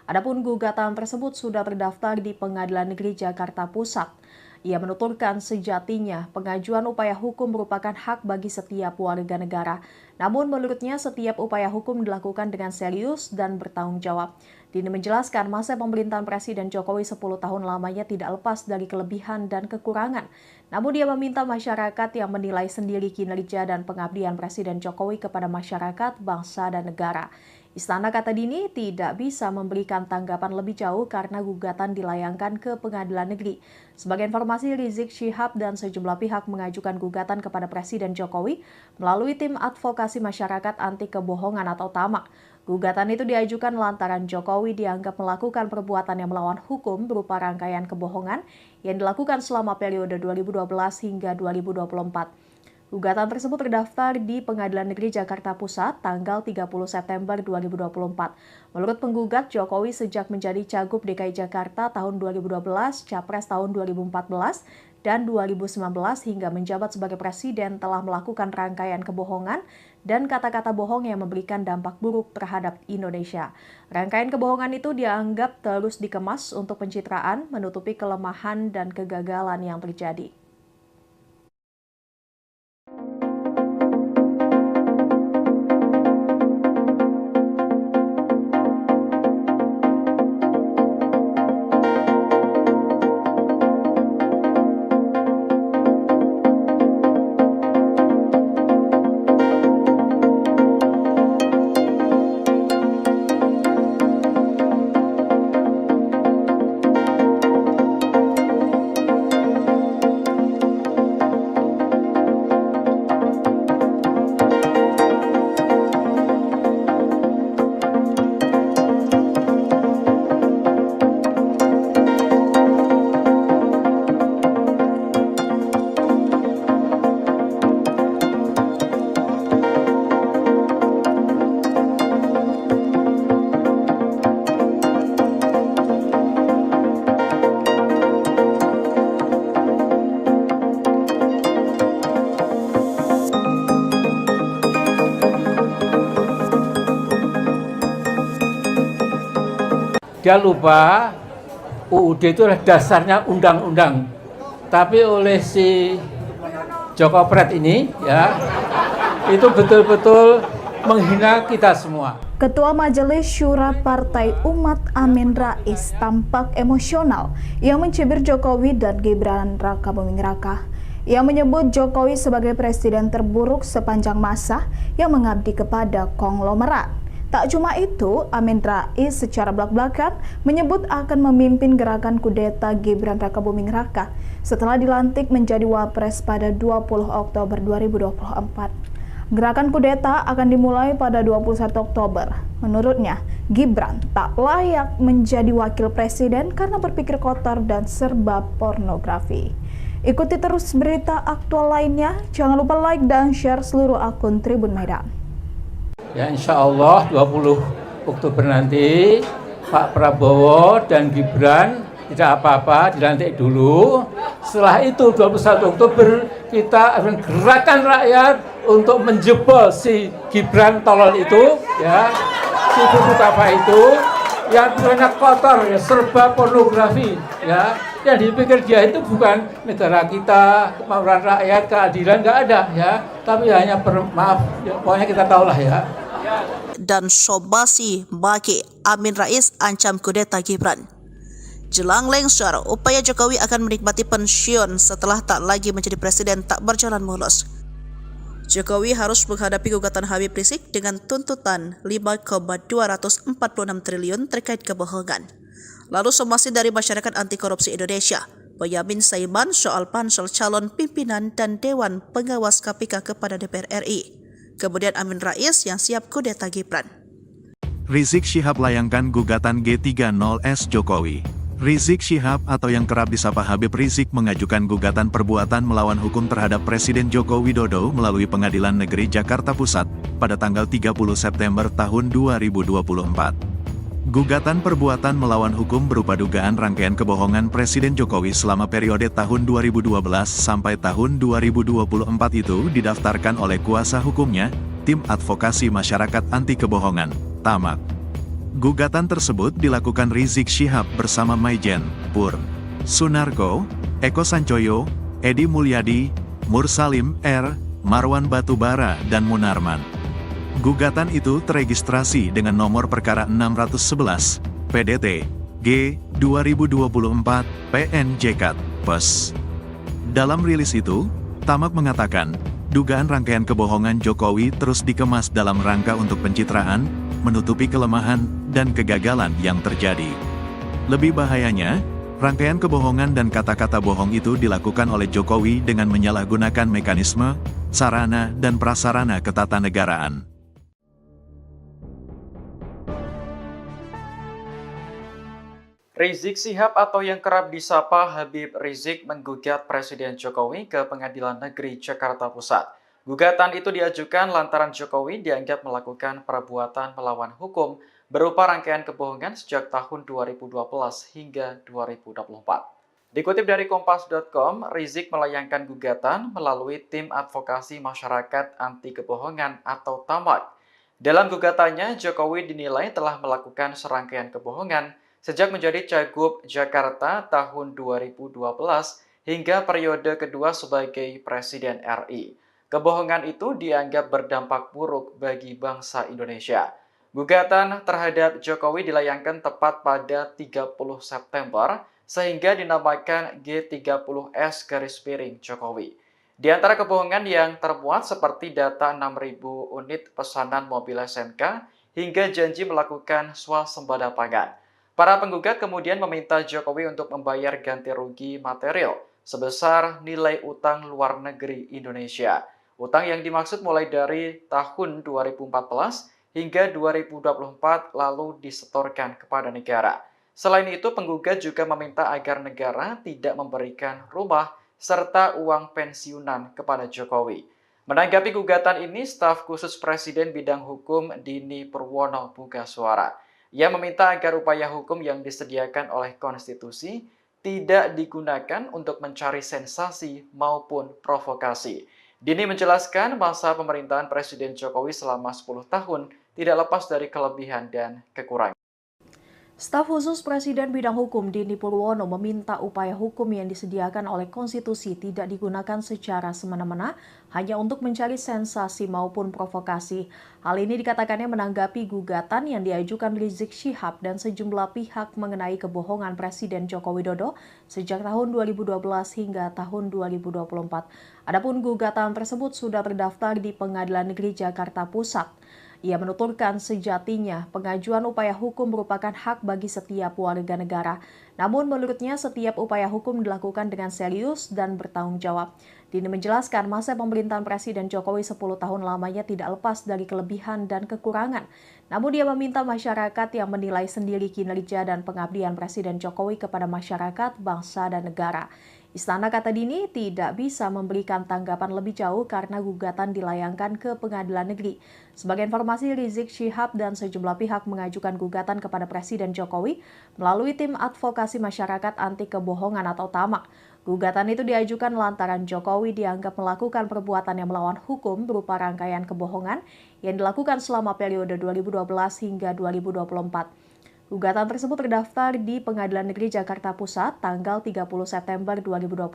Adapun gugatan tersebut sudah terdaftar di Pengadilan Negeri Jakarta Pusat. Ia menuturkan sejatinya pengajuan upaya hukum merupakan hak bagi setiap warga negara. Namun menurutnya setiap upaya hukum dilakukan dengan serius dan bertanggung jawab. Dini menjelaskan masa pemerintahan Presiden Jokowi 10 tahun lamanya tidak lepas dari kelebihan dan kekurangan. Namun dia meminta masyarakat yang menilai sendiri kinerja dan pengabdian Presiden Jokowi kepada masyarakat, bangsa, dan negara. Istana, kata Dini, tidak bisa memberikan tanggapan lebih jauh karena gugatan dilayangkan ke Pengadilan Negeri. Sebagai informasi, Rizik Syihab dan sejumlah pihak mengajukan gugatan kepada Presiden Jokowi melalui Tim Advokasi Masyarakat Anti Kebohongan atau TAMAK. Gugatan itu diajukan lantaran Jokowi dianggap melakukan perbuatan yang melawan hukum berupa rangkaian kebohongan yang dilakukan selama periode 2012 hingga 2024. Gugatan tersebut terdaftar di Pengadilan Negeri Jakarta Pusat tanggal 30 September 2024. Menurut penggugat, Jokowi sejak menjadi Cagup DKI Jakarta tahun 2012, Capres tahun 2014, dan 2019 hingga menjabat sebagai Presiden telah melakukan rangkaian kebohongan dan kata-kata bohong yang memberikan dampak buruk terhadap Indonesia. Rangkaian kebohongan itu dianggap terus dikemas untuk pencitraan, menutupi kelemahan dan kegagalan yang terjadi. Dia lupa UUD itu adalah dasarnya undang-undang. Tapi oleh si Joko Pret ini ya, itu betul-betul menghina kita semua. Ketua Majelis Syura Partai Umat Amin Rais tampak emosional. Ia mencibir Jokowi dan Gibran Raka Buming Raka. Ia menyebut Jokowi sebagai presiden terburuk sepanjang masa yang mengabdi kepada konglomerat. Tak cuma itu, Amin Rais secara belak-belakan menyebut akan memimpin gerakan kudeta Gibran Raka Buming Raka setelah dilantik menjadi Wapres pada 20 Oktober 2024. Gerakan kudeta akan dimulai pada 21 Oktober. Menurutnya, Gibran tak layak menjadi wakil presiden karena berpikir kotor dan serba pornografi. Ikuti terus berita aktual lainnya. Jangan lupa like dan share seluruh akun Tribun Medan. Ya insya Allah 20 Oktober nanti Pak Prabowo dan Gibran tidak apa-apa, dilantik dulu. Setelah itu 21 Oktober kita akan gerakan rakyat untuk menjebol si Gibran tolol itu, ya, si bubuk apa itu, yang banyak kotor, ya, serba pornografi, ya, yang dipikir dia itu bukan negara kita, kemauan rakyat, keadilan nggak ada, ya, tapi hanya maaf, ya, pokoknya kita tahulah ya. Dan Sobasi Baki Amin Rais ancam kudeta Gibran. Jelang lengser, upaya Jokowi akan menikmati pensiun setelah tak lagi menjadi presiden tak berjalan mulus. Jokowi harus menghadapi gugatan Habib Rizik dengan tuntutan 5,246 triliun terkait kebohongan. Lalu somasi dari Masyarakat Anti Korupsi Indonesia, Boyamin Saiman soal pansel calon pimpinan dan Dewan Pengawas KPK kepada DPR RI. Kemudian Amin Rais yang siap kudeta Gibran. Rizik Syihab layangkan gugatan G30S Jokowi. Rizik Syihab atau yang kerap disapa Habib Rizik mengajukan gugatan perbuatan melawan hukum terhadap Presiden Joko Widodo melalui Pengadilan Negeri Jakarta Pusat pada tanggal 30 September tahun 2024. Gugatan perbuatan melawan hukum berupa dugaan rangkaian kebohongan Presiden Jokowi selama periode tahun 2012 sampai tahun 2024 itu didaftarkan oleh kuasa hukumnya, Tim Advokasi Masyarakat Anti Kebohongan, TAMAK. Gugatan tersebut dilakukan Rizik Syihab bersama Maijen, Pur, Sunarko, Eko Sancoyo, Edi Mulyadi, Mursalim R, Marwan Batubara, dan Munarman. Gugatan itu teregistrasi dengan nomor perkara 611, PDT, G, 2024, PNJK, PES. Dalam rilis itu, TAMAK mengatakan, dugaan rangkaian kebohongan Jokowi terus dikemas dalam rangka untuk pencitraan, menutupi kelemahan dan kegagalan yang terjadi. Lebih bahayanya, rangkaian kebohongan dan kata-kata bohong itu dilakukan oleh Jokowi dengan menyalahgunakan mekanisme, sarana, dan prasarana ketatanegaraan. Rizik Syihab atau yang kerap disapa Habib Rizik menggugat Presiden Jokowi ke Pengadilan Negeri Jakarta Pusat. Gugatan itu diajukan lantaran Jokowi dianggap melakukan perbuatan melawan hukum berupa rangkaian kebohongan sejak tahun 2012 hingga 2024. Dikutip dari Kompas.com, Rizik melayangkan gugatan melalui Tim Advokasi Masyarakat Anti Kebohongan atau TAMAK. Dalam gugatannya, Jokowi dinilai telah melakukan serangkaian kebohongan sejak menjadi Cagup Jakarta tahun 2012 hingga periode kedua sebagai Presiden RI. Kebohongan itu dianggap berdampak buruk bagi bangsa Indonesia. Gugatan terhadap Jokowi dilayangkan tepat pada 30 September sehingga dinamakan G30S Jokowi. Di antara kebohongan yang termuat seperti data 6.000 unit pesanan mobil SMK hingga janji melakukan swasembada pangan. Para penggugat kemudian meminta Jokowi untuk membayar ganti rugi material sebesar nilai utang luar negeri Indonesia. Utang yang dimaksud mulai dari tahun 2014 hingga 2024 lalu disetorkan kepada negara. Selain itu, penggugat juga meminta agar negara tidak memberikan rumah serta uang pensiunan kepada Jokowi. Menanggapi gugatan ini, staf khusus Presiden Bidang Hukum Dini Purwono buka suara. Ia meminta agar upaya hukum yang disediakan oleh konstitusi tidak digunakan untuk mencari sensasi maupun provokasi. Dini menjelaskan masa pemerintahan Presiden Jokowi selama 10 tahun tidak lepas dari kelebihan dan kekurangan. Staf khusus Presiden bidang hukum Dini Purwono meminta upaya hukum yang disediakan oleh konstitusi tidak digunakan secara semena-mena hanya untuk mencari sensasi maupun provokasi. Hal ini dikatakannya menanggapi gugatan yang diajukan Rizik Syihab dan sejumlah pihak mengenai kebohongan Presiden Joko Widodo sejak tahun 2012 hingga tahun 2024. Adapun gugatan tersebut sudah terdaftar di Pengadilan Negeri Jakarta Pusat. Ia menuturkan sejatinya pengajuan upaya hukum merupakan hak bagi setiap warga negara. Namun menurutnya setiap upaya hukum dilakukan dengan serius dan bertanggung jawab. Dini menjelaskan masa pemerintahan Presiden Jokowi 10 tahun lamanya tidak lepas dari kelebihan dan kekurangan. Namun dia meminta masyarakat yang menilai sendiri kinerja dan pengabdian Presiden Jokowi kepada masyarakat, bangsa, dan negara. Istana, kata Dini, tidak bisa memberikan tanggapan lebih jauh karena gugatan dilayangkan ke Pengadilan Negeri. Sebagai informasi, Rizik Syihab dan sejumlah pihak mengajukan gugatan kepada Presiden Jokowi melalui tim advokasi masyarakat anti kebohongan atau TAMAK. Gugatan itu diajukan lantaran Jokowi dianggap melakukan perbuatan yang melawan hukum berupa rangkaian kebohongan yang dilakukan selama periode 2012 hingga 2024. Gugatan tersebut terdaftar di Pengadilan Negeri Jakarta Pusat tanggal 30 September 2024.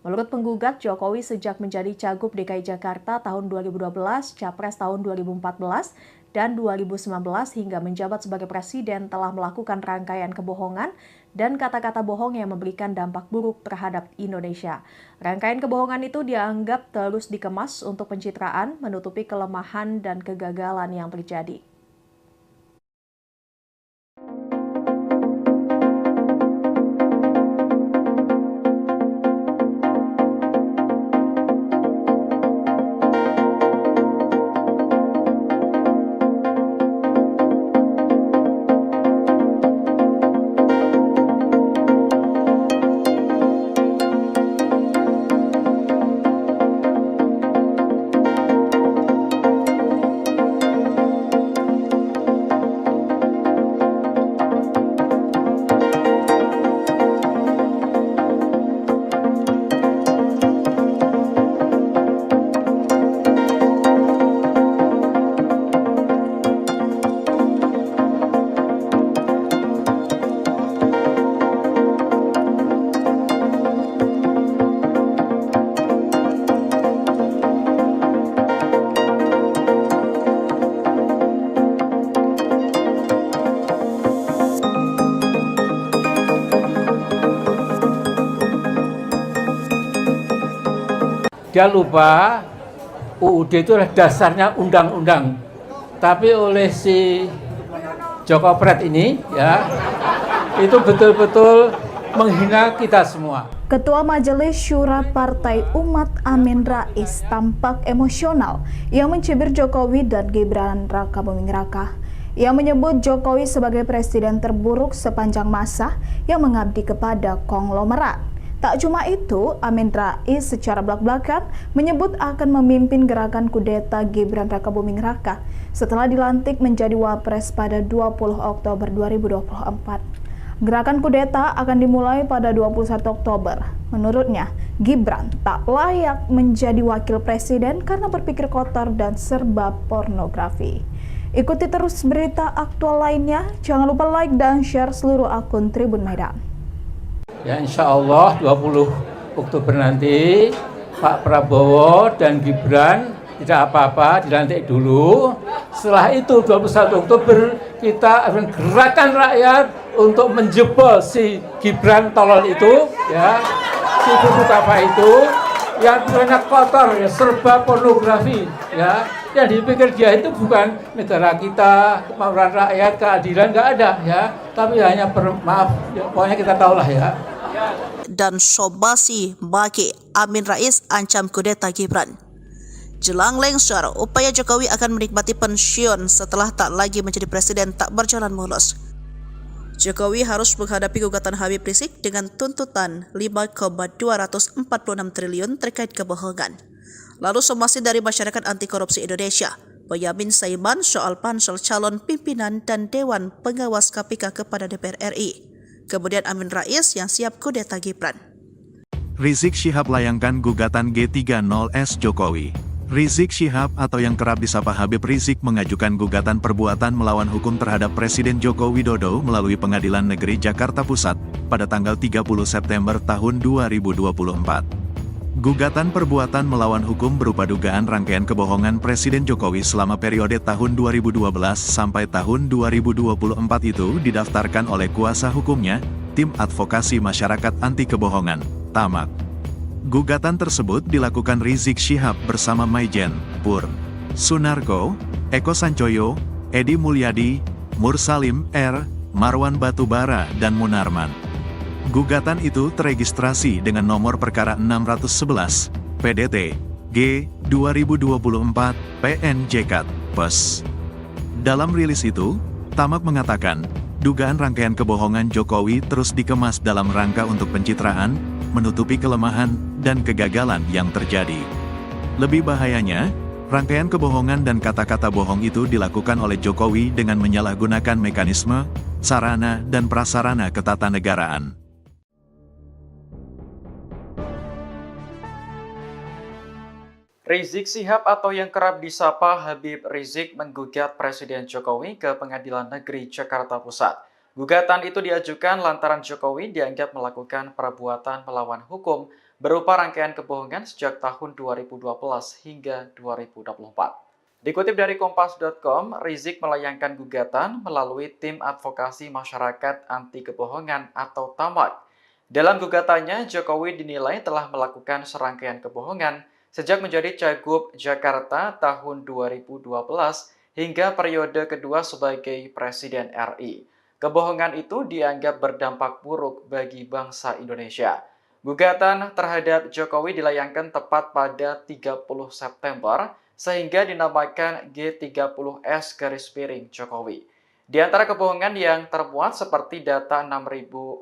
Menurut penggugat, Jokowi sejak menjadi Cagup DKI Jakarta tahun 2012, Capres tahun 2014, dan 2019 hingga menjabat sebagai Presiden telah melakukan rangkaian kebohongan dan kata-kata bohong yang memberikan dampak buruk terhadap Indonesia. Rangkaian kebohongan itu dianggap terus dikemas untuk pencitraan, menutupi kelemahan dan kegagalan yang terjadi. Dia lupa UUD itu adalah dasarnya undang-undang. Tapi oleh si Joko Pret ini ya, itu betul-betul menghina kita semua. Ketua Majelis Syura Partai Umat Amin Rais tampak emosional yang mencibir Jokowi dan Gibran Raka Buming Raka. Ia menyebut Jokowi sebagai presiden terburuk sepanjang masa yang mengabdi kepada konglomerat. Tak cuma itu, Amin Rais secara belak-belakan menyebut akan memimpin gerakan kudeta Gibran Raka Buming Raka setelah dilantik menjadi Wapres pada 20 Oktober 2024. Gerakan kudeta akan dimulai pada 21 Oktober. Menurutnya, Gibran tak layak menjadi wakil presiden karena berpikir kotor dan serba pornografi. Ikuti terus berita aktual lainnya. Jangan lupa like dan share seluruh akun Tribun Medan. Ya insya Allah 20 Oktober nanti Pak Prabowo dan Gibran tidak apa-apa, dilantik dulu. Setelah itu 21 Oktober kita akan gerakan rakyat untuk menjebol si Gibran tolol itu, ya, si buku apa itu, yang banyak kotor, ya, serba pornografi, ya. Yang dipikir dia itu bukan negara kita, kemauan rakyat, keadilan, nggak ada, ya. Tapi hanya maaf, ya, pokoknya kita tahulah ya. Dan Sobasi Baki Amin Rais ancam kudeta Gibran. Jelang lengser, upaya Jokowi akan menikmati pensiun setelah tak lagi menjadi presiden tak berjalan mulus. Jokowi harus menghadapi gugatan Habib Rizik dengan tuntutan 5,246 triliun terkait kebohongan. Lalu somasi dari Masyarakat Anti Korupsi Indonesia, Boyamin Saiman soal pansel calon pimpinan dan Dewan Pengawas KPK kepada DPR RI. Kemudian Amin Rais yang siap kudeta Gibran. Rizik Syihab layangkan gugatan G30S Jokowi. Rizik Syihab atau yang kerap disapa Habib Rizik mengajukan gugatan perbuatan melawan hukum terhadap Presiden Joko Widodo melalui Pengadilan Negeri Jakarta Pusat pada tanggal 30 September tahun 2024. Gugatan perbuatan melawan hukum berupa dugaan rangkaian kebohongan Presiden Jokowi selama periode tahun 2012 sampai tahun 2024 itu didaftarkan oleh kuasa hukumnya, Tim Advokasi Masyarakat Anti Kebohongan, TAMAK. Gugatan tersebut dilakukan Rizik Syihab bersama Maijen, Pur, Sunarko, Eko Sancoyo, Edi Mulyadi, Mursalim R, Marwan Batubara, dan Munarman. Gugatan itu teregistrasi dengan nomor perkara 611, PDT, G, 2024, PNJK, PES. Dalam rilis itu, TAMAK mengatakan, dugaan rangkaian kebohongan Jokowi terus dikemas dalam rangka untuk pencitraan, menutupi kelemahan dan kegagalan yang terjadi. Lebih bahayanya, rangkaian kebohongan dan kata-kata bohong itu dilakukan oleh Jokowi dengan menyalahgunakan mekanisme, sarana dan prasarana ketatanegaraan. Rizik Syihab atau yang kerap disapa Habib Rizik menggugat Presiden Jokowi ke Pengadilan Negeri Jakarta Pusat. Gugatan itu diajukan lantaran Jokowi dianggap melakukan perbuatan melawan hukum berupa rangkaian kebohongan sejak tahun 2012 hingga 2024. Dikutip dari Kompas.com, Rizik melayangkan gugatan melalui Tim Advokasi Masyarakat Anti Kebohongan atau TAMAK. Dalam gugatannya, Jokowi dinilai telah melakukan serangkaian kebohongan sejak menjadi Cagup Jakarta tahun 2012 hingga periode kedua sebagai Presiden RI. Kebohongan itu dianggap berdampak buruk bagi bangsa Indonesia. Gugatan terhadap Jokowi dilayangkan tepat pada 30 September sehingga dinamakan G30S Jokowi. Di antara kebohongan yang termuat seperti data 6.000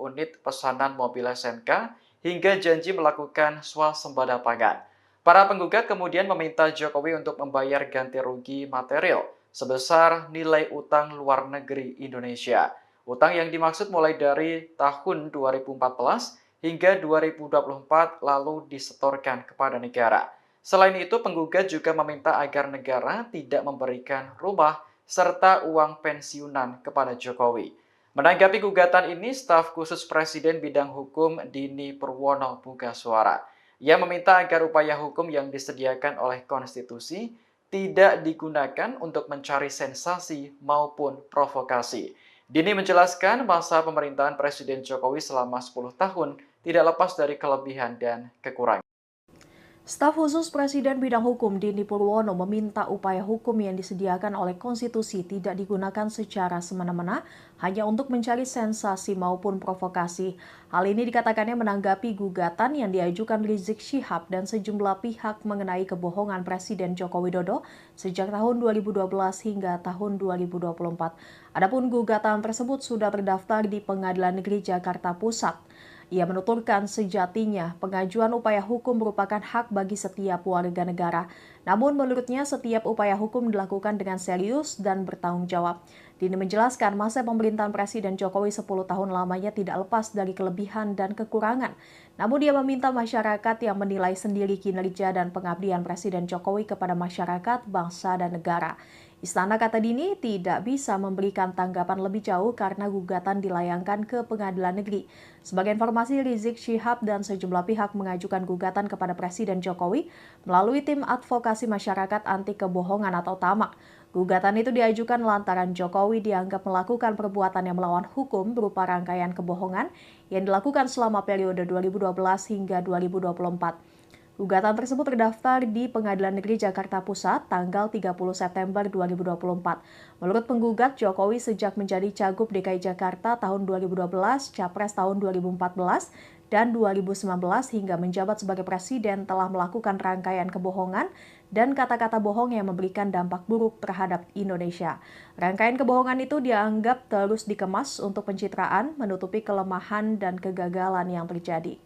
unit pesanan mobil SMK hingga janji melakukan swasembada pangan. Para penggugat kemudian meminta Jokowi untuk membayar ganti rugi material sebesar nilai utang luar negeri Indonesia. Utang yang dimaksud mulai dari tahun 2014 hingga 2024 lalu disetorkan kepada negara. Selain itu, penggugat juga meminta agar negara tidak memberikan rumah serta uang pensiunan kepada Jokowi. Menanggapi gugatan ini, staf khusus Presiden bidang hukum Dini Purwono buka suara. Ia meminta agar upaya hukum yang disediakan oleh konstitusi tidak digunakan untuk mencari sensasi maupun provokasi. Dini menjelaskan masa pemerintahan Presiden Jokowi selama 10 tahun tidak lepas dari kelebihan dan kekurangan. Staf khusus Presiden bidang hukum Dini Purwono meminta upaya hukum yang disediakan oleh konstitusi tidak digunakan secara semena-mena hanya untuk mencari sensasi maupun provokasi. Hal ini dikatakannya menanggapi gugatan yang diajukan Rizik Syihab dan sejumlah pihak mengenai kebohongan Presiden Joko Widodo sejak tahun 2012 hingga tahun 2024. Adapun gugatan tersebut sudah terdaftar di Pengadilan Negeri Jakarta Pusat. Ia menuturkan sejatinya pengajuan upaya hukum merupakan hak bagi setiap warga negara. Namun menurutnya setiap upaya hukum dilakukan dengan serius dan bertanggung jawab. Dini menjelaskan masa pemerintahan Presiden Jokowi 10 tahun lamanya tidak lepas dari kelebihan dan kekurangan. Namun dia meminta masyarakat yang menilai sendiri kinerja dan pengabdian Presiden Jokowi kepada masyarakat, bangsa, dan negara. Istana, kata Dini, tidak bisa memberikan tanggapan lebih jauh karena gugatan dilayangkan ke Pengadilan Negeri. Sebagai informasi, Rizik Syihab dan sejumlah pihak mengajukan gugatan kepada Presiden Jokowi melalui Tim Advokasi Masyarakat Anti Kebohongan atau TAMAK. Gugatan itu diajukan lantaran Jokowi dianggap melakukan perbuatan yang melawan hukum berupa rangkaian kebohongan yang dilakukan selama periode 2012 hingga 2024. Gugatan tersebut terdaftar di Pengadilan Negeri Jakarta Pusat tanggal 30 September 2024. Menurut penggugat, Jokowi sejak menjadi Cagup DKI Jakarta tahun 2012, Capres tahun 2014, dan 2019 hingga menjabat sebagai Presiden telah melakukan rangkaian kebohongan dan kata-kata bohong yang memberikan dampak buruk terhadap Indonesia. Rangkaian kebohongan itu dianggap terus dikemas untuk pencitraan, menutupi kelemahan dan kegagalan yang terjadi.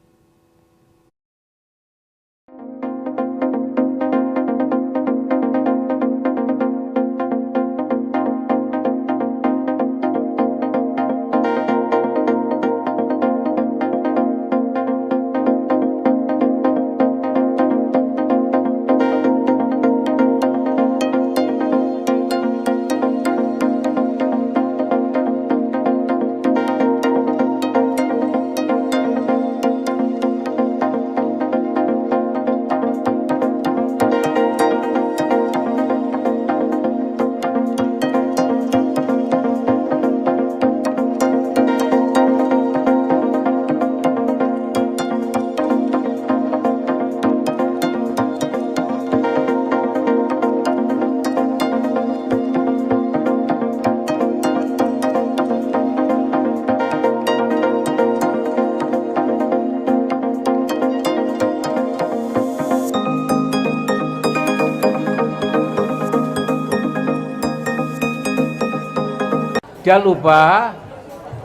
Dia lupa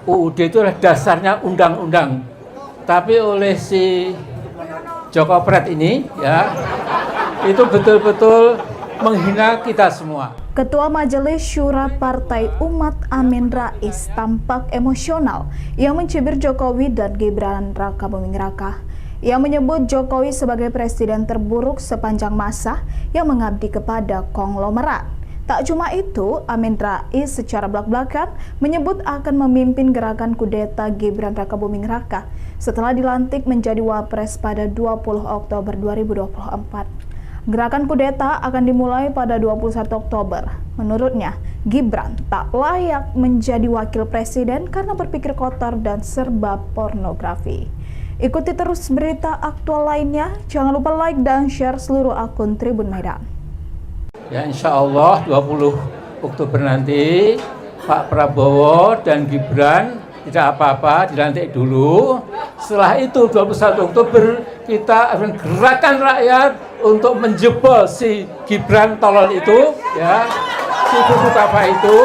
UUD itu adalah dasarnya undang-undang. Tapi oleh si Joko Pret ini ya, itu betul-betul menghina kita semua. Ketua Majelis Syura Partai Umat Amin Rais tampak emosional yang mencibir Jokowi dan Gibran Rakabuming Raka. Ia menyebut Jokowi sebagai presiden terburuk sepanjang masa yang mengabdi kepada konglomerat. Tak cuma itu, Amin Rais secara belak-belakan menyebut akan memimpin gerakan kudeta Gibran Rakabuming Raka setelah dilantik menjadi Wapres pada 20 Oktober 2024. Gerakan kudeta akan dimulai pada 21 Oktober. Menurutnya, Gibran tak layak menjadi wakil presiden karena berpikir kotor dan serba pornografi. Ikuti terus berita aktual lainnya. Jangan lupa like dan share seluruh akun Tribun Medan. Ya insya Allah 20 Oktober nanti Pak Prabowo dan Gibran tidak apa-apa, dilantik dulu. Setelah itu 21 Oktober kita akan gerakan rakyat untuk menjebol si Gibran tolol itu, ya, si buku apa itu,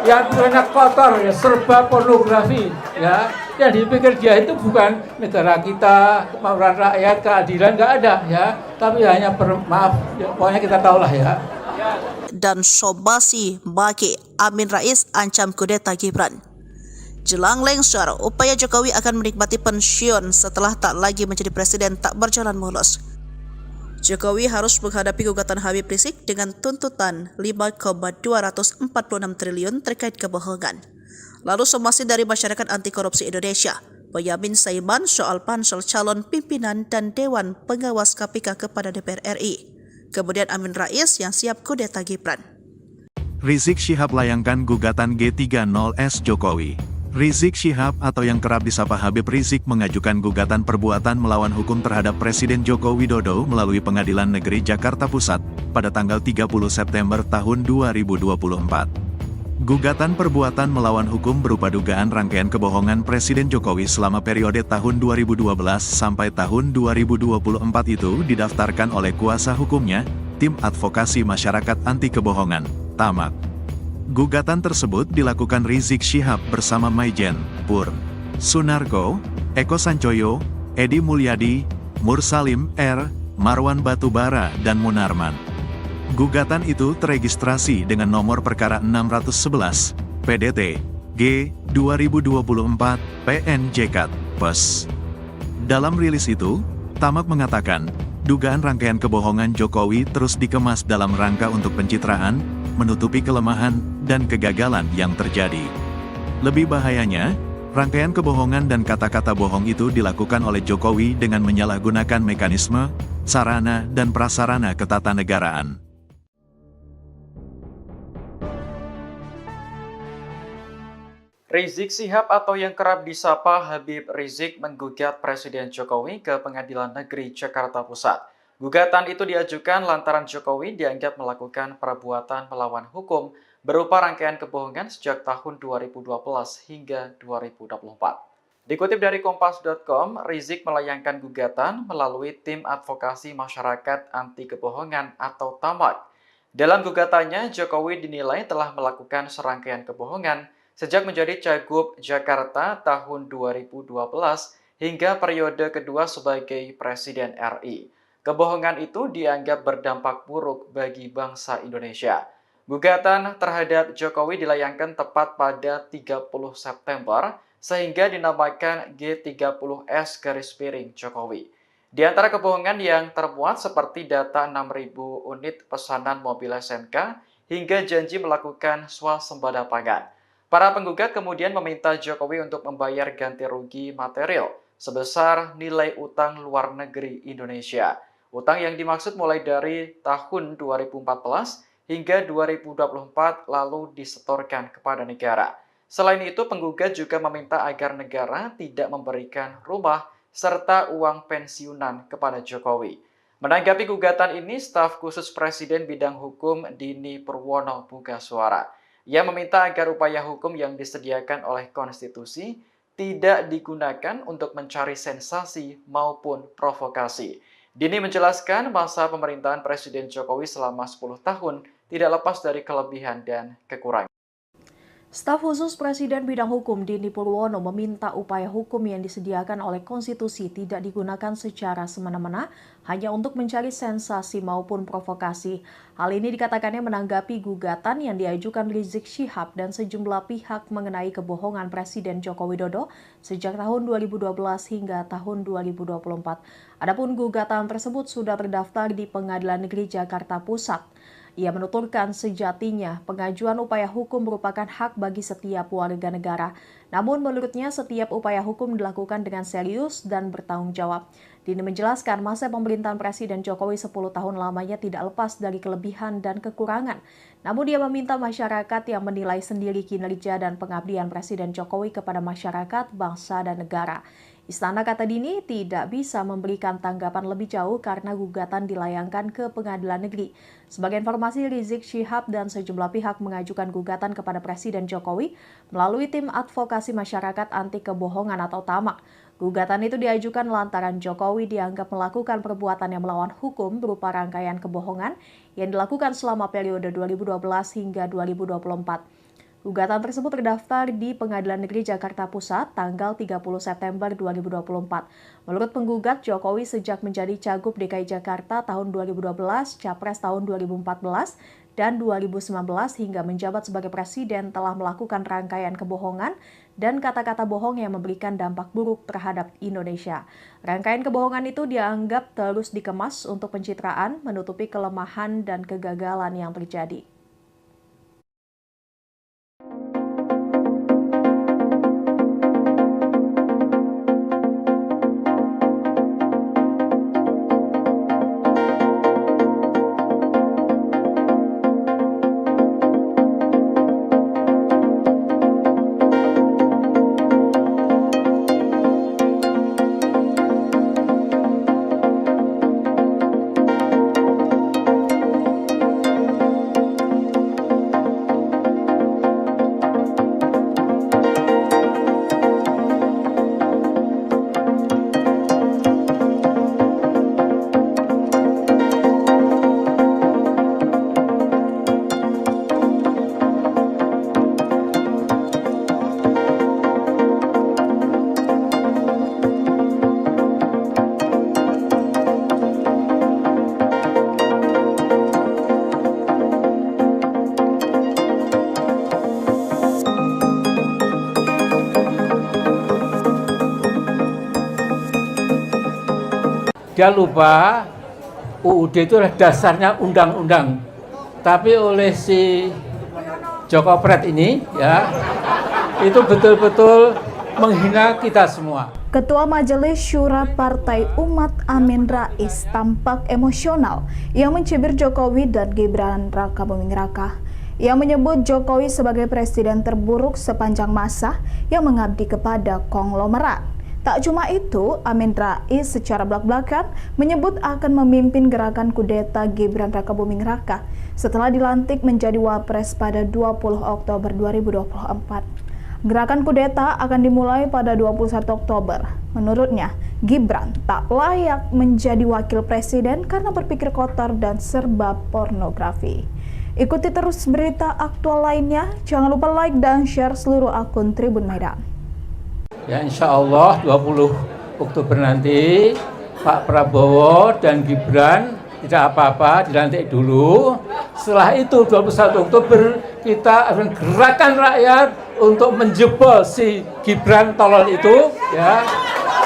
yang banyak kotor, ya, serba pornografi, ya, yang dipikir dia itu bukan negara kita, kemauan rakyat, keadilan nggak ada, ya, tapi hanya maaf, ya, pokoknya kita tahulah ya. Dan Sobasi Baki Amin Rais ancam kudeta Gibran. Jelang lengser, upaya Jokowi akan menikmati pensiun setelah tak lagi menjadi presiden tak berjalan mulus. Jokowi harus menghadapi gugatan Habib Rizik dengan tuntutan 5,246 triliun terkait kebohongan. Lalu somasi dari Masyarakat Anti Korupsi Indonesia, Boyamin Saiman soal pansel calon pimpinan dan Dewan Pengawas KPK kepada DPR RI. Kemudian Amin Rais yang siap kudeta Gibran. Rizik Syihab layangkan gugatan G30S Jokowi. Rizik Syihab atau yang kerap disapa Habib Rizik mengajukan gugatan perbuatan melawan hukum terhadap Presiden Joko Widodo melalui Pengadilan Negeri Jakarta Pusat pada tanggal 30 September tahun 2024. Gugatan perbuatan melawan hukum berupa dugaan rangkaian kebohongan Presiden Jokowi selama periode tahun 2012 sampai tahun 2024 itu didaftarkan oleh kuasa hukumnya, Tim Advokasi Masyarakat Anti Kebohongan, TAMAK. Gugatan tersebut dilakukan Rizik Syihab bersama Maijen, Pur, Sunarko, Eko Sancoyo, Edi Mulyadi, Mursalim R, Marwan Batubara, dan Munarman. Gugatan itu teregistrasi dengan nomor perkara 611, PDT, G, 2024, PNJK, PES. Dalam rilis itu, Tamak mengatakan, dugaan rangkaian kebohongan Jokowi terus dikemas dalam rangka untuk pencitraan, menutupi kelemahan, dan kegagalan yang terjadi. Lebih bahayanya, rangkaian kebohongan dan kata-kata bohong itu dilakukan oleh Jokowi dengan menyalahgunakan mekanisme, sarana, dan prasarana ketatanegaraan. Rizik Syihab atau yang kerap disapa Habib Rizik menggugat Presiden Jokowi ke Pengadilan Negeri Jakarta Pusat. Gugatan itu diajukan lantaran Jokowi dianggap melakukan perbuatan melawan hukum berupa rangkaian kebohongan sejak tahun 2012 hingga 2024. Dikutip dari Kompas.com, Rizik melayangkan gugatan melalui Tim Advokasi Masyarakat Anti Kebohongan atau TAMAK. Dalam gugatannya, Jokowi dinilai telah melakukan serangkaian kebohongan sejak menjadi Cagup Jakarta tahun 2012 hingga periode kedua sebagai Presiden RI. Kebohongan itu dianggap berdampak buruk bagi bangsa Indonesia. Gugatan terhadap Jokowi dilayangkan tepat pada 30 September sehingga dinamakan G30S Jokowi. Di antara kebohongan yang termuat seperti data 6.000 unit pesanan mobil SMK hingga janji melakukan swasembada pangan. Para penggugat kemudian meminta Jokowi untuk membayar ganti rugi material sebesar nilai utang luar negeri Indonesia. Utang yang dimaksud mulai dari tahun 2014 hingga 2024 lalu disetorkan kepada negara. Selain itu, penggugat juga meminta agar negara tidak memberikan rumah serta uang pensiunan kepada Jokowi. Menanggapi gugatan ini, staf khusus Presiden bidang hukum Dini Purwono buka suara. Ia meminta agar upaya hukum yang disediakan oleh konstitusi tidak digunakan untuk mencari sensasi maupun provokasi. Dini menjelaskan masa pemerintahan Presiden Jokowi selama 10 tahun tidak lepas dari kelebihan dan kekurangan. Staf khusus Presiden bidang hukum Dini Purwono meminta upaya hukum yang disediakan oleh konstitusi tidak digunakan secara semena-mena hanya untuk mencari sensasi maupun provokasi. Hal ini dikatakannya menanggapi gugatan yang diajukan Rizik Syihab dan sejumlah pihak mengenai kebohongan Presiden Joko Widodo sejak tahun 2012 hingga tahun 2024. Adapun gugatan tersebut sudah terdaftar di Pengadilan Negeri Jakarta Pusat. Ia menuturkan sejatinya pengajuan upaya hukum merupakan hak bagi setiap warga negara. Namun menurutnya setiap upaya hukum dilakukan dengan serius dan bertanggung jawab. Dini menjelaskan masa pemerintahan Presiden Jokowi 10 tahun lamanya tidak lepas dari kelebihan dan kekurangan. Namun dia meminta masyarakat yang menilai sendiri kinerja dan pengabdian Presiden Jokowi kepada masyarakat, bangsa, dan negara. Istana, kata Dini, tidak bisa memberikan tanggapan lebih jauh karena gugatan dilayangkan ke Pengadilan Negeri. Sebagai informasi, Rizik Syihab dan sejumlah pihak mengajukan gugatan kepada Presiden Jokowi melalui tim advokasi masyarakat anti kebohongan atau TAMAK. Gugatan itu diajukan lantaran Jokowi dianggap melakukan perbuatan yang melawan hukum berupa rangkaian kebohongan yang dilakukan selama periode 2012 hingga 2024. Gugatan tersebut terdaftar di Pengadilan Negeri Jakarta Pusat tanggal 30 September 2024. Menurut penggugat, Jokowi sejak menjadi Cagup DKI Jakarta tahun 2012, Capres tahun 2014, dan 2019 hingga menjabat sebagai Presiden telah melakukan rangkaian kebohongan dan kata-kata bohong yang memberikan dampak buruk terhadap Indonesia. Rangkaian kebohongan itu dianggap terus dikemas untuk pencitraan, menutupi kelemahan dan kegagalan yang terjadi. Dia lupa UUD itu adalah dasarnya undang-undang. Tapi oleh si Joko Pret ini ya, itu betul-betul menghina kita semua. Ketua Majelis Syura Partai Umat Amin Rais tampak emosional yang mencibir Jokowi dan Gibran Raka Buming Raka. Ia menyebut Jokowi sebagai presiden terburuk sepanjang masa yang mengabdi kepada konglomerat. Tak cuma itu, Amin Rais secara belak-belakan menyebut akan memimpin gerakan kudeta Gibran Raka Buming Raka setelah dilantik menjadi Wapres pada 20 Oktober 2024. Gerakan kudeta akan dimulai pada 21 Oktober. Menurutnya, Gibran tak layak menjadi wakil presiden karena berpikir kotor dan serba pornografi. Ikuti terus berita aktual lainnya. Jangan lupa like dan share seluruh akun Tribun Medan. Ya insya Allah 20 Oktober nanti Pak Prabowo dan Gibran tidak apa-apa, dilantik dulu. Setelah itu 21 Oktober kita akan gerakan rakyat untuk menjebol si Gibran tolol itu, ya,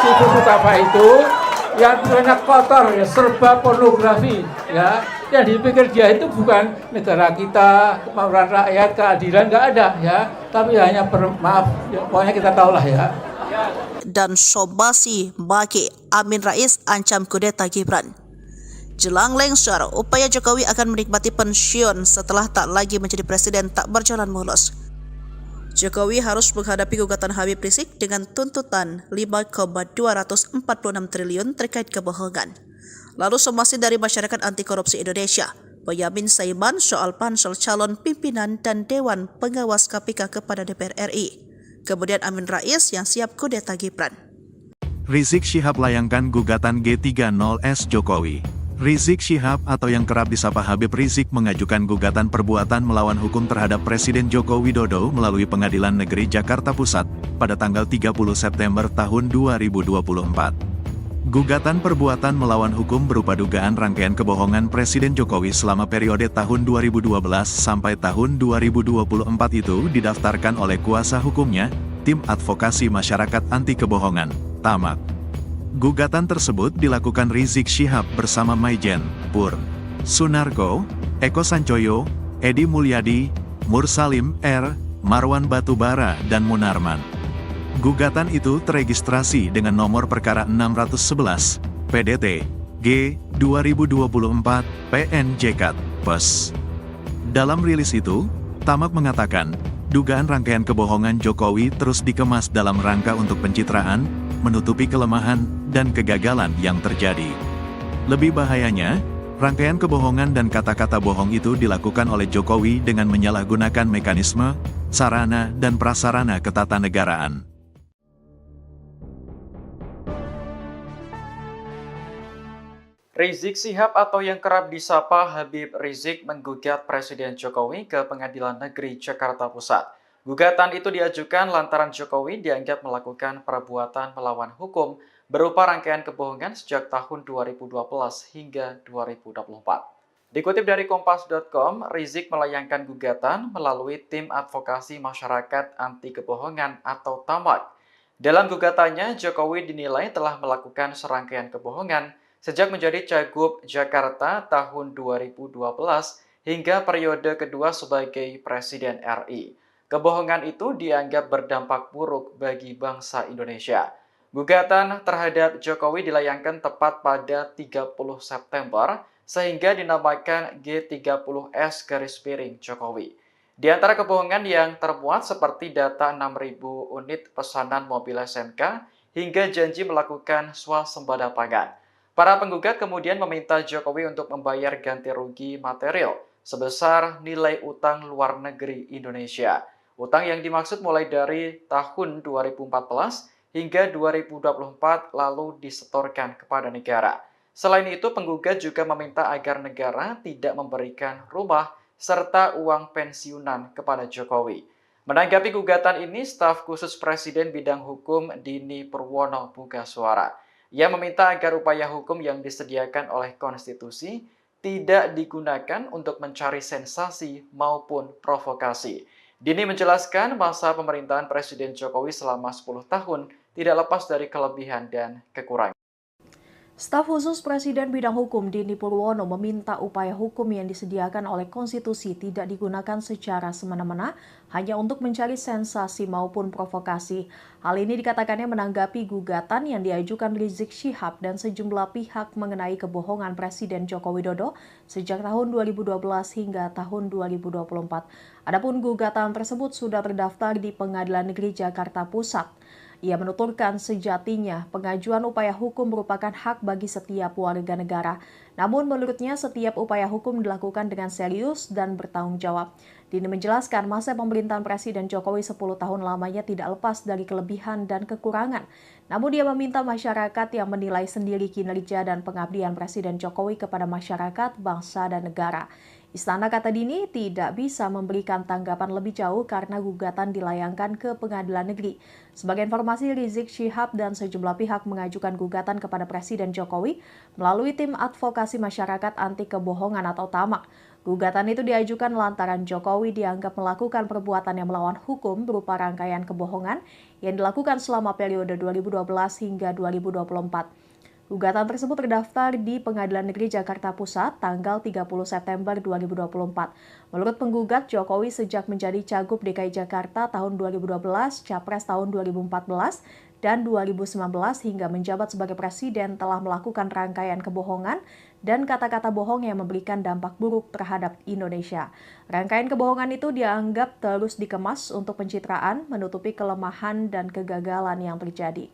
si buku apa itu yang banyak kotor, ya, serba pornografi, ya. Yang dipikir dia itu bukan negara kita, kemauan rakyat, keadilan, nggak ada, ya. Tapi hanya maaf, ya, pokoknya kita tahulah ya. Dan Sobasi Baki Amin Rais ancam kudeta Gibran. Jelang lengser, upaya Jokowi akan menikmati pensiun setelah tak lagi menjadi presiden tak berjalan mulus. Jokowi harus menghadapi gugatan Habib Rizik dengan tuntutan 5,246 triliun terkait kebohongan. Lalu somasi dari Masyarakat Anti Korupsi Indonesia, Boyamin Saiman soal pansel calon pimpinan dan Dewan Pengawas KPK kepada DPR RI. Kemudian Amin Rais yang siap kudeta Gibran. Rizik Syihab layangkan gugatan G30S Jokowi. Rizik Syihab atau yang kerap disapa Habib Rizik mengajukan gugatan perbuatan melawan hukum terhadap Presiden Joko Widodo melalui Pengadilan Negeri Jakarta Pusat pada tanggal 30 September tahun 2024. Gugatan perbuatan melawan hukum berupa dugaan rangkaian kebohongan Presiden Jokowi selama periode tahun 2012 sampai tahun 2024 itu didaftarkan oleh kuasa hukumnya, Tim Advokasi Masyarakat Anti Kebohongan, TAMAK. Gugatan tersebut dilakukan Rizik Syihab bersama Maijen, Pur, Sunarko, Eko Sancoyo, Edi Mulyadi, Mursalim R, Marwan Batubara dan Munarman. Gugatan itu teregistrasi dengan nomor perkara 611, PDT, G, 2024, PNJK, PES. Dalam rilis itu, TAMAK mengatakan, dugaan rangkaian kebohongan Jokowi terus dikemas dalam rangka untuk pencitraan, menutupi kelemahan dan kegagalan yang terjadi. Lebih bahayanya, rangkaian kebohongan dan kata-kata bohong itu dilakukan oleh Jokowi dengan menyalahgunakan mekanisme, sarana dan prasarana ketatanegaraan. Rizik Syihab atau yang kerap disapa Habib Rizik menggugat Presiden Jokowi ke Pengadilan Negeri Jakarta Pusat. Gugatan itu diajukan lantaran Jokowi dianggap melakukan perbuatan melawan hukum berupa rangkaian kebohongan sejak tahun 2012 hingga 2024. Dikutip dari Kompas.com, Rizik melayangkan gugatan melalui Tim Advokasi Masyarakat Anti Kebohongan atau TAMAK. Dalam gugatannya, Jokowi dinilai telah melakukan serangkaian kebohongan sejak menjadi Cagup Jakarta tahun 2012 hingga periode kedua sebagai Presiden RI. Kebohongan itu dianggap berdampak buruk bagi bangsa Indonesia. Gugatan terhadap Jokowi dilayangkan tepat pada 30 September sehingga dinamakan G30S Jokowi. Di antara kebohongan yang termuat seperti data 6.000 unit pesanan mobil SMK hingga janji melakukan swasembada pangan. Para penggugat kemudian meminta Jokowi untuk membayar ganti rugi material sebesar nilai utang luar negeri Indonesia. Utang yang dimaksud mulai dari tahun 2014 hingga 2024 lalu disetorkan kepada negara. Selain itu, penggugat juga meminta agar negara tidak memberikan rumah serta uang pensiunan kepada Jokowi. Menanggapi gugatan ini, staf khusus Presiden bidang hukum Dini Purwono buka suara. Ia meminta agar upaya hukum yang disediakan oleh konstitusi tidak digunakan untuk mencari sensasi maupun provokasi. Dini menjelaskan masa pemerintahan Presiden Jokowi selama 10 tahun tidak lepas dari kelebihan dan kekurangan. Staf khusus Presiden bidang hukum Dini Purwono meminta upaya hukum yang disediakan oleh konstitusi tidak digunakan secara semena-mena hanya untuk mencari sensasi maupun provokasi. Hal ini dikatakannya menanggapi gugatan yang diajukan Rizik Syihab dan sejumlah pihak mengenai kebohongan Presiden Joko Widodo sejak tahun 2012 hingga tahun 2024. Adapun gugatan tersebut sudah terdaftar di Pengadilan Negeri Jakarta Pusat. Ia menuturkan sejatinya pengajuan upaya hukum merupakan hak bagi setiap warga negara. Namun menurutnya setiap upaya hukum dilakukan dengan serius dan bertanggung jawab. Dini menjelaskan masa pemerintahan Presiden Jokowi 10 tahun lamanya tidak lepas dari kelebihan dan kekurangan. Namun dia meminta masyarakat yang menilai sendiri kinerja dan pengabdian Presiden Jokowi kepada masyarakat, bangsa, dan negara. Istana, kata Dini, tidak bisa memberikan tanggapan lebih jauh karena gugatan dilayangkan ke Pengadilan Negeri. Sebagai informasi, Rizik Syihab dan sejumlah pihak mengajukan gugatan kepada Presiden Jokowi melalui Tim Advokasi Masyarakat Anti Kebohongan atau TAMAK. Gugatan itu diajukan lantaran Jokowi dianggap melakukan perbuatan yang melawan hukum berupa rangkaian kebohongan yang dilakukan selama periode 2012 hingga 2024. Gugatan tersebut terdaftar di Pengadilan Negeri Jakarta Pusat tanggal 30 September 2024. Menurut penggugat, Jokowi sejak menjadi Cagup DKI Jakarta tahun 2012, Capres tahun 2014, dan 2019 hingga menjabat sebagai Presiden telah melakukan rangkaian kebohongan dan kata-kata bohong yang memberikan dampak buruk terhadap Indonesia. Rangkaian kebohongan itu dianggap terus dikemas untuk pencitraan, menutupi kelemahan dan kegagalan yang terjadi.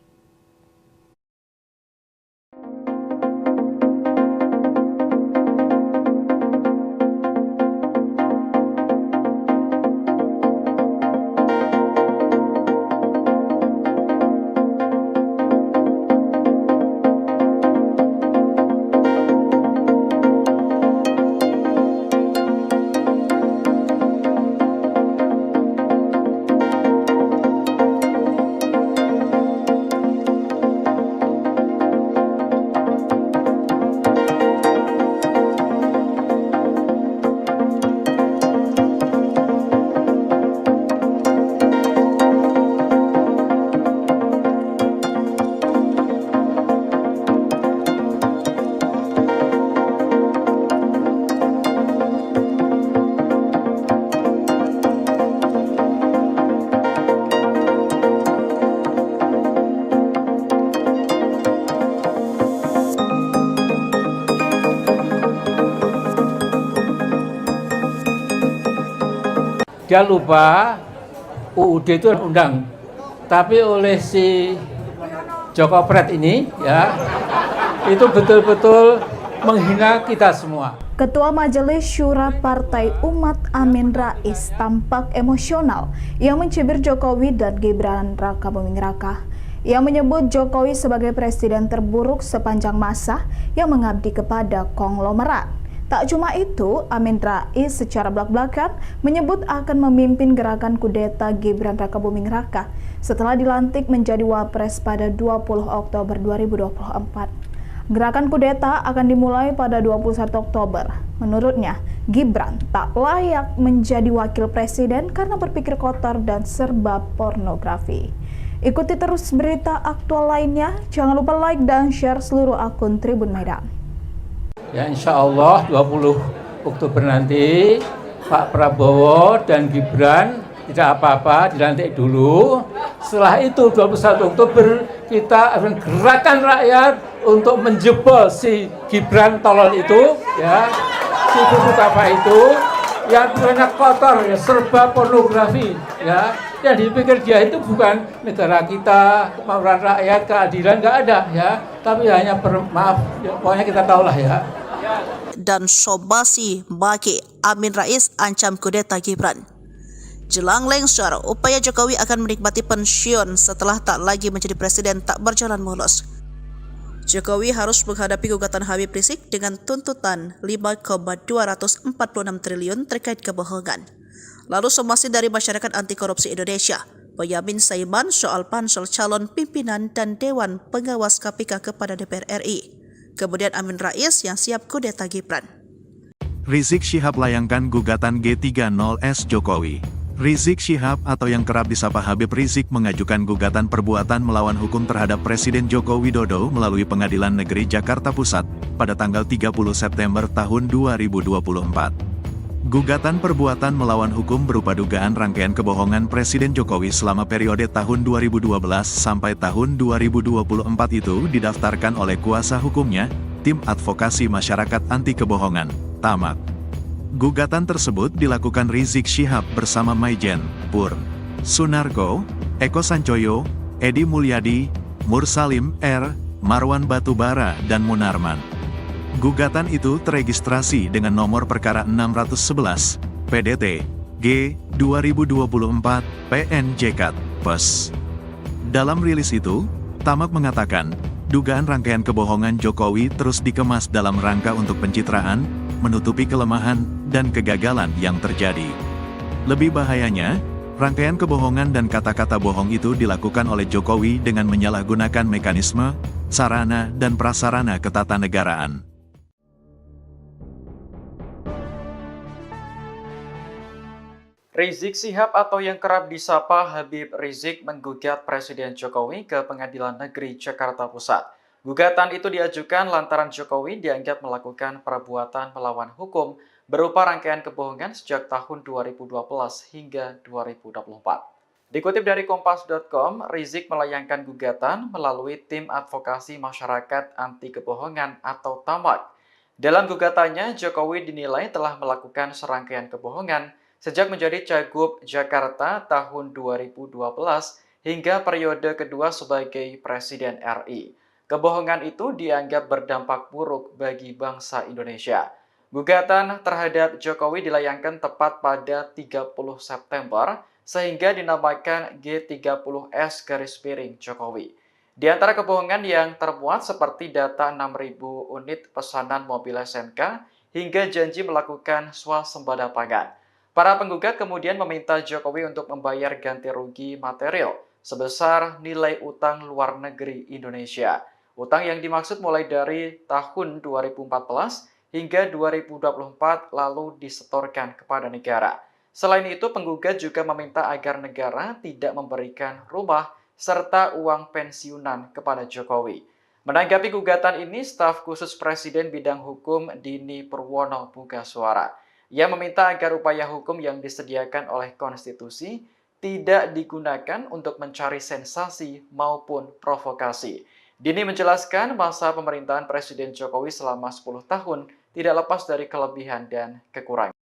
Dia lupa UUD itu undang, tapi oleh si Joko Pret ini ya itu betul-betul menghina kita semua. Ketua Majelis Syura Partai Umat Amin Rais tampak emosional yang mencibir Jokowi dan Gibran Rakabuming Raka. Ia menyebut Jokowi sebagai presiden terburuk sepanjang masa yang mengabdi kepada konglomerat. Tak cuma itu, Amin Rais secara belak-belakan menyebut akan memimpin gerakan kudeta Gibran Rakabuming Raka setelah dilantik menjadi wapres pada 20 Oktober 2024. Gerakan kudeta akan dimulai pada 21 Oktober. Menurutnya, Gibran tak layak menjadi wakil presiden karena berpikir kotor dan serba pornografi. Ikuti terus berita aktual lainnya. Jangan lupa like dan share seluruh akun Tribun Medan. Ya insya Allah 20 Oktober nanti Pak Prabowo dan Gibran tidak apa-apa, dilantik dulu. Setelah itu 21 Oktober kita akan gerakan rakyat untuk menjebol si Gibran tolol itu, ya, si buku apa itu, yang banyak kotor, ya, serba pornografi, ya. Yang dipikir dia itu bukan negara kita, kemauan rakyat, keadilan nggak ada, ya. Tapi hanya maaf, ya, pokoknya kita tahulah ya. Dan Sobasi Baki Amin Rais ancam kudeta Gibran. Jelang lengser, upaya Jokowi akan menikmati pensiun setelah tak lagi menjadi presiden tak berjalan mulus. Jokowi harus menghadapi gugatan Habib Rizik dengan tuntutan 5,246 triliun terkait kebohongan. Lalu somasi dari Masyarakat Anti Korupsi Indonesia, Boyamin Saiman soal pansel calon pimpinan dan Dewan Pengawas KPK kepada DPR RI. Kemudian Amin Rais yang siap kudeta Gibran. Rizik Syihab layangkan gugatan G30S Jokowi. Rizik Syihab atau yang kerap disapa Habib Rizik mengajukan gugatan perbuatan melawan hukum terhadap Presiden Joko Widodo melalui Pengadilan Negeri Jakarta Pusat pada tanggal 30 September tahun 2024. Gugatan perbuatan melawan hukum berupa dugaan rangkaian kebohongan Presiden Jokowi selama periode tahun 2012 sampai tahun 2024 itu didaftarkan oleh kuasa hukumnya, Tim Advokasi Masyarakat Anti Kebohongan, TAMAK. Gugatan tersebut dilakukan Rizik Syihab bersama Maijen, Pur, Sunarko, Eko Sancoyo, Edi Mulyadi, Mursalim R, Marwan Batubara, dan Munarman. Gugatan itu teregistrasi dengan nomor perkara 611, PDT, G, 2024, PNJK, PES. Dalam rilis itu, Tamak mengatakan, dugaan rangkaian kebohongan Jokowi terus dikemas dalam rangka untuk pencitraan, menutupi kelemahan, dan kegagalan yang terjadi. Lebih bahayanya, rangkaian kebohongan dan kata-kata bohong itu dilakukan oleh Jokowi dengan menyalahgunakan mekanisme, sarana, dan prasarana ketatanegaraan. Rizik Syihab atau yang kerap disapa Habib Rizik menggugat Presiden Jokowi ke Pengadilan Negeri Jakarta Pusat. Gugatan itu diajukan lantaran Jokowi dianggap melakukan perbuatan melawan hukum berupa rangkaian kebohongan sejak tahun 2012 hingga 2024. Dikutip dari Kompas.com, Rizik melayangkan gugatan melalui Tim Advokasi Masyarakat Anti Kebohongan atau TAMAK. Dalam gugatannya, Jokowi dinilai telah melakukan serangkaian kebohongan sejak menjadi Cagup Jakarta tahun 2012 hingga periode kedua sebagai Presiden RI. Kebohongan itu dianggap berdampak buruk bagi bangsa Indonesia. Gugatan terhadap Jokowi dilayangkan tepat pada 30 September sehingga dinamakan G30S Jokowi. Di antara kebohongan yang termuat seperti data 6.000 unit pesanan mobil SMK hingga janji melakukan swasembada pangan. Para penggugat kemudian meminta Jokowi untuk membayar ganti rugi material sebesar nilai utang luar negeri Indonesia. Utang yang dimaksud mulai dari tahun 2014 hingga 2024 lalu disetorkan kepada negara. Selain itu, penggugat juga meminta agar negara tidak memberikan rumah serta uang pensiunan kepada Jokowi. Menanggapi gugatan ini, staf khusus Presiden bidang hukum Dini Purwono buka suara. Ia meminta agar upaya hukum yang disediakan oleh konstitusi tidak digunakan untuk mencari sensasi maupun provokasi. Dini menjelaskan masa pemerintahan Presiden Jokowi selama 10 tahun tidak lepas dari kelebihan dan kekurangan.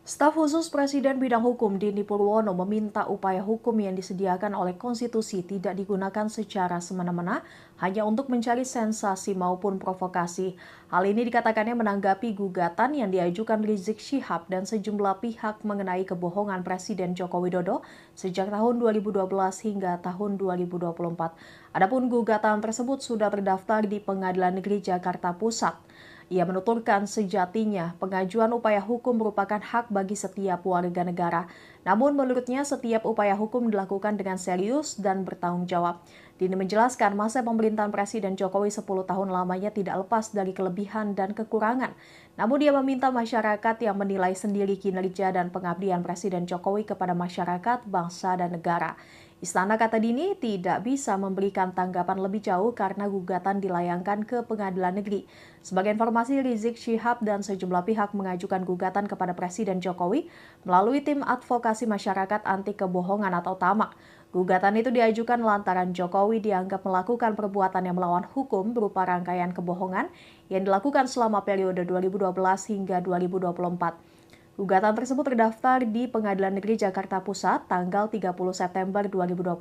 Staf khusus Presiden bidang hukum Dini Purwono meminta upaya hukum yang disediakan oleh konstitusi tidak digunakan secara semena-mena hanya untuk mencari sensasi maupun provokasi. Hal ini dikatakannya menanggapi gugatan yang diajukan Rizik Syihab dan sejumlah pihak mengenai kebohongan Presiden Joko Widodo sejak tahun 2012 hingga tahun 2024. Adapun gugatan tersebut sudah terdaftar di Pengadilan Negeri Jakarta Pusat. Ia menuturkan sejatinya pengajuan upaya hukum merupakan hak bagi setiap warga negara. Namun menurutnya setiap upaya hukum dilakukan dengan serius dan bertanggung jawab. Dini menjelaskan masa pemerintahan Presiden Jokowi 10 tahun lamanya tidak lepas dari kelebihan dan kekurangan. Namun dia meminta masyarakat yang menilai sendiri kinerja dan pengabdian Presiden Jokowi kepada masyarakat, bangsa, dan negara. Istana, kata Dini, tidak bisa memberikan tanggapan lebih jauh karena gugatan dilayangkan ke Pengadilan Negeri. Sebagai informasi, Rizik Syihab dan sejumlah pihak mengajukan gugatan kepada Presiden Jokowi melalui tim advokasi masyarakat anti kebohongan atau TAMAK. Gugatan itu diajukan lantaran Jokowi dianggap melakukan perbuatan yang melawan hukum berupa rangkaian kebohongan yang dilakukan selama periode 2012 hingga 2024. Gugatan tersebut terdaftar di Pengadilan Negeri Jakarta Pusat tanggal 30 September 2024.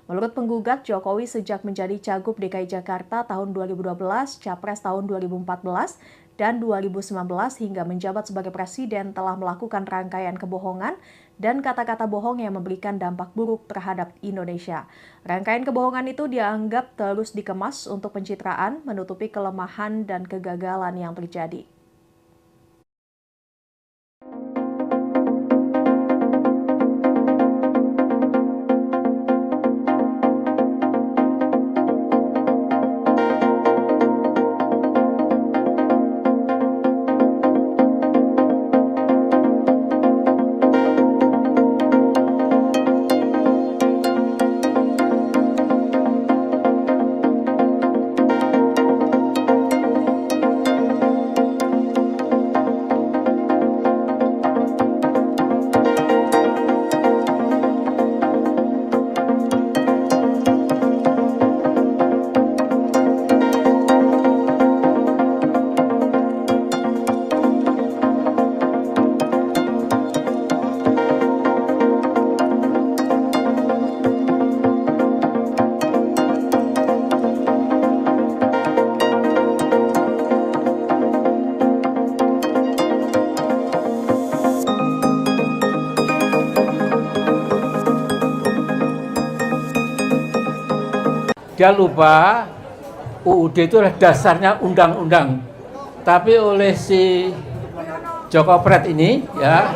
Menurut penggugat, Jokowi sejak menjadi Cagup DKI Jakarta tahun 2012, Capres tahun 2014, dan 2019 hingga menjabat sebagai Presiden telah melakukan rangkaian kebohongan dan kata-kata bohong yang memberikan dampak buruk terhadap Indonesia. Rangkaian kebohongan itu dianggap terus dikemas untuk pencitraan, menutupi kelemahan dan kegagalan yang terjadi. Dia lupa UUD itu adalah dasarnya undang-undang. Tapi oleh si Joko Pret ini ya,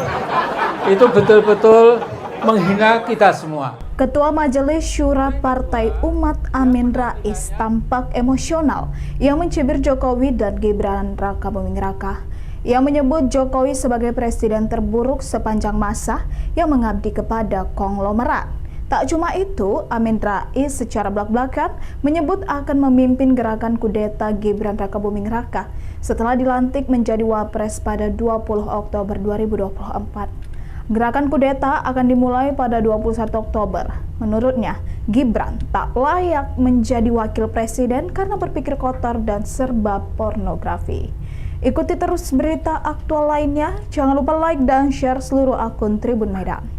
itu betul-betul menghina kita semua. Ketua Majelis Syura Partai Umat Amin Rais tampak emosional yang mencibir Jokowi dan Gibran Rakabuming Raka. Ia menyebut Jokowi sebagai presiden terburuk sepanjang masa yang mengabdi kepada konglomerat. Tak cuma itu, Amin Rais secara belak-belakan menyebut akan memimpin gerakan kudeta Gibran Rakabuming Raka setelah dilantik menjadi Wapres pada 20 Oktober 2024. Gerakan kudeta akan dimulai pada 21 Oktober. Menurutnya, Gibran tak layak menjadi wakil presiden karena berpikir kotor dan serba pornografi. Ikuti terus berita aktual lainnya. Jangan lupa like dan share seluruh akun Tribun Medan.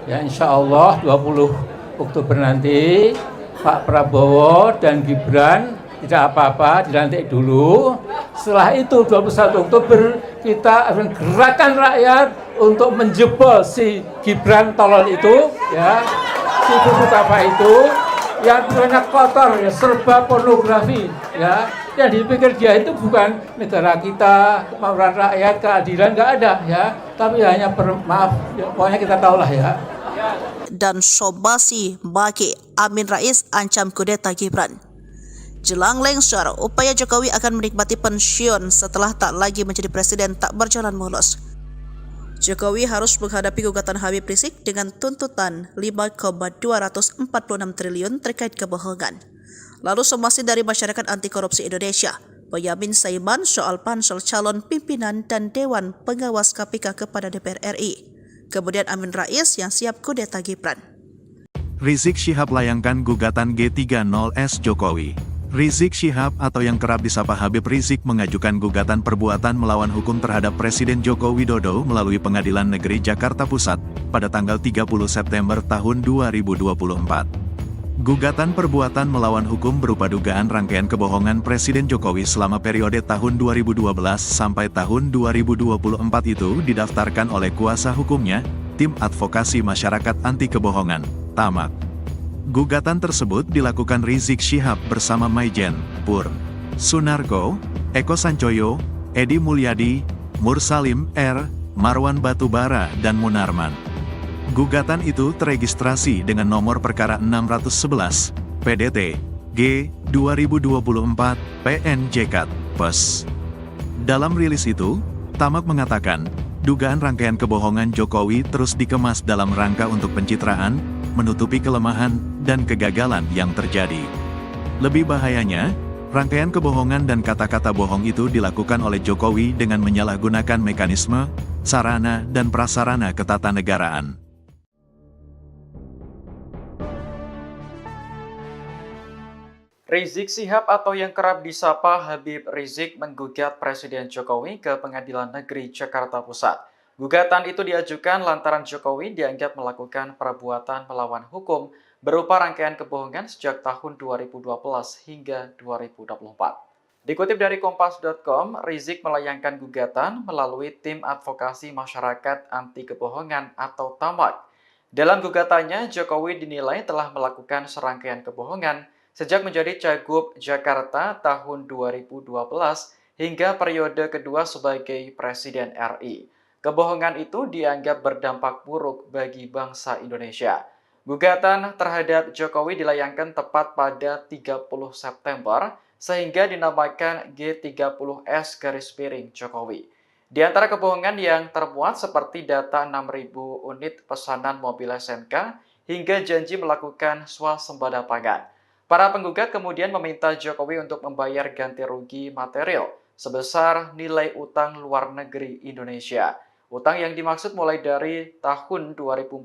Ya, insya Allah 20 Oktober nanti Pak Prabowo dan Gibran tidak apa-apa, dilantik dulu. Setelah itu 21 Oktober kita akan gerakan rakyat untuk menjebol si Gibran tolol itu, ya, si bubuk apa itu, yang banyak kotor, ya, serba pornografi, ya. Yang dipikir dia itu bukan negara kita, kemauan rakyat, keadilan, nggak ada, ya. Tapi hanya maaf, ya, pokoknya kita tahulah ya. Dan Sobasi Baki Amin Rais ancam kudeta Gibran. Jelang lengser, upaya Jokowi akan menikmati pensiun setelah tak lagi menjadi presiden tak berjalan mulus. Jokowi harus menghadapi gugatan Habib Rizik dengan tuntutan 5,246 triliun terkait kebohongan. Lalu somasi dari Masyarakat Anti Korupsi Indonesia, Boyamin Saiman soal pansel calon pimpinan dan Dewan Pengawas KPK kepada DPR RI. Kemudian Amin Rais yang siap kudeta Gibran. Rizik Syihab layangkan gugatan G30S Jokowi. Rizik Syihab atau yang kerap disapa Habib Rizik mengajukan gugatan perbuatan melawan hukum terhadap Presiden Joko Widodo melalui Pengadilan Negeri Jakarta Pusat pada tanggal 30 September tahun 2024. Gugatan perbuatan melawan hukum berupa dugaan rangkaian kebohongan Presiden Jokowi selama periode tahun 2012 sampai tahun 2024 itu didaftarkan oleh kuasa hukumnya, Tim Advokasi Masyarakat Anti Kebohongan, TAMAK. Gugatan tersebut dilakukan Rizik Syihab bersama Maijen, Pur, Sunarko, Eko Sancoyo, Edi Mulyadi, Mursalim R, Marwan Batubara dan Munarman. Gugatan itu teregistrasi dengan nomor perkara 611, PDT, G, 2024, PNJK, PES. Dalam rilis itu, TAMAK mengatakan, dugaan rangkaian kebohongan Jokowi terus dikemas dalam rangka untuk pencitraan, menutupi kelemahan, dan kegagalan yang terjadi. Lebih bahayanya, rangkaian kebohongan dan kata-kata bohong itu dilakukan oleh Jokowi dengan menyalahgunakan mekanisme, sarana, dan prasarana ketatanegaraan. Rizik Syihab atau yang kerap disapa Habib Rizik menggugat Presiden Jokowi ke Pengadilan Negeri Jakarta Pusat. Gugatan itu diajukan lantaran Jokowi dianggap melakukan perbuatan melawan hukum berupa rangkaian kebohongan sejak tahun 2012 hingga 2024. Dikutip dari Kompas.com, Rizik melayangkan gugatan melalui Tim Advokasi Masyarakat Anti Kebohongan atau TAMAK. Dalam gugatannya, Jokowi dinilai telah melakukan serangkaian kebohongan sejak menjadi Cagup Jakarta tahun 2012 hingga periode kedua sebagai Presiden RI. Kebohongan itu dianggap berdampak buruk bagi bangsa Indonesia. Gugatan terhadap Jokowi dilayangkan tepat pada 30 September sehingga dinamakan G30S-Jokowi. Di antara kebohongan yang termuat seperti data 6.000 unit pesanan mobil SMK hingga janji melakukan swasembada pangan. Para penggugat kemudian meminta Jokowi untuk membayar ganti rugi material sebesar nilai utang luar negeri Indonesia. Utang yang dimaksud mulai dari tahun 2014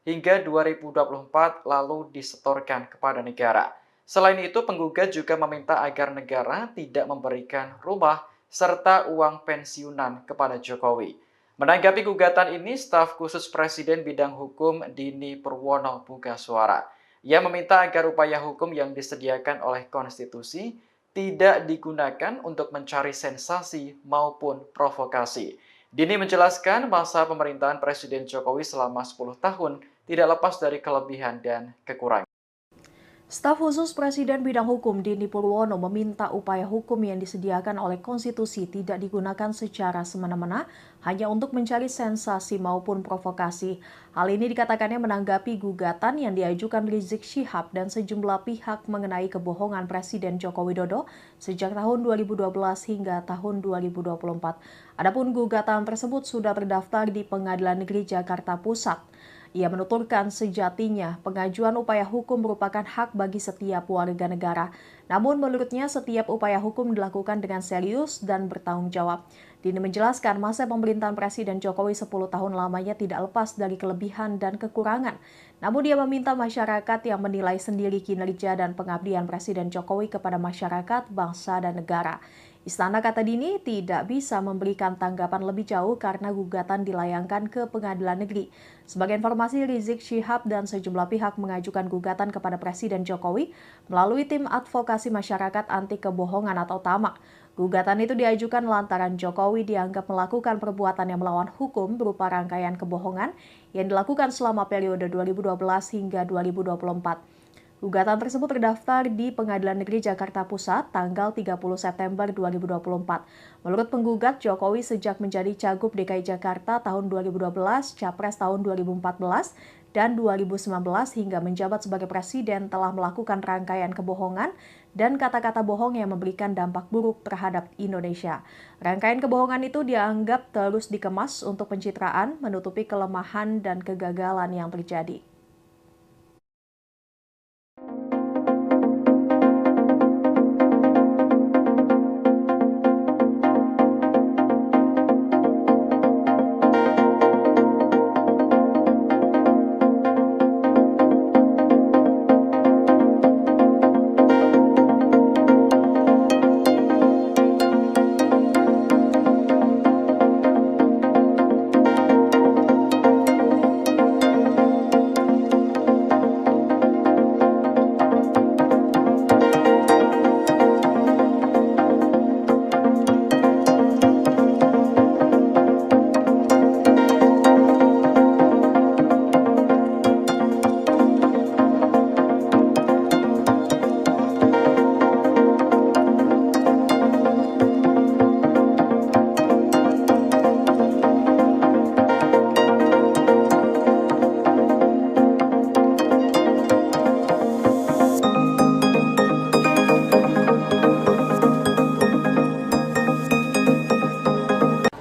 hingga 2024 lalu disetorkan kepada negara. Selain itu, penggugat juga meminta agar negara tidak memberikan rumah serta uang pensiunan kepada Jokowi. Menanggapi gugatan ini, staf khusus Presiden bidang hukum Dini Purwono buka suara. Ia meminta agar upaya hukum yang disediakan oleh konstitusi tidak digunakan untuk mencari sensasi maupun provokasi. Dini menjelaskan masa pemerintahan Presiden Jokowi selama 10 tahun tidak lepas dari kelebihan dan kekurangan. Staf khusus Presiden bidang hukum Dini Purwono meminta upaya hukum yang disediakan oleh konstitusi tidak digunakan secara semena-mena hanya untuk mencari sensasi maupun provokasi. Hal ini dikatakannya menanggapi gugatan yang diajukan Rizik Syihab dan sejumlah pihak mengenai kebohongan Presiden Joko Widodo sejak tahun 2012 hingga tahun 2024. Adapun gugatan tersebut sudah terdaftar di Pengadilan Negeri Jakarta Pusat. Ia menuturkan sejatinya pengajuan upaya hukum merupakan hak bagi setiap warga negara. Namun menurutnya setiap upaya hukum dilakukan dengan serius dan bertanggung jawab. Dini menjelaskan masa pemerintahan Presiden Jokowi 10 tahun lamanya tidak lepas dari kelebihan dan kekurangan. Namun dia meminta masyarakat yang menilai sendiri kinerja dan pengabdian Presiden Jokowi kepada masyarakat, bangsa, dan negara. Istana, kata Dini, tidak bisa memberikan tanggapan lebih jauh karena gugatan dilayangkan ke Pengadilan Negeri. Sebagai informasi, Rizik Syihab dan sejumlah pihak mengajukan gugatan kepada Presiden Jokowi melalui Tim Advokasi Masyarakat Anti Kebohongan atau TAMAK. Gugatan itu diajukan lantaran Jokowi dianggap melakukan perbuatan yang melawan hukum berupa rangkaian kebohongan yang dilakukan selama periode 2012 hingga 2024. Gugatan tersebut terdaftar di Pengadilan Negeri Jakarta Pusat tanggal 30 September 2024. Menurut penggugat, Jokowi sejak menjadi Cagup DKI Jakarta tahun 2012, Capres tahun 2014, dan 2019 hingga menjabat sebagai Presiden telah melakukan rangkaian kebohongan dan kata-kata bohong yang memberikan dampak buruk terhadap Indonesia. Rangkaian kebohongan itu dianggap terus dikemas untuk pencitraan, menutupi kelemahan dan kegagalan yang terjadi.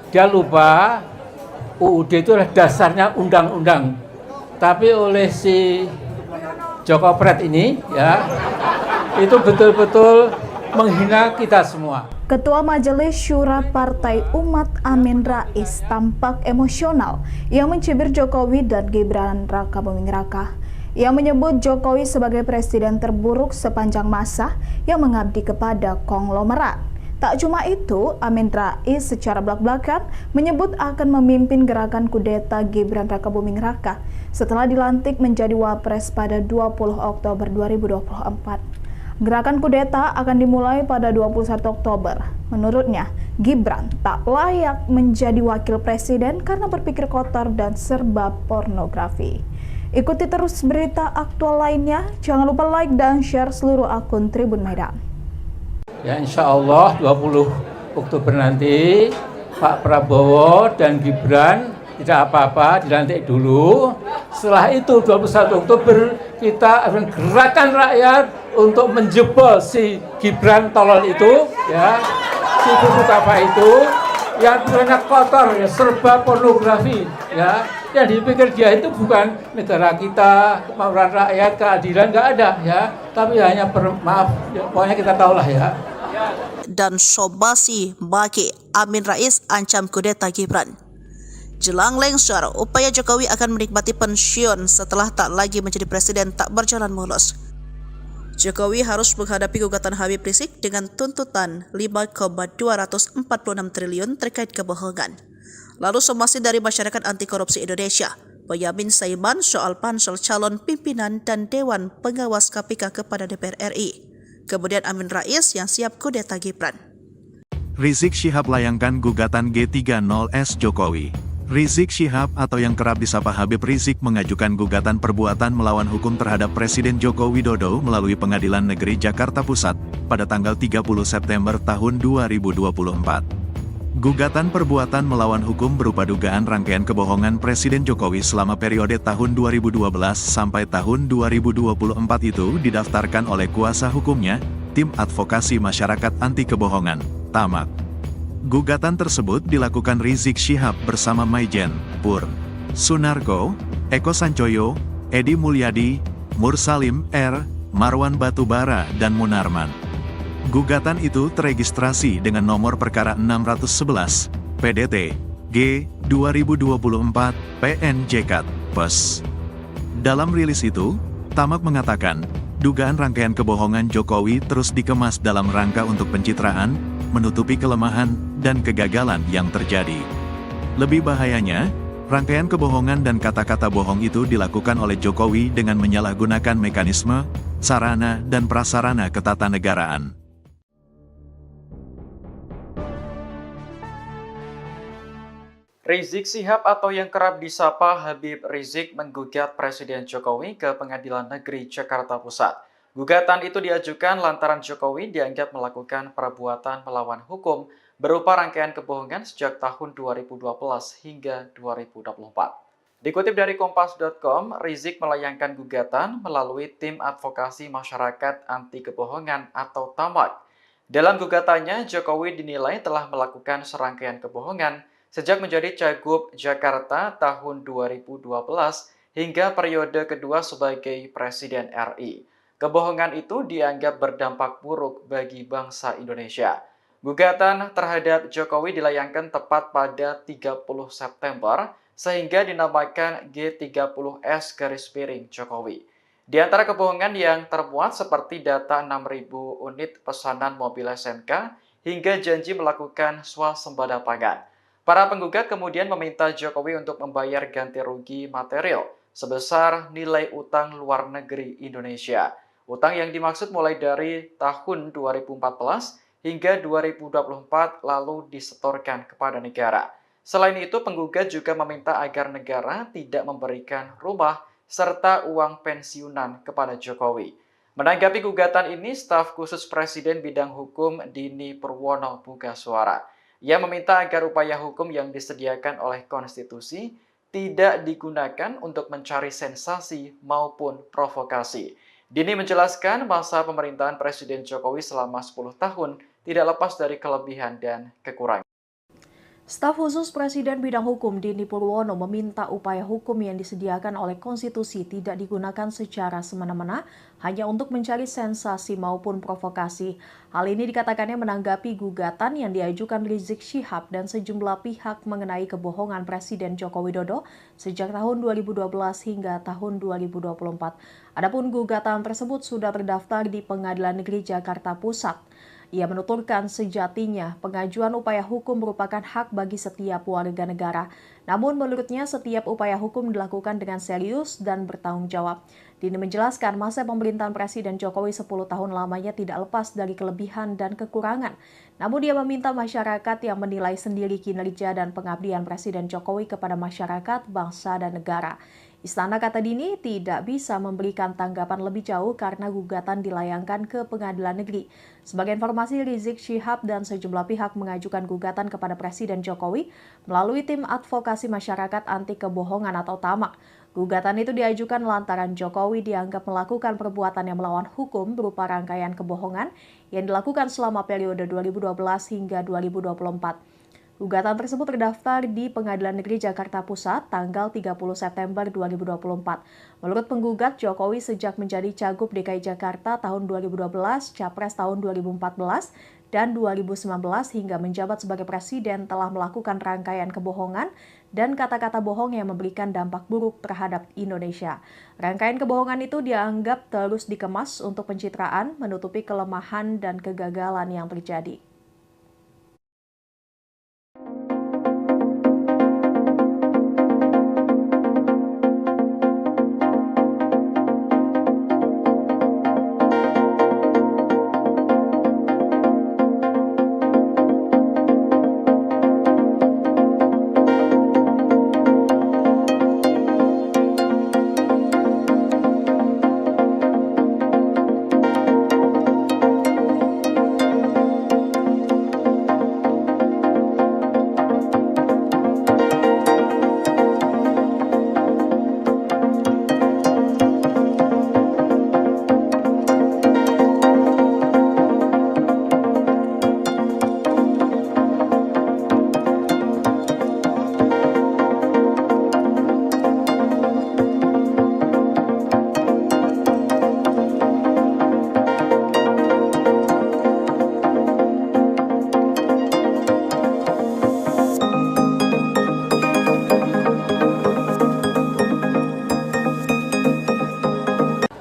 Dia lupa UUD itu adalah dasarnya undang-undang. Tapi oleh si Joko Pret ini ya, itu betul-betul menghina kita semua. Ketua Majelis Syura Partai Umat Amin Rais tampak emosional yang mencibir Jokowi dan Gibran Raka Buming Raka. Ia menyebut Jokowi sebagai presiden terburuk sepanjang masa yang mengabdi kepada konglomerat. Tak cuma itu, Amin Rais secara belak-belakan menyebut akan memimpin gerakan kudeta Gibran Raka Buming Raka setelah dilantik menjadi Wapres pada 20 Oktober 2024. Gerakan kudeta akan dimulai pada 21 Oktober. Menurutnya, Gibran tak layak menjadi wakil presiden karena berpikir kotor dan serba pornografi. Ikuti terus berita aktual lainnya. Jangan lupa like dan share seluruh akun Tribun Medan. Ya insya Allah 20 Oktober nanti Pak Prabowo dan Gibran tidak apa-apa, dilantik dulu. Setelah itu 21 Oktober kita akan gerakan rakyat untuk menjebol si Gibran tolol itu, ya, si buku apa itu, yang banyak kotor, ya, serba pornografi, ya. Yang dipikir dia itu bukan negara kita, kemauan rakyat, keadilan, nggak ada, ya. Tapi hanya maaf, ya, pokoknya kita tahulah ya. Dan Sobasi Baki Amin Rais ancam kudeta Gibran. Jelang lengser, upaya Jokowi akan menikmati pensiun setelah tak lagi menjadi presiden tak berjalan mulus. Jokowi harus menghadapi gugatan Habib Rizik dengan tuntutan 5,246 triliun terkait kebohongan. Lalu somasi dari Masyarakat Anti Korupsi Indonesia, Boyamin Saiman soal pansel calon pimpinan dan Dewan Pengawas KPK kepada DPR RI. Kemudian Amin Rais yang siap kudeta Gibran. Rizik Syihab layangkan gugatan G30S Jokowi. Rizik Syihab atau yang kerap disapa Habib Rizik mengajukan gugatan perbuatan melawan hukum terhadap Presiden Joko Widodo melalui Pengadilan Negeri Jakarta Pusat pada tanggal 30 September tahun 2024. Gugatan perbuatan melawan hukum berupa dugaan rangkaian kebohongan Presiden Jokowi selama periode tahun 2012 sampai tahun 2024 itu didaftarkan oleh kuasa hukumnya, Tim Advokasi Masyarakat Anti Kebohongan, TAMAK. Gugatan tersebut dilakukan Rizik Syihab bersama Maijen, Pur, Sunarko, Eko Sancoyo, Edi Mulyadi, Mursalim R, Marwan Batubara, dan Munarman. Gugatan itu teregistrasi dengan nomor perkara 611, PDT, G, 2024, PNJK, PES. Dalam rilis itu, TAMAK mengatakan, dugaan rangkaian kebohongan Jokowi terus dikemas dalam rangka untuk pencitraan, menutupi kelemahan, dan kegagalan yang terjadi. Lebih bahayanya, rangkaian kebohongan dan kata-kata bohong itu dilakukan oleh Jokowi dengan menyalahgunakan mekanisme, sarana, dan prasarana ketatanegaraan. Rizik Syihab atau yang kerap disapa Habib Rizik menggugat Presiden Jokowi ke Pengadilan Negeri Jakarta Pusat. Gugatan itu diajukan lantaran Jokowi dianggap melakukan perbuatan melawan hukum berupa rangkaian kebohongan sejak tahun 2012 hingga 2024. Dikutip dari Kompas.com, Rizik melayangkan gugatan melalui Tim Advokasi Masyarakat Anti Kebohongan atau TAMAK. Dalam gugatannya, Jokowi dinilai telah melakukan serangkaian kebohongan sejak menjadi Cagup Jakarta tahun 2012 hingga periode kedua sebagai Presiden RI. Kebohongan itu dianggap berdampak buruk bagi bangsa Indonesia. Gugatan terhadap Jokowi dilayangkan tepat pada 30 September sehingga dinamakan G30S Jokowi. Di antara kebohongan yang termuat seperti data 6.000 unit pesanan mobil SMK hingga janji melakukan swasembada pangan. Para penggugat kemudian meminta Jokowi untuk membayar ganti rugi material sebesar nilai utang luar negeri Indonesia. Utang yang dimaksud mulai dari tahun 2014 hingga 2024 lalu disetorkan kepada negara. Selain itu, penggugat juga meminta agar negara tidak memberikan rumah serta uang pensiunan kepada Jokowi. Menanggapi gugatan ini, staf khusus Presiden bidang hukum Dini Purwono buka suara. Ia meminta agar upaya hukum yang disediakan oleh konstitusi tidak digunakan untuk mencari sensasi maupun provokasi. Dini menjelaskan masa pemerintahan Presiden Jokowi selama 10 tahun tidak lepas dari kelebihan dan kekurangan. Staf khusus Presiden bidang hukum Dini Purwono meminta upaya hukum yang disediakan oleh konstitusi tidak digunakan secara semena-mena hanya untuk mencari sensasi maupun provokasi. Hal ini dikatakannya menanggapi gugatan yang diajukan Rizik Syihab dan sejumlah pihak mengenai kebohongan Presiden Joko Widodo sejak tahun 2012 hingga tahun 2024. Adapun gugatan tersebut sudah terdaftar di Pengadilan Negeri Jakarta Pusat. Ia menuturkan sejatinya pengajuan upaya hukum merupakan hak bagi setiap warga negara. Namun menurutnya setiap upaya hukum dilakukan dengan serius dan bertanggung jawab. Dini menjelaskan masa pemerintahan Presiden Jokowi 10 tahun lamanya tidak lepas dari kelebihan dan kekurangan. Namun dia meminta masyarakat yang menilai sendiri kinerja dan pengabdian Presiden Jokowi kepada masyarakat, bangsa, dan negara. Istana, kata Dini, tidak bisa memberikan tanggapan lebih jauh karena gugatan dilayangkan ke Pengadilan Negeri. Sebagai informasi, Rizik Syihab dan sejumlah pihak mengajukan gugatan kepada Presiden Jokowi melalui tim advokasi masyarakat anti kebohongan atau TAMAK. Gugatan itu diajukan lantaran Jokowi dianggap melakukan perbuatan yang melawan hukum berupa rangkaian kebohongan yang dilakukan selama periode 2012 hingga 2024. Gugatan tersebut terdaftar di Pengadilan Negeri Jakarta Pusat tanggal 30 September 2024. Menurut penggugat, Jokowi sejak menjadi Cagup DKI Jakarta tahun 2012, Capres tahun 2014, dan 2019 hingga menjabat sebagai Presiden telah melakukan rangkaian kebohongan dan kata-kata bohong yang memberikan dampak buruk terhadap Indonesia. Rangkaian kebohongan itu dianggap terus dikemas untuk pencitraan, menutupi kelemahan dan kegagalan yang terjadi.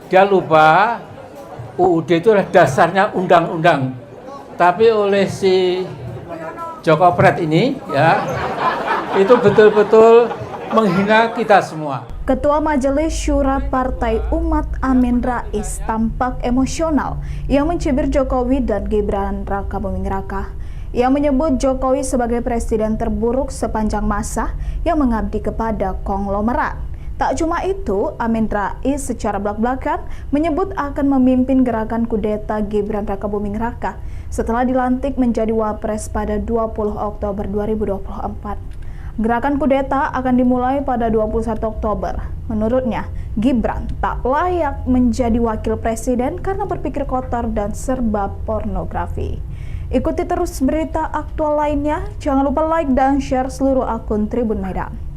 Dia lupa UUD itu adalah dasarnya undang-undang. Tapi oleh si Joko Pret ini ya, itu betul-betul menghina kita semua. Ketua Majelis Syura Partai Umat Amin Rais tampak emosional yang mencibir Jokowi dan Gibran Raka Buming Raka. Ia menyebut Jokowi sebagai presiden terburuk sepanjang masa yang mengabdi kepada konglomerat. Tak cuma itu, Amin Rais secara belak-belakan menyebut akan memimpin gerakan kudeta Gibran Raka Buming Raka setelah dilantik menjadi Wapres pada 20 Oktober 2024. Gerakan kudeta akan dimulai pada 21 Oktober. Menurutnya, Gibran tak layak menjadi wakil presiden karena berpikir kotor dan serba pornografi. Ikuti terus berita aktual lainnya. Jangan lupa like dan share seluruh akun Tribun Medan.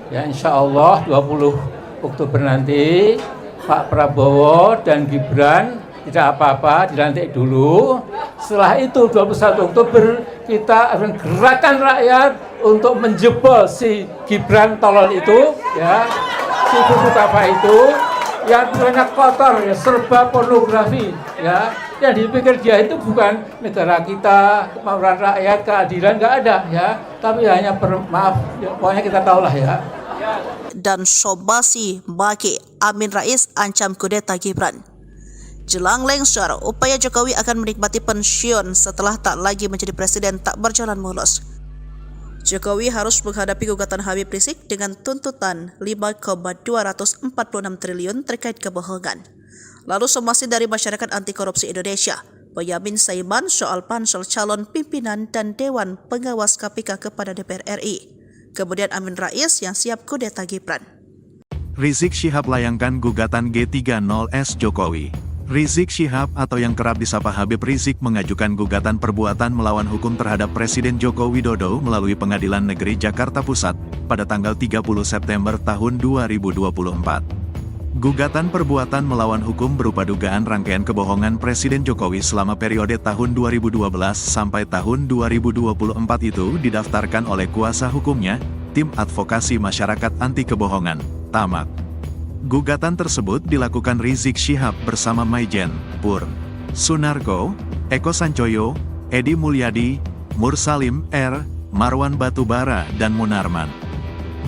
Ya insya Allah 20 Oktober nanti Pak Prabowo dan Gibran tidak apa-apa, dilantik dulu. Setelah itu 21 Oktober kita akan gerakan rakyat untuk menjebol si Gibran tolol itu, ya, si buku apa itu, yang banyak kotor, ya, serba pornografi, ya. Yang dipikir dia itu bukan negara kita, kemauan rakyat, keadilan, nggak ada, ya. Tapi hanya maaf, ya, pokoknya kita tahulah ya. Dan Sobasi Baki Amin Rais ancam kudeta Gibran. Jelang lengser, upaya Jokowi akan menikmati pensiun setelah tak lagi menjadi presiden tak berjalan mulus. Jokowi harus menghadapi gugatan Habib Rizik dengan tuntutan 5,246 triliun terkait kebohongan. Lalu somasi dari Masyarakat Anti Korupsi Indonesia, Boyamin Saiman soal pansel calon pimpinan dan Dewan Pengawas KPK kepada DPR RI. Kemudian Amin Rais yang siap kudeta Gibran. Rizik Syihab layangkan gugatan G30S Jokowi. Rizik Syihab atau yang kerap disapa Habib Rizik mengajukan gugatan perbuatan melawan hukum terhadap Presiden Joko Widodo melalui Pengadilan Negeri Jakarta Pusat pada tanggal 30 September tahun 2024. Gugatan perbuatan melawan hukum berupa dugaan rangkaian kebohongan Presiden Jokowi selama periode tahun 2012 sampai tahun 2024 itu didaftarkan oleh kuasa hukumnya, Tim Advokasi Masyarakat Anti Kebohongan, TAMAK. Gugatan tersebut dilakukan Rizik Syihab bersama Maijen, Pur, Sunarko, Eko Sancoyo, Edi Mulyadi, Mursalim R, Marwan Batubara dan Munarman.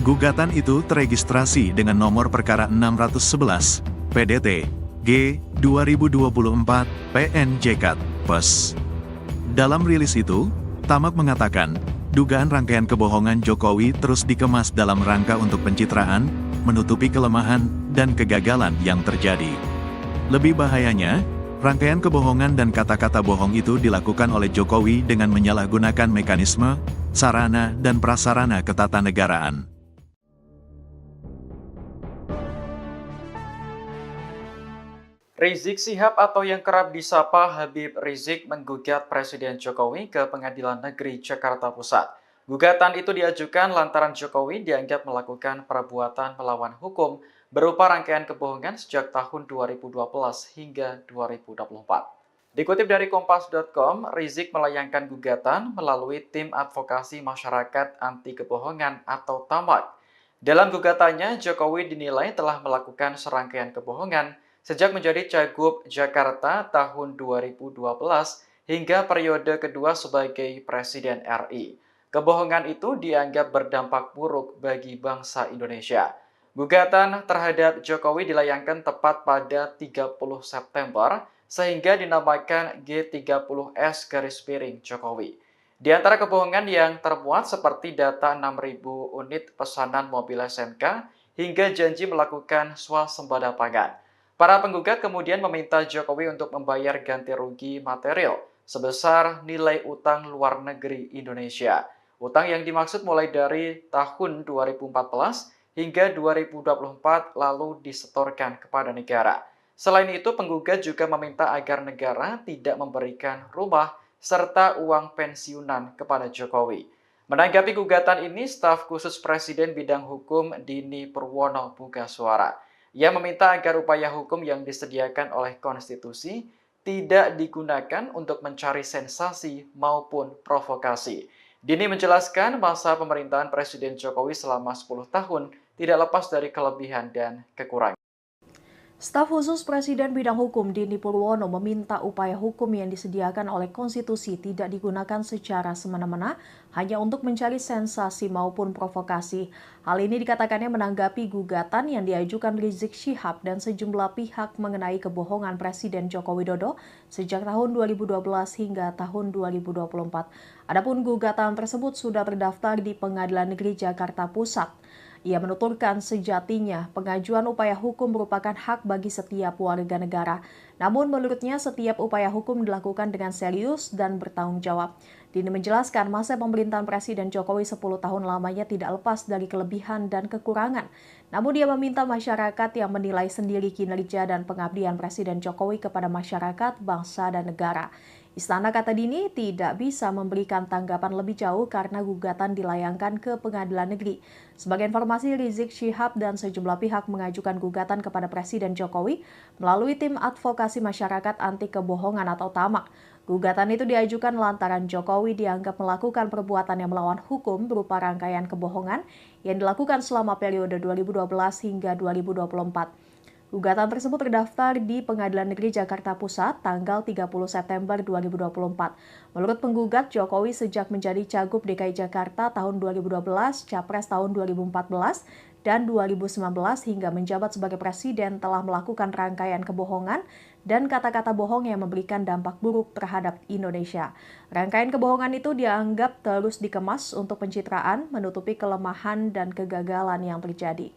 Gugatan itu teregistrasi dengan nomor perkara 611, PDT, G, 2024, PNJK, PES. Dalam rilis itu, TAMAK mengatakan, dugaan rangkaian kebohongan Jokowi terus dikemas dalam rangka untuk pencitraan, menutupi kelemahan, dan kegagalan yang terjadi. Lebih bahayanya, rangkaian kebohongan dan kata-kata bohong itu dilakukan oleh Jokowi dengan menyalahgunakan mekanisme, sarana, dan prasarana ketatanegaraan. Rizik Syihab atau yang kerap disapa Habib Rizik menggugat Presiden Jokowi ke Pengadilan Negeri Jakarta Pusat. Gugatan itu diajukan lantaran Jokowi dianggap melakukan perbuatan melawan hukum berupa rangkaian kebohongan sejak tahun 2012 hingga 2024. Dikutip dari Kompas.com, Rizik melayangkan gugatan melalui Tim Advokasi Masyarakat Anti Kebohongan atau TAMAK. Dalam gugatannya, Jokowi dinilai telah melakukan serangkaian kebohongan sejak menjadi Cagup Jakarta tahun 2012 hingga periode kedua sebagai Presiden RI. Kebohongan itu dianggap berdampak buruk bagi bangsa Indonesia. Gugatan terhadap Jokowi dilayangkan tepat pada 30 September sehingga dinamakan G30S Jokowi. Di antara kebohongan yang termuat seperti data 6.000 unit pesanan mobil SMK hingga janji melakukan swasembada pangan. Para penggugat kemudian meminta Jokowi untuk membayar ganti rugi material sebesar nilai utang luar negeri Indonesia. Utang yang dimaksud mulai dari tahun 2014 hingga 2024 lalu disetorkan kepada negara. Selain itu, penggugat juga meminta agar negara tidak memberikan rumah serta uang pensiunan kepada Jokowi. Menanggapi gugatan ini, staf khusus Presiden Bidang Hukum Dini Purwono buka suara. Ia meminta agar upaya hukum yang disediakan oleh konstitusi tidak digunakan untuk mencari sensasi maupun provokasi. Dini menjelaskan masa pemerintahan Presiden Jokowi selama 10 tahun tidak lepas dari kelebihan dan kekurangan. Staf khusus Presiden Bidang Hukum Dini Purwono meminta upaya hukum yang disediakan oleh konstitusi tidak digunakan secara semena-mena hanya untuk mencari sensasi maupun provokasi. Hal ini dikatakannya menanggapi gugatan yang diajukan Rizik Syihab dan sejumlah pihak mengenai kebohongan Presiden Joko Widodo sejak tahun 2012 hingga tahun 2024. Adapun gugatan tersebut sudah terdaftar di Pengadilan Negeri Jakarta Pusat. Ia menuturkan sejatinya pengajuan upaya hukum merupakan hak bagi setiap warga negara. Namun menurutnya setiap upaya hukum dilakukan dengan serius dan bertanggung jawab. Dini menjelaskan masa pemerintahan Presiden Jokowi 10 tahun lamanya tidak lepas dari kelebihan dan kekurangan. Namun dia meminta masyarakat yang menilai sendiri kinerja dan pengabdian Presiden Jokowi kepada masyarakat, bangsa, dan negara. Istana, kata Dini, tidak bisa memberikan tanggapan lebih jauh karena gugatan dilayangkan ke Pengadilan Negeri. Sebagai informasi, Rizik Syihab dan sejumlah pihak mengajukan gugatan kepada Presiden Jokowi melalui Tim Advokasi Masyarakat Anti Kebohongan atau TAMAK. Gugatan itu diajukan lantaran Jokowi dianggap melakukan perbuatan yang melawan hukum berupa rangkaian kebohongan yang dilakukan selama periode 2012 hingga 2024. Gugatan tersebut terdaftar di Pengadilan Negeri Jakarta Pusat tanggal 30 September 2024. Menurut penggugat, Jokowi sejak menjadi Cagup DKI Jakarta tahun 2012, Capres tahun 2014, dan 2019 hingga menjabat sebagai Presiden telah melakukan rangkaian kebohongan dan kata-kata bohong yang memberikan dampak buruk terhadap Indonesia. Rangkaian kebohongan itu dianggap terus dikemas untuk pencitraan, menutupi kelemahan dan kegagalan yang terjadi.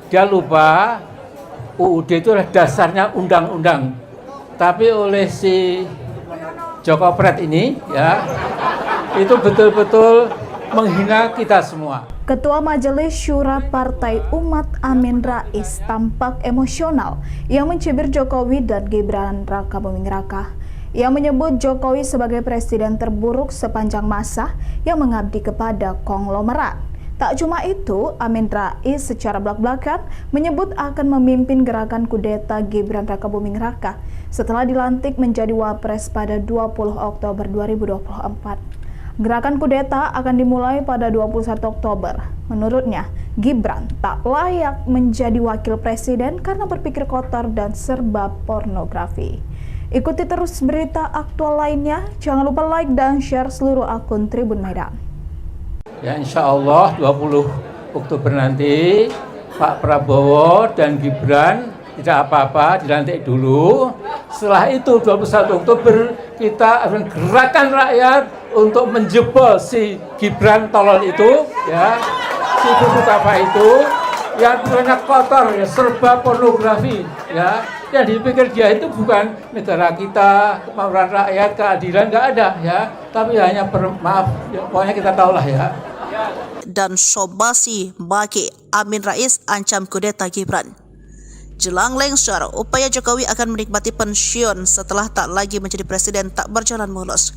Dia lupa UUD itu adalah dasarnya undang-undang. Tapi oleh si Joko Pret ini ya, itu betul-betul menghina kita semua. Ketua Majelis Syura Partai Umat Amin Rais tampak emosional yang mencibir Jokowi dan Gibran Raka Buming Raka. Ia menyebut Jokowi sebagai presiden terburuk sepanjang masa yang mengabdi kepada konglomerat. Tak cuma itu, Amin Rais secara belak-belakan menyebut akan memimpin gerakan kudeta Gibran Raka Buming Raka setelah dilantik menjadi Wapres pada 20 Oktober 2024. Gerakan kudeta akan dimulai pada 21 Oktober. Menurutnya, Gibran tak layak menjadi wakil presiden karena berpikir kotor dan serba pornografi. Ikuti terus berita aktual lainnya. Jangan lupa like dan share seluruh akun Tribun Medan. Ya insya Allah 20 Oktober nanti Pak Prabowo dan Gibran tidak apa-apa, dilantik dulu. Setelah itu 21 Oktober kita akan gerakan rakyat untuk menjebol si Gibran tolol itu, ya, si buku apa itu, yang banyak kotor, ya, serba pornografi, ya. Yang dipikir dia itu bukan negara kita, kemauan rakyat, keadilan, nggak ada, ya. Tapi hanya maaf, ya, pokoknya kita tahulah ya. Dan Sobasi Baki Amin Rais ancam kudeta Gibran. Jelang lengser, upaya Jokowi akan menikmati pensiun setelah tak lagi menjadi presiden tak berjalan mulus.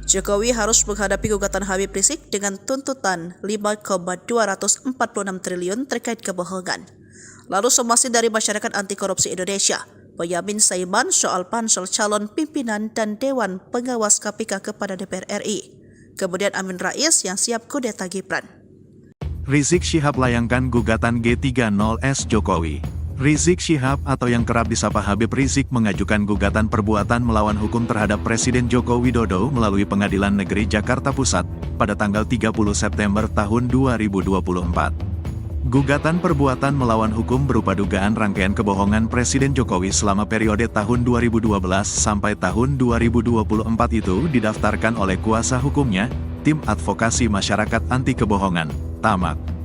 Jokowi harus menghadapi gugatan Habib Rizik dengan tuntutan 5,246 triliun terkait kebohongan. Lalu somasi dari Masyarakat Anti Korupsi Indonesia, Boyamin Saiman soal pansel calon pimpinan dan Dewan Pengawas KPK kepada DPR RI. Kemudian Amin Rais yang siap kudeta Gibran. Rizik Syihab layangkan gugatan G30S Jokowi. Rizik Syihab atau yang kerap disapa Habib Rizik mengajukan gugatan perbuatan melawan hukum terhadap Presiden Joko Widodo melalui Pengadilan Negeri Jakarta Pusat pada tanggal 30 September tahun 2024. Gugatan perbuatan melawan hukum berupa dugaan rangkaian kebohongan Presiden Jokowi selama periode tahun 2012 sampai tahun 2024 itu didaftarkan oleh kuasa hukumnya, Tim Advokasi Masyarakat Anti Kebohongan, TAMAK.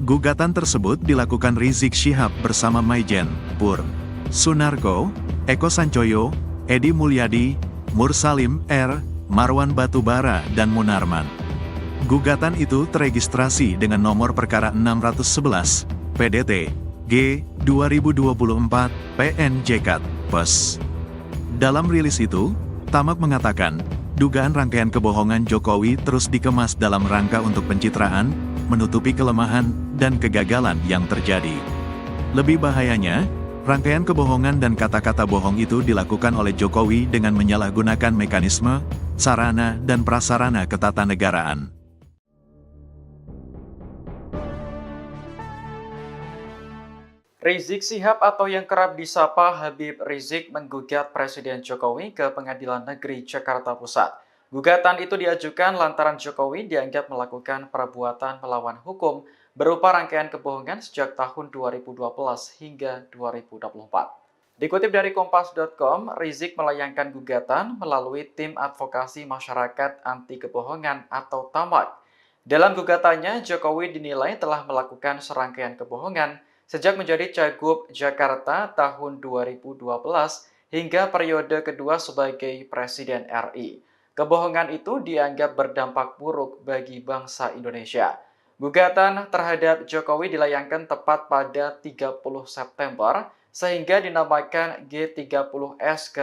Gugatan tersebut dilakukan Rizik Syihab bersama Maijen, Pur, Sunarko, Eko Sancoyo, Edi Mulyadi, Mursalim R, Marwan Batubara, dan Munarman. Gugatan itu teregistrasi dengan nomor perkara 611, PDT, G, 2024, PNJK, PES. Dalam rilis itu, TAMAK mengatakan, dugaan rangkaian kebohongan Jokowi terus dikemas dalam rangka untuk pencitraan, menutupi kelemahan, dan kegagalan yang terjadi. Lebih bahayanya, rangkaian kebohongan dan kata-kata bohong itu dilakukan oleh Jokowi dengan menyalahgunakan mekanisme, sarana, dan prasarana ketatanegaraan. Rizik Syihab atau yang kerap disapa Habib Rizik menggugat Presiden Jokowi ke Pengadilan Negeri Jakarta Pusat. Gugatan itu diajukan lantaran Jokowi dianggap melakukan perbuatan melawan hukum berupa rangkaian kebohongan sejak tahun 2012 hingga 2024. Dikutip dari Kompas.com, Rizik melayangkan gugatan melalui Tim Advokasi Masyarakat Anti Kebohongan atau TAMAK. Dalam gugatannya, Jokowi dinilai telah melakukan serangkaian kebohongan sejak menjadi Cagup Jakarta tahun 2012 hingga periode kedua sebagai Presiden RI. Kebohongan itu dianggap berdampak buruk bagi bangsa Indonesia. Gugatan terhadap Jokowi dilayangkan tepat pada 30 September sehingga dinamakan G30S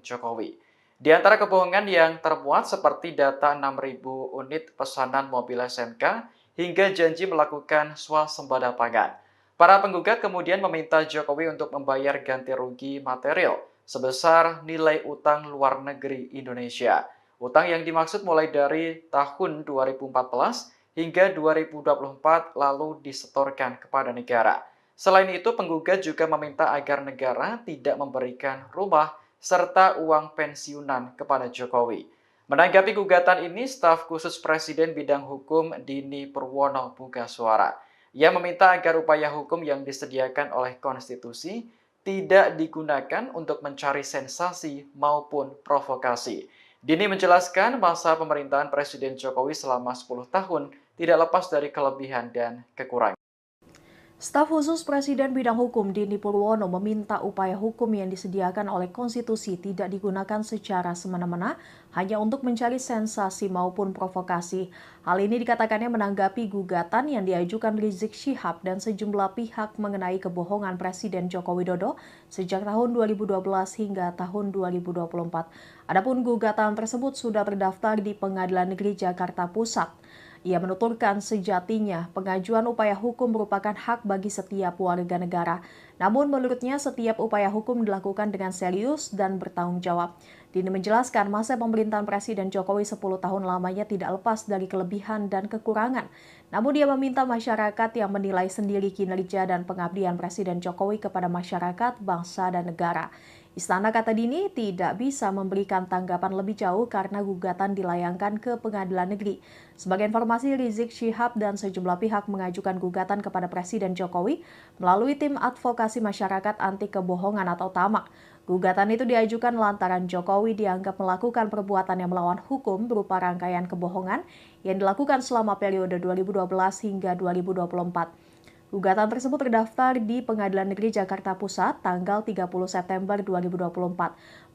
Jokowi. Di antara kebohongan yang termuat seperti data 6.000 unit pesanan mobil SMK hingga janji melakukan swasembada pangan. Para penggugat kemudian meminta Jokowi untuk membayar ganti rugi material sebesar nilai utang luar negeri Indonesia. Utang yang dimaksud mulai dari tahun 2014 hingga 2024 lalu disetorkan kepada negara. Selain itu, penggugat juga meminta agar negara tidak memberikan rumah serta uang pensiunan kepada Jokowi. Menanggapi gugatan ini, staf khusus Presiden bidang hukum Dini Purwono buka suara. Ia meminta agar upaya hukum yang disediakan oleh konstitusi tidak digunakan untuk mencari sensasi maupun provokasi. Dini menjelaskan masa pemerintahan Presiden Jokowi selama 10 tahun tidak lepas dari kelebihan dan kekurangan. Staf khusus Presiden bidang hukum Dini Purwono meminta upaya hukum yang disediakan oleh konstitusi tidak digunakan secara semena-mena hanya untuk mencari sensasi maupun provokasi. Hal ini dikatakannya menanggapi gugatan yang diajukan Rizik Syihab dan sejumlah pihak mengenai kebohongan Presiden Joko Widodo sejak tahun 2012 hingga tahun 2024. Adapun gugatan tersebut sudah terdaftar di Pengadilan Negeri Jakarta Pusat. Ia menuturkan sejatinya pengajuan upaya hukum merupakan hak bagi setiap warga negara. Namun menurutnya setiap upaya hukum dilakukan dengan serius dan bertanggung jawab. Dini menjelaskan masa pemerintahan Presiden Jokowi 10 tahun lamanya tidak lepas dari kelebihan dan kekurangan. Namun dia meminta masyarakat yang menilai sendiri kinerja dan pengabdian Presiden Jokowi kepada masyarakat, bangsa, dan negara. Istana, kata Dini, tidak bisa memberikan tanggapan lebih jauh karena gugatan dilayangkan ke Pengadilan Negeri. Sebagai informasi, Rizik Syihab dan sejumlah pihak mengajukan gugatan kepada Presiden Jokowi melalui tim advokasi masyarakat anti kebohongan atau TAMAK. Gugatan itu diajukan lantaran Jokowi dianggap melakukan perbuatan yang melawan hukum berupa rangkaian kebohongan yang dilakukan selama periode 2012 hingga 2024. Gugatan tersebut terdaftar di Pengadilan Negeri Jakarta Pusat tanggal 30 September 2024.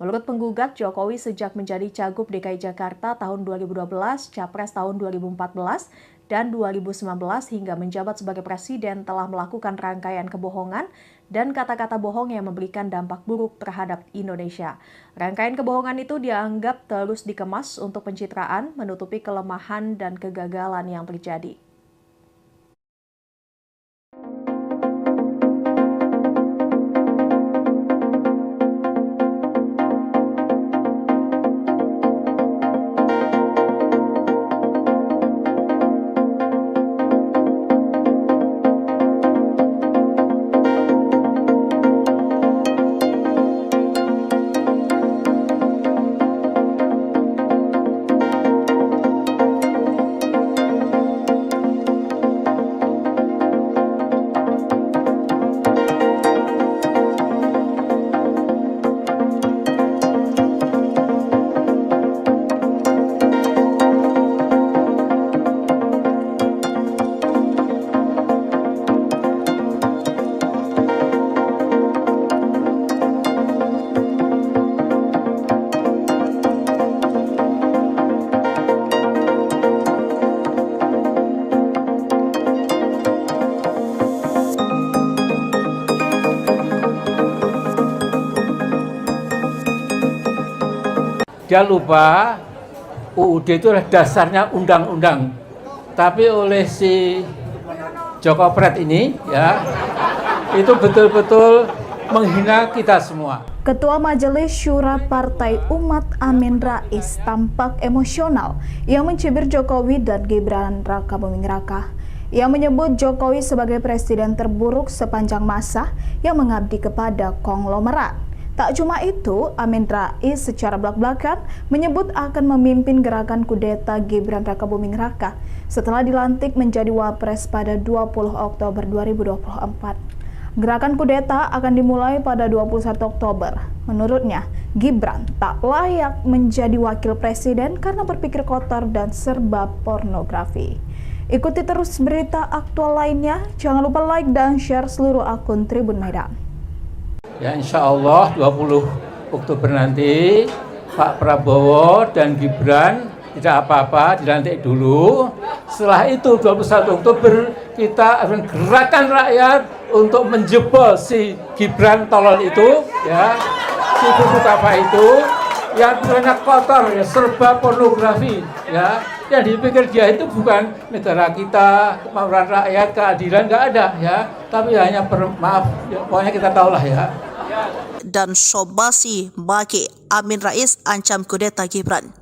Menurut penggugat, Jokowi sejak menjadi Cagup DKI Jakarta tahun 2012, Capres tahun 2014, dan 2019 hingga menjabat sebagai Presiden telah melakukan rangkaian kebohongan dan kata-kata bohong yang memberikan dampak buruk terhadap Indonesia. Rangkaian kebohongan itu dianggap terus dikemas untuk pencitraan, menutupi kelemahan dan kegagalan yang terjadi. Dia lupa UUD itu adalah dasarnya undang-undang. Tapi oleh si Joko Pret ini ya, itu betul-betul menghina kita semua. Ketua Majelis Syura Partai Umat Amin Rais tampak emosional yang mencibir Jokowi dan Gibran Raka Buming Raka. Ia menyebut Jokowi sebagai presiden terburuk sepanjang masa yang mengabdi kepada konglomerat. Tak cuma itu, Amin Rais secara belak-belakan menyebut akan memimpin gerakan kudeta Gibran Raka Buming Raka setelah dilantik menjadi Wapres pada 20 Oktober 2024. Gerakan kudeta akan dimulai pada 21 Oktober. Menurutnya, Gibran tak layak menjadi wakil presiden karena berpikir kotor dan serba pornografi. Ikuti terus berita aktual lainnya. Jangan lupa like dan share seluruh akun Tribun Medan. Ya insya Allah 20 Oktober nanti Pak Prabowo dan Gibran tidak apa-apa, dilantik dulu. Setelah itu 21 Oktober kita akan gerakan rakyat untuk menjebol si Gibran tolol itu, ya, si buku apa itu, yang banyak kotor, ya, serba pornografi, ya, yang dipikir dia itu bukan negara kita, kemauan rakyat, keadilan nggak ada, ya, tapi hanya maaf, ya, pokoknya kita tahulah ya. Dan Sobasi Baki Amin Rais ancam kudeta Gibran.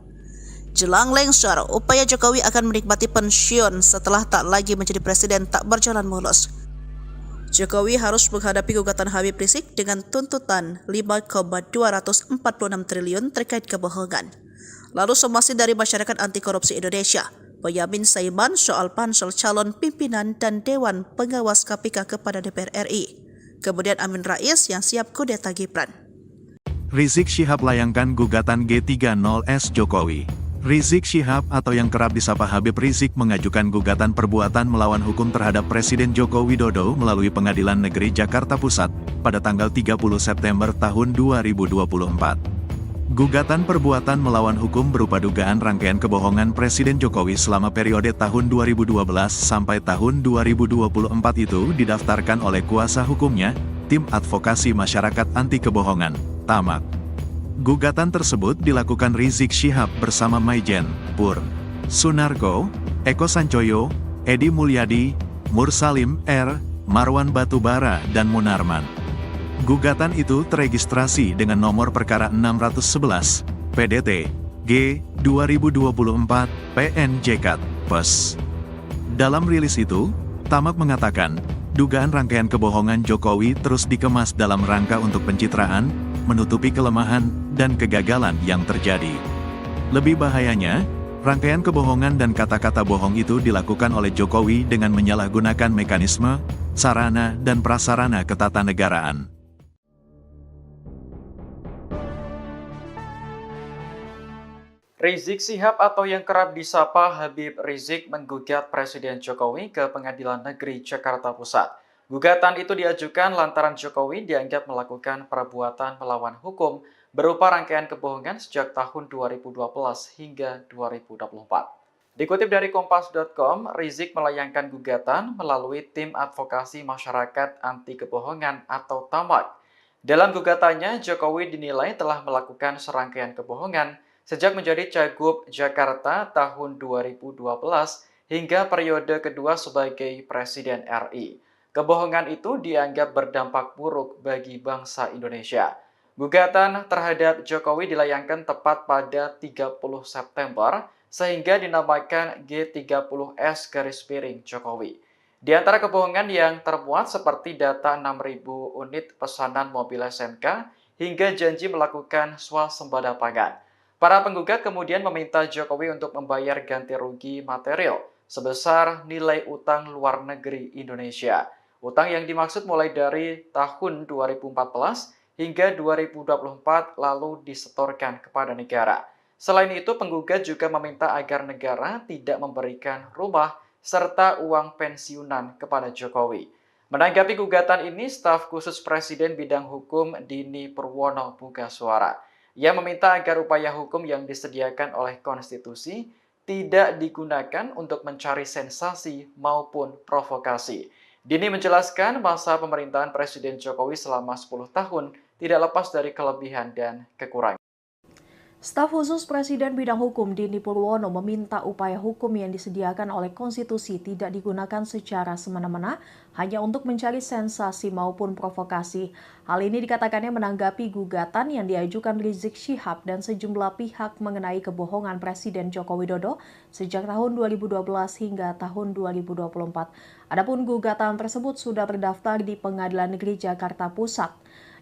Jelang lengser, upaya Jokowi akan menikmati pensiun setelah tak lagi menjadi presiden tak berjalan mulus. Jokowi harus menghadapi gugatan Habib Rizik dengan tuntutan 5,246 triliun terkait kebohongan. Lalu somasi dari Masyarakat Anti Korupsi Indonesia, Boyamin Saiman soal pansel calon pimpinan dan Dewan Pengawas KPK kepada DPR RI. Kemudian Amin Rais yang siap kudeta Gibran. Rizik Syihab layangkan gugatan G30S Jokowi. Rizik Syihab atau yang kerap disapa Habib Rizik mengajukan gugatan perbuatan melawan hukum terhadap Presiden Joko Widodo melalui Pengadilan Negeri Jakarta Pusat pada tanggal 30 September tahun 2024. Gugatan perbuatan melawan hukum berupa dugaan rangkaian kebohongan Presiden Jokowi selama periode tahun 2012 sampai tahun 2024 itu didaftarkan oleh kuasa hukumnya, Tim Advokasi Masyarakat Anti Kebohongan, TAMAK. Gugatan tersebut dilakukan Rizik Syihab bersama Maijen, Pur, Sunarko, Eko Sancoyo, Edi Mulyadi, Mursalim R, Marwan Batubara dan Munarman. Gugatan itu teregistrasi dengan nomor perkara 611, PDT, G, 2024, PNJK, PES. Dalam rilis itu, Tamak mengatakan, dugaan rangkaian kebohongan Jokowi terus dikemas dalam rangka untuk pencitraan, menutupi kelemahan, dan kegagalan yang terjadi. Lebih bahayanya, rangkaian kebohongan dan kata-kata bohong itu dilakukan oleh Jokowi dengan menyalahgunakan mekanisme, sarana, dan prasarana ketatanegaraan. Rizik Syihab atau yang kerap disapa Habib Rizik menggugat Presiden Jokowi ke Pengadilan Negeri Jakarta Pusat. Gugatan itu diajukan lantaran Jokowi dianggap melakukan perbuatan melawan hukum berupa rangkaian kebohongan sejak tahun 2012 hingga 2024. Dikutip dari Kompas.com, Rizik melayangkan gugatan melalui Tim Advokasi Masyarakat Anti Kebohongan atau TAMAK. Dalam gugatannya, Jokowi dinilai telah melakukan serangkaian kebohongan sejak menjadi Cagup Jakarta tahun 2012 hingga periode kedua sebagai Presiden RI. Kebohongan itu dianggap berdampak buruk bagi bangsa Indonesia. Gugatan terhadap Jokowi dilayangkan tepat pada 30 September sehingga dinamakan G30S Jokowi. Di antara kebohongan yang termuat seperti data 6.000 unit pesanan mobil SMK hingga janji melakukan swasembada pangan. Para penggugat kemudian meminta Jokowi untuk membayar ganti rugi material sebesar nilai utang luar negeri Indonesia. Utang yang dimaksud mulai dari tahun 2014 hingga 2024 lalu disetorkan kepada negara. Selain itu, penggugat juga meminta agar negara tidak memberikan rumah serta uang pensiunan kepada Jokowi. Menanggapi gugatan ini, staf khusus Presiden bidang hukum Dini Purwono buka suara. Ia meminta agar upaya hukum yang disediakan oleh konstitusi tidak digunakan untuk mencari sensasi maupun provokasi. Dini menjelaskan masa pemerintahan Presiden Jokowi selama 10 tahun tidak lepas dari kelebihan dan kekurangan. Staf khusus Presiden bidang hukum Dini Purwono meminta upaya hukum yang disediakan oleh konstitusi tidak digunakan secara semena-mena hanya untuk mencari sensasi maupun provokasi. Hal ini dikatakannya menanggapi gugatan yang diajukan Rizik Syihab dan sejumlah pihak mengenai kebohongan Presiden Joko Widodo sejak tahun 2012 hingga tahun 2024. Adapun gugatan tersebut sudah terdaftar di Pengadilan Negeri Jakarta Pusat.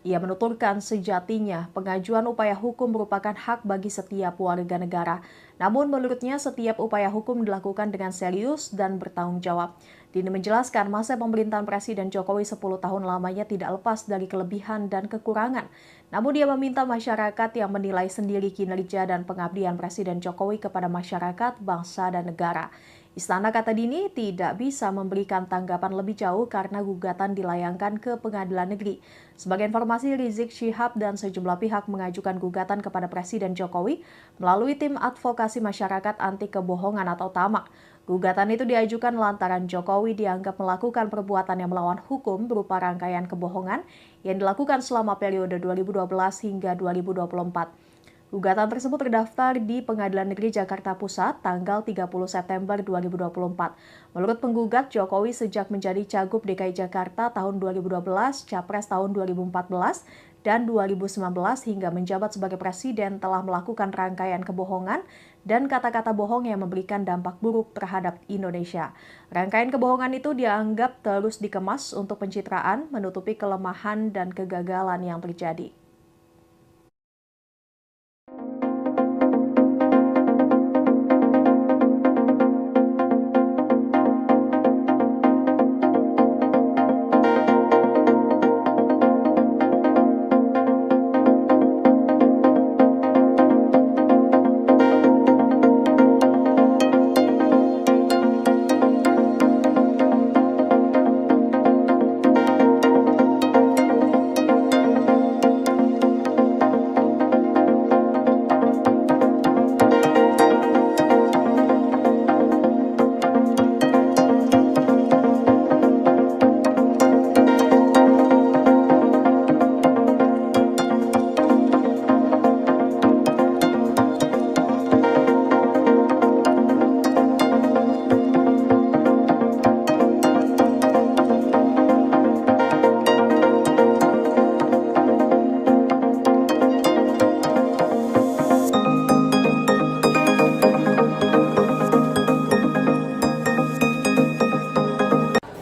Ia menuturkan sejatinya pengajuan upaya hukum merupakan hak bagi setiap warga negara. Namun menurutnya setiap upaya hukum dilakukan dengan serius dan bertanggung jawab. Dini menjelaskan masa pemerintahan Presiden Jokowi 10 tahun lamanya tidak lepas dari kelebihan dan kekurangan. Namun dia meminta masyarakat yang menilai sendiri kinerja dan pengabdian Presiden Jokowi kepada masyarakat, bangsa, dan negara. Istana, kata Dini, tidak bisa memberikan tanggapan lebih jauh karena gugatan dilayangkan ke Pengadilan Negeri. Sebagai informasi, Rizik Syihab dan sejumlah pihak mengajukan gugatan kepada Presiden Jokowi melalui Tim Advokasi Masyarakat Anti Kebohongan atau TAMAK. Gugatan itu diajukan lantaran Jokowi dianggap melakukan perbuatan yang melawan hukum berupa rangkaian kebohongan yang dilakukan selama periode 2012 hingga 2024. Gugatan tersebut terdaftar di Pengadilan Negeri Jakarta Pusat tanggal 30 September 2024. Menurut penggugat, Jokowi sejak menjadi Cagup DKI Jakarta tahun 2012, Capres tahun 2014, dan 2019 hingga menjabat sebagai Presiden telah melakukan rangkaian kebohongan dan kata-kata bohong yang memberikan dampak buruk terhadap Indonesia. Rangkaian kebohongan itu dianggap terus dikemas untuk pencitraan, menutupi kelemahan dan kegagalan yang terjadi.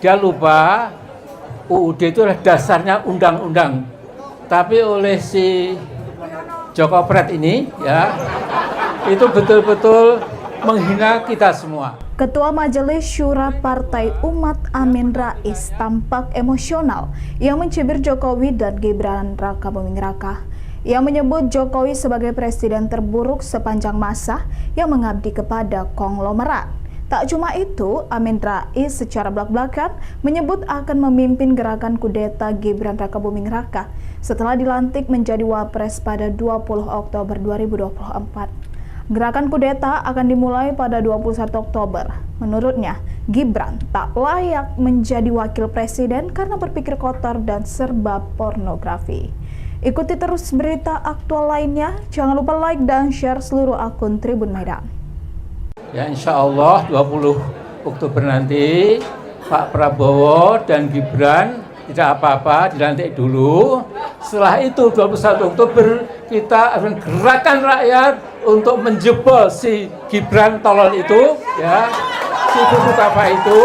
Dia lupa UUD itu adalah dasarnya undang-undang. Tapi oleh si Joko Pret ini ya, itu betul-betul menghina kita semua. Ketua Majelis Syura Partai Umat Amin Rais tampak emosional yang mencibir Jokowi dan Gibran Rakabuming Raka. Ia menyebut Jokowi sebagai presiden terburuk sepanjang masa yang mengabdi kepada konglomerat. Tak cuma itu, Amin Rais secara belak-belakan menyebut akan memimpin gerakan kudeta Gibran Rakabuming Raka setelah dilantik menjadi Wapres pada 20 Oktober 2024. Gerakan kudeta akan dimulai pada 21 Oktober. Menurutnya, Gibran tak layak menjadi wakil presiden karena berpikir kotor dan serba pornografi. Ikuti terus berita aktual lainnya. Jangan lupa like dan share seluruh akun Tribun Medan. Ya insya Allah 20 Oktober nanti Pak Prabowo dan Gibran tidak apa-apa, dilantik dulu. Setelah itu 21 Oktober kita akan gerakan rakyat untuk menjebol si Gibran tolol itu, ya, si buku apa itu,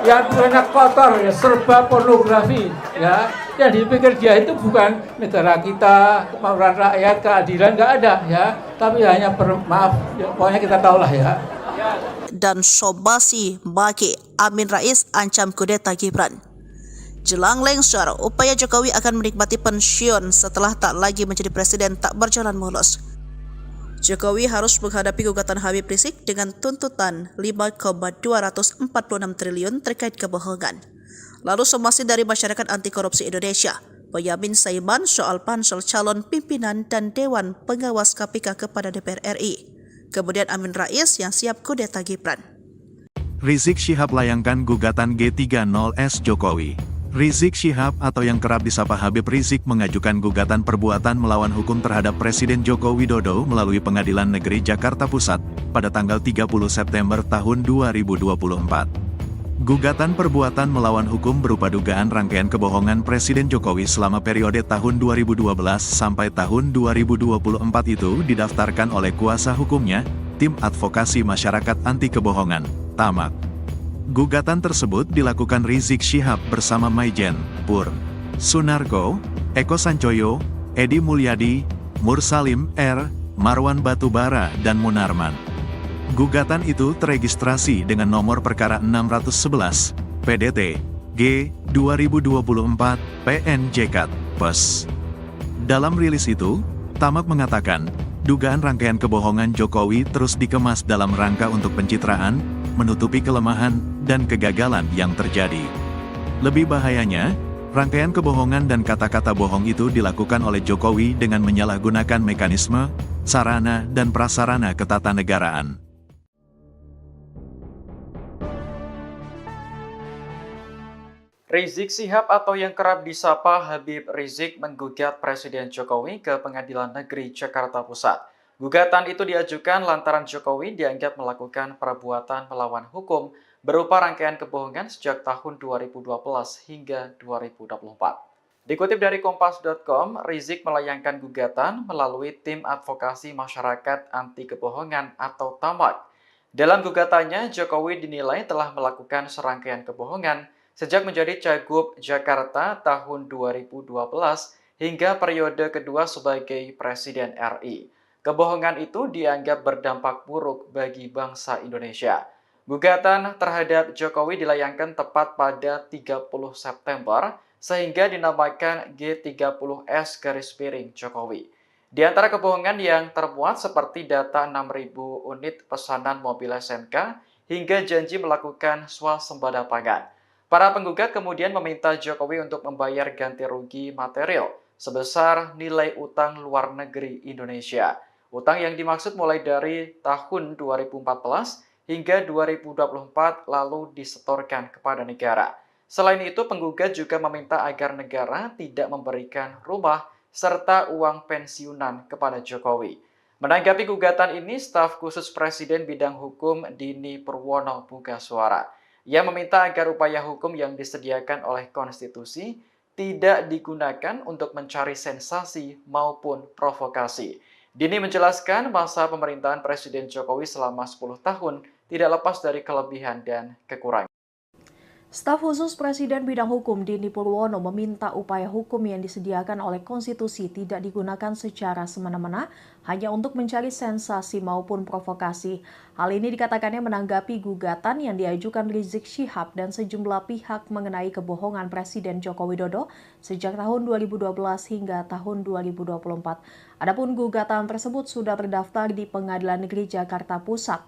yang banyak kotor, ya, serba pornografi, ya, yang dipikir dia itu bukan negara kita, kemauan rakyat, keadilan nggak ada, ya, tapi hanya maaf, ya, pokoknya kita tahulah ya. Dan Sobasi Baki Amin Rais ancam kudeta Gibran. Jelang lengser, upaya Jokowi akan menikmati pensiun setelah tak lagi menjadi presiden tak berjalan mulus. Jokowi harus menghadapi gugatan Habib Rizik dengan tuntutan 5,246 triliun terkait kebohongan. Lalu somasi dari Masyarakat Anti Korupsi Indonesia, Boyamin Saiman soal pansel calon pimpinan dan Dewan Pengawas KPK kepada DPR RI. Kemudian Amin Rais yang siap kudeta Gibran. Rizik Syihab layangkan gugatan G30S Jokowi. Rizik Syihab atau yang kerap disapa Habib Rizik mengajukan gugatan perbuatan melawan hukum terhadap Presiden Joko Widodo melalui Pengadilan Negeri Jakarta Pusat pada tanggal 30 September tahun 2024. Gugatan perbuatan melawan hukum berupa dugaan rangkaian kebohongan Presiden Jokowi selama periode tahun 2012 sampai tahun 2024 itu didaftarkan oleh kuasa hukumnya, Tim Advokasi Masyarakat Anti Kebohongan, TAMAK. Gugatan tersebut dilakukan Rizik Syihab bersama Maijen, Pur, Sunarko, Eko Sancoyo, Edi Mulyadi, Mursalim R, Marwan Batubara, dan Munarman. Gugatan itu teregistrasi dengan nomor perkara 611, PDT, G, 2024, PNJK, PES. Dalam rilis itu, Tamak mengatakan, dugaan rangkaian kebohongan Jokowi terus dikemas dalam rangka untuk pencitraan, menutupi kelemahan, dan kegagalan yang terjadi. Lebih bahayanya, rangkaian kebohongan dan kata-kata bohong itu dilakukan oleh Jokowi dengan menyalahgunakan mekanisme, sarana, dan prasarana ketatanegaraan. Rizik Syihab atau yang kerap disapa Habib Rizik menggugat Presiden Jokowi ke Pengadilan Negeri Jakarta Pusat. Gugatan itu diajukan lantaran Jokowi dianggap melakukan perbuatan melawan hukum berupa rangkaian kebohongan sejak tahun 2012 hingga 2024. Dikutip dari Kompas.com, Rizik melayangkan gugatan melalui Tim Advokasi Masyarakat Anti Kebohongan atau TAMAK. Dalam gugatannya, Jokowi dinilai telah melakukan serangkaian kebohongan sejak menjadi Cagup Jakarta tahun 2012 hingga periode kedua sebagai Presiden RI. Kebohongan itu dianggap berdampak buruk bagi bangsa Indonesia. Gugatan terhadap Jokowi dilayangkan tepat pada 30 September sehingga dinamakan G30S Jokowi. Di antara kebohongan yang termuat seperti data 6.000 unit pesanan mobil SMK hingga janji melakukan swasembada pangan. Para penggugat kemudian meminta Jokowi untuk membayar ganti rugi material sebesar nilai utang luar negeri Indonesia. Utang yang dimaksud mulai dari tahun 2014 hingga 2024 lalu disetorkan kepada negara. Selain itu, penggugat juga meminta agar negara tidak memberikan rumah serta uang pensiunan kepada Jokowi. Menanggapi gugatan ini, staf khusus Presiden bidang hukum Dini Purwono buka suara. Ia meminta agar upaya hukum yang disediakan oleh konstitusi tidak digunakan untuk mencari sensasi maupun provokasi. Dini menjelaskan masa pemerintahan Presiden Jokowi selama 10 tahun tidak lepas dari kelebihan dan kekurangan. Staf khusus Presiden bidang hukum Dini Purwono meminta upaya hukum yang disediakan oleh konstitusi tidak digunakan secara semena-mena hanya untuk mencari sensasi maupun provokasi. Hal ini dikatakannya menanggapi gugatan yang diajukan Rizik Syihab dan sejumlah pihak mengenai kebohongan Presiden Joko Widodo sejak tahun 2012 hingga tahun 2024. Adapun gugatan tersebut sudah terdaftar di Pengadilan Negeri Jakarta Pusat.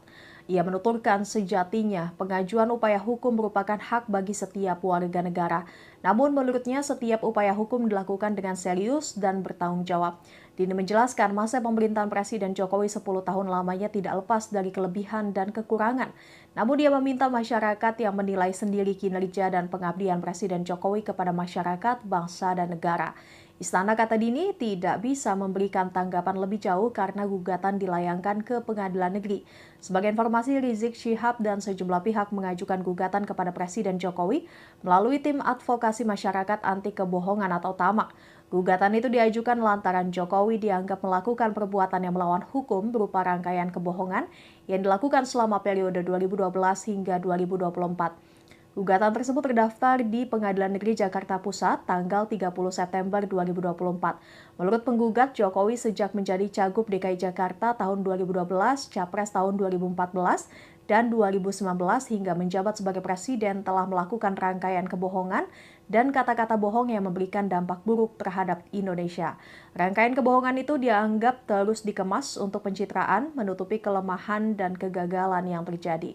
Ia menuturkan sejatinya pengajuan upaya hukum merupakan hak bagi setiap warga negara. Namun menurutnya setiap upaya hukum dilakukan dengan serius dan bertanggung jawab. Dini menjelaskan masa pemerintahan Presiden Jokowi 10 tahun lamanya tidak lepas dari kelebihan dan kekurangan. Namun dia meminta masyarakat yang menilai sendiri kinerja dan pengabdian Presiden Jokowi kepada masyarakat, bangsa, dan negara. Istana, kata Dini, tidak bisa memberikan tanggapan lebih jauh karena gugatan dilayangkan ke Pengadilan Negeri. Sebagai informasi, Rizik Syihab dan sejumlah pihak mengajukan gugatan kepada Presiden Jokowi melalui tim advokasi masyarakat anti kebohongan atau TAMAK. Gugatan itu diajukan lantaran Jokowi dianggap melakukan perbuatan yang melawan hukum berupa rangkaian kebohongan yang dilakukan selama periode 2012 hingga 2024. Gugatan tersebut terdaftar di Pengadilan Negeri Jakarta Pusat tanggal 30 September 2024. Menurut penggugat, Jokowi sejak menjadi Cagup DKI Jakarta tahun 2012, Capres tahun 2014, dan 2019 hingga menjabat sebagai Presiden telah melakukan rangkaian kebohongan dan kata-kata bohong yang memberikan dampak buruk terhadap Indonesia. Rangkaian kebohongan itu dianggap terus dikemas untuk pencitraan, menutupi kelemahan dan kegagalan yang terjadi.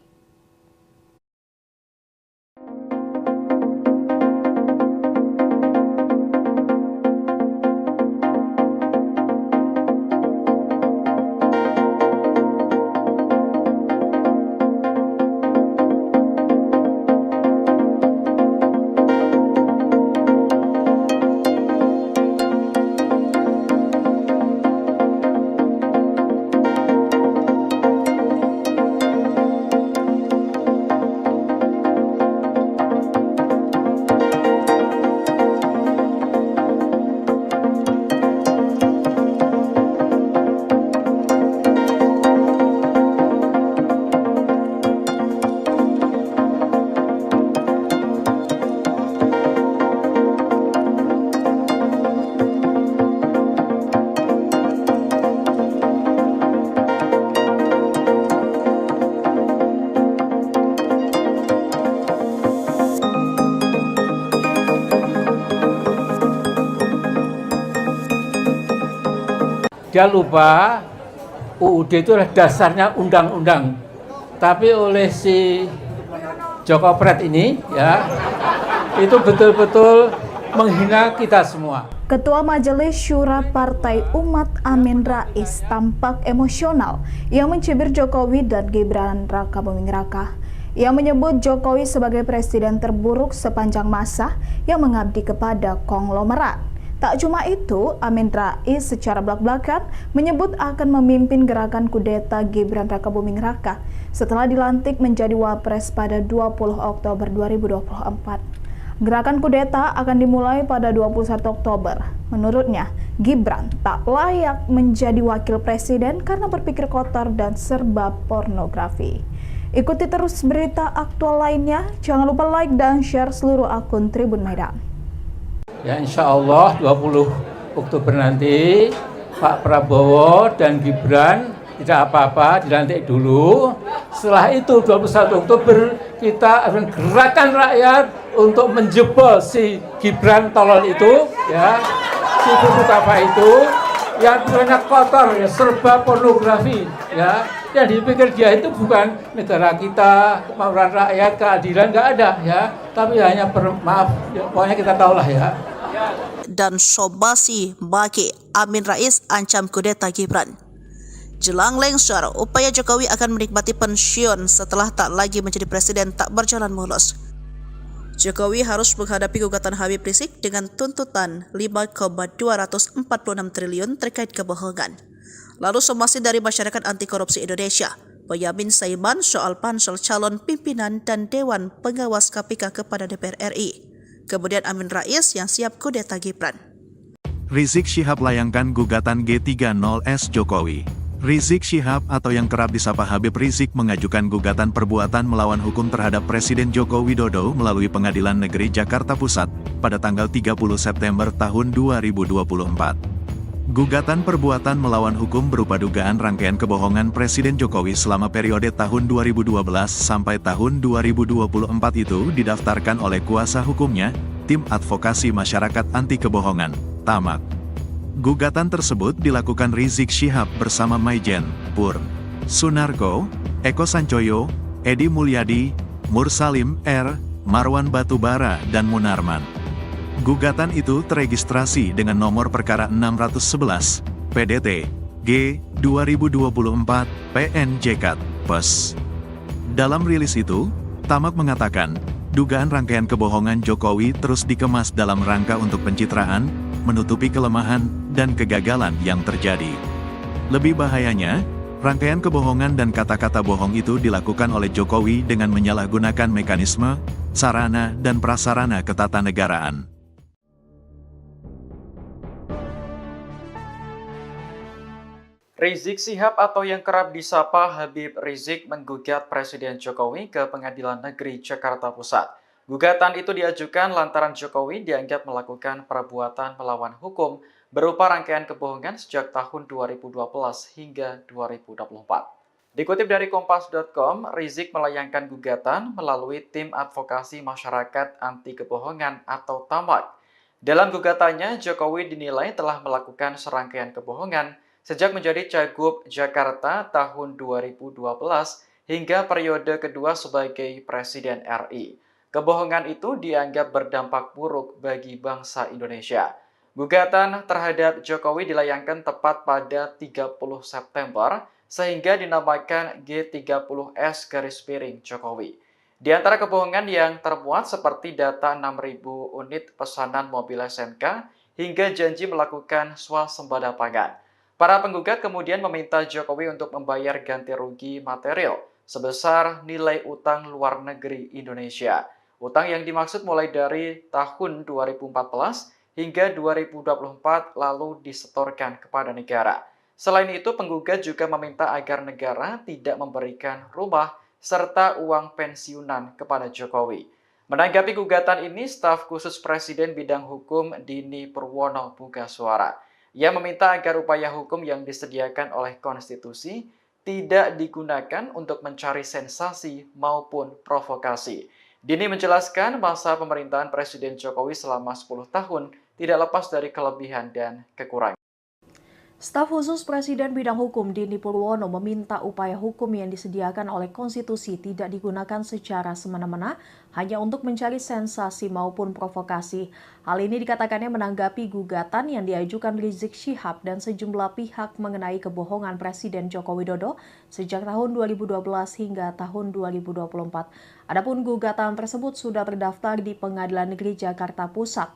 Dia lupa UUD itu adalah dasarnya undang-undang. Tapi oleh si Joko Pret ini ya, itu betul-betul menghina kita semua. Ketua Majelis Syura Partai Umat Amin Rais tampak emosional yang mencibir Jokowi dan Gibran Raka Buming Raka. Ia menyebut Jokowi sebagai presiden terburuk sepanjang masa yang mengabdi kepada konglomerat. Tak cuma itu, Amin Rais secara belak-belakan menyebut akan memimpin gerakan kudeta Gibran Raka Buming Raka setelah dilantik menjadi Wapres pada 20 Oktober 2024. Gerakan kudeta akan dimulai pada 21 Oktober. Menurutnya, Gibran tak layak menjadi wakil presiden karena berpikir kotor dan serba pornografi. Ikuti terus berita aktual lainnya. Jangan lupa like dan share seluruh akun Tribun Medan. Ya insya Allah 20 Oktober nanti Pak Prabowo dan Gibran tidak apa-apa, dilantik dulu. Setelah itu 21 Oktober kita akan gerakan rakyat untuk menjebol si Gibran tolol itu, ya, si buku apa itu yang banyak kotor, ya, serba pornografi, ya. Yang dipikir dia itu bukan negara kita, kemauan rakyat, keadilan, nggak ada, ya. Tapi hanya maaf, ya, pokoknya kita tahulah ya. Dan Sobasi Baki Amin Rais ancam kudeta Gibran. Jelang lengser, upaya Jokowi akan menikmati pensiun setelah tak lagi menjadi presiden tak berjalan mulus. Jokowi harus menghadapi gugatan Habib Rizik dengan tuntutan 5,246 triliun terkait kebohongan. Lalu somasi dari Masyarakat Anti Korupsi Indonesia, Boyamin Saiman soal pansel calon pimpinan dan Dewan Pengawas KPK kepada DPR RI. Kemudian Amin Rais yang siap kudeta Gibran. Rizik Syihab layangkan gugatan G30S Jokowi. Rizik Syihab atau yang kerap disapa Habib Rizik mengajukan gugatan perbuatan melawan hukum terhadap Presiden Joko Widodo melalui Pengadilan Negeri Jakarta Pusat pada tanggal 30 September tahun 2024. Gugatan perbuatan melawan hukum berupa dugaan rangkaian kebohongan Presiden Jokowi selama periode tahun 2012 sampai tahun 2024 itu didaftarkan oleh kuasa hukumnya, Tim Advokasi Masyarakat Anti Kebohongan, TAMAK. Gugatan tersebut dilakukan Rizik Syihab bersama Maijen, Pur, Sunarko, Eko Sancoyo, Edi Mulyadi, Mursalim R, Marwan Batubara, dan Munarman. Gugatan itu teregistrasi dengan nomor perkara 611, PDT, G, 2024, PNJK, PES. Dalam rilis itu, Tamak mengatakan, dugaan rangkaian kebohongan Jokowi terus dikemas dalam rangka untuk pencitraan, menutupi kelemahan dan kegagalan yang terjadi. Lebih bahayanya, rangkaian kebohongan dan kata-kata bohong itu dilakukan oleh Jokowi dengan menyalahgunakan mekanisme, sarana dan prasarana ketatanegaraan. Rizik Syihab atau yang kerap disapa Habib Rizik menggugat Presiden Jokowi ke Pengadilan Negeri Jakarta Pusat. Gugatan itu diajukan lantaran Jokowi dianggap melakukan perbuatan melawan hukum berupa rangkaian kebohongan sejak tahun 2012 hingga 2024. Dikutip dari Kompas.com, Rizik melayangkan gugatan melalui Tim Advokasi Masyarakat Anti Kebohongan atau TAMAK. Dalam gugatannya, Jokowi dinilai telah melakukan serangkaian kebohongan sejak menjadi Cagup Jakarta tahun 2012 hingga periode kedua sebagai Presiden RI. Kebohongan itu dianggap berdampak buruk bagi bangsa Indonesia. Gugatan terhadap Jokowi dilayangkan tepat pada 30 September sehingga dinamakan G30S Jokowi. Di antara kebohongan yang termuat seperti data 6.000 unit pesanan mobil SMK hingga janji melakukan swasembada pangan. Para penggugat kemudian meminta Jokowi untuk membayar ganti rugi material sebesar nilai utang luar negeri Indonesia. Utang yang dimaksud mulai dari tahun 2014 hingga 2024 lalu disetorkan kepada negara. Selain itu, penggugat juga meminta agar negara tidak memberikan rumah serta uang pensiunan kepada Jokowi. Menanggapi gugatan ini, staf khusus Presiden bidang hukum Dini Purwono buka suara. Ia meminta agar upaya hukum yang disediakan oleh konstitusi tidak digunakan untuk mencari sensasi maupun provokasi. Dini menjelaskan masa pemerintahan Presiden Jokowi selama 10 tahun tidak lepas dari kelebihan dan kekurangan. Staf khusus Presiden bidang hukum Dini Purwono meminta upaya hukum yang disediakan oleh konstitusi tidak digunakan secara semena-mena hanya untuk mencari sensasi maupun provokasi. Hal ini dikatakannya menanggapi gugatan yang diajukan Rizik Syihab dan sejumlah pihak mengenai kebohongan Presiden Joko Widodo sejak tahun 2012 hingga tahun 2024. Adapun gugatan tersebut sudah terdaftar di Pengadilan Negeri Jakarta Pusat.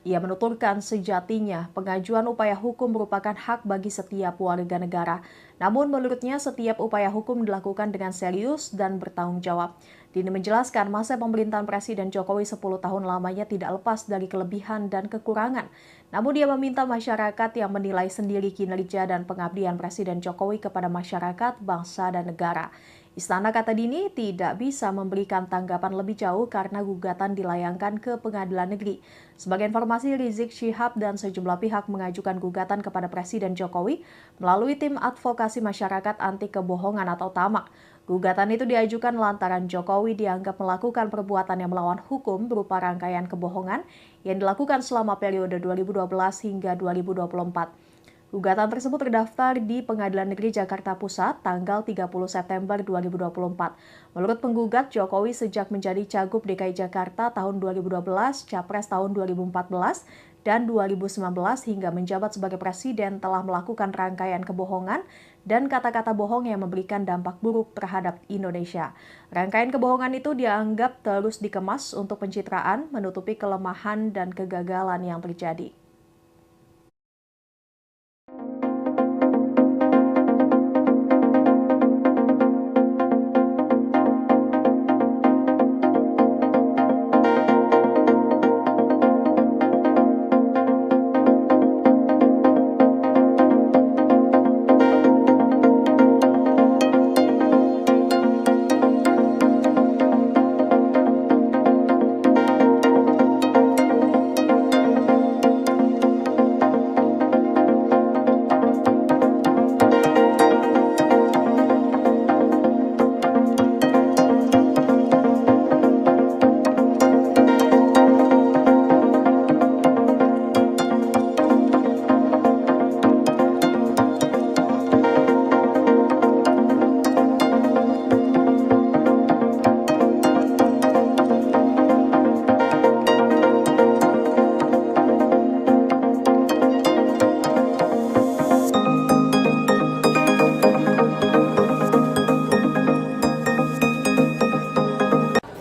Ia menuturkan sejatinya pengajuan upaya hukum merupakan hak bagi setiap warga negara. Namun menurutnya setiap upaya hukum dilakukan dengan serius dan bertanggung jawab. Dini menjelaskan masa pemerintahan Presiden Jokowi 10 tahun lamanya tidak lepas dari kelebihan dan kekurangan. Namun dia meminta masyarakat yang menilai sendiri kinerja dan pengabdian Presiden Jokowi kepada masyarakat, bangsa, dan negara. Istana, kata Dini, tidak bisa memberikan tanggapan lebih jauh karena gugatan dilayangkan ke Pengadilan Negeri. Sebagai informasi, Rizik Syihab dan sejumlah pihak mengajukan gugatan kepada Presiden Jokowi melalui Tim Advokasi Masyarakat Anti Kebohongan atau TAMAK. Gugatan itu diajukan lantaran Jokowi dianggap melakukan perbuatan yang melawan hukum berupa rangkaian kebohongan yang dilakukan selama periode 2012 hingga 2024. Gugatan tersebut terdaftar di Pengadilan Negeri Jakarta Pusat tanggal 30 September 2024. Menurut penggugat, Jokowi sejak menjadi Cagup DKI Jakarta tahun 2012, Capres tahun 2014, dan 2019 hingga menjabat sebagai Presiden telah melakukan rangkaian kebohongan dan kata-kata bohong yang memberikan dampak buruk terhadap Indonesia. Rangkaian kebohongan itu dianggap terus dikemas untuk pencitraan, menutupi kelemahan dan kegagalan yang terjadi.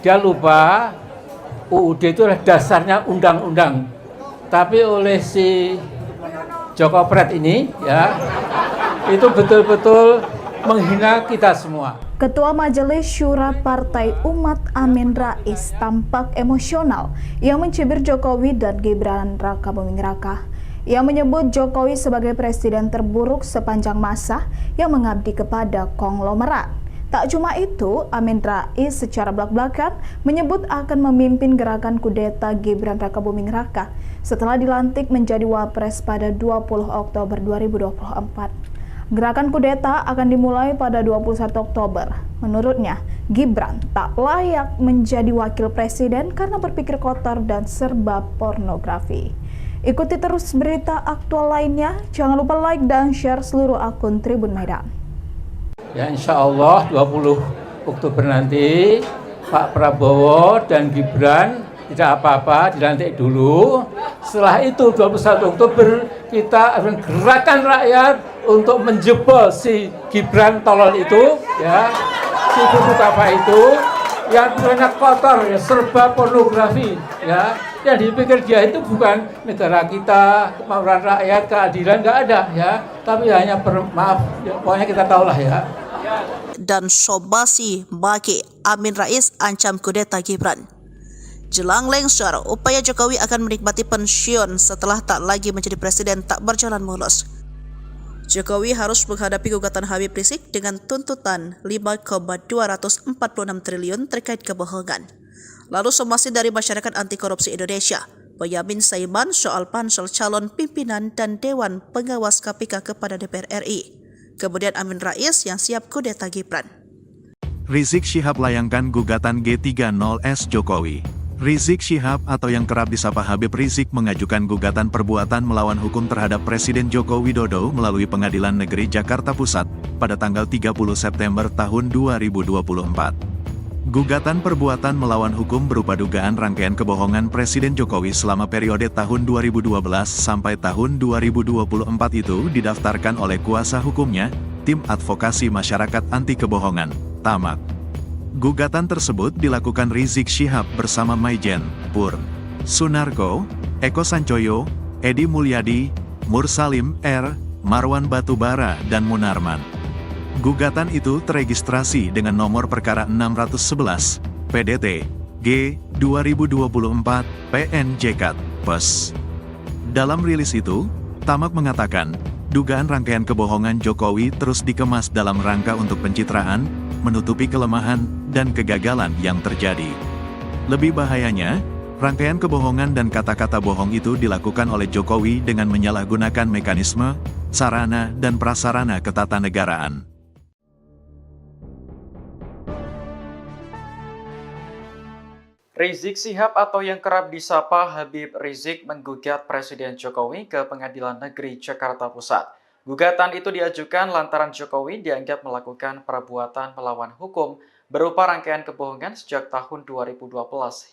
Dia lupa UUD itu adalah dasarnya undang-undang. Tapi oleh si Joko Pret ini ya, itu betul-betul menghina kita semua. Ketua Majelis Syura Partai Umat Amin Rais tampak emosional yang mencibir Jokowi dan Gibran Raka Buming Raka. Ia menyebut Jokowi sebagai presiden terburuk sepanjang masa yang mengabdi kepada konglomerat. Tak cuma itu, Amin Rais secara belak-belakan menyebut akan memimpin gerakan kudeta Gibran Raka Buming Raka setelah dilantik menjadi Wapres pada 20 Oktober 2024. Gerakan kudeta akan dimulai pada 21 Oktober. Menurutnya, Gibran tak layak menjadi wakil presiden karena berpikir kotor dan serba pornografi. Ikuti terus berita aktual lainnya. Jangan lupa like dan share seluruh akun Tribun Medan. Ya insya Allah 20 Oktober nanti Pak Prabowo dan Gibran tidak apa-apa, dilantik dulu. Setelah itu 21 Oktober kita akan gerakan rakyat untuk menjebol si Gibran tolol itu, ya, si buku apa itu, yang banyak kotor, ya, serba pornografi, ya. Yang dipikir dia itu bukan negara kita, kemauan rakyat, keadilan, nggak ada, ya. Tapi hanya maaf, ya, pokoknya kita tahulah ya. Dan Sobasi Baki Amin Rais ancam kudeta Gibran. Jelang lengser, upaya Jokowi akan menikmati pensiun setelah tak lagi menjadi presiden tak berjalan mulus. Jokowi harus menghadapi gugatan Habib Rizik dengan tuntutan 5,246 triliun terkait kebohongan. Lalu somasi dari Masyarakat Anti Korupsi Indonesia, Boyamin Saiman soal pansel calon pimpinan dan Dewan Pengawas KPK kepada DPR RI. Kemudian Amin Rais yang siap kudeta Gibran. Rizik Syihab layangkan gugatan G30S Jokowi. Rizik Syihab atau yang kerap disapa Habib Rizik mengajukan gugatan perbuatan melawan hukum terhadap Presiden Joko Widodo melalui Pengadilan Negeri Jakarta Pusat pada tanggal 30 September tahun 2024. Gugatan perbuatan melawan hukum berupa dugaan rangkaian kebohongan Presiden Jokowi selama periode tahun 2012 sampai tahun 2024 itu didaftarkan oleh kuasa hukumnya, Tim Advokasi Masyarakat Anti Kebohongan, TAMAK. Gugatan tersebut dilakukan Rizik Syihab bersama Maijen, Pur, Sunarko, Eko Sancoyo, Edi Mulyadi, Mursalim R, Marwan Batubara, dan Munarman. Gugatan itu teregistrasi dengan nomor perkara 611, PDT, G, 2024, PNJK, PES. Dalam rilis itu, Tamak mengatakan, dugaan rangkaian kebohongan Jokowi terus dikemas dalam rangka untuk pencitraan, menutupi kelemahan, dan kegagalan yang terjadi. Lebih bahayanya, rangkaian kebohongan dan kata-kata bohong itu dilakukan oleh Jokowi dengan menyalahgunakan mekanisme, sarana, dan prasarana ketatanegaraan. Rizik Syihab atau yang kerap disapa Habib Rizik menggugat Presiden Jokowi ke Pengadilan Negeri Jakarta Pusat. Gugatan itu diajukan lantaran Jokowi dianggap melakukan perbuatan melawan hukum berupa rangkaian kebohongan sejak tahun 2012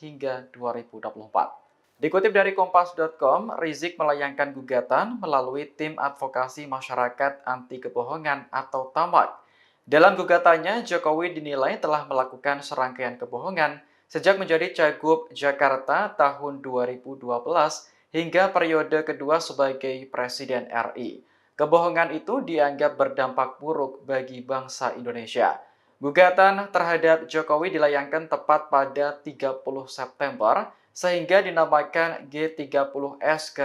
hingga 2024. Dikutip dari Kompas.com, Rizik melayangkan gugatan melalui Tim Advokasi Masyarakat Anti Kebohongan atau TAMAK. Dalam gugatannya, Jokowi dinilai telah melakukan serangkaian kebohongan sejak menjadi Cagup Jakarta tahun 2012 hingga periode kedua sebagai Presiden RI. Kebohongan itu dianggap berdampak buruk bagi bangsa Indonesia. Gugatan terhadap Jokowi dilayangkan tepat pada 30 September sehingga dinamakan G30S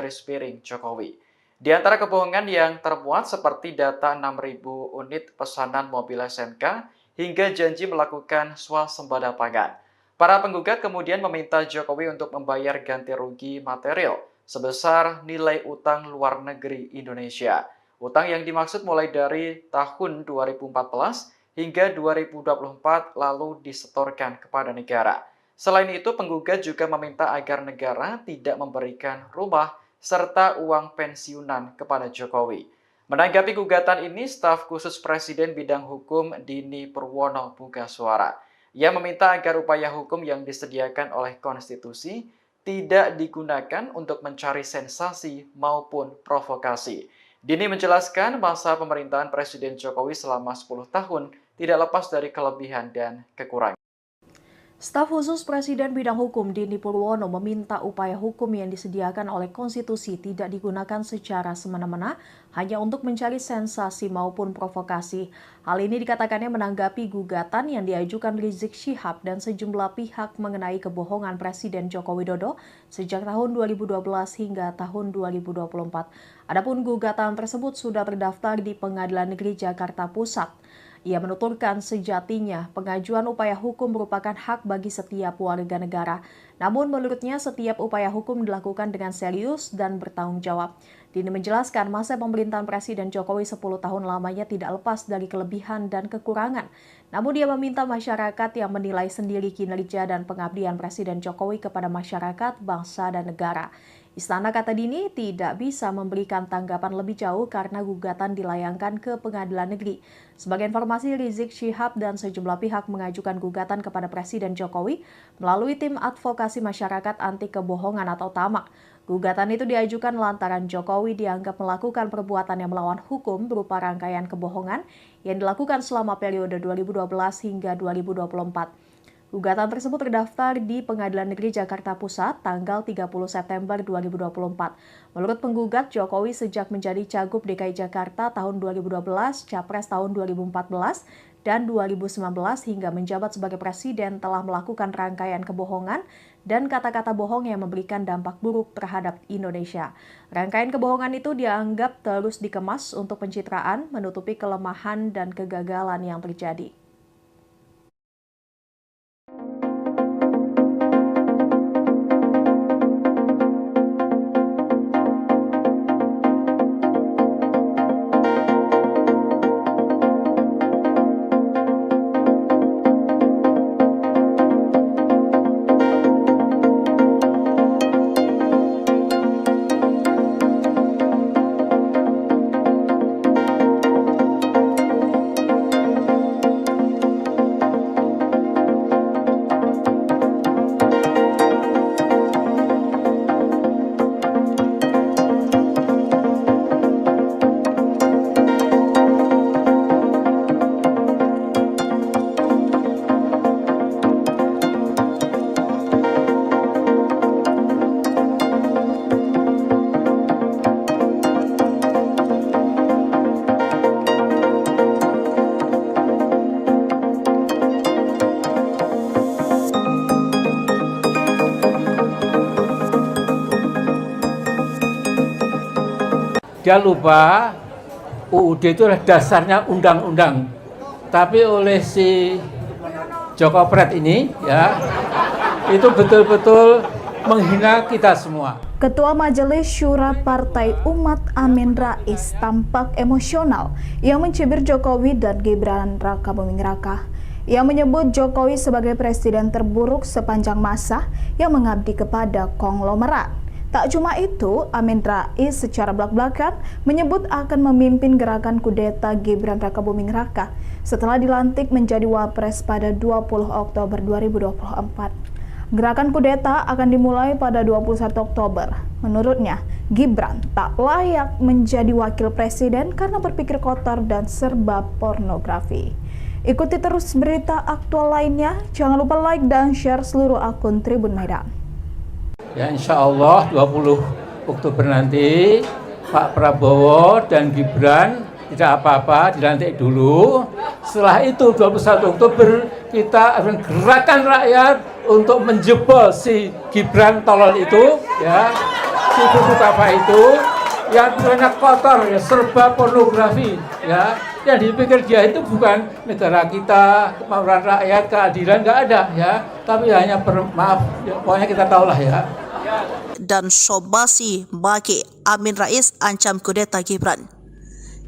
Jokowi. Di antara kebohongan yang termuat seperti data 6.000 unit pesanan mobil SMK hingga janji melakukan swasembada pangan. Para penggugat kemudian meminta Jokowi untuk membayar ganti rugi material sebesar nilai utang luar negeri Indonesia. Utang yang dimaksud mulai dari tahun 2014 hingga 2024 lalu disetorkan kepada negara. Selain itu, penggugat juga meminta agar negara tidak memberikan rumah serta uang pensiunan kepada Jokowi. Menanggapi gugatan ini, staf khusus Presiden bidang hukum Dini Purwono buka suara. Ia meminta agar upaya hukum yang disediakan oleh konstitusi tidak digunakan untuk mencari sensasi maupun provokasi. Dini menjelaskan masa pemerintahan Presiden Jokowi selama 10 tahun tidak lepas dari kelebihan dan kekurangan. Staf khusus Presiden bidang hukum Dini Purwono meminta upaya hukum yang disediakan oleh konstitusi tidak digunakan secara semena-mena hanya untuk mencari sensasi maupun provokasi. Hal ini dikatakannya menanggapi gugatan yang diajukan Rizik Syihab dan sejumlah pihak mengenai kebohongan Presiden Joko Widodo sejak tahun 2012 hingga tahun 2024. Adapun gugatan tersebut sudah terdaftar di Pengadilan Negeri Jakarta Pusat. Ia menuturkan sejatinya pengajuan upaya hukum merupakan hak bagi setiap warga negara. Namun menurutnya setiap upaya hukum dilakukan dengan serius dan bertanggung jawab. Dini menjelaskan masa pemerintahan Presiden Jokowi 10 tahun lamanya tidak lepas dari kelebihan dan kekurangan. Namun dia meminta masyarakat yang menilai sendiri kinerja dan pengabdian Presiden Jokowi kepada masyarakat, bangsa, dan negara. Istana, kata Dini, tidak bisa memberikan tanggapan lebih jauh karena gugatan dilayangkan ke Pengadilan Negeri. Sebagai informasi, Rizik Syihab dan sejumlah pihak mengajukan gugatan kepada Presiden Jokowi melalui tim advokasi masyarakat anti kebohongan atau TAMAK. Gugatan itu diajukan lantaran Jokowi dianggap melakukan perbuatan yang melawan hukum berupa rangkaian kebohongan yang dilakukan selama periode 2012 hingga 2024. Gugatan tersebut terdaftar di Pengadilan Negeri Jakarta Pusat tanggal 30 September 2024. Menurut penggugat, Jokowi sejak menjadi Cagup DKI Jakarta tahun 2012, Capres tahun 2014, dan 2019 hingga menjabat sebagai Presiden telah melakukan rangkaian kebohongan dan kata-kata bohong yang memberikan dampak buruk terhadap Indonesia. Rangkaian kebohongan itu dianggap terus dikemas untuk pencitraan, menutupi kelemahan dan kegagalan yang terjadi. Dia lupa UUD itu adalah dasarnya undang-undang. Tapi oleh si Joko Pret ini ya, itu betul-betul menghina kita semua. Ketua Majelis Syura Partai Umat Amin Rais tampak emosional yang mencibir Jokowi dan Gibran Raka Buming Raka. Ia menyebut Jokowi sebagai presiden terburuk sepanjang masa yang mengabdi kepada konglomerat. Tak cuma itu, Amin Rais secara belak-belakan menyebut akan memimpin gerakan kudeta Gibran Raka Buming Raka setelah dilantik menjadi Wapres pada 20 Oktober 2024. Gerakan kudeta akan dimulai pada 21 Oktober. Menurutnya, Gibran tak layak menjadi wakil presiden karena berpikir kotor dan serba pornografi. Ikuti terus berita aktual lainnya. Jangan lupa like dan share seluruh akun Tribun Medan. Ya insya Allah 20 Oktober nanti Pak Prabowo dan Gibran tidak apa-apa, dilantik dulu. Setelah itu 21 Oktober kita akan gerakan rakyat untuk menjebol si Gibran tolol itu, ya, si buku apa itu yang banyak kotor, ya, serba pornografi, ya. Yang dipikir dia itu bukan negara kita, kemauan rakyat, keadilan, nggak ada, ya. Tapi hanya maaf, ya, pokoknya kita tahulah ya. Dan Sobasi Baki Amin Rais ancam kudeta Gibran.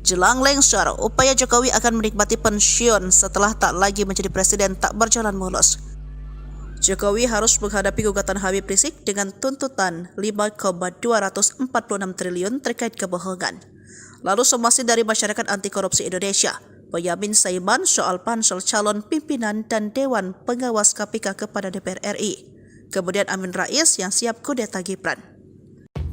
Jelang lengser, upaya Jokowi akan menikmati pensiun setelah tak lagi menjadi presiden tak berjalan mulus. Jokowi harus menghadapi gugatan Habib Rizik dengan tuntutan 5,246 triliun terkait kebohongan. Lalu somasi dari Masyarakat Anti Korupsi Indonesia, Boyamin Saiman soal pansel calon pimpinan dan Dewan Pengawas KPK kepada DPR RI. Kemudian Amin Rais yang siap kudeta Gibran.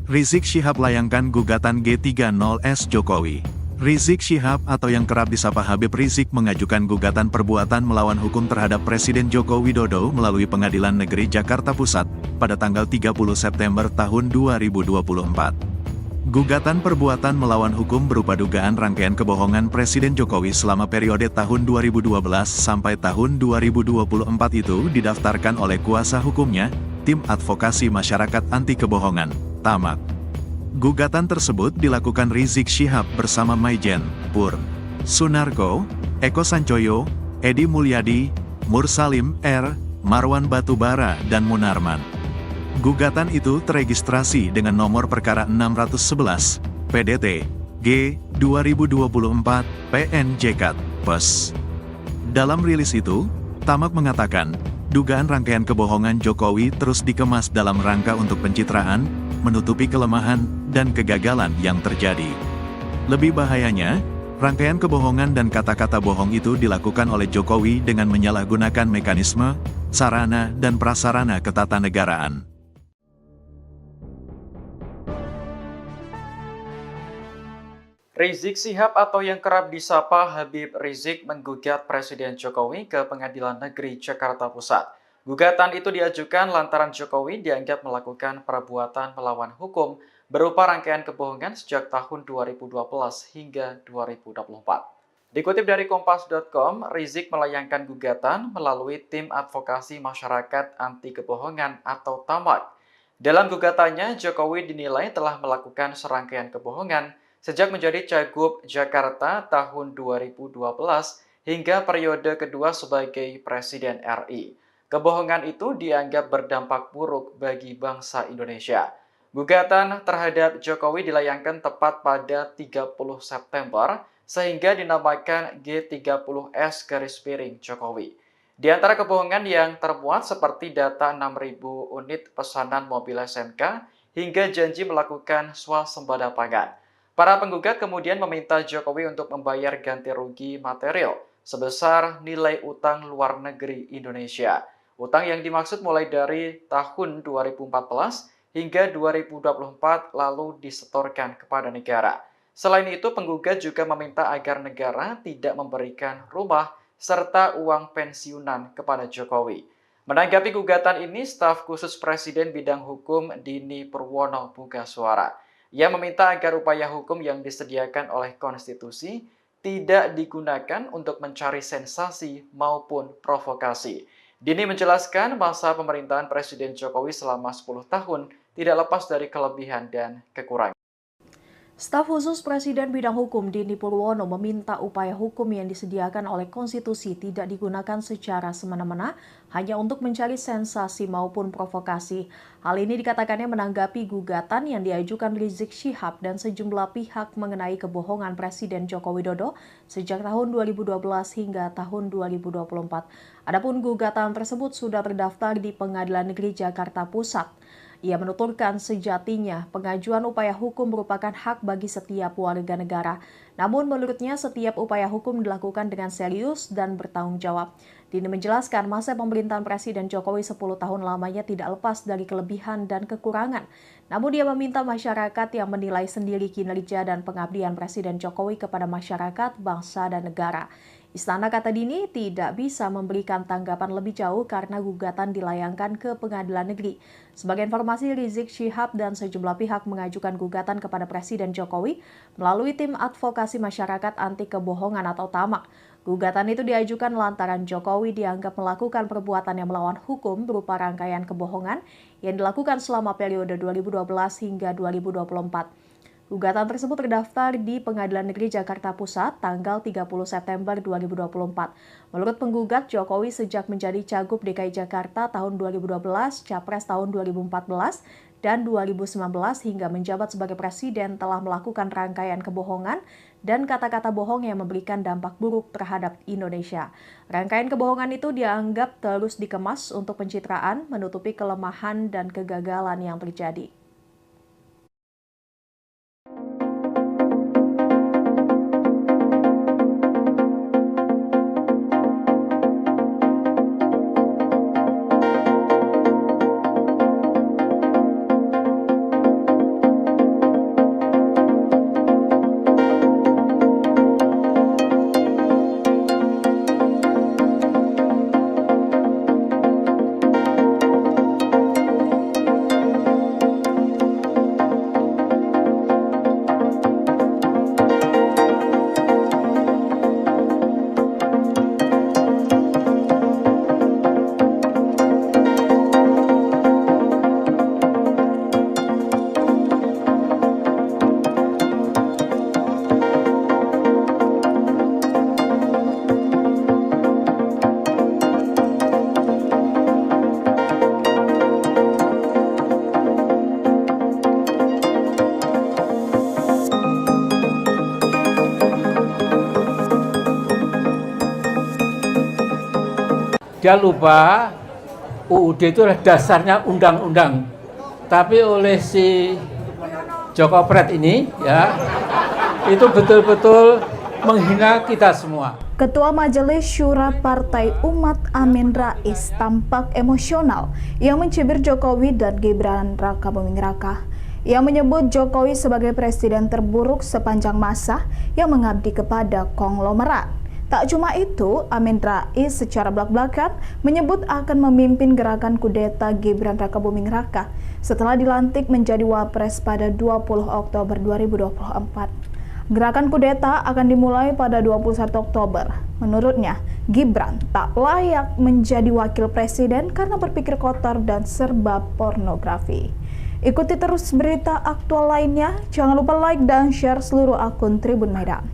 Rizik Syihab layangkan gugatan G30S Jokowi. Rizik Syihab atau yang kerap disapa Habib Rizik mengajukan gugatan perbuatan melawan hukum terhadap Presiden Joko Widodo melalui Pengadilan Negeri Jakarta Pusat pada tanggal 30 September tahun 2024. Gugatan perbuatan melawan hukum berupa dugaan rangkaian kebohongan Presiden Jokowi selama periode tahun 2012 sampai tahun 2024 itu didaftarkan oleh kuasa hukumnya, Tim Advokasi Masyarakat Anti Kebohongan, TAMAK. Gugatan tersebut dilakukan Rizik Syihab bersama Maijen, Pur, Sunarko, Eko Sancoyo, Edi Mulyadi, Mursalim R, Marwan Batubara dan Munarman. Gugatan itu teregistrasi dengan nomor perkara 611, PDT, G, 2024, PNJK, PES. Dalam rilis itu, TAMAK mengatakan, dugaan rangkaian kebohongan Jokowi terus dikemas dalam rangka untuk pencitraan, menutupi kelemahan, dan kegagalan yang terjadi. Lebih bahayanya, rangkaian kebohongan dan kata-kata bohong itu dilakukan oleh Jokowi dengan menyalahgunakan mekanisme, sarana, dan prasarana ketatanegaraan. Rizik Syihab atau yang kerap disapa Habib Rizik menggugat Presiden Jokowi ke Pengadilan Negeri Jakarta Pusat. Gugatan itu diajukan lantaran Jokowi dianggap melakukan perbuatan melawan hukum berupa rangkaian kebohongan sejak tahun 2012 hingga 2024. Dikutip dari Kompas.com, Rizik melayangkan gugatan melalui Tim Advokasi Masyarakat Anti Kebohongan atau TAMAK. Dalam gugatannya, Jokowi dinilai telah melakukan serangkaian kebohongan sejak menjadi Cagup Jakarta tahun 2012 hingga periode kedua sebagai Presiden RI. Kebohongan itu dianggap berdampak buruk bagi bangsa Indonesia. Gugatan terhadap Jokowi dilayangkan tepat pada 30 September sehingga dinamakan G30S Jokowi. Di antara kebohongan yang termuat seperti data 6.000 unit pesanan mobil SMK hingga janji melakukan swasembada pangan. Para penggugat kemudian meminta Jokowi untuk membayar ganti rugi material sebesar nilai utang luar negeri Indonesia. Utang yang dimaksud mulai dari tahun 2014 hingga 2024 lalu disetorkan kepada negara. Selain itu, penggugat juga meminta agar negara tidak memberikan rumah serta uang pensiunan kepada Jokowi. Menanggapi gugatan ini, staf khusus Presiden bidang hukum Dini Purwono buka suara. Ia meminta agar upaya hukum yang disediakan oleh konstitusi tidak digunakan untuk mencari sensasi maupun provokasi. Dini menjelaskan masa pemerintahan Presiden Jokowi selama 10 tahun tidak lepas dari kelebihan dan kekurangan. Staf khusus Presiden bidang hukum Dini Purwono meminta upaya hukum yang disediakan oleh konstitusi tidak digunakan secara semena-mena hanya untuk mencari sensasi maupun provokasi. Hal ini dikatakannya menanggapi gugatan yang diajukan Rizik Syihab dan sejumlah pihak mengenai kebohongan Presiden Joko Widodo sejak tahun 2012 hingga tahun 2024. Adapun gugatan tersebut sudah terdaftar di Pengadilan Negeri Jakarta Pusat. Ia menuturkan sejatinya pengajuan upaya hukum merupakan hak bagi setiap warga negara. Namun menurutnya setiap upaya hukum dilakukan dengan serius dan bertanggung jawab. Dini menjelaskan masa pemerintahan Presiden Jokowi 10 tahun lamanya tidak lepas dari kelebihan dan kekurangan. Namun dia meminta masyarakat yang menilai sendiri kinerja dan pengabdian Presiden Jokowi kepada masyarakat, bangsa, dan negara. Istana, kata Dini, tidak bisa memberikan tanggapan lebih jauh karena gugatan dilayangkan ke Pengadilan Negeri. Sebagai informasi, Rizik Syihab dan sejumlah pihak mengajukan gugatan kepada Presiden Jokowi melalui Tim Advokasi Masyarakat Anti Kebohongan atau TAMAK. Gugatan itu diajukan lantaran Jokowi dianggap melakukan perbuatan yang melawan hukum berupa rangkaian kebohongan yang dilakukan selama periode 2012 hingga 2024. Gugatan tersebut terdaftar di Pengadilan Negeri Jakarta Pusat tanggal 30 September 2024. Menurut penggugat, Jokowi sejak menjadi Cagup DKI Jakarta tahun 2012, Capres tahun 2014, dan 2019 hingga menjabat sebagai Presiden telah melakukan rangkaian kebohongan dan kata-kata bohong yang memberikan dampak buruk terhadap Indonesia. Rangkaian kebohongan itu dianggap terus dikemas untuk pencitraan, menutupi kelemahan dan kegagalan yang terjadi. Dia lupa UUD itu adalah dasarnya undang-undang. Tapi oleh si Joko Pret ini ya, itu betul-betul menghina kita semua. Ketua Majelis Syura Partai Umat Amin Rais tampak emosional yang mencibir Jokowi dan Gibran Rakabuming Raka. Ia menyebut Jokowi sebagai presiden terburuk sepanjang masa yang mengabdi kepada konglomerat. Tak cuma itu, Amin Rais secara belak-belakan menyebut akan memimpin gerakan kudeta Gibran Rakabuming Raka setelah dilantik menjadi Wapres pada 20 Oktober 2024. Gerakan kudeta akan dimulai pada 21 Oktober. Menurutnya, Gibran tak layak menjadi wakil presiden karena berpikir kotor dan serba pornografi. Ikuti terus berita aktual lainnya. Jangan lupa like dan share seluruh akun Tribun Medan.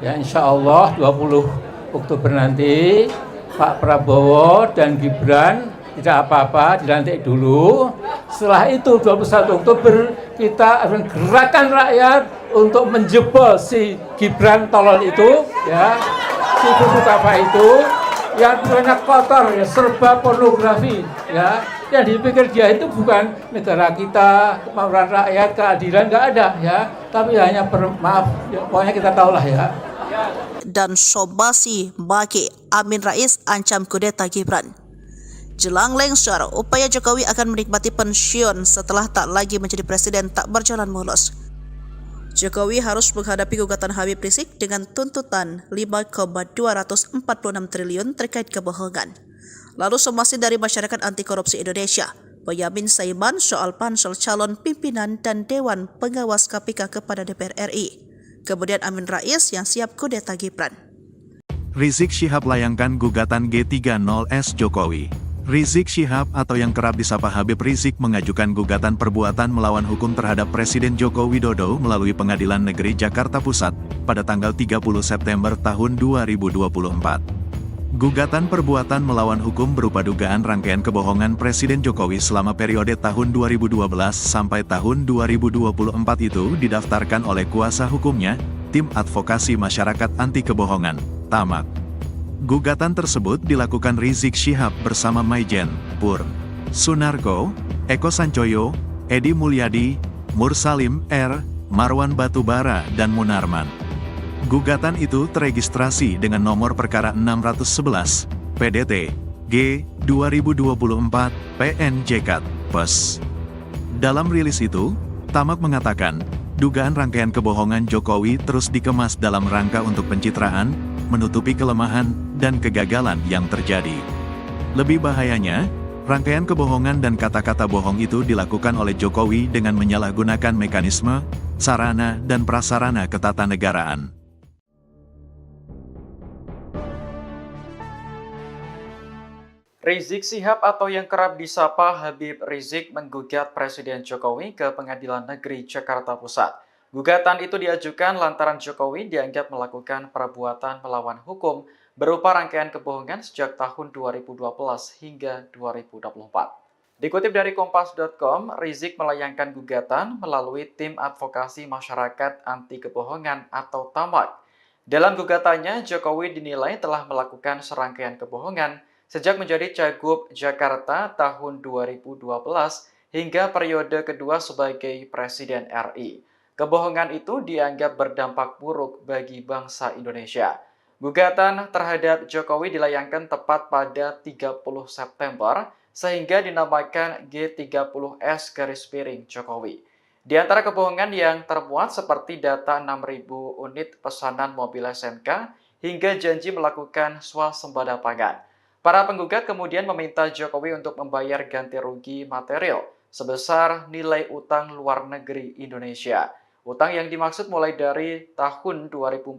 Ya insya Allah 20 Oktober nanti Pak Prabowo dan Gibran tidak apa-apa, dilantik dulu. Setelah itu 21 Oktober kita akan gerakan rakyat untuk menjebol si Gibran tolol itu, ya, si buku apa itu, yang banyak kotor, ya, serba pornografi, ya, yang dipikir dia itu bukan negara kita, kemauan rakyat, keadilan nggak ada, ya, tapi hanya maaf, ya, pokoknya kita tahulah ya. Dan Sobasi Baki Amin Rais ancam kudeta Gibran. Jelang lengser, upaya Jokowi akan menikmati pensiun setelah tak lagi menjadi presiden tak berjalan mulus. Jokowi harus menghadapi gugatan Habib Rizik dengan tuntutan 5,246 triliun terkait kebohongan. Lalu somasi dari Masyarakat Anti Korupsi Indonesia, Boyamin Saiman soal pansel calon pimpinan dan Dewan Pengawas KPK kepada DPR RI. Kemudian Amin Rais yang siap kudeta Gibran. Rizik Syihab layangkan gugatan G30S Jokowi. Rizik Syihab atau yang kerap disapa Habib Rizik mengajukan gugatan perbuatan melawan hukum terhadap Presiden Joko Widodo melalui Pengadilan Negeri Jakarta Pusat pada tanggal 30 September tahun 2024. Gugatan perbuatan melawan hukum berupa dugaan rangkaian kebohongan Presiden Jokowi selama periode tahun 2012 sampai tahun 2024 itu didaftarkan oleh kuasa hukumnya, Tim Advokasi Masyarakat Anti Kebohongan, TAMAK. Gugatan tersebut dilakukan Rizik Syihab bersama Maijen, Pur, Sunarko, Eko Sancoyo, Edi Mulyadi, Mursalim R, Marwan Batubara, dan Munarman. Gugatan itu teregistrasi dengan nomor perkara 611, PDT, G, 2024, PNJK, PES. Dalam rilis itu, Tamak mengatakan, dugaan rangkaian kebohongan Jokowi terus dikemas dalam rangka untuk pencitraan, menutupi kelemahan, dan kegagalan yang terjadi. Lebih bahayanya, rangkaian kebohongan dan kata-kata bohong itu dilakukan oleh Jokowi dengan menyalahgunakan mekanisme, sarana, dan prasarana ketatanegaraan. Rizik Syihab atau yang kerap disapa Habib Rizik menggugat Presiden Jokowi ke Pengadilan Negeri Jakarta Pusat. Gugatan itu diajukan lantaran Jokowi dianggap melakukan perbuatan melawan hukum berupa rangkaian kebohongan sejak tahun 2012 hingga 2024. Dikutip dari Kompas.com, Rizik melayangkan gugatan melalui Tim Advokasi Masyarakat Anti Kebohongan atau TAMAK. Dalam gugatannya, Jokowi dinilai telah melakukan serangkaian kebohongan sejak menjadi Cagup Jakarta tahun 2012 hingga periode kedua sebagai Presiden RI. Kebohongan itu dianggap berdampak buruk bagi bangsa Indonesia. Gugatan terhadap Jokowi dilayangkan tepat pada 30 September sehingga dinamakan G30S Jokowi. Di antara kebohongan yang termuat seperti data 6.000 unit pesanan mobil SMK hingga janji melakukan swasembada pangan. Para penggugat kemudian meminta Jokowi untuk membayar ganti rugi material sebesar nilai utang luar negeri Indonesia. Utang yang dimaksud mulai dari tahun 2014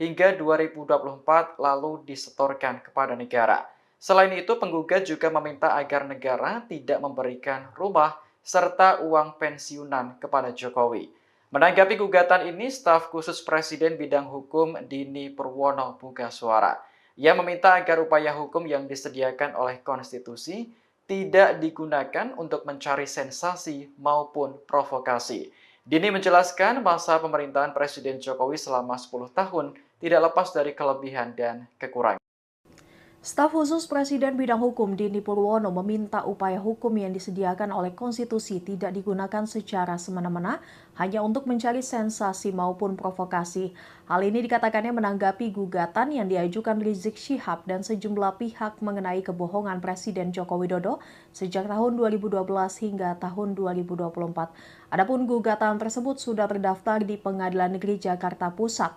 hingga 2024 lalu disetorkan kepada negara. Selain itu, penggugat juga meminta agar negara tidak memberikan rumah serta uang pensiunan kepada Jokowi. Menanggapi gugatan ini, staf khusus Presiden bidang hukum Dini Purwono buka suara. Ia meminta agar upaya hukum yang disediakan oleh konstitusi tidak digunakan untuk mencari sensasi maupun provokasi. Dini menjelaskan masa pemerintahan Presiden Jokowi selama 10 tahun tidak lepas dari kelebihan dan kekurangan. Staf khusus Presiden bidang hukum Dini Purwono meminta upaya hukum yang disediakan oleh konstitusi tidak digunakan secara semena-mena hanya untuk mencari sensasi maupun provokasi. Hal ini dikatakannya menanggapi gugatan yang diajukan Rizik Syihab dan sejumlah pihak mengenai kebohongan Presiden Joko Widodo sejak tahun 2012 hingga tahun 2024. Adapun gugatan tersebut sudah terdaftar di Pengadilan Negeri Jakarta Pusat.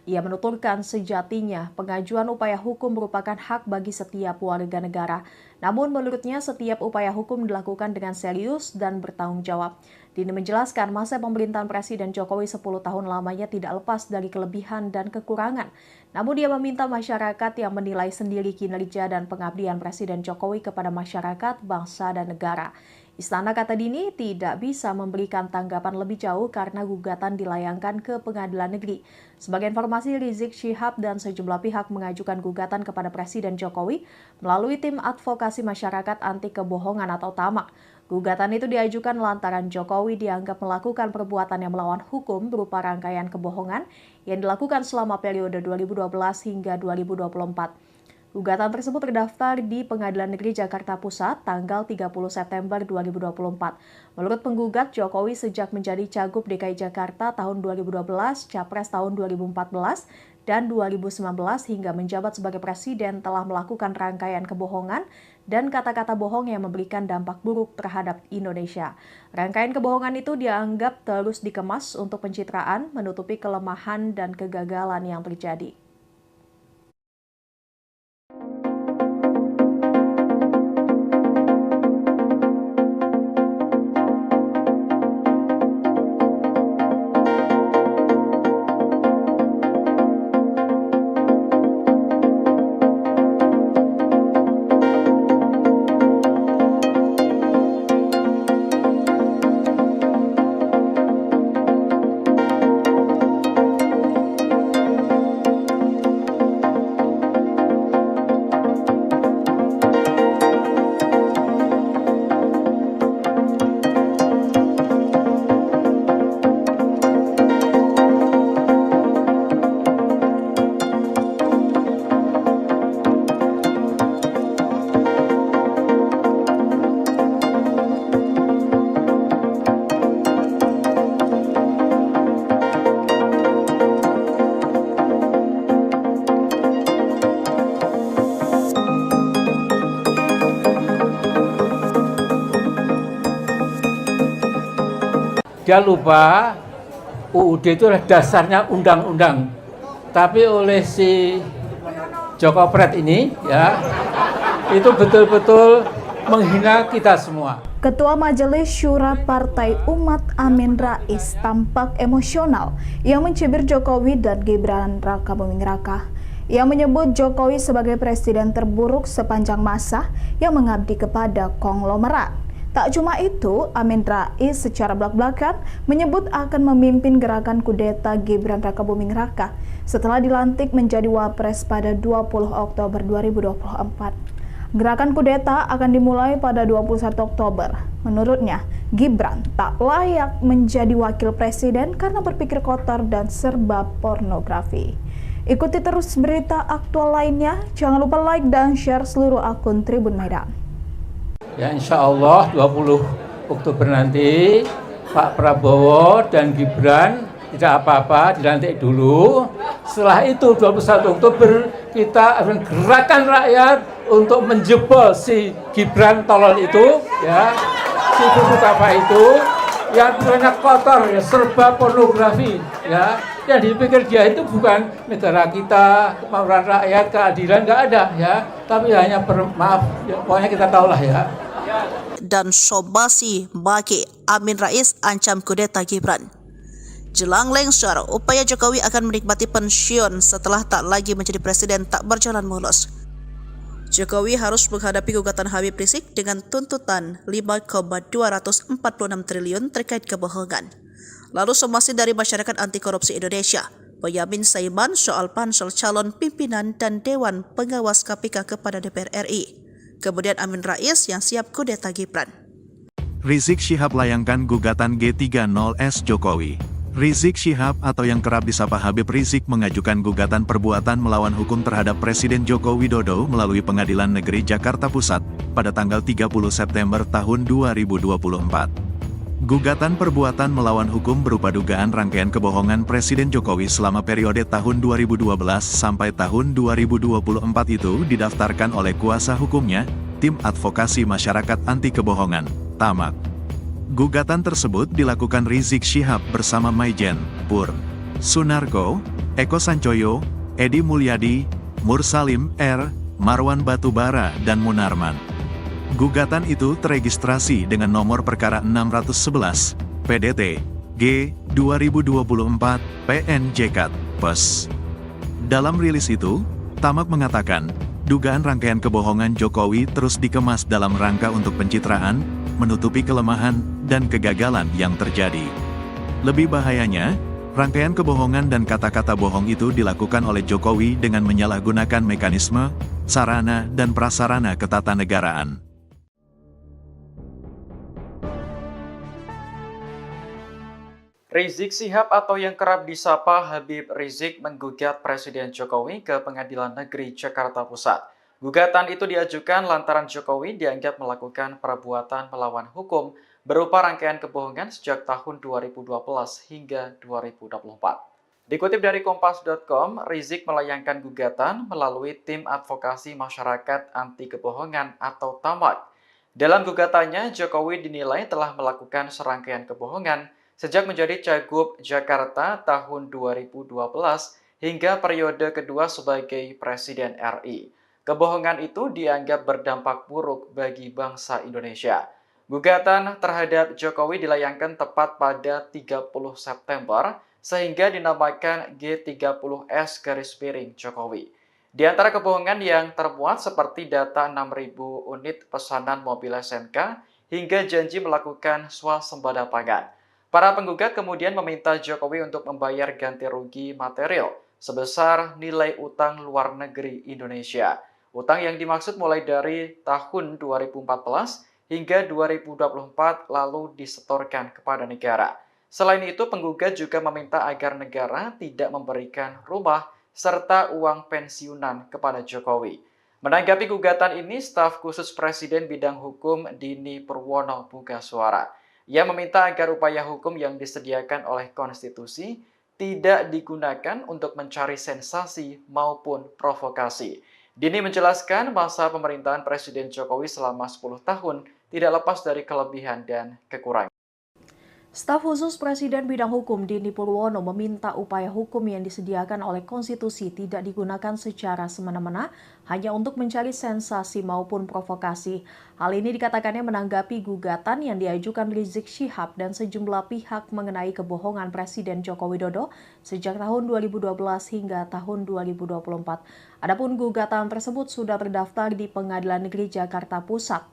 Ia menuturkan sejatinya pengajuan upaya hukum merupakan hak bagi setiap warga negara. Namun menurutnya setiap upaya hukum dilakukan dengan serius dan bertanggung jawab. Dini menjelaskan masa pemerintahan Presiden Jokowi 10 tahun lamanya tidak lepas dari kelebihan dan kekurangan. Namun dia meminta masyarakat yang menilai sendiri kinerja dan pengabdian Presiden Jokowi kepada masyarakat, bangsa, dan negara. Istana, kata Dini, tidak bisa memberikan tanggapan lebih jauh karena gugatan dilayangkan ke Pengadilan Negeri. Sebagai informasi, Rizik Syihab dan sejumlah pihak mengajukan gugatan kepada Presiden Jokowi melalui tim advokasi masyarakat anti kebohongan atau TAMAK. Gugatan itu diajukan lantaran Jokowi dianggap melakukan perbuatan yang melawan hukum berupa rangkaian kebohongan yang dilakukan selama periode 2012 hingga 2024. Gugatan tersebut terdaftar di Pengadilan Negeri Jakarta Pusat tanggal 30 September 2024. Menurut penggugat, Jokowi sejak menjadi Cagup DKI Jakarta tahun 2012, Capres tahun 2014, dan 2019 hingga menjabat sebagai presiden telah melakukan rangkaian kebohongan dan kata-kata bohong yang memberikan dampak buruk terhadap Indonesia. Rangkaian kebohongan itu dianggap terus dikemas untuk pencitraan, menutupi kelemahan dan kegagalan yang terjadi. Dia lupa UUD itu adalah dasarnya undang-undang. Tapi oleh si Joko Pret ini ya itu betul-betul menghina kita semua. Ketua Majelis Syura Partai Umat Amin Rais tampak emosional yang mencibir Jokowi dan Gibran Raka Buming Raka. Ia menyebut Jokowi sebagai presiden terburuk sepanjang masa yang mengabdi kepada konglomerat. Tak cuma itu, Amin Rais secara belak-belakan menyebut akan memimpin gerakan kudeta Gibran Raka Buming Raka setelah dilantik menjadi Wapres pada 20 Oktober 2024. Gerakan kudeta akan dimulai pada 21 Oktober. Menurutnya, Gibran tak layak menjadi wakil presiden karena berpikir kotor dan serba pornografi. Ikuti terus berita aktual lainnya. Jangan lupa like dan share seluruh akun Tribun Medan. Ya insya Allah 20 Oktober nanti Pak Prabowo dan Gibran tidak apa-apa, dilantik dulu. Setelah itu 21 Oktober kita akan gerakan rakyat untuk menjebol si Gibran tolol itu, ya, si buku apa itu, yang banyak kotor, ya, serba pornografi, ya. Yang dipikir dia itu bukan negara kita, kemauan rakyat, keadilan, nggak ada, ya. Tapi hanya maaf, ya, pokoknya kita tahulah ya. Dan Sobasi Baki Amin Rais ancam kudeta Gibran. Jelang lengser, upaya Jokowi akan menikmati pensiun setelah tak lagi menjadi presiden tak berjalan mulus. Jokowi harus menghadapi gugatan Habib Rizik dengan tuntutan 5,246 triliun terkait kebohongan. Lalu somasi dari masyarakat anti korupsi Indonesia, Boyamin Saiman soal pansel calon pimpinan dan Dewan Pengawas KPK kepada DPR RI. Kemudian Amin Rais yang siap kudeta Gibran. Rizik Syihab layangkan gugatan G30S Jokowi. Rizik Syihab atau yang kerap disapa Habib Rizik mengajukan gugatan perbuatan melawan hukum terhadap Presiden Joko Widodo melalui Pengadilan Negeri Jakarta Pusat pada tanggal 30 September tahun 2024. Gugatan perbuatan melawan hukum berupa dugaan rangkaian kebohongan Presiden Jokowi selama periode tahun 2012 sampai tahun 2024 itu didaftarkan oleh kuasa hukumnya, Tim Advokasi Masyarakat Anti Kebohongan, TAMAK. Gugatan tersebut dilakukan Rizik Syihab bersama Maijen, Pur, Sunarko, Eko Sancoyo, Edi Mulyadi, Mursalim R, Marwan Batubara dan Munarman. Gugatan itu teregistrasi dengan nomor perkara 611, PDT, G, 2024, PNJK, PES. Dalam rilis itu, TAMAK mengatakan, dugaan rangkaian kebohongan Jokowi terus dikemas dalam rangka untuk pencitraan, menutupi kelemahan, dan kegagalan yang terjadi. Lebih bahayanya, rangkaian kebohongan dan kata-kata bohong itu dilakukan oleh Jokowi dengan menyalahgunakan mekanisme, sarana, dan prasarana ketatanegaraan. Rizik Syihab atau yang kerap disapa Habib Rizik menggugat Presiden Jokowi ke Pengadilan Negeri Jakarta Pusat. Gugatan itu diajukan lantaran Jokowi dianggap melakukan perbuatan melawan hukum berupa rangkaian kebohongan sejak tahun 2012 hingga 2024. Dikutip dari Kompas.com, Rizik melayangkan gugatan melalui Tim Advokasi Masyarakat Anti Kebohongan atau TAMAK. Dalam gugatannya, Jokowi dinilai telah melakukan serangkaian kebohongan sejak menjadi Cagup Jakarta tahun 2012 hingga periode kedua sebagai Presiden RI. Kebohongan itu dianggap berdampak buruk bagi bangsa Indonesia. Gugatan terhadap Jokowi dilayangkan tepat pada 30 September sehingga dinamakan G30S-Jokowi. Di antara kebohongan yang termuat seperti data 6.000 unit pesanan mobil SNK hingga janji melakukan swasembada pangan. Para penggugat kemudian meminta Jokowi untuk membayar ganti rugi material sebesar nilai utang luar negeri Indonesia. Utang yang dimaksud mulai dari tahun 2014 hingga 2024 lalu disetorkan kepada negara. Selain itu, penggugat juga meminta agar negara tidak memberikan rumah serta uang pensiunan kepada Jokowi. Menanggapi gugatan ini, staf khusus Presiden bidang hukum Dini Purwono buka suara. Ia meminta agar upaya hukum yang disediakan oleh konstitusi tidak digunakan untuk mencari sensasi maupun provokasi. Dini menjelaskan masa pemerintahan Presiden Jokowi selama 10 tahun tidak lepas dari kelebihan dan kekurangan. Staf khusus Presiden bidang hukum Dini Purwono meminta upaya hukum yang disediakan oleh konstitusi tidak digunakan secara semena-mena hanya untuk mencari sensasi maupun provokasi. Hal ini dikatakannya menanggapi gugatan yang diajukan Rizik Syihab dan sejumlah pihak mengenai kebohongan Presiden Joko Widodo sejak tahun 2012 hingga tahun 2024. Adapun gugatan tersebut sudah terdaftar di Pengadilan Negeri Jakarta Pusat.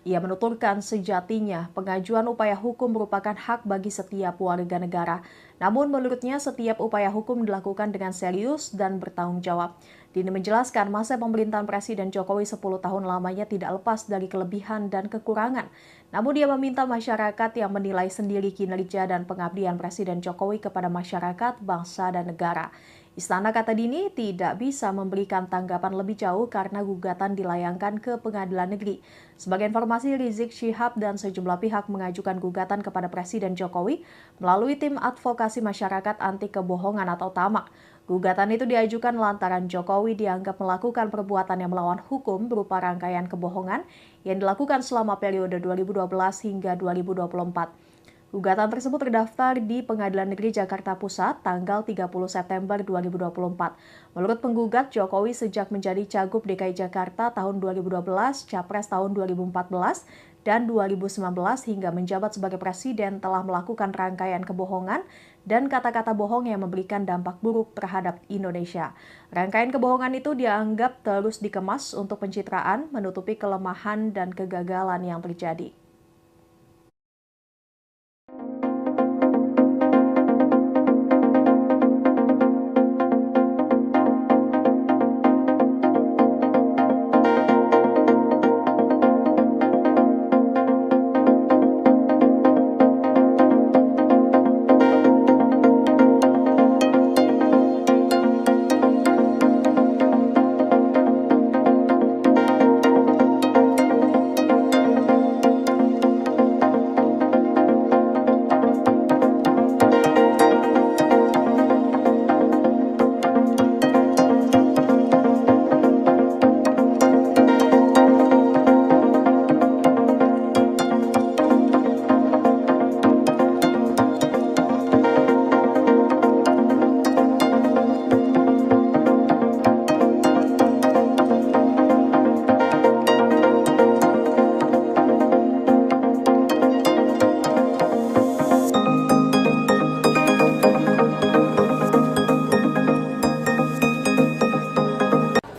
Ia menuturkan sejatinya pengajuan upaya hukum merupakan hak bagi setiap warga negara. Namun menurutnya setiap upaya hukum dilakukan dengan serius dan bertanggung jawab. Dini menjelaskan masa pemerintahan Presiden Jokowi 10 tahun lamanya tidak lepas dari kelebihan dan kekurangan. Namun dia meminta masyarakat yang menilai sendiri kinerja dan pengabdian Presiden Jokowi kepada masyarakat, bangsa, dan negara. Istana, kata Dini, tidak bisa memberikan tanggapan lebih jauh karena gugatan dilayangkan ke Pengadilan Negeri. Sebagai informasi, Rizik Syihab dan sejumlah pihak mengajukan gugatan kepada Presiden Jokowi melalui Tim Advokasi Masyarakat Anti Kebohongan atau TAMAK. Gugatan itu diajukan lantaran Jokowi dianggap melakukan perbuatan yang melawan hukum berupa rangkaian kebohongan yang dilakukan selama periode 2012 hingga 2024. Gugatan tersebut terdaftar di Pengadilan Negeri Jakarta Pusat tanggal 30 September 2024. Menurut penggugat, Jokowi sejak menjadi Cagup DKI Jakarta tahun 2012, Capres tahun 2014, dan 2019 hingga menjabat sebagai Presiden telah melakukan rangkaian kebohongan dan kata-kata bohong yang memberikan dampak buruk terhadap Indonesia. Rangkaian kebohongan itu dianggap terus dikemas untuk pencitraan, menutupi kelemahan dan kegagalan yang terjadi.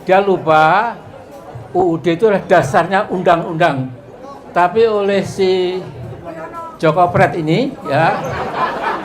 Dia lupa UUD itu adalah dasarnya undang-undang. Tapi oleh si Joko Pret ini ya,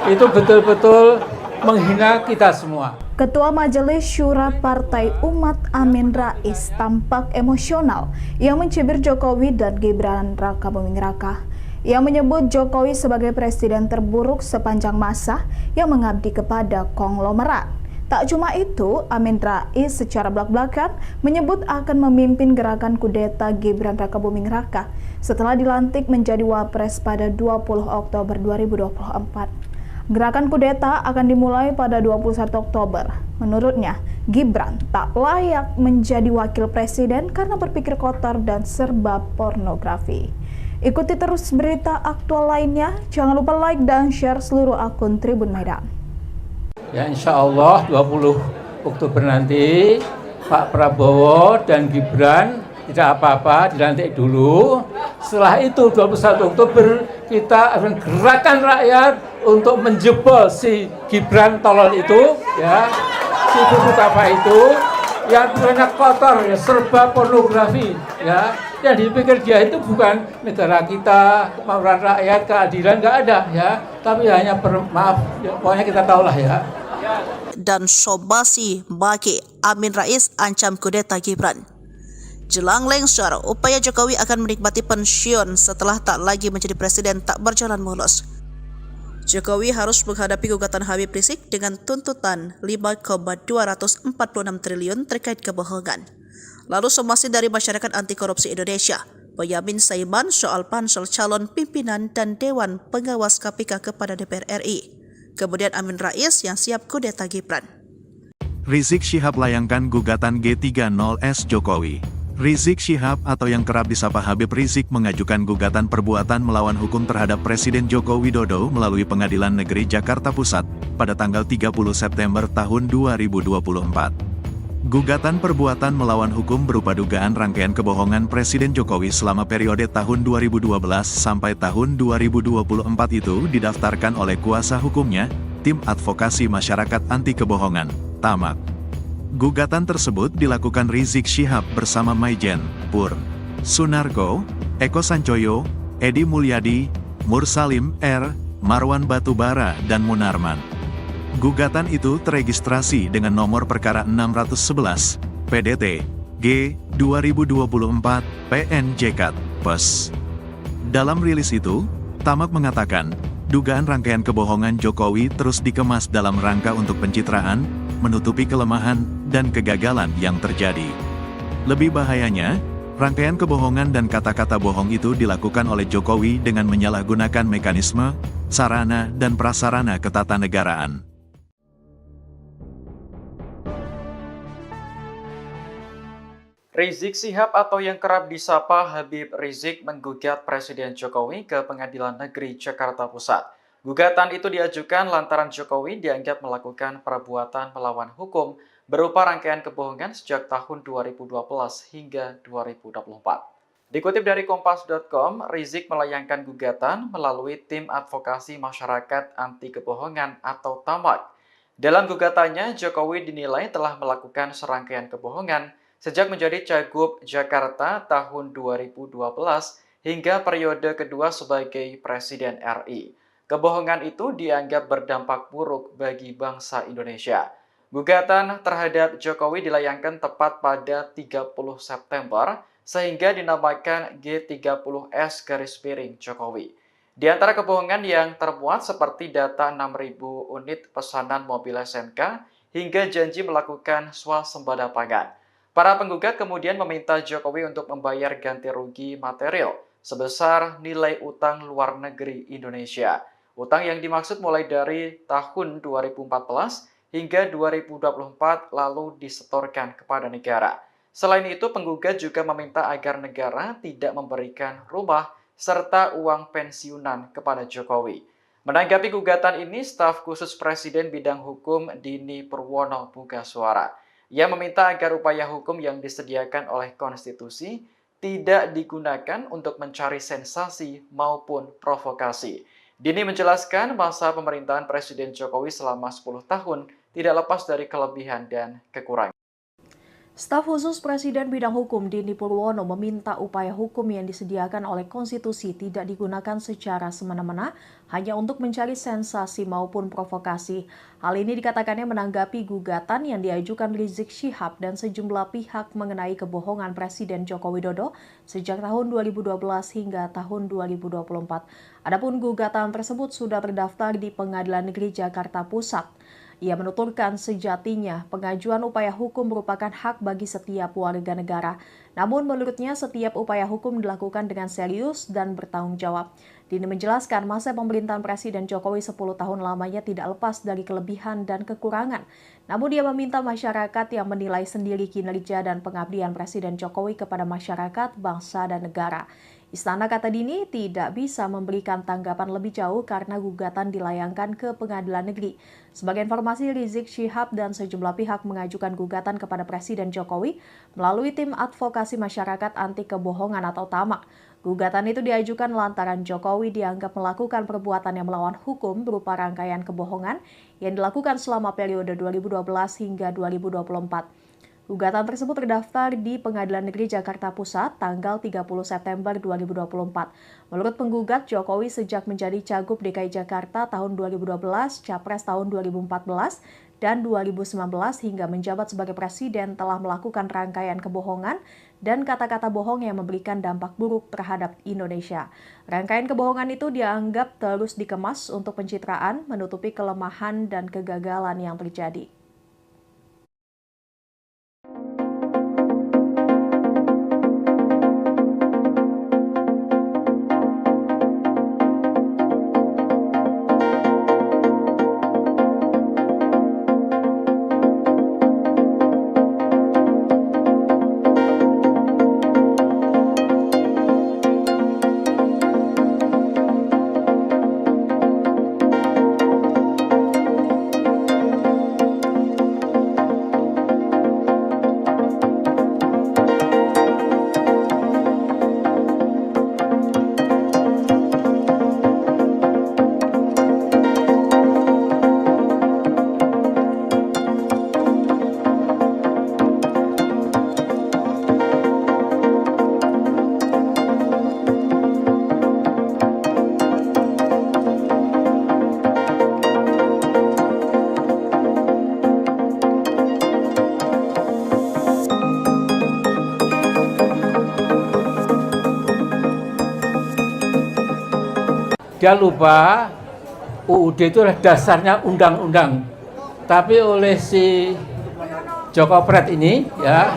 itu betul-betul menghina kita semua. Ketua Majelis Syura Partai Umat Amin Rais tampak emosional yang mencibir Jokowi dan Gibran Rakabuming Raka. Ia menyebut Jokowi sebagai presiden terburuk sepanjang masa yang mengabdi kepada konglomerat. Tak cuma itu, Amin Rais secara belak-belakan menyebut akan memimpin gerakan kudeta Gibran Rakabuming Raka setelah dilantik menjadi Wapres pada 20 Oktober 2024. Gerakan kudeta akan dimulai pada 21 Oktober. Menurutnya, Gibran tak layak menjadi wakil presiden karena berpikir kotor dan serba pornografi. Ikuti terus berita aktual lainnya. Jangan lupa like dan share seluruh akun Tribun Medan. Ya insya Allah 20 Oktober nanti Pak Prabowo dan Gibran tidak apa-apa, dilantik dulu. Setelah itu 21 Oktober kita akan gerakan rakyat untuk menjebol si Gibran tolol itu, ya, si buku apa itu, yang banyak kotor, ya, serba pornografi, ya, yang dipikir dia itu bukan negara kita, kemauan rakyat, keadilan nggak ada, ya, tapi hanya maaf, ya, pokoknya kita tahulah ya. Dan Sobasi Baki Amin Rais ancam kudeta Gibran. Jelang lengser, upaya Jokowi akan menikmati pensiun setelah tak lagi menjadi presiden tak berjalan mulus. Jokowi harus menghadapi gugatan Habib Rizik dengan tuntutan 5,246 triliun terkait kebohongan. Lalu somasi dari Masyarakat Anti Korupsi Indonesia, Boyamin Saiman soal pansel calon pimpinan dan Dewan Pengawas KPK kepada DPR RI. Kemudian Amin Rais yang siap kudeta Gibran. Rizik Syihab layangkan gugatan G30S Jokowi. Rizik Syihab atau yang kerap disapa Habib Rizik mengajukan gugatan perbuatan melawan hukum terhadap Presiden Joko Widodo melalui Pengadilan Negeri Jakarta Pusat pada tanggal 30 September tahun 2024. Gugatan perbuatan melawan hukum berupa dugaan rangkaian kebohongan Presiden Jokowi selama periode tahun 2012 sampai tahun 2024 itu didaftarkan oleh kuasa hukumnya, Tim Advokasi Masyarakat Anti Kebohongan, TAMAK. Gugatan tersebut dilakukan Rizik Syihab bersama Maijen, Pur, Sunarko, Eko Sancoyo, Edi Mulyadi, Mursalim R, Marwan Batubara, dan Munarman. Gugatan itu teregistrasi dengan nomor perkara 611, PDT, G, 2024, PNJK, PES. Dalam rilis itu, Tamak mengatakan, dugaan rangkaian kebohongan Jokowi terus dikemas dalam rangka untuk pencitraan, menutupi kelemahan, dan kegagalan yang terjadi. Lebih bahayanya, rangkaian kebohongan dan kata-kata bohong itu dilakukan oleh Jokowi dengan menyalahgunakan mekanisme, sarana, dan prasarana ketatanegaraan. Rizik Syihab atau yang kerap disapa Habib Rizik menggugat Presiden Jokowi ke Pengadilan Negeri Jakarta Pusat. Gugatan itu diajukan lantaran Jokowi dianggap melakukan perbuatan melawan hukum berupa rangkaian kebohongan sejak tahun 2012 hingga 2024. Dikutip dari Kompas.com, Rizik melayangkan gugatan melalui Tim Advokasi Masyarakat Anti Kebohongan atau TAMAK. Dalam gugatannya, Jokowi dinilai telah melakukan serangkaian kebohongan sejak menjadi Cagup Jakarta tahun 2012 hingga periode kedua sebagai Presiden RI. Kebohongan itu dianggap berdampak buruk bagi bangsa Indonesia. Gugatan terhadap Jokowi dilayangkan tepat pada 30 September sehingga dinamakan G30S Jokowi. Di antara kebohongan yang termuat seperti data 6.000 unit pesanan mobil SNK hingga janji melakukan swasembada pangan. Para penggugat kemudian meminta Jokowi untuk membayar ganti rugi material sebesar nilai utang luar negeri Indonesia. Utang yang dimaksud mulai dari tahun 2014 hingga 2024 lalu disetorkan kepada negara. Selain itu, penggugat juga meminta agar negara tidak memberikan rumah serta uang pensiunan kepada Jokowi. Menanggapi gugatan ini, staf khusus Presiden bidang hukum Dini Purwono buka suara. Ia meminta agar upaya hukum yang disediakan oleh konstitusi tidak digunakan untuk mencari sensasi maupun provokasi. Dini menjelaskan masa pemerintahan Presiden Jokowi selama 10 tahun tidak lepas dari kelebihan dan kekurangan. Staf khusus Presiden bidang hukum Dini Purwono meminta upaya hukum yang disediakan oleh konstitusi tidak digunakan secara semena-mena hanya untuk mencari sensasi maupun provokasi. Hal ini dikatakannya menanggapi gugatan yang diajukan Rizik Syihab dan sejumlah pihak mengenai kebohongan Presiden Joko Widodo sejak tahun 2012 hingga tahun 2024. Adapun gugatan tersebut sudah terdaftar di Pengadilan Negeri Jakarta Pusat. Ia menuturkan sejatinya pengajuan upaya hukum merupakan hak bagi setiap warga negara. Namun menurutnya setiap upaya hukum dilakukan dengan serius dan bertanggung jawab. Dini menjelaskan masa pemerintahan Presiden Jokowi 10 tahun lamanya tidak lepas dari kelebihan dan kekurangan. Namun dia meminta masyarakat yang menilai sendiri kinerja dan pengabdian Presiden Jokowi kepada masyarakat, bangsa, dan negara. Istana, kata Dini, tidak bisa memberikan tanggapan lebih jauh karena gugatan dilayangkan ke Pengadilan Negeri. Sebagai informasi, Rizik Syihab dan sejumlah pihak mengajukan gugatan kepada Presiden Jokowi melalui tim advokasi masyarakat anti kebohongan atau TAMAK. Gugatan itu diajukan lantaran Jokowi dianggap melakukan perbuatan yang melawan hukum berupa rangkaian kebohongan yang dilakukan selama periode 2012 hingga 2024. Gugatan tersebut terdaftar di Pengadilan Negeri Jakarta Pusat tanggal 30 September 2024. Menurut penggugat, Jokowi sejak menjadi Cagup DKI Jakarta tahun 2012, Capres tahun 2014, dan 2019 hingga menjabat sebagai presiden telah melakukan rangkaian kebohongan dan kata-kata bohong yang memberikan dampak buruk terhadap Indonesia. Rangkaian kebohongan itu dianggap terus dikemas untuk pencitraan, menutupi kelemahan dan kegagalan yang terjadi. Dia lupa UUD itu adalah dasarnya undang-undang. Tapi oleh si Joko Pret ini ya,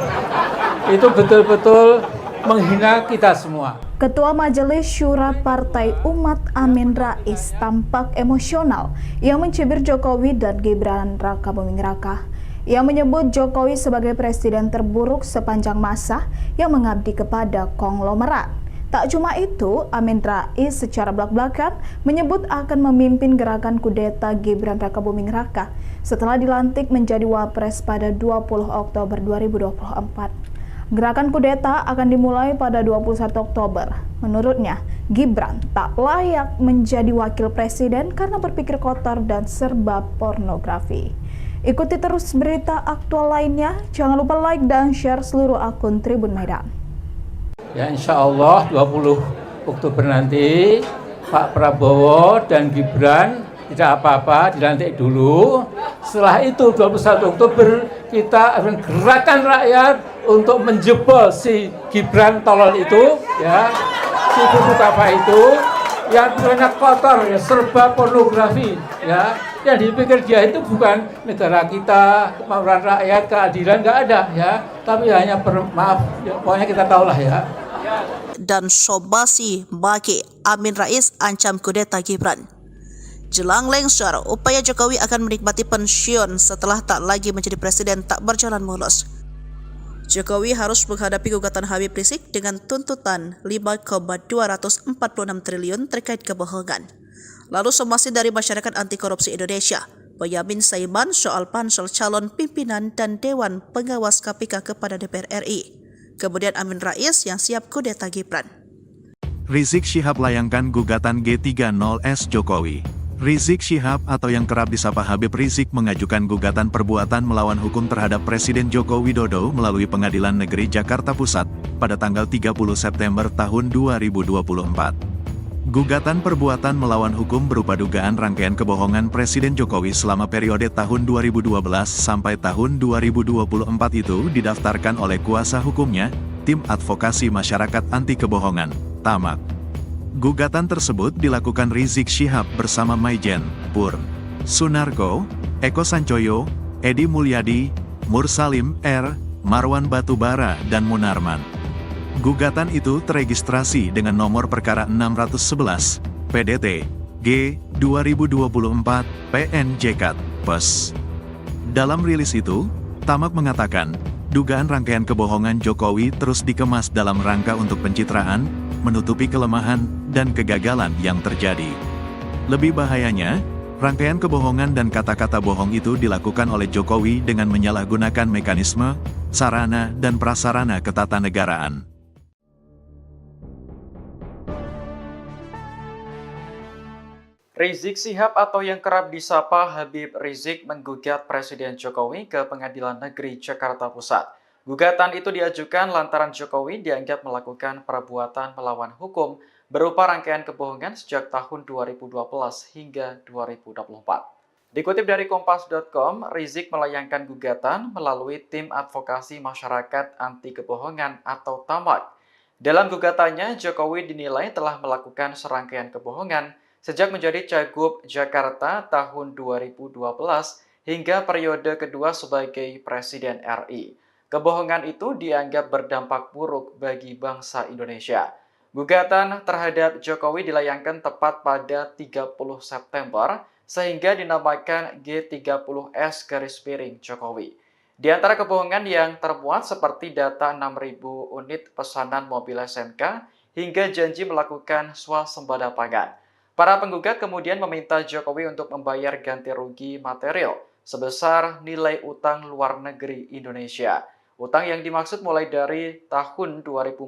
itu betul-betul menghina kita semua. Ketua Majelis Syura Partai Umat Amin Rais tampak emosional yang mencibir Jokowi dan Gibran Raka Buming Raka. Ia menyebut Jokowi sebagai presiden terburuk sepanjang masa yang mengabdi kepada konglomerat. Tak cuma itu, Amin Rais secara belak-belakan menyebut akan memimpin gerakan kudeta Gibran Raka Buming Raka setelah dilantik menjadi Wapres pada 20 Oktober 2024. Gerakan kudeta akan dimulai pada 21 Oktober. Menurutnya, Gibran tak layak menjadi wakil presiden karena berpikir kotor dan serba pornografi. Ikuti terus berita aktual lainnya. Jangan lupa like dan share seluruh akun Tribun Medan. Ya, insya Allah 20 Oktober nanti Pak Prabowo dan Gibran tidak apa-apa, dilantik dulu. Setelah itu 21 Oktober kita akan gerakan rakyat untuk menjebol si Gibran tolol itu, ya, si apa itu yang banyak kotor, ya, serba pornografi, ya. Yang dipikir dia itu bukan negara kita, kemauan rakyat, keadilan, nggak ada, ya. Tapi hanya maaf, ya, pokoknya kita tahulah, ya. Dan Sobasi Baki Amin Rais ancam kudeta Gibran. Jelang lengser, upaya Jokowi akan menikmati pensiun setelah tak lagi menjadi presiden tak berjalan mulus. Jokowi harus menghadapi gugatan Habib Rizik dengan tuntutan 5,246 triliun terkait kebohongan. Lalu somasi dari masyarakat anti korupsi Indonesia, Boyamin Saiman soal pansel calon pimpinan dan Dewan Pengawas KPK kepada DPR RI. Kemudian Amin Rais yang siap kudeta Gibran. Rizik Syihab layangkan gugatan G30S Jokowi. Rizik Syihab atau yang kerap disapa Habib Rizik mengajukan gugatan perbuatan melawan hukum terhadap Presiden Joko Widodo melalui Pengadilan Negeri Jakarta Pusat pada tanggal 30 September tahun 2024. Gugatan perbuatan melawan hukum berupa dugaan rangkaian kebohongan Presiden Jokowi selama periode tahun 2012 sampai tahun 2024 itu didaftarkan oleh kuasa hukumnya, Tim Advokasi Masyarakat Anti Kebohongan, TAMAK. Gugatan tersebut dilakukan Rizik Syihab bersama Maijen, Pur, Sunarko, Eko Sancoyo, Edi Mulyadi, Mursalim R, Marwan Batubara dan Munarman. Gugatan itu teregistrasi dengan nomor perkara 611, PDT, G, 2024, PNJK, PES. Dalam rilis itu, TAMAK mengatakan, dugaan rangkaian kebohongan Jokowi terus dikemas dalam rangka untuk pencitraan, menutupi kelemahan, dan kegagalan yang terjadi. Lebih bahayanya, rangkaian kebohongan dan kata-kata bohong itu dilakukan oleh Jokowi dengan menyalahgunakan mekanisme, sarana, dan prasarana ketatanegaraan. Rizik Syihab atau yang kerap disapa Habib Rizik menggugat Presiden Jokowi ke Pengadilan Negeri Jakarta Pusat. Gugatan itu diajukan lantaran Jokowi dianggap melakukan perbuatan melawan hukum berupa rangkaian kebohongan sejak tahun 2012 hingga 2024. Dikutip dari Kompas.com, Rizik melayangkan gugatan melalui Tim Advokasi Masyarakat Anti Kebohongan atau TAMAK. Dalam gugatannya, Jokowi dinilai telah melakukan serangkaian kebohongan sejak menjadi Cagup Jakarta tahun 2012 hingga periode kedua sebagai Presiden RI. Kebohongan itu dianggap berdampak buruk bagi bangsa Indonesia. Gugatan terhadap Jokowi dilayangkan tepat pada 30 September sehingga dinamakan G30S Jokowi. Di antara kebohongan yang termuat seperti data 6.000 unit pesanan mobil SMK hingga janji melakukan swasembada pangan. Para penggugat kemudian meminta Jokowi untuk membayar ganti rugi material sebesar nilai utang luar negeri Indonesia. Utang yang dimaksud mulai dari tahun 2014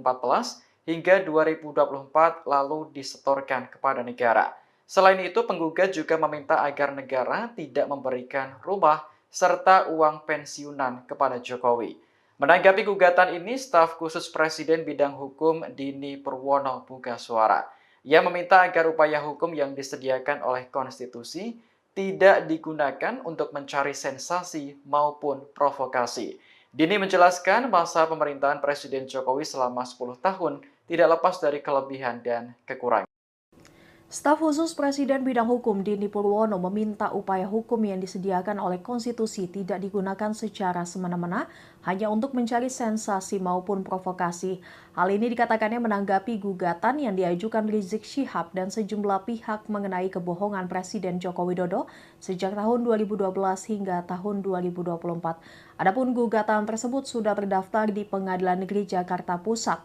hingga 2024 lalu disetorkan kepada negara. Selain itu, penggugat juga meminta agar negara tidak memberikan rumah serta uang pensiunan kepada Jokowi. Menanggapi gugatan ini, staf khusus Presiden bidang hukum Dini Purwono buka suara. Ia meminta agar upaya hukum yang disediakan oleh konstitusi tidak digunakan untuk mencari sensasi maupun provokasi. Dini menjelaskan masa pemerintahan Presiden Jokowi selama 10 tahun tidak lepas dari kelebihan dan kekurangan. Staf khusus Presiden bidang hukum Dini Purwono meminta upaya hukum yang disediakan oleh konstitusi tidak digunakan secara semena-mena hanya untuk mencari sensasi maupun provokasi. Hal ini dikatakannya menanggapi gugatan yang diajukan Rizik Syihab dan sejumlah pihak mengenai kebohongan Presiden Joko Widodo sejak tahun 2012 hingga tahun 2024. Adapun gugatan tersebut sudah terdaftar di Pengadilan Negeri Jakarta Pusat.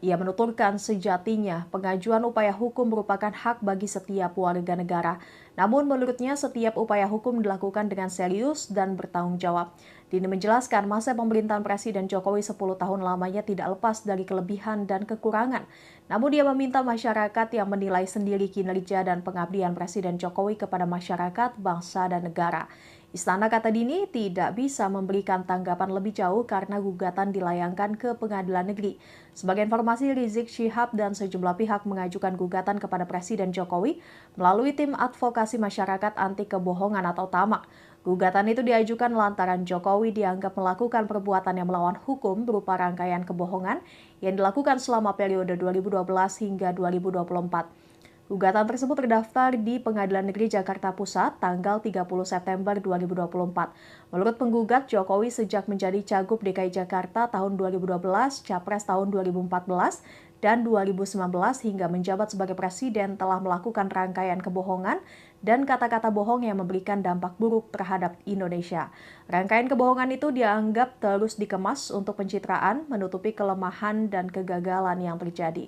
Ia menuturkan sejatinya pengajuan upaya hukum merupakan hak bagi setiap warga negara. Namun menurutnya setiap upaya hukum dilakukan dengan serius dan bertanggung jawab. Dini menjelaskan masa pemerintahan Presiden Jokowi 10 tahun lamanya tidak lepas dari kelebihan dan kekurangan. Namun dia meminta masyarakat yang menilai sendiri kinerja dan pengabdian Presiden Jokowi kepada masyarakat, bangsa, dan negara. Istana, kata Dini, tidak bisa memberikan tanggapan lebih jauh karena gugatan dilayangkan ke Pengadilan Negeri. Sebagai informasi, Rizik Syihab dan sejumlah pihak mengajukan gugatan kepada Presiden Jokowi melalui Tim Advokasi Masyarakat Anti Kebohongan atau TAMAK. Gugatan itu diajukan lantaran Jokowi dianggap melakukan perbuatan yang melawan hukum berupa rangkaian kebohongan yang dilakukan selama periode 2012 hingga 2024. Gugatan tersebut terdaftar di Pengadilan Negeri Jakarta Pusat tanggal 30 September 2024. Menurut penggugat, Jokowi sejak menjadi Cagup DKI Jakarta tahun 2012, Capres tahun 2014, dan 2019 hingga menjabat sebagai Presiden telah melakukan rangkaian kebohongan dan kata-kata bohong yang memberikan dampak buruk terhadap Indonesia. Rangkaian kebohongan itu dianggap terus dikemas untuk pencitraan, menutupi kelemahan dan kegagalan yang terjadi.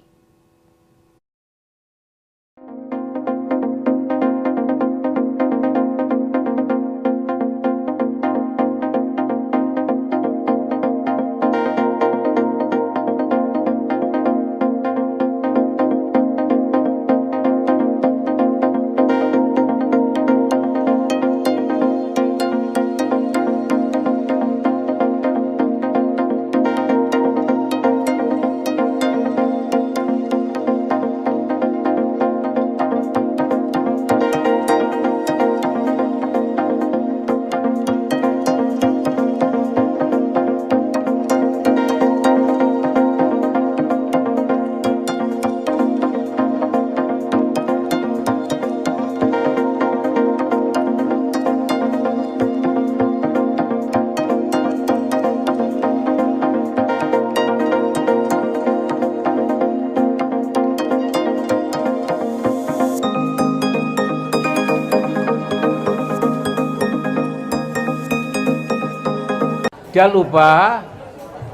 Dia lupa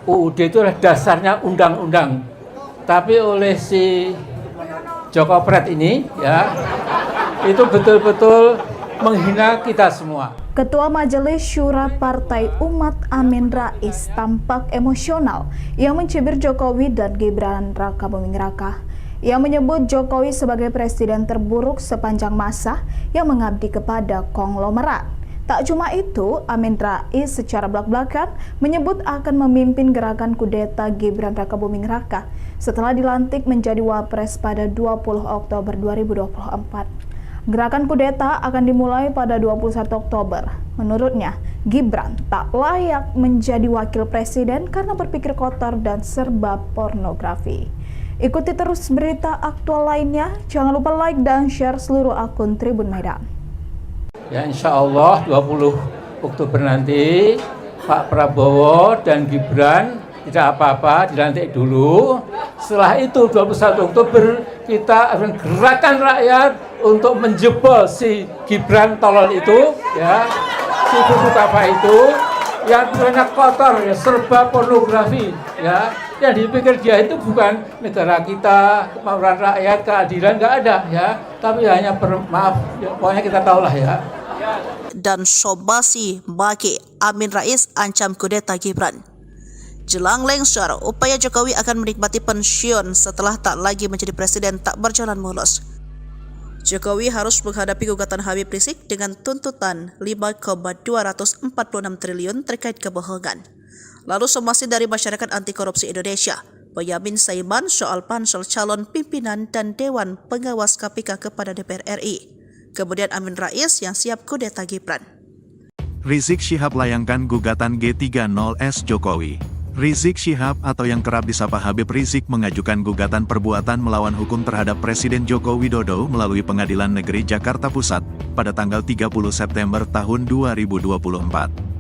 UUD itu adalah dasarnya undang-undang. Tapi oleh si Joko Pret ini ya, itu betul-betul menghina kita semua. Ketua Majelis Syura Partai Umat Amin Rais tampak emosional yang mencibir Jokowi dan Gibran Raka Buming Raka. Ia menyebut Jokowi sebagai presiden terburuk sepanjang masa yang mengabdi kepada konglomerat. Tak cuma itu, Amin Rais secara belak-belakan menyebut akan memimpin gerakan kudeta Gibran Raka Buming Raka setelah dilantik menjadi wapres pada 20 Oktober 2024. Gerakan kudeta akan dimulai pada 21 Oktober. Menurutnya, Gibran tak layak menjadi wakil presiden karena berpikir kotor dan serba pornografi. Ikuti terus berita aktual lainnya. Jangan lupa like dan share seluruh akun Tribun Medan. Ya insya Allah 20 Oktober nanti Pak Prabowo dan Gibran tidak apa-apa, dilantik dulu. Setelah itu 21 Oktober kita akan gerakan rakyat untuk menjebol si Gibran tolol itu, ya, si buku apa itu, yang banyak kotor, ya, serba pornografi, ya. Yang dipikir dia itu bukan negara kita, kemauan rakyat, keadilan, nggak ada, ya. Tapi hanya maaf, ya, pokoknya kita tahulah ya. Dan Sobasi Baki Amin Rais ancam kudeta Gibran. Jelang lengser, upaya Jokowi akan menikmati pensiun setelah tak lagi menjadi presiden tak berjalan mulus. Jokowi harus menghadapi gugatan Habib Rizik dengan tuntutan 5,246 triliun terkait kebohongan. Lalu somasi dari Masyarakat Anti Korupsi Indonesia, Boyamin Saiman soal pansel calon pimpinan dan Dewan Pengawas KPK kepada DPR RI. Kemudian Amin Rais yang siap kudeta Gibran. Rizik Syihab layangkan gugatan G30S Jokowi. Rizik Syihab atau yang kerap disapa Habib Rizik mengajukan gugatan perbuatan melawan hukum terhadap Presiden Joko Widodo melalui Pengadilan Negeri Jakarta Pusat pada tanggal 30 September tahun 2024.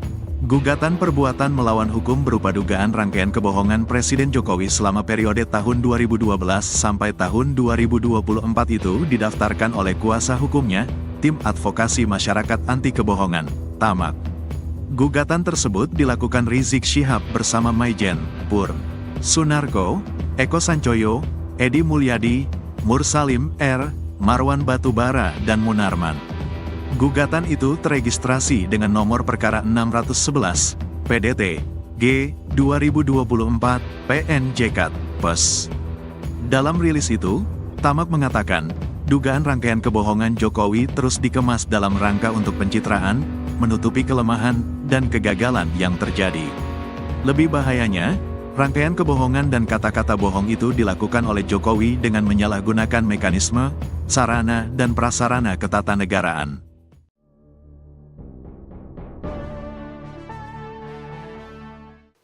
Gugatan perbuatan melawan hukum berupa dugaan rangkaian kebohongan Presiden Jokowi selama periode tahun 2012 sampai tahun 2024 itu didaftarkan oleh kuasa hukumnya, Tim Advokasi Masyarakat Anti Kebohongan, TAMAK. Gugatan tersebut dilakukan Rizik Syihab bersama Maijen, Pur, Sunarko, Eko Sancoyo, Edi Mulyadi, Mursalim R, Marwan Batubara, dan Munarman. Gugatan itu teregistrasi dengan nomor perkara 611, PDT, G, 2024, PNJK, PES. Dalam rilis itu, TAMAK mengatakan, dugaan rangkaian kebohongan Jokowi terus dikemas dalam rangka untuk pencitraan, menutupi kelemahan, dan kegagalan yang terjadi. Lebih bahayanya, rangkaian kebohongan dan kata-kata bohong itu dilakukan oleh Jokowi dengan menyalahgunakan mekanisme, sarana, dan prasarana ketatanegaraan.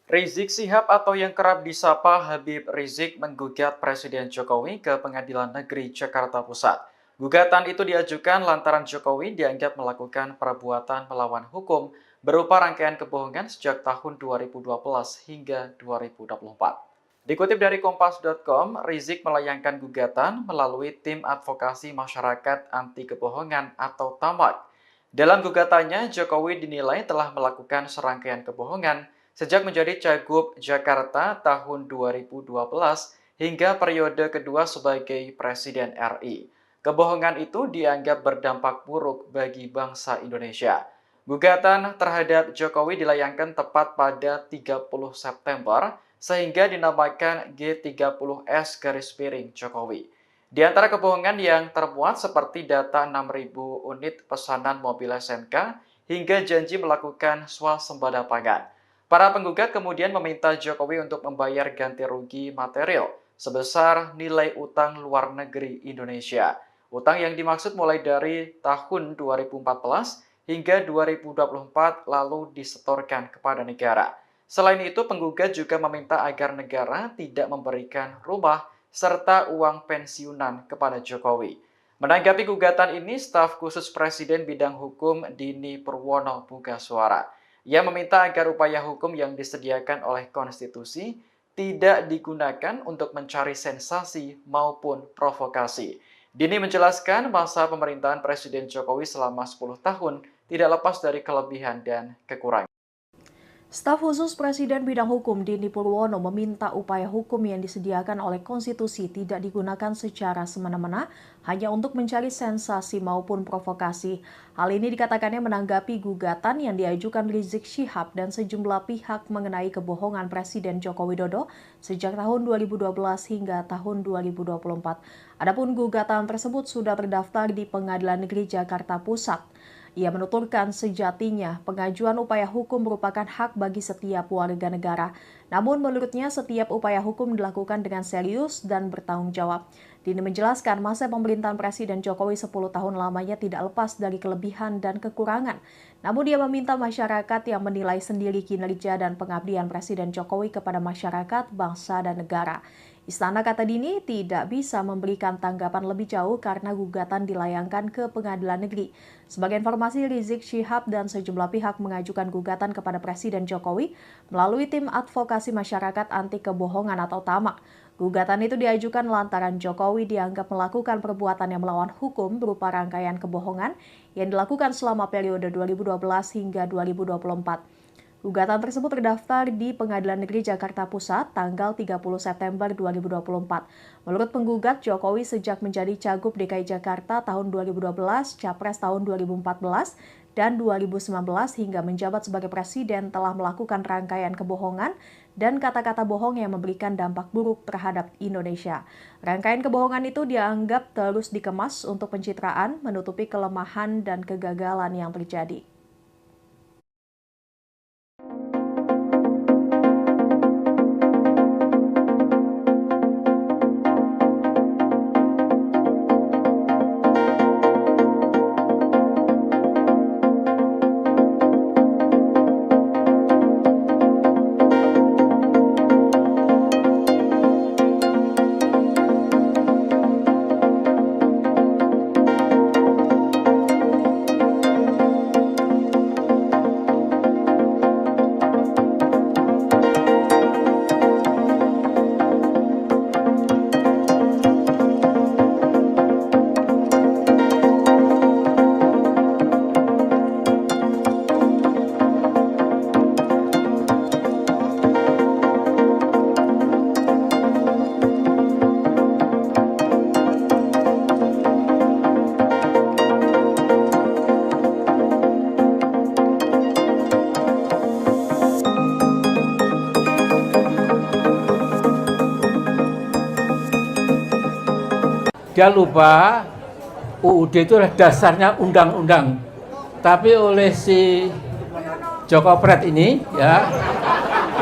Rizik Syihab atau yang kerap disapa Habib Rizik menggugat Presiden Jokowi ke Pengadilan Negeri Jakarta Pusat. Gugatan itu diajukan lantaran Jokowi dianggap melakukan perbuatan melawan hukum berupa rangkaian kebohongan sejak tahun 2012 hingga 2024. Dikutip dari Kompas.com, Rizik melayangkan gugatan melalui Tim Advokasi Masyarakat Anti Kebohongan atau TAMAK. Dalam gugatannya, Jokowi dinilai telah melakukan serangkaian kebohongan sejak menjadi Cagup Jakarta tahun 2012 hingga periode kedua sebagai Presiden RI. Kebohongan itu dianggap berdampak buruk bagi bangsa Indonesia. Gugatan terhadap Jokowi dilayangkan tepat pada 30 September sehingga dinamakan G30S Jokowi. Di antara kebohongan yang termuat seperti data 6.000 unit pesanan mobil SMK hingga janji melakukan swasembada pangan. Para penggugat kemudian meminta Jokowi untuk membayar ganti rugi material sebesar nilai utang luar negeri Indonesia. Utang yang dimaksud mulai dari tahun 2014 hingga 2024 lalu disetorkan kepada negara. Selain itu, penggugat juga meminta agar negara tidak memberikan rumah serta uang pensiunan kepada Jokowi. Menanggapi gugatan ini, staf khusus Presiden bidang hukum Dini Purwono buka suara. Ia meminta agar upaya hukum yang disediakan oleh konstitusi tidak digunakan untuk mencari sensasi maupun provokasi. Dini menjelaskan masa pemerintahan Presiden Jokowi selama 10 tahun tidak lepas dari kelebihan dan kekurangan. Staf khusus Presiden bidang hukum Dini Purwono meminta upaya hukum yang disediakan oleh konstitusi tidak digunakan secara semena-mena hanya untuk mencari sensasi maupun provokasi. Hal ini dikatakannya menanggapi gugatan yang diajukan Rizik Syihab dan sejumlah pihak mengenai kebohongan Presiden Joko Widodo sejak tahun 2012 hingga tahun 2024. Adapun gugatan tersebut sudah terdaftar di Pengadilan Negeri Jakarta Pusat. Ia menuturkan sejatinya pengajuan upaya hukum merupakan hak bagi setiap warga negara. Namun menurutnya setiap upaya hukum dilakukan dengan serius dan bertanggung jawab. Dini menjelaskan masa pemerintahan Presiden Jokowi 10 tahun lamanya tidak lepas dari kelebihan dan kekurangan. Namun dia meminta masyarakat yang menilai sendiri kinerja dan pengabdian Presiden Jokowi kepada masyarakat, bangsa, dan negara. Istana, kata Dini, tidak bisa memberikan tanggapan lebih jauh karena gugatan dilayangkan ke Pengadilan Negeri. Sebagai informasi, Rizik Syihab dan sejumlah pihak mengajukan gugatan kepada Presiden Jokowi melalui tim advokasi masyarakat anti kebohongan atau TAMAK. Gugatan itu diajukan lantaran Jokowi dianggap melakukan perbuatan yang melawan hukum berupa rangkaian kebohongan yang dilakukan selama periode 2012 hingga 2024. Gugatan tersebut terdaftar di Pengadilan Negeri Jakarta Pusat tanggal 30 September 2024. Menurut penggugat, Jokowi sejak menjadi Cagup DKI Jakarta tahun 2012, Capres tahun 2014, dan 2019 hingga menjabat sebagai Presiden telah melakukan rangkaian kebohongan dan kata-kata bohong yang memberikan dampak buruk terhadap Indonesia. Rangkaian kebohongan itu dianggap terus dikemas untuk pencitraan, menutupi kelemahan dan kegagalan yang terjadi. Dia lupa UUD itu adalah dasarnya undang-undang. Tapi oleh si Joko Pret ini ya,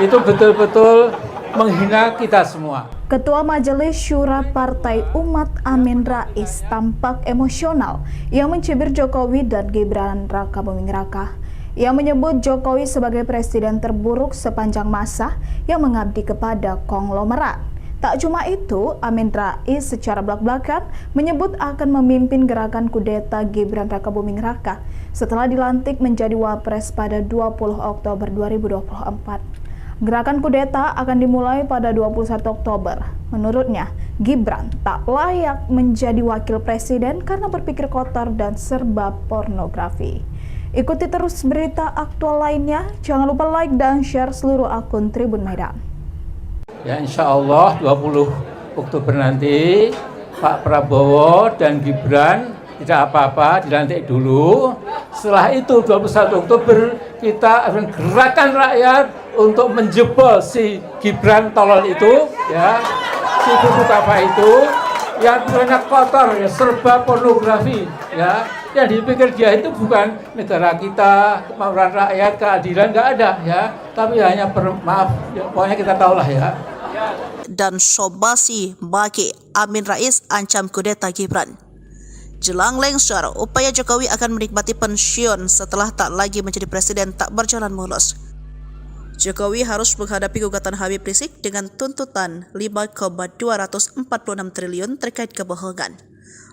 itu betul-betul menghina kita semua. Ketua Majelis Syura Partai Umat Amin Rais tampak emosional yang mencibir Jokowi dan Gibran Raka Buming Raka. Ia menyebut Jokowi sebagai presiden terburuk sepanjang masa yang mengabdi kepada konglomerat. Tak cuma itu, Amin Rais secara belak-belakan menyebut akan memimpin gerakan kudeta Gibran Raka Buming Raka setelah dilantik menjadi Wapres pada 20 Oktober 2024. Gerakan kudeta akan dimulai pada 21 Oktober. Menurutnya, Gibran tak layak menjadi wakil presiden karena berpikir kotor dan serba pornografi. Ikuti terus berita aktual lainnya. Jangan lupa like dan share seluruh akun Tribun Medan. Ya, insya Allah 20 Oktober nanti Pak Prabowo dan Gibran tidak apa-apa, dilantik dulu. Setelah itu 21 Oktober kita akan gerakan rakyat untuk menjebol si Gibran tolol itu, ya, si buku apa itu yang banyak kotor, ya, serba pornografi, ya. Yang dipikir dia itu bukan negara kita, kemauan rakyat, keadilan, nggak ada, ya. Tapi hanya maaf, ya, pokoknya kita tahulah, ya. Dan Sobasi Baki Amin Rais ancam kudeta Gibran. Jelang lengser, upaya Jokowi akan menikmati pensiun setelah tak lagi menjadi presiden tak berjalan mulus. Jokowi harus menghadapi gugatan Habib Rizik dengan tuntutan 5,246 triliun terkait kebohongan.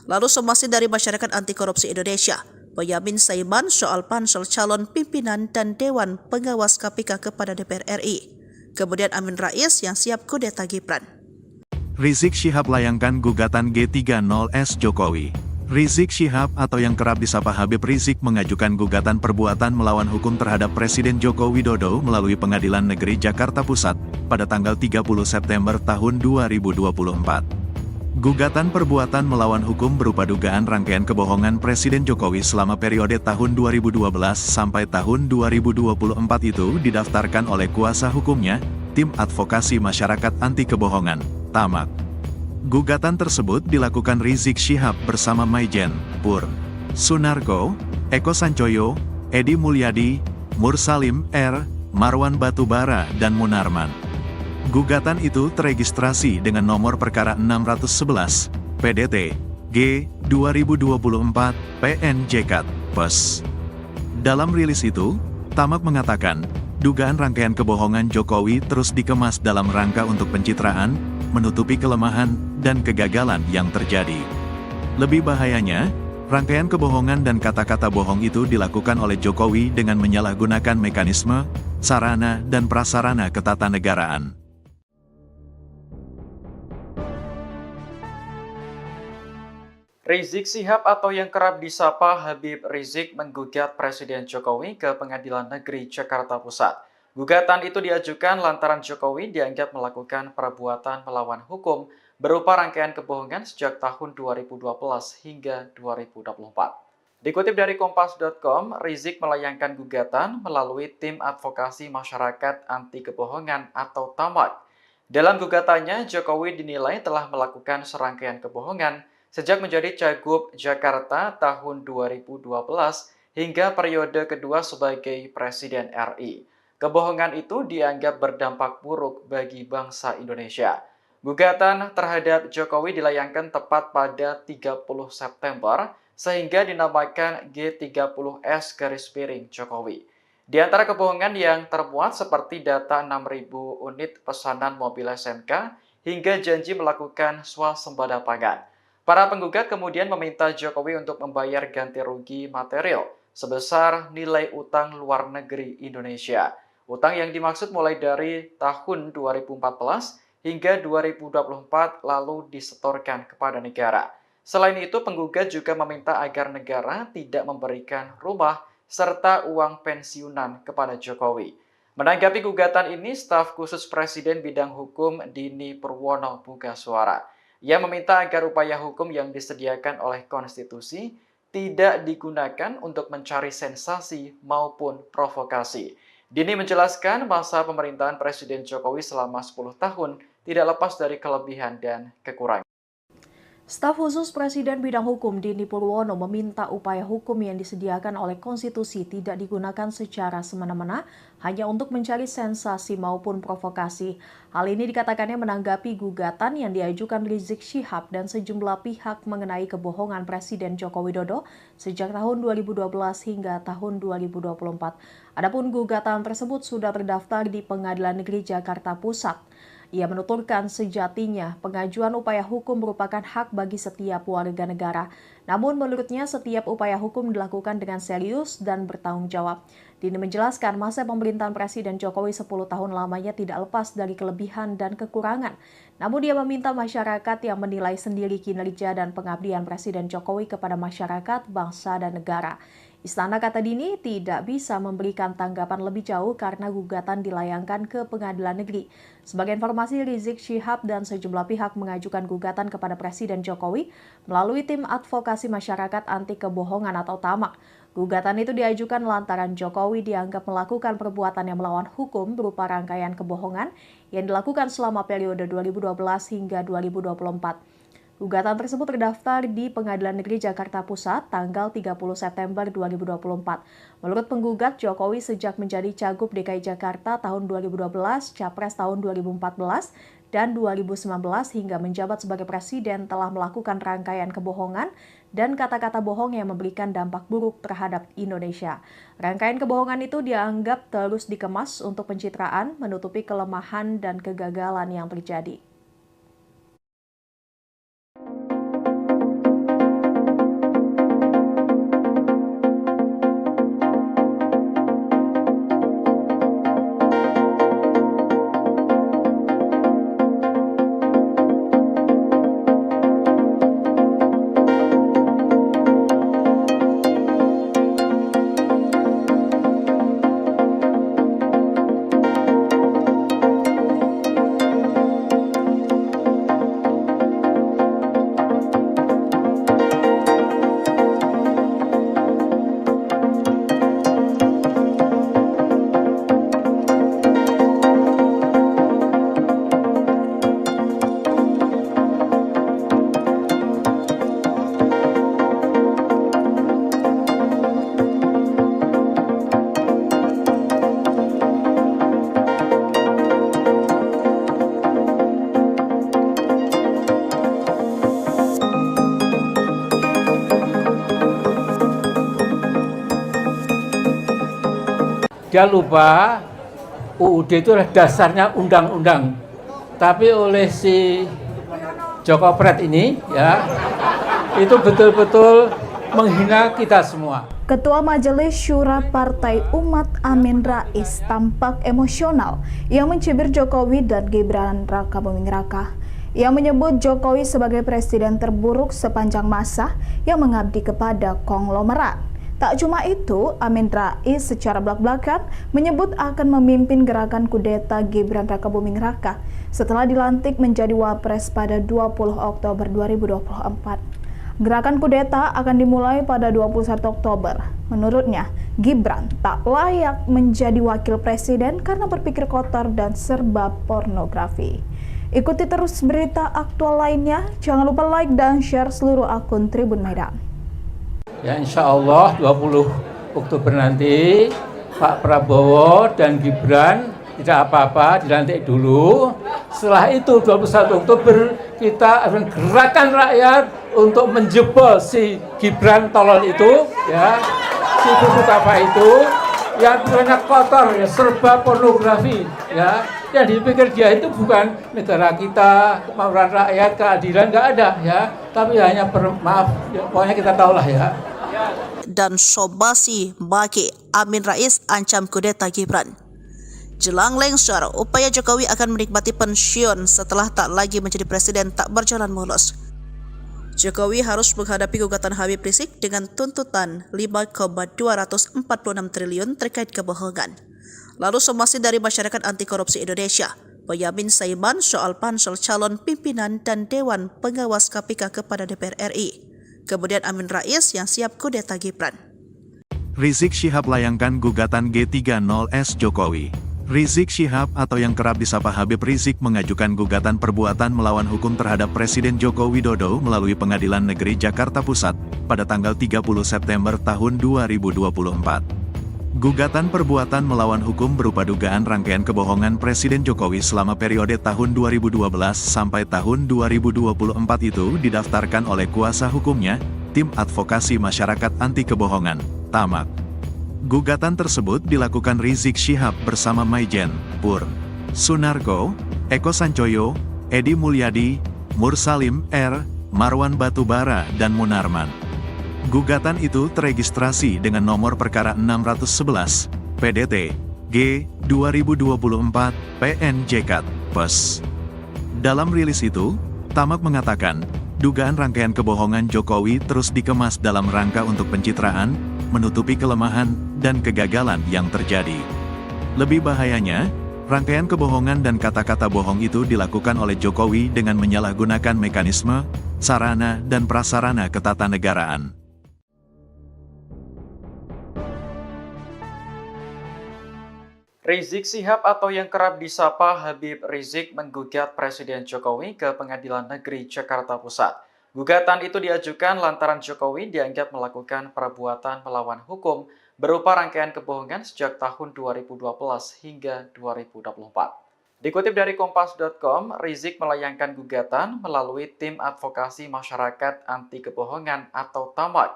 Lalu somasi dari masyarakat anti korupsi Indonesia, Boyamin Saiman soal pansel calon pimpinan dan Dewan Pengawas KPK kepada DPR RI. Kemudian Amin Rais yang siap kudeta Gibran. Rizik Syihab layangkan gugatan G30S Jokowi. Rizik Syihab atau yang kerap disapa Habib Rizik mengajukan gugatan perbuatan melawan hukum terhadap Presiden Joko Widodo melalui Pengadilan Negeri Jakarta Pusat pada tanggal 30 September tahun 2024. Gugatan perbuatan melawan hukum berupa dugaan rangkaian kebohongan Presiden Jokowi selama periode tahun 2012 sampai tahun 2024 itu didaftarkan oleh kuasa hukumnya, Tim Advokasi Masyarakat Anti Kebohongan, TAMAK. Gugatan tersebut dilakukan Rizik Syihab bersama Maijen, Pur, Sunarko, Eko Sancoyo, Edi Mulyadi, Mursalim R, Marwan Batubara dan Munarman. Gugatan itu teregistrasi dengan nomor perkara 611, PDT, G, 2024, PNJK, PES. Dalam rilis itu, TAMAK mengatakan, dugaan rangkaian kebohongan Jokowi terus dikemas dalam rangka untuk pencitraan, menutupi kelemahan, dan kegagalan yang terjadi. Lebih bahayanya, rangkaian kebohongan dan kata-kata bohong itu dilakukan oleh Jokowi dengan menyalahgunakan mekanisme, sarana, dan prasarana ketatanegaraan. Rizik Syihab atau yang kerap disapa Habib Rizik menggugat Presiden Jokowi ke Pengadilan Negeri Jakarta Pusat. Gugatan itu diajukan lantaran Jokowi dianggap melakukan perbuatan melawan hukum berupa rangkaian kebohongan sejak tahun 2012 hingga 2024. Dikutip dari Kompas.com, Rizik melayangkan gugatan melalui Tim Advokasi Masyarakat Anti Kebohongan atau TAMAK. Dalam gugatannya, Jokowi dinilai telah melakukan serangkaian kebohongan sejak menjadi Cagup Jakarta tahun 2012 hingga periode kedua sebagai Presiden RI. Kebohongan itu dianggap berdampak buruk bagi bangsa Indonesia. Gugatan terhadap Jokowi dilayangkan tepat pada 30 September sehingga dinamakan G30S Jokowi. Di antara kebohongan yang termuat seperti data 6.000 unit pesanan mobil SMK hingga janji melakukan swasembada pangan. Para penggugat kemudian meminta Jokowi untuk membayar ganti rugi material sebesar nilai utang luar negeri Indonesia. Utang yang dimaksud mulai dari tahun 2014 hingga 2024 lalu disetorkan kepada negara. Selain itu, penggugat juga meminta agar negara tidak memberikan rumah serta uang pensiunan kepada Jokowi. Menanggapi gugatan ini, staf khusus Presiden bidang hukum Dini Purwono buka suara. Ia meminta agar upaya hukum yang disediakan oleh konstitusi tidak digunakan untuk mencari sensasi maupun provokasi. Dini menjelaskan masa pemerintahan Presiden Jokowi selama 10 tahun tidak lepas dari kelebihan dan kekurangan. Staf khusus Presiden bidang hukum Dini Purwono meminta upaya hukum yang disediakan oleh konstitusi tidak digunakan secara semena-mena hanya untuk mencari sensasi maupun provokasi. Hal ini dikatakannya menanggapi gugatan yang diajukan Rizik Syihab dan sejumlah pihak mengenai kebohongan Presiden Joko Widodo sejak tahun 2012 hingga tahun 2024. Adapun gugatan tersebut sudah terdaftar di Pengadilan Negeri Jakarta Pusat. Ia menuturkan sejatinya pengajuan upaya hukum merupakan hak bagi setiap warga negara. Namun menurutnya setiap upaya hukum dilakukan dengan serius dan bertanggung jawab. Dini menjelaskan masa pemerintahan Presiden Jokowi 10 tahun lamanya tidak lepas dari kelebihan dan kekurangan. Namun dia meminta masyarakat yang menilai sendiri kinerja dan pengabdian Presiden Jokowi kepada masyarakat, bangsa, dan negara. Istana, kata Dini, tidak bisa memberikan tanggapan lebih jauh karena gugatan dilayangkan ke Pengadilan Negeri. Sebagai informasi, Rizik Syihab dan sejumlah pihak mengajukan gugatan kepada Presiden Jokowi melalui Tim Advokasi Masyarakat Anti Kebohongan atau TAMAK. Gugatan itu diajukan lantaran Jokowi dianggap melakukan perbuatan yang melawan hukum berupa rangkaian kebohongan yang dilakukan selama periode 2012 hingga 2024. Gugatan tersebut terdaftar di Pengadilan Negeri Jakarta Pusat tanggal 30 September 2024. Menurut penggugat, Jokowi sejak menjadi Cagup DKI Jakarta tahun 2012, Capres tahun 2014, dan 2019 hingga menjabat sebagai Presiden telah melakukan rangkaian kebohongan dan kata-kata bohong yang memberikan dampak buruk terhadap Indonesia. Rangkaian kebohongan itu dianggap terus dikemas untuk pencitraan, menutupi kelemahan dan kegagalan yang terjadi. Dia lupa UUD itu adalah dasarnya undang-undang. Tapi oleh si Joko Pret ini ya, itu betul-betul menghina kita semua. Ketua Majelis Syura Partai Umat Amin Rais tampak emosional yang mencibir Jokowi dan Gibran Raka Buming Raka. Ia menyebut Jokowi sebagai presiden terburuk sepanjang masa yang mengabdi kepada konglomerat. Tak cuma itu, Amin Rais secara belak-belakan menyebut akan memimpin gerakan kudeta Gibran Raka Buming Raka setelah dilantik menjadi Wapres pada 20 Oktober 2024. Gerakan kudeta akan dimulai pada 21 Oktober. Menurutnya, Gibran tak layak menjadi wakil presiden karena berpikir kotor dan serba pornografi. Ikuti terus berita aktual lainnya. Jangan lupa like dan share seluruh akun Tribun Medan. Ya insya Allah 20 Oktober nanti Pak Prabowo dan Gibran tidak apa-apa, dilantik dulu. Setelah itu 21 Oktober kita akan gerakan rakyat untuk menjebol si Gibran tolol itu, ya, si buku apa itu, yang banyak kotor, ya, serba pornografi, ya. Yang dipikir dia itu bukan negara kita, kemauan rakyat, keadilan, nggak ada, ya. Tapi hanya maaf, ya, pokoknya kita tahulah ya. Dan Sobasi Baki Amin Rais ancam kudeta Gibran. Jelang lengser, upaya Jokowi akan menikmati pensiun setelah tak lagi menjadi presiden tak berjalan mulus. Jokowi harus menghadapi gugatan Habib Rizik dengan tuntutan 5,246 triliun terkait kebohongan. Lalu somasi dari Masyarakat Anti Korupsi Indonesia, Boyamin Saiman soal pansel calon pimpinan dan Dewan Pengawas KPK kepada DPR RI. Kemudian Amin Rais yang siap kudeta Gibran. Rizik Syihab layangkan gugatan G30S Jokowi. Rizik Syihab atau yang kerap disapa Habib Rizik mengajukan gugatan perbuatan melawan hukum terhadap Presiden Joko Widodo melalui Pengadilan Negeri Jakarta Pusat pada tanggal 30 September tahun 2024. Gugatan perbuatan melawan hukum berupa dugaan rangkaian kebohongan Presiden Jokowi selama periode tahun 2012 sampai tahun 2024 itu didaftarkan oleh kuasa hukumnya, Tim Advokasi Masyarakat Anti Kebohongan, TAMAK. Gugatan tersebut dilakukan Rizik Syihab bersama Maijen, Pur, Sunarko, Eko Sancoyo, Edi Mulyadi, Mursalim R, Marwan Batubara, dan Munarman. Gugatan itu teregistrasi dengan nomor perkara 611, PDT, G, 2024, PNJK, PES. Dalam rilis itu, TAMAK mengatakan, dugaan rangkaian kebohongan Jokowi terus dikemas dalam rangka untuk pencitraan, menutupi kelemahan, dan kegagalan yang terjadi. Lebih bahayanya, rangkaian kebohongan dan kata-kata bohong itu dilakukan oleh Jokowi dengan menyalahgunakan mekanisme, sarana, dan prasarana ketatanegaraan. Rizik Syihab atau yang kerap disapa Habib Rizik menggugat Presiden Jokowi ke Pengadilan Negeri Jakarta Pusat. Gugatan itu diajukan lantaran Jokowi dianggap melakukan perbuatan melawan hukum berupa rangkaian kebohongan sejak tahun 2012 hingga 2024. Dikutip dari Kompas.com, Rizik melayangkan gugatan melalui Tim Advokasi Masyarakat Anti Kebohongan atau TAMAK.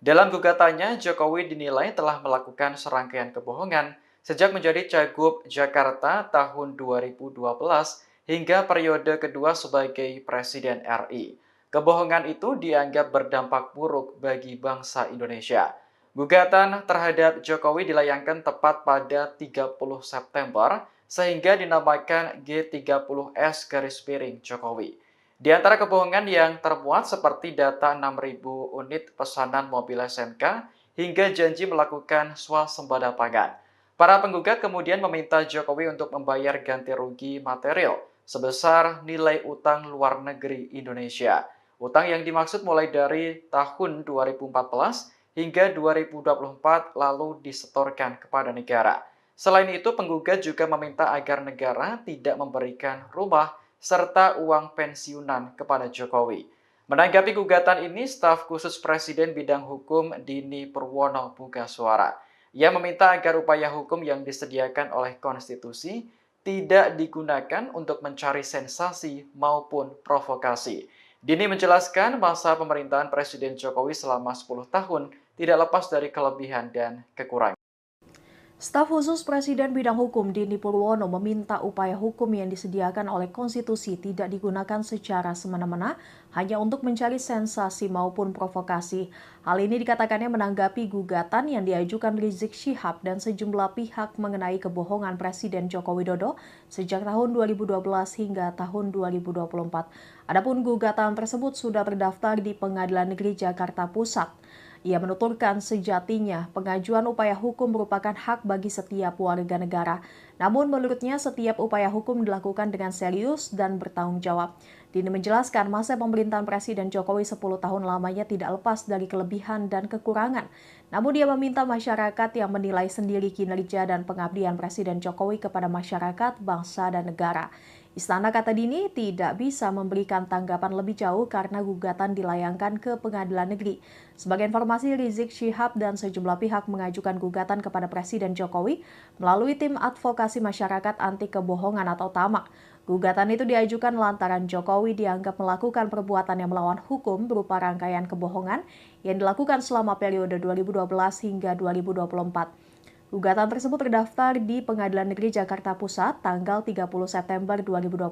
Dalam gugatannya, Jokowi dinilai telah melakukan serangkaian kebohongan sejak menjadi Cagup Jakarta tahun 2012 hingga periode kedua sebagai Presiden RI. Kebohongan itu dianggap berdampak buruk bagi bangsa Indonesia. Gugatan terhadap Jokowi dilayangkan tepat pada 30 September sehingga dinamakan G30S Jokowi. Di antara kebohongan yang termuat seperti data 6.000 unit pesanan mobil SMK hingga janji melakukan swasembada pangan. Para penggugat kemudian meminta Jokowi untuk membayar ganti rugi material sebesar nilai utang luar negeri Indonesia. Utang yang dimaksud mulai dari tahun 2014 hingga 2024 lalu disetorkan kepada negara. Selain itu, penggugat juga meminta agar negara tidak memberikan rumah serta uang pensiunan kepada Jokowi. Menanggapi gugatan ini, staf khusus Presiden bidang hukum Dini Purwono buka suara. Ia meminta agar upaya hukum yang disediakan oleh konstitusi tidak digunakan untuk mencari sensasi maupun provokasi. Dini menjelaskan masa pemerintahan Presiden Jokowi selama 10 tahun tidak lepas dari kelebihan dan kekurangan. Staf khusus Presiden bidang hukum Dini Purwono meminta upaya hukum yang disediakan oleh konstitusi tidak digunakan secara semena-mena hanya untuk mencari sensasi maupun provokasi. Hal ini dikatakannya menanggapi gugatan yang diajukan Rizik Syihab dan sejumlah pihak mengenai kebohongan Presiden Joko Widodo sejak tahun 2012 hingga tahun 2024. Adapun gugatan tersebut sudah terdaftar di Pengadilan Negeri Jakarta Pusat. Ia menuturkan sejatinya pengajuan upaya hukum merupakan hak bagi setiap warga negara. Namun menurutnya setiap upaya hukum dilakukan dengan serius dan bertanggung jawab. Dini menjelaskan masa pemerintahan Presiden Jokowi 10 tahun lamanya tidak lepas dari kelebihan dan kekurangan. Namun dia meminta masyarakat yang menilai sendiri kinerja dan pengabdian Presiden Jokowi kepada masyarakat, bangsa, dan negara. Istana, kata Dini, tidak bisa memberikan tanggapan lebih jauh karena gugatan dilayangkan ke Pengadilan Negeri. Sebagai informasi, Rizik Syihab dan sejumlah pihak mengajukan gugatan kepada Presiden Jokowi melalui Tim Advokasi Masyarakat Anti Kebohongan atau TAMAK. Gugatan itu diajukan lantaran Jokowi dianggap melakukan perbuatan yang melawan hukum berupa rangkaian kebohongan yang dilakukan selama periode 2012 hingga 2024. Gugatan tersebut terdaftar di Pengadilan Negeri Jakarta Pusat tanggal 30 September 2024.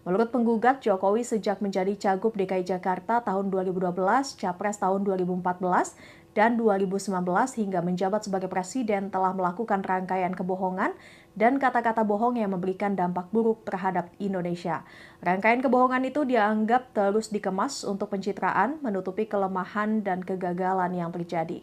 Menurut penggugat, Jokowi sejak menjadi Cagup DKI Jakarta tahun 2012, Capres tahun 2014, dan 2019 hingga menjabat sebagai Presiden telah melakukan rangkaian kebohongan dan kata-kata bohong yang memberikan dampak buruk terhadap Indonesia. Rangkaian kebohongan itu dianggap terus dikemas untuk pencitraan, menutupi kelemahan dan kegagalan yang terjadi.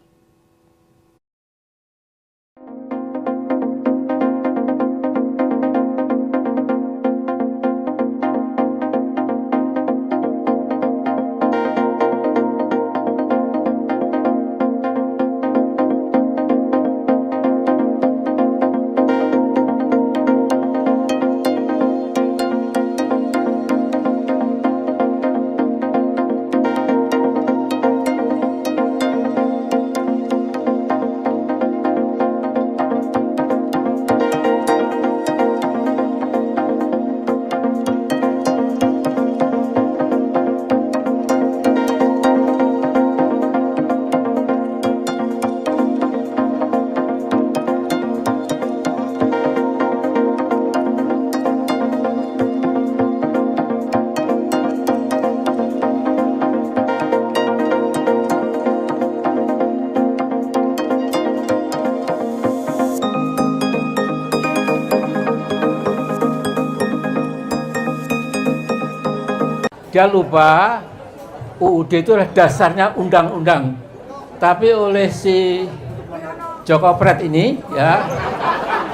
Dia lupa UUD itu adalah dasarnya undang-undang. Tapi oleh si Joko Pret ini ya,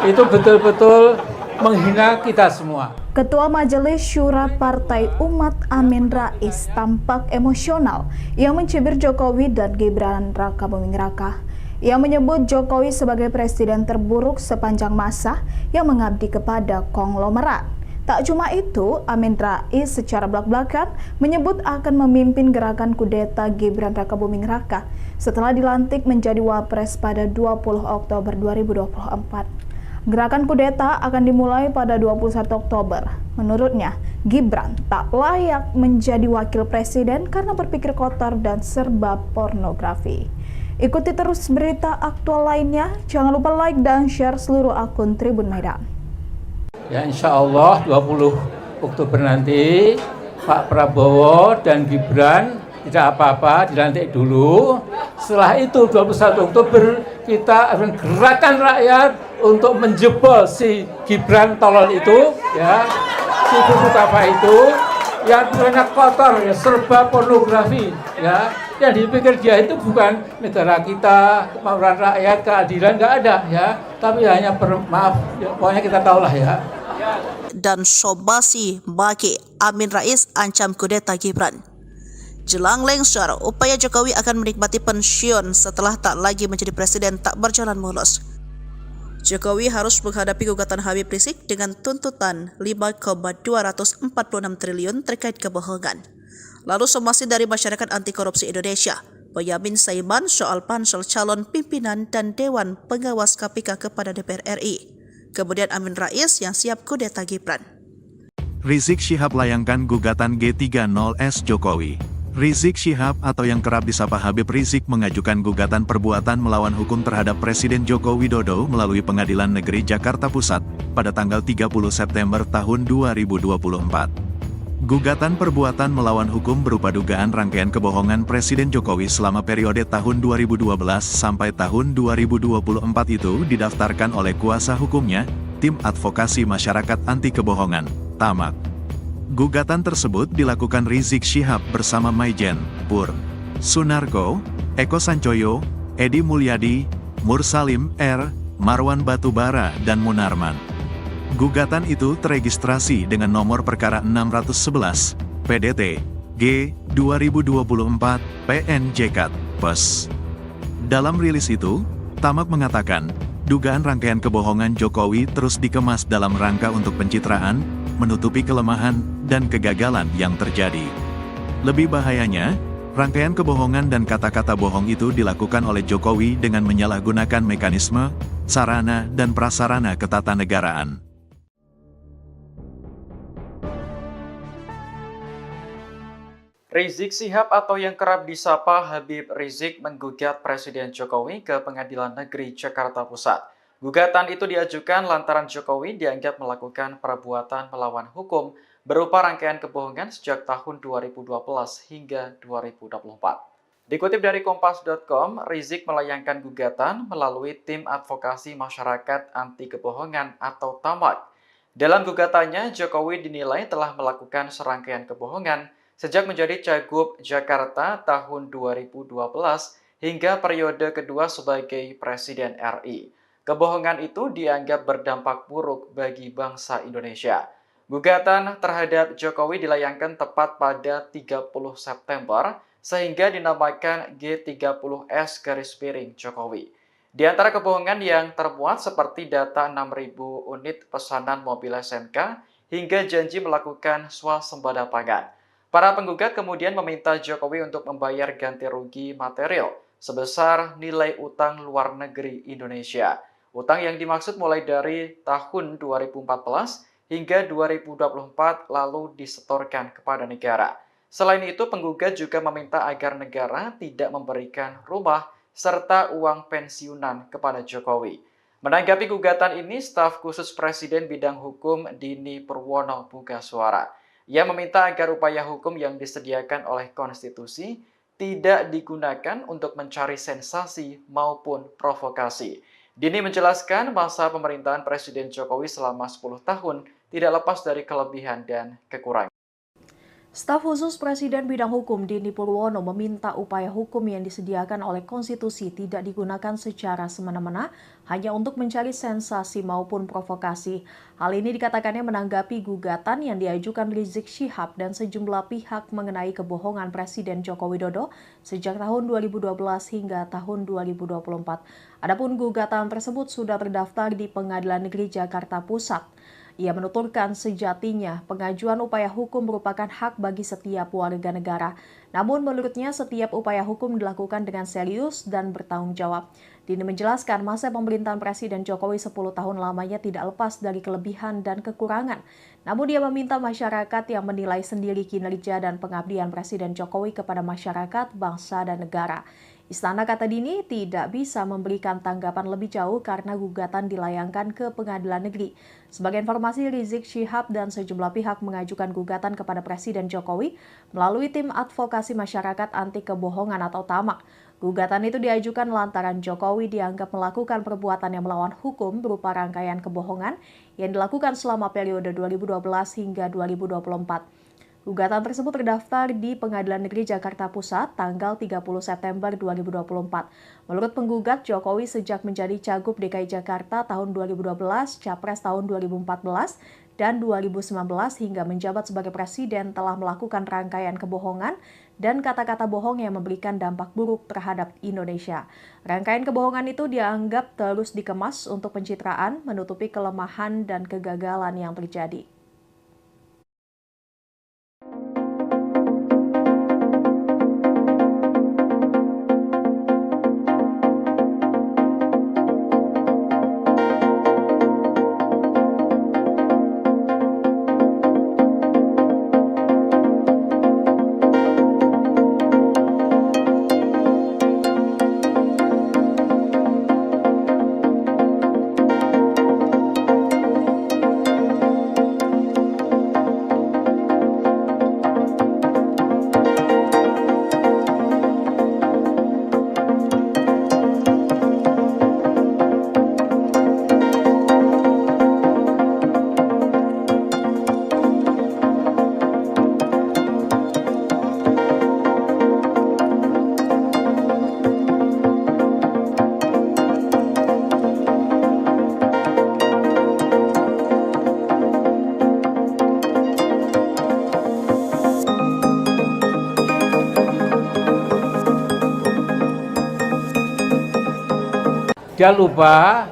itu betul-betul menghina kita semua. Ketua Majelis Syura Partai Umat Amin Rais tampak emosional yang mencibir Jokowi dan Gibran Raka Buming Raka. Ia menyebut Jokowi sebagai presiden terburuk sepanjang masa yang mengabdi kepada konglomerat. Tak cuma itu, Amin Rais secara belak-belakan menyebut akan memimpin gerakan kudeta Gibran Raka Buming Raka setelah dilantik menjadi Wapres pada 20 Oktober 2024. Gerakan kudeta akan dimulai pada 21 Oktober. Menurutnya, Gibran tak layak menjadi wakil presiden karena berpikir kotor dan serba pornografi. Ikuti terus berita aktual lainnya. Jangan lupa like dan share seluruh akun Tribun Medan. Ya, insya Allah 20 Oktober nanti Pak Prabowo dan Gibran tidak apa-apa, dilantik dulu. Setelah itu 21 Oktober kita akan gerakan rakyat untuk menjebol si Gibran tolol itu, ya, si buku apa itu yang banyak kotor, ya, serba pornografi, ya. Yang dipikir dia itu bukan negara kita, kemauan rakyat, keadilan, nggak ada, ya. Tapi hanya maaf, ya, pokoknya kita tahulah, ya. Dan Sobasi Baki Amin Rais ancam kudeta Gibran. Jelang lengser, upaya Jokowi akan menikmati pensiun setelah tak lagi menjadi presiden tak berjalan mulus. Jokowi harus menghadapi gugatan Habib Rizik dengan tuntutan 5,246 triliun terkait kebohongan. Lalu somasi dari Masyarakat Anti Korupsi Indonesia, Boyamin Saiman soal pansel calon pimpinan dan Dewan Pengawas KPK kepada DPR RI. Kemudian Amin Rais yang siap kudeta Gibran. Rizik Syihab layangkan gugatan G30S Jokowi. Rizik Syihab atau yang kerap disapa Habib Rizik mengajukan gugatan perbuatan melawan hukum terhadap Presiden Joko Widodo melalui Pengadilan Negeri Jakarta Pusat pada tanggal 30 September tahun 2024. Gugatan perbuatan melawan hukum berupa dugaan rangkaian kebohongan Presiden Jokowi selama periode tahun 2012 sampai tahun 2024 itu didaftarkan oleh kuasa hukumnya, Tim Advokasi Masyarakat Anti Kebohongan, TAMAK. Gugatan tersebut dilakukan Rizik Syihab bersama Maijen, Pur, Sunarko, Eko Sancoyo, Edi Mulyadi, Mursalim R, Marwan Batubara, dan Munarman. Gugatan itu teregistrasi dengan nomor perkara 611, PDT, G, 2024, PNJK, PES. Dalam rilis itu, TAMAK mengatakan, dugaan rangkaian kebohongan Jokowi terus dikemas dalam rangka untuk pencitraan, menutupi kelemahan, dan kegagalan yang terjadi. Lebih bahayanya, rangkaian kebohongan dan kata-kata bohong itu dilakukan oleh Jokowi dengan menyalahgunakan mekanisme, sarana, dan prasarana ketatanegaraan. Rizik Syihab atau yang kerap disapa Habib Rizik menggugat Presiden Jokowi ke Pengadilan Negeri Jakarta Pusat. Gugatan itu diajukan lantaran Jokowi dianggap melakukan perbuatan melawan hukum berupa rangkaian kebohongan sejak tahun 2012 hingga 2024. Dikutip dari Kompas.com, Rizik melayangkan gugatan melalui Tim Advokasi Masyarakat Anti Kebohongan atau TAMAK. Dalam gugatannya, Jokowi dinilai telah melakukan serangkaian kebohongan sejak menjadi Cagup Jakarta tahun 2012 hingga periode kedua sebagai Presiden RI. Kebohongan itu dianggap berdampak buruk bagi bangsa Indonesia. Gugatan terhadap Jokowi dilayangkan tepat pada 30 September sehingga dinamakan G30S Jokowi. Di antara kebohongan yang termuat seperti data 6.000 unit pesanan mobil SMK hingga janji melakukan swasembada pangan. Para penggugat kemudian meminta Jokowi untuk membayar ganti rugi material sebesar nilai utang luar negeri Indonesia. Utang yang dimaksud mulai dari tahun 2014 hingga 2024 lalu disetorkan kepada negara. Selain itu, penggugat juga meminta agar negara tidak memberikan rumah serta uang pensiunan kepada Jokowi. Menanggapi gugatan ini, staf khusus Presiden bidang hukum Dini Purwono buka suara. Ia meminta agar upaya hukum yang disediakan oleh konstitusi tidak digunakan untuk mencari sensasi maupun provokasi. Dini menjelaskan masa pemerintahan Presiden Jokowi selama 10 tahun tidak lepas dari kelebihan dan kekurangan. Staf khusus Presiden bidang hukum Dini Purwono meminta upaya hukum yang disediakan oleh konstitusi tidak digunakan secara semena-mena hanya untuk mencari sensasi maupun provokasi. Hal ini dikatakannya menanggapi gugatan yang diajukan Rizik Syihab dan sejumlah pihak mengenai kebohongan Presiden Joko Widodo sejak tahun 2012 hingga tahun 2024. Adapun gugatan tersebut sudah terdaftar di Pengadilan Negeri Jakarta Pusat. Ia menuturkan sejatinya pengajuan upaya hukum merupakan hak bagi setiap warga negara. Namun menurutnya setiap upaya hukum dilakukan dengan serius dan bertanggung jawab. Dini menjelaskan masa pemerintahan Presiden Jokowi 10 tahun lamanya tidak lepas dari kelebihan dan kekurangan. Namun dia meminta masyarakat yang menilai sendiri kinerja dan pengabdian Presiden Jokowi kepada masyarakat, bangsa, dan negara. Istana, kata Dini, tidak bisa memberikan tanggapan lebih jauh karena gugatan dilayangkan ke Pengadilan Negeri. Sebagai informasi, Rizik Syihab dan sejumlah pihak mengajukan gugatan kepada Presiden Jokowi melalui Tim Advokasi Masyarakat Anti Kebohongan atau TAMAK. Gugatan itu diajukan lantaran Jokowi dianggap melakukan perbuatan yang melawan hukum berupa rangkaian kebohongan yang dilakukan selama periode 2012 hingga 2024. Gugatan tersebut terdaftar di Pengadilan Negeri Jakarta Pusat tanggal 30 September 2024. Menurut penggugat, Jokowi sejak menjadi Cagup DKI Jakarta tahun 2012, Capres tahun 2014, dan 2019 hingga menjabat sebagai Presiden telah melakukan rangkaian kebohongan dan kata-kata bohong yang memberikan dampak buruk terhadap Indonesia. Rangkaian kebohongan itu dianggap terus dikemas untuk pencitraan, menutupi kelemahan dan kegagalan yang terjadi. dia lupa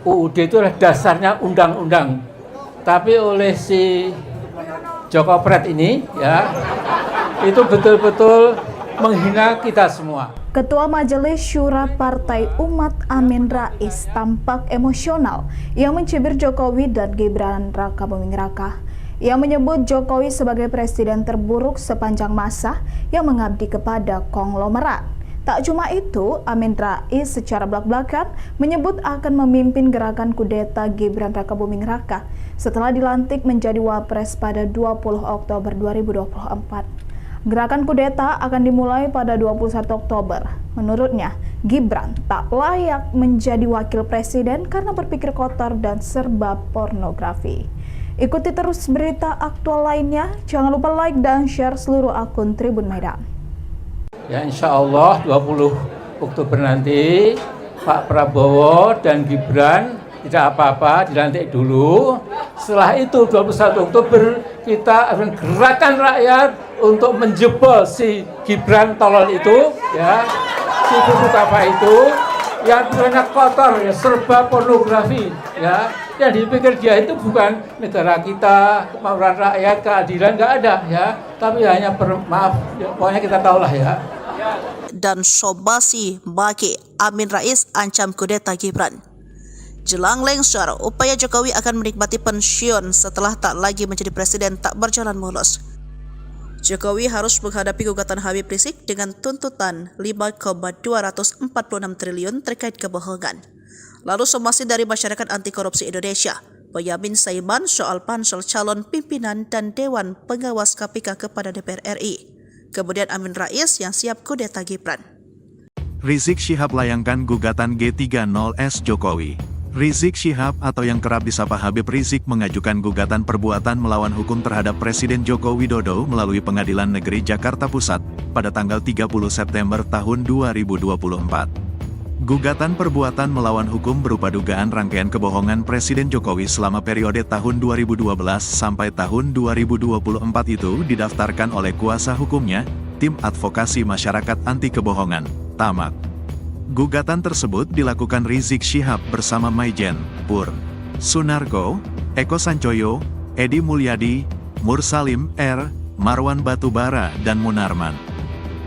UUD itu adalah dasarnya undang-undang. Tapi oleh si Joko Pret ini ya, itu betul-betul menghina kita semua. Ketua Majelis Syura Partai Umat Amin Rais tampak emosional yang mencibir Jokowi dan Gibran Rakabuming Raka. Ia menyebut Jokowi sebagai presiden terburuk sepanjang masa yang mengabdi kepada konglomerat. Tak cuma itu, Amin Rais secara belak-belakan menyebut akan memimpin gerakan kudeta Gibran Rakabuming Raka setelah dilantik menjadi wapres pada 20 Oktober 2024. Gerakan kudeta akan dimulai pada 21 Oktober. Menurutnya, Gibran tak layak menjadi wakil presiden karena berpikir kotor dan serba pornografi. Ikuti terus berita aktual lainnya. Jangan lupa like dan share seluruh akun Tribun Medan. Ya insya Allah 20 Oktober nanti Pak Prabowo dan Gibran tidak apa-apa, dilantik dulu. Setelah itu 21 Oktober kita akan gerakan rakyat untuk menjebol si Gibran tolol itu, ya, si buku apa itu, yang banyak kotor, ya, serba pornografi, ya. Yang dipikir dia itu bukan negara kita, kemauan rakyat, keadilan, nggak ada, ya. Tapi hanya maaf, ya, pokoknya kita tahulah ya. Dan Sobasi Baki Amin Rais ancam kudeta Gibran. Jelang lengser, upaya Jokowi akan menikmati pensiun setelah tak lagi menjadi presiden tak berjalan mulus. Jokowi harus menghadapi gugatan Habib Rizik dengan tuntutan 5,246 triliun terkait kebohongan. Lalu somasi dari Masyarakat Anti Korupsi Indonesia, Boyamin Saiman soal pansel calon pimpinan dan Dewan Pengawas KPK kepada DPR RI. Kemudian Amin Rais yang siap kudeta Gibran. Rizik Syihab layangkan gugatan G30S Jokowi. Rizik Syihab atau yang kerap disapa Habib Rizik mengajukan gugatan perbuatan melawan hukum terhadap Presiden Joko Widodo melalui Pengadilan Negeri Jakarta Pusat pada tanggal 30 September tahun 2024. Gugatan perbuatan melawan hukum berupa dugaan rangkaian kebohongan Presiden Jokowi selama periode tahun 2012 sampai tahun 2024 itu didaftarkan oleh kuasa hukumnya, Tim Advokasi Masyarakat Anti Kebohongan, TAMAK. Gugatan tersebut dilakukan Rizik Syihab bersama Maijen, Pur, Sunarko, Eko Sancoyo, Edi Mulyadi, Mursalim R, Marwan Batubara, dan Munarman.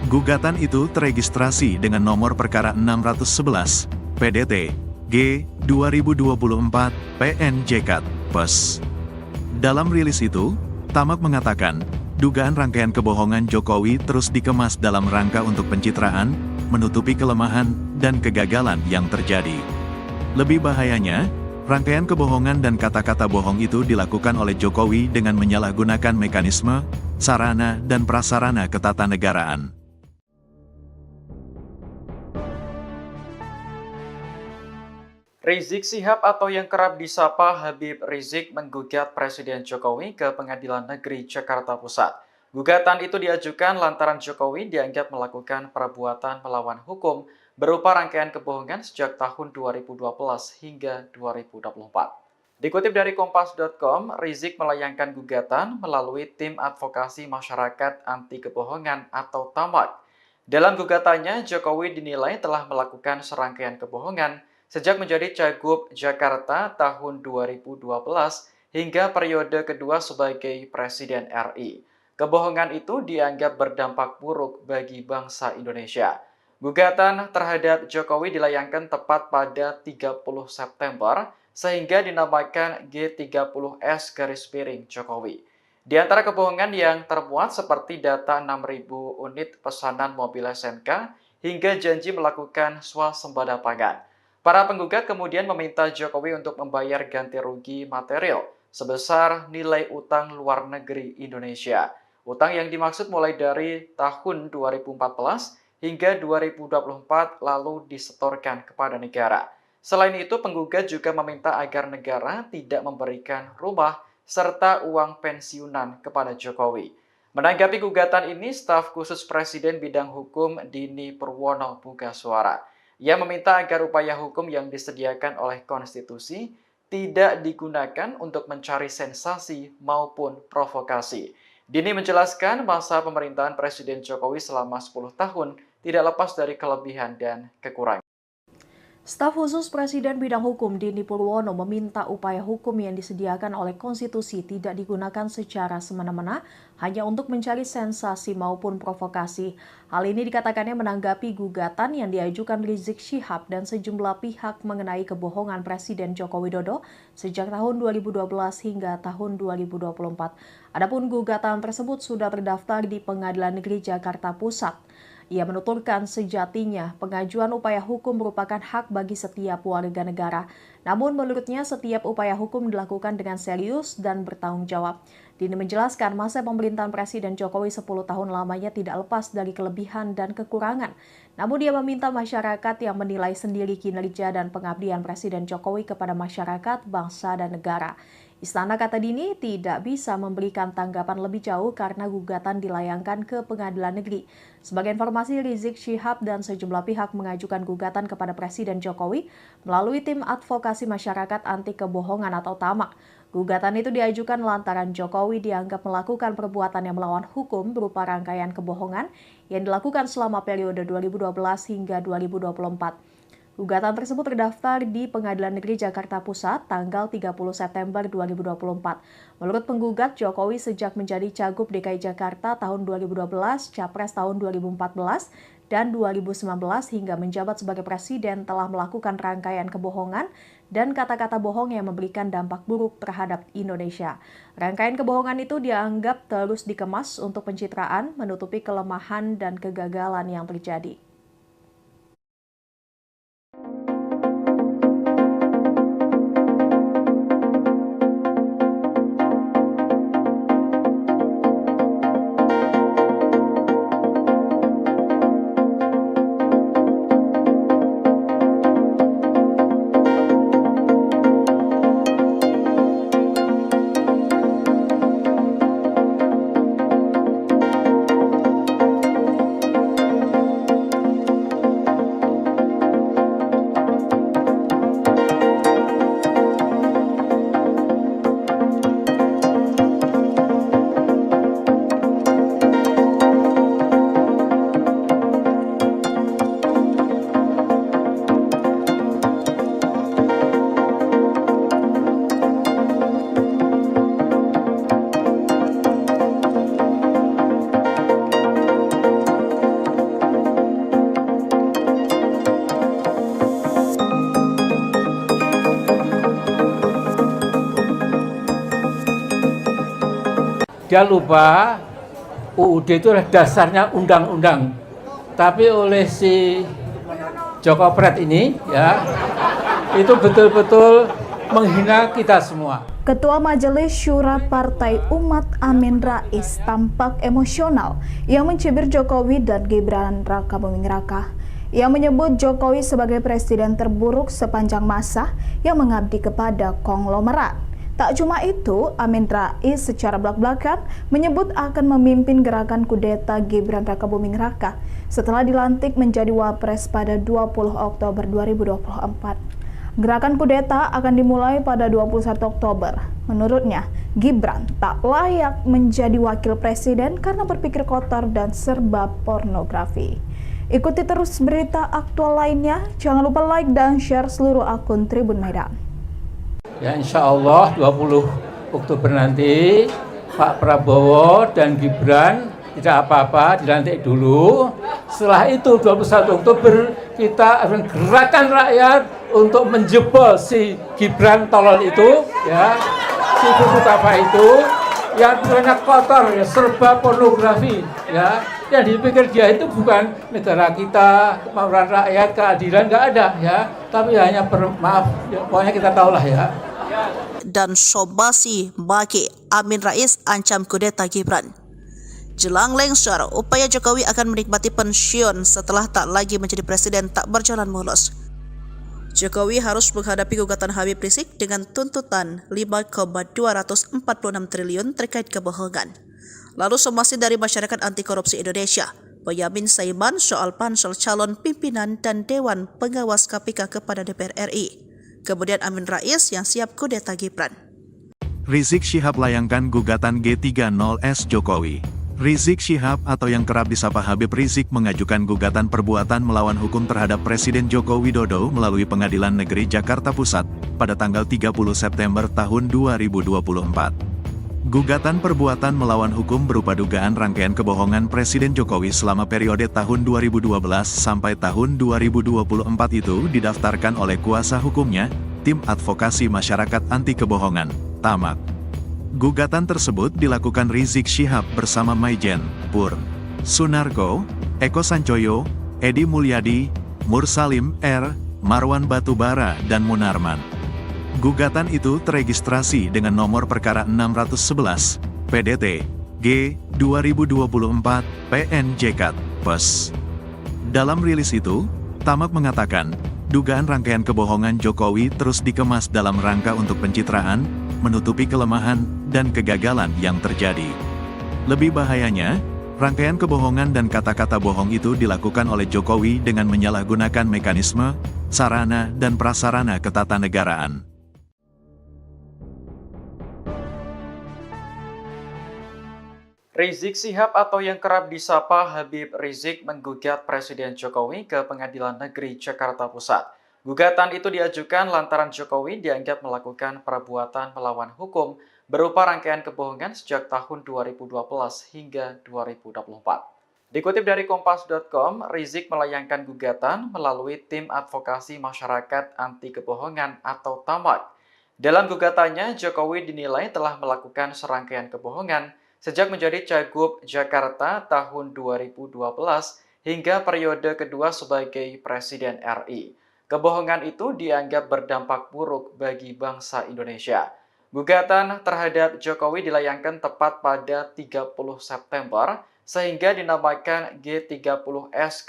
Gugatan itu teregistrasi dengan nomor perkara 611, PDT, G, 2024, PNJK, PES. Dalam rilis itu, TAMAK mengatakan, dugaan rangkaian kebohongan Jokowi terus dikemas dalam rangka untuk pencitraan, menutupi kelemahan, dan kegagalan yang terjadi. Lebih bahayanya, rangkaian kebohongan dan kata-kata bohong itu dilakukan oleh Jokowi dengan menyalahgunakan mekanisme, sarana, dan prasarana ketatanegaraan. Rizik Syihab atau yang kerap disapa Habib Rizik menggugat Presiden Jokowi ke Pengadilan Negeri Jakarta Pusat. Gugatan itu diajukan lantaran Jokowi dianggap melakukan perbuatan melawan hukum berupa rangkaian kebohongan sejak tahun 2012 hingga 2024. Dikutip dari Kompas.com, Rizik melayangkan gugatan melalui Tim Advokasi Masyarakat Anti Kebohongan atau TAMAK. Dalam gugatannya, Jokowi dinilai telah melakukan serangkaian kebohongan sejak menjadi Cagup Jakarta tahun 2012 hingga periode kedua sebagai Presiden RI. Kebohongan itu dianggap berdampak buruk bagi bangsa Indonesia. Gugatan terhadap Jokowi dilayangkan tepat pada 30 September sehingga dinamakan G30S Jokowi. Di antara kebohongan yang termuat seperti data 6.000 unit pesanan mobil SMK hingga janji melakukan swasembada pangan. Para penggugat kemudian meminta Jokowi untuk membayar ganti rugi material sebesar nilai utang luar negeri Indonesia. Utang yang dimaksud mulai dari tahun 2014 hingga 2024 lalu disetorkan kepada negara. Selain itu, penggugat juga meminta agar negara tidak memberikan rumah serta uang pensiunan kepada Jokowi. Menanggapi gugatan ini, staf khusus Presiden Bidang Hukum Dini Purwono buka suara. Ia meminta agar upaya hukum yang disediakan oleh konstitusi tidak digunakan untuk mencari sensasi maupun provokasi. Dini menjelaskan masa pemerintahan Presiden Jokowi selama 10 tahun tidak lepas dari kelebihan dan kekurangan. Staf khusus Presiden bidang hukum Dini Purwono meminta upaya hukum yang disediakan oleh konstitusi tidak digunakan secara semena-mena hanya untuk mencari sensasi maupun provokasi. Hal ini dikatakannya menanggapi gugatan yang diajukan Rizik Syihab dan sejumlah pihak mengenai kebohongan Presiden Joko Widodo sejak tahun 2012 hingga tahun 2024. Adapun gugatan tersebut sudah terdaftar di Pengadilan Negeri Jakarta Pusat. Ia menuturkan sejatinya pengajuan upaya hukum merupakan hak bagi setiap warga negara. Namun menurutnya setiap upaya hukum dilakukan dengan serius dan bertanggung jawab. Dini menjelaskan masa pemerintahan Presiden Jokowi 10 tahun lamanya tidak lepas dari kelebihan dan kekurangan. Namun dia meminta masyarakat yang menilai sendiri kinerja dan pengabdian Presiden Jokowi kepada masyarakat, bangsa, dan negara. Istana, kata Dini, tidak bisa memberikan tanggapan lebih jauh karena gugatan dilayangkan ke Pengadilan Negeri. Sebagai informasi, Rizik Syihab dan sejumlah pihak mengajukan gugatan kepada Presiden Jokowi melalui tim advokasi masyarakat anti kebohongan atau TAMAK. Gugatan itu diajukan lantaran Jokowi dianggap melakukan perbuatan yang melawan hukum berupa rangkaian kebohongan yang dilakukan selama periode 2012 hingga 2024. Gugatan tersebut terdaftar di Pengadilan Negeri Jakarta Pusat tanggal 30 September 2024. Menurut penggugat, Jokowi sejak menjadi Cagup DKI Jakarta tahun 2012, Capres tahun 2014, dan 2019 hingga menjabat sebagai Presiden telah melakukan rangkaian kebohongan dan kata-kata bohong yang memberikan dampak buruk terhadap Indonesia. Rangkaian kebohongan itu dianggap terus dikemas untuk pencitraan, menutupi kelemahan dan kegagalan yang terjadi. Dia lupa UUD itu adalah dasarnya undang-undang. Tapi oleh si Joko Pret ini ya, itu betul-betul menghina kita semua. Ketua Majelis Syura Partai Umat Amin Rais tampak emosional yang mencibir Jokowi dan Gibran Rakabuming Raka. Ia menyebut Jokowi sebagai presiden terburuk sepanjang masa yang mengabdi kepada konglomerat. Tak cuma itu, Amin Rais secara belak-belakan menyebut akan memimpin gerakan kudeta Gibran Rakabuming Raka setelah dilantik menjadi Wapres pada 20 Oktober 2024. Gerakan kudeta akan dimulai pada 21 Oktober. Menurutnya, Gibran tak layak menjadi wakil presiden karena berpikir kotor dan serba pornografi. Ikuti terus berita aktual lainnya. Jangan lupa like dan share seluruh akun Tribun Medan. Ya, insya Allah 20 Oktober nanti Pak Prabowo dan Gibran tidak apa-apa, dilantik dulu. Setelah itu 21 Oktober kita akan gerakan rakyat untuk menjebol si Gibran tolol itu, ya, si buku apa itu, yang banyak kotor, ya, serba pornografi, ya. Yang dipikir dia itu bukan negara kita, kemauan rakyat, keadilan, nggak ada, ya. Tapi hanya maaf, ya, pokoknya kita tahulah ya. Dan Sobasi Baki Amin Rais ancam kudeta Gibran. Jelang lengser, upaya Jokowi akan menikmati pensiun setelah tak lagi menjadi presiden tak berjalan mulus. Jokowi harus menghadapi gugatan Habib Rizik dengan tuntutan 5,246 triliun terkait kebohongan. Lalu somasi dari Masyarakat Anti Korupsi Indonesia, Boyamin Saiman soal pansel calon pimpinan dan Dewan Pengawas KPK kepada DPR RI. Kemudian Amin Rais yang siap kudeta Gibran. Rizik Syihab layangkan gugatan G30S Jokowi. Rizik Syihab atau yang kerap disapa Habib Rizik mengajukan gugatan perbuatan melawan hukum terhadap Presiden Joko Widodo melalui Pengadilan Negeri Jakarta Pusat pada tanggal 30 September tahun 2024. Gugatan perbuatan melawan hukum berupa dugaan rangkaian kebohongan Presiden Jokowi selama periode tahun 2012 sampai tahun 2024 itu didaftarkan oleh kuasa hukumnya, Tim Advokasi Masyarakat Anti Kebohongan, TAMAK. Gugatan tersebut dilakukan Rizik Syihab bersama Maijen, Pur, Sunarko, Eko Sancoyo, Edi Mulyadi, Mursalim R, Marwan Batubara, dan Munarman. Gugatan itu teregistrasi dengan nomor perkara 611, PDT, G, 2024, PNJK, PES. Dalam rilis itu, TAMAK mengatakan, dugaan rangkaian kebohongan Jokowi terus dikemas dalam rangka untuk pencitraan, menutupi kelemahan, dan kegagalan yang terjadi. Lebih bahayanya, rangkaian kebohongan dan kata-kata bohong itu dilakukan oleh Jokowi dengan menyalahgunakan mekanisme, sarana, dan prasarana ketatanegaraan. Rizik Syihab atau yang kerap disapa Habib Rizik menggugat Presiden Jokowi ke Pengadilan Negeri Jakarta Pusat. Gugatan itu diajukan lantaran Jokowi dianggap melakukan perbuatan melawan hukum berupa rangkaian kebohongan sejak tahun 2012 hingga 2024. Dikutip dari Kompas.com, Rizik melayangkan gugatan melalui Tim Advokasi Masyarakat Anti Kebohongan atau TAMAK. Dalam gugatannya, Jokowi dinilai telah melakukan serangkaian kebohongan sejak menjadi Cagup Jakarta tahun 2012 hingga periode kedua sebagai Presiden RI. Kebohongan itu dianggap berdampak buruk bagi bangsa Indonesia. Gugatan terhadap Jokowi dilayangkan tepat pada 30 September sehingga dinamakan G30S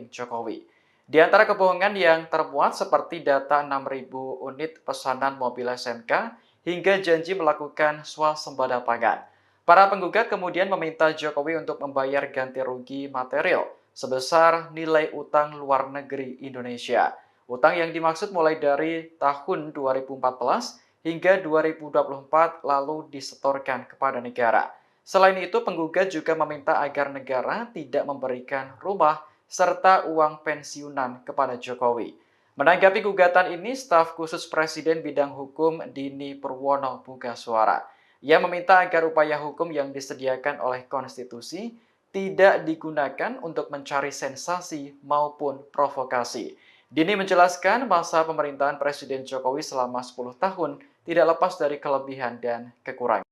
Jokowi. Di antara kebohongan yang termuat seperti data 6.000 unit pesanan mobil SMK hingga janji melakukan swasembada pangan. Para penggugat kemudian meminta Jokowi untuk membayar ganti rugi material sebesar nilai utang luar negeri Indonesia. Utang yang dimaksud mulai dari tahun 2014 hingga 2024 lalu disetorkan kepada negara. Selain itu, penggugat juga meminta agar negara tidak memberikan rumah serta uang pensiunan kepada Jokowi. Menanggapi gugatan ini, staf khusus Presiden bidang hukum Dini Purwono buka suara. Ia meminta agar upaya hukum yang disediakan oleh konstitusi tidak digunakan untuk mencari sensasi maupun provokasi. Dini menjelaskan masa pemerintahan Presiden Jokowi selama 10 tahun tidak lepas dari kelebihan dan kekurangan.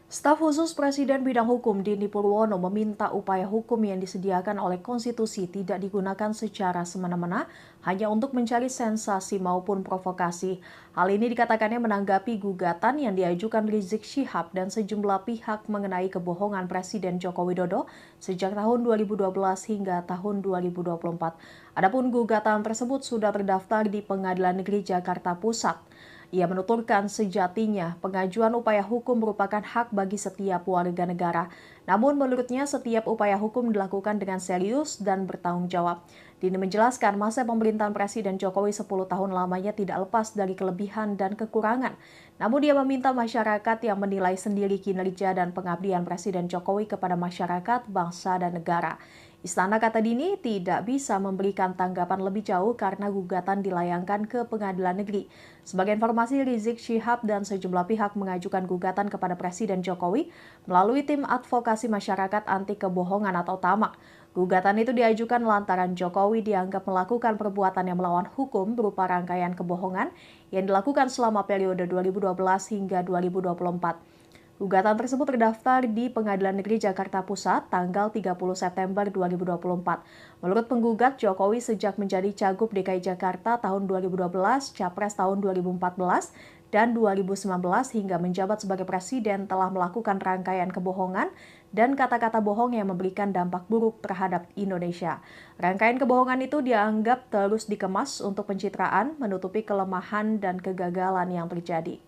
Staf khusus Presiden bidang hukum Dini Purwono meminta upaya hukum yang disediakan oleh konstitusi tidak digunakan secara semena-mena hanya untuk mencari sensasi maupun provokasi. Hal ini dikatakannya menanggapi gugatan yang diajukan Rizik Syihab dan sejumlah pihak mengenai kebohongan Presiden Joko Widodo sejak tahun 2012 hingga tahun 2024. Adapun gugatan tersebut sudah terdaftar di Pengadilan Negeri Jakarta Pusat. Ia menuturkan sejatinya pengajuan upaya hukum merupakan hak bagi setiap warga negara. Namun menurutnya setiap upaya hukum dilakukan dengan serius dan bertanggung jawab. Dini menjelaskan masa pemerintahan Presiden Jokowi 10 tahun lamanya tidak lepas dari kelebihan dan kekurangan. Namun dia meminta masyarakat yang menilai sendiri kinerja dan pengabdian Presiden Jokowi kepada masyarakat, bangsa, dan negara. Istana, kata Dini, tidak bisa memberikan tanggapan lebih jauh karena gugatan dilayangkan ke Pengadilan Negeri. Sebagai informasi, Rizik Syihab dan sejumlah pihak mengajukan gugatan kepada Presiden Jokowi melalui Tim Advokasi Masyarakat Anti Kebohongan atau TAMAK. Gugatan itu diajukan lantaran Jokowi dianggap melakukan perbuatan yang melawan hukum berupa rangkaian kebohongan yang dilakukan selama periode 2012 hingga 2024. Gugatan tersebut terdaftar di Pengadilan Negeri Jakarta Pusat tanggal 30 September 2024. Menurut penggugat, Jokowi sejak menjadi Cagup DKI Jakarta tahun 2012, Capres tahun 2014, dan 2019 hingga menjabat sebagai Presiden telah melakukan rangkaian kebohongan dan kata-kata bohong yang memberikan dampak buruk terhadap Indonesia. Rangkaian kebohongan itu dianggap terus dikemas untuk pencitraan, menutupi kelemahan dan kegagalan yang terjadi.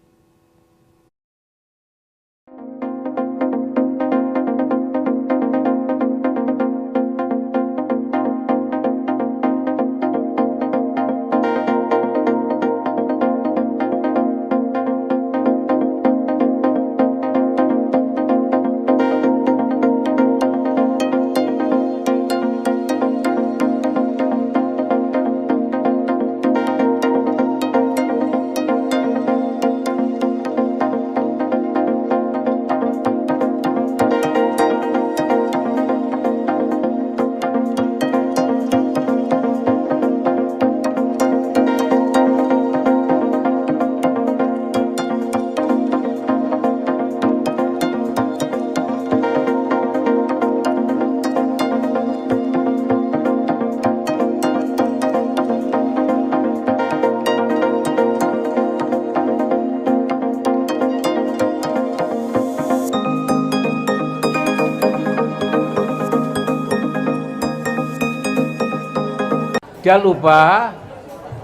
Dia lupa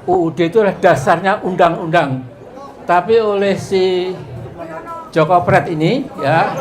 UUD itu adalah dasarnya undang-undang. Tapi oleh si Joko Pret ini ya,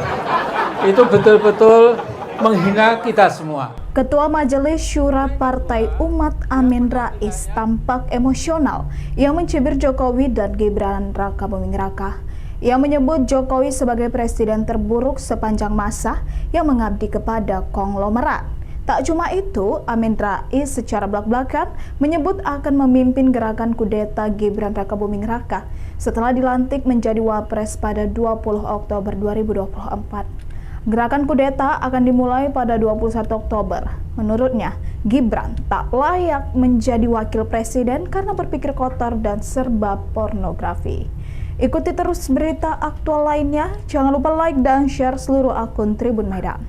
itu betul-betul menghina kita semua. Ketua Majelis Syura Partai Umat Amin Rais tampak emosional yang mencibir Jokowi dan Gibran Rakabuming Raka. Ia menyebut Jokowi sebagai presiden terburuk sepanjang masa yang mengabdi kepada konglomerat. Tak cuma itu, Amin Rais secara belak-belakan menyebut akan memimpin gerakan kudeta Gibran Rakabuming Raka setelah dilantik menjadi Wapres pada 20 Oktober 2024. Gerakan kudeta akan dimulai pada 21 Oktober. Menurutnya, Gibran tak layak menjadi wakil presiden karena berpikir kotor dan serba pornografi. Ikuti terus berita aktual lainnya. Jangan lupa like dan share seluruh akun Tribun Medan.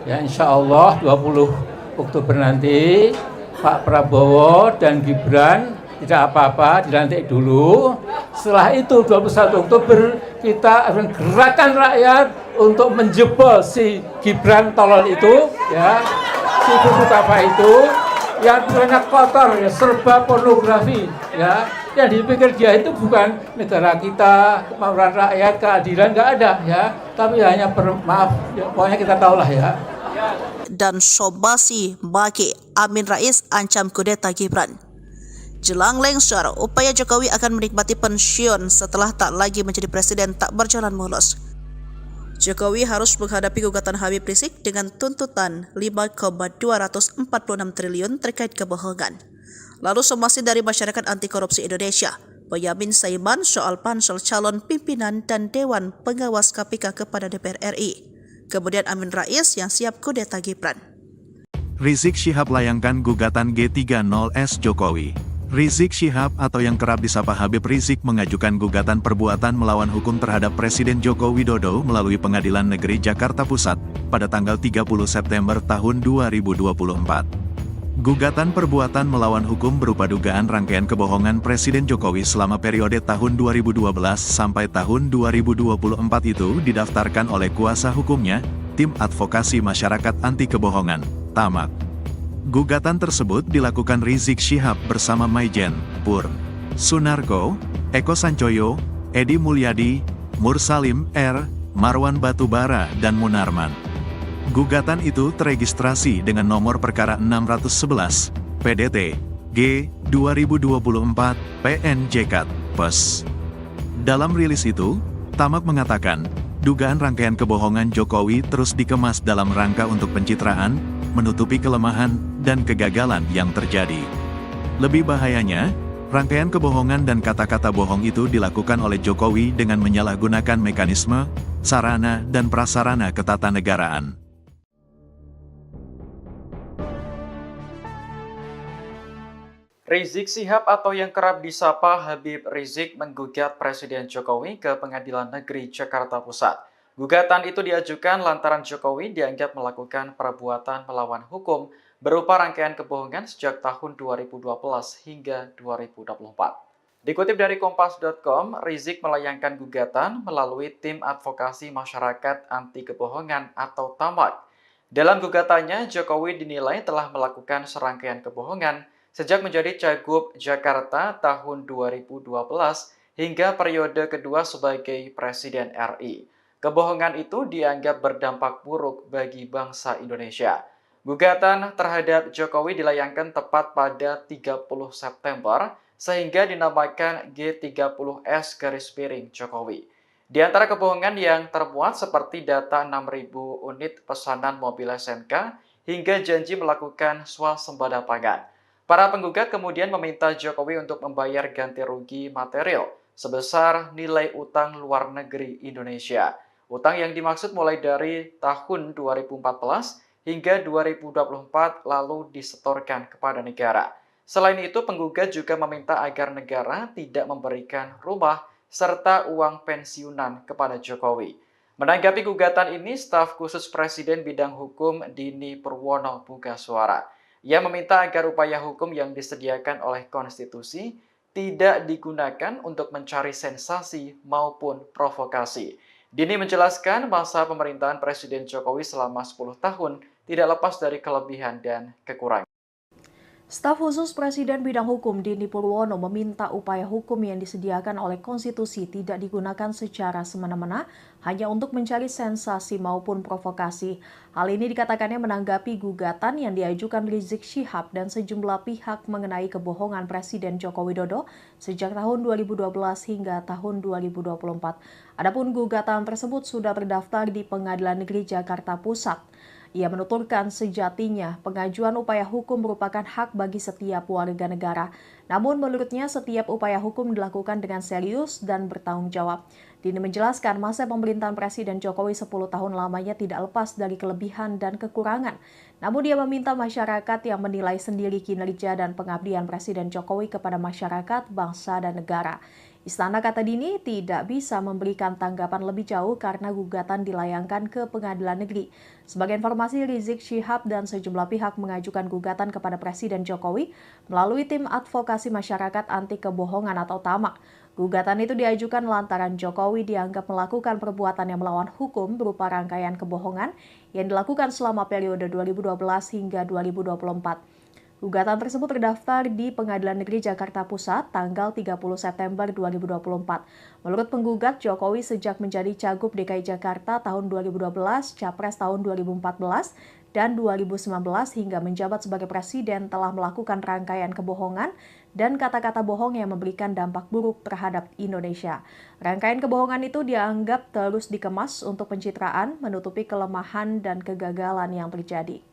Ya insya Allah 20 Oktober nanti Pak Prabowo dan Gibran tidak apa-apa, dilantik dulu. Setelah itu 21 Oktober kita akan gerakan rakyat untuk menjebol si Gibran tolol itu, ya, si buku apa itu, yang banyak kotor, ya, serba pornografi, ya, yang dipikir dia itu bukan negara kita, kemauan rakyat, keadilan, nggak ada, ya, tapi hanya maaf, ya, pokoknya kita tahulah ya. Dan Sobasi Baki Amin Rais ancam kudeta Gibran. Jelang lengser, upaya Jokowi akan menikmati pensiun setelah tak lagi menjadi presiden tak berjalan mulus. Jokowi harus menghadapi gugatan Habib Rizik dengan tuntutan 5,246 triliun terkait kebohongan. Lalu somasi dari Masyarakat Anti Korupsi Indonesia, Boyamin Saiman soal pansel calon pimpinan dan Dewan Pengawas KPK kepada DPR RI. Kemudian Amin Rais yang siap kudeta Gibran. Rizik Syihab layangkan gugatan G30S Jokowi. Rizik Syihab atau yang kerap disapa Habib Rizik mengajukan gugatan perbuatan melawan hukum terhadap Presiden Joko Widodo melalui Pengadilan Negeri Jakarta Pusat pada tanggal 30 September tahun 2024. Gugatan perbuatan melawan hukum berupa dugaan rangkaian kebohongan Presiden Jokowi selama periode tahun 2012 sampai tahun 2024 itu didaftarkan oleh kuasa hukumnya, Tim Advokasi Masyarakat Anti Kebohongan, TAMAK. Gugatan tersebut dilakukan Rizik Syihab bersama Maijen, Pur, Sunarko, Eko Sancoyo, Edi Mulyadi, Mursalim R, Marwan Batubara, dan Munarman. Gugatan itu teregistrasi dengan nomor perkara 611, PDT, G, 2024, PNJK, PES. Dalam rilis itu, TAMAK mengatakan, dugaan rangkaian kebohongan Jokowi terus dikemas dalam rangka untuk pencitraan, menutupi kelemahan, dan kegagalan yang terjadi. Lebih bahayanya, rangkaian kebohongan dan kata-kata bohong itu dilakukan oleh Jokowi dengan menyalahgunakan mekanisme, sarana, dan prasarana ketatanegaraan. Rizik Syihab atau yang kerap disapa Habib Rizik menggugat Presiden Jokowi ke Pengadilan Negeri Jakarta Pusat. Gugatan itu diajukan lantaran Jokowi dianggap melakukan perbuatan melawan hukum berupa rangkaian kebohongan sejak tahun 2012 hingga 2024. Dikutip dari Kompas.com, Rizik melayangkan gugatan melalui Tim Advokasi Masyarakat Anti Kebohongan atau TAMAK. Dalam gugatannya, Jokowi dinilai telah melakukan serangkaian kebohongan sejak menjadi Cagup Jakarta tahun 2012 hingga periode kedua sebagai Presiden RI. Kebohongan itu dianggap berdampak buruk bagi bangsa Indonesia. Gugatan terhadap Jokowi dilayangkan tepat pada 30 September sehingga dinamakan G30S Jokowi. Di antara kebohongan yang termuat seperti data 6.000 unit pesanan mobil SMK hingga janji melakukan swasembada pangan. Para penggugat kemudian meminta Jokowi untuk membayar ganti rugi material sebesar nilai utang luar negeri Indonesia. Utang yang dimaksud mulai dari tahun 2014 hingga 2024 lalu disetorkan kepada negara. Selain itu, penggugat juga meminta agar negara tidak memberikan rumah serta uang pensiunan kepada Jokowi. Menanggapi gugatan ini, staf khusus Presiden Bidang Hukum Dini Purwono buka suara. Ia meminta agar upaya hukum yang disediakan oleh konstitusi tidak digunakan untuk mencari sensasi maupun provokasi. Dini menjelaskan masa pemerintahan Presiden Jokowi selama 10 tahun tidak lepas dari kelebihan dan kekurangan. Staf khusus Presiden bidang hukum Dini Purwono meminta upaya hukum yang disediakan oleh konstitusi tidak digunakan secara semena-mena hanya untuk mencari sensasi maupun provokasi. Hal ini dikatakannya menanggapi gugatan yang diajukan Rizik Syihab dan sejumlah pihak mengenai kebohongan Presiden Joko Widodo sejak tahun 2012 hingga tahun 2024. Adapun gugatan tersebut sudah terdaftar di Pengadilan Negeri Jakarta Pusat. Ia menuturkan sejatinya pengajuan upaya hukum merupakan hak bagi setiap warga negara. Namun menurutnya setiap upaya hukum dilakukan dengan serius dan bertanggung jawab. Dini menjelaskan masa pemerintahan Presiden Jokowi 10 tahun lamanya tidak lepas dari kelebihan dan kekurangan. Namun dia meminta masyarakat yang menilai sendiri kinerja dan pengabdian Presiden Jokowi kepada masyarakat, bangsa, dan negara. Istana, kata Dini, tidak bisa memberikan tanggapan lebih jauh karena gugatan dilayangkan ke Pengadilan Negeri. Sebagai informasi, Rizik Syihab dan sejumlah pihak mengajukan gugatan kepada Presiden Jokowi melalui tim advokasi masyarakat anti kebohongan atau TAMAK. Gugatan itu diajukan lantaran Jokowi dianggap melakukan perbuatan yang melawan hukum berupa rangkaian kebohongan yang dilakukan selama periode 2012 hingga 2024. Gugatan tersebut terdaftar di Pengadilan Negeri Jakarta Pusat tanggal 30 September 2024. Menurut penggugat, Jokowi sejak menjadi Cagup DKI Jakarta tahun 2012, Capres tahun 2014, dan 2019 hingga menjabat sebagai Presiden telah melakukan rangkaian kebohongan dan kata-kata bohong yang memberikan dampak buruk terhadap Indonesia. Rangkaian kebohongan itu dianggap terus dikemas untuk pencitraan, menutupi kelemahan dan kegagalan yang terjadi.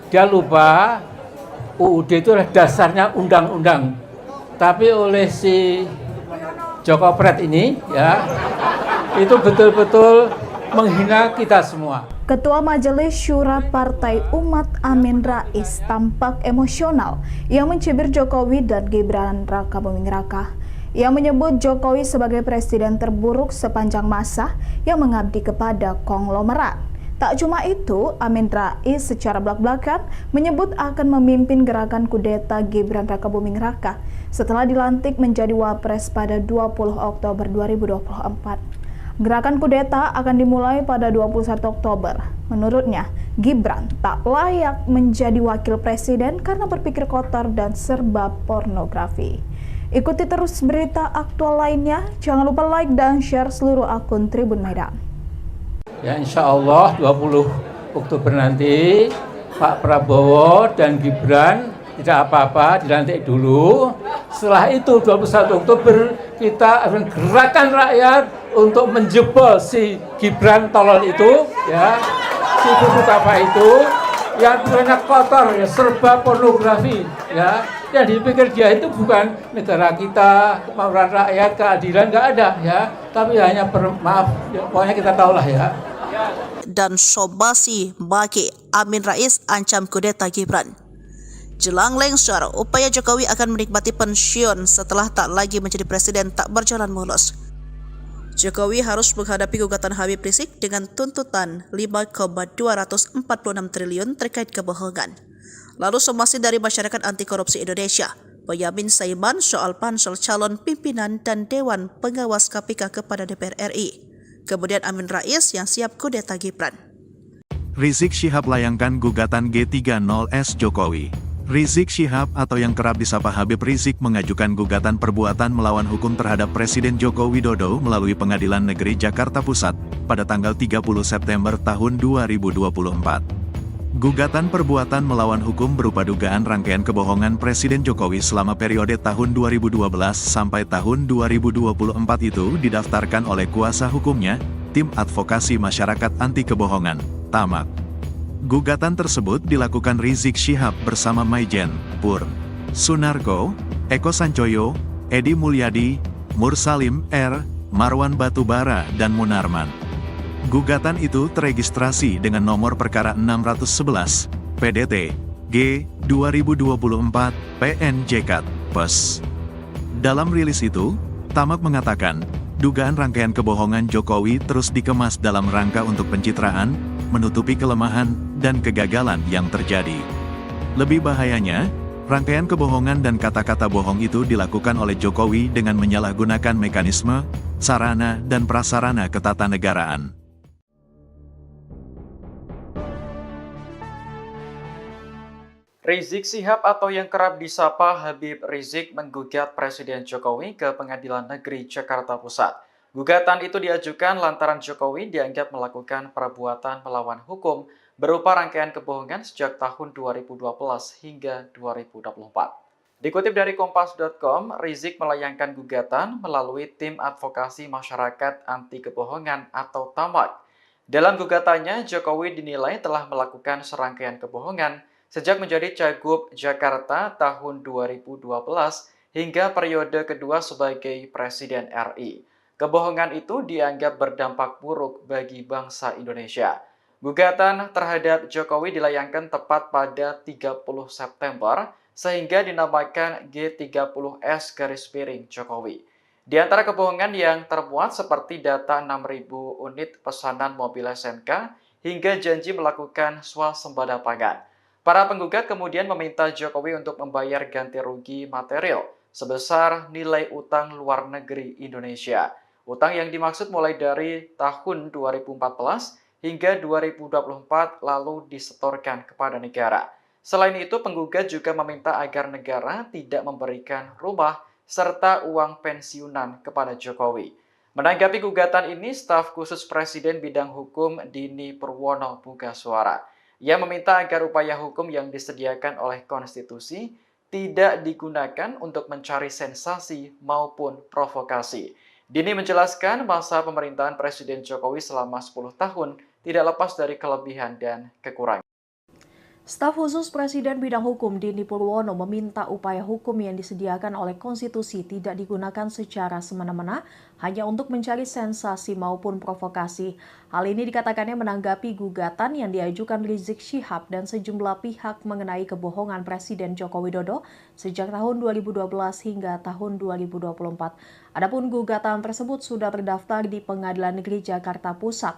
Dia lupa UUD itu adalah dasarnya undang-undang. Tapi oleh si Joko Pret ini ya, itu betul-betul menghina kita semua. Ketua Majelis Syura Partai Umat Amin Rais tampak emosional yang mencibir Jokowi dan Gibran Raka Buming Raka. Ia menyebut Jokowi sebagai presiden terburuk sepanjang masa yang mengabdi kepada konglomerat. Tak cuma itu, Amin Rais secara belak-belakan menyebut akan memimpin gerakan kudeta Gibran Raka Buming Raka setelah dilantik menjadi Wapres pada 20 Oktober 2024. Gerakan kudeta akan dimulai pada 21 Oktober. Menurutnya, Gibran tak layak menjadi wakil presiden karena berpikir kotor dan serba pornografi. Ikuti terus berita aktual lainnya. Jangan lupa like dan share seluruh akun Tribun Medan. Ya, insya Allah 20 Oktober nanti Pak Prabowo dan Gibran tidak apa-apa, dilantik dulu. Setelah itu 21 Oktober kita akan gerakan rakyat untuk menjebol si Gibran tolol itu, ya, si buku apa itu, yang banyak kotor, ya, serba pornografi, ya. Yang dipikir dia itu bukan negara kita, kemauan rakyat, keadilan, nggak ada, ya. Tapi hanya maaf, ya, pokoknya kita tahulah ya. Dan Sobasi Baki Amin Rais ancam kudeta Gibran. Jelang lengser, upaya Jokowi akan menikmati pensiun setelah tak lagi menjadi presiden tak berjalan mulus. Jokowi harus menghadapi gugatan Habib Rizik dengan tuntutan 5,246 triliun terkait kebohongan. Lalu somasi dari Masyarakat Anti Korupsi Indonesia, Boyamin Saiman soal pansel calon pimpinan dan Dewan Pengawas KPK kepada DPR RI. Kemudian Amin Rais yang siap kudeta Gibran. Rizik Syihab layangkan gugatan G30S Jokowi. Rizik Syihab atau yang kerap disapa Habib Rizik mengajukan gugatan perbuatan melawan hukum terhadap Presiden Joko Widodo melalui Pengadilan Negeri Jakarta Pusat pada tanggal 30 September tahun 2024. Gugatan perbuatan melawan hukum berupa dugaan rangkaian kebohongan Presiden Jokowi selama periode tahun 2012 sampai tahun 2024 itu didaftarkan oleh kuasa hukumnya, Tim Advokasi Masyarakat Anti Kebohongan, TAMAK. Gugatan tersebut dilakukan Rizik Syihab bersama Maijen, Pur, Sunarko, Eko Sancoyo, Edi Mulyadi, Mursalim R, Marwan Batubara, dan Munarman. Gugatan itu teregistrasi dengan nomor perkara 611, PDT, G, 2024, PNJK, PES. Dalam rilis itu, TAMAK mengatakan, dugaan rangkaian kebohongan Jokowi terus dikemas dalam rangka untuk pencitraan, menutupi kelemahan dan kegagalan yang terjadi. Lebih bahayanya, rangkaian kebohongan dan kata-kata bohong itu dilakukan oleh Jokowi dengan menyalahgunakan mekanisme, sarana dan prasarana ketatanegaraan. Rizik Syihab atau yang kerap disapa Habib Rizik menggugat Presiden Jokowi ke Pengadilan Negeri Jakarta Pusat. Gugatan itu diajukan lantaran Jokowi dianggap melakukan perbuatan melawan hukum berupa rangkaian kebohongan sejak tahun 2012 hingga 2024. Dikutip dari Kompas.com, Rizik melayangkan gugatan melalui Tim Advokasi Masyarakat Anti Kebohongan atau TAMAK. Dalam gugatannya, Jokowi dinilai telah melakukan serangkaian kebohongan sejak menjadi Cagup Jakarta tahun 2012 hingga periode kedua sebagai Presiden RI. Kebohongan itu dianggap berdampak buruk bagi bangsa Indonesia. Gugatan terhadap Jokowi dilayangkan tepat pada 30 September sehingga dinamakan G30S Jokowi. Di antara kebohongan yang termuat seperti data 6.000 unit pesanan mobil SMK hingga janji melakukan swasembada pangan. Para penggugat kemudian meminta Jokowi untuk membayar ganti rugi material sebesar nilai utang luar negeri Indonesia. Utang yang dimaksud mulai dari tahun 2014 hingga 2024 lalu disetorkan kepada negara. Selain itu, penggugat juga meminta agar negara tidak memberikan rumah serta uang pensiunan kepada Jokowi. Menanggapi gugatan ini, staf khusus Presiden bidang hukum Dini Purwono buka suara. Ia meminta agar upaya hukum yang disediakan oleh konstitusi tidak digunakan untuk mencari sensasi maupun provokasi. Dini menjelaskan masa pemerintahan Presiden Jokowi selama 10 tahun tidak lepas dari kelebihan dan kekurangan. Staf khusus Presiden bidang hukum Dini Purwono meminta upaya hukum yang disediakan oleh konstitusi tidak digunakan secara semena-mena hanya untuk mencari sensasi maupun provokasi. Hal ini dikatakannya menanggapi gugatan yang diajukan Rizik Syihab dan sejumlah pihak mengenai kebohongan Presiden Joko Widodo sejak tahun 2012 hingga tahun 2024. Adapun gugatan tersebut sudah terdaftar di Pengadilan Negeri Jakarta Pusat.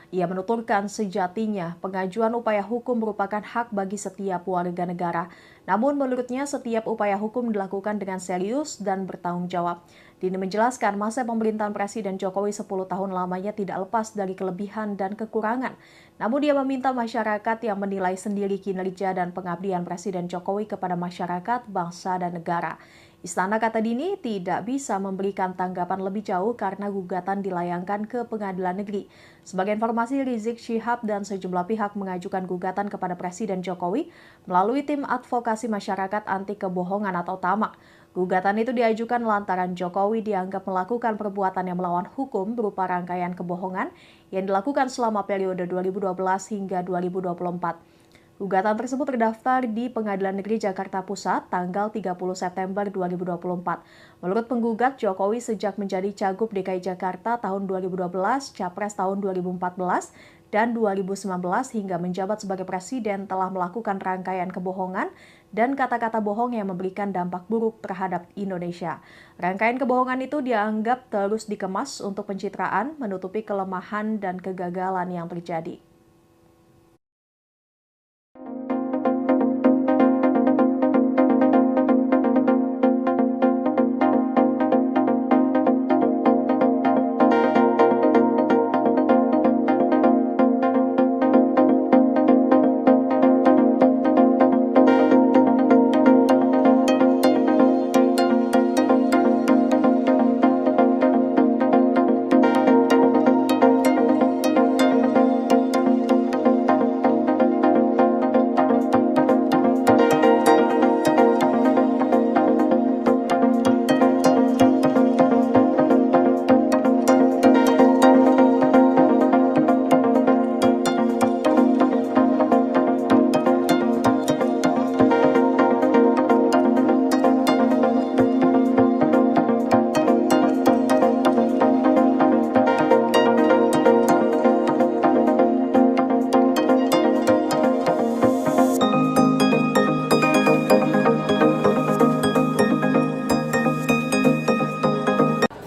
Ia menuturkan sejatinya pengajuan upaya hukum merupakan hak bagi setiap warga negara. Namun menurutnya setiap upaya hukum dilakukan dengan serius dan bertanggung jawab. Dini menjelaskan masa pemerintahan Presiden Jokowi 10 tahun lamanya tidak lepas dari kelebihan dan kekurangan. Namun dia meminta masyarakat yang menilai sendiri kinerja dan pengabdian Presiden Jokowi kepada masyarakat, bangsa, dan negara. Istana, kata Dini, tidak bisa memberikan tanggapan lebih jauh karena gugatan dilayangkan ke Pengadilan Negeri. Sebagai informasi, Rizik Syihab dan sejumlah pihak mengajukan gugatan kepada Presiden Jokowi melalui Tim Advokasi Masyarakat Anti Kebohongan atau TAMAK. Gugatan itu diajukan lantaran Jokowi dianggap melakukan perbuatan yang melawan hukum berupa rangkaian kebohongan yang dilakukan selama periode 2012 hingga 2024. Gugatan tersebut terdaftar di Pengadilan Negeri Jakarta Pusat tanggal 30 September 2024. Menurut penggugat, Jokowi sejak menjadi Cagup DKI Jakarta tahun 2012, Capres tahun 2014, dan 2019 hingga menjabat sebagai Presiden telah melakukan rangkaian kebohongan dan kata-kata bohong yang memberikan dampak buruk terhadap Indonesia. Rangkaian kebohongan itu dianggap terus dikemas untuk pencitraan, menutupi kelemahan dan kegagalan yang terjadi.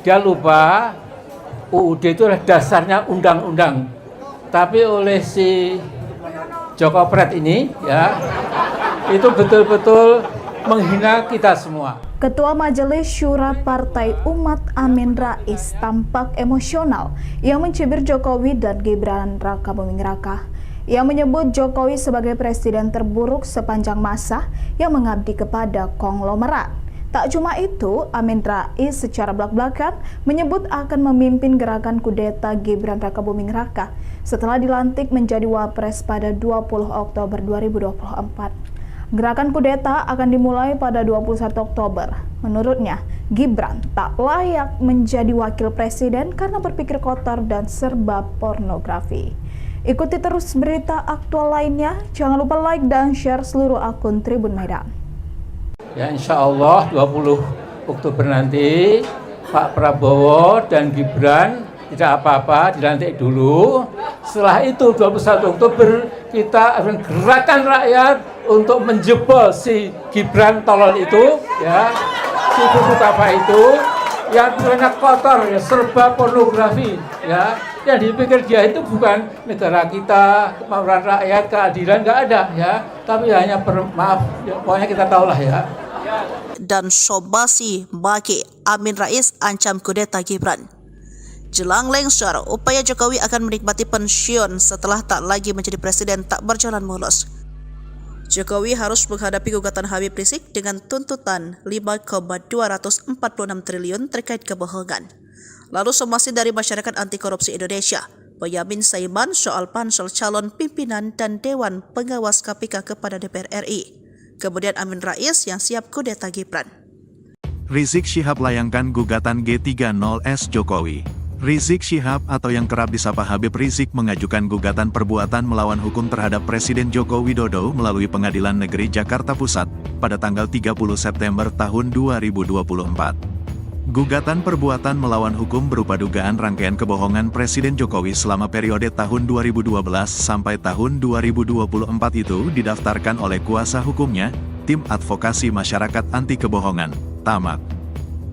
Dia lupa UUD itu adalah dasarnya undang-undang. Tapi oleh si Joko Pret ini ya, itu betul-betul menghina kita semua. Ketua Majelis Syura Partai Umat Amin Rais tampak emosional yang mencibir Jokowi dan Gibran Raka Buming Raka. Ia menyebut Jokowi sebagai presiden terburuk sepanjang masa yang mengabdi kepada konglomerat. Tak cuma itu, Amin Rais secara belak-belakan menyebut akan memimpin gerakan kudeta Gibran Raka Buming Raka setelah dilantik menjadi Wapres pada 20 Oktober 2024. Gerakan kudeta akan dimulai pada 21 Oktober. Menurutnya, Gibran tak layak menjadi wakil presiden karena berpikir kotor dan serba pornografi. Ikuti terus berita aktual lainnya. Jangan lupa like dan share seluruh akun Tribun Medan. Ya insya Allah 20 Oktober nanti Pak Prabowo dan Gibran tidak apa-apa, dilantik dulu. Setelah itu 21 Oktober kita akan gerakan rakyat untuk menjebol si Gibran tolol itu, ya, si buku apa itu, yang banyak kotor, ya, serba pornografi, ya, yang dipikir dia itu bukan negara kita, kemauan rakyat, keadilan nggak ada, ya, tapi hanya maaf, ya, pokoknya kita tahulah ya. Dan Sobasi Baki Amin Rais ancam kudeta Gibran. Jelang lengser, upaya Jokowi akan menikmati pensiun setelah tak lagi menjadi presiden tak berjalan mulus. Jokowi harus menghadapi gugatan Habib Rizik dengan tuntutan 5,246 triliun terkait kebohongan. Lalu somasi dari Masyarakat Anti Korupsi Indonesia, Boyamin Saiman soal pansel calon pimpinan dan Dewan Pengawas KPK kepada DPR RI. Kemudian Amin Rais yang siap kudeta Gibran. Rizik Syihab layangkan gugatan G30S Jokowi. Rizik Syihab atau yang kerap disapa Habib Rizik mengajukan gugatan perbuatan melawan hukum terhadap Presiden Joko Widodo melalui Pengadilan Negeri Jakarta Pusat pada tanggal 30 September tahun 2024. Gugatan perbuatan melawan hukum berupa dugaan rangkaian kebohongan Presiden Jokowi selama periode tahun 2012 sampai tahun 2024 itu didaftarkan oleh kuasa hukumnya, Tim Advokasi Masyarakat Anti Kebohongan, TAMAK.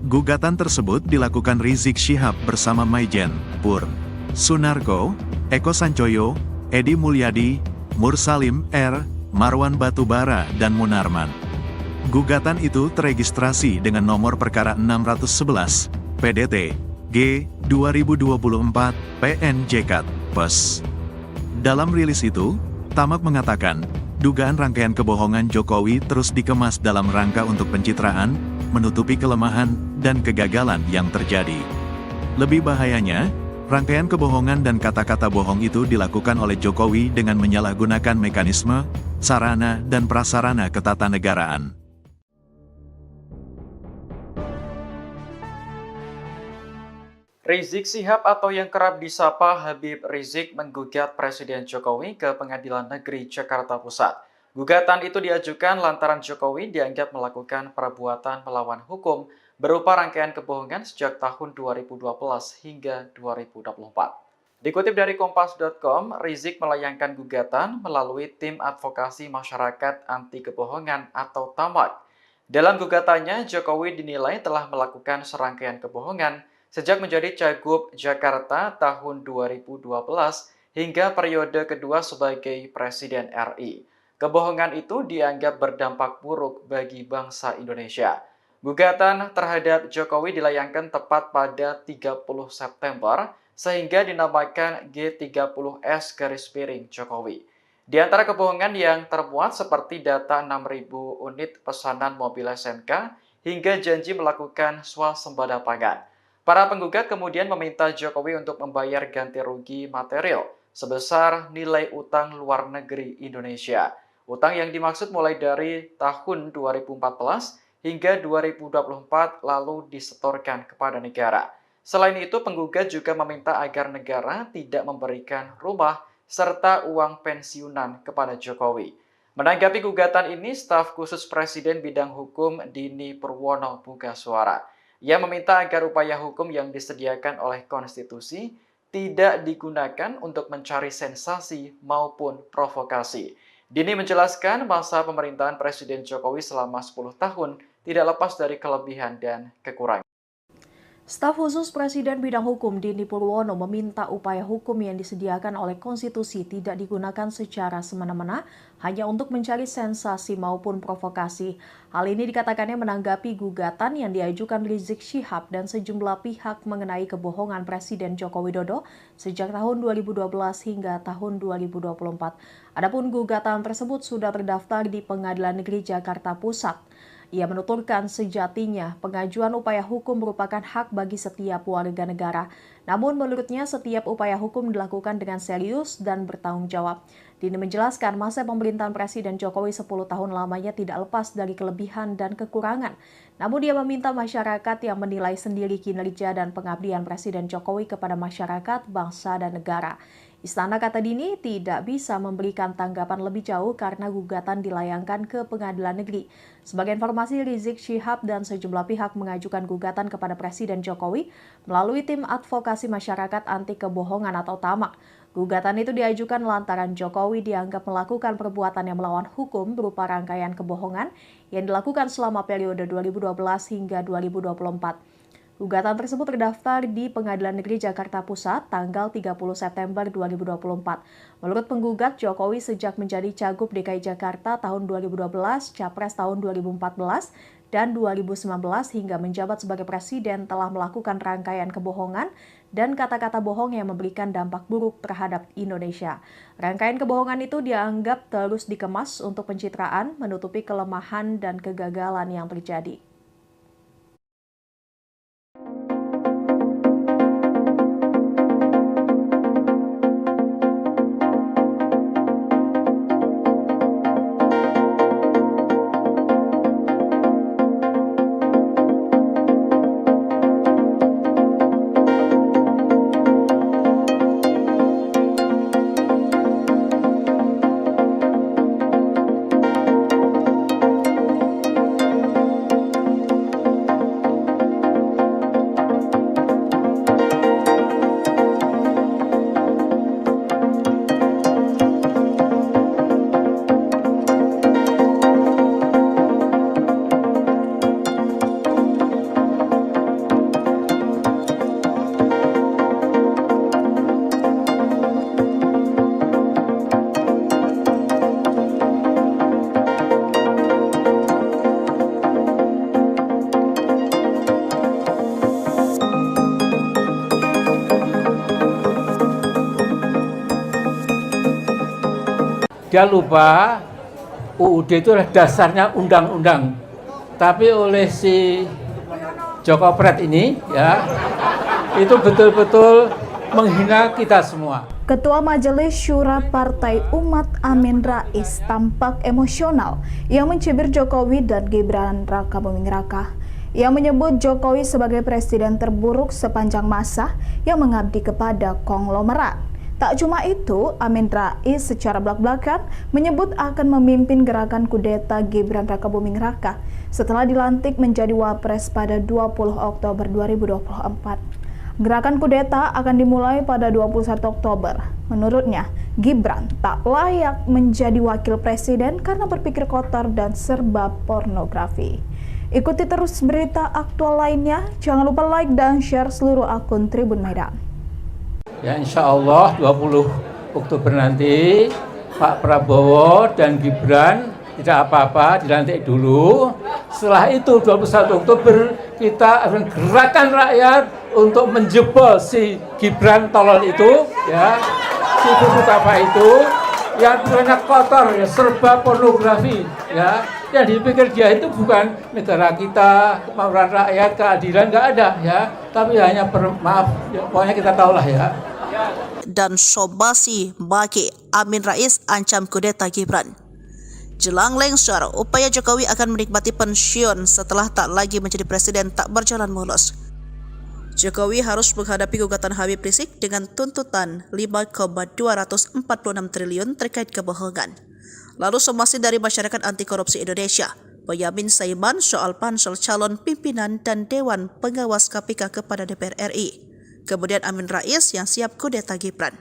Gugatan tersebut dilakukan Rizik Syihab bersama Maijen, Pur, Sunarko, Eko Sancoyo, Edi Mulyadi, Mursalim R, Marwan Batubara, dan Munarman. Gugatan itu teregistrasi dengan nomor perkara 611, PDT, G, 2024, PNJK, PES. Dalam rilis itu, Tamak mengatakan, dugaan rangkaian kebohongan Jokowi terus dikemas dalam rangka untuk pencitraan, menutupi kelemahan, dan kegagalan yang terjadi. Lebih bahayanya, rangkaian kebohongan dan kata-kata bohong itu dilakukan oleh Jokowi dengan menyalahgunakan mekanisme, sarana, dan prasarana ketatanegaraan. Rizik Syihab atau yang kerap disapa Habib Rizik menggugat Presiden Jokowi ke Pengadilan Negeri Jakarta Pusat. Gugatan itu diajukan lantaran Jokowi dianggap melakukan perbuatan melawan hukum berupa rangkaian kebohongan sejak tahun 2012 hingga 2024. Dikutip dari Kompas.com, Rizik melayangkan gugatan melalui Tim Advokasi Masyarakat Anti Kebohongan atau TAMAK. Dalam gugatannya, Jokowi dinilai telah melakukan serangkaian kebohongan sejak menjadi Cagup Jakarta tahun 2012 hingga periode kedua sebagai Presiden RI. Kebohongan itu dianggap berdampak buruk bagi bangsa Indonesia. Gugatan terhadap Jokowi dilayangkan tepat pada 30 September sehingga dinamakan G30S Jokowi. Di antara kebohongan yang termuat seperti data 6.000 unit pesanan mobil SMK hingga janji melakukan swasembada pangan. Para penggugat kemudian meminta Jokowi untuk membayar ganti rugi material sebesar nilai utang luar negeri Indonesia. Utang yang dimaksud mulai dari tahun 2014 hingga 2024 lalu disetorkan kepada negara. Selain itu, penggugat juga meminta agar negara tidak memberikan rumah serta uang pensiunan kepada Jokowi. Menanggapi gugatan ini, staf khusus Presiden bidang hukum Dini Purwono buka suara. Ia meminta agar upaya hukum yang disediakan oleh konstitusi tidak digunakan untuk mencari sensasi maupun provokasi. Dini menjelaskan masa pemerintahan Presiden Jokowi selama 10 tahun tidak lepas dari kelebihan dan kekurangan. Staf khusus Presiden bidang hukum Dini Purwono meminta upaya hukum yang disediakan oleh konstitusi tidak digunakan secara semena-mena hanya untuk mencari sensasi maupun provokasi. Hal ini dikatakannya menanggapi gugatan yang diajukan Rizik Syihab dan sejumlah pihak mengenai kebohongan Presiden Joko Widodo sejak tahun 2012 hingga tahun 2024. Adapun gugatan tersebut sudah terdaftar di Pengadilan Negeri Jakarta Pusat. Ia menuturkan sejatinya pengajuan upaya hukum merupakan hak bagi setiap warga negara. Namun menurutnya setiap upaya hukum dilakukan dengan serius dan bertanggung jawab. Dini menjelaskan masa pemerintahan Presiden Jokowi 10 tahun lamanya tidak lepas dari kelebihan dan kekurangan. Namun dia meminta masyarakat yang menilai sendiri kinerja dan pengabdian Presiden Jokowi kepada masyarakat, bangsa, dan negara. Istana, kata Dini, tidak bisa memberikan tanggapan lebih jauh karena gugatan dilayangkan ke Pengadilan Negeri. Sebagai informasi, Rizik Syihab dan sejumlah pihak mengajukan gugatan kepada Presiden Jokowi melalui tim advokasi masyarakat anti kebohongan atau TAMAK. Gugatan itu diajukan lantaran Jokowi dianggap melakukan perbuatan yang melawan hukum berupa rangkaian kebohongan yang dilakukan selama periode 2012 hingga 2024. Gugatan tersebut terdaftar di Pengadilan Negeri Jakarta Pusat tanggal 30 September 2024. Menurut penggugat, Jokowi sejak menjadi Cagup DKI Jakarta tahun 2012, Capres tahun 2014, dan 2019 hingga menjabat sebagai Presiden telah melakukan rangkaian kebohongan dan kata-kata bohong yang memberikan dampak buruk terhadap Indonesia. Rangkaian kebohongan itu dianggap terus dikemas untuk pencitraan, menutupi kelemahan dan kegagalan yang terjadi. Dia lupa UUD itu adalah dasarnya undang-undang. Tapi oleh si Joko Pret ini ya, itu betul-betul menghina kita semua. Ketua Majelis Syura Partai Umat Amin Rais tampak emosional yang mencibir Jokowi dan Gibran Raka Buming Raka. Ia menyebut Jokowi sebagai presiden terburuk sepanjang masa yang mengabdi kepada konglomerat. Tak cuma itu, Amin Rais secara belak-belakan menyebut akan memimpin gerakan kudeta Gibran Raka Buming Raka setelah dilantik menjadi Wapres pada 20 Oktober 2024. Gerakan kudeta akan dimulai pada 21 Oktober. Menurutnya, Gibran tak layak menjadi wakil presiden karena berpikir kotor dan serba pornografi. Ikuti terus berita aktual lainnya. Jangan lupa like dan share seluruh akun Tribun Medan. Ya insya Allah 20 Oktober nanti Pak Prabowo dan Gibran tidak apa-apa, dilantik dulu. Setelah itu 21 Oktober kita akan gerakan rakyat untuk menjebol si Gibran tolol itu, ya, si buku apa itu yang banyak kotor, ya, serba pornografi, ya. Yang dipikir dia itu bukan negara kita, kemauan rakyat, keadilan, nggak ada, ya. Tapi hanya maaf, ya, pokoknya kita tahulah ya. Dan Sobasi Baki Amin Rais ancam kudeta Gibran. Jelang lengser, upaya Jokowi akan menikmati pensiun setelah tak lagi menjadi presiden tak berjalan mulus. Jokowi harus menghadapi gugatan Habib Rizik dengan tuntutan 5,246 triliun terkait kebohongan. Lalu somasi dari Masyarakat Anti Korupsi Indonesia, Boyamin Saiman soal pansel calon pimpinan dan Dewan Pengawas KPK kepada DPR RI. Kemudian Amin Rais yang siap kudeta Gibran.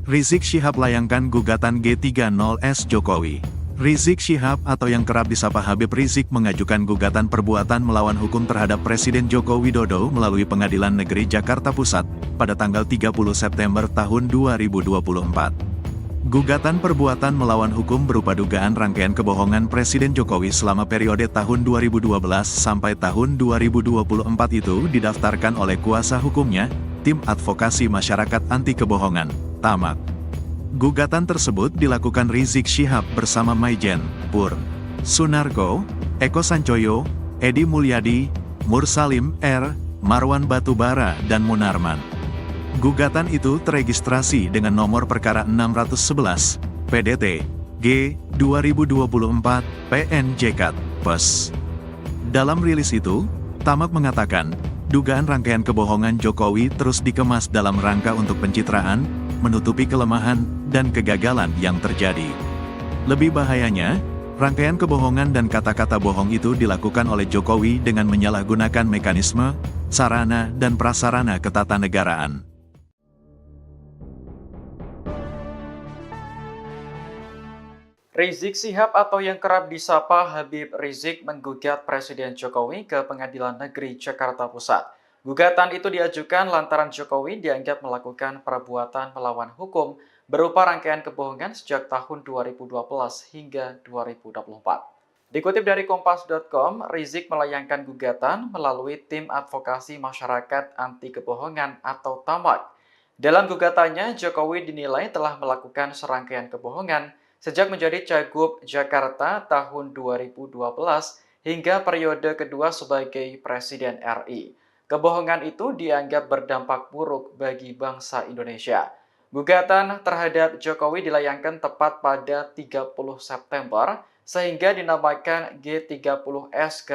Rizik Syihab layangkan gugatan G30S Jokowi. Rizik Syihab atau yang kerap disapa Habib Rizik mengajukan gugatan perbuatan melawan hukum terhadap Presiden Joko Widodo melalui Pengadilan Negeri Jakarta Pusat pada tanggal 30 September tahun 2024. Gugatan perbuatan melawan hukum berupa dugaan rangkaian kebohongan Presiden Jokowi selama periode tahun 2012 sampai tahun 2024 itu didaftarkan oleh kuasa hukumnya, Tim Advokasi Masyarakat Anti Kebohongan, TAMAK. Gugatan tersebut dilakukan Rizik Syihab bersama Maijen, Pur, Sunarko, Eko Sancoyo, Edi Mulyadi, Mursalim R, Marwan Batubara dan Munarman. Gugatan itu teregistrasi dengan nomor perkara 611, PDT, G, 2024, PNJK, PES. Dalam rilis itu, TAMAK mengatakan, dugaan rangkaian kebohongan Jokowi terus dikemas dalam rangka untuk pencitraan, menutupi kelemahan dan kegagalan yang terjadi. Lebih bahayanya, rangkaian kebohongan dan kata-kata bohong itu dilakukan oleh Jokowi dengan menyalahgunakan mekanisme, sarana dan prasarana ketatanegaraan. Rizik Syihab atau yang kerap disapa Habib Rizik menggugat Presiden Jokowi ke Pengadilan Negeri Jakarta Pusat. Gugatan itu diajukan lantaran Jokowi dianggap melakukan perbuatan melawan hukum berupa rangkaian kebohongan sejak tahun 2012 hingga 2024. Dikutip dari Kompas.com, Rizik melayangkan gugatan melalui Tim Advokasi Masyarakat Anti Kebohongan atau TAMAK. Dalam gugatannya, Jokowi dinilai telah melakukan serangkaian kebohongan sejak menjadi Cagup Jakarta tahun 2012 hingga periode kedua sebagai Presiden RI. Kebohongan itu dianggap berdampak buruk bagi bangsa Indonesia. Gugatan terhadap Jokowi dilayangkan tepat pada 30 September sehingga dinamakan G30S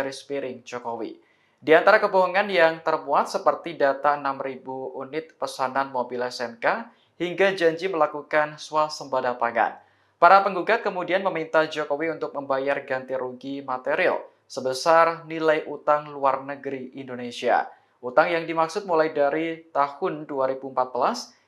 Jokowi. Di antara kebohongan yang termuat seperti data 6.000 unit pesanan mobil SMK hingga janji melakukan swasembada pangan. Para penggugat kemudian meminta Jokowi untuk membayar ganti rugi material sebesar nilai utang luar negeri Indonesia. Utang yang dimaksud mulai dari tahun 2014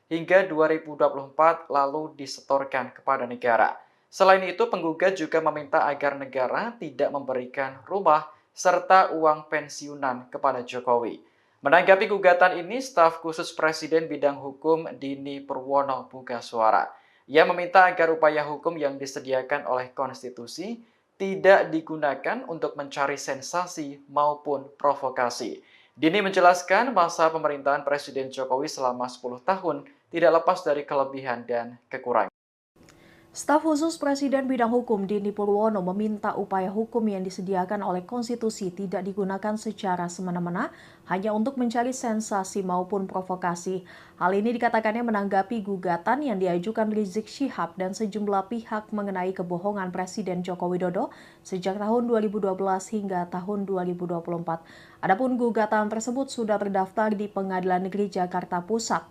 hingga 2024 lalu disetorkan kepada negara. Selain itu, penggugat juga meminta agar negara tidak memberikan rumah serta uang pensiunan kepada Jokowi. Menanggapi gugatan ini, staf khusus Presiden bidang hukum Dini Purwono buka suara. Ia meminta agar upaya hukum yang disediakan oleh konstitusi tidak digunakan untuk mencari sensasi maupun provokasi. Dini menjelaskan masa pemerintahan Presiden Jokowi selama 10 tahun tidak lepas dari kelebihan dan kekurangan. Staf khusus Presiden bidang hukum Dini Purwono meminta upaya hukum yang disediakan oleh konstitusi tidak digunakan secara semena-mena hanya untuk mencari sensasi maupun provokasi. Hal ini dikatakannya menanggapi gugatan yang diajukan Rizik Syihab dan sejumlah pihak mengenai kebohongan Presiden Joko Widodo sejak tahun 2012 hingga tahun 2024. Adapun gugatan tersebut sudah terdaftar di Pengadilan Negeri Jakarta Pusat.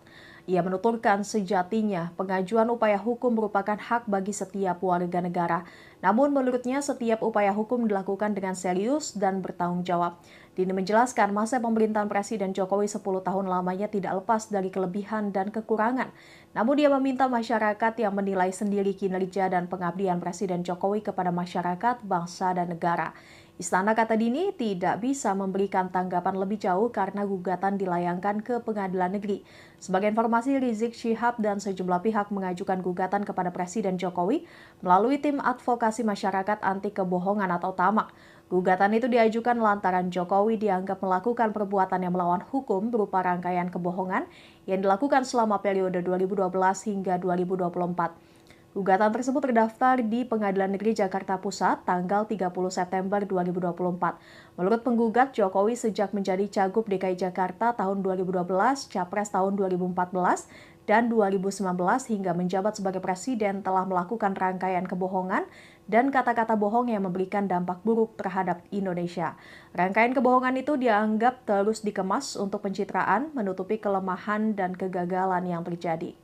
Ia menuturkan sejatinya pengajuan upaya hukum merupakan hak bagi setiap warga negara. Namun menurutnya setiap upaya hukum dilakukan dengan serius dan bertanggung jawab. Dini menjelaskan masa pemerintahan Presiden Jokowi 10 tahun lamanya tidak lepas dari kelebihan dan kekurangan. Namun dia meminta masyarakat yang menilai sendiri kinerja dan pengabdian Presiden Jokowi kepada masyarakat, bangsa, dan negara. Istana, kata Dini, tidak bisa memberikan tanggapan lebih jauh karena gugatan dilayangkan ke Pengadilan Negeri. Sebagai informasi, Rizik Syihab dan sejumlah pihak mengajukan gugatan kepada Presiden Jokowi melalui Tim Advokasi Masyarakat Anti Kebohongan atau TAMAK. Gugatan itu diajukan lantaran Jokowi dianggap melakukan perbuatan yang melawan hukum berupa rangkaian kebohongan yang dilakukan selama periode 2012 hingga 2024. Gugatan tersebut terdaftar di Pengadilan Negeri Jakarta Pusat tanggal 30 September 2024. Menurut penggugat, Jokowi sejak menjadi Cagup DKI Jakarta tahun 2012, Capres tahun 2014, dan 2019 hingga menjabat sebagai Presiden telah melakukan rangkaian kebohongan dan kata-kata bohong yang memberikan dampak buruk terhadap Indonesia. Rangkaian kebohongan itu dianggap terus dikemas untuk pencitraan, menutupi kelemahan dan kegagalan yang terjadi.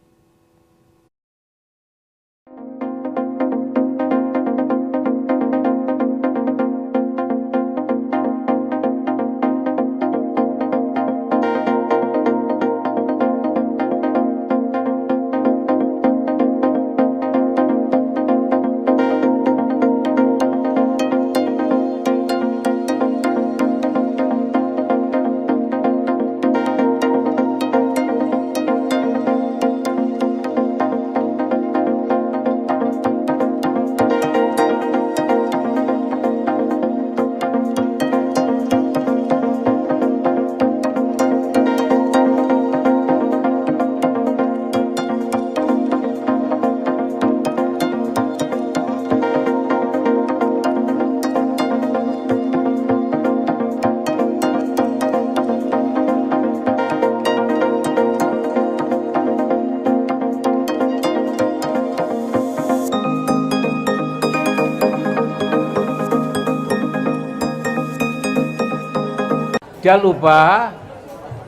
Dia lupa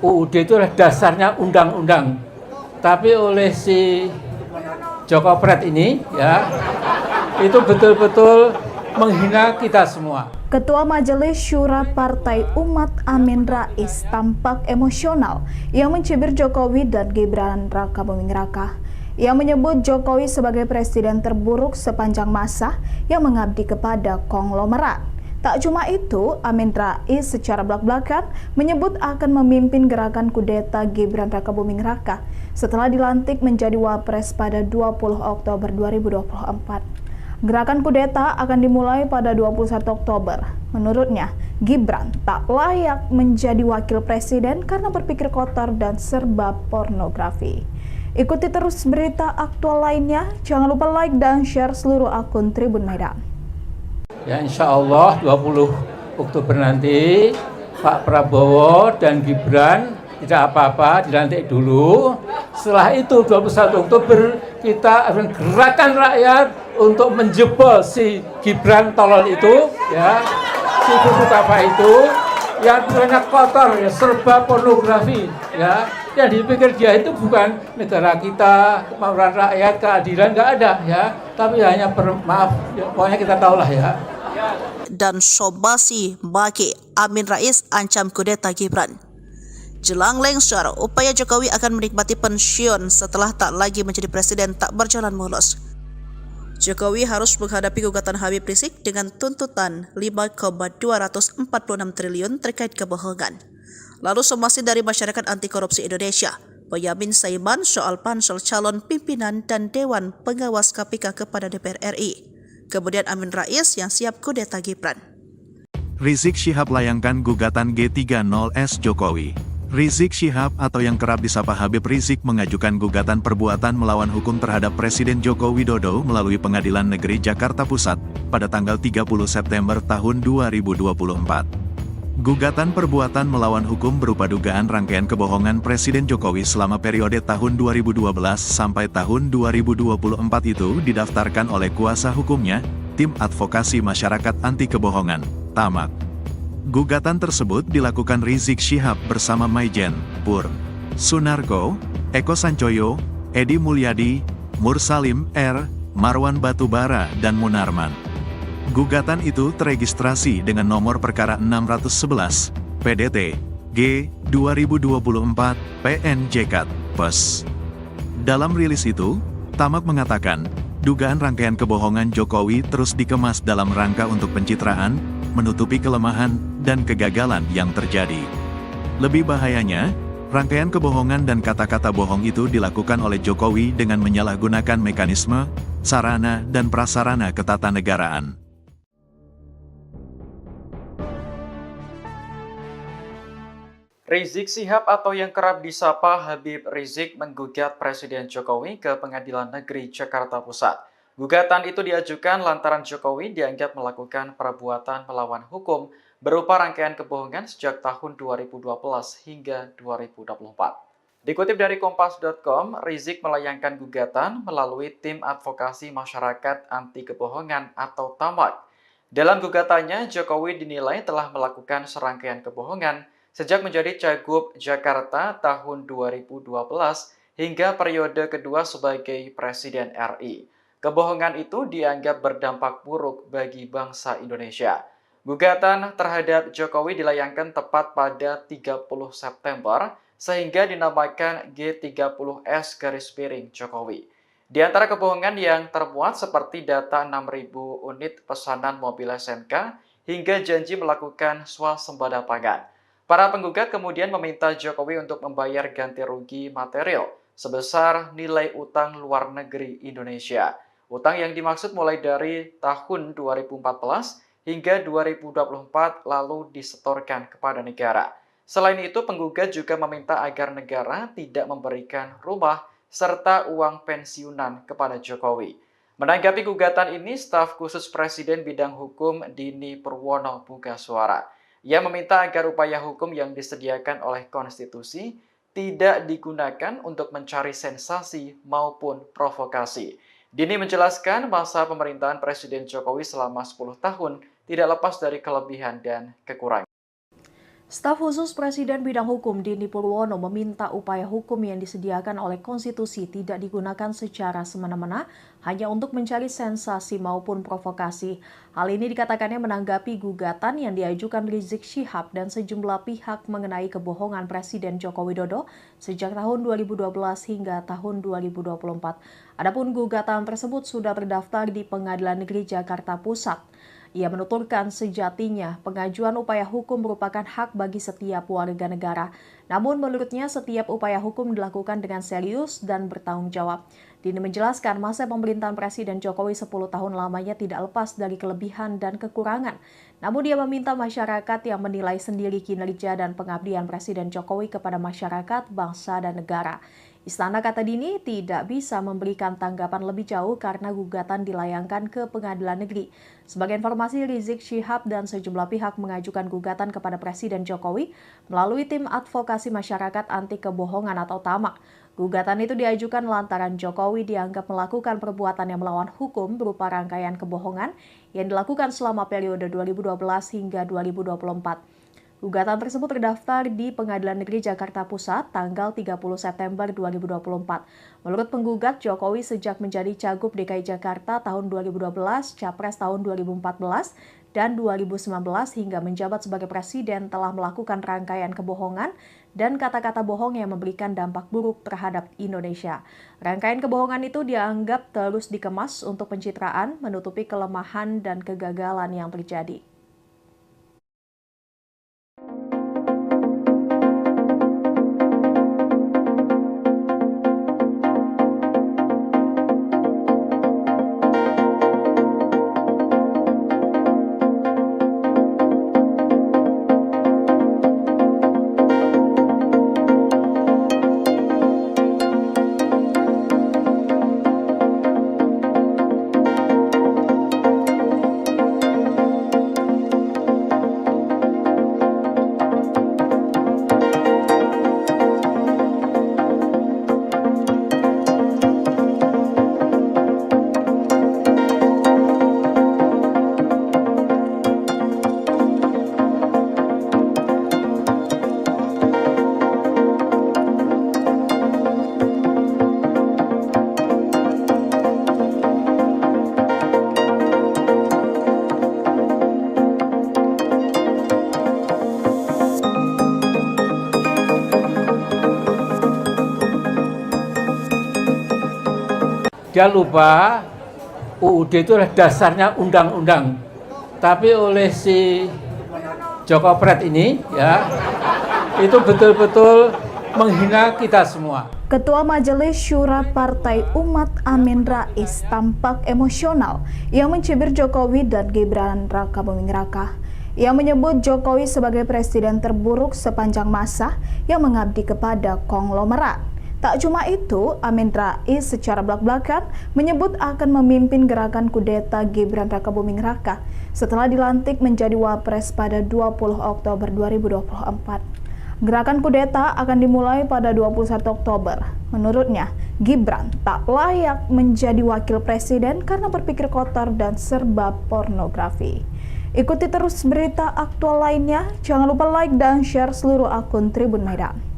UUD itu adalah dasarnya undang-undang. Tapi oleh si Joko Pret ini ya, itu betul-betul menghina kita semua. Ketua Majelis Syura Partai Umat Amin Rais tampak emosional yang mencibir Jokowi dan Gibran Raka Buming Raka. Ia menyebut Jokowi sebagai presiden terburuk sepanjang masa yang mengabdi kepada konglomerat. Tak cuma itu, Amin Rais secara belak-belakan menyebut akan memimpin gerakan kudeta Gibran Raka Buming Raka setelah dilantik menjadi Wapres pada 20 Oktober 2024. Gerakan kudeta akan dimulai pada 21 Oktober. Menurutnya, Gibran tak layak menjadi wakil presiden karena berpikir kotor dan serba pornografi. Ikuti terus berita aktual lainnya. Jangan lupa like dan share seluruh akun Tribun Medan. Ya insya Allah 20 Oktober nanti Pak Prabowo dan Gibran tidak apa-apa, dilantik dulu. Setelah itu 21 Oktober kita akan gerakan rakyat untuk menjebol si Gibran tolol itu, ya, si buku apa itu, yang banyak kotor, ya, serba pornografi, ya. Yang dipikir dia itu bukan negara kita, kemauan rakyat, keadilan, nggak ada, ya. Tapi hanya maaf, ya, pokoknya kita tahulah ya. Dan Sobasi Baki Amin Rais ancam kudeta Gibran. Jelang lengser, upaya Jokowi akan menikmati pensiun setelah tak lagi menjadi presiden tak berjalan mulus. Jokowi harus menghadapi gugatan Habib Rizik dengan tuntutan 5,246 triliun terkait kebohongan. Lalu somasi dari Masyarakat Anti Korupsi Indonesia, Boyamin Saiman soal pansel calon pimpinan dan Dewan Pengawas KPK kepada DPR RI. Kemudian Amin Rais yang siap kudeta Gibran. Rizik Syihab layangkan gugatan G30S Jokowi. Rizik Syihab atau yang kerap disapa Habib Rizik mengajukan gugatan perbuatan melawan hukum terhadap Presiden Joko Widodo melalui Pengadilan Negeri Jakarta Pusat pada tanggal 30 September tahun 2024. Gugatan perbuatan melawan hukum berupa dugaan rangkaian kebohongan Presiden Jokowi selama periode tahun 2012 sampai tahun 2024 itu didaftarkan oleh kuasa hukumnya, Tim Advokasi Masyarakat Anti Kebohongan, TAMAK. Gugatan tersebut dilakukan Rizik Syihab bersama Maijen, Pur, Sunarko, Eko Sancoyo, Edi Mulyadi, Mursalim R, Marwan Batubara, dan Munarman. Gugatan itu teregistrasi dengan nomor perkara 611, PDT, G, 2024, PNJK, PES. Dalam rilis itu, TAMAK mengatakan, dugaan rangkaian kebohongan Jokowi terus dikemas dalam rangka untuk pencitraan, menutupi kelemahan, dan kegagalan yang terjadi. Lebih bahayanya, rangkaian kebohongan dan kata-kata bohong itu dilakukan oleh Jokowi dengan menyalahgunakan mekanisme, sarana, dan prasarana ketatanegaraan. Rizik Syihab atau yang kerap disapa Habib Rizik menggugat Presiden Jokowi ke Pengadilan Negeri Jakarta Pusat. Gugatan itu diajukan lantaran Jokowi dianggap melakukan perbuatan melawan hukum berupa rangkaian kebohongan sejak tahun 2012 hingga 2024. Dikutip dari Kompas.com, Rizik melayangkan gugatan melalui Tim Advokasi Masyarakat Anti Kebohongan atau TAMAK. Dalam gugatannya, Jokowi dinilai telah melakukan serangkaian kebohongan sejak menjadi Cagup Jakarta tahun 2012 hingga periode kedua sebagai Presiden RI. Kebohongan itu dianggap berdampak buruk bagi bangsa Indonesia. Gugatan terhadap Jokowi dilayangkan tepat pada 30 September sehingga dinamakan G30S Jokowi. Di antara kebohongan yang termuat seperti data 6.000 unit pesanan mobil SMK hingga janji melakukan swasembada pangan. Para penggugat kemudian meminta Jokowi untuk membayar ganti rugi material sebesar nilai utang luar negeri Indonesia. Utang yang dimaksud mulai dari tahun 2014 hingga 2024 lalu disetorkan kepada negara. Selain itu, penggugat juga meminta agar negara tidak memberikan rumah serta uang pensiunan kepada Jokowi. Menanggapi gugatan ini, staf khusus Presiden bidang hukum Dini Purwono buka suara. Ia meminta agar upaya hukum yang disediakan oleh konstitusi tidak digunakan untuk mencari sensasi maupun provokasi. Dini menjelaskan masa pemerintahan Presiden Jokowi selama 10 tahun tidak lepas dari kelebihan dan kekurangan. Staf khusus Presiden bidang hukum Dini Purwono meminta upaya hukum yang disediakan oleh konstitusi tidak digunakan secara semena-mena hanya untuk mencari sensasi maupun provokasi. Hal ini dikatakannya menanggapi gugatan yang diajukan Rizik Syihab dan sejumlah pihak mengenai kebohongan Presiden Joko Widodo sejak tahun 2012 hingga tahun 2024. Adapun gugatan tersebut sudah terdaftar di Pengadilan Negeri Jakarta Pusat. Ia menuturkan sejatinya pengajuan upaya hukum merupakan hak bagi setiap warga negara. Namun menurutnya setiap upaya hukum dilakukan dengan serius dan bertanggung jawab. Dini menjelaskan masa pemerintahan Presiden Jokowi 10 tahun lamanya tidak lepas dari kelebihan dan kekurangan. Namun dia meminta masyarakat yang menilai sendiri kinerja dan pengabdian Presiden Jokowi kepada masyarakat, bangsa, dan negara. Istana, kata Dini, tidak bisa memberikan tanggapan lebih jauh karena gugatan dilayangkan ke Pengadilan Negeri. Sebagai informasi, Rizik Syihab dan sejumlah pihak mengajukan gugatan kepada Presiden Jokowi melalui tim advokasi masyarakat anti kebohongan atau TAMAK. Gugatan itu diajukan lantaran Jokowi dianggap melakukan perbuatan yang melawan hukum berupa rangkaian kebohongan yang dilakukan selama periode 2012 hingga 2024. Gugatan tersebut terdaftar di Pengadilan Negeri Jakarta Pusat tanggal 30 September 2024. Menurut penggugat, Jokowi sejak menjadi Cagup DKI Jakarta tahun 2012, Capres tahun 2014, dan 2019 hingga menjabat sebagai Presiden telah melakukan rangkaian kebohongan dan kata-kata bohong yang memberikan dampak buruk terhadap Indonesia. Rangkaian kebohongan itu dianggap terus dikemas untuk pencitraan, menutupi kelemahan dan kegagalan yang terjadi. Dia lupa UUD itu adalah dasarnya undang-undang. Tapi oleh si Joko Pret ini ya, itu betul-betul menghina kita semua. Ketua Majelis Syura Partai Umat Amin Rais tampak emosional yang mencibir Jokowi dan Gibran Raka Buming Raka. Ia menyebut Jokowi sebagai presiden terburuk sepanjang masa yang mengabdi kepada konglomerat. Tak cuma itu, Amin Rais secara belak-belakan menyebut akan memimpin gerakan kudeta Gibran Raka Buming Raka setelah dilantik menjadi Wapres pada 20 Oktober 2024. Gerakan kudeta akan dimulai pada 21 Oktober. Menurutnya, Gibran tak layak menjadi wakil presiden karena berpikir kotor dan serba pornografi. Ikuti terus berita aktual lainnya. Jangan lupa like dan share seluruh akun Tribun Medan.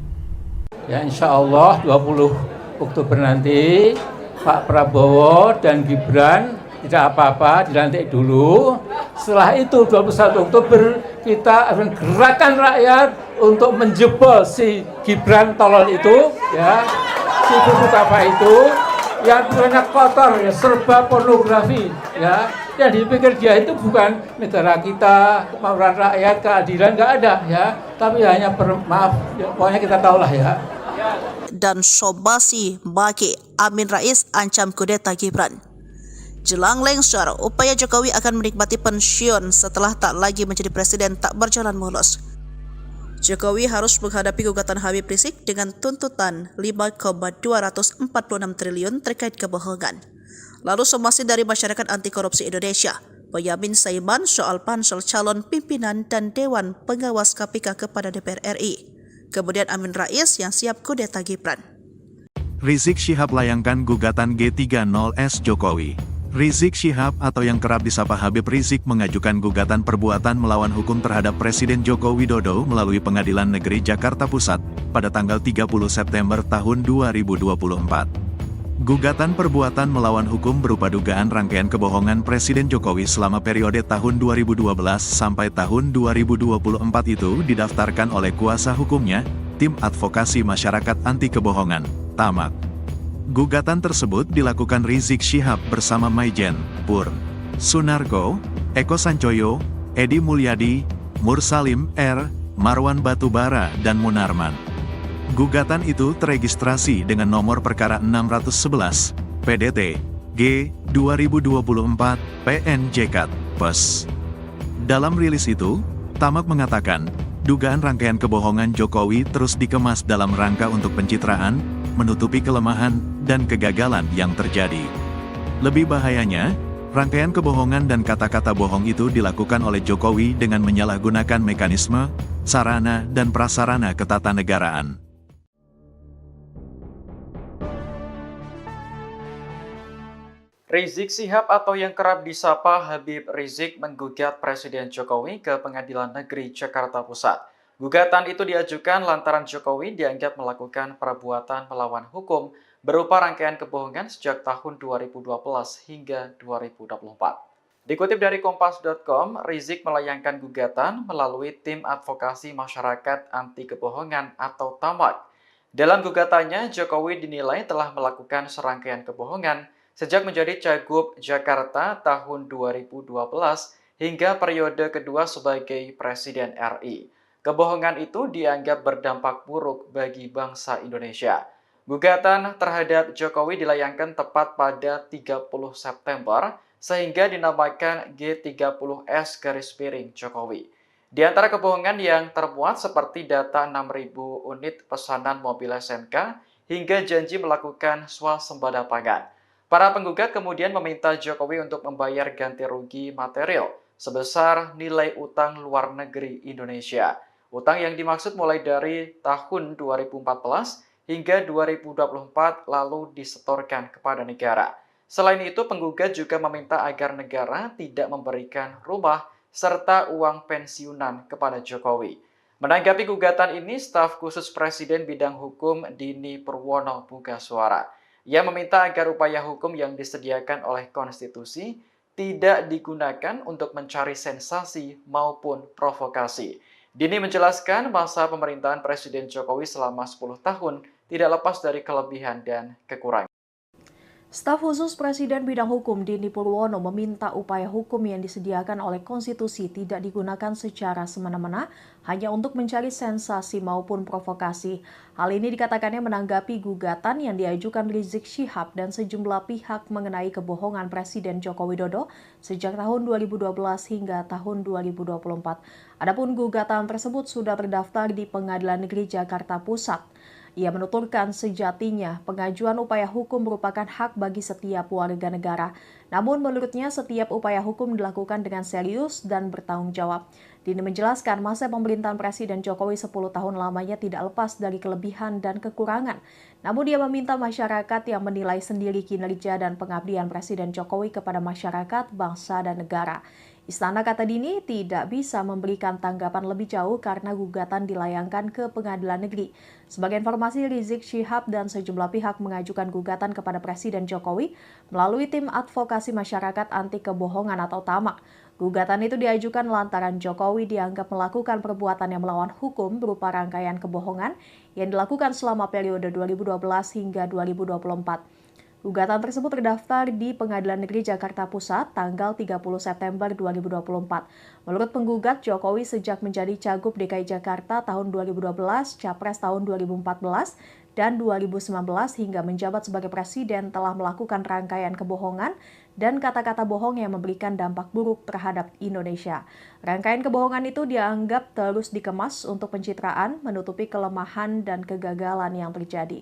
Ya insya Allah 20 Oktober nanti Pak Prabowo dan Gibran tidak apa-apa, dilantik dulu. Setelah itu 21 Oktober kita akan gerakan rakyat untuk menjebol si Gibran tolol itu, ya, si buku apa itu yang banyak kotor, ya, serba pornografi, ya. Yang dipikir dia itu bukan negara kita, kemauan rakyat, keadilan, nggak ada, ya. Tapi hanya maaf, ya, pokoknya kita tahulah ya. Dan Sobasi Baki Amin Rais ancam kudeta Gibran. Jelang lengser, upaya Jokowi akan menikmati pensiun setelah tak lagi menjadi presiden tak berjalan mulus. Jokowi harus menghadapi gugatan Habib Rizik dengan tuntutan 5,246 triliun terkait kebohongan. Lalu somasi dari Masyarakat Anti Korupsi Indonesia, Boyamin Saiman soal pansel calon pimpinan dan Dewan Pengawas KPK kepada DPR RI. Kemudian Amin Rais yang siap kudeta Gibran. Rizik Syihab layangkan gugatan G30S Jokowi. Rizik Syihab atau yang kerap disapa Habib Rizik mengajukan gugatan perbuatan melawan hukum terhadap Presiden Joko Widodo melalui Pengadilan Negeri Jakarta Pusat pada tanggal 30 September tahun 2024. Gugatan perbuatan melawan hukum berupa dugaan rangkaian kebohongan Presiden Jokowi selama periode tahun 2012 sampai tahun 2024 itu didaftarkan oleh kuasa hukumnya, Tim Advokasi Masyarakat Anti Kebohongan, TAMAK. Gugatan tersebut dilakukan Rizik Syihab bersama Maijen, Pur, Sunarko, Eko Sancoyo, Edi Mulyadi, Mursalim R, Marwan Batubara dan Munarman. Gugatan itu teregistrasi dengan nomor perkara 611, PDT, G, 2024, PNJK, PES. Dalam rilis itu, Tamak mengatakan, dugaan rangkaian kebohongan Jokowi terus dikemas dalam rangka untuk pencitraan, menutupi kelemahan, dan kegagalan yang terjadi. Lebih bahayanya, rangkaian kebohongan dan kata-kata bohong itu dilakukan oleh Jokowi dengan menyalahgunakan mekanisme, sarana, dan prasarana ketatanegaraan. Rizik Syihab atau yang kerap disapa Habib Rizik menggugat Presiden Jokowi ke Pengadilan Negeri Jakarta Pusat. Gugatan itu diajukan lantaran Jokowi dianggap melakukan perbuatan melawan hukum berupa rangkaian kebohongan sejak tahun 2012 hingga 2024. Dikutip dari Kompas.com, Rizik melayangkan gugatan melalui Tim Advokasi Masyarakat Anti Kebohongan atau TAMAK. Dalam gugatannya, Jokowi dinilai telah melakukan serangkaian kebohongan sejak menjadi Cagup Jakarta tahun 2012 hingga periode kedua sebagai Presiden RI. Kebohongan itu dianggap berdampak buruk bagi bangsa Indonesia. Gugatan terhadap Jokowi dilayangkan tepat pada 30 September sehingga dinamakan G30S-Jokowi. Di antara kebohongan yang termuat seperti data 6.000 unit pesanan mobil SMK hingga janji melakukan swasembada pangan. Para penggugat kemudian meminta Jokowi untuk membayar ganti rugi material sebesar nilai utang luar negeri Indonesia. Utang yang dimaksud mulai dari tahun 2014 hingga 2024 lalu disetorkan kepada negara. Selain itu, penggugat juga meminta agar negara tidak memberikan rumah serta uang pensiunan kepada Jokowi. Menanggapi gugatan ini, staf khusus Presiden bidang hukum Dini Purwono buka suara. Ia meminta agar upaya hukum yang disediakan oleh konstitusi tidak digunakan untuk mencari sensasi maupun provokasi. Dini menjelaskan masa pemerintahan Presiden Jokowi selama 10 tahun tidak lepas dari kelebihan dan kekurangan. Staf khusus Presiden bidang hukum Dini Purwono meminta upaya hukum yang disediakan oleh konstitusi tidak digunakan secara semena-mena hanya untuk mencari sensasi maupun provokasi. Hal ini dikatakannya menanggapi gugatan yang diajukan Rizik Syihab dan sejumlah pihak mengenai kebohongan Presiden Joko Widodo sejak tahun 2012 hingga tahun 2024. Adapun gugatan tersebut sudah terdaftar di Pengadilan Negeri Jakarta Pusat. Ia menuturkan sejatinya pengajuan upaya hukum merupakan hak bagi setiap warga negara. Namun menurutnya setiap upaya hukum dilakukan dengan serius dan bertanggung jawab. Dini menjelaskan masa pemerintahan Presiden Jokowi 10 tahun lamanya tidak lepas dari kelebihan dan kekurangan. Namun dia meminta masyarakat yang menilai sendiri kinerja dan pengabdian Presiden Jokowi kepada masyarakat, bangsa, dan negara. Istana, kata Dini, tidak bisa memberikan tanggapan lebih jauh karena gugatan dilayangkan ke Pengadilan Negeri. Sebagai informasi, Rizik Syihab dan sejumlah pihak mengajukan gugatan kepada Presiden Jokowi melalui Tim Advokasi Masyarakat Anti Kebohongan atau TAMAK. Gugatan itu diajukan lantaran Jokowi dianggap melakukan perbuatan yang melawan hukum berupa rangkaian kebohongan yang dilakukan selama periode 2012 hingga 2024. Gugatan tersebut terdaftar di Pengadilan Negeri Jakarta Pusat tanggal 30 September 2024. Menurut penggugat, Jokowi sejak menjadi Cagup DKI Jakarta tahun 2012, Capres tahun 2014, dan 2019 hingga menjabat sebagai Presiden telah melakukan rangkaian kebohongan dan kata-kata bohong yang memberikan dampak buruk terhadap Indonesia. Rangkaian kebohongan itu dianggap terus dikemas untuk pencitraan, menutupi kelemahan dan kegagalan yang terjadi.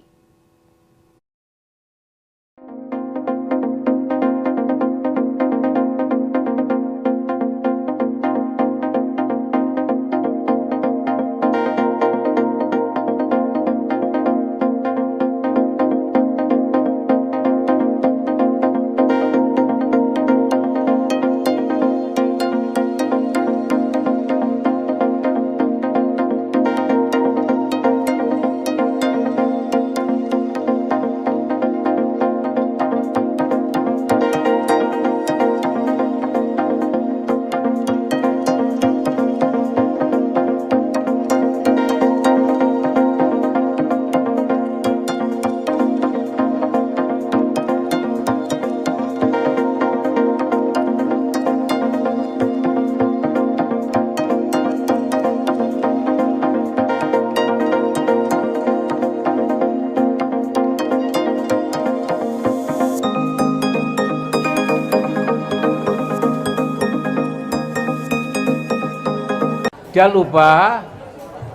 Dia lupa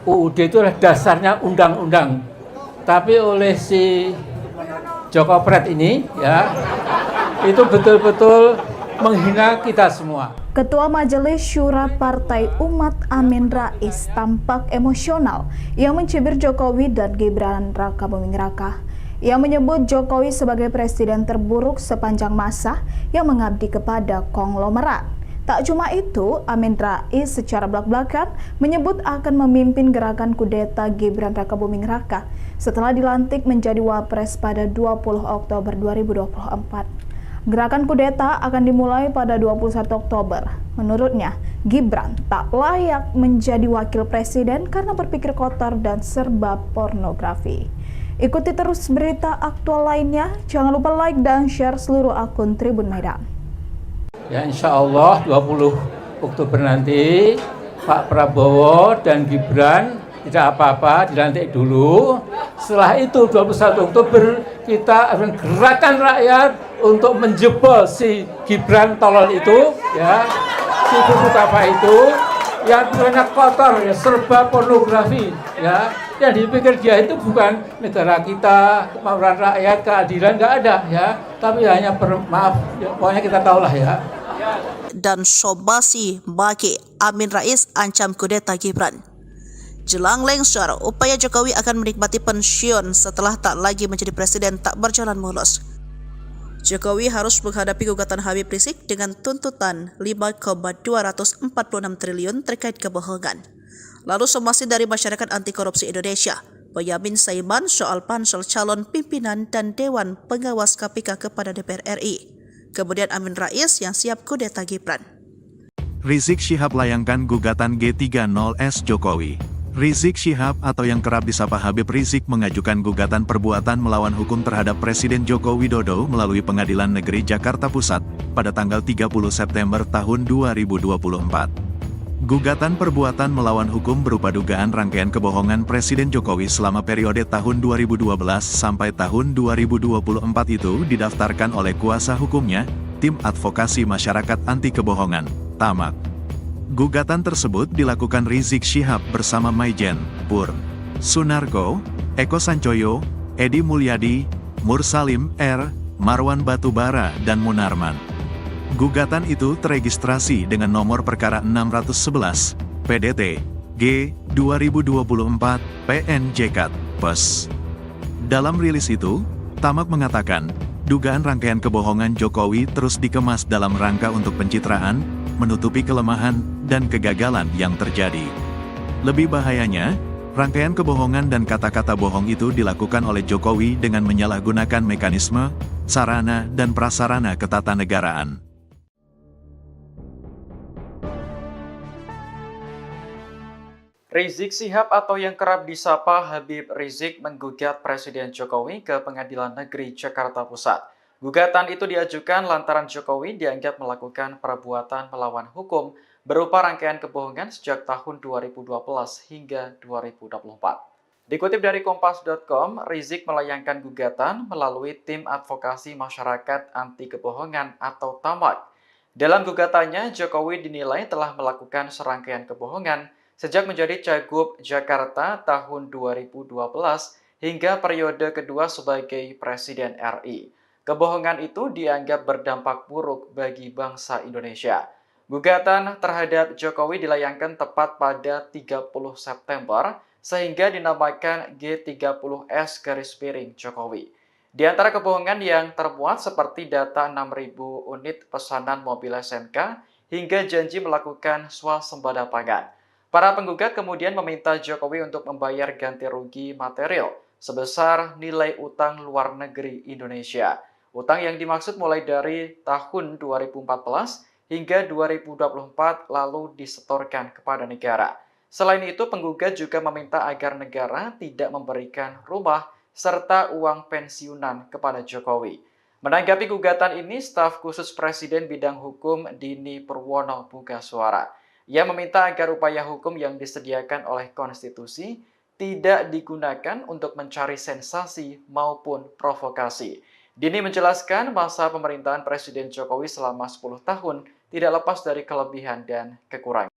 UUD itu adalah dasarnya undang-undang. Tapi oleh si Joko Pret ini ya, itu betul-betul menghina kita semua. Ketua Majelis Syura Partai Umat Amin Rais tampak emosional yang mencibir Jokowi dan Gibran Rakabuming Raka. Ia menyebut Jokowi sebagai presiden terburuk sepanjang masa yang mengabdi kepada konglomerat. Tak cuma itu, Amin Rais secara belak-belakan menyebut akan memimpin gerakan kudeta Gibran Rakabuming Raka setelah dilantik menjadi Wapres pada 20 Oktober 2024. Gerakan kudeta akan dimulai pada 21 Oktober. Menurutnya, Gibran tak layak menjadi wakil presiden karena berpikir kotor dan serba pornografi. Ikuti terus berita aktual lainnya. Jangan lupa like dan share seluruh akun Tribun Medan. Ya insya Allah 20 Oktober nanti Pak Prabowo dan Gibran tidak apa-apa, dilantik dulu. Setelah itu 21 Oktober kita akan gerakan rakyat untuk menjebol si Gibran tolol itu, ya, si buku apa itu, yang banyak kotor, ya, serba pornografi, ya, yang dipikir dia itu bukan negara kita, kemauan rakyat, keadilan nggak ada, ya, tapi hanya maaf, ya, pokoknya kita tahulah ya. Dan Sobasi Baki Amin Rais ancam kudeta Gibran. Jelang lengser, upaya Jokowi akan menikmati pensiun setelah tak lagi menjadi presiden tak berjalan mulus. Jokowi harus menghadapi gugatan Habib Rizik dengan tuntutan 5,246 triliun terkait kebohongan. Lalu somasi dari Masyarakat Anti Korupsi Indonesia, Boyamin Saiman soal pansel calon pimpinan dan Dewan Pengawas KPK kepada DPR RI. Kemudian Amin Rais yang siap kudeta Gibran. Rizik Syihab layangkan gugatan G30S Jokowi. Rizik Syihab atau yang kerap disapa Habib Rizik mengajukan gugatan perbuatan melawan hukum terhadap Presiden Joko Widodo melalui Pengadilan Negeri Jakarta Pusat pada tanggal 30 September tahun 2024. Gugatan perbuatan melawan hukum berupa dugaan rangkaian kebohongan Presiden Jokowi selama periode tahun 2012 sampai tahun 2024 itu didaftarkan oleh kuasa hukumnya, Tim Advokasi Masyarakat Anti Kebohongan, TAMAK. Gugatan tersebut dilakukan Rizik Syihab bersama Maijen, Pur, Sunarko, Eko Sancoyo, Edi Mulyadi, Mursalim R, Marwan Batubara, dan Munarman. Gugatan itu teregistrasi dengan nomor perkara 611, PDT, G, 2024, PNJK, PES. Dalam rilis itu, Tamak mengatakan, dugaan rangkaian kebohongan Jokowi terus dikemas dalam rangka untuk pencitraan, menutupi kelemahan, dan kegagalan yang terjadi. Lebih bahayanya, rangkaian kebohongan dan kata-kata bohong itu dilakukan oleh Jokowi dengan menyalahgunakan mekanisme, sarana, dan prasarana ketatanegaraan. Rizik Syihab atau yang kerap disapa Habib Rizik menggugat Presiden Jokowi ke Pengadilan Negeri Jakarta Pusat. Gugatan itu diajukan lantaran Jokowi dianggap melakukan perbuatan melawan hukum berupa rangkaian kebohongan sejak tahun 2012 hingga 2024. Dikutip dari Kompas.com, Rizik melayangkan gugatan melalui Tim Advokasi Masyarakat Anti Kebohongan atau TAMAK. Dalam gugatannya, Jokowi dinilai telah melakukan serangkaian kebohongan sejak menjadi Cagup Jakarta tahun 2012 hingga periode kedua sebagai Presiden RI. Kebohongan itu dianggap berdampak buruk bagi bangsa Indonesia. Gugatan terhadap Jokowi dilayangkan tepat pada 30 September sehingga dinamakan G30S Jokowi. Di antara kebohongan yang termuat seperti data 6.000 unit pesanan mobil SNK hingga janji melakukan swasembada pangan. Para penggugat kemudian meminta Jokowi untuk membayar ganti rugi material sebesar nilai utang luar negeri Indonesia. Utang yang dimaksud mulai dari tahun 2014 hingga 2024 lalu disetorkan kepada negara. Selain itu, penggugat juga meminta agar negara tidak memberikan rumah serta uang pensiunan kepada Jokowi. Menanggapi gugatan ini, staf khusus Presiden bidang hukum Dini Purwono buka suara. Ia meminta agar upaya hukum yang disediakan oleh konstitusi tidak digunakan untuk mencari sensasi maupun provokasi. Dini menjelaskan masa pemerintahan Presiden Jokowi selama 10 tahun tidak lepas dari kelebihan dan kekurangan.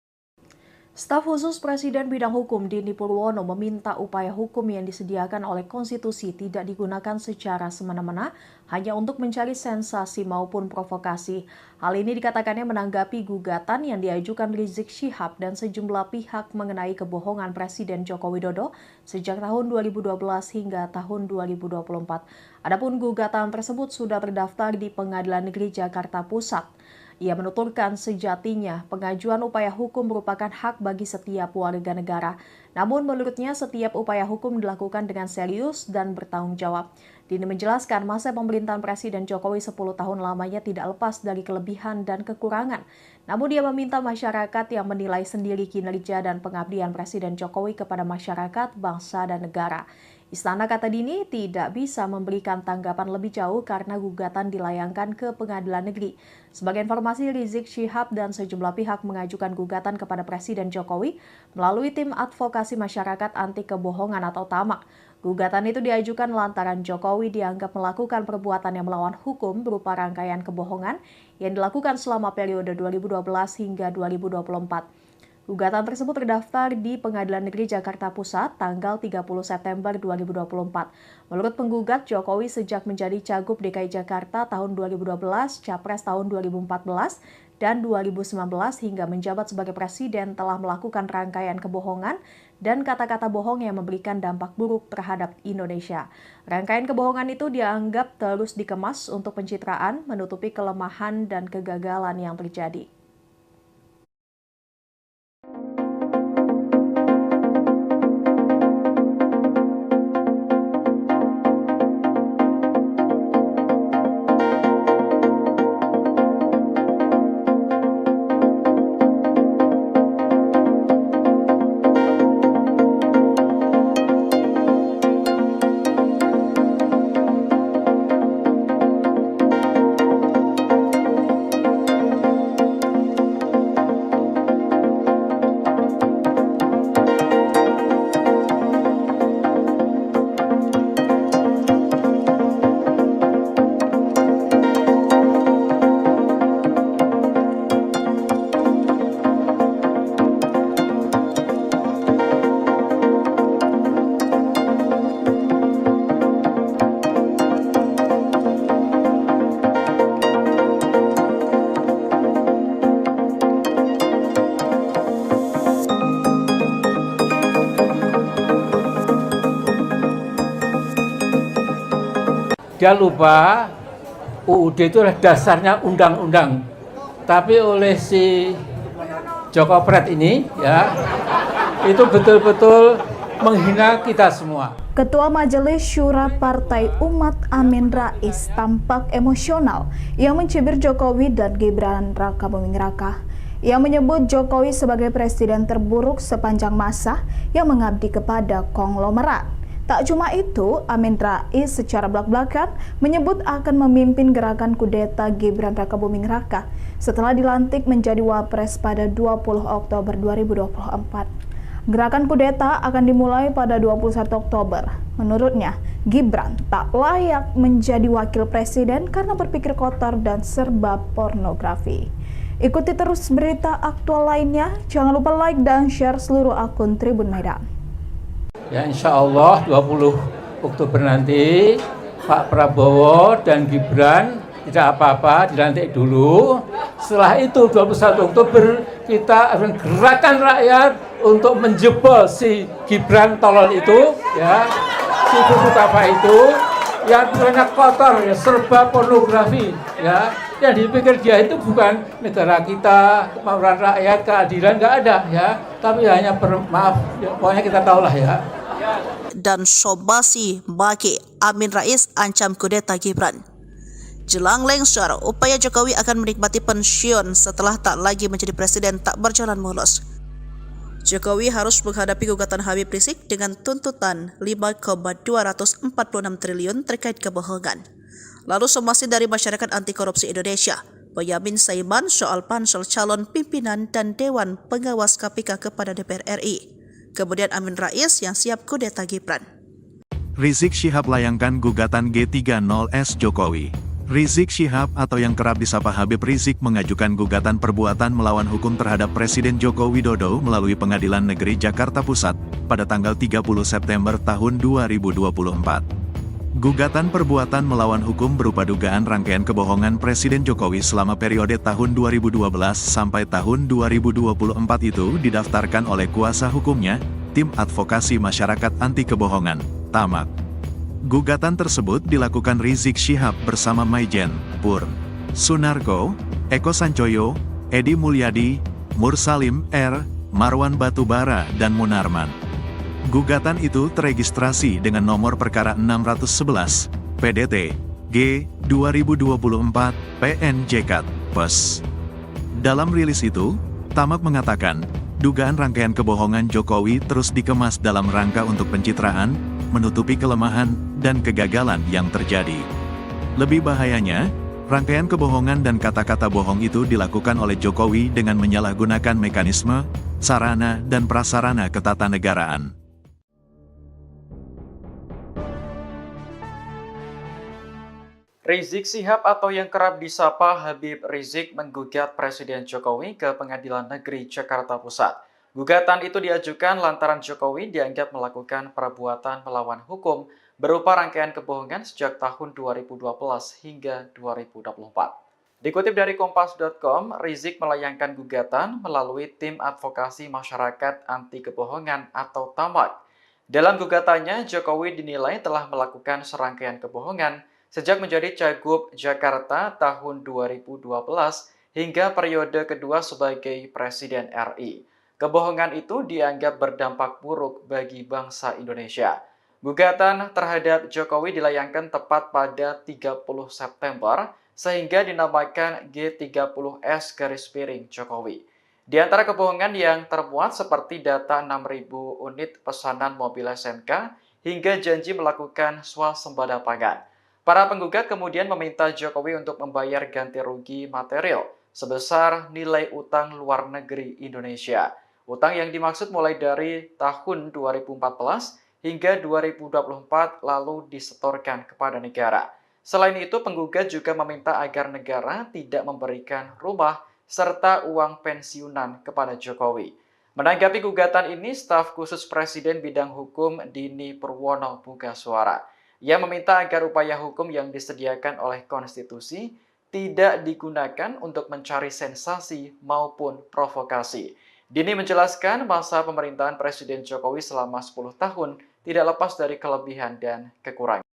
Staf khusus Presiden bidang hukum Dini Purwono meminta upaya hukum yang disediakan oleh konstitusi tidak digunakan secara semena-mena hanya untuk mencari sensasi maupun provokasi. Hal ini dikatakannya menanggapi gugatan yang diajukan Rizik Syihab dan sejumlah pihak mengenai kebohongan Presiden Joko Widodo sejak tahun 2012 hingga tahun 2024. Adapun gugatan tersebut sudah terdaftar di Pengadilan Negeri Jakarta Pusat. Ia menuturkan sejatinya pengajuan upaya hukum merupakan hak bagi setiap warga negara. Namun menurutnya setiap upaya hukum dilakukan dengan serius dan bertanggung jawab. Dini menjelaskan masa pemerintahan Presiden Jokowi 10 tahun lamanya tidak lepas dari kelebihan dan kekurangan. Namun dia meminta masyarakat yang menilai sendiri kinerja dan pengabdian Presiden Jokowi kepada masyarakat, bangsa, dan negara. Istana, kata Dini, tidak bisa memberikan tanggapan lebih jauh karena gugatan dilayangkan ke Pengadilan Negeri. Sebagai informasi, Rizik Syihab dan sejumlah pihak mengajukan gugatan kepada Presiden Jokowi melalui tim advokasi masyarakat anti kebohongan atau TAMAK. Gugatan itu diajukan lantaran Jokowi dianggap melakukan perbuatan yang melawan hukum berupa rangkaian kebohongan yang dilakukan selama periode 2012 hingga 2024. Gugatan tersebut terdaftar di Pengadilan Negeri Jakarta Pusat tanggal 30 September 2024. Menurut penggugat, Jokowi sejak menjadi Cagup DKI Jakarta tahun 2012, Capres tahun 2014, dan 2019 hingga menjabat sebagai presiden telah melakukan rangkaian kebohongan dan kata-kata bohong yang memberikan dampak buruk terhadap Indonesia. Rangkaian kebohongan itu dianggap terus dikemas untuk pencitraan, menutupi kelemahan dan kegagalan yang terjadi. Dia lupa UUD itu adalah dasarnya undang-undang. Tapi oleh si Joko Pret ini ya, itu betul-betul menghina kita semua. Ketua Majelis Syura Partai Umat Amin Rais tampak emosional yang mencibir Jokowi dan Gibran Raka Buming Raka. Ia menyebut Jokowi sebagai presiden terburuk sepanjang masa yang mengabdi kepada konglomerat. Tak cuma itu, Amin Rais secara belak-belakan menyebut akan memimpin gerakan kudeta Gibran Raka Buming Raka setelah dilantik menjadi Wapres pada 20 Oktober 2024. Gerakan kudeta akan dimulai pada 21 Oktober. Menurutnya, Gibran tak layak menjadi wakil presiden karena berpikir kotor dan serba pornografi. Ikuti terus berita aktual lainnya. Jangan lupa like dan share seluruh akun Tribun Medan. Ya, insya Allah 20 Oktober nanti Pak Prabowo dan Gibran tidak apa-apa, dilantik dulu. Setelah itu 21 Oktober kita akan gerakan rakyat untuk menjebol si Gibran tolol itu, ya, si Bukutapa itu yang banyak kotor, ya, serba pornografi, ya. Yang dipikir dia itu bukan negara kita, kemauan rakyat, keadilan, nggak ada, ya. Tapi hanya maaf, ya, pokoknya kita tahulah, ya. Dan Sobasi Baki Amin Rais ancam kudeta Gibran. Jelang lengser, upaya Jokowi akan menikmati pensiun setelah tak lagi menjadi presiden tak berjalan mulus. Jokowi harus menghadapi gugatan Habib Rizik dengan tuntutan 5,246 triliun terkait kebohongan. Lalu somasi dari Masyarakat Anti Korupsi Indonesia, Boyamin Saiman soal pansel calon pimpinan dan Dewan Pengawas KPK kepada DPR RI. Kemudian Amin Rais yang siap kudeta Gibran. Rizik Syihab layangkan gugatan G30S Jokowi. Rizik Syihab atau yang kerap disapa Habib Rizik mengajukan gugatan perbuatan melawan hukum terhadap Presiden Joko Widodo melalui Pengadilan Negeri Jakarta Pusat pada tanggal 30 September tahun 2024. Gugatan perbuatan melawan hukum berupa dugaan rangkaian kebohongan Presiden Jokowi selama periode tahun 2012 sampai tahun 2024 itu didaftarkan oleh kuasa hukumnya, Tim Advokasi Masyarakat Anti Kebohongan, TAMAK. Gugatan tersebut dilakukan Rizik Syihab bersama Maijen, Pur, Sunarko, Eko Sancoyo, Edi Mulyadi, Mursalim R, Marwan Batubara dan Munarman. Gugatan itu teregistrasi dengan nomor perkara 611, PDT, G, 2024, PNJK, PES. Dalam rilis itu, Tamak mengatakan, dugaan rangkaian kebohongan Jokowi terus dikemas dalam rangka untuk pencitraan, menutupi kelemahan, dan kegagalan yang terjadi. Lebih bahayanya, rangkaian kebohongan dan kata-kata bohong itu dilakukan oleh Jokowi dengan menyalahgunakan mekanisme, sarana, dan prasarana ketatanegaraan. Rizik Syihab atau yang kerap disapa Habib Rizik menggugat Presiden Jokowi ke Pengadilan Negeri Jakarta Pusat. Gugatan itu diajukan lantaran Jokowi dianggap melakukan perbuatan melawan hukum berupa rangkaian kebohongan sejak tahun 2012 hingga 2024. Dikutip dari Kompas.com, Rizik melayangkan gugatan melalui Tim Advokasi Masyarakat Anti Kebohongan atau TAMAK. Dalam gugatannya, Jokowi dinilai telah melakukan serangkaian kebohongan sejak menjadi Cagup Jakarta tahun 2012 hingga periode kedua sebagai Presiden RI. Kebohongan itu dianggap berdampak buruk bagi bangsa Indonesia. Gugatan terhadap Jokowi dilayangkan tepat pada 30 September sehingga dinamakan G30S-Jokowi. Di antara kebohongan yang termuat seperti data 6.000 unit pesanan mobil SMK hingga janji melakukan swasembada pangan. Para penggugat kemudian meminta Jokowi untuk membayar ganti rugi material sebesar nilai utang luar negeri Indonesia. Utang yang dimaksud mulai dari tahun 2014 hingga 2024 lalu disetorkan kepada negara. Selain itu, penggugat juga meminta agar negara tidak memberikan rumah serta uang pensiunan kepada Jokowi. Menanggapi gugatan ini, staf khusus Presiden bidang hukum Dini Purwono buka suara. Ia meminta agar upaya hukum yang disediakan oleh konstitusi tidak digunakan untuk mencari sensasi maupun provokasi. Dini menjelaskan masa pemerintahan Presiden Jokowi selama 10 tahun tidak lepas dari kelebihan dan kekurangan.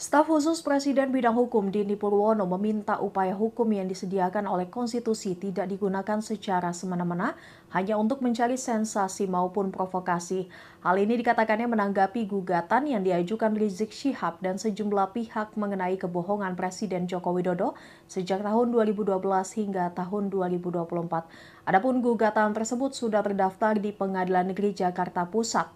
Staf khusus Presiden bidang hukum Dini Purwono meminta upaya hukum yang disediakan oleh konstitusi tidak digunakan secara semena-mena hanya untuk mencari sensasi maupun provokasi. Hal ini dikatakannya menanggapi gugatan yang diajukan Rizik Syihab dan sejumlah pihak mengenai kebohongan Presiden Joko Widodo sejak tahun 2012 hingga tahun 2024. Adapun gugatan tersebut sudah terdaftar di Pengadilan Negeri Jakarta Pusat.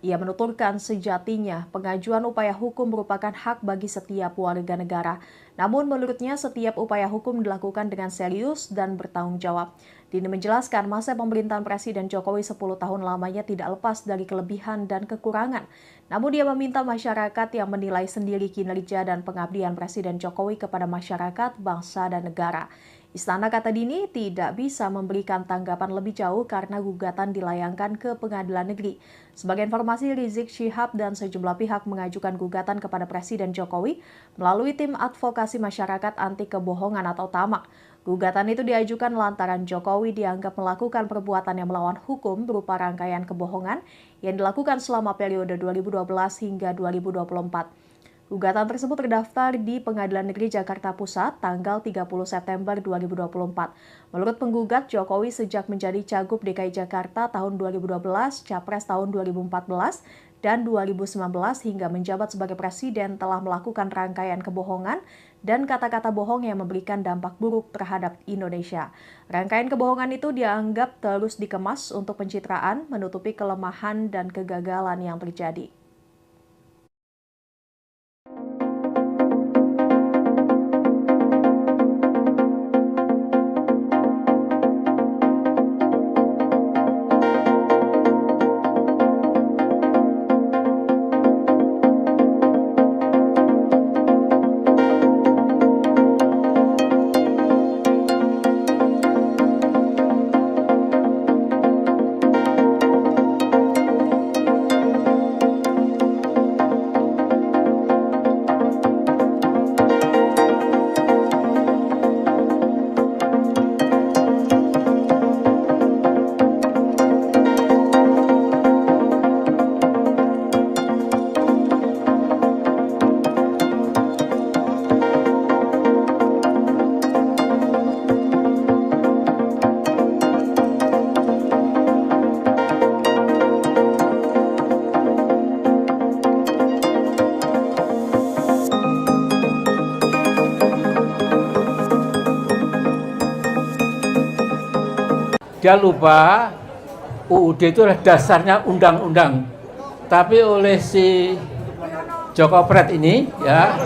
Ia menuturkan sejatinya pengajuan upaya hukum merupakan hak bagi setiap warga negara. Namun menurutnya setiap upaya hukum dilakukan dengan serius dan bertanggung jawab. Dini menjelaskan masa pemerintahan Presiden Jokowi 10 tahun lamanya tidak lepas dari kelebihan dan kekurangan. Namun dia meminta masyarakat yang menilai sendiri kinerja dan pengabdian Presiden Jokowi kepada masyarakat, bangsa, dan negara. Istana, kata Dini, tidak bisa memberikan tanggapan lebih jauh karena gugatan dilayangkan ke Pengadilan Negeri. Sebagai informasi, Rizik Syihab dan sejumlah pihak mengajukan gugatan kepada Presiden Jokowi melalui Tim Advokasi Masyarakat Anti Kebohongan atau TAMAK. Gugatan itu diajukan lantaran Jokowi dianggap melakukan perbuatan yang melawan hukum berupa rangkaian kebohongan yang dilakukan selama periode 2012 hingga 2024. Gugatan tersebut terdaftar di Pengadilan Negeri Jakarta Pusat tanggal 30 September 2024. Menurut penggugat, Jokowi sejak menjadi Cagup DKI Jakarta tahun 2012, Capres tahun 2014, dan 2019 hingga menjabat sebagai Presiden telah melakukan rangkaian kebohongan dan kata-kata bohong yang memberikan dampak buruk terhadap Indonesia. Rangkaian kebohongan itu dianggap terus dikemas untuk pencitraan, menutupi kelemahan dan kegagalan yang terjadi. Dia lupa UUD itu adalah dasarnya undang-undang. Tapi oleh si Joko Pret ini ya,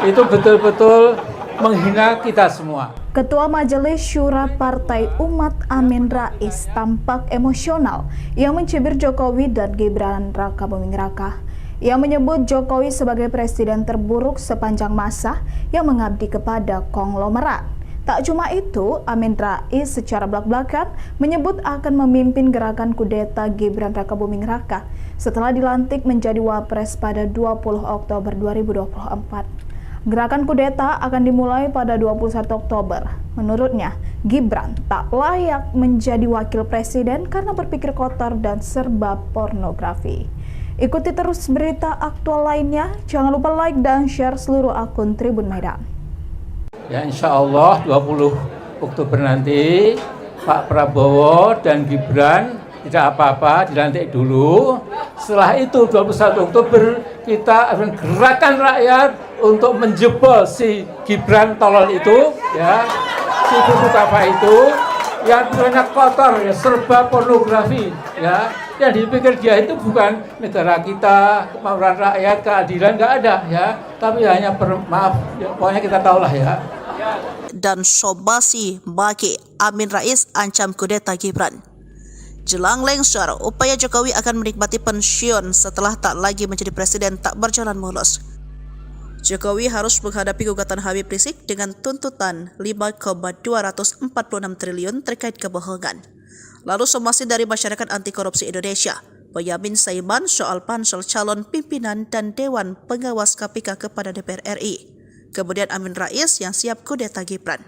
itu betul-betul menghina kita semua. Ketua Majelis Syura Partai Umat Amin Rais tampak emosional yang mencibir Jokowi dan Gibran Raka Buming Raka. Ia menyebut Jokowi sebagai presiden terburuk sepanjang masa yang mengabdi kepada konglomerat. Tak cuma itu, Amin Rais secara belak-belakan menyebut akan memimpin gerakan kudeta Gibran Raka Buming Raka setelah dilantik menjadi Wapres pada 20 Oktober 2024. Gerakan kudeta akan dimulai pada 21 Oktober. Menurutnya, Gibran tak layak menjadi wakil presiden karena berpikir kotor dan serba pornografi. Ikuti terus berita aktual lainnya. Jangan lupa like dan share seluruh akun Tribun Medan. Ya insya Allah 20 Oktober nanti Pak Prabowo dan Gibran tidak apa-apa, dilantik dulu. Setelah itu 21 Oktober kita akan gerakan rakyat untuk menjebol si Gibran tolol itu, ya, si buku apa itu, yang banyak kotor, ya, serba pornografi, ya, yang dipikir dia itu bukan negara kita, kemauan rakyat, keadilan nggak ada, ya, tapi hanya maaf, ya, pokoknya kita tahulah ya. Dan Sobasi Baki Amin Rais ancam kudeta Gibran. Jelang lengser, upaya Jokowi akan menikmati pensiun setelah tak lagi menjadi presiden tak berjalan mulus. Jokowi harus menghadapi gugatan Habib Rizik dengan tuntutan 5,246 triliun terkait kebohongan. Lalu somasi dari Masyarakat Anti Korupsi Indonesia, Boyamin Saiman soal pansel calon pimpinan dan Dewan Pengawas KPK kepada DPR RI. Kemudian Amin Rais yang siap kudeta Gibran.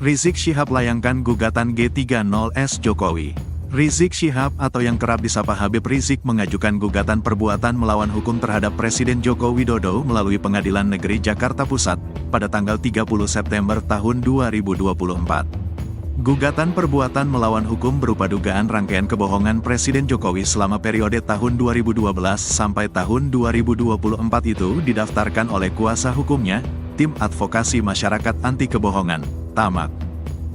Rizik Syihab layangkan gugatan G30S Jokowi. Rizik Syihab atau yang kerap disapa Habib Rizik mengajukan gugatan perbuatan melawan hukum terhadap Presiden Joko Widodo melalui Pengadilan Negeri Jakarta Pusat pada tanggal 30 September tahun 2024. Gugatan perbuatan melawan hukum berupa dugaan rangkaian kebohongan Presiden Jokowi selama periode tahun 2012 sampai tahun 2024 itu didaftarkan oleh kuasa hukumnya, Tim Advokasi Masyarakat Anti Kebohongan, TAMAK.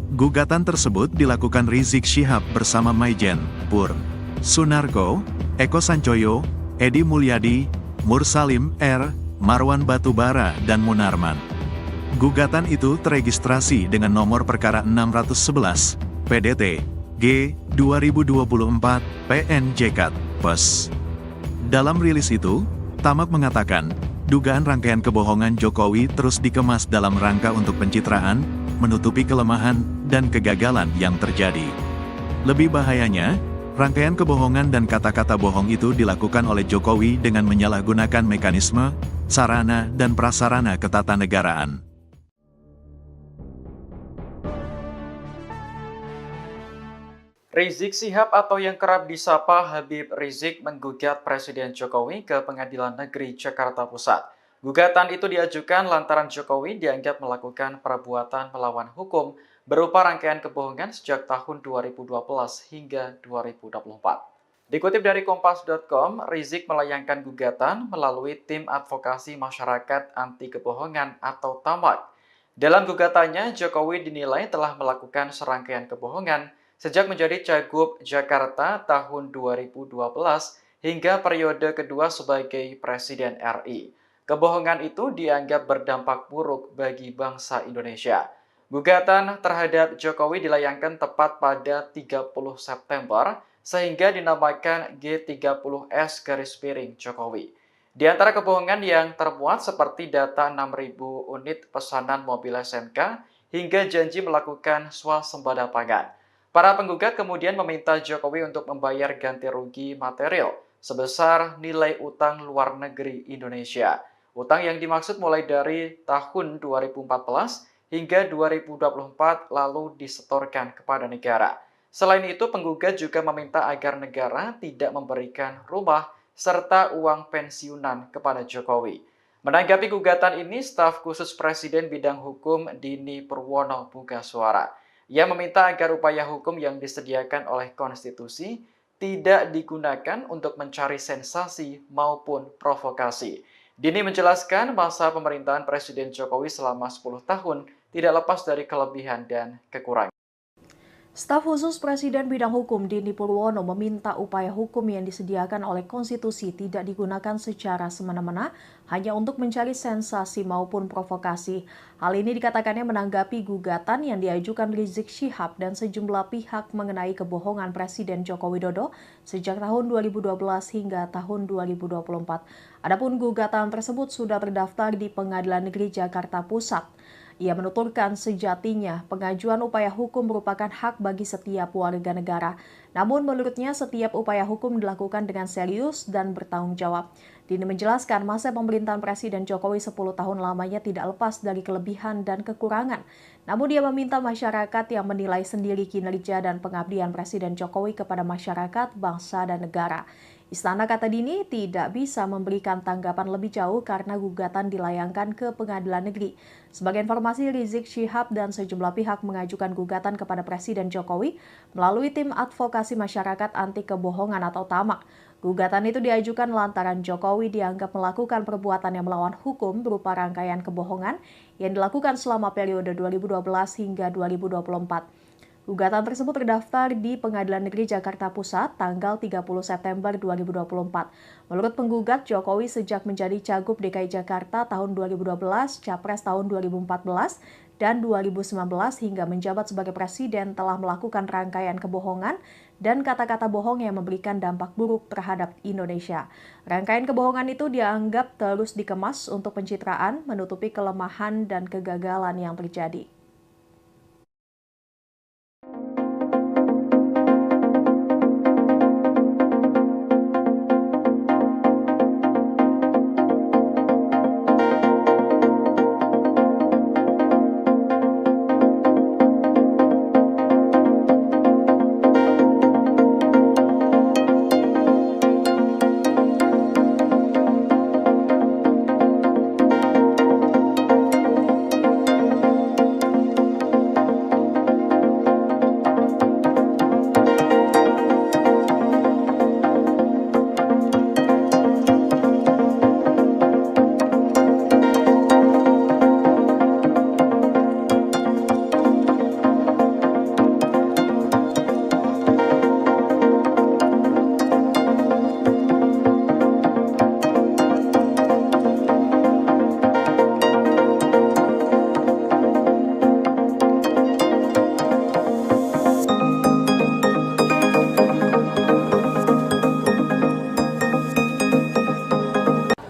Gugatan tersebut dilakukan Rizik Syihab bersama Maijen, Pur, Sunarko, Eko Sancoyo, Edi Mulyadi, Mursalim R, Marwan Batubara, dan Munarman. Gugatan itu teregistrasi dengan nomor perkara 611, PDT, G, 2024, PNJK, PES. Dalam rilis itu, Tamak mengatakan, dugaan rangkaian kebohongan Jokowi terus dikemas dalam rangka untuk pencitraan, menutupi kelemahan, dan kegagalan yang terjadi. Lebih bahayanya, rangkaian kebohongan dan kata-kata bohong itu dilakukan oleh Jokowi dengan menyalahgunakan mekanisme, sarana, dan prasarana ketatanegaraan. Rizik Syihab atau yang kerap disapa Habib Rizik menggugat Presiden Jokowi ke Pengadilan Negeri Jakarta Pusat. Gugatan itu diajukan lantaran Jokowi dianggap melakukan perbuatan melawan hukum berupa rangkaian kebohongan sejak tahun 2012 hingga 2024. Dikutip dari Kompas.com, Rizik melayangkan gugatan melalui Tim Advokasi Masyarakat Anti Kebohongan atau TAMAK. Dalam gugatannya, Jokowi dinilai telah melakukan serangkaian kebohongan sejak menjadi Cagup Jakarta tahun 2012 hingga periode kedua sebagai Presiden RI. Kebohongan itu dianggap berdampak buruk bagi bangsa Indonesia. Gugatan terhadap Jokowi dilayangkan tepat pada 30 September sehingga dinamakan G30S Jokowi. Di antara kebohongan yang termuat seperti data 6.000 unit pesanan mobil SMK hingga janji melakukan swasembada pangan. Para penggugat kemudian meminta Jokowi untuk membayar ganti rugi material sebesar nilai utang luar negeri Indonesia. Utang yang dimaksud mulai dari tahun 2014 hingga 2024 lalu disetorkan kepada negara. Selain itu, penggugat juga meminta agar negara tidak memberikan rumah serta uang pensiunan kepada Jokowi. Menanggapi gugatan ini, staf khusus Presiden bidang hukum Dini Purwono buka suara. Ia meminta agar upaya hukum yang disediakan oleh konstitusi tidak digunakan untuk mencari sensasi maupun provokasi. Dini menjelaskan masa pemerintahan Presiden Jokowi selama 10 tahun tidak lepas dari kelebihan dan kekurangan. Staf khusus Presiden bidang hukum Dini Purwono meminta upaya hukum yang disediakan oleh konstitusi tidak digunakan secara semena-mena hanya untuk mencari sensasi maupun provokasi. Hal ini dikatakannya menanggapi gugatan yang diajukan Rizik Syihab dan sejumlah pihak mengenai kebohongan Presiden Joko Widodo sejak tahun 2012 hingga tahun 2024. Adapun gugatan tersebut sudah terdaftar di Pengadilan Negeri Jakarta Pusat. Ia menuturkan sejatinya pengajuan upaya hukum merupakan hak bagi setiap warga negara. Namun menurutnya setiap upaya hukum dilakukan dengan serius dan bertanggung jawab. Dini menjelaskan masa pemerintahan Presiden Jokowi 10 tahun lamanya tidak lepas dari kelebihan dan kekurangan. Namun dia meminta masyarakat yang menilai sendiri kinerja dan pengabdian Presiden Jokowi kepada masyarakat, bangsa, dan negara. Istana, kata Dini, tidak bisa memberikan tanggapan lebih jauh karena gugatan dilayangkan ke Pengadilan Negeri. Sebagai informasi, Rizik Syihab dan sejumlah pihak mengajukan gugatan kepada Presiden Jokowi melalui tim advokasi masyarakat anti kebohongan atau TAMAK. Gugatan itu diajukan lantaran Jokowi dianggap melakukan perbuatan yang melawan hukum berupa rangkaian kebohongan yang dilakukan selama periode 2012 hingga 2024. Gugatan tersebut terdaftar di Pengadilan Negeri Jakarta Pusat tanggal 30 September 2024. Menurut penggugat, Jokowi sejak menjadi Cagup DKI Jakarta tahun 2012, Capres tahun 2014, dan 2019 hingga menjabat sebagai Presiden telah melakukan rangkaian kebohongan dan kata-kata bohong yang memberikan dampak buruk terhadap Indonesia. Rangkaian kebohongan itu dianggap terus dikemas untuk pencitraan, menutupi kelemahan dan kegagalan yang terjadi.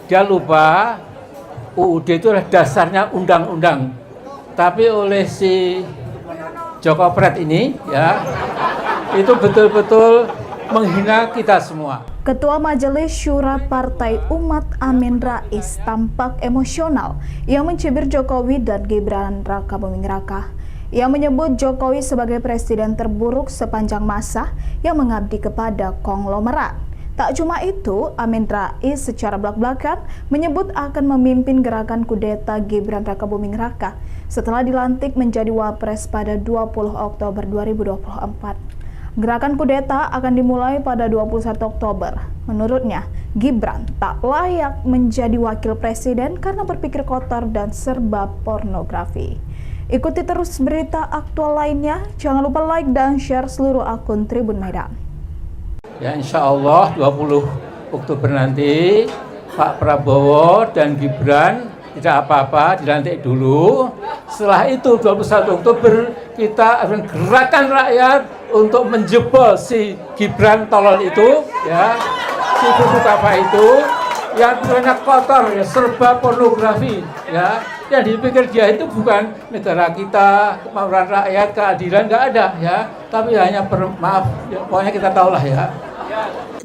Dia lupa UUD itu adalah dasarnya undang-undang. Tapi oleh si Joko Pret ini ya, itu betul-betul menghina kita semua. Ketua Majelis Syura Partai Umat Amin Rais tampak emosional yang mencibir Jokowi dan Gibran Raka Buming Raka. Ia menyebut Jokowi sebagai presiden terburuk sepanjang masa yang mengabdi kepada konglomerat. Tak cuma itu, Amin Rais secara belak-belakan menyebut akan memimpin gerakan kudeta Gibran Raka Buming Raka setelah dilantik menjadi Wapres pada 20 Oktober 2024. Gerakan kudeta akan dimulai pada 21 Oktober. Menurutnya, Gibran tak layak menjadi wakil presiden karena berpikir kotor dan serba pornografi. Ikuti terus berita aktual lainnya. Jangan lupa like dan share seluruh akun Tribun Medan. Ya, insya Allah 20 Oktober nanti Pak Prabowo dan Gibran tidak apa-apa, dilantik dulu. Setelah itu 21 Oktober kita akan gerakan rakyat untuk menjebol si Gibran tolol itu, ya, si buku apa itu yang banyak kotor, ya, serba pornografi, ya. Yang dipikir dia itu bukan negara kita, kemauan rakyat, keadilan, nggak ada, ya. Tapi hanya maaf, ya, pokoknya kita tahulah, ya.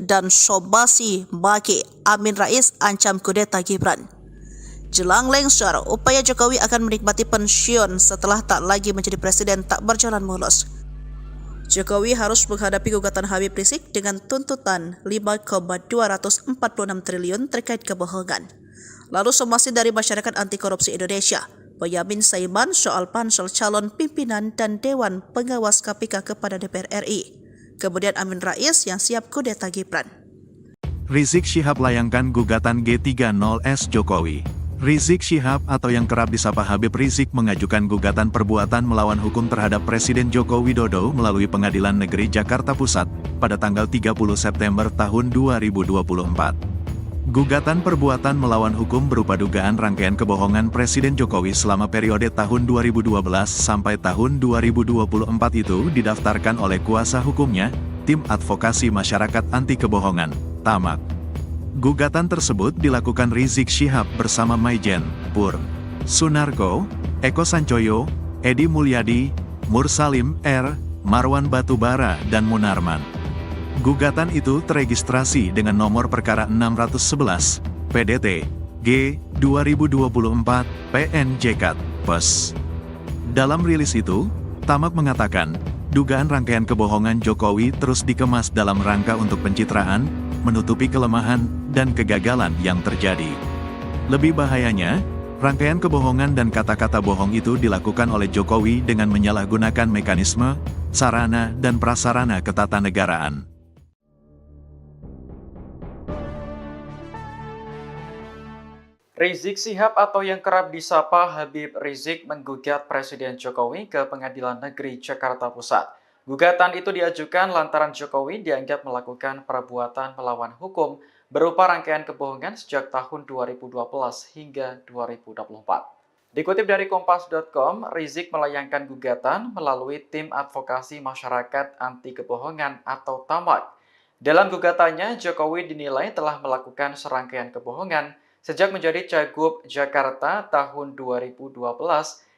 Dan Sobasi Baki Amin Rais ancam kudeta Gibran. Jelang lengser, upaya Jokowi akan menikmati pensiun setelah tak lagi menjadi presiden tak berjalan mulus. Jokowi harus menghadapi gugatan Habib Rizik dengan tuntutan 5,246 triliun terkait kebohongan. Lalu somasi dari masyarakat anti korupsi Indonesia, Boyamin Saiman soal pansel calon pimpinan dan Dewan Pengawas KPK kepada DPR RI. Kemudian Amin Rais yang siap kudeta Gibran. Rizik Syihab layangkan gugatan G30S Jokowi. Rizik Syihab atau yang kerap disapa Habib Rizik mengajukan gugatan perbuatan melawan hukum terhadap Presiden Joko Widodo melalui Pengadilan Negeri Jakarta Pusat pada tanggal 30 September tahun 2024. Gugatan perbuatan melawan hukum berupa dugaan rangkaian kebohongan Presiden Jokowi selama periode tahun 2012 sampai tahun 2024 itu didaftarkan oleh kuasa hukumnya, Tim Advokasi Masyarakat Anti Kebohongan, TAMAK. Gugatan tersebut dilakukan Rizik Syihab bersama Maijen, Pur, Sunarko, Eko Sancoyo, Edi Mulyadi, Mursalim R, Marwan Batubara dan Munarman. Gugatan itu teregistrasi dengan nomor perkara 611, PDT, G, 2024, PNJK, PES. Dalam rilis itu, TAMAK mengatakan, dugaan rangkaian kebohongan Jokowi terus dikemas dalam rangka untuk pencitraan, menutupi kelemahan, dan kegagalan yang terjadi. Lebih bahayanya, rangkaian kebohongan dan kata-kata bohong itu dilakukan oleh Jokowi dengan menyalahgunakan mekanisme, sarana, dan prasarana ketatanegaraan. Rizik Syihab atau yang kerap disapa Habib Rizik menggugat Presiden Jokowi ke Pengadilan Negeri Jakarta Pusat. Gugatan itu diajukan lantaran Jokowi dianggap melakukan perbuatan melawan hukum berupa rangkaian kebohongan sejak tahun 2012 hingga 2024. Dikutip dari Kompas.com, Rizik melayangkan gugatan melalui Tim Advokasi Masyarakat Anti Kebohongan atau TAMAK. Dalam gugatannya, Jokowi dinilai telah melakukan serangkaian kebohongan sejak menjadi Cagup Jakarta tahun 2012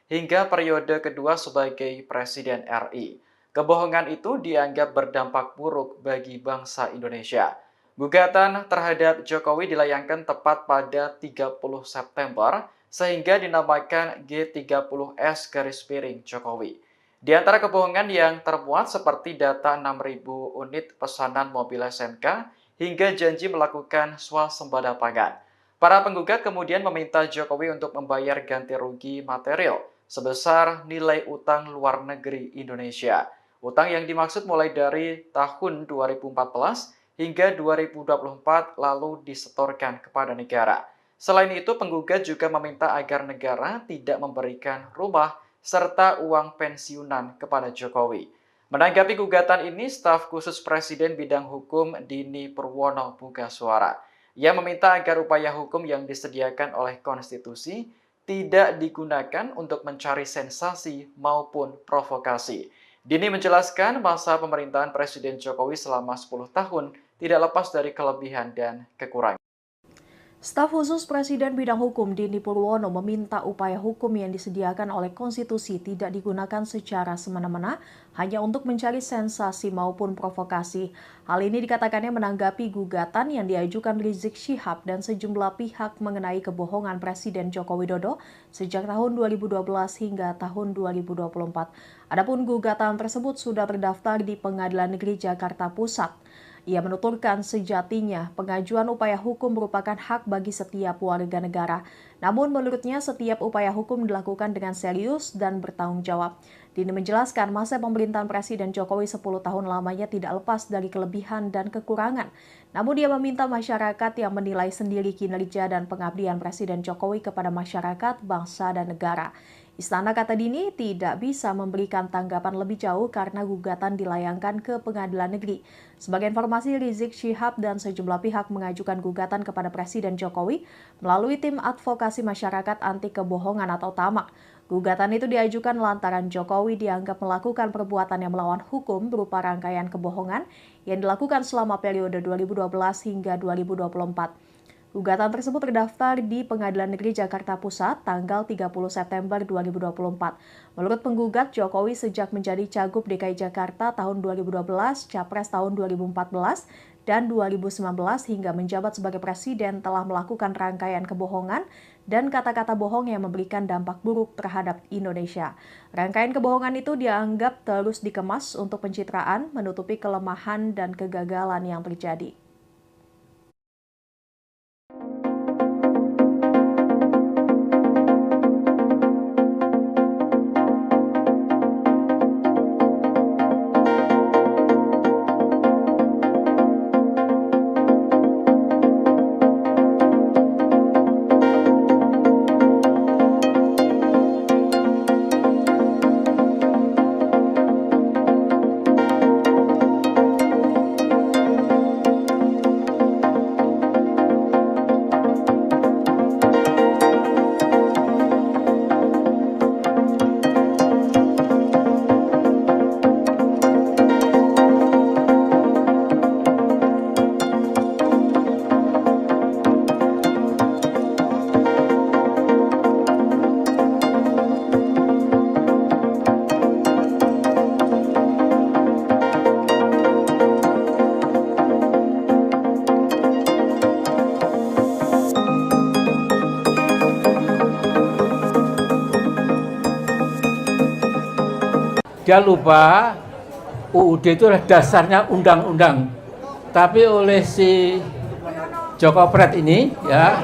hingga periode kedua sebagai Presiden RI. Kebohongan itu dianggap berdampak buruk bagi bangsa Indonesia. Gugatan terhadap Jokowi dilayangkan tepat pada 30 September sehingga dinamakan G30S Jokowi. Di antara kebohongan yang termuat seperti data 6.000 unit pesanan mobil SNK hingga janji melakukan swasembada pangan. Para penggugat kemudian meminta Jokowi untuk membayar ganti rugi material sebesar nilai utang luar negeri Indonesia. Utang yang dimaksud mulai dari tahun 2014 hingga 2024 lalu disetorkan kepada negara. Selain itu, penggugat juga meminta agar negara tidak memberikan rumah serta uang pensiunan kepada Jokowi. Menanggapi gugatan ini, staf khusus Presiden bidang hukum Dini Purwono buka suara. Ia meminta agar upaya hukum yang disediakan oleh konstitusi tidak digunakan untuk mencari sensasi maupun provokasi. Dini menjelaskan masa pemerintahan Presiden Jokowi selama 10 tahun tidak lepas dari kelebihan dan kekurangan. Staf khusus Presiden bidang hukum Dini Purwono meminta upaya hukum yang disediakan oleh konstitusi tidak digunakan secara semena-mena hanya untuk mencari sensasi maupun provokasi. Hal ini dikatakannya menanggapi gugatan yang diajukan Rizik Syihab dan sejumlah pihak mengenai kebohongan Presiden Joko Widodo sejak tahun 2012 hingga tahun 2024. Adapun gugatan tersebut sudah terdaftar di Pengadilan Negeri Jakarta Pusat. Ia menuturkan sejatinya pengajuan upaya hukum merupakan hak bagi setiap warga negara. Namun menurutnya setiap upaya hukum dilakukan dengan serius dan bertanggung jawab. Dini menjelaskan masa pemerintahan Presiden Jokowi 10 tahun lamanya tidak lepas dari kelebihan dan kekurangan. Namun dia meminta masyarakat yang menilai sendiri kinerja dan pengabdian Presiden Jokowi kepada masyarakat, bangsa, dan negara. Istana, kata Dini, tidak bisa memberikan tanggapan lebih jauh karena gugatan dilayangkan ke Pengadilan Negeri. Sebagai informasi, Rizik Syihab dan sejumlah pihak mengajukan gugatan kepada Presiden Jokowi melalui Tim Advokasi Masyarakat Anti Kebohongan atau TAMAK. Gugatan itu diajukan lantaran Jokowi dianggap melakukan perbuatan yang melawan hukum berupa rangkaian kebohongan yang dilakukan selama periode 2012 hingga 2024. Gugatan tersebut terdaftar di Pengadilan Negeri Jakarta Pusat tanggal 30 September 2024. Menurut penggugat, Jokowi sejak menjadi Cagup DKI Jakarta tahun 2012, Capres tahun 2014, dan 2019 hingga menjabat sebagai Presiden telah melakukan rangkaian kebohongan dan kata-kata bohong yang memberikan dampak buruk terhadap Indonesia. Rangkaian kebohongan itu dianggap terus dikemas untuk pencitraan, menutupi kelemahan dan kegagalan yang terjadi. Dia lupa UUD itu adalah dasarnya undang-undang. Tapi oleh si Joko Pret ini ya,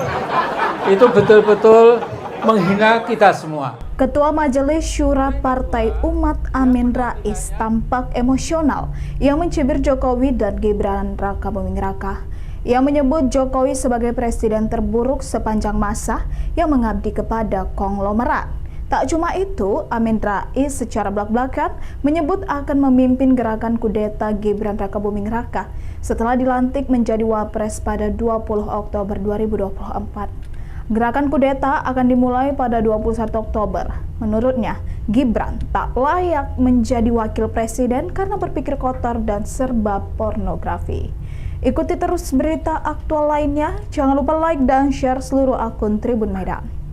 itu betul-betul menghina kita semua. Ketua Majelis Syura Partai Umat Amin Rais tampak emosional yang mencibir Jokowi dan Gibran Raka Buming Raka. Ia menyebut Jokowi sebagai presiden terburuk sepanjang masa yang mengabdi kepada konglomerat. Tak cuma itu, Amin Rais secara belak-belakan menyebut akan memimpin gerakan kudeta Gibran Raka Buming Raka setelah dilantik menjadi Wapres pada 20 Oktober 2024. Gerakan kudeta akan dimulai pada 21 Oktober. Menurutnya, Gibran tak layak menjadi wakil presiden karena berpikir kotor dan serba pornografi. Ikuti terus berita aktual lainnya. Jangan lupa like dan share seluruh akun Tribun Medan.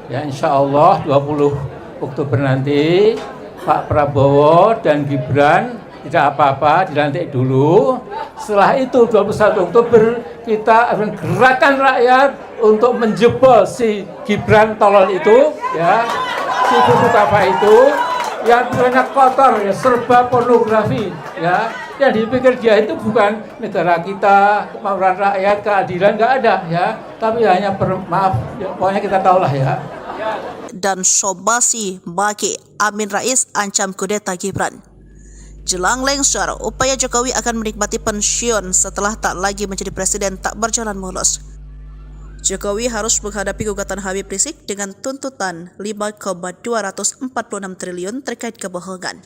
Ya insya Allah 20 Oktober nanti Pak Prabowo dan Gibran tidak apa-apa, dilantik dulu. Setelah itu 21 Oktober kita akan gerakan rakyat untuk menjebol si Gibran tolol itu, ya, si apa itu yang banyak kotor, ya, serba pornografi, ya. Yang dipikir dia itu bukan negara kita, kemauan rakyat, keadilan, nggak ada, ya. Tapi hanya maaf, ya, pokoknya kita tahulah ya. Dan Sobasi Baki Amin Rais ancam kudeta Gibran. Jelang lengser, upaya Jokowi akan menikmati pensiun setelah tak lagi menjadi presiden tak berjalan mulus. Jokowi harus menghadapi gugatan Habib Rizik dengan tuntutan 5,246 triliun terkait kebohongan.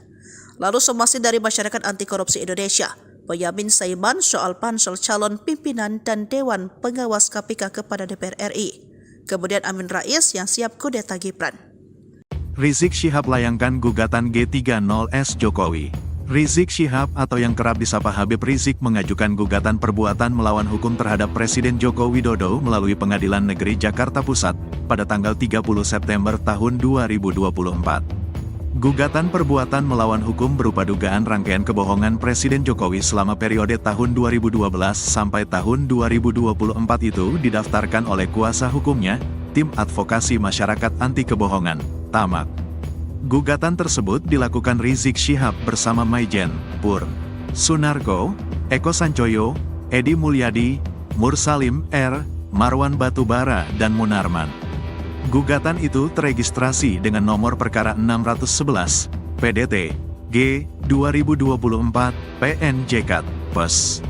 Lalu somasi dari Masyarakat Anti Korupsi Indonesia, Boyamin Saiman soal pansel calon pimpinan dan Dewan Pengawas KPK kepada DPR RI. Kemudian Amin Rais yang siap kudeta Gibran. Rizik Syihab layangkan gugatan G30S Jokowi. Rizik Syihab atau yang kerap disapa Habib Rizik mengajukan gugatan perbuatan melawan hukum terhadap Presiden Joko Widodo melalui Pengadilan Negeri Jakarta Pusat pada tanggal 30 September tahun 2024. Gugatan perbuatan melawan hukum berupa dugaan rangkaian kebohongan Presiden Jokowi selama periode tahun 2012 sampai tahun 2024 itu didaftarkan oleh kuasa hukumnya, Tim Advokasi Masyarakat Anti Kebohongan, TAMAK. Gugatan tersebut dilakukan Rizik Syihab bersama Maijen, Pur, Sunarko, Eko Sancoyo, Edi Mulyadi, Mursalim R, Marwan Batubara, dan Munarman. Gugatan itu teregistrasi dengan nomor perkara 611, PDT, G, 2024, PNJK, PES.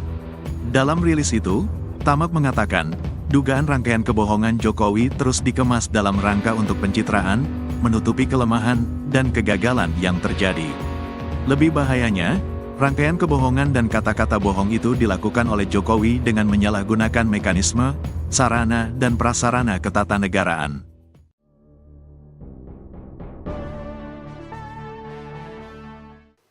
Dalam rilis itu, TAMAK mengatakan, dugaan rangkaian kebohongan Jokowi terus dikemas dalam rangka untuk pencitraan, menutupi kelemahan, dan kegagalan yang terjadi. Lebih bahayanya, rangkaian kebohongan dan kata-kata bohong itu dilakukan oleh Jokowi dengan menyalahgunakan mekanisme, sarana, dan prasarana ketatanegaraan.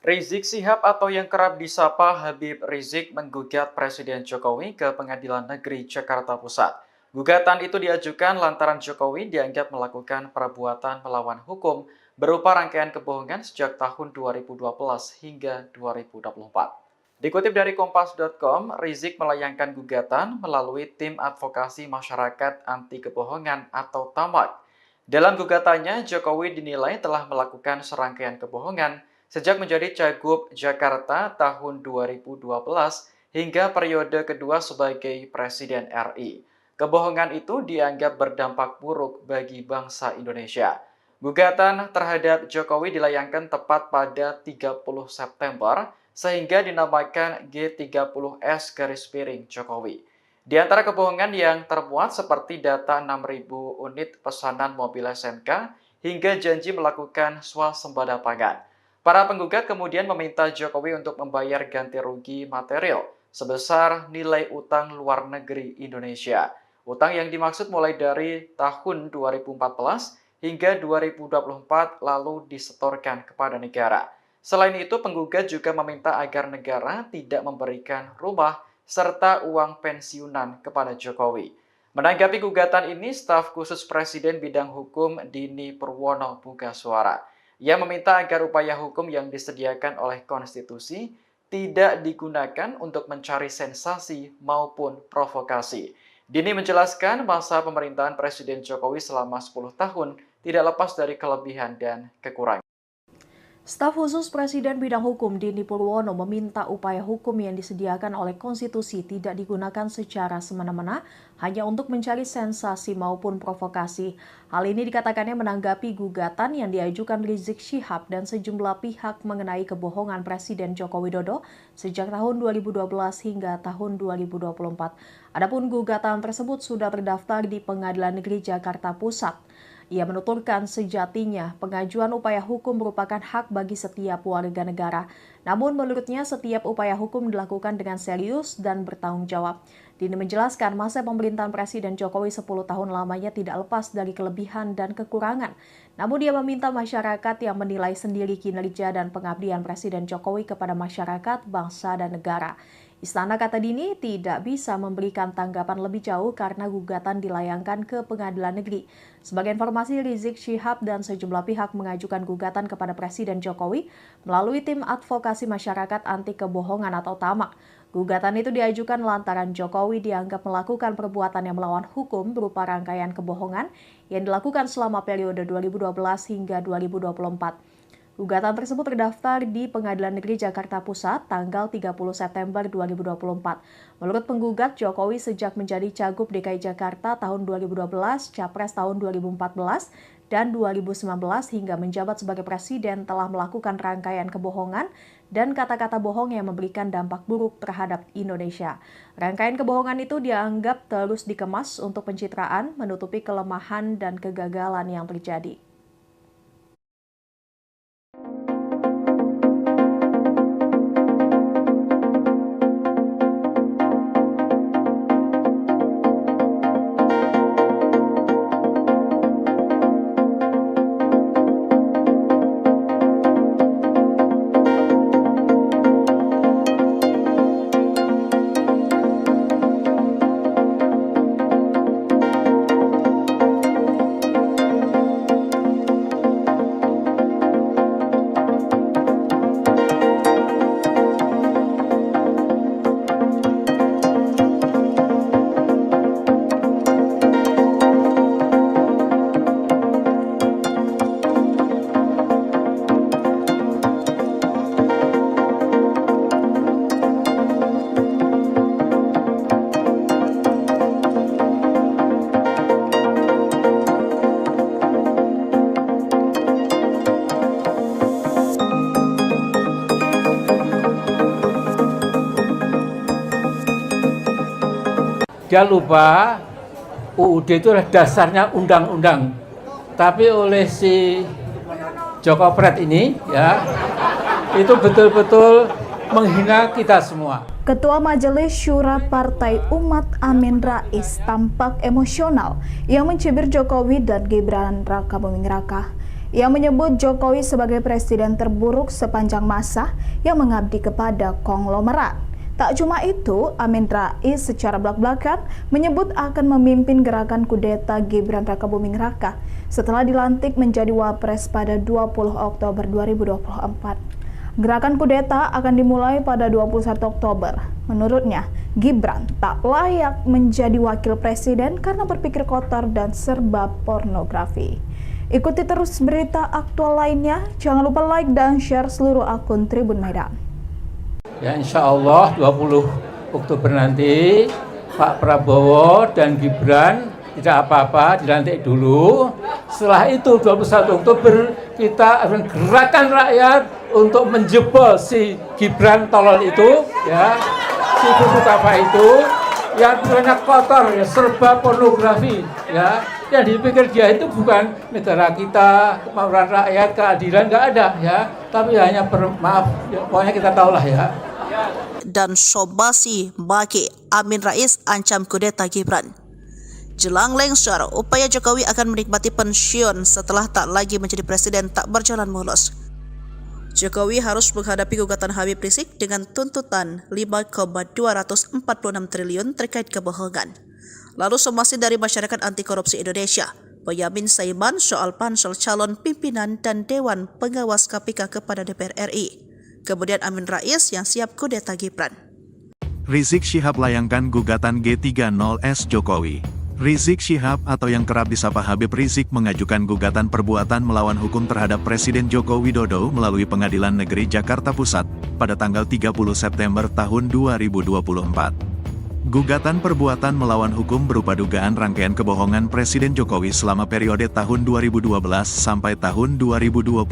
Rizik Syihab atau yang kerap disapa Habib Rizik menggugat Presiden Jokowi ke Pengadilan Negeri Jakarta Pusat. Gugatan itu diajukan lantaran Jokowi dianggap melakukan perbuatan melawan hukum berupa rangkaian kebohongan sejak tahun 2012 hingga 2024. Dikutip dari Kompas.com, Rizik melayangkan gugatan melalui Tim Advokasi Masyarakat Anti Kebohongan atau TAMAK. Dalam gugatannya, Jokowi dinilai telah melakukan serangkaian kebohongan sejak menjadi Cagup Jakarta tahun 2012 hingga periode kedua sebagai Presiden RI. Kebohongan itu dianggap berdampak buruk bagi bangsa Indonesia. Gugatan terhadap Jokowi dilayangkan tepat pada 30 September sehingga dinamakan G30S Jokowi. Di antara kebohongan yang termuat seperti data 6.000 unit pesanan mobil SMK hingga janji melakukan swasembada pangan. Para penggugat kemudian meminta Jokowi untuk membayar ganti rugi material sebesar nilai utang luar negeri Indonesia. Utang yang dimaksud mulai dari tahun 2014 hingga 2024 lalu disetorkan kepada negara. Selain itu, penggugat juga meminta agar negara tidak memberikan rumah serta uang pensiunan kepada Jokowi. Menanggapi gugatan ini, staf khusus Presiden bidang hukum Dini Purwono buka suara. Ia meminta agar upaya hukum yang disediakan oleh konstitusi tidak digunakan untuk mencari sensasi maupun provokasi. Dini menjelaskan masa pemerintahan Presiden Jokowi selama 10 tahun tidak lepas dari kelebihan dan kekurangan. Staf khusus Presiden bidang hukum Dini Purwono meminta upaya hukum yang disediakan oleh konstitusi tidak digunakan secara semena-mena hanya untuk mencari sensasi maupun provokasi. Hal ini dikatakannya menanggapi gugatan yang diajukan Rizik Syihab dan sejumlah pihak mengenai kebohongan Presiden Joko Widodo sejak tahun 2012 hingga tahun 2024. Adapun gugatan tersebut sudah terdaftar di Pengadilan Negeri Jakarta Pusat. Ia menuturkan sejatinya pengajuan upaya hukum merupakan hak bagi setiap warga negara. Namun menurutnya setiap upaya hukum dilakukan dengan serius dan bertanggung jawab. Dini menjelaskan masa pemerintahan Presiden Jokowi 10 tahun lamanya tidak lepas dari kelebihan dan kekurangan. Namun dia meminta masyarakat yang menilai sendiri kinerja dan pengabdian Presiden Jokowi kepada masyarakat, bangsa, dan negara. Istana, kata Dini, tidak bisa memberikan tanggapan lebih jauh karena gugatan dilayangkan ke Pengadilan Negeri. Sebagai informasi, Rizik Syihab dan sejumlah pihak mengajukan gugatan kepada Presiden Jokowi melalui Tim Advokasi Masyarakat Anti Kebohongan atau TAMAK. Gugatan itu diajukan lantaran Jokowi dianggap melakukan perbuatan yang melawan hukum berupa rangkaian kebohongan yang dilakukan selama periode 2012 hingga 2024. Gugatan tersebut terdaftar di Pengadilan Negeri Jakarta Pusat tanggal 30 September 2024. Menurut penggugat, Jokowi sejak menjadi Cagup DKI Jakarta tahun 2012, Capres tahun 2014, dan 2019 hingga menjabat sebagai presiden telah melakukan rangkaian kebohongan dan kata-kata bohong yang memberikan dampak buruk terhadap Indonesia. Rangkaian kebohongan itu dianggap terus dikemas untuk pencitraan, menutupi kelemahan dan kegagalan yang terjadi. Dia lupa UUD itu adalah dasarnya undang-undang. Tapi oleh si Joko Pret ini ya, itu betul-betul menghina kita semua. Ketua Majelis Syura Partai Umat Amin Rais tampak emosional yang mencibir Jokowi dan Gibran Raka Buming Raka. Ia menyebut Jokowi sebagai presiden terburuk sepanjang masa yang mengabdi kepada konglomerat. Tak cuma itu, Amin Rais secara belak-belakan menyebut akan memimpin gerakan kudeta Gibran Raka Buming Raka setelah dilantik menjadi Wapres pada 20 Oktober 2024. Gerakan kudeta akan dimulai pada 21 Oktober. Menurutnya, Gibran tak layak menjadi wakil presiden karena berpikir kotor dan serba pornografi. Ikuti terus berita aktual lainnya. Jangan lupa like dan share seluruh akun Tribun Medan. Ya, insya Allah 20 Oktober nanti Pak Prabowo dan Gibran tidak apa-apa, dilantik dulu. Setelah itu 21 Oktober kita akan gerakan rakyat untuk menjebol si Gibran tolol itu, ya, si buku apa itu, yang banyak kotor, ya, serba pornografi, ya. Yang dipikir dia itu bukan negara kita, kemauan rakyat, keadilan, nggak ada, ya. Tapi hanya maaf, ya, pokoknya kita tahulah, ya. Dan Sobasi Baki Amin Rais ancam kudeta Gibran. Jelang lengser, upaya Jokowi akan menikmati pensiun setelah tak lagi menjadi presiden tak berjalan mulus. Jokowi harus menghadapi gugatan Habib Rizik dengan tuntutan 5,246 triliun terkait kebohongan. Lalu somasi dari Masyarakat Anti Korupsi Indonesia, Boyamin Saiman soal pansel calon pimpinan dan Dewan Pengawas KPK kepada DPR RI. Kemudian Amin Rais yang siap kudeta Gibran. Rizik Syihab layangkan gugatan G30S Jokowi. Rizik Syihab atau yang kerap disapa Habib Rizik mengajukan gugatan perbuatan melawan hukum terhadap Presiden Joko Widodo melalui Pengadilan Negeri Jakarta Pusat pada tanggal 30 September tahun 2024. Gugatan perbuatan melawan hukum berupa dugaan rangkaian kebohongan Presiden Jokowi selama periode tahun 2012 sampai tahun 2024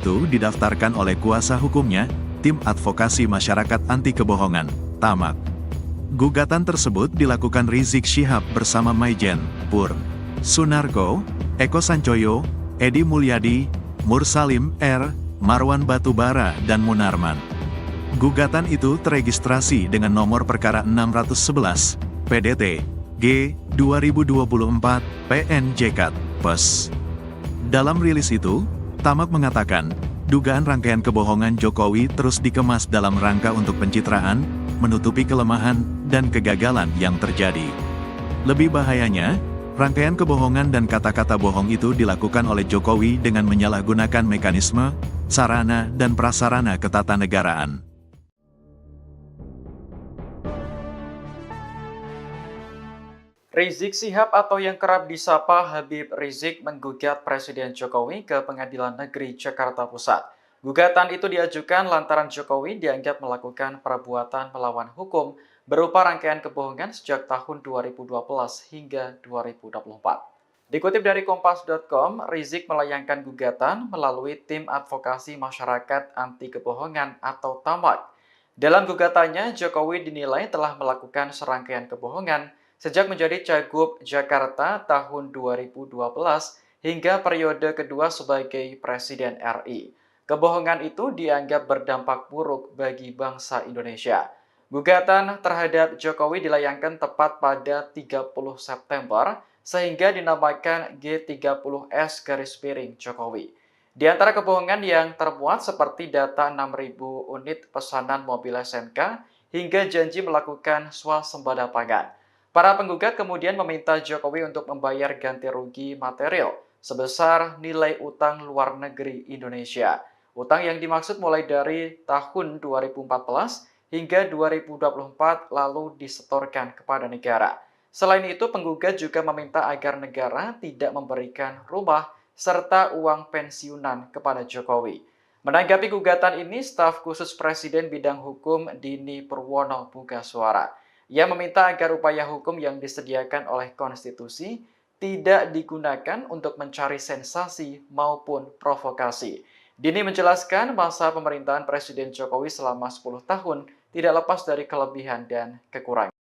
itu didaftarkan oleh kuasa hukumnya, Tim Advokasi Masyarakat Anti Kebohongan, TAMAK. Gugatan tersebut dilakukan Rizik Syihab bersama Maijen, Pur, Sunarko, Eko Sancoyo, Edi Mulyadi, Mursalim R, Marwan Batubara dan Munarman. Gugatan itu teregistrasi dengan nomor perkara 611, PDT, G, 2024, PNJK, PES. Dalam rilis itu, TAMAK mengatakan, dugaan rangkaian kebohongan Jokowi terus dikemas dalam rangka untuk pencitraan, menutupi kelemahan, dan kegagalan yang terjadi. Lebih bahayanya, rangkaian kebohongan dan kata-kata bohong itu dilakukan oleh Jokowi dengan menyalahgunakan mekanisme, sarana, dan prasarana ketatanegaraan. Rizik Syihab atau yang kerap disapa Habib Rizik menggugat Presiden Jokowi ke Pengadilan Negeri Jakarta Pusat. Gugatan itu diajukan lantaran Jokowi dianggap melakukan perbuatan melawan hukum berupa rangkaian kebohongan sejak tahun 2012 hingga 2024. Dikutip dari Kompas.com, Rizik melayangkan gugatan melalui Tim Advokasi Masyarakat Anti Kebohongan atau TAMAK. Dalam gugatannya, Jokowi dinilai telah melakukan serangkaian kebohongan sejak menjadi Cagup Jakarta tahun 2012 hingga periode kedua sebagai Presiden RI. Kebohongan itu dianggap berdampak buruk bagi bangsa Indonesia. Gugatan terhadap Jokowi dilayangkan tepat pada 30 September sehingga dinamakan G30S Jokowi. Di antara kebohongan yang termuat seperti data 6.000 unit pesanan mobil SMK hingga janji melakukan swasembada pangan. Para penggugat kemudian meminta Jokowi untuk membayar ganti rugi material sebesar nilai utang luar negeri Indonesia. Utang yang dimaksud mulai dari tahun 2014 hingga 2024 lalu disetorkan kepada negara. Selain itu, penggugat juga meminta agar negara tidak memberikan rumah serta uang pensiunan kepada Jokowi. Menanggapi gugatan ini, staf khusus Presiden bidang hukum Dini Purwono buka suara. Ia meminta agar upaya hukum yang disediakan oleh konstitusi tidak digunakan untuk mencari sensasi maupun provokasi. Dini menjelaskan masa pemerintahan Presiden Jokowi selama 10 tahun tidak lepas dari kelebihan dan kekurangan.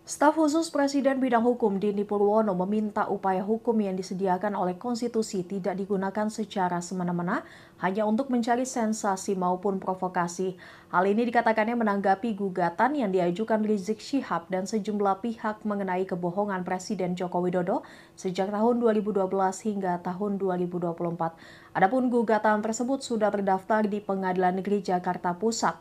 Staf khusus Presiden bidang hukum Dini Purwono meminta upaya hukum yang disediakan oleh konstitusi tidak digunakan secara semena-mena hanya untuk mencari sensasi maupun provokasi. Hal ini dikatakannya menanggapi gugatan yang diajukan Rizik Syihab dan sejumlah pihak mengenai kebohongan Presiden Joko Widodo sejak tahun 2012 hingga tahun 2024. Adapun gugatan tersebut sudah terdaftar di Pengadilan Negeri Jakarta Pusat.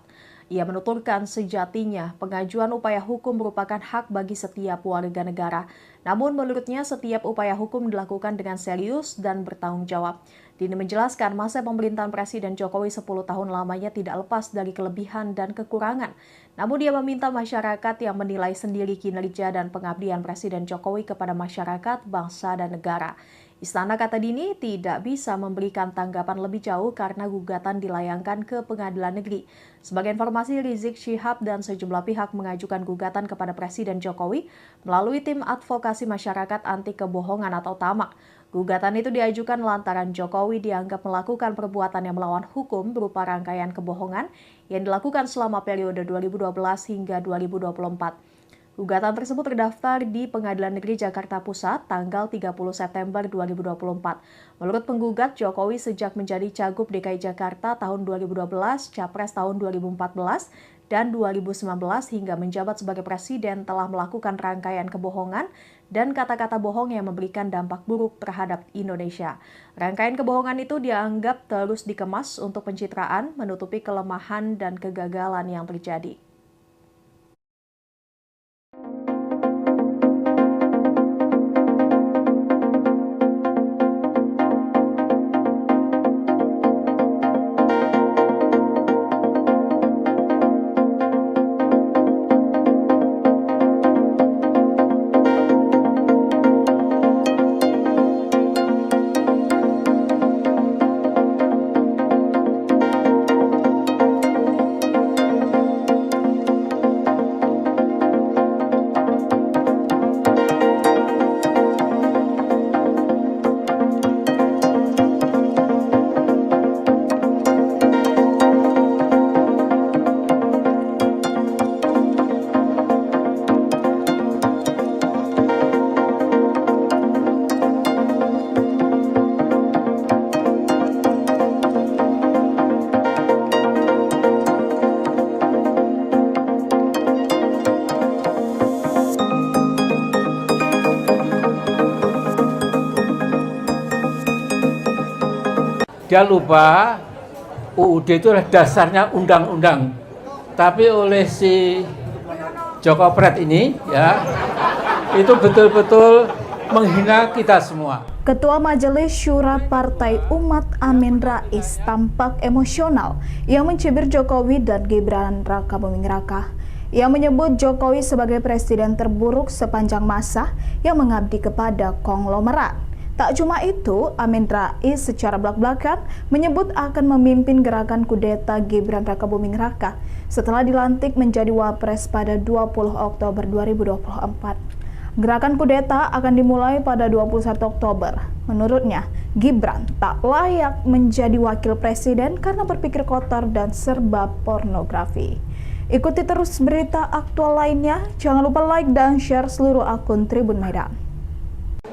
Ia menuturkan sejatinya pengajuan upaya hukum merupakan hak bagi setiap warga negara. Namun menurutnya setiap upaya hukum dilakukan dengan serius dan bertanggung jawab. Dini menjelaskan masa pemerintahan Presiden Jokowi 10 tahun lamanya tidak lepas dari kelebihan dan kekurangan. Namun dia meminta masyarakat yang menilai sendiri kinerja dan pengabdian Presiden Jokowi kepada masyarakat, bangsa, dan negara. Istana, kata Dini, tidak bisa memberikan tanggapan lebih jauh karena gugatan dilayangkan ke Pengadilan Negeri. Sebagai informasi, Rizik Syihab dan sejumlah pihak mengajukan gugatan kepada Presiden Jokowi melalui Tim Advokasi Masyarakat Anti Kebohongan atau TAMAK. Gugatan itu diajukan lantaran Jokowi dianggap melakukan perbuatan yang melawan hukum berupa rangkaian kebohongan yang dilakukan selama periode 2012 hingga 2024. Gugatan tersebut terdaftar di Pengadilan Negeri Jakarta Pusat tanggal 30 September 2024. Menurut penggugat, Jokowi sejak menjadi Cagup DKI Jakarta tahun 2012, Capres tahun 2014, dan 2019 hingga menjabat sebagai Presiden telah melakukan rangkaian kebohongan dan kata-kata bohong yang memberikan dampak buruk terhadap Indonesia. Rangkaian kebohongan itu dianggap terus dikemas untuk pencitraan, menutupi kelemahan dan kegagalan yang terjadi. Dia lupa UUD itu adalah dasarnya undang-undang. Tapi oleh si Joko Pret ini ya, itu betul-betul menghina kita semua. Ketua Majelis Syura Partai Umat Amin Rais tampak emosional yang mencibir Jokowi dan Gibran Raka Buming Raka. Ia menyebut Jokowi sebagai presiden terburuk sepanjang masa yang mengabdi kepada konglomerat. Tak cuma itu, Amin Rais secara belak-belakan menyebut akan memimpin gerakan kudeta Gibran Raka Buming Raka setelah dilantik menjadi Wapres pada 20 Oktober 2024. Gerakan kudeta akan dimulai pada 21 Oktober. Menurutnya, Gibran tak layak menjadi wakil presiden karena berpikir kotor dan serba pornografi. Ikuti terus berita aktual lainnya. Jangan lupa like dan share seluruh akun Tribun Medan.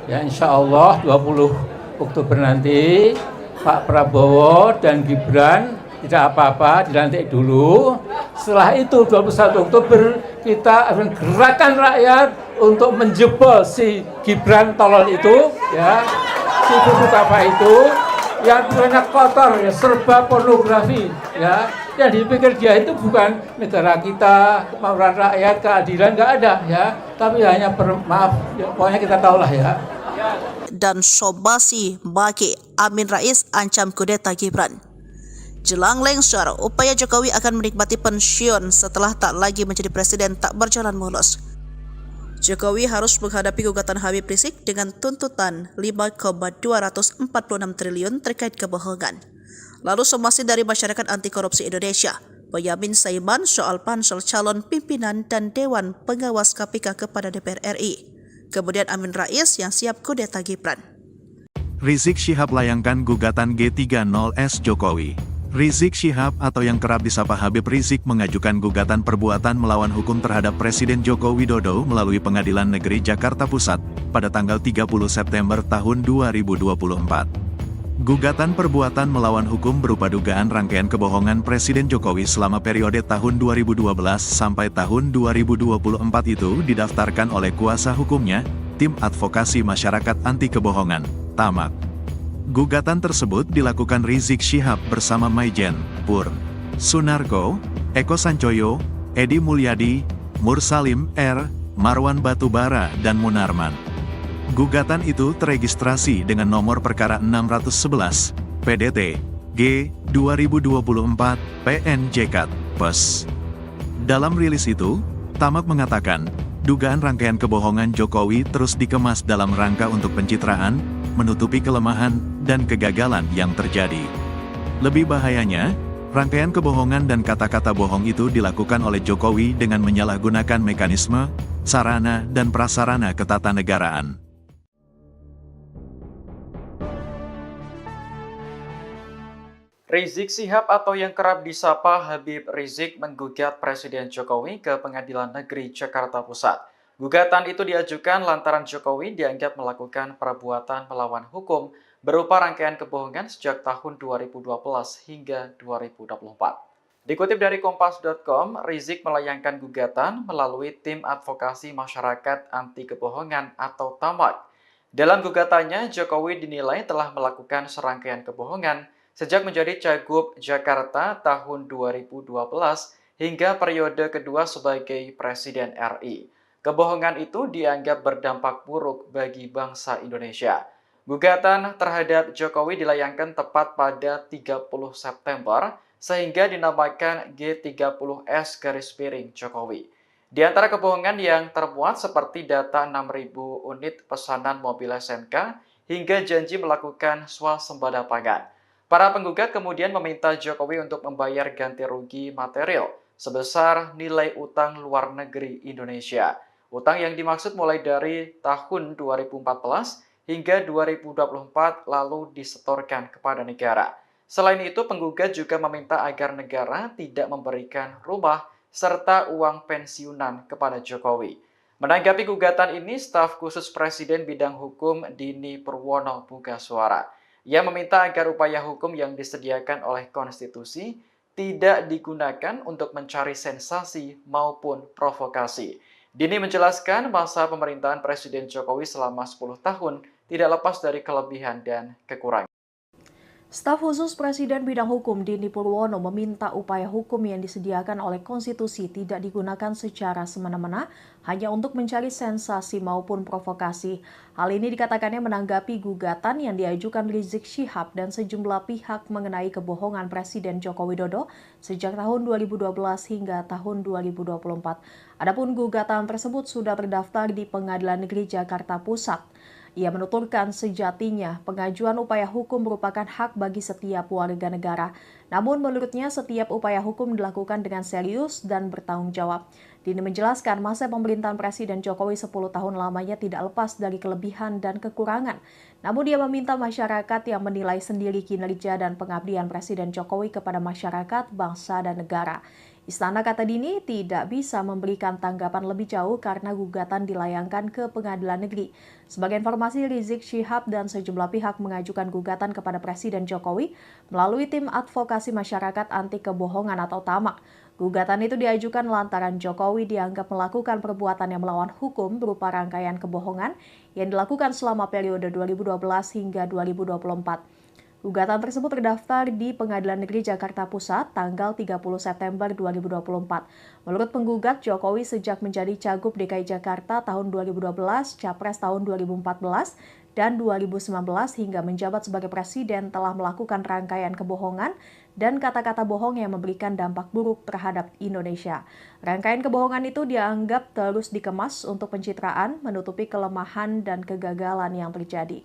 Ya insya Allah 20 Oktober nanti Pak Prabowo dan Gibran tidak apa-apa, dilantik dulu. Setelah itu 21 Oktober kita akan gerakan rakyat untuk menjebol si Gibran tolol itu, ya, si apa itu yang banyak kotor, ya, serba pornografi, ya. Yang dipikir dia itu bukan negara kita, kemauan rakyat, keadilan nggak ada, ya. Tapi hanya maaf, ya, pokoknya kita tahulah ya. Dan Sobasi Baki Amin Rais ancam kudeta Gibran. Jelang lengser, upaya Jokowi akan menikmati pensiun setelah tak lagi menjadi presiden tak berjalan mulus. Jokowi harus menghadapi gugatan Habib Rizik dengan tuntutan 5,246 triliun terkait kebohongan. Lalu somasi dari Masyarakat Anti Korupsi Indonesia, Boyamin Saiman soal pansel calon pimpinan dan Dewan Pengawas KPK kepada DPR RI. Kemudian Amin Rais yang siap kudeta Gibran. Rizik Syihab layangkan gugatan G30S Jokowi. Rizik Syihab atau yang kerap disapa Habib Rizik mengajukan gugatan perbuatan melawan hukum terhadap Presiden Joko Widodo melalui Pengadilan Negeri Jakarta Pusat pada tanggal 30 September tahun 2024. Gugatan perbuatan melawan hukum berupa dugaan rangkaian kebohongan Presiden Jokowi selama periode tahun 2012 sampai tahun 2024 itu didaftarkan oleh kuasa hukumnya, Tim Advokasi Masyarakat Anti Kebohongan, TAMAK. Gugatan tersebut dilakukan Rizik Syihab bersama Maijen, Pur, Sunarko, Eko Sancoyo, Edi Mulyadi, Mursalim R, Marwan Batubara, dan Munarman. Gugatan itu teregistrasi dengan nomor perkara 611, PDT, G, 2024, PNJK, PES. Dalam rilis itu, TAMAK mengatakan, dugaan rangkaian kebohongan Jokowi terus dikemas dalam rangka untuk pencitraan, menutupi kelemahan, dan kegagalan yang terjadi. Lebih bahayanya, rangkaian kebohongan dan kata-kata bohong itu dilakukan oleh Jokowi dengan menyalahgunakan mekanisme, sarana, dan prasarana ketatanegaraan. Rizik Syihab atau yang kerap disapa Habib Rizik menggugat Presiden Jokowi ke Pengadilan Negeri Jakarta Pusat. Gugatan itu diajukan lantaran Jokowi dianggap melakukan perbuatan melawan hukum berupa rangkaian kebohongan sejak tahun 2012 hingga 2024. Dikutip dari Kompas.com, Rizik melayangkan gugatan melalui Tim Advokasi Masyarakat Anti Kebohongan atau TAMAK. Dalam gugatannya, Jokowi dinilai telah melakukan serangkaian kebohongan sejak menjadi Cagup Jakarta tahun 2012 hingga periode kedua sebagai Presiden RI. Kebohongan itu dianggap berdampak buruk bagi bangsa Indonesia. Gugatan terhadap Jokowi dilayangkan tepat pada 30 September sehingga dinamakan G30S Jokowi. Di antara kebohongan yang termuat seperti data 6.000 unit pesanan mobil SNK hingga janji melakukan swasembada pangan. Para penggugat kemudian meminta Jokowi untuk membayar ganti rugi material sebesar nilai utang luar negeri Indonesia. Utang yang dimaksud mulai dari tahun 2014 hingga 2024 lalu disetorkan kepada negara. Selain itu, penggugat juga meminta agar negara tidak memberikan rumah serta uang pensiunan kepada Jokowi. Menanggapi gugatan ini, staf khusus Presiden bidang hukum Dini Purwono buka suara. Ia meminta agar upaya hukum yang disediakan oleh konstitusi tidak digunakan untuk mencari sensasi maupun provokasi. Dini menjelaskan masa pemerintahan Presiden Jokowi selama 10 tahun tidak lepas dari kelebihan dan kekurangan. Staf khusus Presiden bidang hukum Dini Purwono meminta upaya hukum yang disediakan oleh konstitusi tidak digunakan secara semena-mena hanya untuk mencari sensasi maupun provokasi. Hal ini dikatakannya menanggapi gugatan yang diajukan Rizik Syihab dan sejumlah pihak mengenai kebohongan Presiden Joko Widodo sejak tahun 2012 hingga tahun 2024. Adapun gugatan tersebut sudah terdaftar di Pengadilan Negeri Jakarta Pusat. Ia menuturkan sejatinya pengajuan upaya hukum merupakan hak bagi setiap warga negara. Namun menurutnya setiap upaya hukum dilakukan dengan serius dan bertanggung jawab. Dini menjelaskan masa pemerintahan Presiden Jokowi 10 tahun lamanya tidak lepas dari kelebihan dan kekurangan. Namun dia meminta masyarakat yang menilai sendiri kinerja dan pengabdian Presiden Jokowi kepada masyarakat, bangsa, dan negara. Istana, kata Dini, tidak bisa memberikan tanggapan lebih jauh karena gugatan dilayangkan ke Pengadilan Negeri. Sebagai informasi, Rizik Syihab dan sejumlah pihak mengajukan gugatan kepada Presiden Jokowi melalui tim advokasi masyarakat anti kebohongan atau TAMAK. Gugatan itu diajukan lantaran Jokowi dianggap melakukan perbuatan yang melawan hukum berupa rangkaian kebohongan yang dilakukan selama periode 2012 hingga 2024. Gugatan tersebut terdaftar di Pengadilan Negeri Jakarta Pusat tanggal 30 September 2024. Menurut penggugat, Jokowi sejak menjadi Cagup DKI Jakarta tahun 2012, Capres tahun 2014, dan 2019 hingga menjabat sebagai presiden telah melakukan rangkaian kebohongan dan kata-kata bohong yang memberikan dampak buruk terhadap Indonesia. Rangkaian kebohongan itu dianggap terus dikemas untuk pencitraan, menutupi kelemahan dan kegagalan yang terjadi.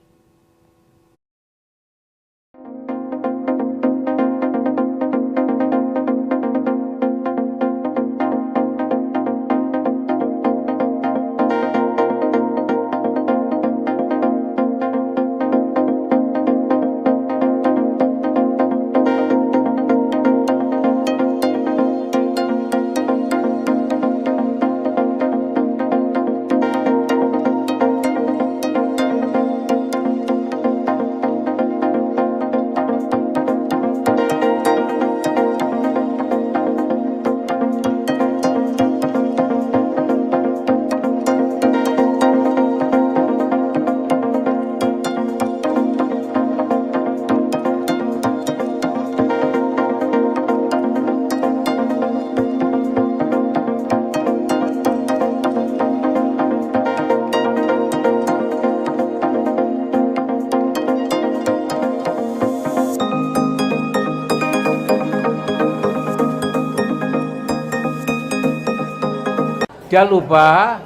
Dia lupa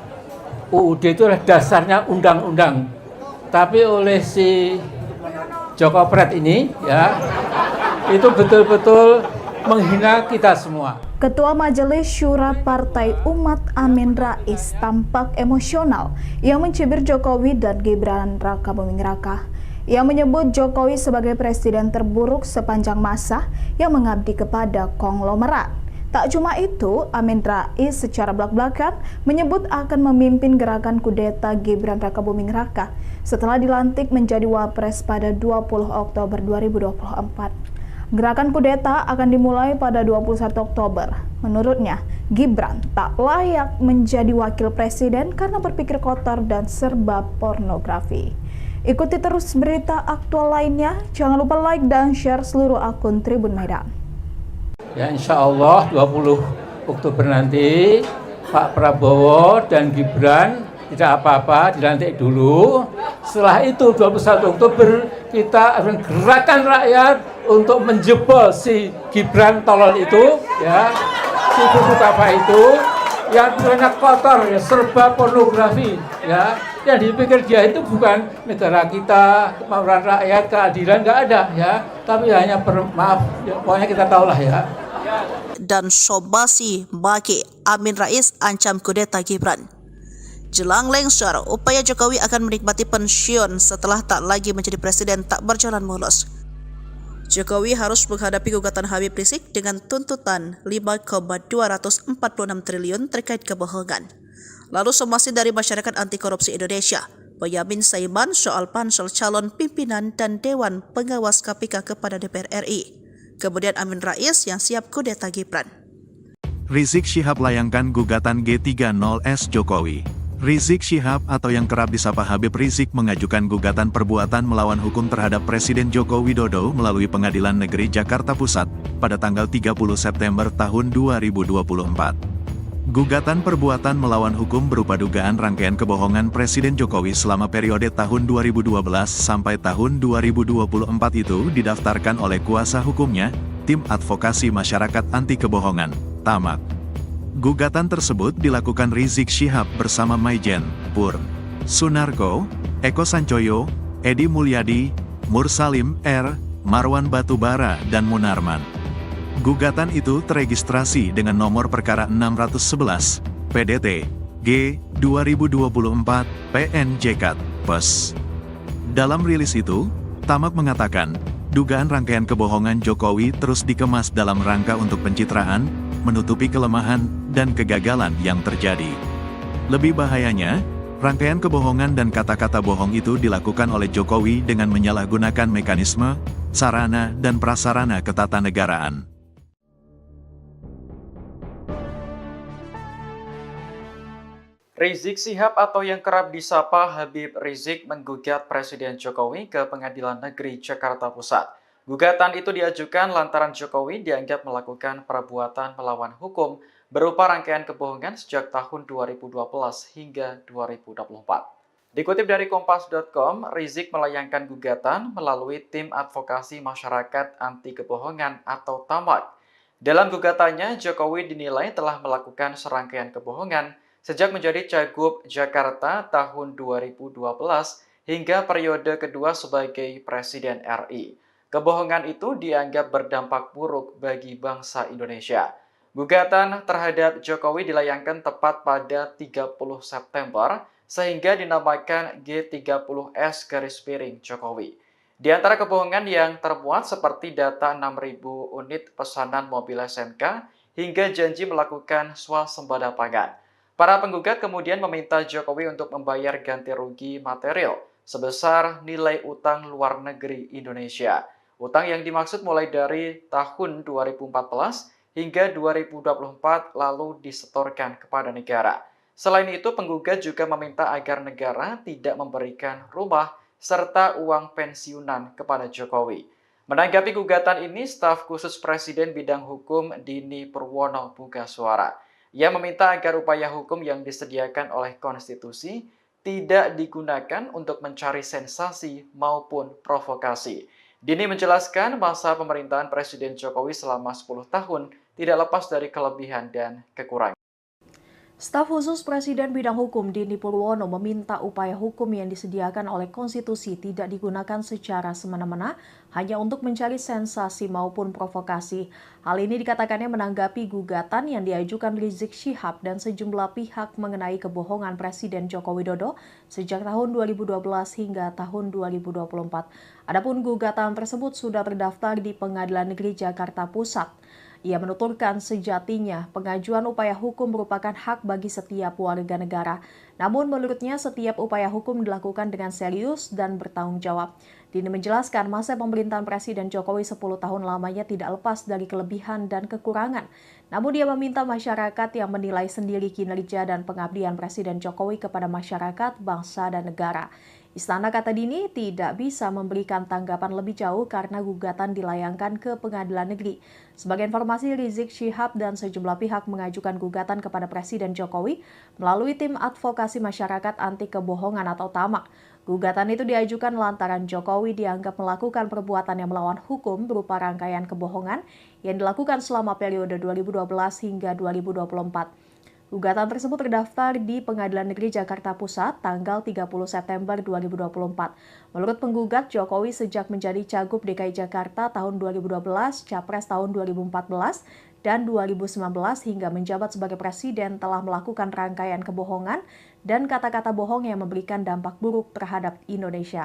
UUD itu adalah dasarnya undang-undang. Tapi oleh si Joko Pret ini ya, itu betul-betul menghina kita semua. Ketua Majelis Syura Partai Umat Amin Rais tampak emosional yang mencibir Jokowi dan Gibran Raka Buming Raka. Ia menyebut Jokowi sebagai presiden terburuk sepanjang masa yang mengabdi kepada konglomerat. Tak cuma itu, Amin Rais secara belak-belakan menyebut akan memimpin gerakan kudeta Gibran Raka Buming Raka setelah dilantik menjadi Wapres pada 20 Oktober 2024. Gerakan kudeta akan dimulai pada 21 Oktober. Menurutnya, Gibran tak layak menjadi wakil presiden karena berpikir kotor dan serba pornografi. Ikuti terus berita aktual lainnya. Jangan lupa like dan share seluruh akun Tribun Medan. Ya, insya Allah 20 Oktober nanti Pak Prabowo dan Gibran tidak apa-apa, dilantik dulu. Setelah itu 21 Oktober kita akan gerakan rakyat untuk menjebol si Gibran tolol itu, ya, si buku apa itu yang banyak kotor, ya, serba pornografi, ya. Yang dipikir dia itu bukan negara kita, kemauan rakyat, keadilan, nggak ada, ya. Tapi hanya maaf, ya, pokoknya kita tahulah, ya. Dan Sobasi Baki Amin Rais ancam kudeta Gibran. Jelang lengser, upaya Jokowi akan menikmati pensiun setelah tak lagi menjadi presiden tak berjalan mulus. Jokowi harus menghadapi gugatan Habib Rizik dengan tuntutan 5,246 triliun terkait kebohongan. Lalu somasi dari masyarakat anti korupsi Indonesia, Boyamin Saiman soal pansel calon pimpinan dan Dewan Pengawas KPK kepada DPR RI. Kemudian Amin Rais yang siap kudeta Gibran. Rizik Syihab layangkan gugatan G30S Jokowi. Rizik Syihab atau yang kerap disapa Habib Rizik mengajukan gugatan perbuatan melawan hukum terhadap Presiden Joko Widodo melalui Pengadilan Negeri Jakarta Pusat pada tanggal 30 September tahun 2024. Gugatan perbuatan melawan hukum berupa dugaan rangkaian kebohongan Presiden Jokowi selama periode tahun 2012 sampai tahun 2024 itu didaftarkan oleh kuasa hukumnya, Tim Advokasi Masyarakat Anti Kebohongan, TAMAK. Gugatan tersebut dilakukan Rizik Syihab bersama Maijen, Pur, Sunarko, Eko Sancoyo, Edi Mulyadi, Mursalim R, Marwan Batubara, dan Munarman. Gugatan itu teregistrasi dengan nomor perkara 611, PDT, G, 2024, PNJK, PES. Dalam rilis itu, TAMAK mengatakan, dugaan rangkaian kebohongan Jokowi terus dikemas dalam rangka untuk pencitraan, menutupi kelemahan, dan kegagalan yang terjadi. Lebih bahayanya, rangkaian kebohongan dan kata-kata bohong itu dilakukan oleh Jokowi dengan menyalahgunakan mekanisme, sarana, dan prasarana ketatanegaraan. Rizik Syihab atau yang kerap disapa Habib Rizik menggugat Presiden Jokowi ke Pengadilan Negeri Jakarta Pusat. Gugatan itu diajukan lantaran Jokowi dianggap melakukan perbuatan melawan hukum berupa rangkaian kebohongan sejak tahun 2012 hingga 2024. Dikutip dari Kompas.com, Rizik melayangkan gugatan melalui Tim Advokasi Masyarakat Anti Kebohongan atau TAMAK. Dalam gugatannya, Jokowi dinilai telah melakukan serangkaian kebohongan sejak menjadi Cagup Jakarta tahun 2012 hingga periode kedua sebagai Presiden RI. Kebohongan itu dianggap berdampak buruk bagi bangsa Indonesia. Gugatan terhadap Jokowi dilayangkan tepat pada 30 September sehingga dinamakan G30S Jokowi. Di antara kebohongan yang termuat seperti data 6.000 unit pesanan mobil SMK hingga janji melakukan swasembada pangan. Para penggugat kemudian meminta Jokowi untuk membayar ganti rugi material sebesar nilai utang luar negeri Indonesia. Utang yang dimaksud mulai dari tahun 2014 hingga 2024 lalu disetorkan kepada negara. Selain itu, penggugat juga meminta agar negara tidak memberikan rumah serta uang pensiunan kepada Jokowi. Menanggapi gugatan ini, staf khusus Presiden bidang hukum Dini Purwono buka suara. Ia meminta agar upaya hukum yang disediakan oleh konstitusi tidak digunakan untuk mencari sensasi maupun provokasi. Dini menjelaskan masa pemerintahan Presiden Jokowi selama 10 tahun tidak lepas dari kelebihan dan kekurangan. Staf khusus Presiden bidang hukum Dini Purwono meminta upaya hukum yang disediakan oleh konstitusi tidak digunakan secara semena-mena hanya untuk mencari sensasi maupun provokasi. Hal ini dikatakannya menanggapi gugatan yang diajukan Rizik Syihab dan sejumlah pihak mengenai kebohongan Presiden Joko Widodo sejak tahun 2012 hingga tahun 2024. Adapun gugatan tersebut sudah terdaftar di Pengadilan Negeri Jakarta Pusat. Ia menuturkan sejatinya pengajuan upaya hukum merupakan hak bagi setiap warga negara. Namun menurutnya setiap upaya hukum dilakukan dengan serius dan bertanggung jawab. Dini menjelaskan masa pemerintahan Presiden Jokowi 10 tahun lamanya tidak lepas dari kelebihan dan kekurangan. Namun dia meminta masyarakat yang menilai sendiri kinerja dan pengabdian Presiden Jokowi kepada masyarakat, bangsa, dan negara. Istana, kata Dini, tidak bisa memberikan tanggapan lebih jauh karena gugatan dilayangkan ke Pengadilan Negeri. Sebagai informasi, Rizik Syihab dan sejumlah pihak mengajukan gugatan kepada Presiden Jokowi melalui Tim Advokasi Masyarakat Anti Kebohongan atau TAMAK. Gugatan itu diajukan lantaran Jokowi dianggap melakukan perbuatan yang melawan hukum berupa rangkaian kebohongan yang dilakukan selama periode 2012 hingga 2024. Gugatan tersebut terdaftar di Pengadilan Negeri Jakarta Pusat tanggal 30 September 2024. Menurut penggugat, Jokowi sejak menjadi Cagup DKI Jakarta tahun 2012, Capres tahun 2014, dan 2019 hingga menjabat sebagai Presiden telah melakukan rangkaian kebohongan dan kata-kata bohong yang memberikan dampak buruk terhadap Indonesia.